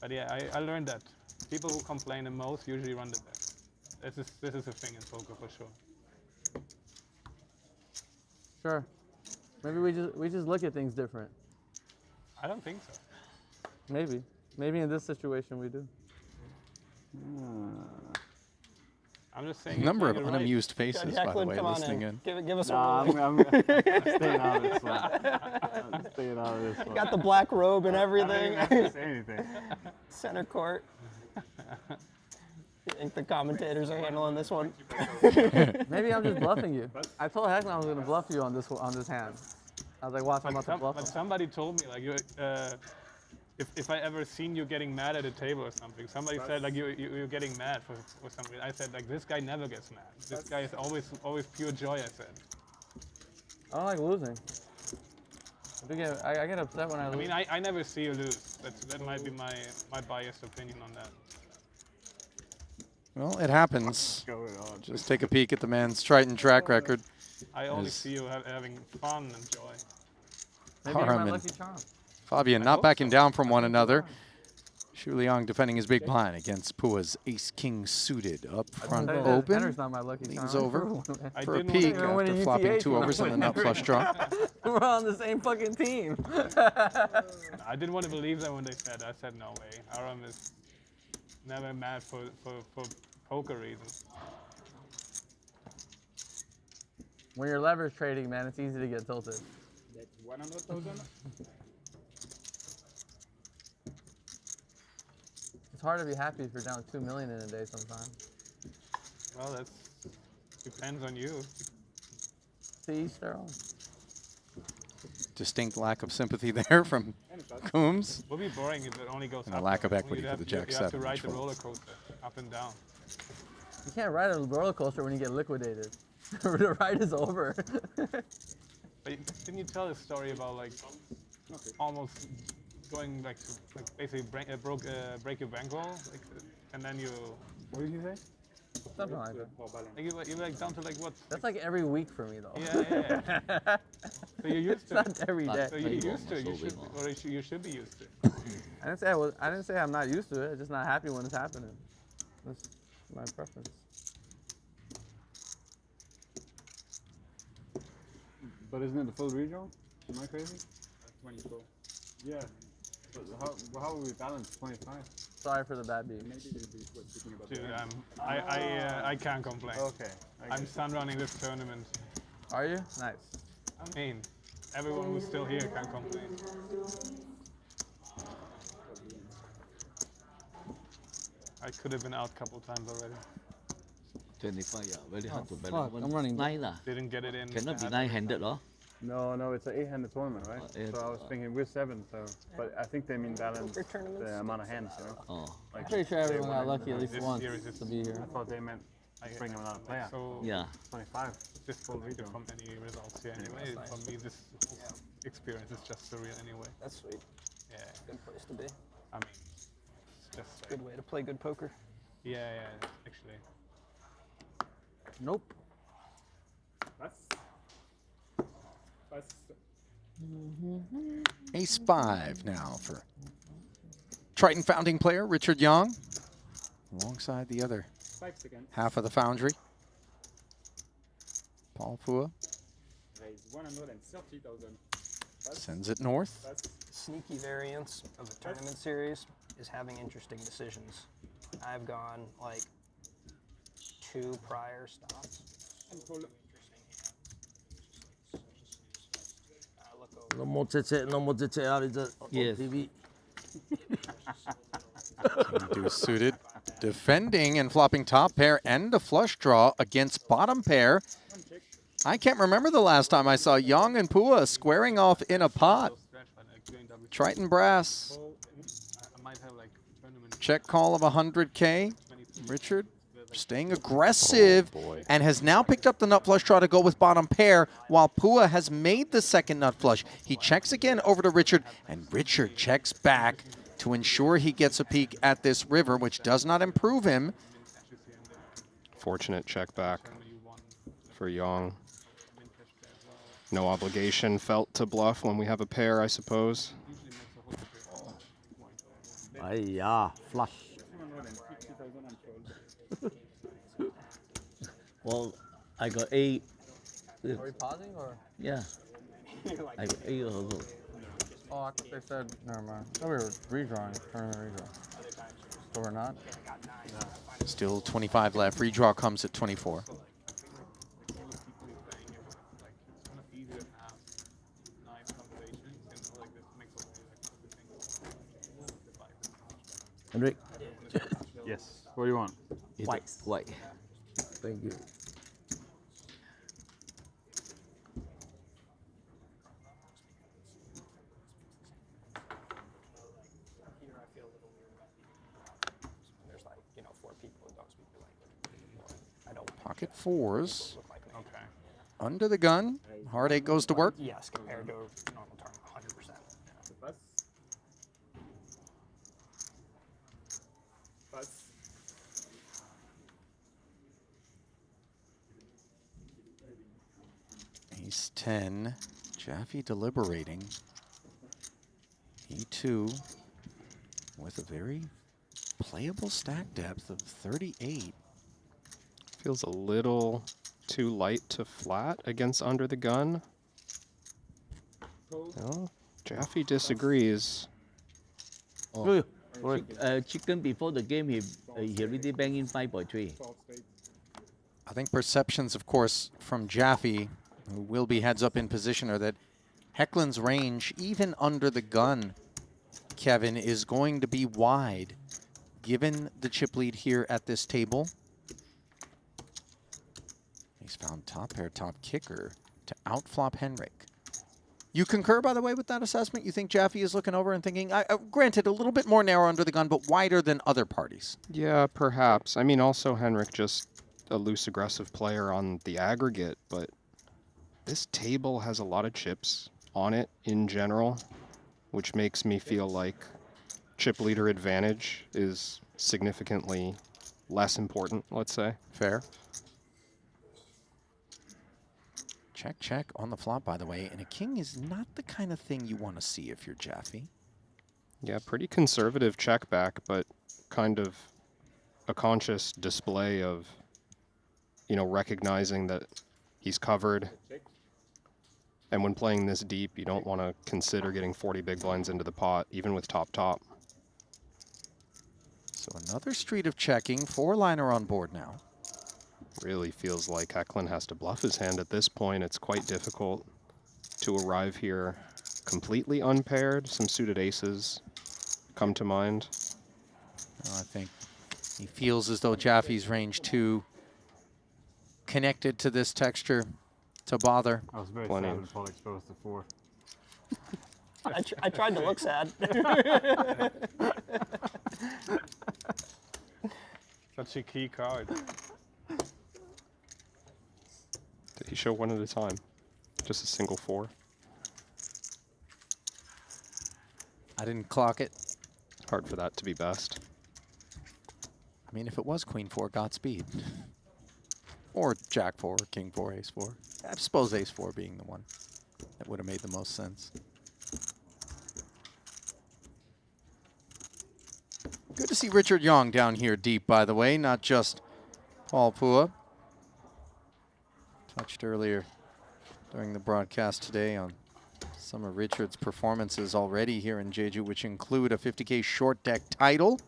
But yeah, I learned that people who complain the most usually run the best. This is a thing in poker for sure. Sure. Maybe we just look at things different. I don't think so. Maybe. Maybe in this situation we do. I'm just saying. Number of you're unamused right. faces, by the way, listening in. Give us Nah, a I'm staying out of this one. I'm staying out of this one. Got the black robe and everything. I don't even have to say anything. Center court. You think the commentators are handling this one? Maybe I'm just bluffing you. I told Heckman I was gonna bluff you on this hand. I was like, watch, I'm about to bluff But him. somebody told me like if I ever seen you getting mad at a table or something, somebody said like you're getting mad for something. I said like this guy never gets mad. This guy is always pure joy. I said. I don't like losing. I get upset when I lose. I mean, I never see you lose. That might be my biased opinion on that. Well, it happens. Just take a peek at the man's Triton track record. I only see you having fun and joy. Maybe you're my Harman. lucky charm. Fabian not backing down from one another. Shu Liang defending his big blind against Pua's ace-king suited up front open. Henry's not my lucky Leans charm. over I for a didn't peek want to after win flopping UTH 2 when I overs on the went nut Henry. flush draw. We're on the same fucking team. I didn't want to believe that when they said. I said no way. Aram is never mad for poker reasons. When you're leverage trading, man, it's easy to get tilted. That's 100,000. It's hard to be happy if you're down 2 million in a day sometimes. Well, that depends on you. To each their own. Distinct lack of sympathy there from Coombs. It would be boring if it only goes And up. a lack of though. equity You'd for the have- Jack You have to 7, ride which the folds. roller coaster up and down. You can't ride a roller coaster when you get liquidated. The ride is over. But didn't you tell a story about like almost going like to basically break your bankroll, like, and then you? What did you say? Something like that. Like you like down to like what? That's like every week for me though. Yeah. So you're used to It's not every day. So you're used to it. You should be used to it. I didn't say I'm not used to it. I'm just not happy when it's happening. That's my preference. But isn't it the full redraw? Am I crazy? 24. Yeah. But how will we balance 25? Sorry for the bad beat. Dude, I can't complain. Okay. I'm sun running this tournament. Are you? Nice. I mean, everyone who's still here can complain. I could have been out a couple times already. 25, yeah, very hard to fuck, balance. I'm running 9 lah. Didn't get it in. Cannot be at- 9-handed, lor. No, no, it's an 8-handed tournament, right? Yeah. So I was thinking we're 7, so but I think they mean balance the amount of hands, you know. Oh. Like, Pretty sure everyone got lucky at least This once year is to be here. I thought they meant bring another player. So Yeah. 25. this will read from any results here anyway. For me, this experience is just surreal anyway. That's sweet. Yeah. Good place to be. I mean, it's just Good way to play good poker. Yeah, actually. Nope. Ace 5 now for Triton founding player Richard Yang, alongside the other half of the foundry, Paul Pua. Sends it north. Sneaky variance of the tournament series is having interesting decisions. I've gone like 2 prior stops. No more chat, no more chat out on TV. King deuce suited, defending and flopping top pair and a flush draw against bottom pair. I can't remember the last time I saw Yang and Pua squaring off in a pot. Triton brass. Check call of 100K. Richard staying aggressive and has now picked up the nut flush draw to go with bottom pair, while Pua has made the second nut flush. He checks again over to Richard, and Richard checks back to ensure he gets a peek at this river, which does not improve him. Fortunate check back for Yang. No obligation felt to bluff when we have a pair, I suppose. Yeah, flush. Well, I got 8. Are we pausing or? Yeah. I got 8 also. Oh, I thought they said, never mind. I thought we were redrawing, turning the redraw. So we're not? Still 25 left. Redraw comes at 24. Henrik? Yes. What do you want? White. White. Thank you. Here I feel a little weird about people. There's like, 4 people who don't speak the language. I don't Pocket fours. Okay. Under the gun. Heartache goes to work. Yes, compared to a normal tournament, 100%. Ace 10. Jaffe deliberating. E2 with a very playable stack depth of 38. Feels a little too light to flat against under the gun. No, Jaffe disagrees. Oh. Chicken before the game, he already banged in 5.3. I think perceptions, of course, from Jaffe, who will be heads up in position, are that Hecklin's range, even under the gun, Kevin, is going to be wide, given the chip lead here at this table. He's found top pair, top kicker to outflop Henrik. You concur, by the way, with that assessment? You think Jaffe is looking over and thinking, granted, a little bit more narrow under the gun, but wider than other parties? Yeah, perhaps. I mean, also Henrik just a loose, aggressive player on the aggregate, but this table has a lot of chips on it in general, which makes me feel like chip leader advantage is significantly less important, let's say. Fair. Check, check on the flop, by the way, and a king is not the kind of thing you want to see if you're Jaffe. Yeah, pretty conservative check back, but kind of a conscious display of, recognizing that he's covered. And when playing this deep, you don't want to consider getting 40 big blinds into the pot, even with top-top. So another street of checking, 4-liner on board now. Really feels like Hecklin has to bluff his hand at this point. It's quite difficult to arrive here completely unpaired. Some suited aces come to mind. I think he feels as though Jaffe's range 2 connected to this texture to bother. I was very Plenty sad of- when Paul exposed the 4. I tried to look sad. Such a key card. Did he show one at a time? Just a single 4? I didn't clock it. It's hard for that to be best. I mean, if it was Queen 4, Godspeed. Or Jack 4, King 4, Ace 4. I suppose Ace 4 being the one that would have made the most sense. Good to see Richard Young down here deep, by the way, not just Paul Pua. Touched earlier during the broadcast today on some of Richard's performances already here in Jeju, which include a 50K short deck title,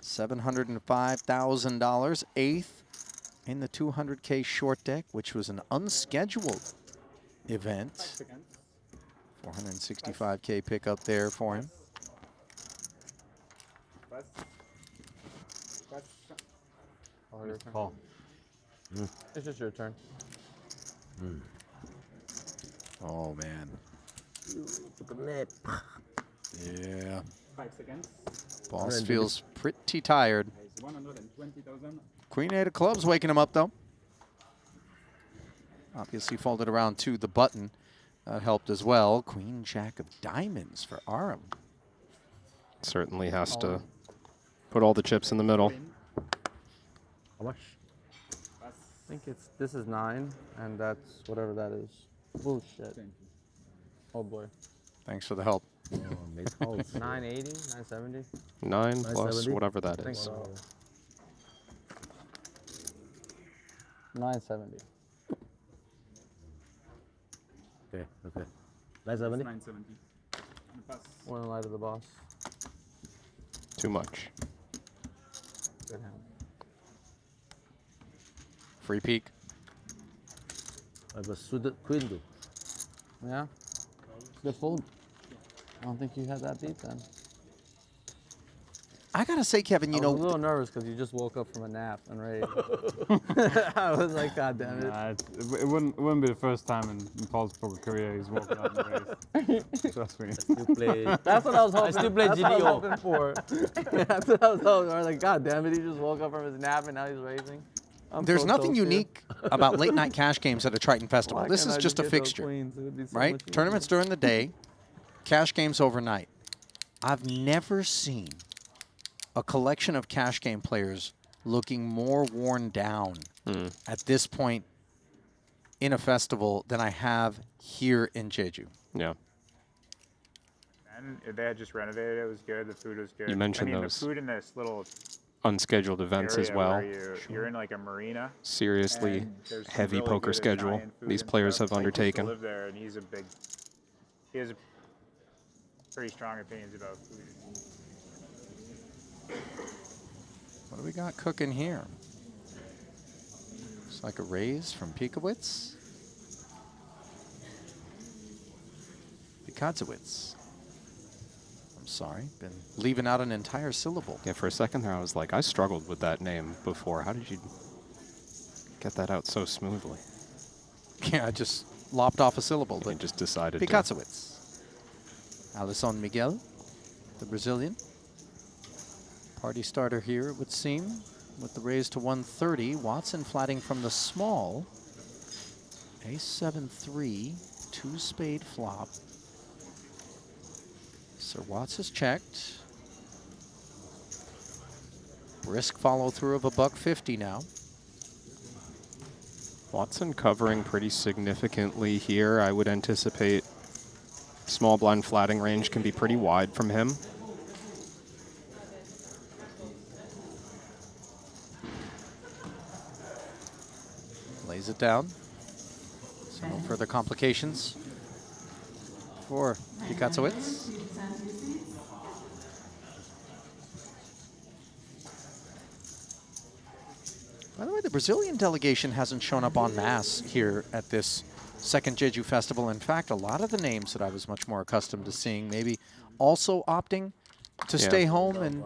$705,000, 8th in the 200K short deck, which was an unscheduled event. 465K pickup there for him. Paul. It's just your turn. Oh, man. Yeah. 5 seconds. Boss feels pretty tired. 120,000. Queen 8 of clubs waking him up, though. Obviously folded around to the button. That helped as well. Queen Jack of diamonds for Aram. Certainly has to put all the chips in the middle. How much? I think this is 9, and that's whatever that is. Bullshit. Oh boy. Thanks for the help. 980, 970. 9 plus 970? whatever that I think is. so. 970. Okay. 970. 970. One in light of the boss. Too much. Good hand. Free peek. I have a suited queen though. Yeah. Good fold. I don't think you had that deep then. I gotta say, Kevin, you I know, was a little nervous because you just woke up from a nap and raised. I was like, God damn it. Nah, it wouldn't be the first time in Paul's poker career he's woken up and raised. Trust me. That's what I was hoping. I still play That's what I was GDO. hoping for. That's what I was hoping. I was like, God damn it, he just woke up from his nap and now he's raising. there's so nothing toasted. unique about late night cash games at a Triton festival. Why This can't is I just a get those fixture, queens? It would be so right? much easier. Tournaments during the day, cash games overnight. I've never seen a collection of cash game players looking more worn down at this point in a festival than I have here in Jeju. Yeah. And they had just renovated. It was good. The food was good. You mentioned I mean, those the food in this little unscheduled events as area well. where you're in like a marina. Seriously and there's some heavy really poker good schedule Italian food these and players stuff. have I used to undertaken. live there, and he has pretty strong opinions about food. What do we got cooking here? Looks like a raise from Pikowitz. Pikazowitz. I'm sorry, been leaving out an entire syllable. Yeah, for a second there I was like, I struggled with that name before. How did you get that out so smoothly? Yeah, I just lopped off a syllable. You just decided to. Pikazowitz. Alisson Miguel, the Brazilian. Party starter here, it would seem, with the raise to 130. Watson flatting from the small. Ace 7-3, 2-spade flop. Sir Watts has checked. Brisk follow through of a $1.50 now. Watson covering pretty significantly here. I would anticipate small blind flatting range can be pretty wide from him. Lays it down. So no further complications for Pikazowitz. By the way, the Brazilian delegation hasn't shown up en masse here at this second Jeju Festival. In fact, a lot of the names that I was much more accustomed to seeing maybe also opting to Yeah. stay home and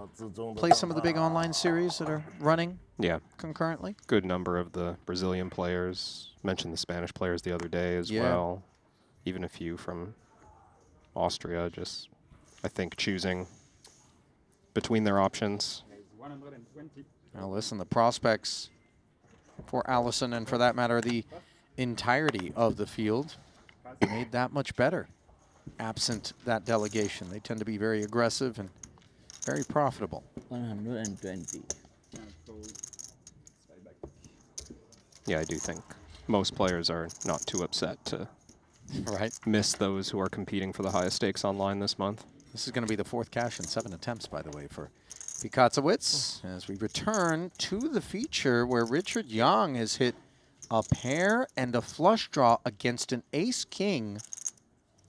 play some of the big online series that are running Yeah. concurrently. Good number of the Brazilian players. Mentioned the Spanish players the other day as Yeah. well. Even a few from Austria. Just, I think, choosing between their options. 120. Now listen, the prospects for Allison, and for that matter, the entirety of the field, made that much better. Absent that delegation, they tend to be very aggressive and very profitable. 120. Yeah, I do think most players are not too upset to miss those who are competing for the highest stakes online this month. This is going to be the 4th cash in 7 attempts, by the way, for Pikacewicz, as we return to the feature where Richard Yang has hit a pair and a flush draw against an ace-king.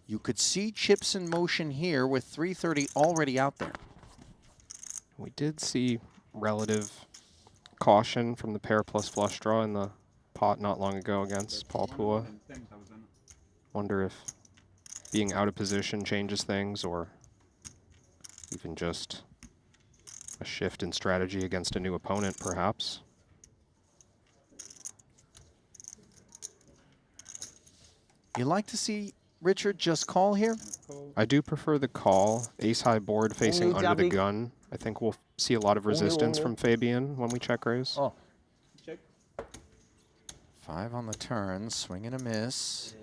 You could see chips in motion here with 330 already out there. We did see relative caution from the pair plus flush draw in the pot not long ago against Paul Pua. Wonder if being out of position changes things, or even just a shift in strategy against a new opponent, perhaps. You like to see Richard just call here? I do prefer the call. Ace-high board facing Only under the jabbing. gun. I think we'll see a lot of resistance from Fabian when we check raise. Oh. 5 on the turn, swing and a miss.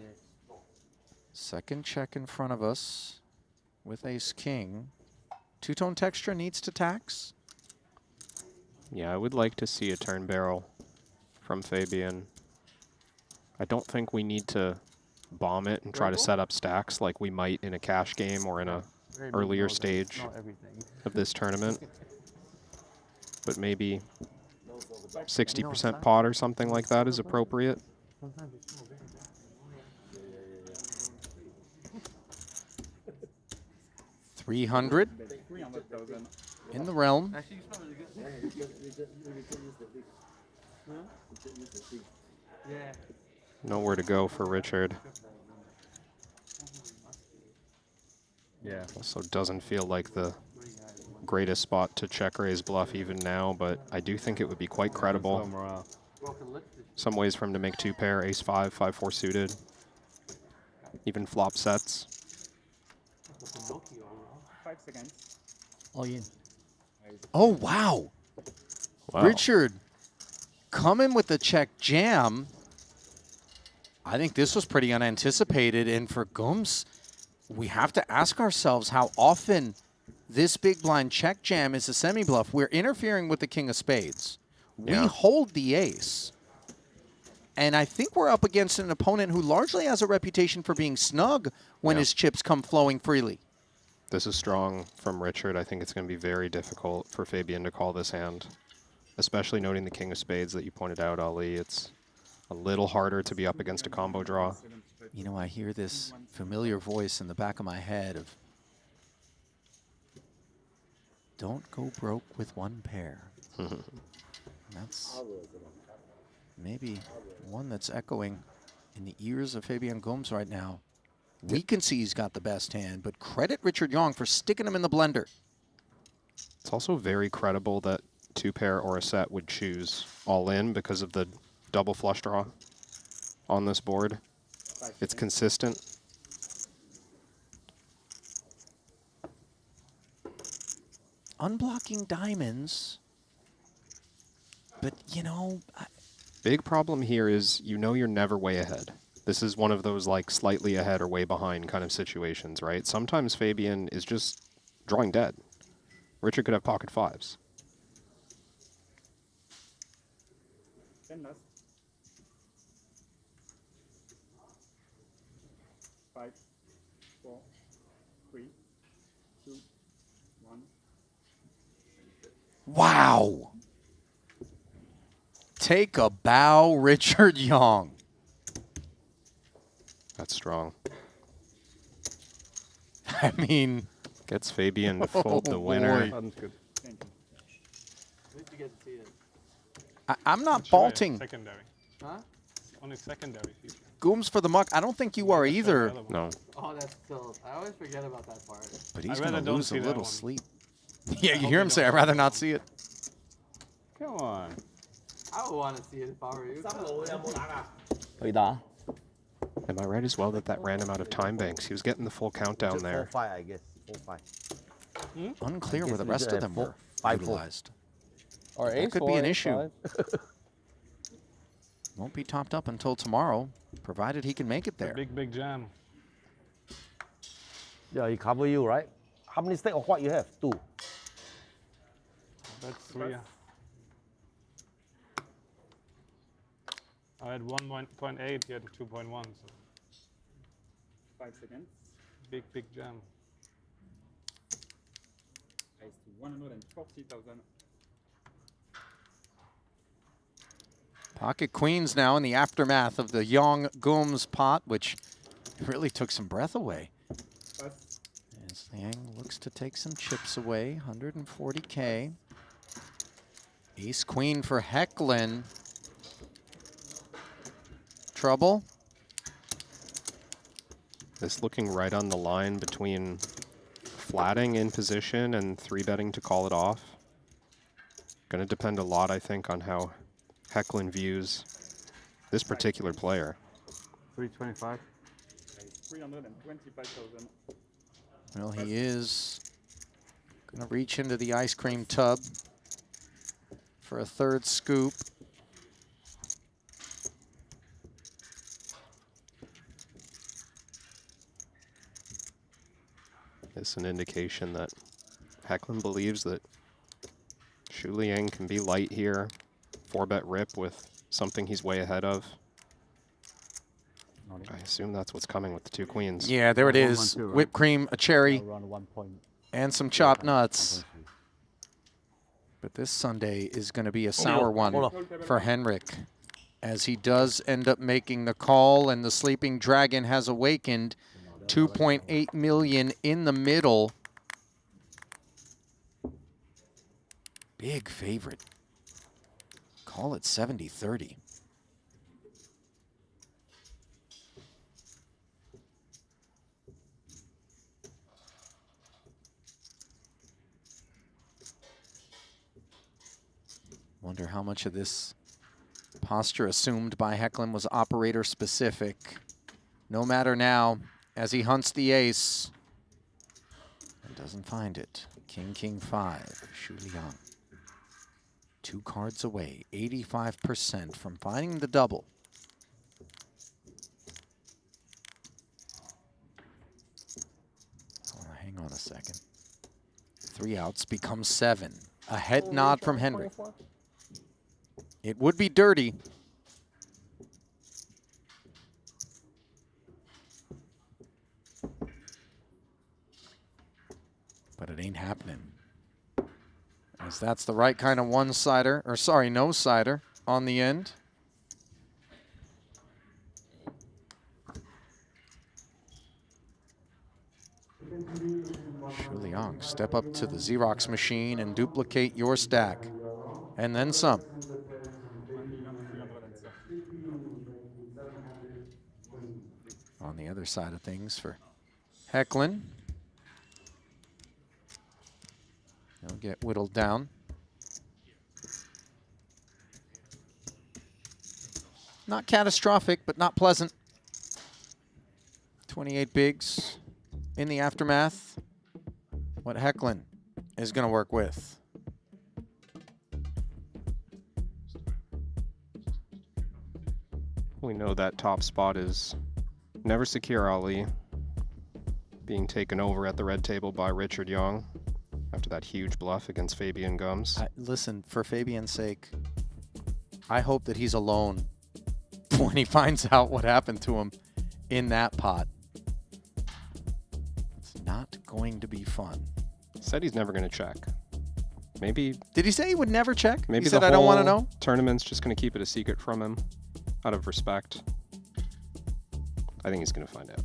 Second check in front of us with ace-king. Two-tone texture needs to tax. Yeah, I would like to see a turn barrel from Fabian. I don't think we need to bomb it and try to set up stacks like we might in a cash game or in a earlier stage of this tournament. But maybe 60% pot or something like that is appropriate. $300 in the realm. Nowhere to go for Richard. Yeah. Also doesn't feel like the greatest spot to check raise bluff even now, but I do think it would be quite credible. Some ways for him to make 2-pair, ace-5, 5-4 suited. Even flop sets. 5 seconds. All in. Oh, wow. Wow. Richard coming with the check jam. I think this was pretty unanticipated, and for Gums, we have to ask ourselves how often this big blind check jam is a semi-bluff. We're interfering with the king of spades. We hold the ace. And I think we're up against an opponent who largely has a reputation for being snug when his chips come flowing freely. This is strong from Richard. I think it's going to be very difficult for Fabian to call this hand, especially noting the king of spades that you pointed out, Ali. It's a little harder to be up against a combo draw. You know, I hear this familiar voice in the back of my head of, don't go broke with one pair. That's maybe one that's echoing in the ears of Fabian Gomes right now. We can see he's got the best hand, but credit Richard Yang for sticking him in the blender. It's also very credible that 2-pair or a set would choose all in because of the double flush draw on this board. It's consistent. Unblocking diamonds, but you know... Big problem here is you know you're never way ahead. This is one of those like slightly ahead or way behind kind of situations, right? Sometimes Fabian is just drawing dead. Richard could have pocket 5s. 10 last. 5, 4, 3, 2, 1. Wow! Take a bow, Richard Yang. That's strong. I mean... Gets Fabian to fold the winner. That's good. Thank you. I'm not faulting Secondary. Huh? Only secondary feature. Gooms for the muck. I don't think you are either. No. Oh, that's still. I always forget about that part. But he's I going rather to don't lose see a that little one. sleep. Yeah, you hear him say, I'd rather not see it. Come on. I would want to see it if I were you. Am I right as well that that ran him out of time banks? He was getting the full countdown there. 4-5, I guess. 4-5. Unclear where the rest of them were 5-4. utilized. Or That could be an issue. Won't be topped up until tomorrow, provided he can make it there. Big jam. Yeah, he cover you, right? How many stacks of white you have? 2. That's 3. I had 1.8, he had 2.1. So 5 seconds. big jam. Raise to 140,000. Pocket queens now in the aftermath of the Yong Gums pot, which really took some breath away. As Liang looks to take some chips away, 140K. Ace queen for Hecklin. Trouble. This looking right on the line between flatting in position and 3-betting to call it off. Going to depend a lot, I think, on how Hecklin views this particular player. 325. 325,000. Well, he is going to reach into the ice cream tub for a third scoop. It's an indication that Hecklin believes that Shu Liang can be light here. 4-bet rip with something he's way ahead of. I assume that's what's coming with the 2 queens. Yeah, there it is. Whipped cream, a cherry, and some chopped nuts. But this Sunday is going to be a sour one for Henrik, as he does end up making the call, and the sleeping dragon has awakened. 2.8 million in the middle. Big favorite. Call it 70-30. Wonder how much of this posture assumed by Hecklin was operator specific. No matter now, as he hunts the ace and doesn't find it. King 5, Shu Liang. 2 cards away, 85% from finding the double. Oh, hang on a second. 3 outs becomes 7. A head nod from Henrik. It would be dirty. But it ain't happening. As that's the right kind of one-sider, or sorry, no-sider on the end. Shu Liang, step up to the Xerox machine and duplicate your stack. And then some. On the other side of things for Hecklin. He'll get whittled down. Not catastrophic, but not pleasant. 28 bigs in the aftermath. What Hecklin is going to work with. We know that top spot is never secure, Ali. Being taken over at the red table by Richard Young after that huge bluff against Fabian Gums. Listen, for Fabian's sake, I hope that he's alone when he finds out what happened to him in that pot. It's not going to be fun. Said he's never going to check. Maybe. Did he say he would never check? Maybe he said, the I don't want to whole know? Tournament's just going to keep it a secret from him out of respect. I think he's going to find out.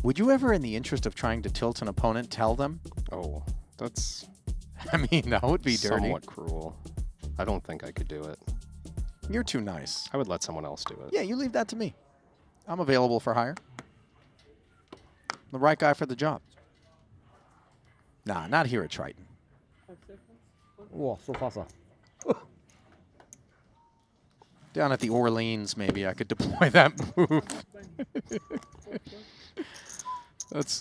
Would you ever, in the interest of trying to tilt an opponent, tell them? Oh, that's... I mean, that would be dirty. Somewhat cruel. I don't think I could do it. You're too nice. I would let someone else do it. Yeah, you leave that to me. I'm available for hire. The right guy for the job. Nah, not here at Triton. Whoa, so fast. Down at the Orleans, maybe I could deploy that move. That's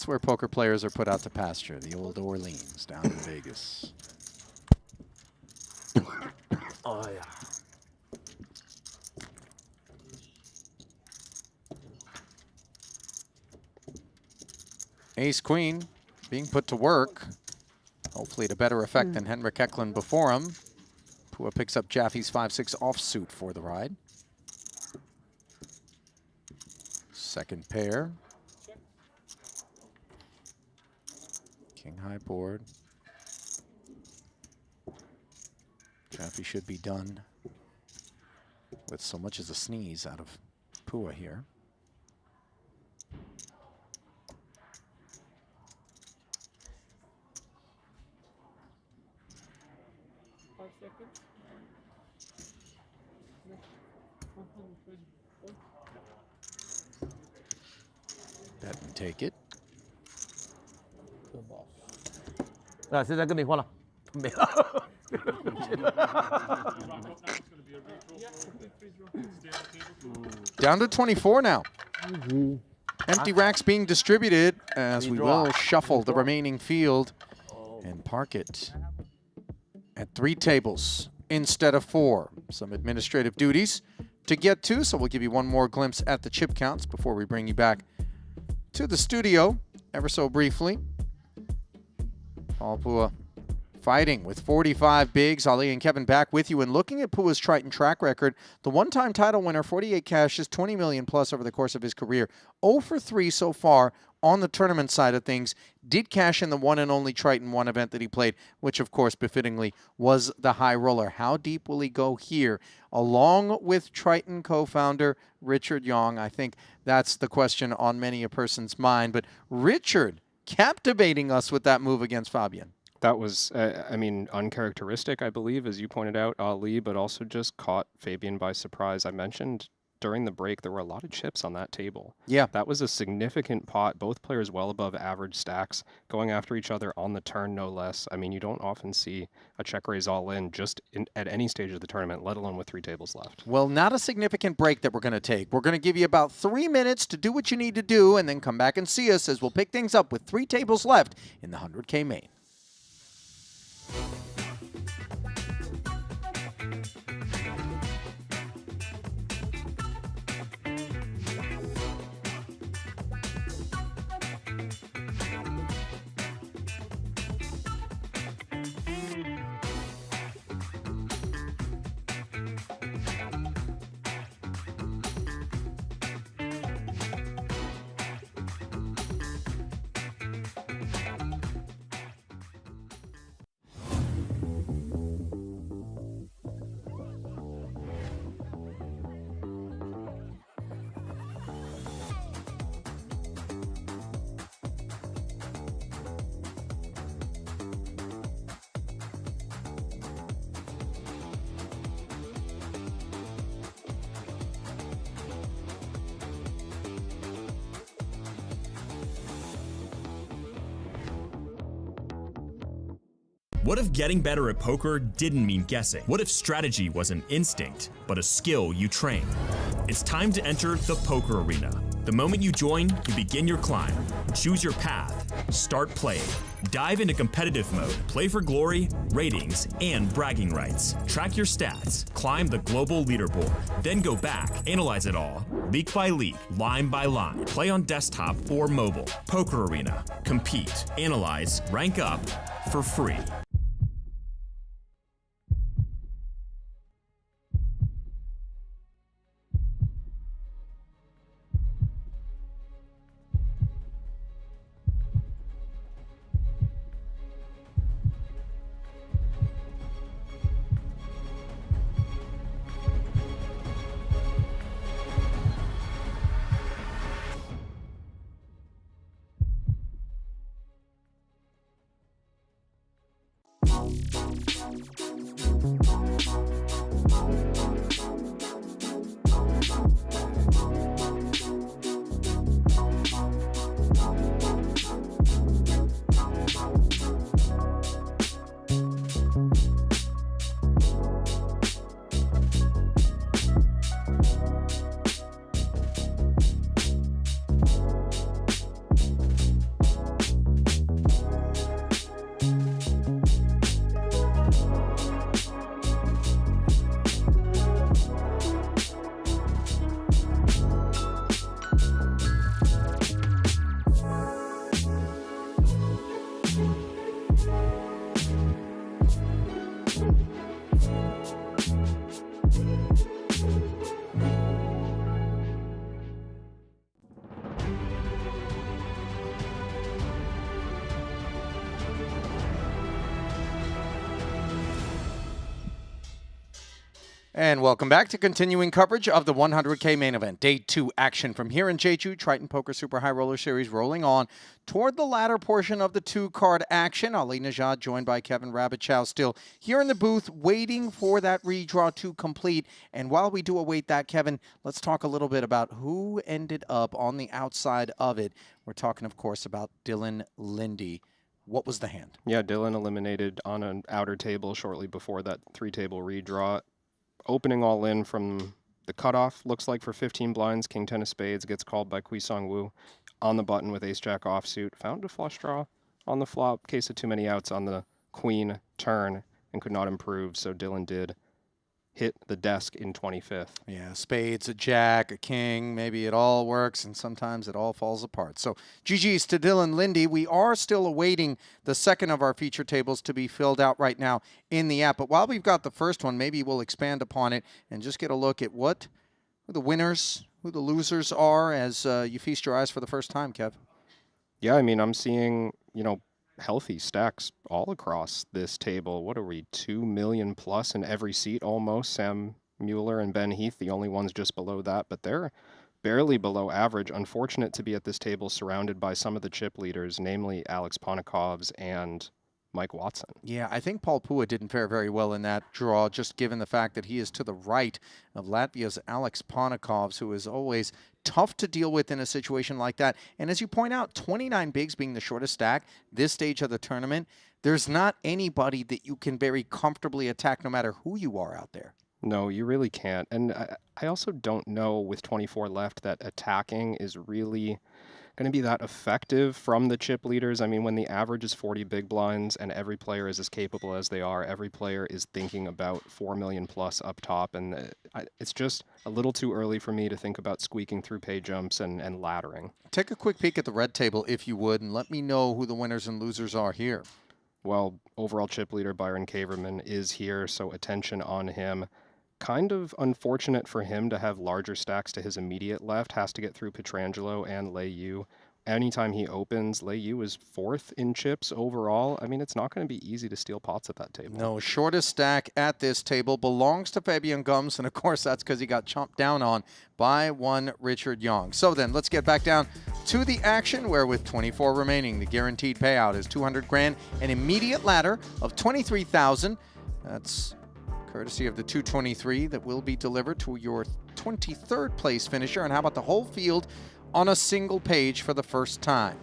where poker players are put out to pasture, the old Orleans down in Vegas. Oh, yeah. Ace Queen being put to work, hopefully to better effect than Henrik Eklund before him. Pua picks up Jaffe's 5-6 offsuit for the ride. Second pair. King high board. Jaffe should be done with so much as a sneeze out of Pua here. Bet and take it. 啊，现在跟你换了，没了。Down to 24 now. Empty racks being distributed as we will shuffle the remaining field and park it at 3 tables instead of 4. Some administrative duties to get to, so we'll give you one more glimpse at the chip counts before we bring you back to the studio ever so briefly. Paul Pua fighting with 45 bigs. Ali and Kevin back with you. And looking at Pua's Triton track record, the one-time title winner, 48 cashes, 20 million plus over the course of his career. 0 for 3 so far on the tournament side of things. Did cash in the one and only Triton 1 event that he played, which of course befittingly was the high roller. How deep will he go here? Along with Triton co-founder Richard Yong, I think that's the question on many a person's mind. But Richard captivating us with that move against Fabian. That was, I mean, uncharacteristic, I believe, as you pointed out, Ali, but also just caught Fabian by surprise. I mentioned during the break there were a lot of chips on that table. Yeah. That was a significant pot. Both players well above average stacks, going after each other on the turn, no less. I mean, you don't often see a check raise all in just at any stage of the tournament, let alone with 3 tables left. Well, not a significant break that we're going to take. We're going to give you about 3 minutes to do what you need to do and then come back and see us as we'll pick things up with 3 tables left in the 100K main. What if getting better at poker didn't mean guessing? What if strategy was an instinct, but a skill you trained? It's time to enter the poker arena. The moment you join, you begin your climb. Choose your path. Start playing. Dive into competitive mode. Play for glory, ratings, and bragging rights. Track your stats. Climb the global leaderboard. Then go back, analyze it all. League by league, line by line. Play on desktop or mobile. Poker arena. Compete, analyze, rank up for free. And welcome back to continuing coverage of the 100K main event. Day 2 action from here in Jeju. Triton Poker Super High Roller Series rolling on toward the latter portion of the 2-card action. Ali Najad joined by Kevin Rabichow still here in the booth waiting for that redraw to complete. And while we do await that, Kevin, let's talk a little bit about who ended up on the outside of it. We're talking, of course, about Dylan Lindy. What was the hand? Yeah, Dylan eliminated on an outer table shortly before that 3-table redraw. Opening all in from the cutoff, looks like for 15 blinds, King 10 of spades gets called by Kui-Song Woo on the button with ace-jack offsuit. Found a flush draw on the flop, case of too many outs on the queen turn and could not improve, so Dylan did hit the desk in 25th. Yeah, spades, a jack, a king, maybe it all works, and sometimes it all falls apart. So GG's to Dylan Lindy. We are still awaiting the second of our feature tables to be filled out right now in the app. But while we've got the first one, maybe we'll expand upon it and just get a look at who the winners, who the losers are as you feast your eyes for the first time, Kev. Yeah, I mean, I'm seeing, healthy stacks all across this table. What are we, 2 million plus in every seat almost? Sam Mueller and Ben Heath, the only ones just below that, but they're barely below average. Unfortunate to be at this table surrounded by some of the chip leaders, namely Alex Ponikovs and Mike Watson. Yeah, I think Paul Pua didn't fare very well in that draw, just given the fact that he is to the right of Latvia's Alex Ponikovs, who is always tough to deal with in a situation like that. And as you point out, 29 bigs being the shortest stack, this stage of the tournament, there's not anybody that you can very comfortably attack no matter who you are out there. No, you really can't. And I also don't know with 24 left that attacking is really going to be that effective from the chip leaders. I mean, when the average is 40 big blinds and every player is as capable as they are, every player is thinking about 4 million plus up top. And it's just a little too early for me to think about squeaking through pay jumps and laddering. Take a quick peek at the red table, if you would, and let me know who the winners and losers are here. Well, overall chip leader Byron Kaverman is here, so attention on him. Kind of unfortunate for him to have larger stacks to his immediate left. Has to get through Petrangelo and Lei Yu. Anytime he opens, Lei Yu is 4th in chips overall. I mean, it's not going to be easy to steal pots at that table. No, shortest stack at this table belongs to Fabian Gums, and of course that's because he got chomped down on by one Richard Young. So then, let's get back down to the action, where with 24 remaining, the guaranteed payout is 200 grand, an immediate ladder of 23,000. That's courtesy of the 223 that will be delivered to your 23rd place finisher. And how about the whole field on a single page for the first time?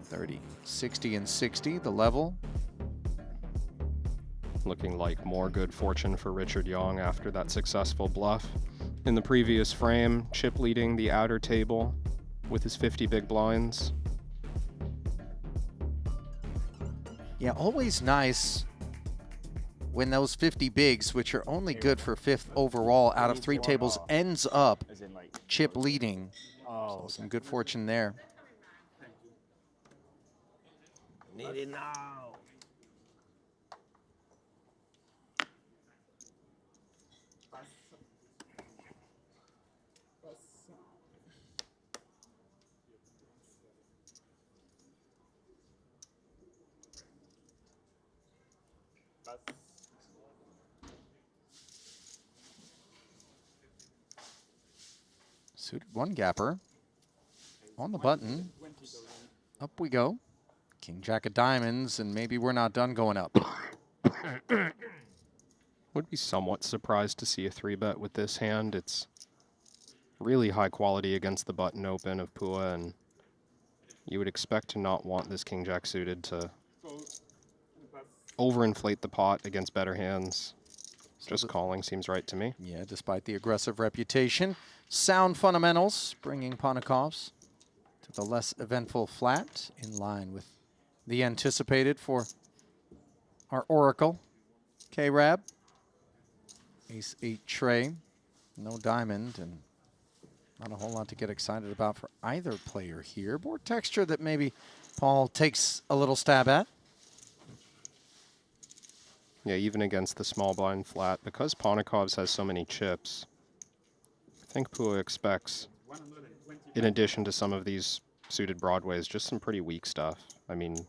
30, 60, and 60, the level. Looking like more good fortune for Richard Young after that successful bluff in the previous frame. Chip leading the outer table with his 50 big blinds. Yeah, always nice when those 50 bigs, which are only good for 5th overall out of 3 tables, ends up chip leading. So some good fortune there. Need it now. Suited one gapper on the button. Up we go. King Jack of diamonds, and maybe we're not done going up. Would be somewhat surprised to see a 3-bet with this hand. It's really high quality against the button open of Pua, and you would expect to not want this King Jack suited to overinflate the pot against better hands. Just calling seems right to me. Yeah, despite the aggressive reputation. Sound fundamentals, bringing Ponikovs to the less eventful flat, in line with the anticipated for our Oracle. K-Rab, Ace-8 tray, no diamond, and not a whole lot to get excited about for either player here. More texture that maybe Paul takes a little stab at. Yeah, even against the small blind flat, because Ponikovs has so many chips, I think Pua expects, in addition to some of these suited broadways, just some pretty weak stuff. I mean,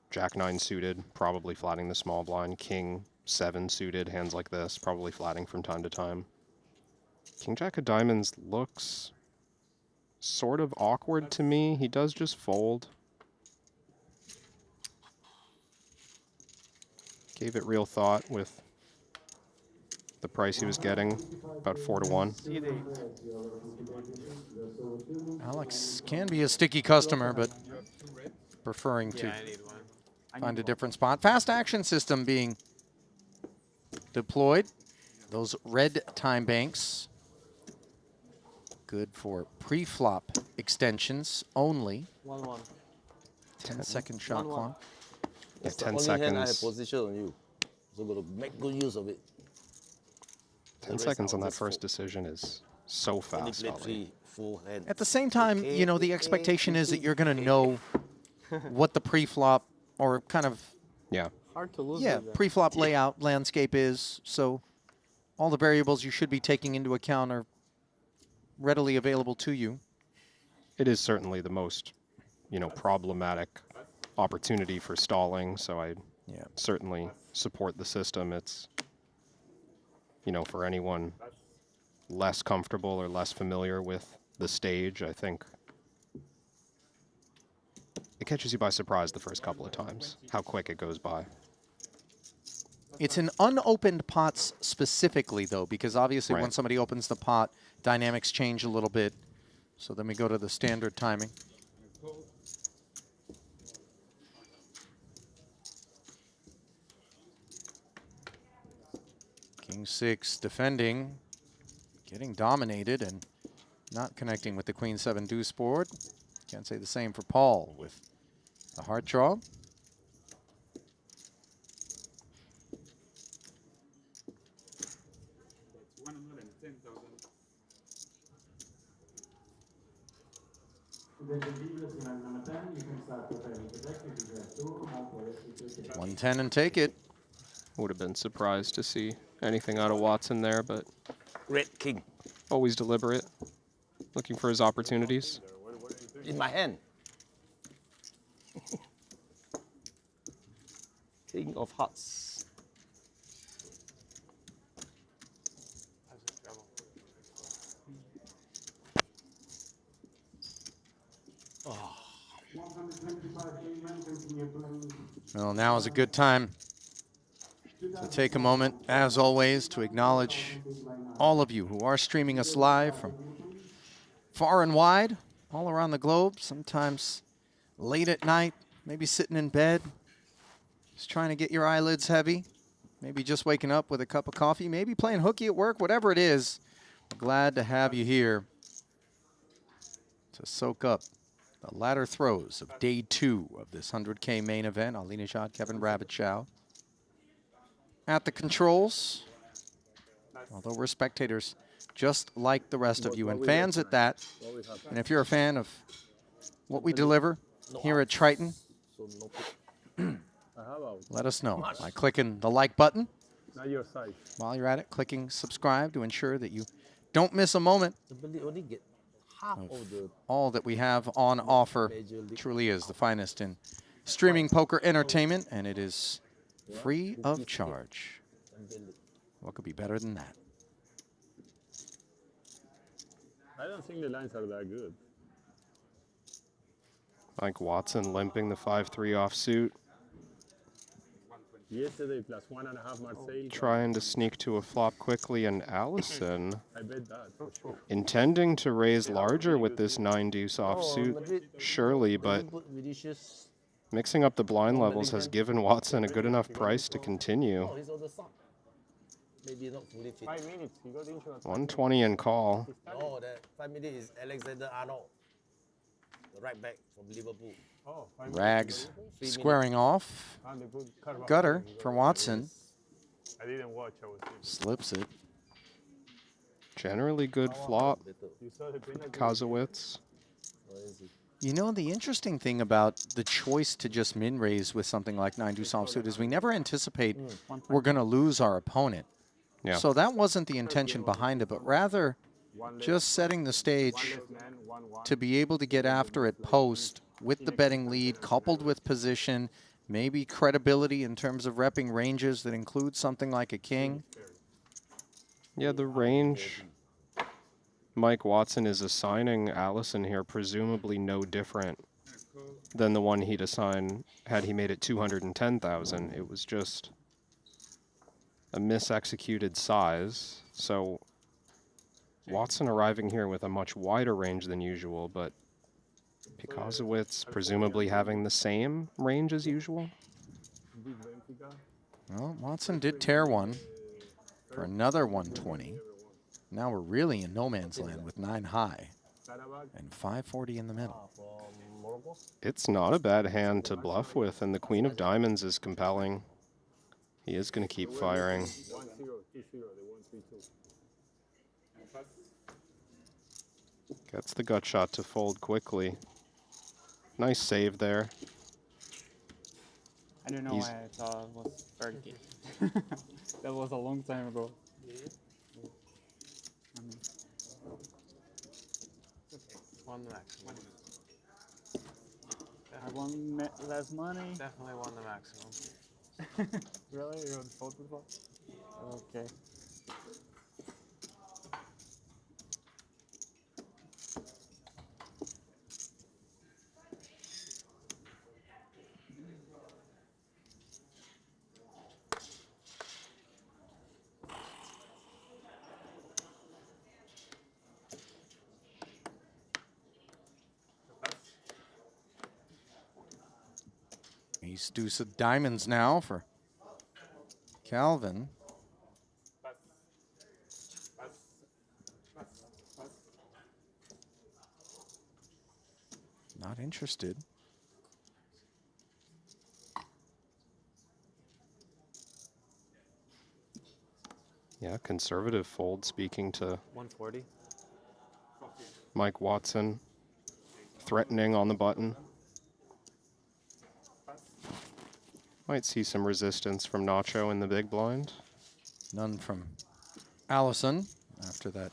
Jack 9 suited, probably flatting the small blind. King 7 suited, hands like this, probably flatting from time to time. King Jack of Diamonds looks sort of awkward to me. He does just fold. Gave it real thought with the price he was getting, about 4 to 1. Alex can be a sticky customer, but preferring to find a different spot. Fast action system being deployed. Those red time banks. Good for pre-flop extensions only. 1-1. 10-second shot clock. Yeah, That's 10 the only hand I have seconds. position on you. So we'll make good use of it. 10 seconds on that first decision is so fast. Ollie. At the same time, you know, the expectation is that you're going to know what the pre-flop or kind of Hard to lose. yeah, with that. pre-flop layout landscape is. So all the variables you should be taking into account are readily available to you. It is certainly the most, you know, problematic opportunity for stalling, so I certainly support the system. It's, you know, for anyone less comfortable or less familiar with the stage, I think it catches you by surprise the first couple of times, how quick it goes by. It's an unopened pots specifically, though, because obviously Right. when somebody opens the pot, dynamics change a little bit. So then we go to the standard timing. King 6 defending, getting dominated and not connecting with the Queen 7 deuce board. Can't say the same for Paul with the heart draw. It's 110 and take it. Would have been surprised to see anything out of Watson there, but Red king. always deliberate, looking for his opportunities. In my hand. King of hearts. Well, now is a good time to take a moment, as always, to acknowledge all of you who are streaming us live from far and wide, all around the globe, sometimes late at night, maybe sitting in bed, just trying to get your eyelids heavy, maybe just waking up with a cup of coffee, maybe playing hooky at work, whatever it is. We're glad to have you here to soak up the latter throes of day 2 of this 100K main event. Eliminations, Kevin Rabbitschow at the controls. Although we're spectators just like the rest of you and fans at that. And if you're a fan of what we deliver here at Triton, let us know by clicking the like button. Not your size. While you're at it, clicking subscribe to ensure that you don't miss a moment. Only get half of the All that we have on offer truly is the finest in streaming poker entertainment, and it is free of charge. What could be better than that? I don't think the lines are that good. Like Watson limping the 5-3 offsuit, Yesterday plus 1.5 Marseille. trying to sneak to a flop quickly, and Allison I bet that for sure. intending to raise larger with this 9-deuce offsuit, surely, but mixing up the blind levels has given Watson a good enough price to continue. maybe not fully fit. 5 minutes, he got into a 120 and call. No, that 5 minutes is Alexander Arnold, the right back from Liverpool. Oh, 5 Rags squaring off. Gutter for Watson. I didn't watch, I was Slips it. Generally good flop. You saw the pin? Kazowitz. You know, the interesting thing about the choice to just min raise with something like 9-deuce offsuit is we never anticipate we're going to lose our opponent. Yeah. So that wasn't the intention behind it, but rather just setting the stage to be able to get after it post with the betting lead, coupled with position, Maybe credibility in terms of repping ranges that include something like a king. Yeah, the range Mike Watson is assigning Allison here, presumably no different than the one he'd assign had he made it 210,000. It was just a misexecuted size. So Watson arriving here with a much wider range than usual, but Pikazowicz presumably having the same range as usual. Well, Watson did tear one for another 120. Now we're really in no man's land with 9 high and 540 in the middle. It's not a bad hand to bluff with, and the Queen of Diamonds is compelling. He is going to keep firing. Gets the gut shot to fold quickly. Nice save there. I don't know why I thought it was 30. That was a long time ago. Won the maximum. I won less money. Definitely won the maximum. Really? You haven't folded before? Okay. Ace deuce of diamonds now for Calvin. Not interested. Yeah, conservative fold, speaking to 140. Mike Watson. Threatening on the button. Might see some resistance from Nacho in the big blind. None from Allison after that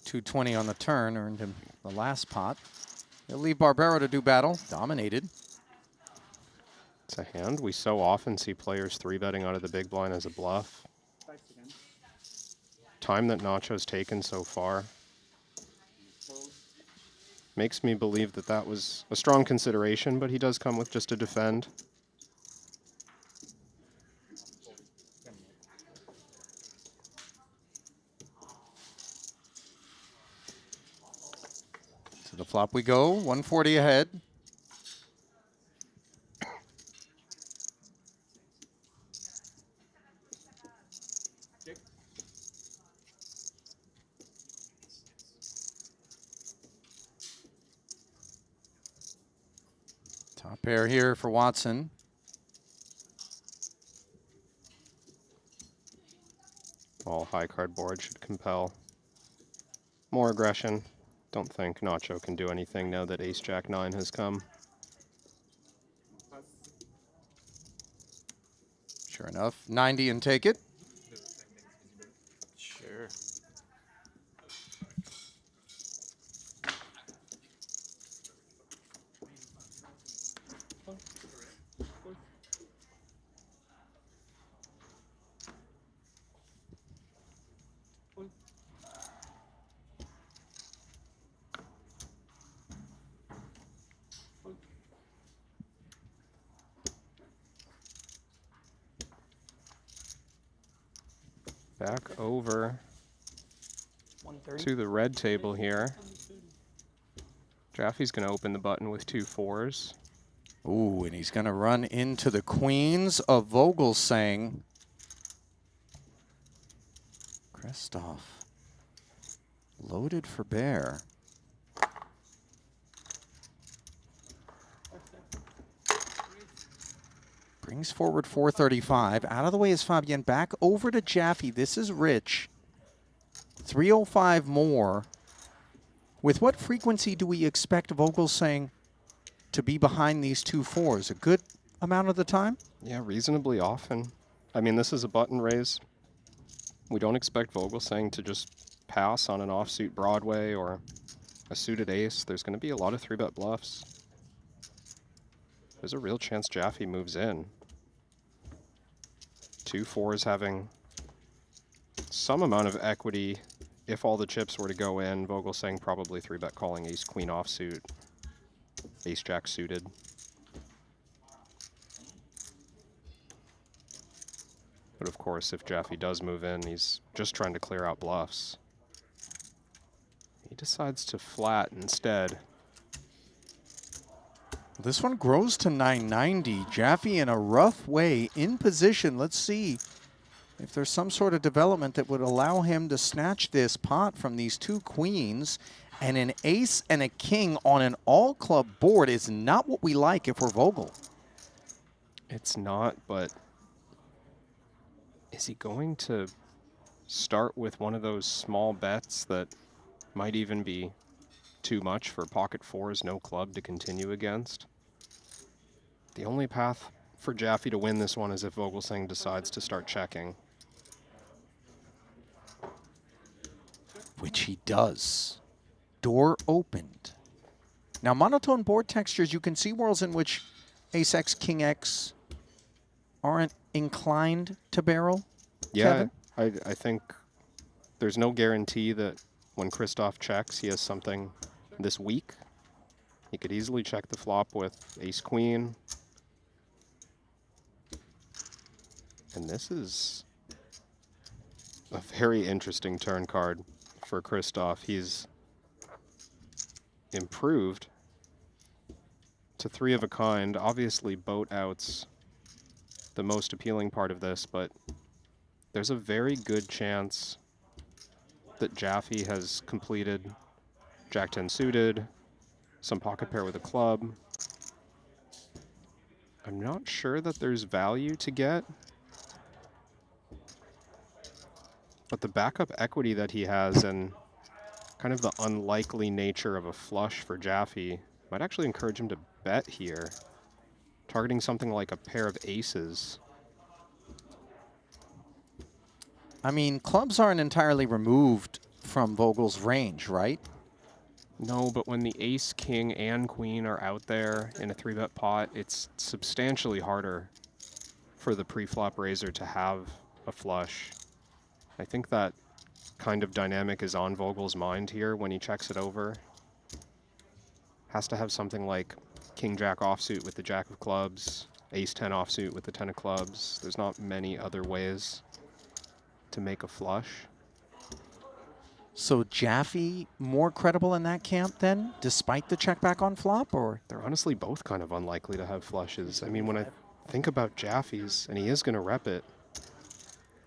220 on the turn earned him the last pot. He'll leave Barbero to do battle. Dominated. It's a hand we so often see players 3-betting out of the big blind as a bluff. Time that Nacho's taken so far makes me believe that that was a strong consideration, but he does come with just a defend. To the flop we go. 140 ahead. Top pair here for Watson. All high card board should compel more aggression. Don't think Nacho can do anything now that Ace Jack 9 has come. Sure enough, 90 and take it. Sure. Back over 130. to the red table here. Jaffe's going to open the button with 2 4s. Ooh, and he's going to run into the queens of Vogelsang. Kristoff loaded for bear. Brings forward 435. Out of the way is Fabian. Back over to Jaffe. This is rich. 305 more. With what frequency do we expect Vogelsang to be behind these 2 4s? A good amount of the time? Yeah, reasonably often. I mean, this is a button raise. We don't expect Vogelsang to just pass on an offsuit Broadway or a suited ace. There's going to be a lot of 3-bet bluffs. There's a real chance Jaffe moves in. 2-4 is having some amount of equity. If all the chips were to go in, Vogelsang probably 3-bet calling ace-queen offsuit, ace-jack suited. But of course, if Jaffe does move in, he's just trying to clear out bluffs. He decides to flat instead. This one grows to 990. Jaffe in a rough way, in position. Let's see if there's some sort of development that would allow him to snatch this pot from these two queens. And an ace and a king on an all-club board is not what we like if we're Vogel. It's not, but is he going to start with one of those small bets that might even be too much for pocket fours, no club to continue against? The only path for Jaffe to win this one is if Vogelsang decides to start checking. Which he does. Door opened. Now, monotone board textures, you can see worlds in which ace-x, king-x aren't inclined to barrel. Yeah, Kevin? I think there's no guarantee that when Christoph checks, he has something this weak. He could easily check the flop with ace-queen. And this is a very interesting turn card for Christoph. He's improved to 3 of a kind. Obviously, boat outs the most appealing part of this, but there's a very good chance that Jaffe has completed Jack-10 suited, some pocket pair with a club. I'm not sure that there's value to get, but the backup equity that he has and kind of the unlikely nature of a flush for Jaffe might actually encourage him to bet here, targeting something like a pair of aces. I mean, clubs aren't entirely removed from Vogel's range, right? No, but when the ace, king, and queen are out there in a 3-bet pot, it's substantially harder for the pre-flop raiser to have a flush. I think that kind of dynamic is on Vogel's mind here when he checks it over. Has to have something like king-jack offsuit with the jack of clubs, ace-10 offsuit with the 10 of clubs. There's not many other ways to make a flush. So Jaffe more credible in that camp then, despite the check back on flop, or? They're honestly both kind of unlikely to have flushes. I mean, when I think about Jaffe's, and he is going to rep it,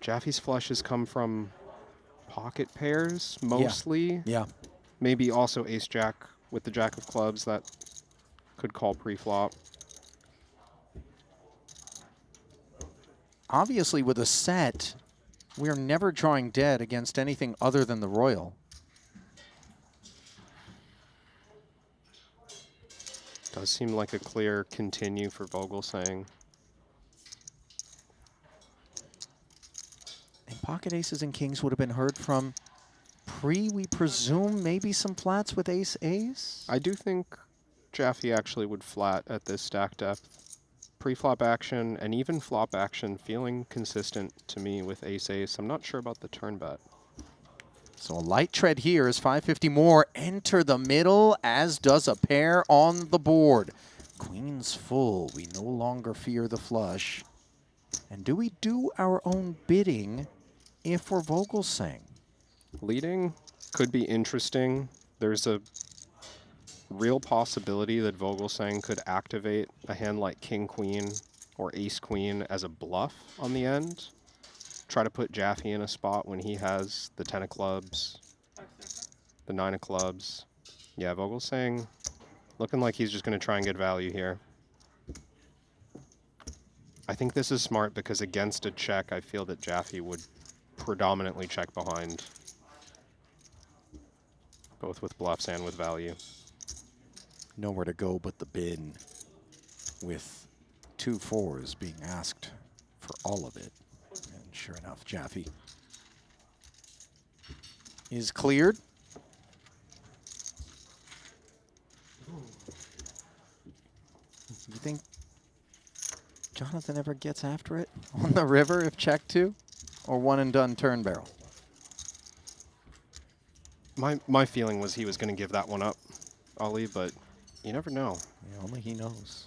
Jaffe's flushes come from pocket pairs, mostly. Yeah. Maybe also ace-jack with the jack of clubs that could call pre-flop. Obviously, with a set, we are never drawing dead against anything other than the royal. Does seem like a clear continue for Vogelsang. And pocket aces and kings would have been heard from pre, we presume, maybe some flats with ace-ace? I do think Jaffe actually would flat at this stack depth. Pre-flop action and even flop action feeling consistent to me with ace-ace. I'm not sure about the turn bet. So a light tread here is 550 more. Enter the middle, as does a pair on the board. Queen's full. We no longer fear the flush. And do we do our own bidding if we're Vogelsang? Leading could be interesting. There's a real possibility that Vogelsang could activate a hand like king-queen or ace-queen as a bluff on the end. Try to put Jaffe in a spot when he has the 10 of clubs, the 9 of clubs. Yeah, Vogelsang looking like he's just going to try and get value here. I think this is smart because against a check, I feel that Jaffe would predominantly check behind, both with bluffs and with value. Nowhere to go but the bin, with 2 fours being asked for all of it. And sure enough, Jaffe is cleared. You think Jonathan ever gets after it on the river if check 2, or one and done turn barrel? My feeling was he was going to give that one up, Ollie, but you never know. Yeah, only he knows.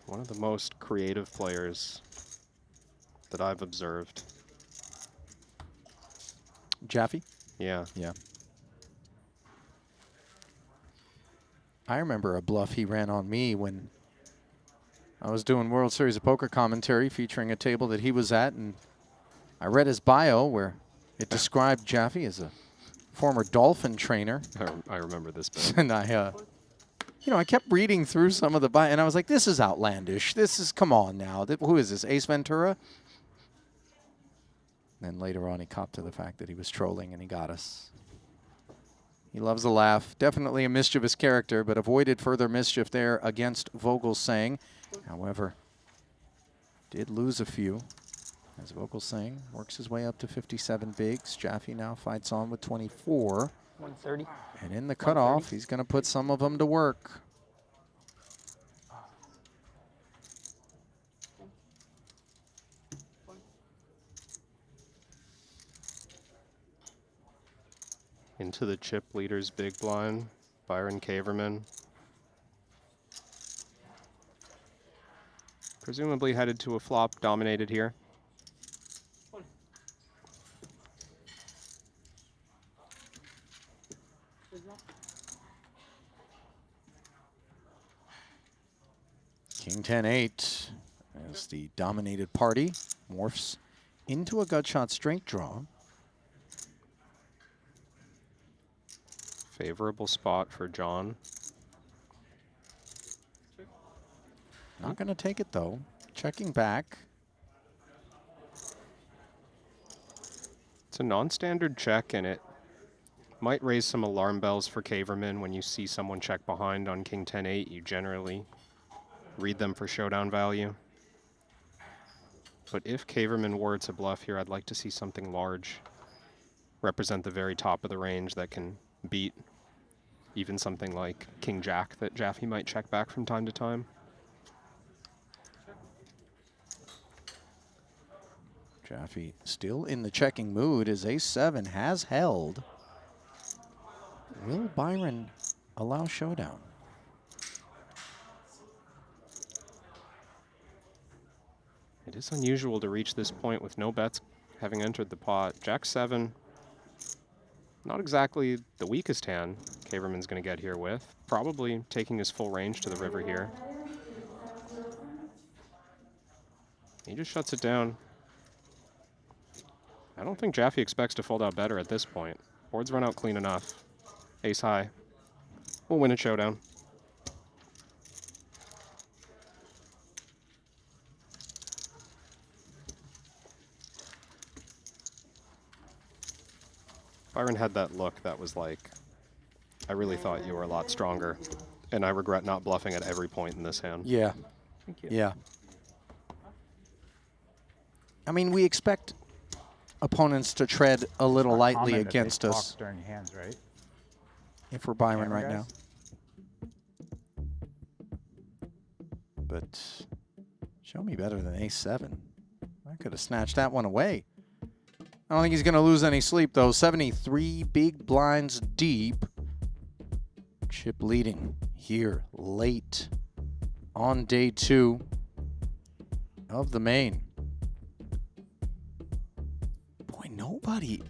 One of the most creative players that I've observed. Jaffe? Yeah. Yeah. I remember a bluff he ran on me when I was doing World Series of Poker commentary featuring a table that he was at, and I read his bio where it described Jaffe as a former dolphin trainer. I remember this bit. And I kept reading through some of the bio, and I was like, this is outlandish. This is, come on now. Who is this, Ace Ventura? Then later on, he copped to the fact that he was trolling, and he got us. He loves a laugh. Definitely a mischievous character, but avoided further mischief there against Vogelsang. However, did lose a few as Vogelsang works his way up to 57 bigs. Jaffe now fights on with 24. 130. And in the cutoff, he's going to put some of them to work. Into the chip leader's big blind, Byron Kaverman. Presumably headed to a flop dominated here. King 10-8 as the dominated party morphs into a gut shot straight draw. Favorable spot for John. Not going to take it, though. Checking back. It's a non-standard check, and it might raise some alarm bells for Kaverman when you see someone check behind on King 10-8. You generally read them for showdown value. But if Kaverman were to bluff here, I'd like to see something large represent the very top of the range that can beat even something like King Jack that Jaffe might check back from time to time. Jaffe still in the checking mood as Ace-7 has held. Will Byron allow showdown? It is unusual to reach this point with no bets having entered the pot. Jack-7, not exactly the weakest hand Kaverman's going to get here with. Probably taking his full range to the river here. He just shuts it down. I don't think Jaffe expects to fold out better at this point. Boards run out clean enough. Ace high. We'll win a showdown. Byron had that look that was like, I really thought you were a lot stronger, and I regret not bluffing at every point in this hand. Yeah. Thank you. Yeah. I mean, we expect opponents to tread a little lightly against us. During hands, right? If we're Byron Camera right now. guys? But show me better than Ace-7. I could have snatched that one away. I don't think he's going to lose any sleep, though. 73 big blinds deep. Chip leading here late on day 2 of the main. Boy, nobody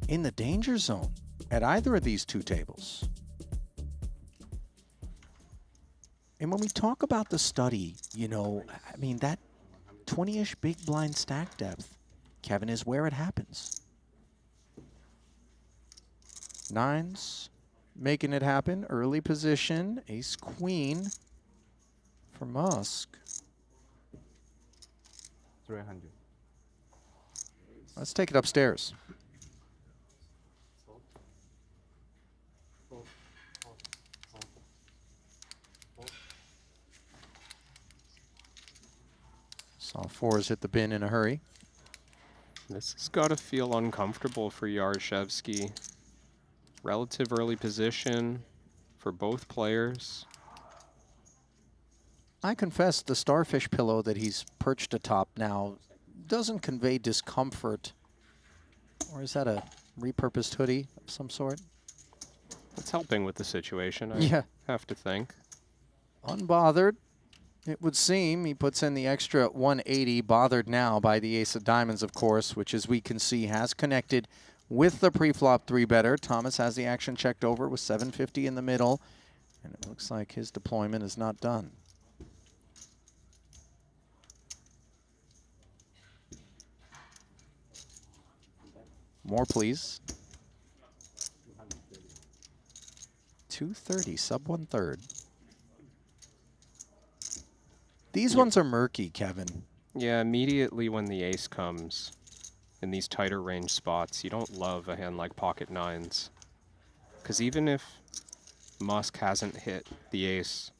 in the danger zone at either of these two tables. And when we talk about the study, you know, I mean, that 20-ish big blind stack depth, Kevin, is where it happens. Nines making it happen. Early position. Ace queen for Musk. 300. Let's take it upstairs. Saw fours hit the bin in a hurry. This has got to feel uncomfortable for Yarshevsky. Relative early position for both players. I confess the starfish pillow that he's perched atop now doesn't convey discomfort. Or is that a repurposed hoodie of some sort? It's helping with the situation, I Yeah. have to think. Unbothered, it would seem. He puts in the extra 180, bothered now by the ace of diamonds, of course, which, as we can see, has connected with the pre-flop 3-better. Thomas has the action checked over with 750 in the middle, and it looks like his deployment is not done. More, please. 230, sub 1/3. These ones are murky, Kevin. Yeah, immediately when the ace comes in these tighter range spots, you don't love a hand like pocket nines. Because even if Musk hasn't hit the ace,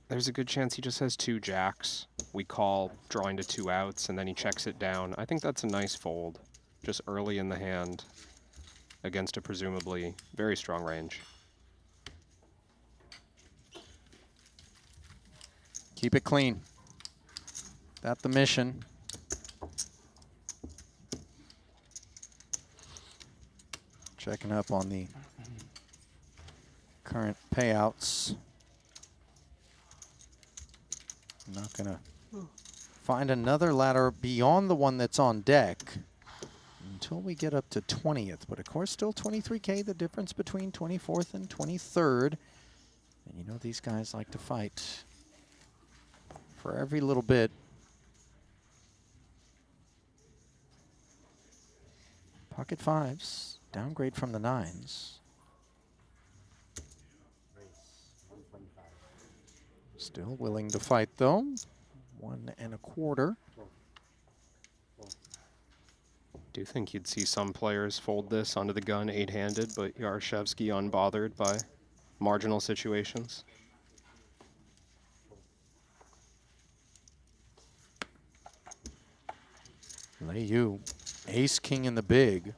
there's a good chance he just has 2 jacks. We call, drawing to 2 outs, and then he checks it down. I think that's a nice fold, just early in the hand, against a presumably very strong range. Keep it clean. That's the mission. Checking up on the current payouts. I'm not going to find another ladder beyond the one that's on deck until we get up to 20th. But of course, still 23K, the difference between 24th and 23rd. And you know these guys like to fight for every little bit. Pocket 5s, downgrade from the 9s. Still willing to fight though. 1 1/4. Do you think you'd see some players fold this onto the gun 8-handed, but Yaroshevsky unbothered by marginal situations? Lay you. Ace king in the big.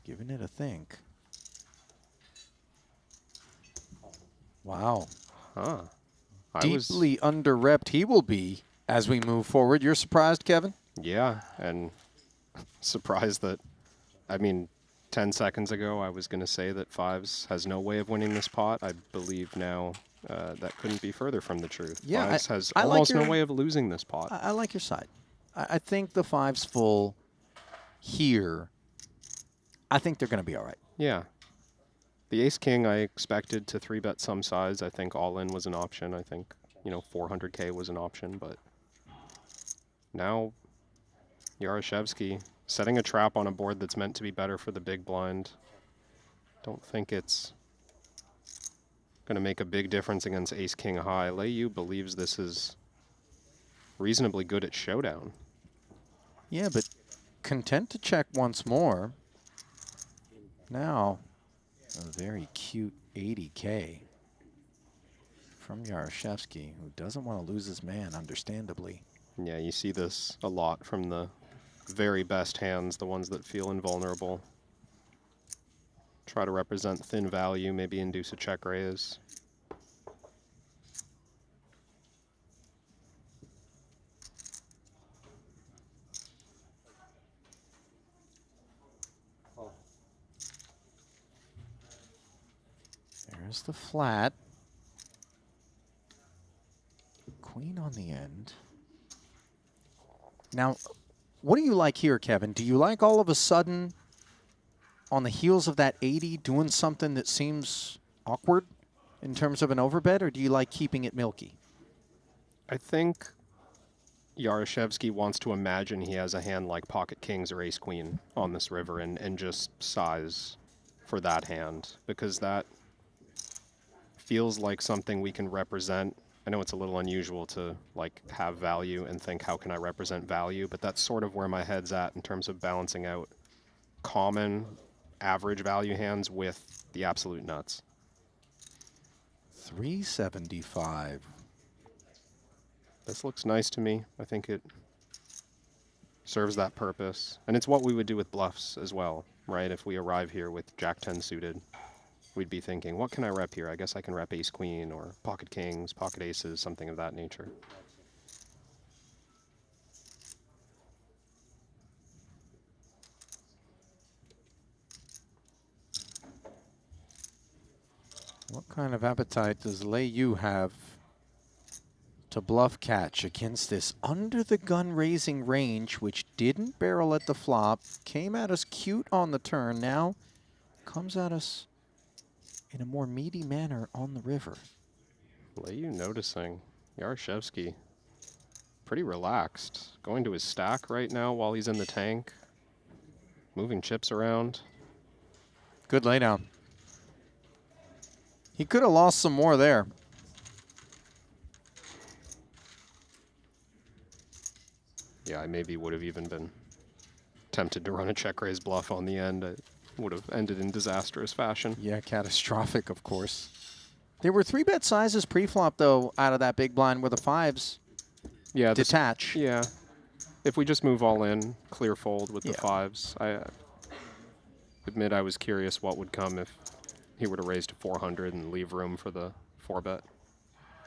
Giving it a think. Wow. Huh. Deeply under-repped he will be as we move forward. You're surprised, Kevin? Yeah, and surprised that, I mean, 10 seconds ago I was going to say that 5s has no way of winning this pot. I believe now that couldn't be further from the truth. Yeah, 5s has I like almost no your- way of losing this pot. I like your side. I think the 5's full here. I think they're going to be all right. Yeah. The ace-king I expected to 3-bet some size. I think all-in was an option. I think, 400K was an option, but now Yaroshevsky setting a trap on a board that's meant to be better for the big blind. Don't think it's going to make a big difference against ace-king high. Leyu believes this is reasonably good at showdown. Yeah, but content to check once more. Now, a very cute 80K from Yaroshevsky, who doesn't want to lose his man, understandably. Yeah, you see this a lot from the very best hands, the ones that feel invulnerable. Try to represent thin value, maybe induce a check raise. There's the flat. Queen on the end. Now, what do you like here, Kevin? Do you like all of a sudden, on the heels of that 80, doing something that seems awkward in terms of an overbet, or do you like keeping it milky? I think Yaroshevsky wants to imagine he has a hand like pocket kings or ace queen on this river and just size for that hand, because that feels like something we can represent. I know it's a little unusual to have value and think, how can I represent value? But that's sort of where my head's at in terms of balancing out common average value hands with the absolute nuts. 375. This looks nice to me. I think it serves that purpose. And it's what we would do with bluffs as well, right? If we arrive here with Jack 10 suited. we'd be thinking, what can I rep here? I guess I can rep ace queen or pocket kings, pocket aces, something of that nature. What kind of appetite does Lei Yu have to bluff catch against this under-the-gun raising range, which didn't barrel at the flop, came at us cute on the turn, now comes at us in a more meaty manner on the river? Lei Yu noticing. Yaroshevsky pretty relaxed. Going to his stack right now while he's in the tank. Moving chips around. Good laydown. He could have lost some more there. Yeah, I maybe would have even been tempted to run a check raise bluff on the end. It would have ended in disastrous fashion. Yeah, catastrophic, of course. There were 3-bet sizes pre-flop, though, out of that big blind where the fives detach. Yeah. If we just move all in, clear fold with the fives. I admit I was curious what would come if he were to raise to 400 and leave room for the 4-bet.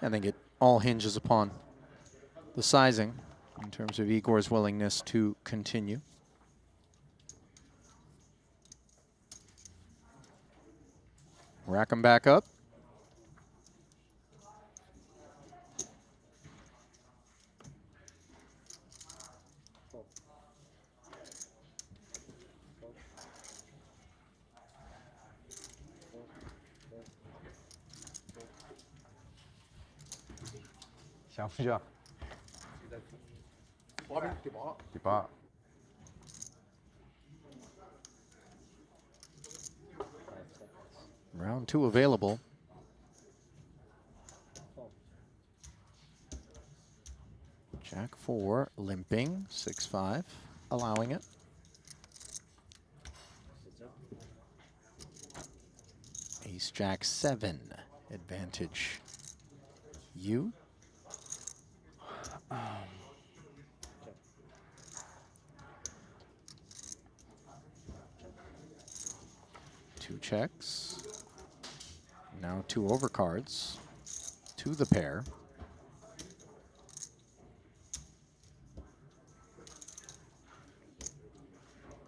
I think it all hinges upon the sizing in terms of Igor's willingness to continue. Rack him back up. Round 2 available. Jack 4 limping, 6-5, allowing it. Ace Jack 7, advantage. You? Two checks. Now 2 overcards to the pair.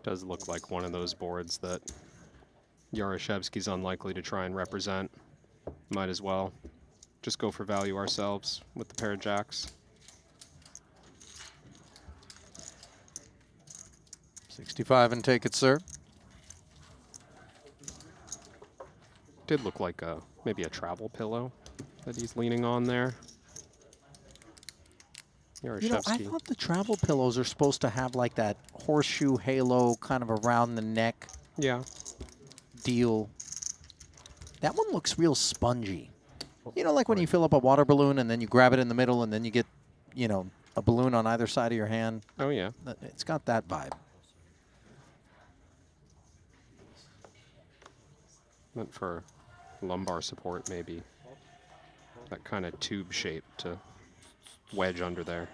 Does look like one of those boards that Yaroshevsky's unlikely to try and represent. Might as well just go for value ourselves with the pair of jacks. 65 and take it, sir. Did look like maybe a travel pillow that he's leaning on there. You know, I thought the travel pillows are supposed to have like that horseshoe halo kind of around the neck deal. That one looks real spongy. You know, like when you fill up a water balloon and then you grab it in the middle and then you get, you know, a balloon on either side of your hand. Oh, yeah. It's got that vibe. Meant for lumbar support, maybe. That kind of tube shape to wedge under there.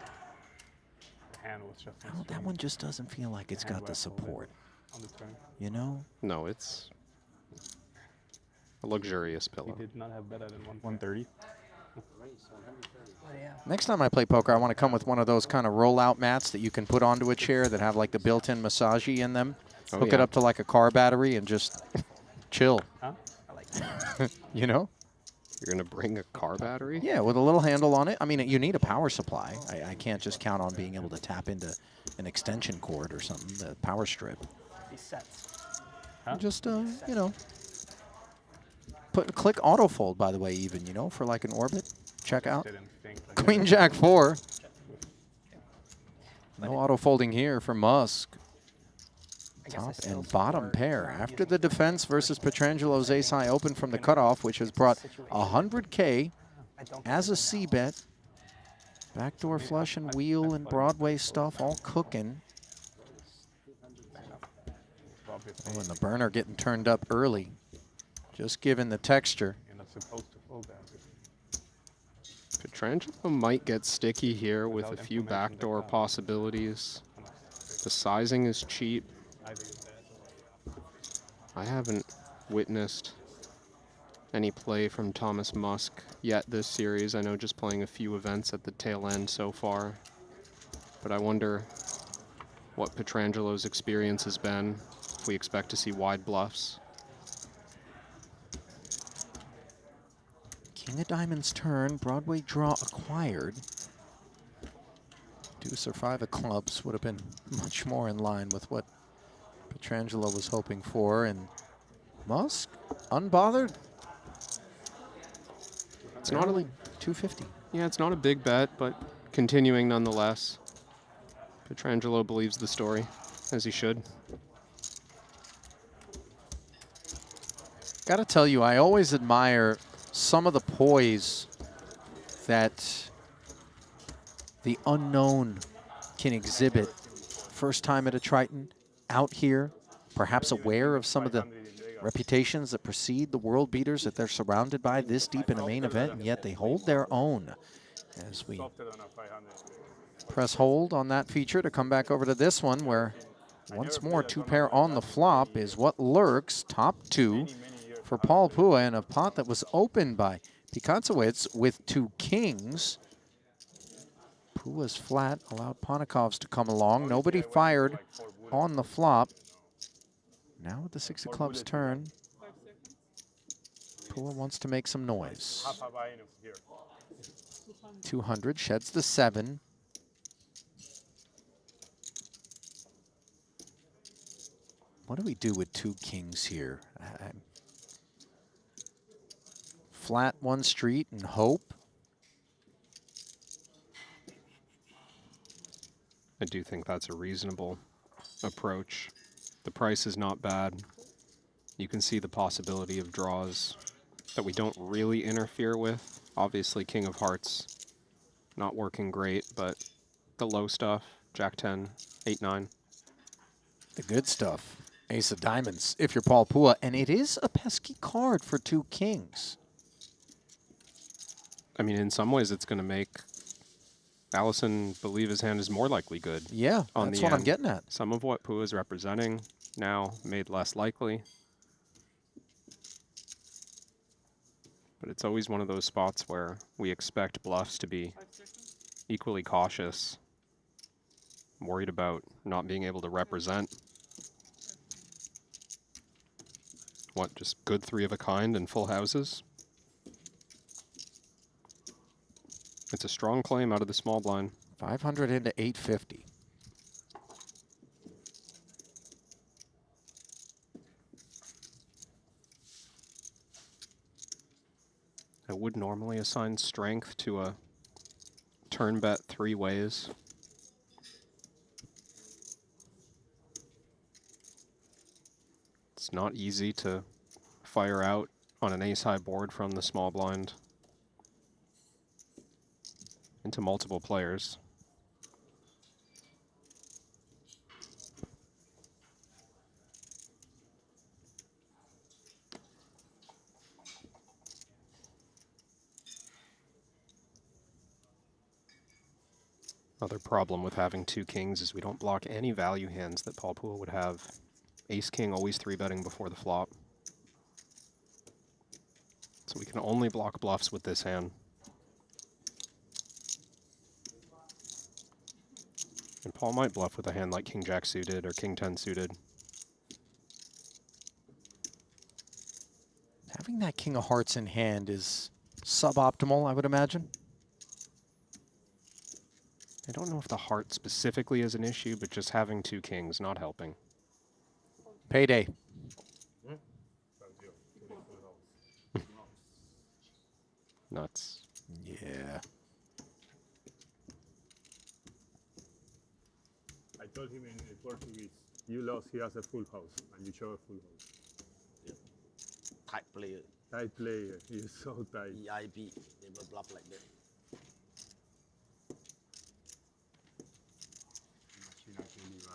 Hand was just Oh, that one just doesn't feel like it's got the support. on the turn. You know? No, it's a luxurious pillow. He did not have better than 130. Next time I play poker, I want to come with one of those kind of rollout mats that you can put onto a chair that have like the built-in massagey in them. Oh, Hook it up to like a car battery and just chill. Huh? I like that. You know? You're going to bring a car battery? Yeah, with a little handle on it. I mean, you need a power supply. I can't just count on being able to tap into an extension cord or something, the power strip. These sets. Just, you know, click autofold, by the way, even, you know, for like an orbit. Check out. Queen Jack 4. No auto folding here for Musk. Top and bottom pair. After the defense versus Petrangelo's ace high open from the cutoff, which has brought 100K as a C-bet. Backdoor flush and wheel and Broadway stuff all cooking. Oh, and the burner getting turned up early. Just given the texture. You're not supposed to fold that. Petrangelo might get sticky here with a few backdoor possibilities. The sizing is cheap. I haven't witnessed any play from Thomas Musk yet this series. I know just playing a few events at the tail end so far. But I wonder what Petrangelo's experience has been, if we expect to see wide bluffs. King of Diamonds turn, Broadway draw acquired. Deuce or 5 of clubs would have been much more in line with what Petrangelo was hoping for, and Musk, unbothered. It's not only 250. Yeah, it's not a big bet, but continuing nonetheless. Petrangelo believes the story, as he should. Gotta tell you, I always admire some of the poise that the unknown can exhibit. First time at a Triton, out here, perhaps aware of some of the reputations that precede the world beaters that they're surrounded by this deep in a main event, and yet they hold their own. As we press hold on that feature to come back over to this one, where once more 2-pair on the flop is what lurks. Top 2 for Paul Pua in a pot that was opened by Pikansowicz with 2 kings. Pua's flat allowed Ponikov's to come along. Nobody fired on the flop. Now with the 6 of clubs turn, Pua wants to make some noise. 200, sheds the 7. What do we do with 2 kings here? Flat one street and hope. I do think that's a reasonable approach. The price is not bad. You can see the possibility of draws that we don't really interfere with. Obviously, King of Hearts not working great, but the low stuff, Jack 10, 8-9. The good stuff, Ace of Diamonds, if you're Paul Pua, and it is a pesky card for 2 kings. I mean, in some ways, it's going to make Allison believe his hand is more likely good. Yeah, on that's the what end. I'm getting at. Some of what Pua is representing now made less likely. But it's always one of those spots where we expect bluffs to be equally cautious, worried about not being able to represent. What, just good 3 of a kind and full houses? It's a strong claim out of the small blind. 500 into 850. I would normally assign strength to a turn bet 3 ways. It's not easy to fire out on an ace-high board from the small blind into multiple players. Other problem with having 2 kings is we don't block any value hands that Paul Pua would have. Ace-king always 3-betting before the flop. So we can only block bluffs with this hand. And Paul might bluff with a hand like King-Jack suited or King-10 suited. Having that King of Hearts in hand is suboptimal, I would imagine. I don't know if the heart specifically is an issue, but just having 2 kings not helping. Payday. Nuts. Yeah. I told him in Portuguese, you lost, he has a full house, and you show a full house. Tight player. Tight player, he is so tight. EIP, never bluff like that.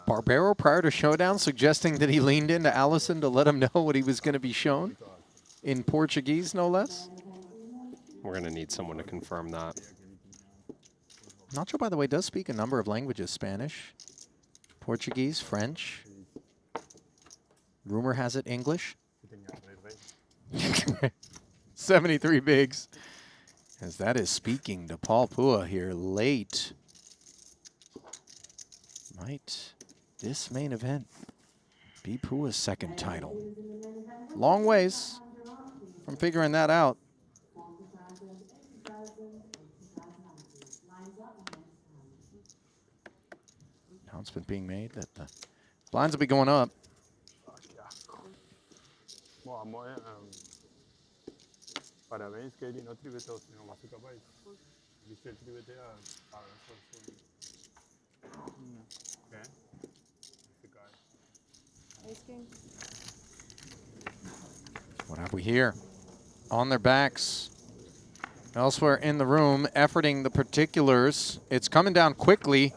Barbero, prior to showdown, suggesting that he leaned into Allison to let him know what he was going to be shown. In Portuguese, no less. We're going to need someone to confirm that. Nacho, by the way, does speak a number of languages. Spanish, Portuguese, French. Rumor has it English. 73 bigs. As that is speaking to Paul Pua here late. Might this main event be Pua's second title? Long ways from figuring that out. Announcement being made that the blinds will be going up. Bom, amanhã. Parabéns, que ele não trivetou, senão você acaba aí. Ele se trivetou a. Okay. What have we here? On their backs. Elsewhere in the room, efforting the particulars. It's coming down quickly.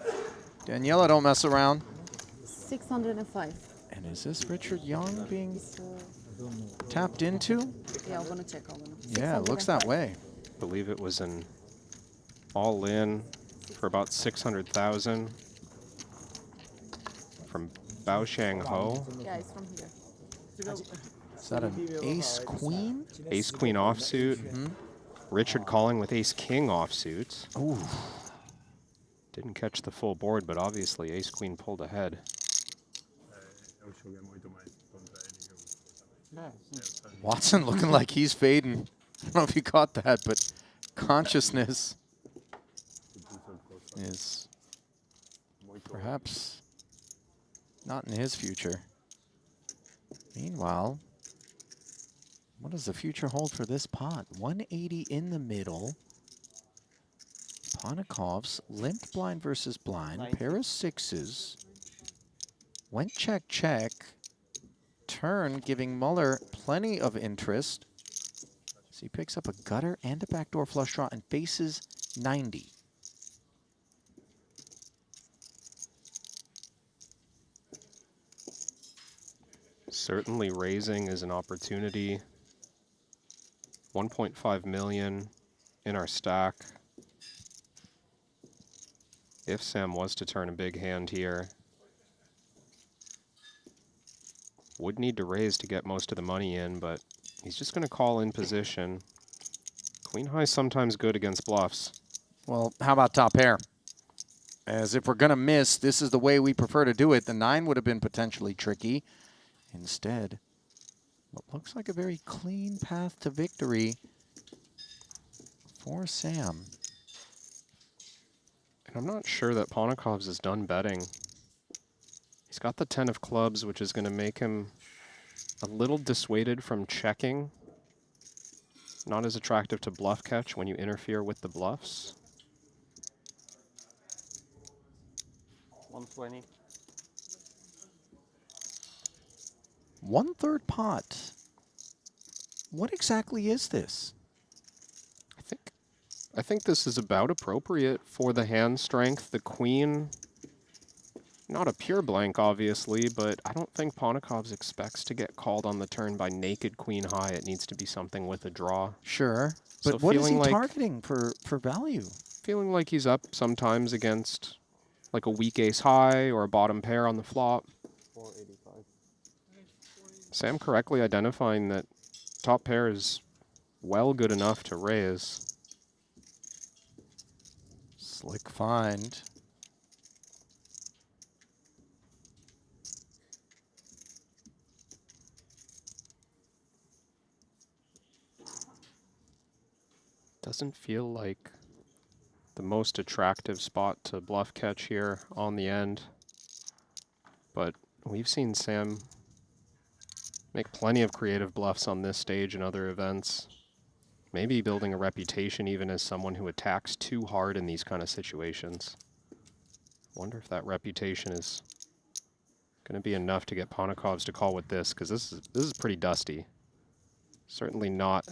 Daniela, don't mess around. 605. And is this Richard Young being tapped into? Yeah, I'm gonna check. Yeah, it looks that way. I believe it was an all-in for about 600,000 from Bao Shang Ho. Yeah, it's from here. Is that an ace-queen? Ace-queen offsuit. Mm-hmm. Richard calling with ace-king offsuit. Ooh. Didn't catch the full board, but obviously ace-queen pulled ahead. Watson looking like he's fading. I don't know if you caught that, but consciousness is perhaps not in his future. Meanwhile, what does the future hold for this pot? 180 in the middle. Ponikov's limped blind versus blind. Pair of sixes. Went check, check. Turn giving Muller plenty of interest. So he picks up a gutter and a backdoor flush draw and faces 90. Certainly raising is an opportunity. 1.5 million in our stack. If Sam was to turn a big hand here, would need to raise to get most of the money in, but he's just going to call in position. Queen high sometimes good against bluffs. Well, how about top pair? As if we're going to miss, this is the way we prefer to do it. The 9 would have been potentially tricky. Instead, what looks like a very clean path to victory for Sam. And I'm not sure that Ponikov's is done betting. He's got the 10 of clubs, which is going to make him a little dissuaded from checking. Not as attractive to bluff catch when you interfere with the bluffs. 120. 1/3 pot. What exactly is this? I think this is about appropriate for the hand strength. The queen, not a pure blank, obviously, but I don't think Ponikov's expects to get called on the turn by naked queen high. It needs to be something with a draw. Sure, So but what is he feeling like- targeting for value? Feeling like he's up sometimes against like a weak ace high or a bottom pair on the flop. 485. Sam correctly identifying that top pair is well good enough to raise. Slick find. Doesn't feel like the most attractive spot to bluff catch here on the end. But we've seen Sam make plenty of creative bluffs on this stage and other events. Maybe building a reputation even as someone who attacks too hard in these kind of situations. Wonder if that reputation is going to be enough to get Ponikov's to call with this, because this is pretty dusty. Certainly not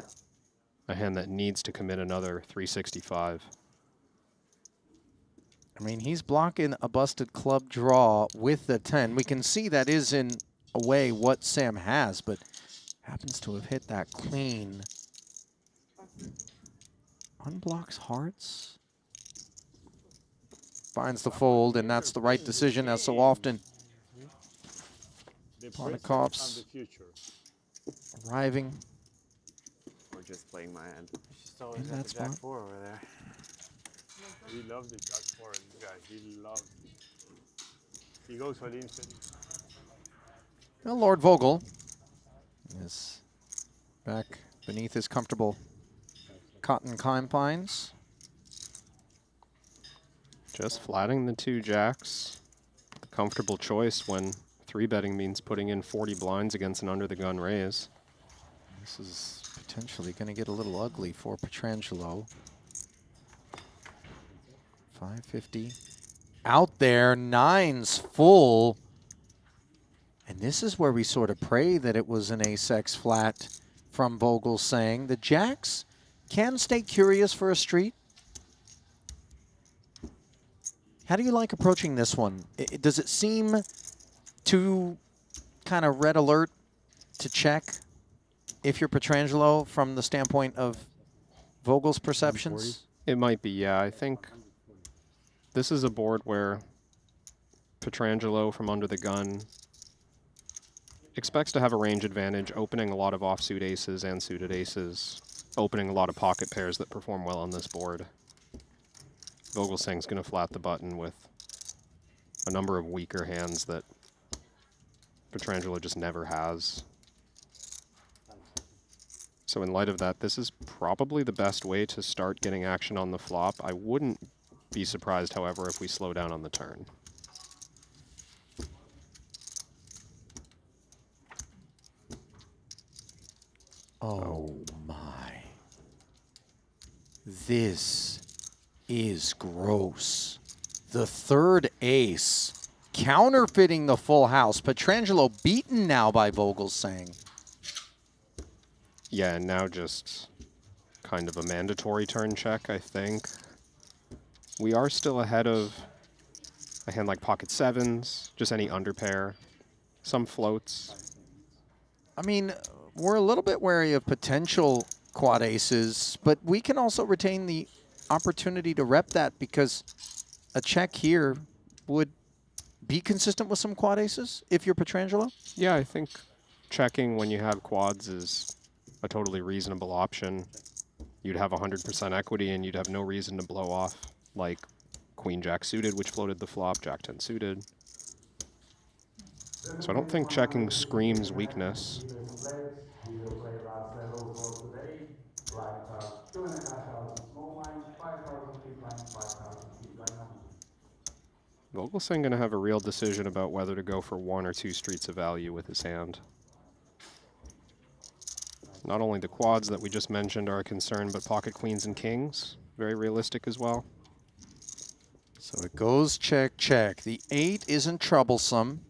a hand that needs to commit another 365. I mean, he's blocking a busted club draw with the 10. We can see that is in a way what Sam has, but happens to have hit that queen. Unblocks hearts. Finds the fold, and that's the right decision, as so often. Ponikov's arriving just playing my hand. She's always In got that the Jack spot? 4 over there. He loves the Jack 4, this guy. He loves it. He goes for the instant. Well, Lord Vogel is back beneath his comfortable cotton confines. Just flatting the 2 jacks. Comfortable choice when 3-betting means putting in 40 blinds against an under-the-gun raise. This is potentially going to get a little ugly for Pietrangelo. 550 out there, 9's full. And this is where we sort of pray that it was an ace-X flat from Vogel saying the jacks can stay curious for a street. How do you like approaching this one? Does it seem too kind of red alert to check if you're Pietrangelo from the standpoint of Vogel's perceptions? It might be, yeah. I think this is a board where Pietrangelo from under the gun expects to have a range advantage, opening a lot of offsuit aces and suited aces, opening a lot of pocket pairs that perform well on this board. Vogelsang's going to flat the button with a number of weaker hands that Pietrangelo just never has. So in light of that, this is probably the best way to start getting action on the flop. I wouldn't be surprised, however, if we slow down on the turn. Oh my. This is gross. The third ace, counterfeiting the full house. Pietrangelo beaten now by Vogelsang. Yeah, and now just kind of a mandatory turn check, I think. We are still ahead of a hand like pocket sevens, just any underpair, some floats. I mean, we're a little bit wary of potential quad aces, but we can also retain the opportunity to rep that because a check here would be consistent with some quad aces if you're Pietrangelo? Yeah, I think checking when you have quads is a totally reasonable option. You'd have 100% equity and you'd have no reason to blow off like Queen Jack suited, which floated the flop, Jack 10 suited. So I don't think checking screams weakness. Vogelsang going to have a real decision about whether to go for 1 or 2 streets of value with his hand. Not only the quads that we just mentioned are a concern, but pocket queens and kings, very realistic as well. So it goes check, check. The 8 isn't troublesome.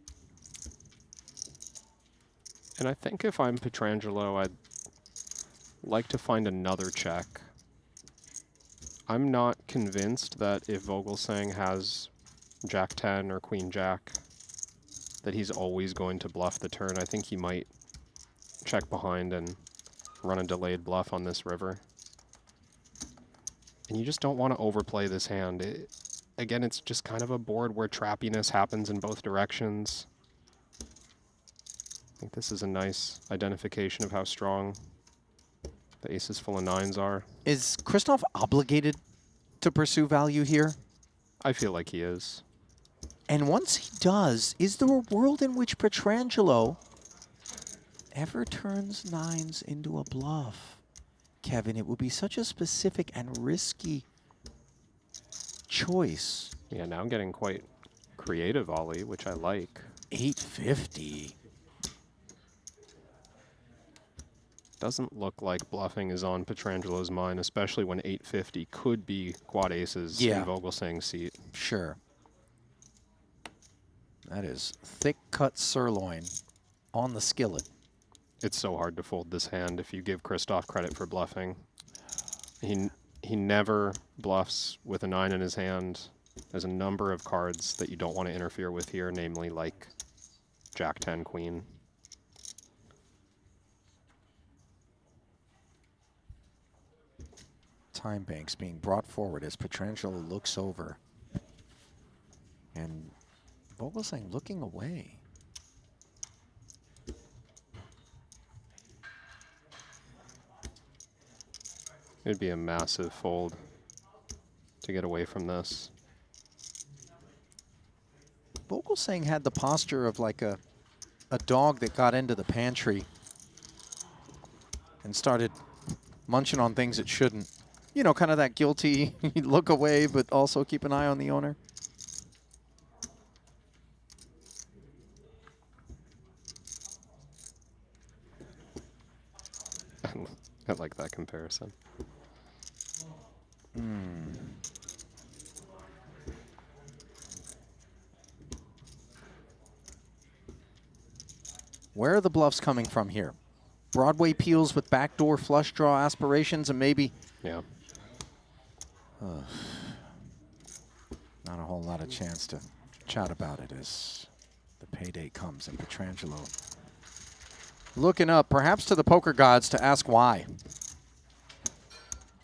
And I think if I'm Pietrangelo, I'd like to find another check. I'm not convinced that if Vogelsang has Jack 10 or Queen Jack, that he's always going to bluff the turn. I think he might check behind and run a delayed bluff on this river. And you just don't want to overplay this hand. Again, it's just kind of a board where trappiness happens in both directions. I think this is a nice identification of how strong the aces full of 9s are. Is Christoph obligated to pursue value here? I feel like he is. And once he does, is there a world in which Pietrangelo ever turns 9s into a bluff? Kevin, it would be such a specific and risky choice. Yeah, now I'm getting quite creative, Ollie, which I like. 850. Doesn't look like bluffing is on Pietrangelo's mind, especially when 850 could be quad aces in Vogelsang's seat. Sure. That is thick cut sirloin on the skillet. It's so hard to fold this hand if you give Christoph credit for bluffing. He never bluffs with a 9 in his hand. There's a number of cards that you don't want to interfere with here, namely like Jack 10 Queen. Time banks being brought forward as Pietrangelo looks over. And Vogelsang looking away. It'd be a massive fold to get away from this. Vogelsang had the posture of like a dog that got into the pantry and started munching on things it shouldn't. You know, kind of that guilty look away, but also keep an eye on the owner. I like that comparison. Where are the bluffs coming from here? Broadway peels with backdoor flush draw aspirations and maybe... Yeah. Not a whole lot of chance to chat about it as the payday comes and Petrangelo looking up, perhaps to the poker gods, to ask why.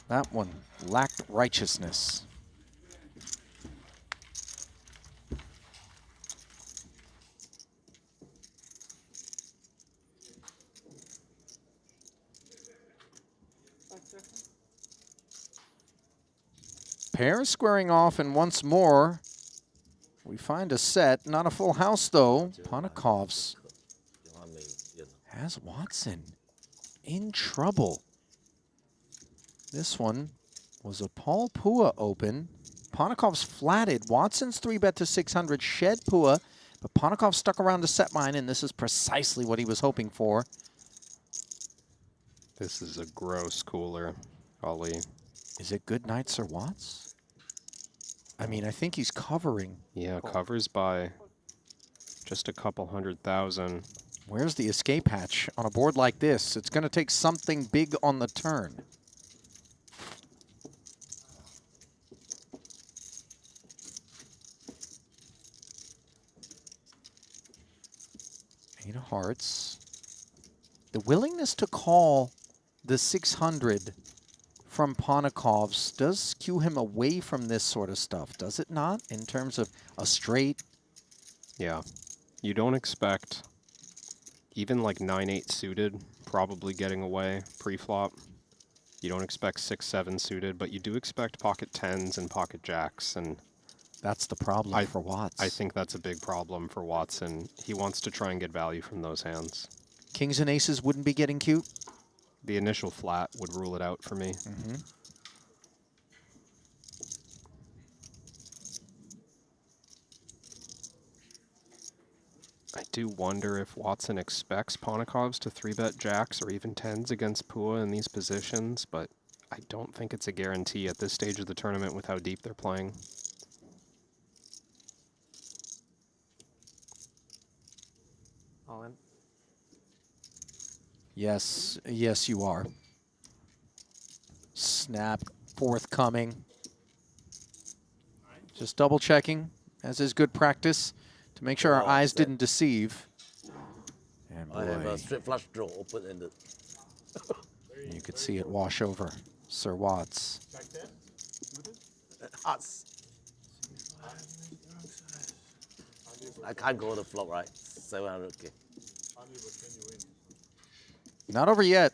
That one lacked righteousness. Pair squaring off, and once more, we find a set. Not a full house, though. Ponikov's has Watson in trouble. This one was a Paul Pua open. Ponikov's flatted. Watson's 3-bet to 600, shed Pua, but Ponikov stuck around to set mine, and this is precisely what he was hoping for. This is a gross cooler, Ali. Is it good night, Sir Watts? I mean, I think he's covering. Yeah, covers by just a couple 100,000. Where's the escape hatch on a board like this? It's going to take something big on the turn. Eight of hearts. The willingness to call the 600 from Ponikov's does cue him away from this sort of stuff, does it not? In terms of a straight. Yeah. You don't expect even like 9-8 suited probably getting away pre-flop. You don't expect 6-7 suited, but you do expect pocket 10s and pocket jacks, and that's the problem for Watts. I think that's a big problem for Watson. He wants to try and get value from those hands. Kings and aces wouldn't be getting cute? The initial flat would rule it out for me. I do wonder if Watson expects Ponikovs to 3-bet jacks or even 10s against Pua in these positions, but I don't think it's a guarantee at this stage of the tournament with how deep they're playing. All in. Yes, yes you are. Snap forthcoming. Just double checking, as is good practice, to make sure our eyes didn't deceive. And I have boy, a straight flush draw open-ended. you could see it wash over Sir Watts. Hearts. I can't go to the flop, right? 700K. Not over yet.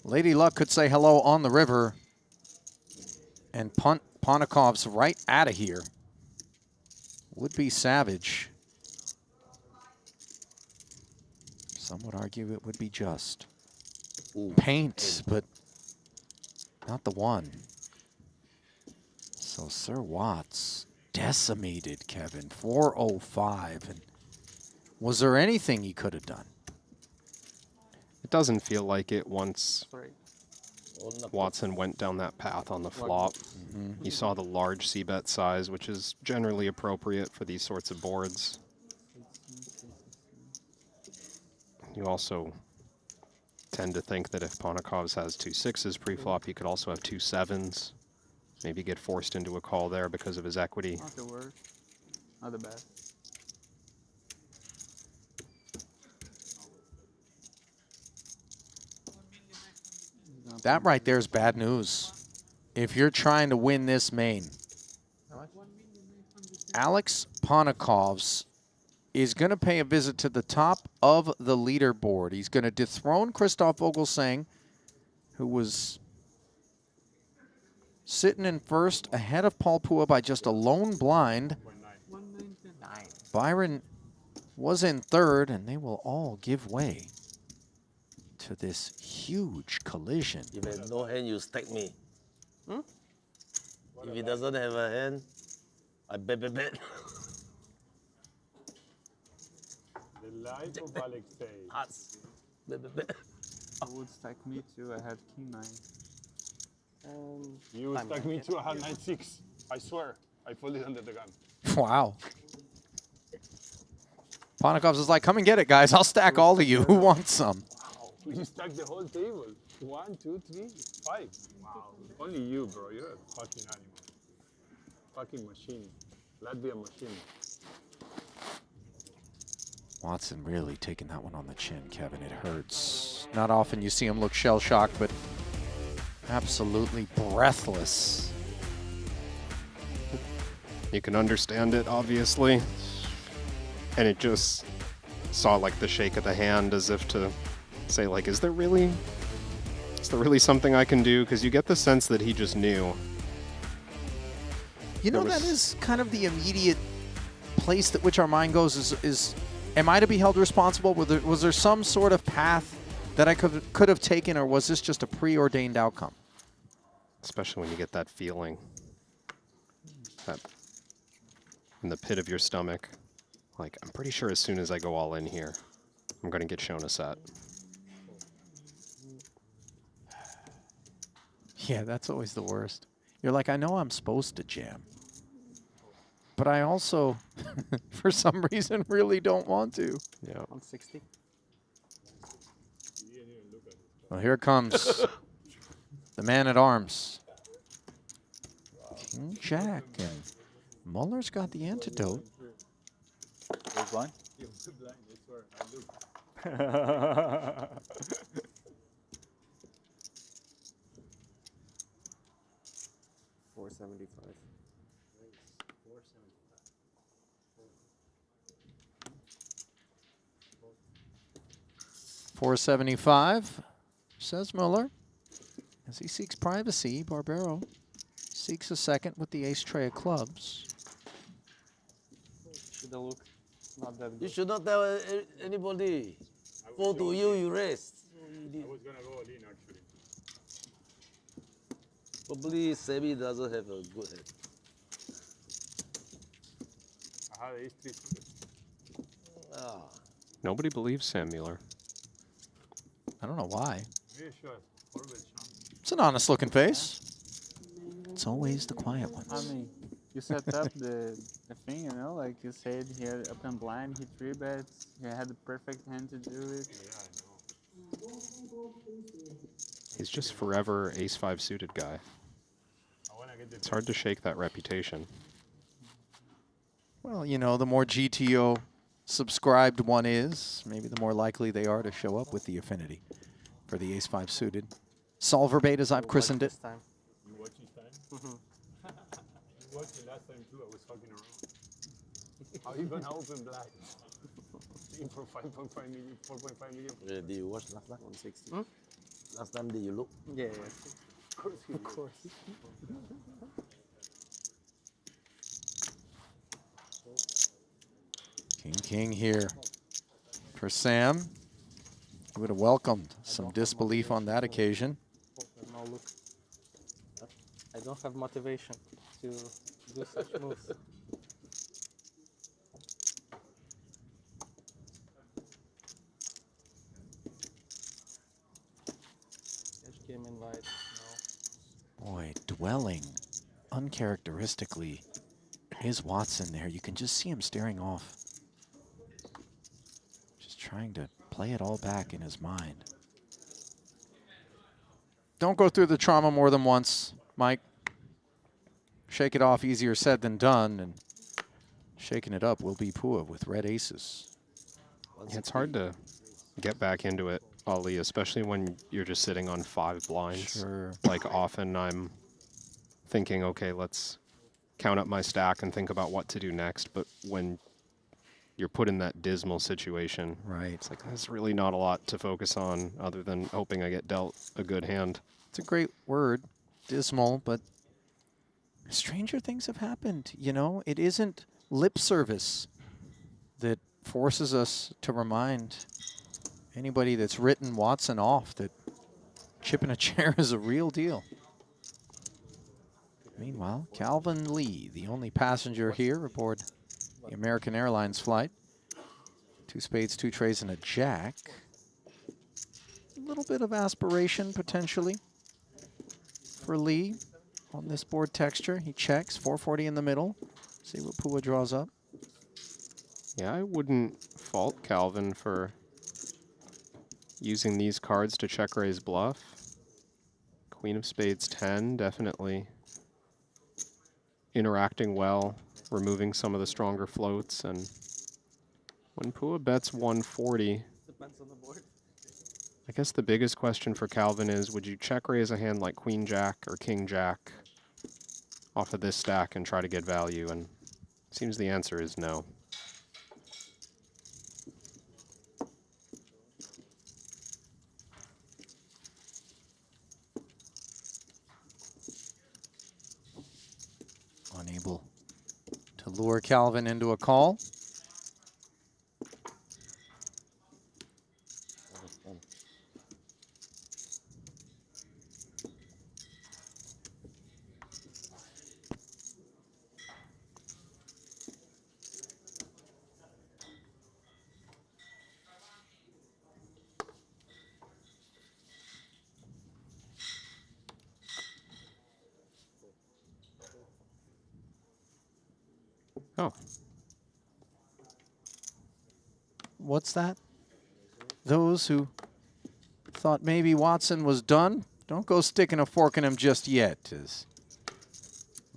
Lady Luck could say hello on the river and punt Ponikov's right out of here. Would be savage. Some would argue it would be just. Paint, but not the one. So Sir Watts decimated Kevin, 405. And was there anything he could have done? It doesn't feel like it once Watson went down that path on the flop. He saw the large c-bet size, which is generally appropriate for these sorts of boards. You also tend to think that if Ponikovs has 2 6s pre-flop, he could also have 2 7s. Maybe get forced into a call there because of his equity. Not the worst. Not the best. That right there is bad news. If you're trying to win this main, Alex Ponikovs is going to pay a visit to the top of the leaderboard. He's going to dethrone Christoph Vogelsang, who was sitting in first ahead of Paul Pua by just a lone blind. 199. Byron was in third, and they will all give way to this huge collision. If he has no hand, you stack me. If he doesn't have a hand, I bet. The life of Alexei. Hearts. Bet. You would stack me too. I had king 9. You would stack me too. I had 9-6. I swear. I folded under the gun. Wow. Ponikovs is like, come and get it, guys. I'll stack all of you. Who wants some? Wow. You stacked the whole table. 1, 2, 3, 5. Wow. Only you, bro. You're a fucking animal. Fucking machine. Latvia machine. Watson really taking that one on the chin, Kevin. It hurts. Not often you see him look shell-shocked, but absolutely breathless. You can understand it, obviously. And it just saw like the shake of the hand as if to say, like, is there really something I can do? Because you get the sense that he just knew. You know, that is kind of the immediate place at which our mind goes is am I to be held responsible? Was there some sort of path that I could have taken, or was this just a preordained outcome? Especially when you get that feeling that in the pit of your stomach. Like, I'm pretty sure as soon as I go all in here, I'm going to get shown a set. Yeah, that's always the worst. You're like, I know I'm supposed to jam, but I also, for some reason, really don't want to. Yeah. 160. Well, here comes the man at arms. King Jack, and Muller's got the antidote. Who's blind? You're blind, I swear. I look. 475. 475, says Muller. As he seeks privacy, Barbero seeks a second with the ace tray of clubs. Should have looked not that good. You should not tell anybody. Fold to you, you rest. I was gonna go all in actually. Probably Sebi doesn't have a good head. I had ace 3. Nobody believes Sam Mueller. I don't know why. Really sure. Horrible chance. It's an honest looking face. It's always the quiet ones. I mean, you set up the thing, you know, like you said, he had up and blind, he 3-bets, he had the perfect hand to do it. Yeah, I know. He's just forever ace-5 suited guy. It's hard to shake that reputation. Well, you know, the more GTO subscribed one is, maybe the more likely they are to show up with the affinity for the ace-5 suited. Solver bait, as I've christened it. You watched this time? You watched it last time too. I was fucking around. How are you gonna open black? For 5.5 million, 4.5 million. Did you watch last time? 160. Last time did you look? Yeah. Of course you Of course. King here for Sam. He would have welcomed some disbelief on that occasion. No, look. I don't have motivation to do such moves. Cash game invite, no. Boy, dwelling uncharacteristically is Watson there. You can just see him staring off. Just trying to play it all back in his mind. Don't go through the trauma more than once, Mike. Shake it off, easier said than done, and shaking it up will be Pua with red aces. Yeah, it's hard to get back into it, Ali, especially when you're just sitting on 5 blinds. Sure. Like, often I'm thinking, okay, let's count up my stack and think about what to do next. But when you're put in that dismal situation, right, it's like there's really not a lot to focus on other than hoping I get dealt a good hand. It's a great word, dismal, but Stranger things have happened. You know, it isn't lip service that forces us to remind anybody that's written Watson off that chipping a chair is a real deal. Meanwhile, Calvin Lee, the only passenger here aboard the American Airlines flight. 2 spades, 2 trays, and a jack. A little bit of aspiration, potentially, for Lee on this board texture. He checks, 440 in the middle. See what Pua draws up. Yeah, I wouldn't fault Calvin for using these cards to check raise bluff. Queen of spades 10, definitely interacting well, removing some of the stronger floats. And when Pua bets 140, Depends on the board. I guess the biggest question for Calvin is, would you check raise a hand like Queen Jack or King Jack off of this stack and try to get value? And it seems the answer is no. Unable to lure Calvin into a call. Oh. What's that? Those who thought maybe Watson was done, don't go sticking a fork in him just yet. As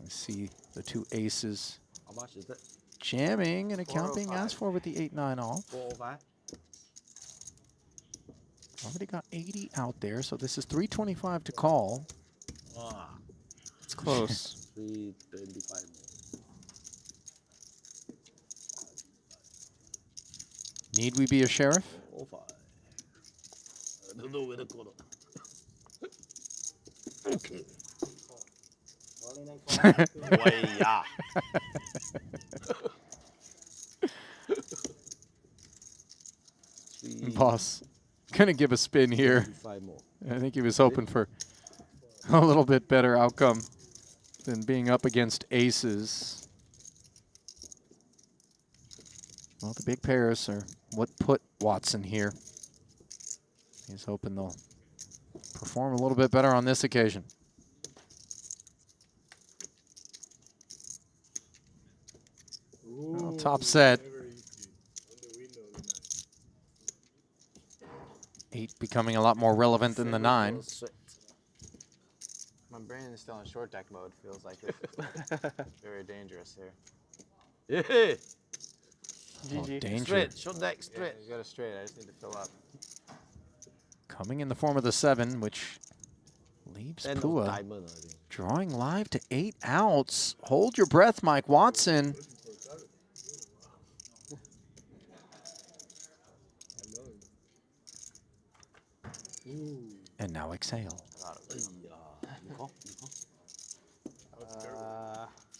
I see the 2 aces How much is that? jamming, and account being 405. asked for with the 8-9 off. 405. Already got 80 out there, so this is 325 to call. Ah. It's close. 325. Need we be a sheriff? 405. I don't know where to go. Way, yeah. Boss, gonna give a spin here. 5 more. I think he was hoping for a little bit better outcome than being up against aces. Well, the big pairs are what put Watson here. He's hoping they'll perform a little bit better on this occasion. Well, top set. 8 becoming a lot more relevant than the 9. My brain is still in short deck mode. Feels like it's very dangerous here. Yeah. GG. danger. Straight, short deck, straight. Yeah, you got a straight. I just need to fill up. Coming in the form of the 7, which leaves Ten of Pua diamond, I think. drawing live to 8 outs. Hold your breath, Mike Watson. And now exhale.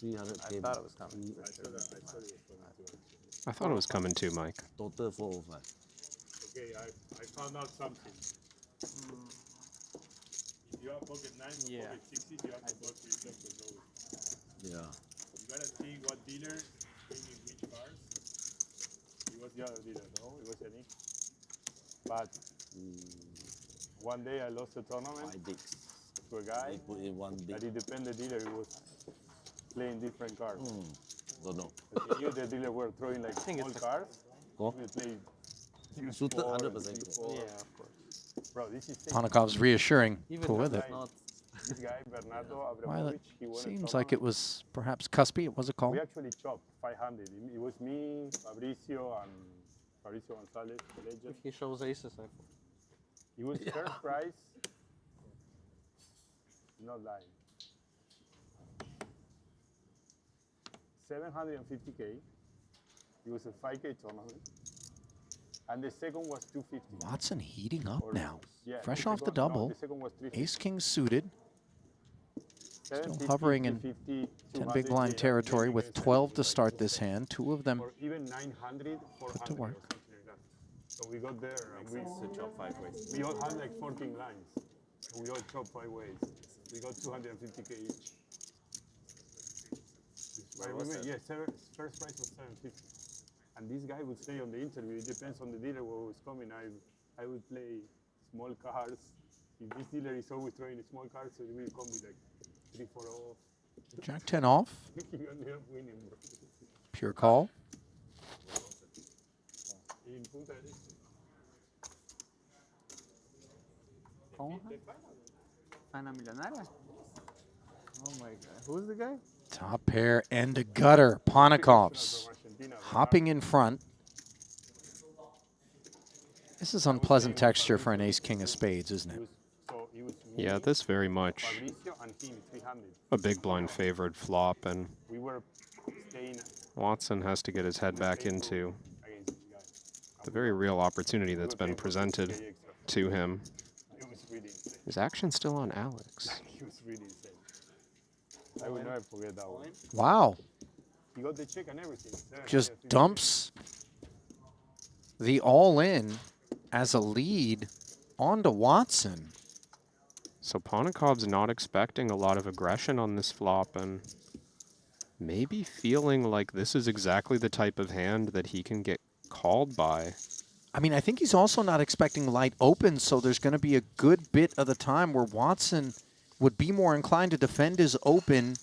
300K. I thought it was coming. I thought it was coming too, Mike. Total 405. Okay, I found out something. If you have pocket 9 or pocket 60, you have to block reflectors always. Yeah. You gotta see what dealer is bringing which cars. It was the other dealer, no? It was Yannick. But one day I lost a tournament to a guy. They put in one big. That independent dealer who was playing different cards. Don't know. He knew the dealer were throwing like small cards. Go. We played Shooter 100%. Yeah, of course. Bro, this is Ponikov's reassuring Pua that this guy, Bernardo while Abramovich, it he won a seems like it tournament. was perhaps cuspy, it was a call. We actually chopped 500. It was me, Fabricio, and Fabricio Gonzalez, the legend. If he shows aces, I It was first prize. Not lying. 750K. It was a 5K tournament. And the second was 250. Watson heating up now. Yeah, Fresh the off the second- no, double. the second was 350. Ace-king suited. Still hovering in 50, 10 big blind territory with 12 to start this hand. Two of them or even 900, 400 put to work. or something like that. So we got there and Makes sense to chop 5 ways. we all had like 14 lines. So we all chopped 5 ways. We got 250K each. Where was it? Yeah, first price was 750. And this guy would say on the interview, it depends on the dealer what was coming. I would play small cards. If this dealer is always throwing small cards, so it will come with like 3, 4 off. Jack 10 off. He ended up winning, bro. Pure call. In Punta Arenas. Faina millonaria? Oh my god. Who's the guy? Top pair and a gutter. Ponikovs hopping in front. This is unpleasant texture for an ace-king of spades, isn't it? Yeah, this very much a big blind favored flop, and Watson has to get his head back into the very real opportunity that's been presented to him. Is action still on Alex? I will never forget that one. Wow. He got the check and everything. Just dumps the all-in as a lead onto Watson. So Ponikov's not expecting a lot of aggression on this flop and maybe feeling like this is exactly the type of hand that he can get called by. I mean, I think he's also not expecting light open, so there's going to be a good bit of the time where Watson would be more inclined to defend his open.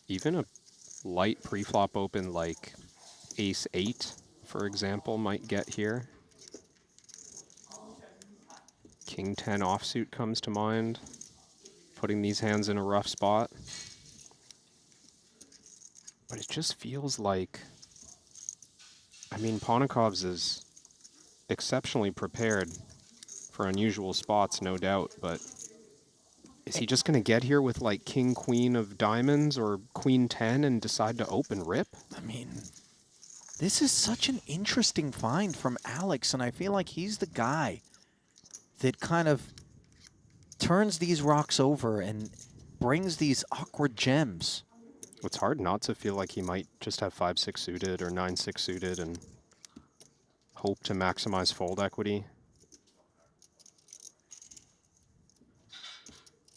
Even a light pre-flop open like ace-8, for example, might get here. King-10 offsuit comes to mind, putting these hands in a rough spot. But it just feels like, I mean, Ponikov's is exceptionally prepared for unusual spots, no doubt, but is he just going to get here with like king-queen of diamonds or queen-10 and decide to open rip? I mean, this is such an interesting find from Alex, and I feel like he's the guy that kind of turns these rocks over and brings these awkward gems. It's hard not to feel like he might just have 5-6 suited or 9-6 suited and hope to maximize fold equity.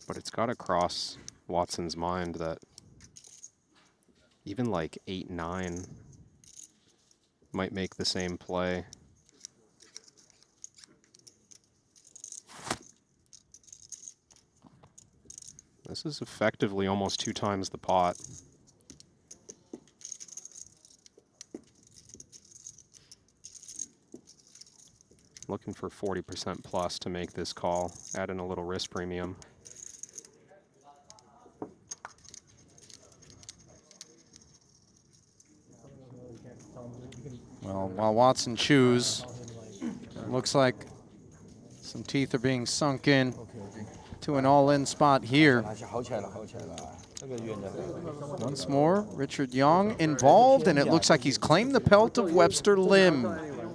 But it's got to cross Watson's mind that even like 8-9 might make the same play. This is effectively almost 2 times the pot. Looking for 40% plus to make this call, add in a little risk premium. Well, while Watson chews, looks like some teeth are being sunk in to an all-in spot here. Once more, Richard Young involved, and it looks like he's claimed the pelt of Webster Lim.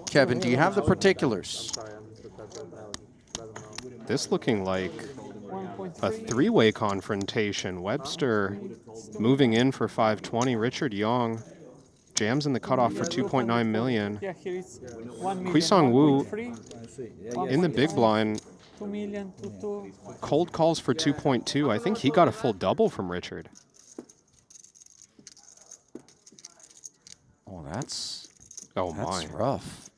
Kevin, do you have the particulars? This looking like a 3-way confrontation. Webster moving in for 520. Richard Young jams in the cutoff for 2.9 million. Yeah, here is 1 million. Kuisong Wu 1.3, in the big blind. 2 million, 2. Cold calls for 2.2. I think he got a full double from Richard. Oh, that's my. Rough.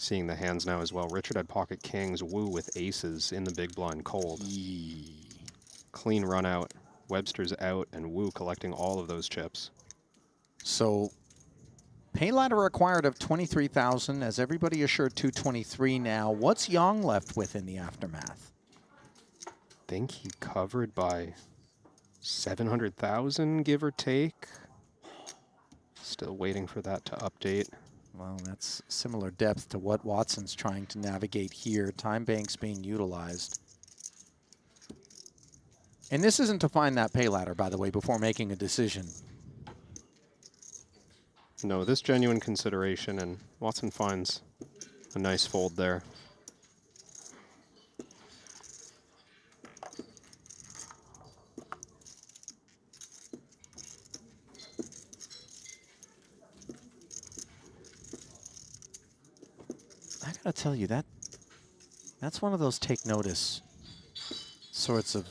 Seeing the hands now as well. Richard had pocket kings, Wu with aces in the big blind cold. Clean run out. Webster's out, and Wu collecting all of those chips. So pay ladder required of 23,000 as everybody assured 223 now. What's Young left with in the aftermath? I think he covered by 700,000, give or take. Still waiting for that to update. Well, that's similar depth to what Watson's trying to navigate here. Time banks being utilized. And this isn't to find that pay ladder, by the way, before making a decision. No, this genuine consideration, and Watson finds a nice fold there. I gotta tell you, that's one of those take notice sorts of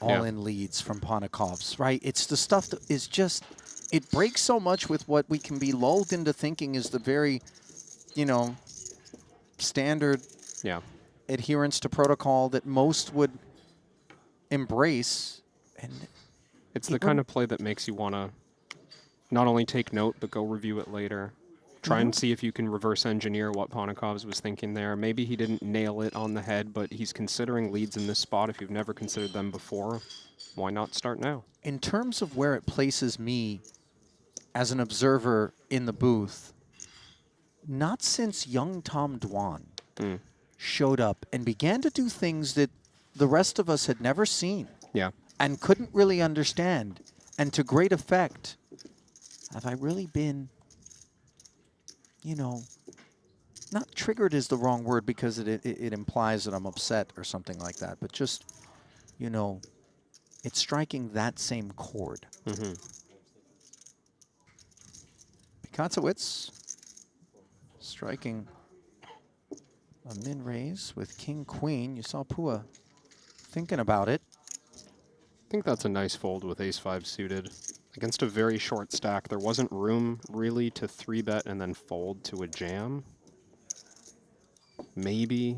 all-in leads from Ponikovs, right? It's the stuff that is just, it breaks so much with what we can be lulled into thinking is the very, you know, standard adherence to protocol that most would embrace. And it's the kind of play that makes you want to not only take note, but go review it later. Try and see if you can reverse engineer what Ponikovs was thinking there. Maybe he didn't nail it on the head, but he's considering leads in this spot. If you've never considered them before, why not start now? In terms of where it places me as an observer in the booth, not since young Tom Dwan showed up and began to do things that the rest of us had never seen and couldn't really understand, and to great effect, have I really been, you know, not triggered is the wrong word because it implies that I'm upset or something like that, but just, you know, it's striking that same chord. Katzowitz striking a min-raise with king-queen. You saw Pua thinking about it. I think that's a nice fold with ace-5 suited. Against a very short stack, there wasn't room really to 3-bet and then fold to a jam. Maybe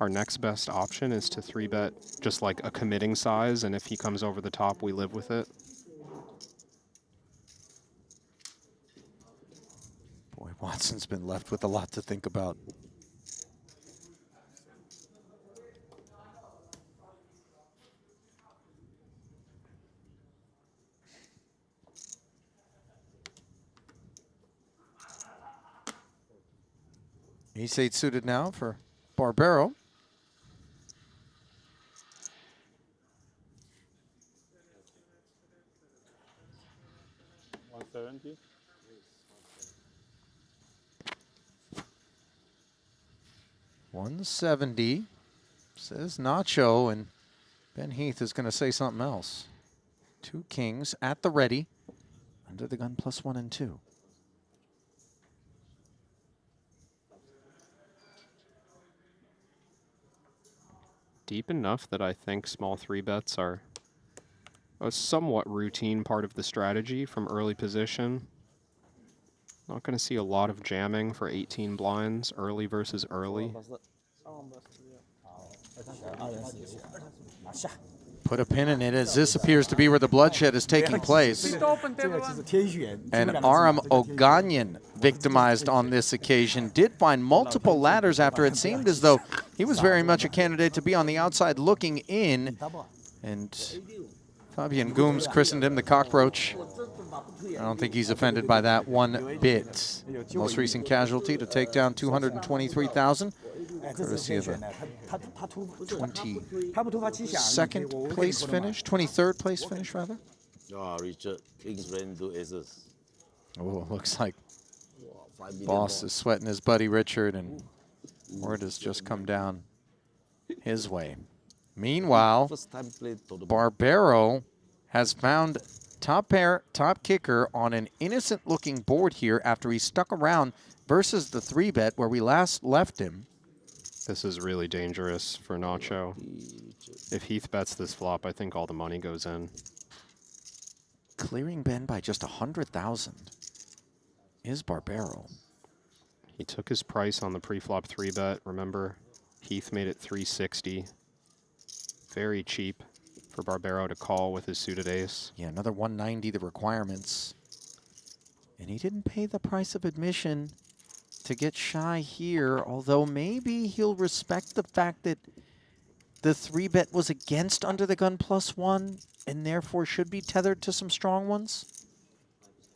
our next best option is to 3-bet just like a committing size, and if he comes over the top, we live with it. Boy, Watson's been left with a lot to think about. Ace-8 suited now for Barbero. $170. $170, says Nacho, and Ben Heath is going to say something else. 2 kings at the ready, under the gun +1 and 2. Deep enough that I think small 3-bets are a somewhat routine part of the strategy from early position. Not going to see a lot of jamming for 18 blinds, early versus early. Put a pin in it, as this appears to be where the bloodshed is taking place. And Aram Oganyan, victimized on this occasion, did find multiple ladders after it seemed as though he was very much a candidate to be on the outside looking in. And Fabian Gooms christened him the cockroach. I don't think he's offended by that one bit. Most recent casualty to take down 223,000. Courtesy of a 22nd place finish, 23rd place finish rather. Oh, Richard, kings ran into aces. Oh, looks like Boss is sweating his buddy Richard, and word has just come down his way. Meanwhile, Barbero has found top pair, top kicker on an innocent-looking board here after he stuck around versus the 3-bet where we last left him. This is really dangerous for Nacho. If Heath bets this flop, I think all the money goes in. Clearing Ben by just 100,000 is Barbero. He took his price on the pre-flop 3-bet. Remember, Heath made it 360. Very cheap for Barbero to call with his suited ace. Yeah, another 190, the requirements. And he didn't pay the price of admission to get shy here, although maybe he'll respect the fact that the 3-bet was against under the gun +1 and therefore should be tethered to some strong ones.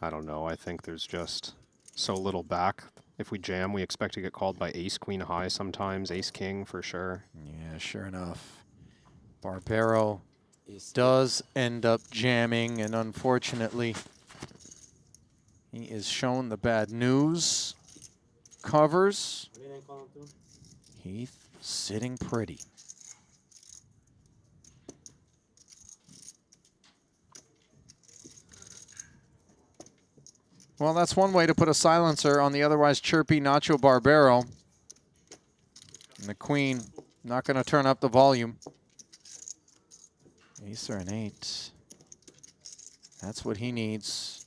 I don't know. I think there's just so little back. If we jam, we expect to get called by ace-queen high sometimes, ace-king for sure. Yeah, sure enough. Barbero does end up jamming, and unfortunately, he is shown the bad news. Covers. Heath sitting pretty. Well, that's one way to put a silencer on the otherwise chirpy Nacho Barbero. And the queen not going to turn up the volume. Ace or an 8. That's what he needs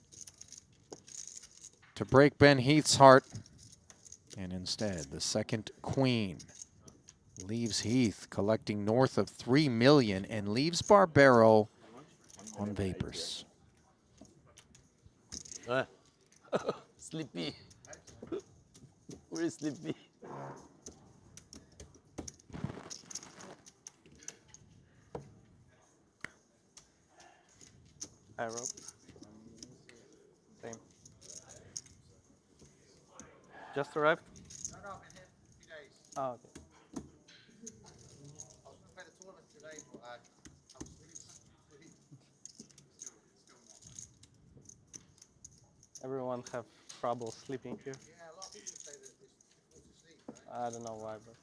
to break Ben Heath's heart. And instead, the second queen leaves Heath collecting north of 3 million and leaves Barbero on vapors. Sleepy. Very sleepy. Hi, Rob. Same. Just arrived? Oh, okay. Everyone have trouble sleeping here? I don't know why, but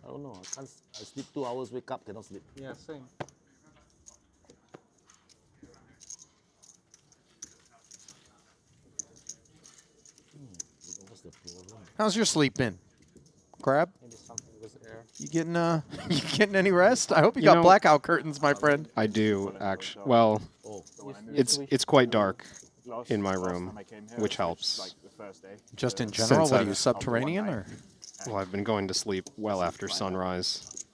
I don't know. I sleep 2 hours, wake up, cannot sleep. yeah, same. What's the problem? How's your sleep been, Crab? Maybe something with air. You getting you getting any rest? I hope you You got know, blackout curtains, my friend. I do, actually. Well, it's quite dark in my room, which helps. Just in general, what are you, I've- subterranean or? Well, I've been going to sleep well after sunrise.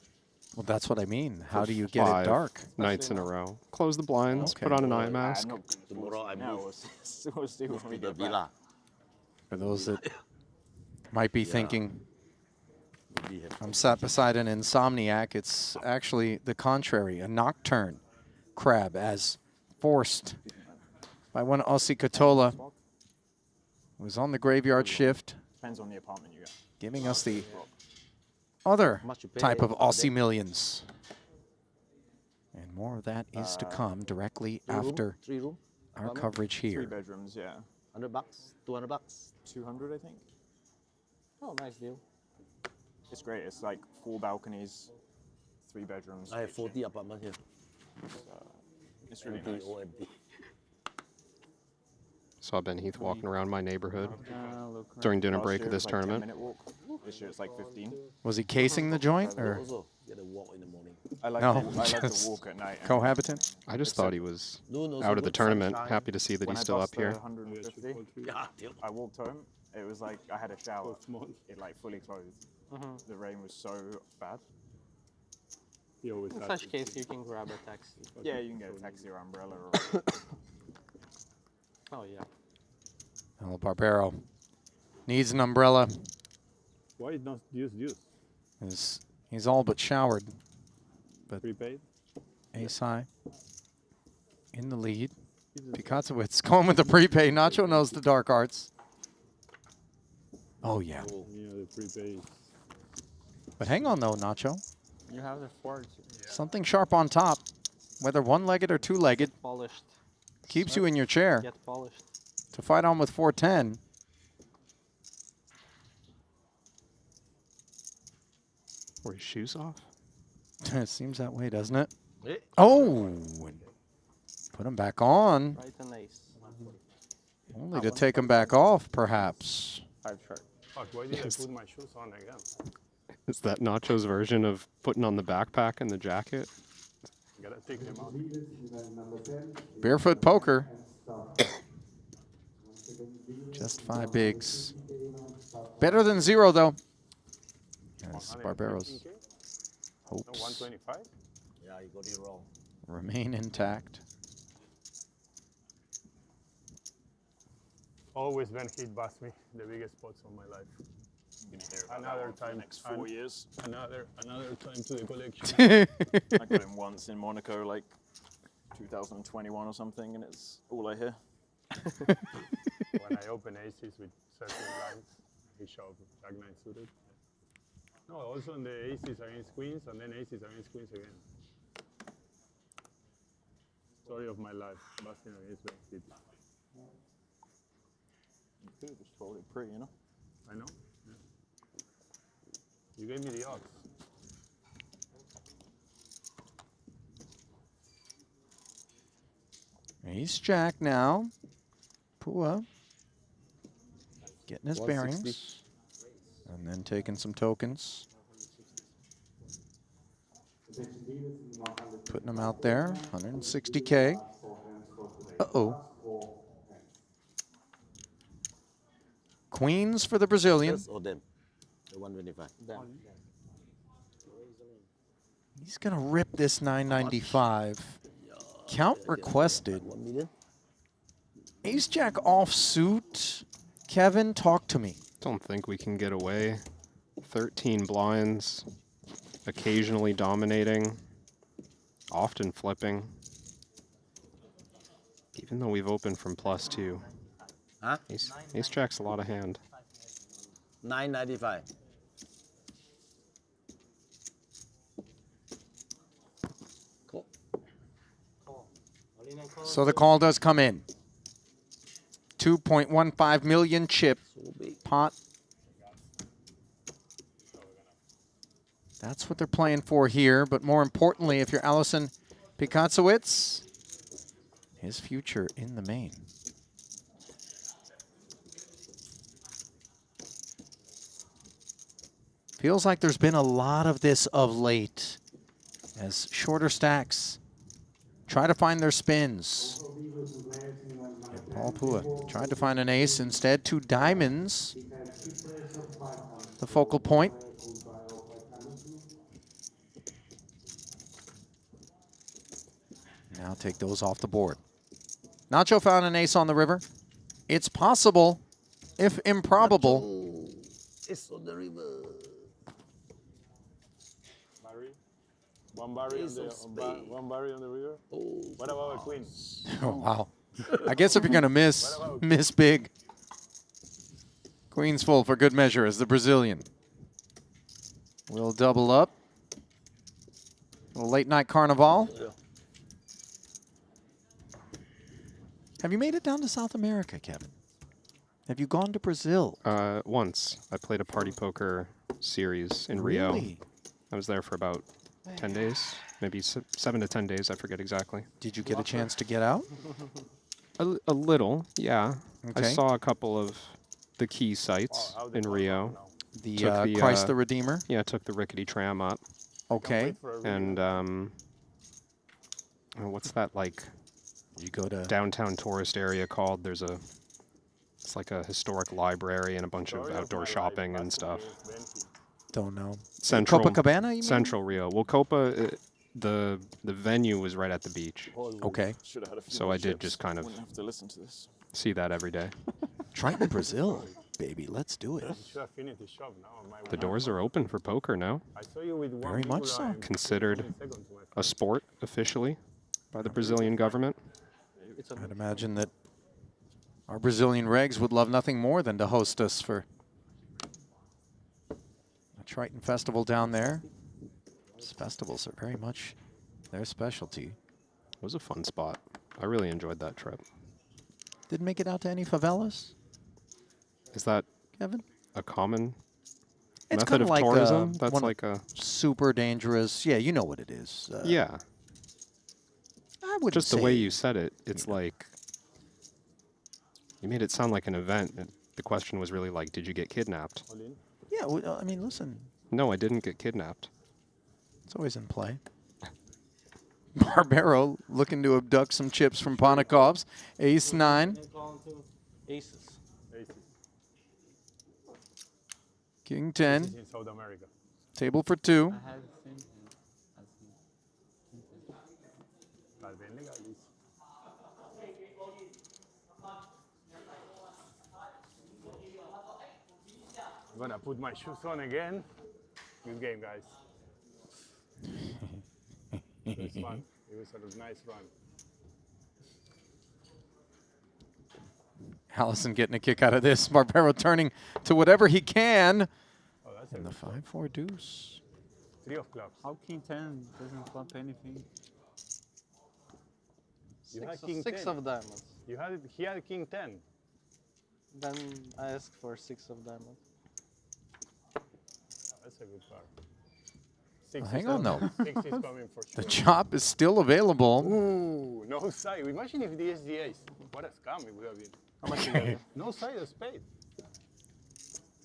Well, that's what I mean. How do you get it 5 dark? nights in a row. Close the blinds, Okay. put on an eye mask. Tomorrow I move to the villa. For those that might be thinking, I'm sat beside an insomniac. It's actually the contrary, a nocturne crab, as forced by one Aussie Katola, who was on the graveyard shift, Depends on the apartment you get. giving us the other type of Aussie millions. And more of that is to come directly after 3 room. our coverage here. 3 bedrooms, yeah. $100, $200. 200, I think. Oh, nice deal. It's great. It's like 4 balconies, 3 bedrooms. I have 40 apartment here. It's really Empty, nice. all empty. Saw Ben Heath walking around my neighborhood during dinner Last break year of it was this like tournament. 10-minute walk. This year it's like 15. Was he casing the joint or Also, get a walk in the morning. I like, no? to, I like to Just walk at night. and cohabitant. I just thought he was Noon also out of the good, tournament. sunshine. Happy to see that when he's I still up bust the here. 150, I walked home. It was like I had a shower. It like fully closed. The rain was so bad. In such case, you can grab a taxi. Yeah, you can get a taxi or umbrella. Or Oh, yeah. El Barbero needs an umbrella. Why not use? He's all but showered. But Prepaid? ace high in the lead. Pikacewicz going with the prepay. Nacho knows the dark arts. Oh, yeah. Yeah, the prepaid. But hang on, though, Nacho. You have the forks. Something sharp on top, whether one-legged or two-legged, Polished. keeps you in your chair. Get polished. To fight on with 410. Were his shoes off? It seems that way, doesn't it? Eh? Oh! Put him back on. Right and ace. Only to take him back off, perhaps. 5 chart. Fuck, why did Yes. I put my shoes on again? Is that Nacho's version of putting on the backpack and the jacket? Gotta take them out. Barefoot poker. Just 5 bigs. Better than 0, though. Yes, Barbero's No, hopes 125? Yeah, you got it wrong. remain intact. Always when he'd bust me, the biggest spots of my life. Another time. Next 4 years. Another time to the collection. I got him once in Monaco, like 2021 or something, and it's all I hear. When I open aces with certain lines, he showed Jack 9 suited. No, also on the aces against queens, and then aces against queens again. Story of my life, busting against Ben Heath. You could have just told it pre, you know? I know. Yeah. You gave me the odds. Ace Jack now. Pua getting his 160. bearings. And then taking some tokens. Putting them out there. 160K. Uh-oh. Queens for the Brazilian. Yes, or them? The 125. He's going to rip this 995. Count requested. 1 million. Ace Jack offsuit. Kevin, talk to me. Don't think we can get away. 13 blinds, occasionally dominating, often flipping. Even though we've opened from +2. Huh? Ace Jack's a lot of hand. 995. Cool. So the call does come in. 2.15 million chip pot. That's what they're playing for here. But more importantly, if you're Allison Pikaczewicz, his future in the main. Feels like there's been a lot of this of late as shorter stacks try to find their spins. And Paul Pua tried to find an ace, instead 2 diamonds. The focal point. Now take those off the board. Nacho found an ace on the river. It's possible, if improbable. It's on the river. One barrel one barrel on the river. What about a queen? Oh, wow. I guess if you're going to miss big. Queen's full for good measure as the Brazilian. Will double up. A late night carnival. Have you made it down to South America, Kevin? Have you gone to Brazil? Once. I played a party poker series in Rio. Really? I was there for about 10 days, maybe 7 to 10 days, I forget exactly. Did you get a chance to get out? A little, yeah. I Okay. saw a couple of the key sites in Rio. The Christ the Redeemer? Yeah, took the rickety tram up. Okay. And what's that like? You go to downtown tourist area called? It's like a historic library and a bunch of outdoor shopping and stuff. Don't know. Central Copacabana, you mean? Central Rio. Well, Copa, the venue was right at the beach. Okay. So I did just kind of see that every day. Triton, Brazil, baby. Let's do it. The doors are open for poker now. Very much so. Considered a sport officially by the Brazilian government. I'd imagine that our Brazilian regs would love nothing more than to host us for a Triton festival down there. These festivals are very much their specialty. It was a fun spot. I really enjoyed that trip. Didn't make it out to any favelas? Is that Kevin? a common It's method kind of like tourism? one That's of like a super dangerous. Yeah, you know what it is. yeah. I would Just the way say- you said it, it's like you made it sound like an event. And the question was really like, did you get kidnapped? Yeah, well, I mean, listen, No, I didn't get kidnapped. it's always in play. Barbero looking to abduct some chips from Ponikov's. Ace 9. Aces. King 10. in South America. Table for 2. I'm gonna put my shoes on again. Good game, guys. It was fun. It was a nice run. Allison getting a kick out of this. Barbero turning to whatever he can. Oh, that's And the 5-4 deuce. 3 of clubs. How King 10 doesn't flop anything? You had Six King 10. of diamonds. He had King 10. Then I asked for 6 of diamonds. Oh, that's a good card. Hang on, though. 6 is coming for sure. The chop is still available. Ooh, no side. Imagine if the SDAs. What a scam it would have been. How much you got here? No side of spade.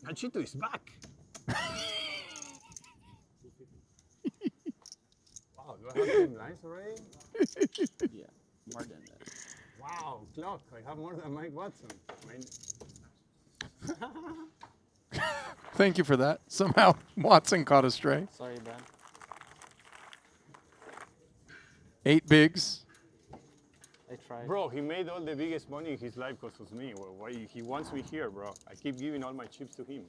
Nachito is back. Wow, do I have 10 lines already? Yeah, more than that. Wow, clock. I have more than Mike Watson. Thank you for that. Somehow Watson caught a stray. Sorry, Brad. 8 bigs. I tried. Bro, he made all the biggest money in his life because of me. Well, why he wants me here, bro. I keep giving all my chips to him.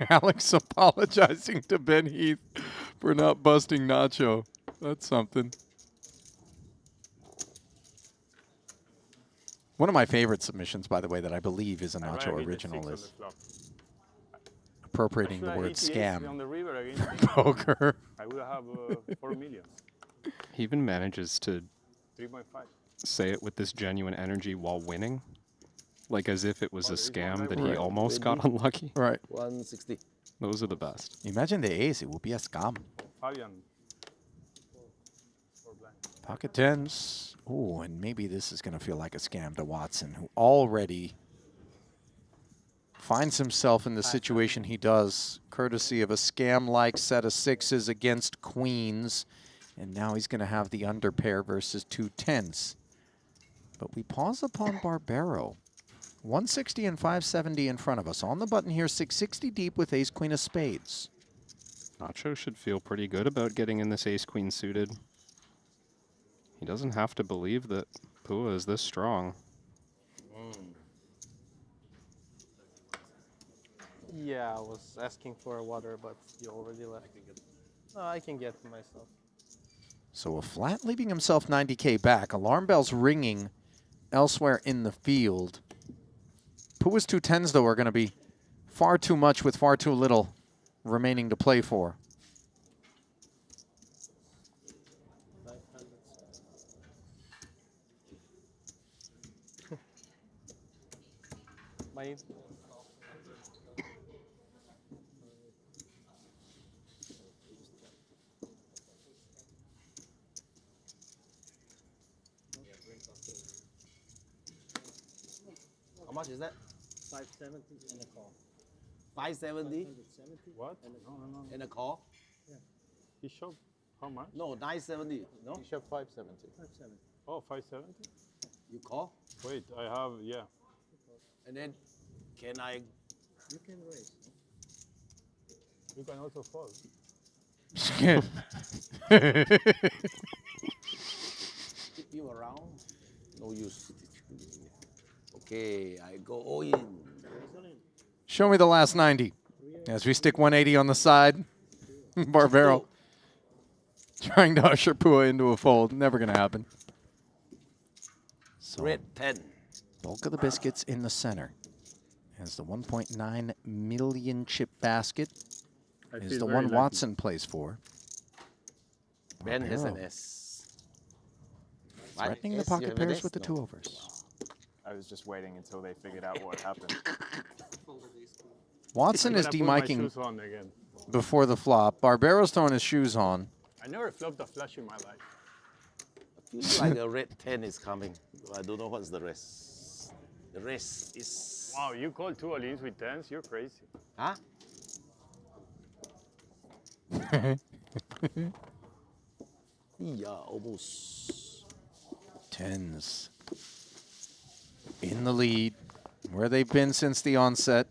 Alex apologizing to Ben Heath for not busting Nacho. That's something. One of my favorite submissions, by the way, that I believe is a Nacho original is appropriating the word scam on the river against for poker. I would have 4 million. He even manages to 3.5. say it with this genuine energy while winning. Like as if it was a scam that he Right. almost got unlucky. Right. 160. Those are the best. Imagine the ace, it will be a scam. Fabian. Pocket tens. Oh, and maybe this is going to feel like a scam to Watson, who already finds himself in the situation he does, courtesy of a scam-like set of sixes against queens. And now he's going to have the under pair versus 2 tens. But we pause upon Barbero. 160 and 570 in front of us. On the button here, 660 deep with ace queen of spades. Nacho should feel pretty good about getting in this ace queen suited. He doesn't have to believe that Pua is this strong. Yeah, I was asking for a water, but you already left. No, I can get myself. So a flat leaving himself 90K back. Alarm bells ringing elsewhere in the field. Pua's 2 tens, though, are going to be far too much with far too little remaining to play for. My How much is that? 570 and a call. 570? What? And a call? He showed how much? No, 970. No? He showed 570. 570. Oh, 570? You call? Wait, I have, yeah. And then, can I? You can raise. You can also fold. Keep you around? No use. Okay, I go all in. Show me the last 90. As we stick 180 on the side. Barbero trying to usher Pua into a fold. Never going to happen. So Red 10. bulk of the biscuits in the center. As the 1.9 million chip basket is the one Watson plays for. Ben has an Barbero S. threatening the S, you pocket have an pairs S? with the No. 2 overs. I was just waiting until they figured out what happened. Watson I'm is gonna put my demiking shoes on again. before the flop. Barbero's throwing his shoes on. I never flopped a flush in my life. Feels like a red 10 is coming. I don't know what's the rest. The rest is... Wow, you call 2 all-ins with 10s? You're crazy. Huh? Yeah, almost. Tens in the lead, where they've been since the onset.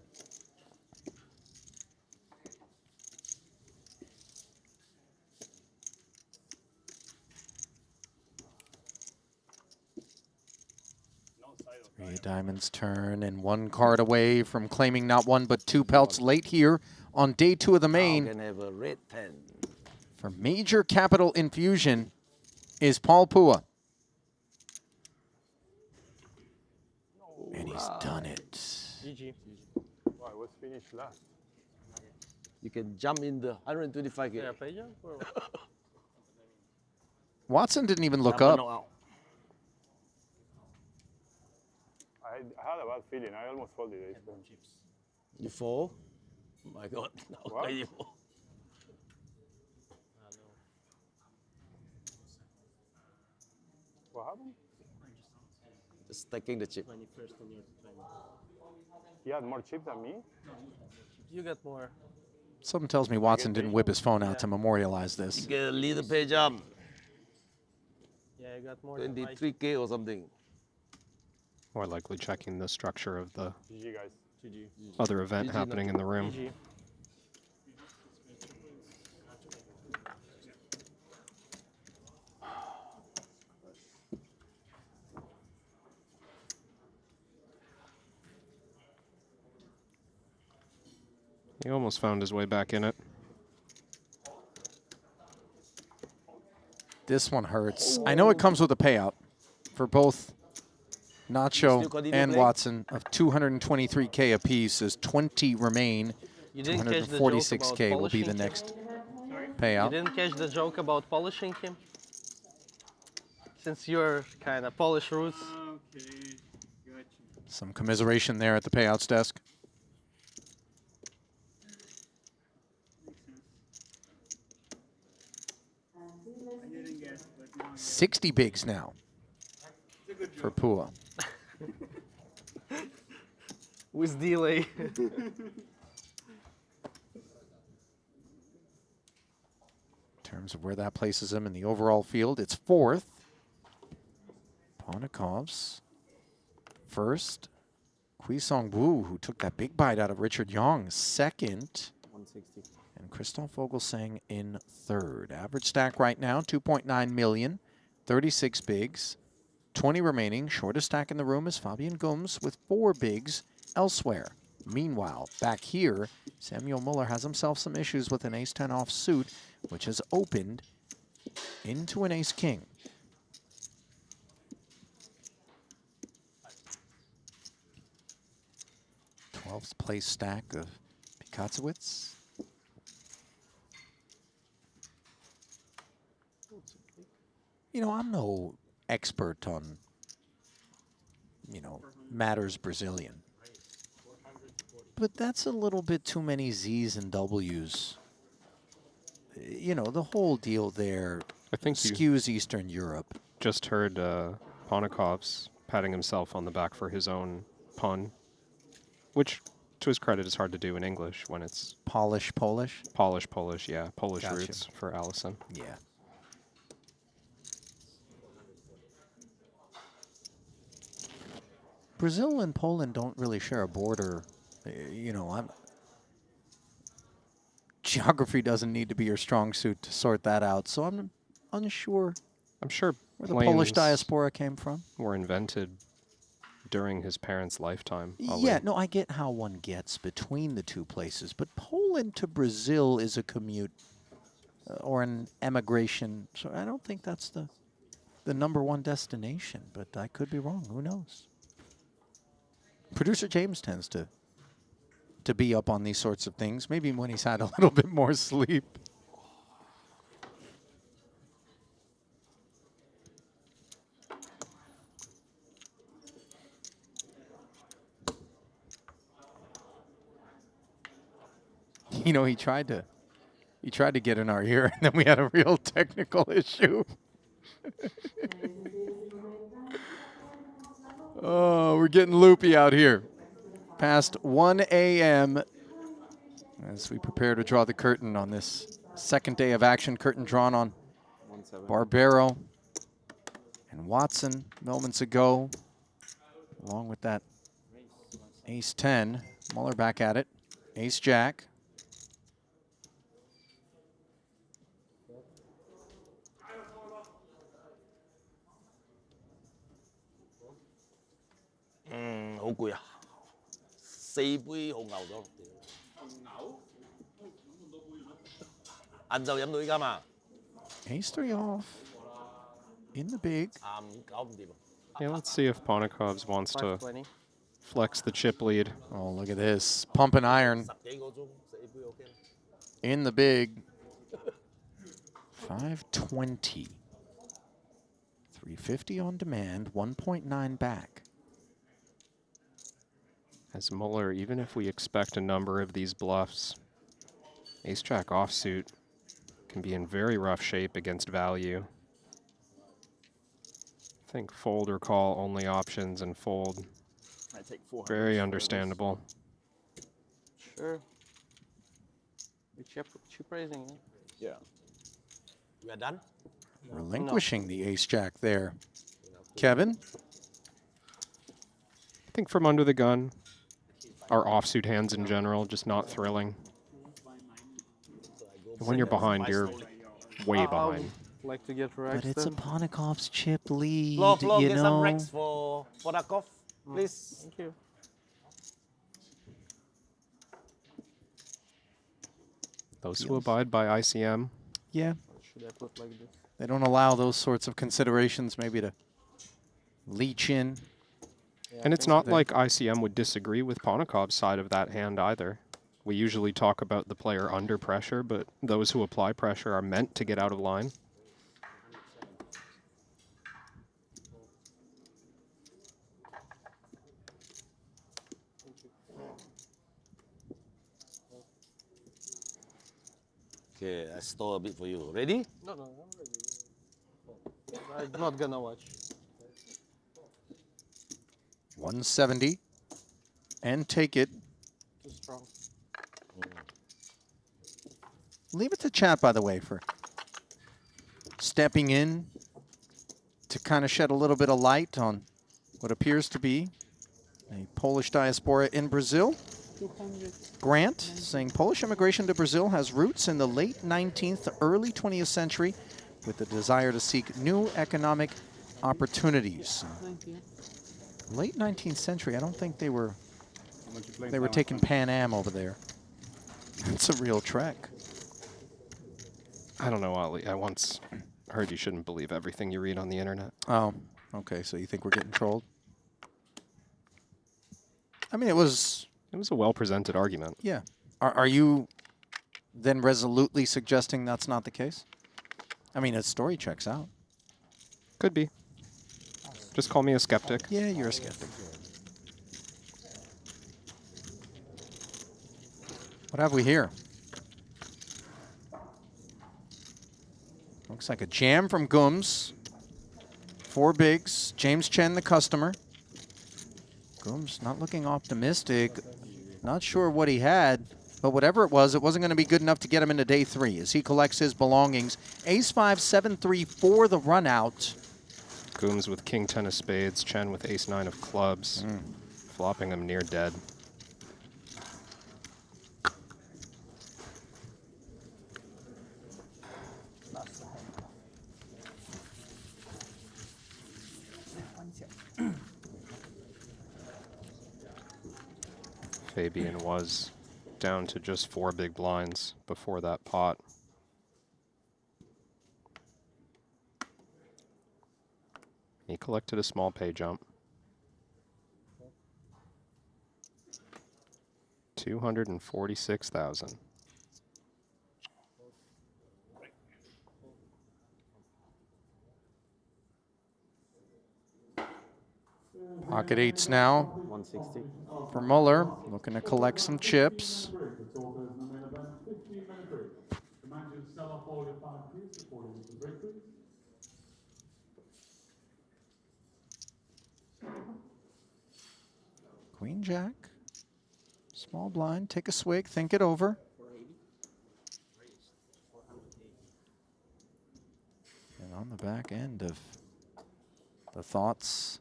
Three of diamonds turn and 1 card away from claiming not 1 but 2 pelts late here on day 2 of the main. Can have a red 10. For major capital infusion is Paul Pua. And he's done it. GG. Wow, I was finished last. You can jump in the 125K. Yeah, pay jump or Watson didn't even look Jump up. no out. I had a bad feeling. I almost folded it. You fall? Oh my God. How What? can you fall? What happened? Just stacking the chip. He had more chips than me? You got more. Something tells me Watson didn't whip his phone out to memorialize this. You get a little page up. Yeah, I got more than 23K or something. More likely checking the structure of the GG, guys. GG. other event GG, happening in the room. GG. He almost found his way back in it. This one hurts. I know it comes with a payout for both Nacho and Watson of 223K apiece as 20 remain. You didn't catch the joke 246K about will be the polishing next You payout. didn't catch the joke about polishing him? Since you're kind of Polish roots. Okay, gotcha. Some commiseration there at the payouts desk. 60 bigs now for Pua. With delay. In terms of where that places him in the overall field, it's fourth. Ponikov's first. Kui-Song Woo, who took that big bite out of Richard Young, second. 160. And Christoph Vogelsang in third. Average stack right now, 2.9 million, 36 bigs, 20 remaining. Shortest stack in the room is Fabian Gums with 4 bigs elsewhere. Meanwhile, back here, Samuel Muller has himself some issues with an ace-10 offsuit, which has opened into an ace-king. 12th place stack of Pikaczewicz. You know, I'm no expert on, matters Brazilian. But that's a little bit too many Z's and W's. The whole deal there I think skews Eastern Europe. Just heard Ponikov's patting himself on the back for his own pun, which, to his credit, is hard to do in English when it's... Polish. Polish, yeah. Polish Gotcha. roots for Allison. Yeah. Brazil and Poland don't really share a border. Geography doesn't need to be your strong suit to sort that out, so I'm unsure. I'm sure where the Polish diaspora came from. Were invented during his parents' lifetime. Yeah, no, I get how one gets between the two places, but Poland to Brazil is a commute or an emigration. So I don't think that's the #1 destination, but I could be wrong. Who knows? Producer James tends to be up on these sorts of things, maybe when he's had a little bit more sleep. He tried to get in our ear, and then we had a real technical issue. Oh, we're getting loopy out here. Past 1 a.m. as we prepare to draw the curtain on this second day of action. Curtain drawn on Barbero and Watson moments ago, along with that ace-10. Muller back at it. Ace-Jack. Hổ攰啊！4杯紅牛咗，晏晝飲到依家嘛。Ace-3 off in the big. 搞唔掂。Yeah, let's see if Ponikovs wants to flex the chip lead. Oh, look at this. Pumping iron. In the big. 520. 350 on demand, 1.9 back. As Muller, even if we expect a number of these bluffs, ace-jack offsuit can be in very rough shape against value. I think fold or call only options, and fold. I take 400. Very understandable. Sure. You're chip raising, eh? Yeah. We are done? Relinquishing the ace-jack there. Kevin? I think from under the gun, our offsuit hands in general, just not thrilling. And when you're behind, you're way behind. Like to get But it's a Ponikov's chip lead, Flo, you get know. some Rex for Podakov, please. Thank you. Those who abide by ICM. Yeah. Should I put like this? They don't allow those sorts of considerations maybe to leach in. And it's not like ICM would disagree with Ponikov's side of that hand either. We usually talk about the player under pressure, but those who apply pressure are meant to get out of line. Okay, I stole a bit for you. Ready? No, I'm ready. I'm not gonna watch. 170. And take it. Too strong. Leave it to chat, by the way, for stepping in to kind of shed a little bit of light on what appears to be a Polish diaspora in Brazil. 200. Grant saying Polish immigration to Brazil has roots in the late 19th to early 20th century with the desire to seek new economic opportunities. Thank you. Late 19th century, I don't think they were taking Pan Am over there. It's a real trek. I don't know, Ali. I once heard you shouldn't believe everything you read on the internet. Oh, okay. So you think we're getting trolled? I mean, it was a well-presented argument. Yeah. Are you then resolutely suggesting that's not the case? I mean, its story checks out. Could be. Just call me a skeptic. Yeah, you're a skeptic. What have we here? Looks like a jam from Gooms. 4 bigs. James Chen, the customer. Gooms not looking optimistic. Not sure what he had, but whatever it wasn't going to be good enough to get him into day 3 as he collects his belongings. Ace-5, 7-3 for the run out. Gooms with king 10 of spades, Chen with ace 9 of clubs, flopping him near dead. Fabian was down to just 4 big blinds before that pot. He collected a small pay jump. 246,000. Pocket 8s now 160. for Muller, looking to collect some chips. Queen Jack, small blind, take a swig, think it over. And on the back end of the thoughts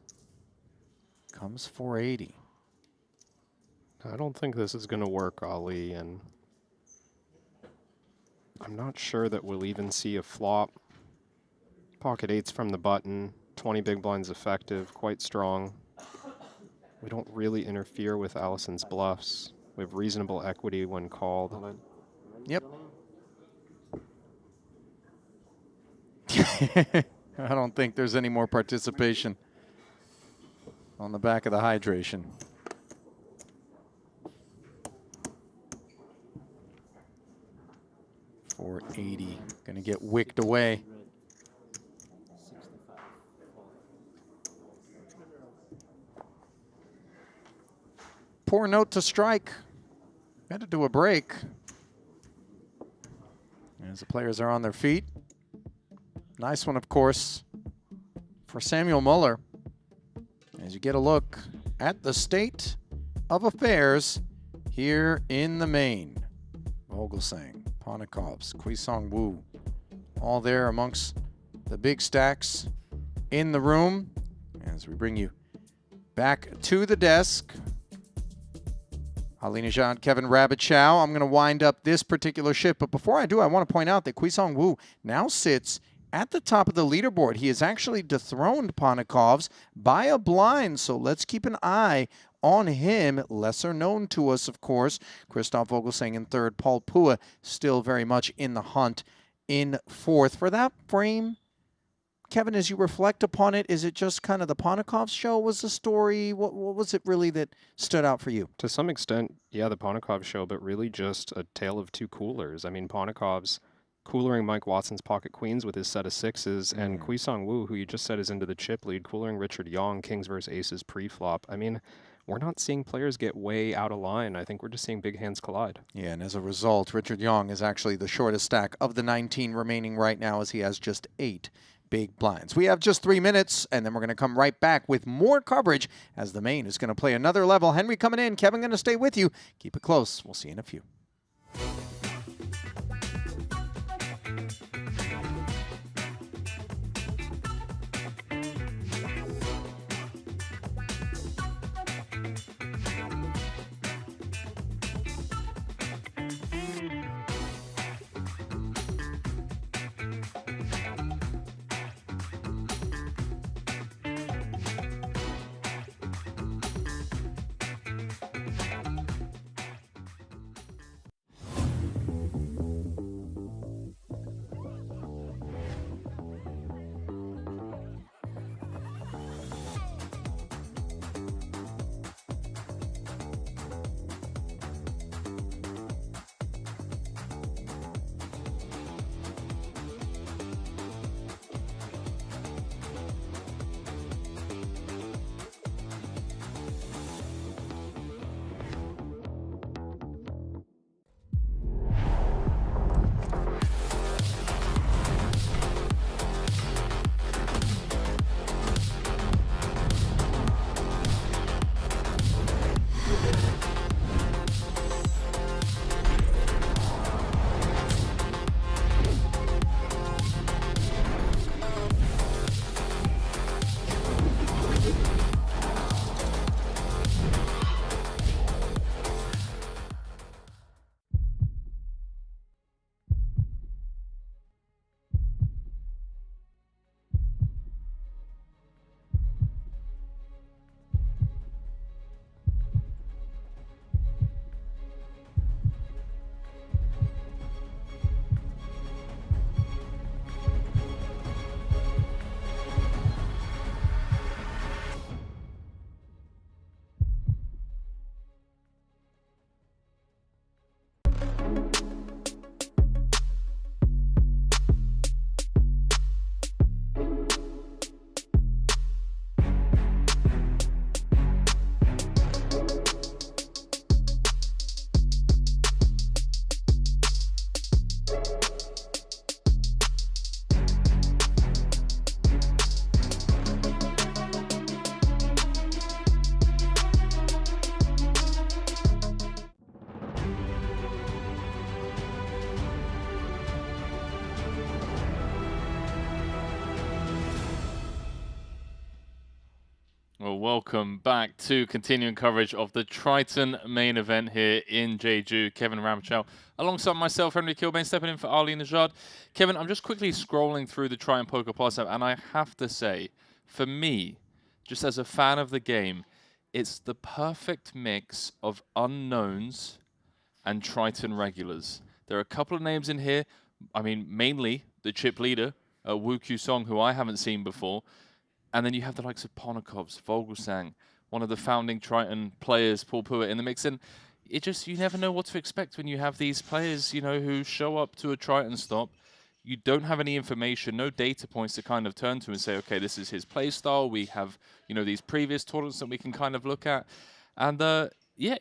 comes 480. I don't think this is going to work, Ali, and I'm not sure that we'll even see a flop. Pocket 8s from the button, 20 big blinds effective, quite strong. We don't really interfere with Allison's bluffs. We have reasonable equity when called. Yep. I don't think there's any more participation on the back of the hydration. $480, gonna get wicked away. poor note to strike. Had to do a break. As the players are on their feet. Nice one, of course, for Samuel Muller. As you get a look at the state of affairs here in the main. Vogelsang, Ponikovs, Kwisong Wu, all there amongst the big stacks in the room. As we bring you back to the desk. Eliminations, Kevin Rabichow. I'm going to wind up this particular shift, but before I do, I want to point out that Kwisong Wu now sits at the top of the leaderboard. He has actually dethroned Ponikovs by a blind, so let's keep an eye on him. Lesser known to us, of course. Christoph Vogelsang in third. Paul Pua still very much in the hunt in fourth. For that frame, Kevin, as you reflect upon it, is it just kind of the Ponikovs show was the story? What was it really that stood out for you? To some extent, yeah, the Ponikovs show, but really just a tale of two coolers. I mean, Ponikovs coolering Mike Watson's pocket queens with his set of sixes, and Kwisong Wu, who you just said is into the chip lead, coolering Richard Yang, kings versus aces pre-flop. I mean, we're not seeing players get way out of line. I think we're just seeing big hands collide. Yeah, and as a result, Richard Yang is actually the shortest stack of the 19 remaining right now, as he has just 8 big blinds. We have just 3 minutes, and then we're going to come right back with more coverage as the main is going to play another level. Henry coming in. Kevin going to stay with you. Keep it close. We'll see you in a few. Well, welcome back to continuing coverage of the Triton main event here in Jeju. Kevin Ramchow, alongside myself, Henry Kilbane, stepping in for Eliminations. Kevin, I'm just quickly scrolling through the Triton Poker Plus app, and I have to say, for me, just as a fan of the game, it's the perfect mix of unknowns and Triton regulars. There are a couple of names in here. I mean, mainly the chip leader, Wu Q-Song, who I haven't seen before. And then you have the likes of Ponikovs, Vogelsang, one of the founding Triton players, Paul Pua, in the mix. And it just, you never know what to expect when you have these players, you know, who show up to a Triton stop. You don't have any information, no data points to kind of turn to and say, okay, this is his play style. We have, you know, these previous tournaments that we can kind of look at. And yeah,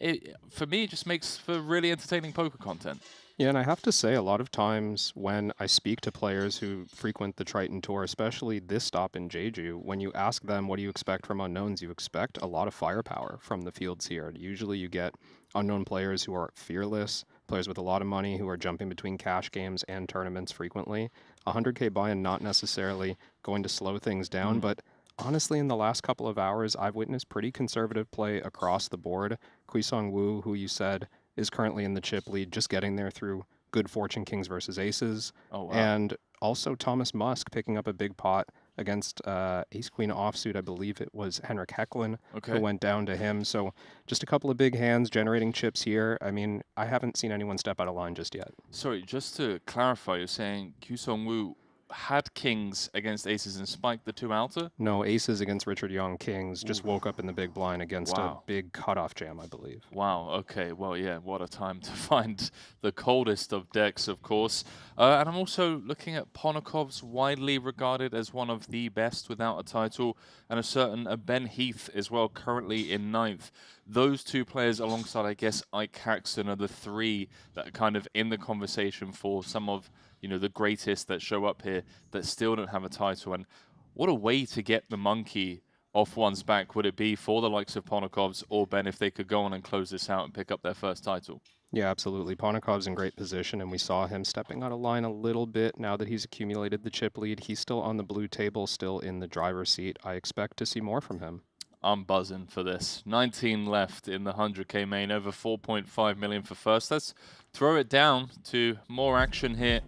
for me, it just makes for really entertaining poker content. Yeah, and I have to say, a lot of times when I speak to players who frequent the Triton Tour, especially this stop in Jeju, when you ask them what do you expect from unknowns, you expect a lot of firepower from the fields here. Usually you get unknown players who are fearless, players with a lot of money who are jumping between cash games and tournaments frequently. 100K buy-in not necessarily going to slow things down, but honestly, in the last couple of hours, I've witnessed pretty conservative play across the board. Kuisong Wu, who you said is currently in the chip lead, just getting there through good fortune kings versus aces. Oh, wow. And also Thomas Musk picking up a big pot against ace-queen offsuit. I believe it was Henrik Hecklin who went down to him. So just a couple of big hands generating chips here. I mean, I haven't seen anyone step out of line just yet. Sorry, just to clarify, you're saying Kusong Wu had kings against aces and spiked the 2 outer? No, aces against Richard Young, kings. Just woke up in the big blind against a big cutoff jam, I believe. Wow, okay. Well, yeah, what a time to find the coldest of decks, of course. And I'm also looking at Ponokov's widely regarded as one of the best without a title, and a certain Ben Heath as well, currently in 9th. Those two players alongside, I guess, Ike Caxton are the three that are kind of in the conversation for some of, you know, the greatest that show up here that still don't have a title. And what a way to get the monkey off one's back would it be for the likes of Ponokovs or Ben if they could go on and close this out and pick up their first title? Yeah, absolutely. Ponokov's in great position, and we saw him stepping out of line a little bit now that he's accumulated the chip lead. He's still on the blue table, still in the driver's seat. I expect to see more from him. I'm buzzing for this. 19 left in the 100K main, over 4.5 million for first. Let's throw it down to more action here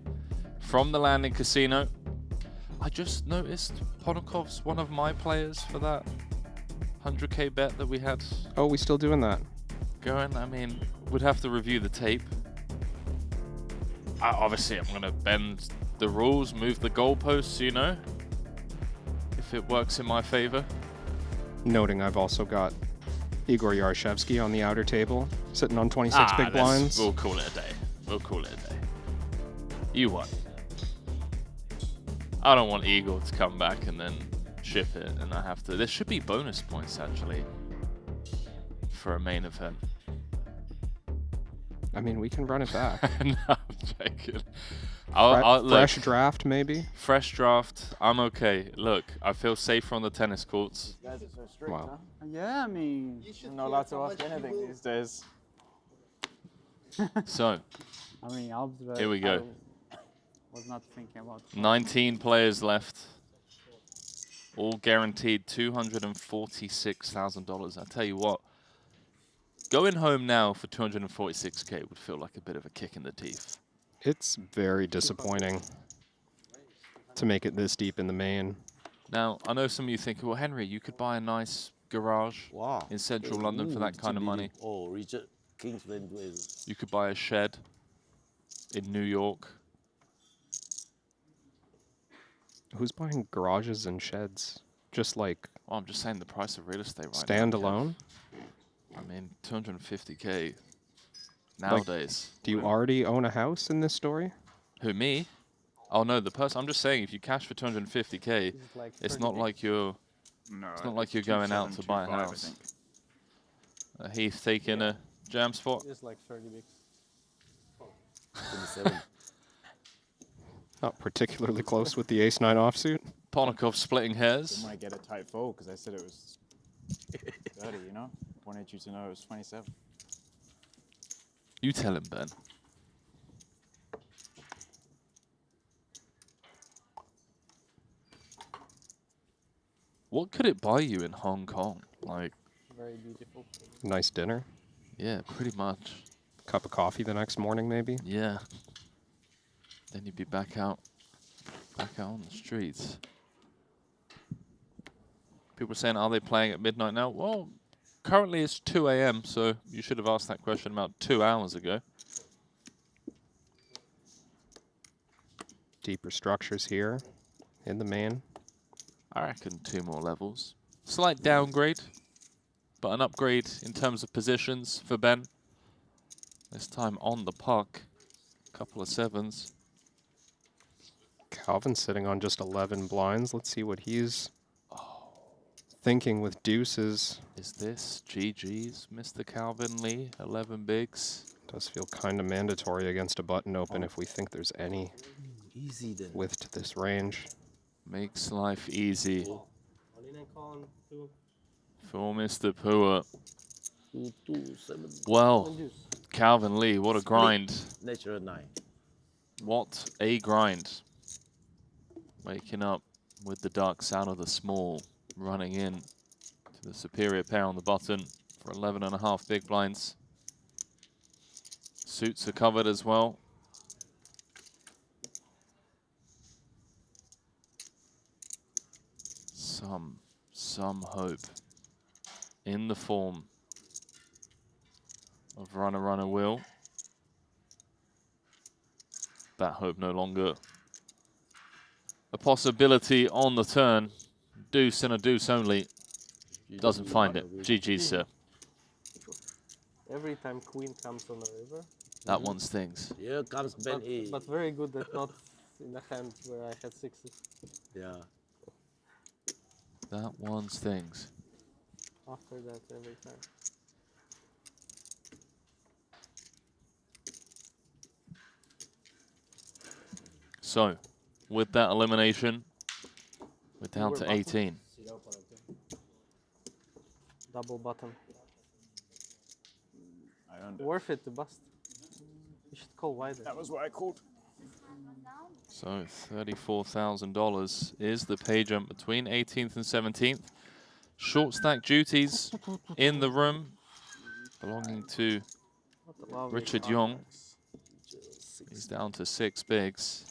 from the landing casino. I just noticed Ponokov's one of my players for that 100K bet that we had. Oh, we still doing that? Going, I mean, we'd have to review the tape. Obviously, I'm going to bend the rules, move the goalposts, you know, if it works in my favor. Noting I've also got Igor Yarshevsky on the outer table, sitting on 26 big blinds. We'll call it a day. We'll call it a day. You won. I don't want Igor to come back and then chip it, and I have to. There should be bonus points, actually, for a main event. I mean, we can run it back. No, I'm joking. I'll fresh draft, maybe? Fresh draft. I'm okay. Look, I feel safer on the tennis courts. You guys are so strict, Wow. huh? Yeah, I mean, You're not allowed to ask anything these days. So, I mean, here we go. I was not thinking about 19 players left. All guaranteed $246,000. I tell you what, going home now for 246K would feel like a bit of a kick in the teeth. It's very disappointing to make it this deep in the main. Now, I know some of you think, well, Henry, you could buy a nice garage in central London for that kind of money. Oh, Richard Kingsland plays. You could buy a shed in New York. Who's buying garages and sheds? Just like... Well, I'm just saying the price of real estate right standalone? now. I mean, 250K nowadays. Like, do you already own a house in this story? Who, me? Oh no, the person. I'm just saying, if you cash for 250K, like it's not like you're. No, it's not like you're going out to buy a 2725, house. Heath taking a jam spot. Just like 30 bigs. 27. Not particularly close with the ace-9 offsuit. Ponokov splitting hairs. They might get a tight fold because I said it was 30, you know? Wanted you to know it was 27. You tell him, Ben. What could it buy you in Hong Kong? Like, Very beautiful. Nice dinner. Yeah, pretty much. Cup of coffee the next morning, maybe. Yeah. Then you'd be back out on the streets. People are saying, are they playing at midnight now? Well, currently it's 2 a.m., so you should have asked that question about 2 hours ago. Deeper structures here in the main. I reckon 2 more levels. Slight downgrade, but an upgrade in terms of positions for Ben. This time on the puck. Couple of 7s. Calvin sitting on just 11 blinds. Let's see what he's thinking with deuces. Is this GG's, Mr. Calvin Lee? 11 bigs. Does feel kind of mandatory against a button open if we think there's any Easy then. width to this range. Makes life easy Calling for Mr. Pua. 227. Well, Calvin Lee, what a grind. Natural 9. What a grind. Waking up with the ducks out of the small, running in to the superior pair on the button for 11.5 big blinds. Suits are covered as well. Some hope in the form of Runner Will. That hope no longer a possibility on the turn. Deuce and a deuce only. Doesn't find it. GG's, sir. Every time queen comes on the river. That one stings. Here comes Ben A. But very good that not in the hand where I had 6s. Yeah. That one stings. After that, every time. So, with that elimination, we're down to 18. Double button. I earned it. Worth it to bust. You should call wider. That was what I called. So $34,000 is the pay jump between 18th and 17th. Short stack duties in the room belonging to Richard Young. He's down to 6 bigs.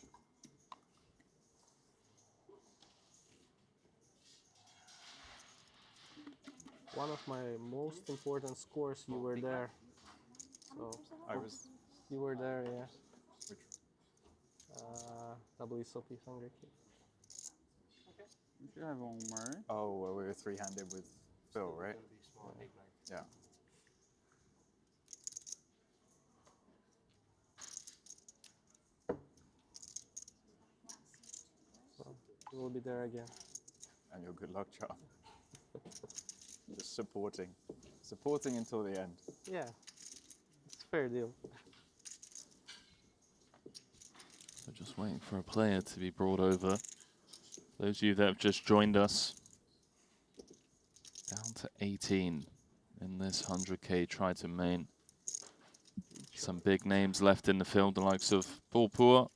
One of my most important scores, you were there. So I was. You were there, yeah. WSOP 100K. You should have one more. Oh, well, we were three-handed with Phil, right? Yeah. So we'll be there again. And your good luck charm. Just supporting. Supporting until the end. Yeah. It's a fair deal. So just waiting for a player to be brought over. Those of you that have just joined us, down to 18 in this 100K Triton main. Some big names left in the field, the likes of Pua,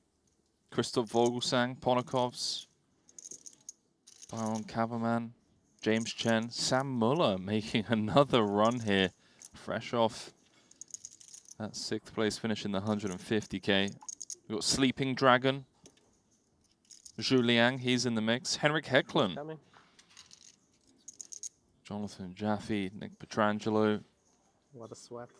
Christoph Vogelsang, Ponakovs, Baron Kaverman, James Chen, Sam Muller making another run here, fresh off that 6th place finish in the 150K. We've got Sleeping Dragon, Zhu Liang, he's in the mix. Henrik Hecklund, Jonathan Jaffe, Nick Petrangelo. What a sweat.